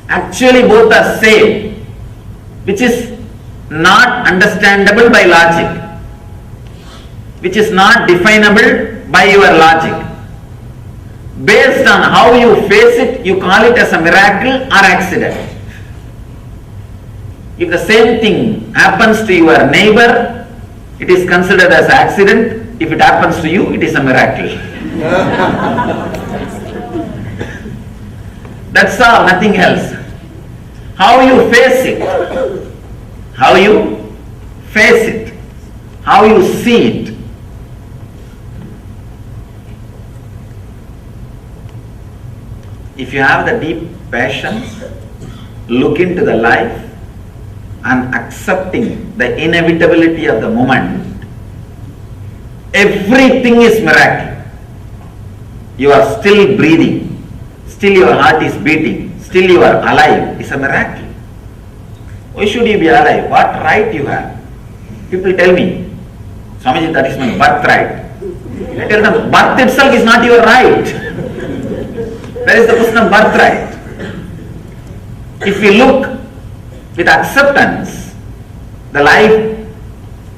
G: actually both are same, which is not understandable by logic, which is not definable by your logic. Based on how you face it, you call it as a miracle or accident. If the same thing happens to your neighbor, it is considered as accident. If it happens to you, it is a miracle. That's all, nothing else. How you face it, how you face it, how you see it. If you have the deep passion, look into the life and accepting the inevitability of the moment, everything is miracle. You are still breathing, still your heart is beating, still you are alive. It's a miracle. Why should you be alive? What right you have? People tell me, Swamiji, that is my birthright. I tell them, birth itself is not your right. Where is the question of birthright? If we look with acceptance, the life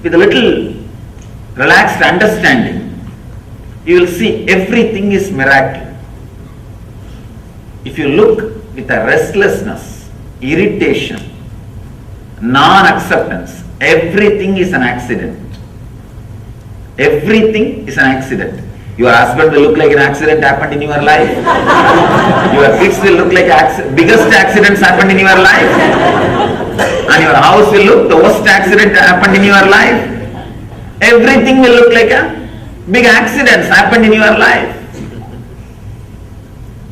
G: with a little relaxed understanding, you will see everything is miracle. If you look with a restlessness, irritation, non-acceptance, everything is an accident. Everything is an accident. Your husband will look like an accident happened in your life. Your kids will look like biggest accidents happened in your life. And your house will look the worst accident happened in your life. Everything will look like a big accidents happened in your life.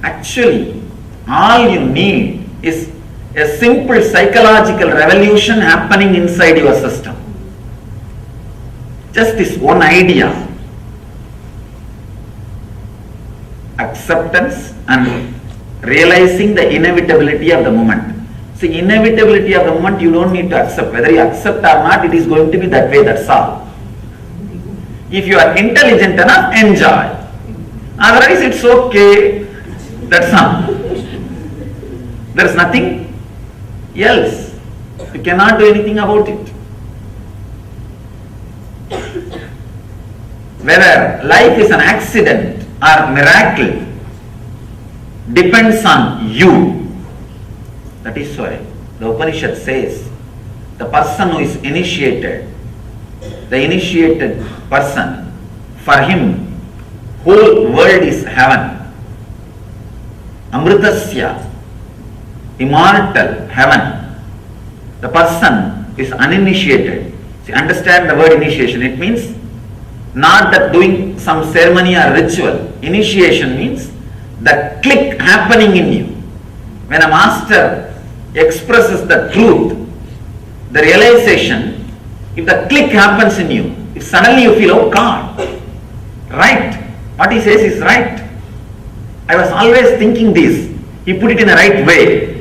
G: Actually, All you need is a simple psychological revolution happening inside your system. Just this one idea. Acceptance and realizing the inevitability of the moment. See, inevitability of the moment you don't need to accept. Whether you accept or not, it is going to be that way, that's all. If you are intelligent enough, enjoy. Otherwise, it's okay. That's all. There is nothing else. You cannot do anything about it. Whether life is an accident or miracle depends on you. That is why the Upanishad says the person who is initiated, the initiated person, for him whole world is heaven. Amritasya, immortal heaven. The person is uninitiated. See, understand the word initiation. It means not that doing some ceremony or ritual. Initiation means the click happening in you. When a master expresses the truth, the realization, if the click happens in you, if suddenly you feel, oh God, right, what he says is right. I was always thinking this. He put it in the right way.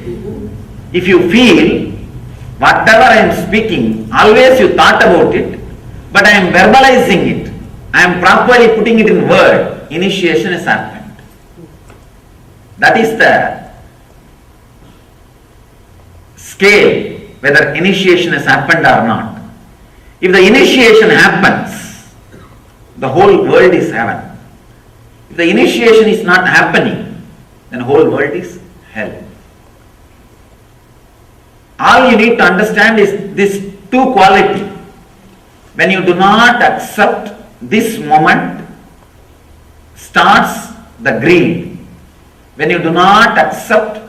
G: If you feel whatever I am speaking, always you thought about it, but I am verbalizing it. I am properly putting it in word. Initiation has happened. That is the scale, whether initiation has happened or not. If the initiation happens, the whole world is heaven. If the initiation is not happening, then whole world is hell. All you need to understand is this two quality. When you do not accept this moment, starts the greed. When you do not accept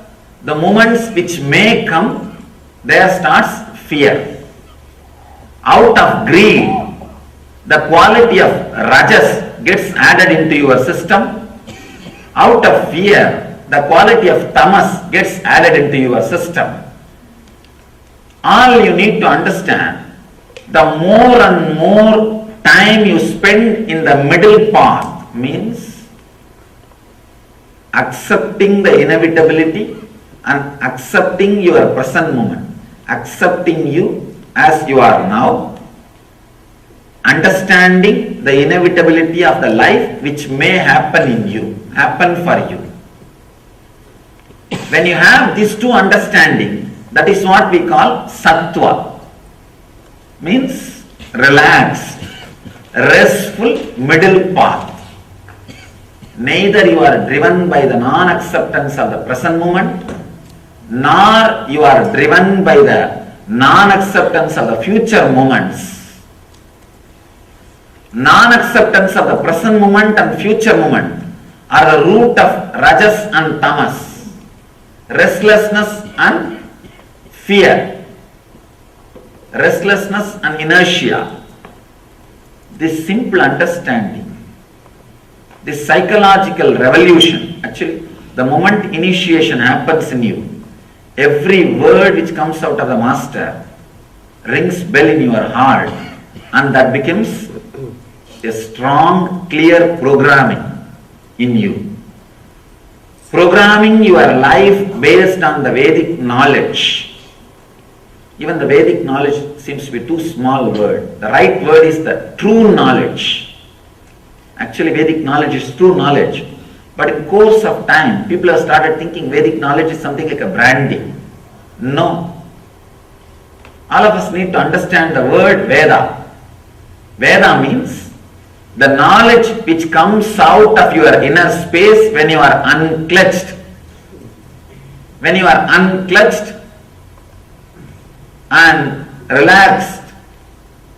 G: the moments which may come, there starts fear. Out of greed, the quality of rajas gets added into your system. Out of fear, the quality of tamas gets added into your system. All you need to understand, the more and more time you spend in the middle path means accepting the inevitability and accepting your present moment, accepting you as you are now, understanding the inevitability of the life which may happen in you, happen for you. When you have these two understanding, that is what we call sattva, means relaxed, restful middle path. Neither you are driven by the non-acceptance of the present moment, nor you are driven by the non-acceptance of the future moments. Non-acceptance of the present moment and future moment are the root of rajas and tamas, restlessness and fear, restlessness and inertia. This simple understanding, this psychological revolution, actually the moment initiation happens in you, every word which comes out of the master rings bell in your heart, and that becomes a strong, clear programming in you. Programming your life based on the Vedic knowledge. Even the Vedic knowledge seems to be too small a word. The right word is the true knowledge. Actually, Vedic knowledge is true knowledge. But in course of time, people have started thinking Vedic knowledge is something like a brandy. No. All of us need to understand the word Veda. Veda means the knowledge which comes out of your inner space when you are unclutched. When you are unclutched and relaxed,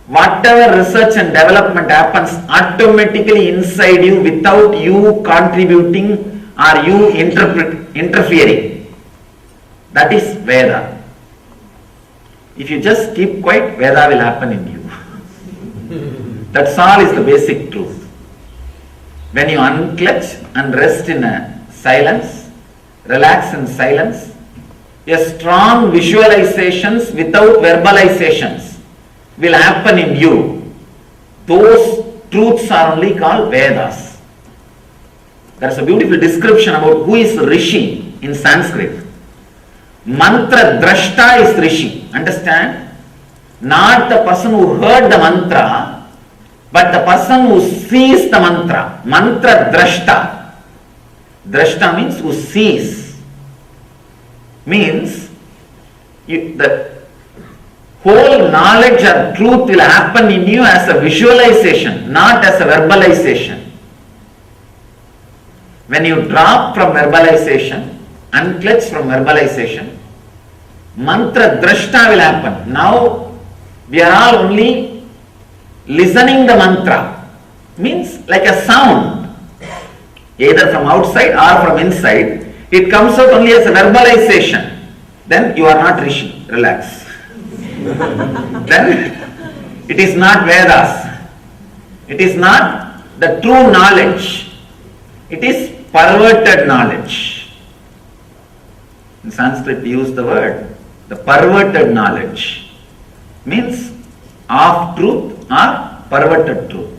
G: whatever research and development happens automatically inside you without you contributing or you interfering. That is Veda. If you just keep quiet, Veda will happen in you. That's all is the basic truth. When you unclutch and rest in a silence, relax in silence, a strong visualizations without verbalizations will happen in you. Those truths are only called Vedas. There is a beautiful description about who is Rishi in Sanskrit. Mantra drashta is Rishi. Understand? Not the person who heard the mantra, but the person who sees the mantra. Mantra drashta. Drashta means who sees. Means the whole knowledge or truth will happen in you as a visualization, not as a verbalization. When you drop from verbalization, unclutch from verbalization, mantra drashta will happen. Now we are all only listening the mantra. Means like a sound, either from outside or from inside. It comes out only as a verbalization. Then you are not Rishi. Relax. Then it is not Vedas. It is not the true knowledge. It is perverted knowledge. In Sanskrit we use the word, the perverted knowledge. Means half truth or perverted truth.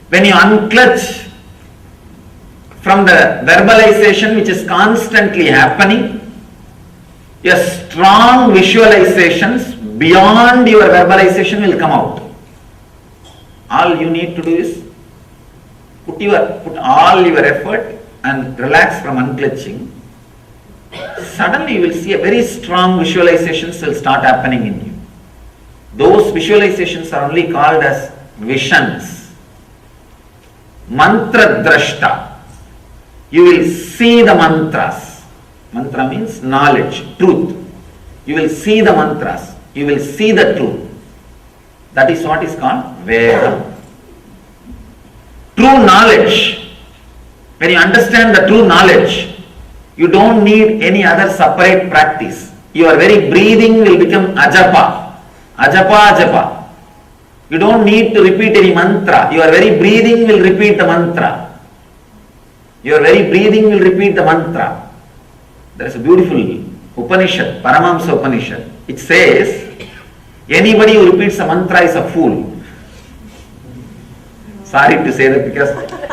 G: When you unclutch from the verbalization which is constantly happening, your strong visualizations beyond your verbalization will come out. All you need to do is put all your effort and relax from unclutching. Suddenly you will see a very strong visualizations will start happening in you. Those visualizations are only called as visions. Mantra drashta. You will see the mantras. Mantra means knowledge, truth. You will see the mantras. You will see the truth. That is what is called Veda. True knowledge. When you understand the true knowledge, you don't need any other separate practice. Your very breathing will become ajapa. Ajapa, ajapa. You don't need to repeat any mantra. Your very breathing will repeat the mantra. Your very breathing will repeat the mantra. There is a beautiful Upanishad, Paramahamsa Upanishad. It says, anybody who repeats a mantra is a fool. Sorry to say that because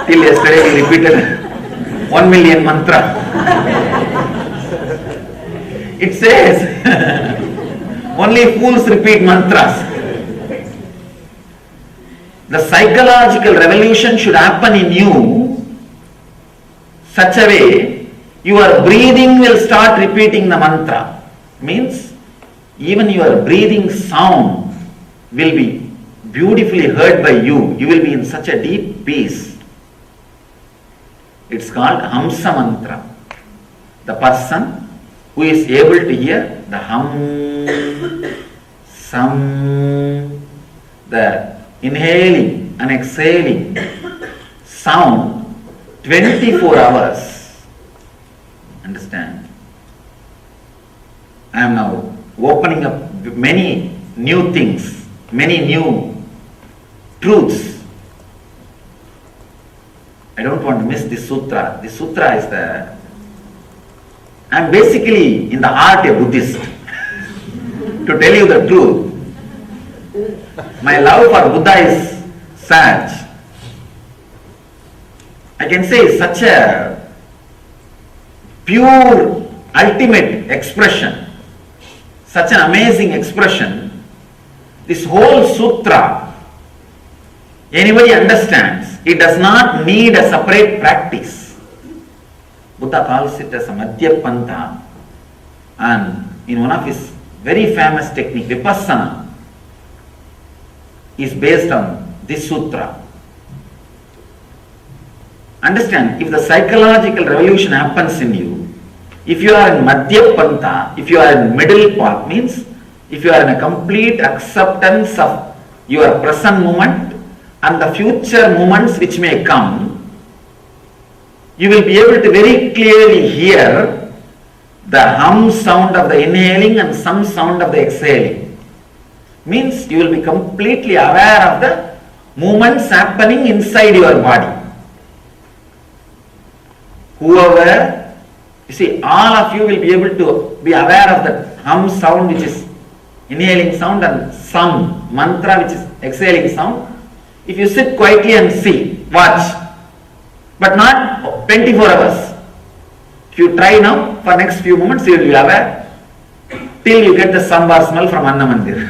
G: till yesterday we repeated 1 million mantra. It says, only fools repeat mantras. The psychological revolution should happen in you such a way your breathing will start repeating the mantra. Means even your breathing sound will be beautifully heard by you. You will be in such a deep peace. It's called Hamsa mantra. The person who is able to hear the hum, sam, the inhaling and exhaling sound 24 hours. Understand? I am now opening up many new things, many new truths. I don't want to miss this sutra. This sutra is I am basically in the heart a Buddhist. To tell you the truth, my love for Buddha is such, I can say such a pure, ultimate expression, such an amazing expression. This whole sutra, anybody understands, it does not need a separate practice. Buddha calls it as a Madhyapantha, and in one of his very famous technique, Vipassana, is based on this sutra. Understand, if the psychological revolution happens in you, if you are in Madhyapantha, if you are in middle path, means if you are in a complete acceptance of your present moment and the future moments which may come, you will be able to very clearly hear the hum sound of the inhaling and some sound of the exhaling. Means you will be completely aware of the movements happening inside your body. Whoever You see, all of you will be able to be aware of that hum sound, which is inhaling sound, and sam, mantra, which is exhaling sound. If you sit quietly and see, watch, but not 24 hours. If you try now, for next few moments, you will be aware, till you get the sambar smell from Anna Mandir.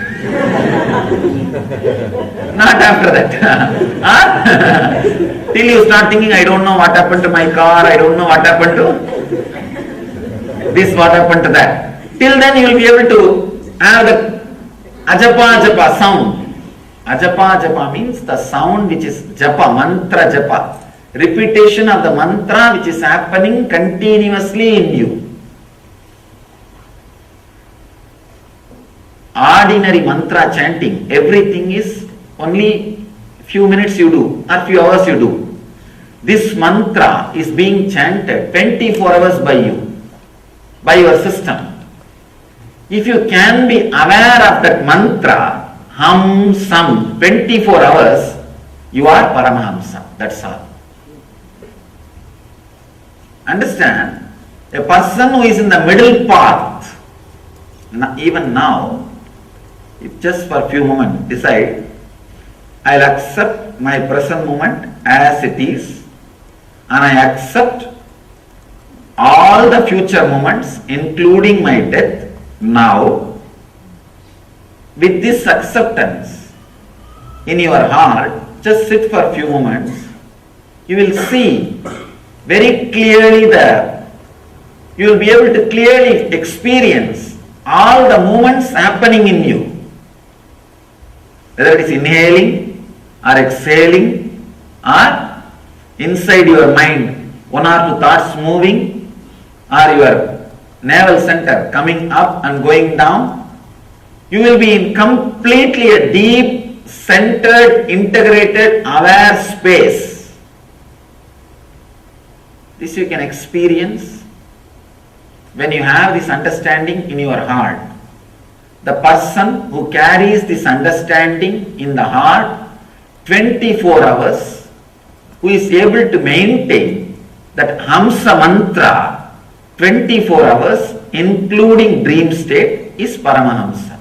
G: Not after that. Huh? Till you start thinking, I don't know what happened to my car, I don't know what happened to this, what happened to that. Till then you will be able to have the ajapa japa sound. Ajapa japa means the sound which is japa, mantra japa. Repetition of the mantra which is happening continuously in you. Ordinary mantra chanting, everything is only few minutes you do or few hours you do. This mantra is being chanted 24 hours by you, by your system. If you can be aware of that mantra, hum, sum, 24 hours, you are Paramahamsa. That's all. Understand? A person who is in the middle path, even now, if just for a few moments decide, I'll accept my present moment as it is, and I accept all the future moments, including my death, now. With this acceptance in your heart, just sit for a few moments, you will see very clearly you will be able to clearly experience all the movements happening in you. Whether it is inhaling or exhaling or inside your mind, one or two thoughts moving, or your navel center coming up and going down, you will be in completely a deep, centered, integrated, aware space. This you can experience when you have this understanding in your heart. The person who carries this understanding in the heart 24 hours, who is able to maintain that Hamsa mantra 24 hours, including dream state, is Paramahamsa.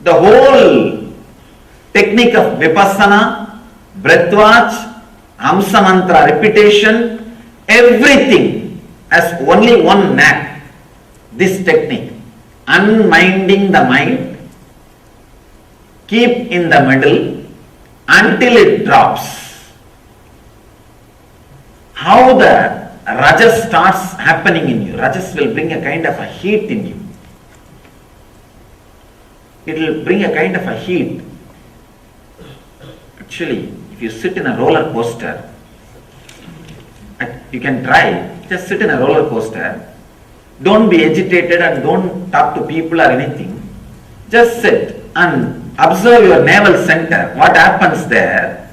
G: The whole technique of Vipassana, Breathwatch, Hamsa mantra repetition, everything has only one knack, this technique, unminding the mind, keep in the middle until it drops. How the rajas starts happening in you, rajas will bring a kind of a heat in you. It will bring a kind of a heat. Actually, if you sit in a roller coaster, you can try, just sit in a roller coaster, don't be agitated and don't talk to people or anything. Just sit and observe your navel center, what happens there.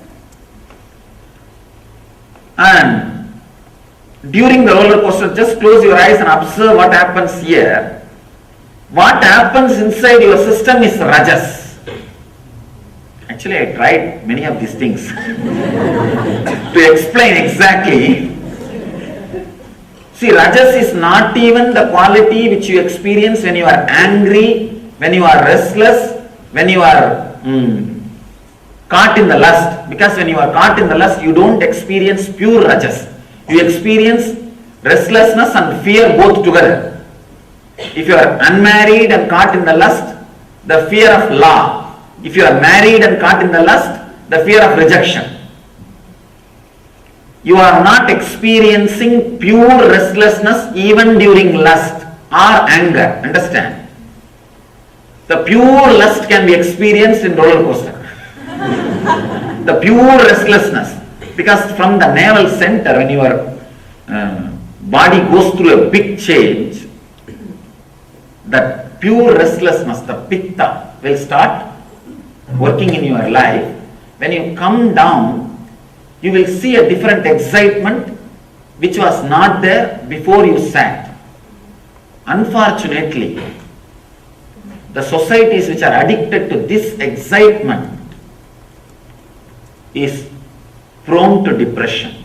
G: And during the roller coaster, just close your eyes and observe what happens here. What happens inside your system is rajas. Actually, I tried many of these things to explain exactly. See, rajas is not even the quality which you experience when you are angry, when you are restless, when you are caught in the lust. Because when you are caught in the lust, you don't experience pure rajas. You experience restlessness and fear both together. If you are unmarried and caught in the lust, the fear of law. If you are married and caught in the lust, the fear of rejection. You are not experiencing pure restlessness even during lust or anger. Understand? The pure lust can be experienced in roller coaster. The pure restlessness. Because from the navel center, when your body goes through a big change, that pure restlessness, the pitta, will start working in your life. When you come down, you will see a different excitement which was not there before you sat. Unfortunately, the societies which are addicted to this excitement is prone to depression,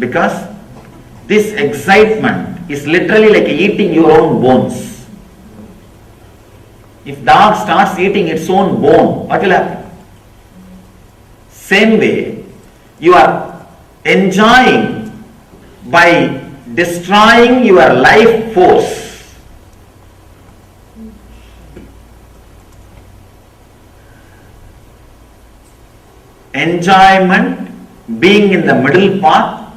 G: because this excitement is literally like eating your own bones. If dog starts eating its own bone, what will happen? Same way, you are enjoying by destroying your life force. Enjoyment, being in the middle path,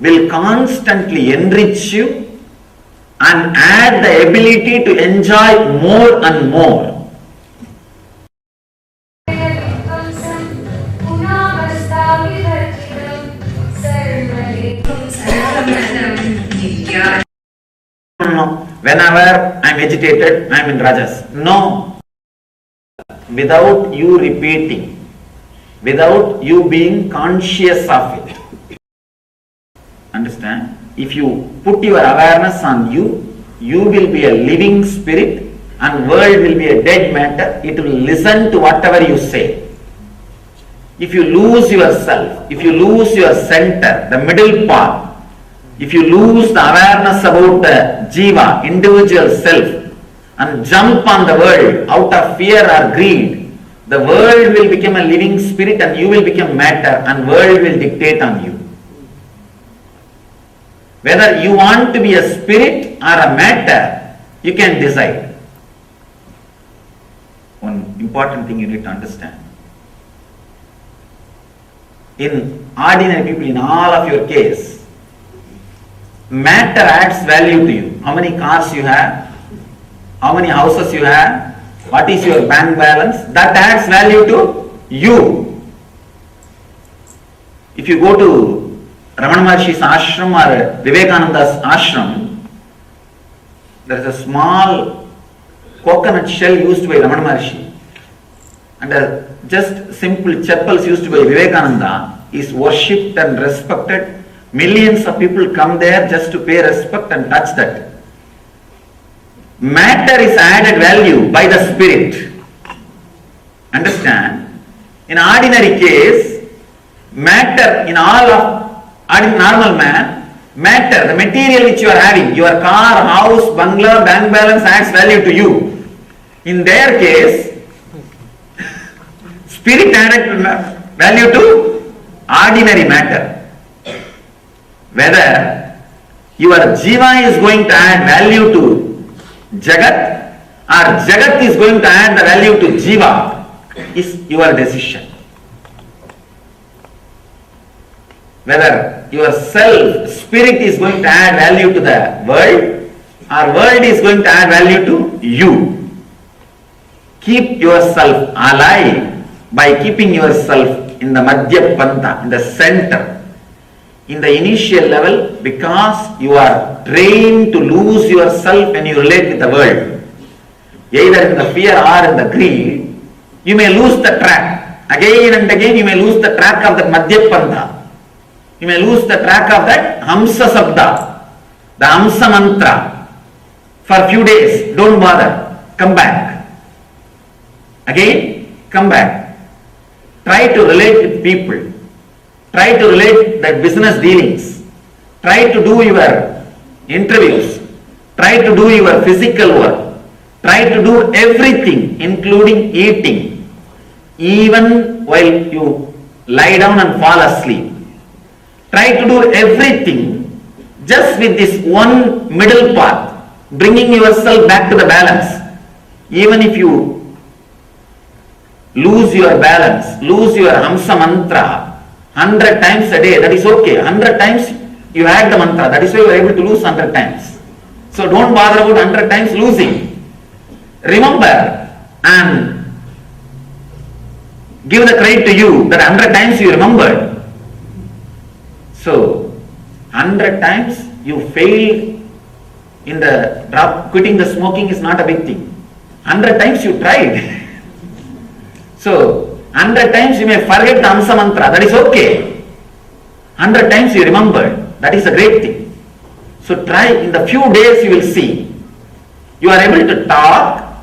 G: will constantly enrich you and add the ability to enjoy more and more. No, whenever I am agitated, I am in rajas. No, without you repeating, without you being conscious of it. Understand? If you put your awareness on you, you will be a living spirit and world will be a dead matter. It will listen to whatever you say. If you lose yourself, if you lose your center, the middle path, if you lose the awareness about the jiva, individual self, and jump on the world out of fear or greed, the world will become a living spirit and you will become matter and world will dictate on you. Whether you want to be a spirit or a matter, you can decide. One important thing you need to understand. In ordinary people, in all of your case, matter adds value to you. How many cars you have, how many houses you have, what is your bank balance, that adds value to you. If you go to Ramana Maharshi's ashram or Vivekananda's ashram, there is a small coconut shell used by Ramana Maharshi and a just simple chappals used by Vivekananda is worshipped and respected. Millions of people come there just to pay respect and touch that. Matter is added value by the spirit. Understand? In ordinary case, matter in all of normal man, matter, the material which you are having, your car, house, bungalow, bank balance adds value to you. In their case, spirit added value to ordinary matter. Whether your jiva is going to add value to Jagat or Jagat is going to add the value to jiva is your decision. Whether your self, spirit is going to add value to the world or world is going to add value to you. Keep yourself alive by keeping yourself in the Madhya Pantha, in the center. In the initial level, because you are trained to lose yourself when you relate with the world, either in the fear or in the greed, you may lose the track. Again and again you may lose the track of the Madhya Pantha. You may lose the track of that Hamsa Sabda, the Hamsa Mantra. For a few days, don't bother, come back. Again, come back. Try to relate with people. Try to relate the business dealings. Try to do your interviews. Try to do your physical work. Try to do everything, including eating, even while you lie down and fall asleep. Try to do everything just with this one middle path, bringing yourself back to the balance. Even if you lose your balance, lose your Hamsa Mantra, 100 times a day, that is okay. 100 times you had the mantra, that is why you are able to lose 100 times. So don't bother about 100 times losing. Remember and give the credit to you that 100 times you remembered. So 100 times you failed in the quitting the smoking is not a big thing. 100 times you tried. So 100 times you may forget the Hamsa Mantra, that is okay. 100 times you remember, that is a great thing. So try, in the few days you will see. You are able to talk,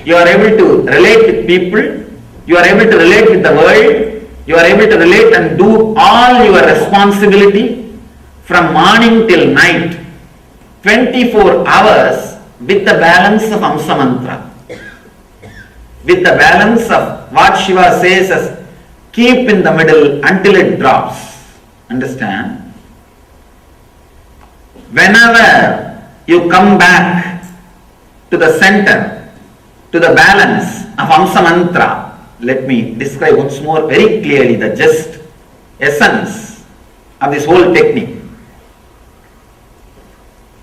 G: you are able to relate with people, you are able to relate with the world, you are able to relate and do all your responsibility from morning till night, 24 hours with the balance of Hamsa Mantra. With the balance of what Shiva says as keep in the middle until it drops. Understand? Whenever you come back to the center, to the balance of Hamsa Mantra, let me describe once more very clearly the gist, essence of this whole technique.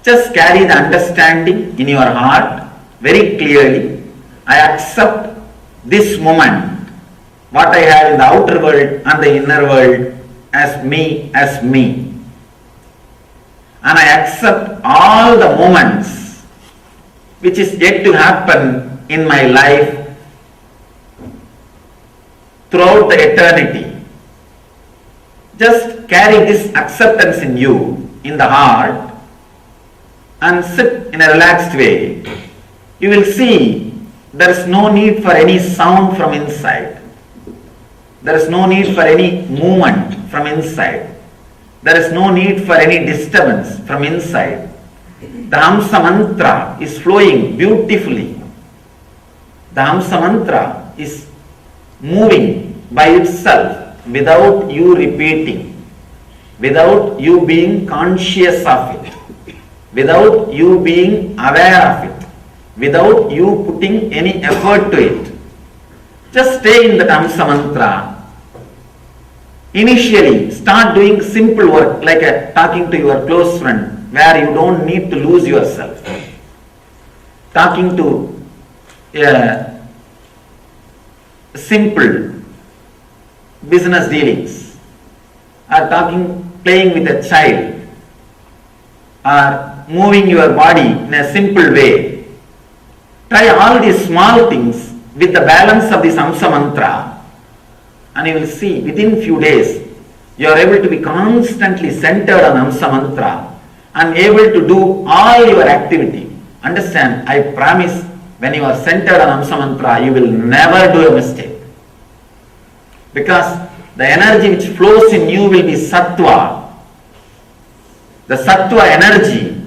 G: Just carry the understanding in your heart very clearly. I accept this moment, what I have in the outer world and the inner world, as me. And I accept all the moments which is yet to happen in my life throughout the eternity. Just carry this acceptance in you, in the heart, and sit in a relaxed way. You will see there is no need for any sound from inside. There is no need for any movement from inside. There is no need for any disturbance from inside. The Hamsa Mantra is flowing beautifully. The Hamsa Mantra is moving by itself without you repeating, without you being conscious of it, without you being aware of it, without you putting any effort to it. Just stay in the Hamsa Mantra. Initially, start doing simple work like talking to your close friend where you don't need to lose yourself. Talking to simple business dealings, or playing with a child, or moving your body in a simple way. Try all these small things with the balance of this Hamsa Mantra, and you will see within few days you are able to be constantly centered on Hamsa Mantra and able to do all your activity. Understand, I promise, when you are centered on Hamsa Mantra, you will never do a mistake. Because the energy which flows in you will be Sattva. The Sattva energy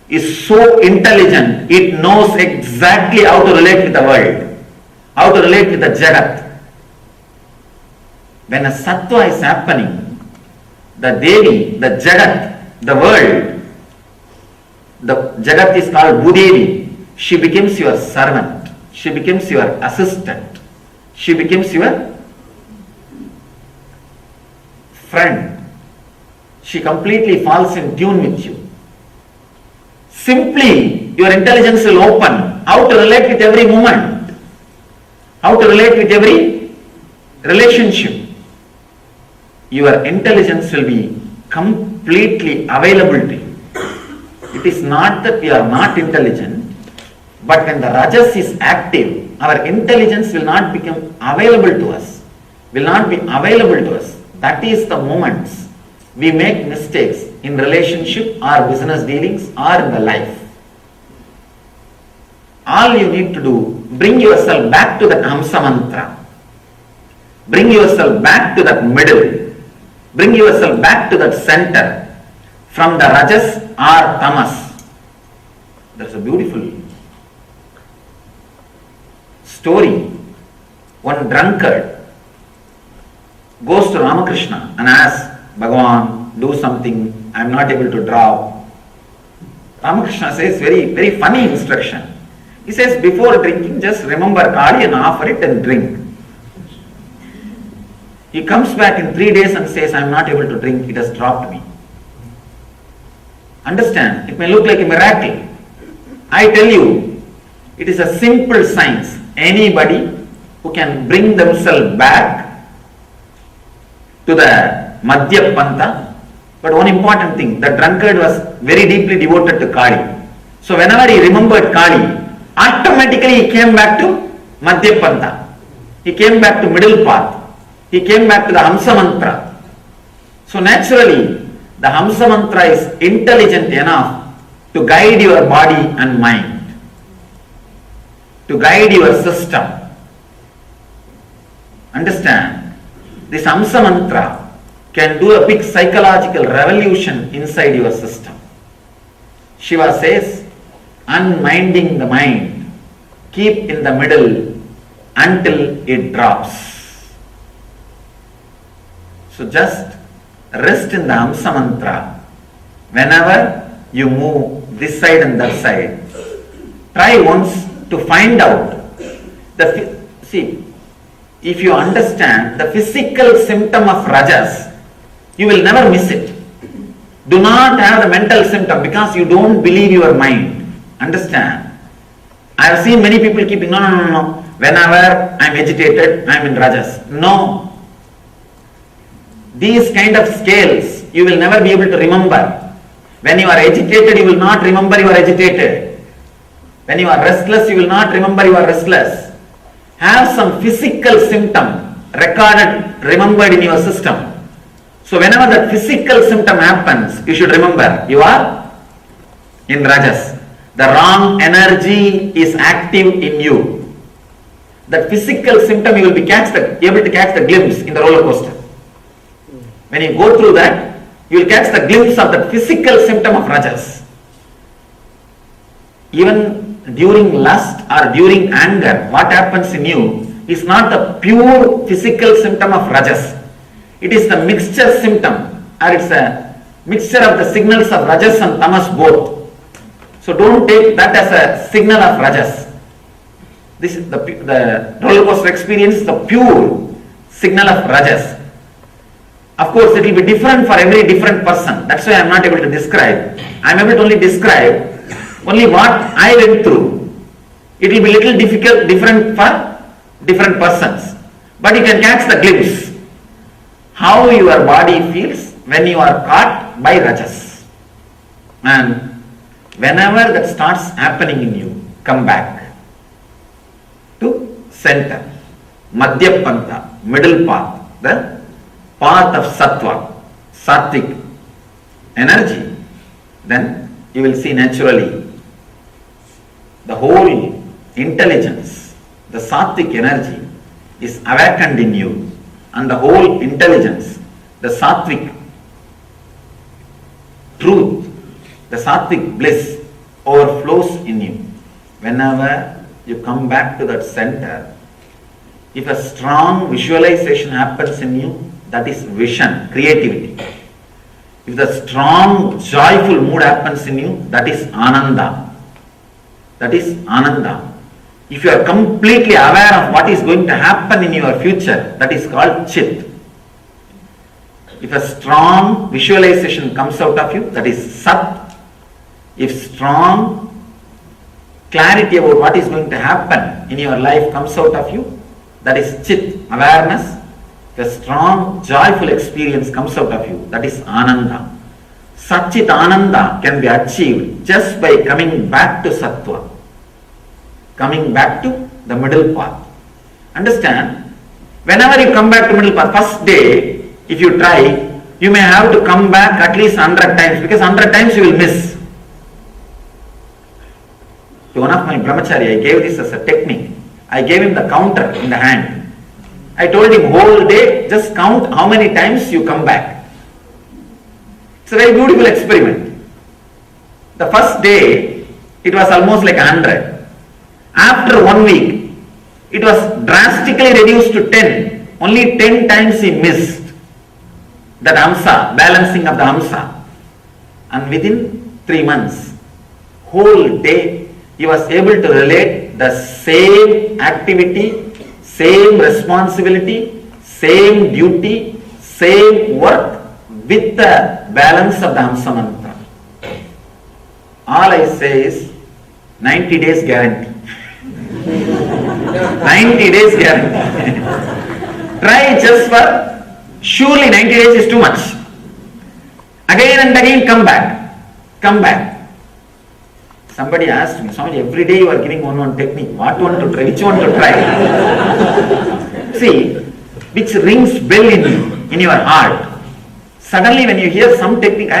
G: is so intelligent, it knows exactly how to relate with the world, how to relate with the Jagat. When a Sattva is happening, the Devi, the Jagat, the world, the Jagat is called Bhudevi. She becomes your servant. She becomes your assistant. She becomes your friend. She completely falls in tune with you. Simply, your intelligence will open how to relate with every moment, how to relate with every relationship. Your intelligence will be completely available to you. It is not that we are not intelligent, but when the Rajas is active, our intelligence will not become available to us, will not be available to us. That is the moments we make mistakes in relationship or business dealings or in the life. All you need to do, bring yourself back to that Hamsa Mantra. Bring yourself back to that middle. Bring yourself back to that center. From the Rajas or Tamas. There's a beautiful story. One drunkard goes to Ramakrishna and asks, Bhagavan, do something, I am not able to drop. Ramakrishna says very funny instruction. He says, before drinking, just remember Kali and offer it and drink. He comes back in 3 days and says, I am not able to drink, it has dropped me. Understand, it may look like a miracle. I tell you, it is a simple science. Anybody who can bring themselves back to the Madhya Pantha, but one important thing, the drunkard was very deeply devoted to Kali. So whenever he remembered Kali, automatically he came back to Madhya Pantha. He came back to middle path. He came back to the Hamsa Mantra. So naturally, the Hamsa Mantra is intelligent enough to guide your body and mind, to guide your system. Understand? This Hamsa Mantra can do a big psychological revolution inside your system. Shiva says, unminding the mind, keep in the middle until it drops. So just rest in the Hamsa mantra. Whenever you move this side and that side, try once to find out see, if you understand the physical symptom of rajas, you will never miss it. Do not have the mental symptom because you don't believe your mind. Understand? I have seen many people keeping, no. Whenever I am agitated, I am in rajas. No. These kind of scales, you will never be able to remember. When you are agitated, you will not remember you are agitated. When you are restless, you will not remember you are restless. Have some physical symptom recorded, remembered in your system. So whenever that physical symptom happens, you should remember you are in rajas. The wrong energy is active in you. That physical symptom you will be able to catch the glimpse in the roller coaster. When you go through that, you will catch the glimpse of that physical symptom of rajas. Even during lust or during anger, what happens in you is not the pure physical symptom of rajas. It is the mixture symptom, or it's a mixture of the signals of rajas and tamas both. So don't take that as a signal of rajas. This is the roller coaster experience is the pure signal of rajas. Of course, it will be different for every different person. That's why I am not able to describe. I am able to only describe only what I went through. It will be little different for different persons. But you can catch the glimpse how your body feels when you are caught by rajas. And whenever that starts happening in you, come back to center, Madhya Pantha, middle path, the path of sattva, sattvic energy. Then you will see naturally the whole intelligence, the sattvic energy is awakened in you. And the whole intelligence, the sattvic truth, the sattvic bliss overflows in you. Whenever you come back to that center, if a strong visualization happens in you, that is vision, creativity. If the strong joyful mood happens in you, that is ananda. That is ananda. If you are completely aware of what is going to happen in your future, that is called chit. If a strong visualization comes out of you, that is sat. If strong clarity about what is going to happen in your life comes out of you, that is chit, awareness. If a strong joyful experience comes out of you, that is ananda. Satchit ananda can be achieved just by coming back to sattva. Coming back to the middle path. Understand? Whenever you come back to middle path, first day, if you try, you may have to come back at least 100 times, because 100 times you will miss. To one of my brahmachari, I gave this as a technique. I gave him the counter in the hand. I told him whole day, just count how many times you come back. It's a very beautiful experiment. The first day, it was almost like 100. After 1 week, it was drastically reduced to 10. Only 10 times he missed that hamsa, balancing of the hamsa. And within 3 months, whole day, he was able to relate the same activity, same responsibility, same duty, same work with the balance of the hamsa mantra. All I say is 90 days guarantee. 90 days guarantee. Try just for, surely 90 days is too much. Again and again come back. Come back. Somebody asked me, Swamiji, every day you are giving one technique. What one to try? Which one to try? See, which rings bell in you, in your heart. Suddenly when you hear some technique,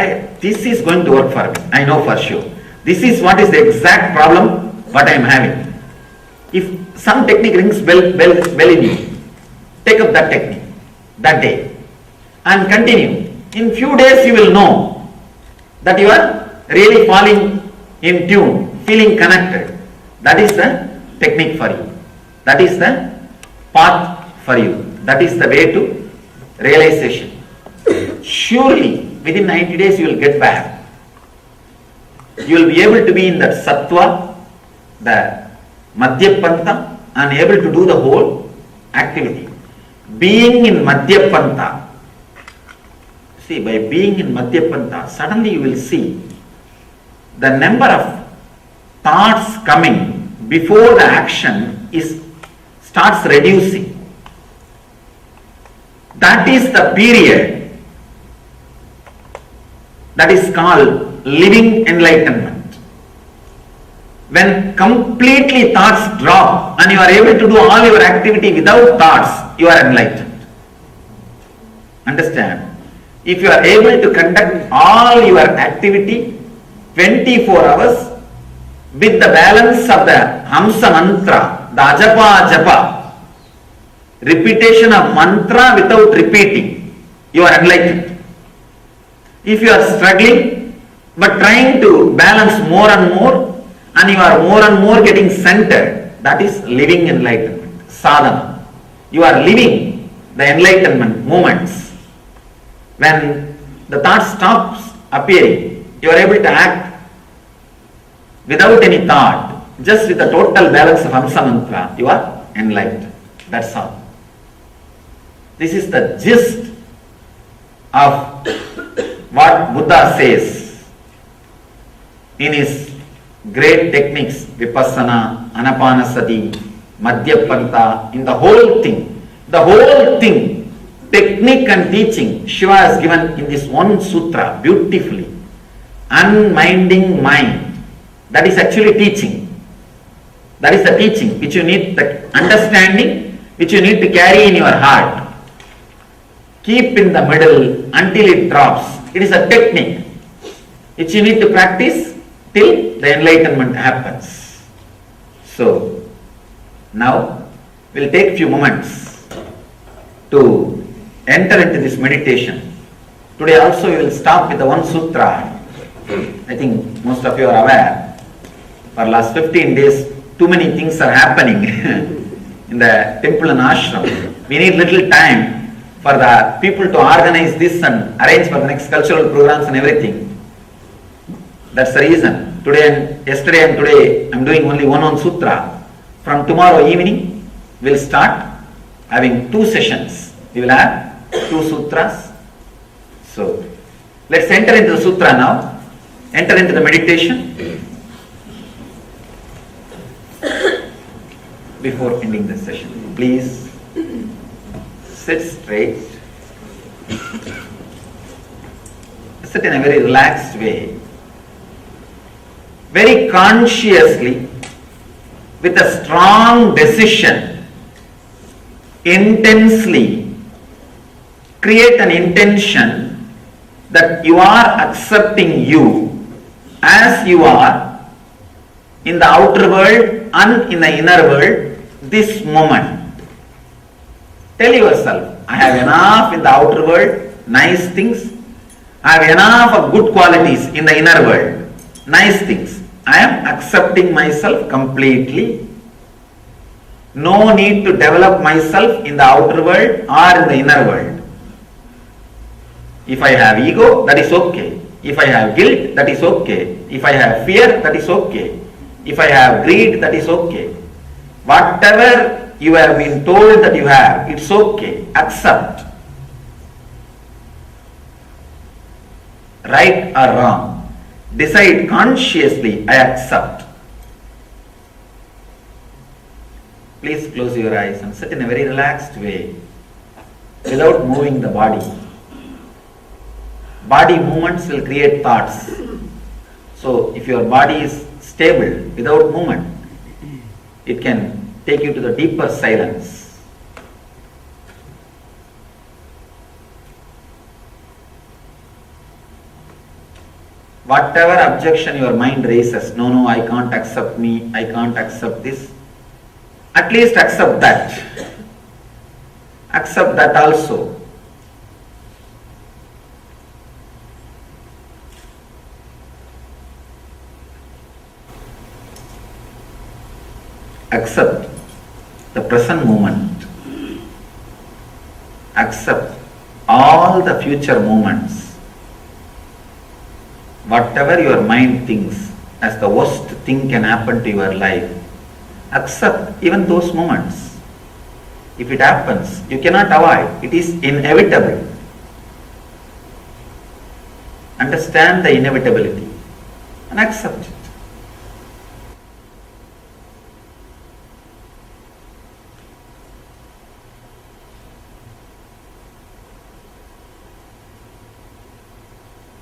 G: this is going to work for me. I know for sure. This is what is the exact problem what I am having. If some technique rings bell in you, take up that technique that day. and continue. In few days you will know that you are really falling in tune, feeling connected. That is the technique for you. That is the path for you. That is the way to realization. Surely within 90 days you will get back. You will be able to be in that sattva, the madhyapanta, and able to do the whole activity. Being in madhyapanta, see, by being in madhyapanta, suddenly you will see the number of thoughts coming before the action starts reducing. That is the period that is called living enlightenment. When completely thoughts drop and you are able to do all your activity without thoughts, you are enlightened. Understand? If you are able to conduct all your activity 24 hours with the balance of the Hamsa mantra, the ajapa japa, repetition of mantra without repeating, you are enlightened. If you are struggling but trying to balance more and more, and you are more and more getting centered, that is living enlightenment, sadhana. You are living the enlightenment moments. When the thought stops appearing, you are able to act without any thought, just with the total balance of Hamsa mantra, you are enlightened. That's all. This is the gist of what Buddha says in his great techniques, Vipassana, Anapanasati, Madhyapanta, in the whole thing, technique and teaching, Shiva has given in this one sutra beautifully. Unminding mind, that is actually teaching. That is the teaching which you need, the understanding which you need to carry in your heart. Keep in the middle until it drops. It is a technique which you need to practice till the enlightenment happens. So, now we'll take few moments to enter into this meditation. Today also we will start with the one sutra. I think most of you are aware, for last 15 days too many things are happening in the temple and ashram. We need little time for the people to organize this and arrange for the next cultural programs and everything. That's the reason. Yesterday and today, I am doing only one sutra. From tomorrow evening, we'll start having 2 sessions. We will have 2 sutras. So, let's enter into the sutra now. Enter into the meditation. Before ending the session, please sit straight. Sit in a very relaxed way. Very consciously, with a strong decision, intensely create an intention that you are accepting you as you are in the outer world and in the inner world this moment. Tell yourself, I have enough in the outer world, nice things. I have enough of good qualities in the inner world, nice things. I am accepting myself completely. No need to develop myself in the outer world or in the inner world. If I have ego, that is okay. If I have guilt, that is okay. If I have fear, that is okay. If I have greed, that is okay. Whatever you have been told that you have, it's okay. Accept. Right or wrong. Decide consciously, I accept. Please close your eyes and sit in a very relaxed way without moving the body. Body movements will create thoughts. So if your body is stable without movement, it can take you to the deeper silence. Whatever objection your mind raises, no, I can't accept me, I can't accept this, at least accept that. Accept that also. accept the present moment, accept all the future moments, whatever your mind thinks as the worst thing can happen to your life, accept even those moments. If it happens, you cannot avoid, it is inevitable. Understand the inevitability and accept it.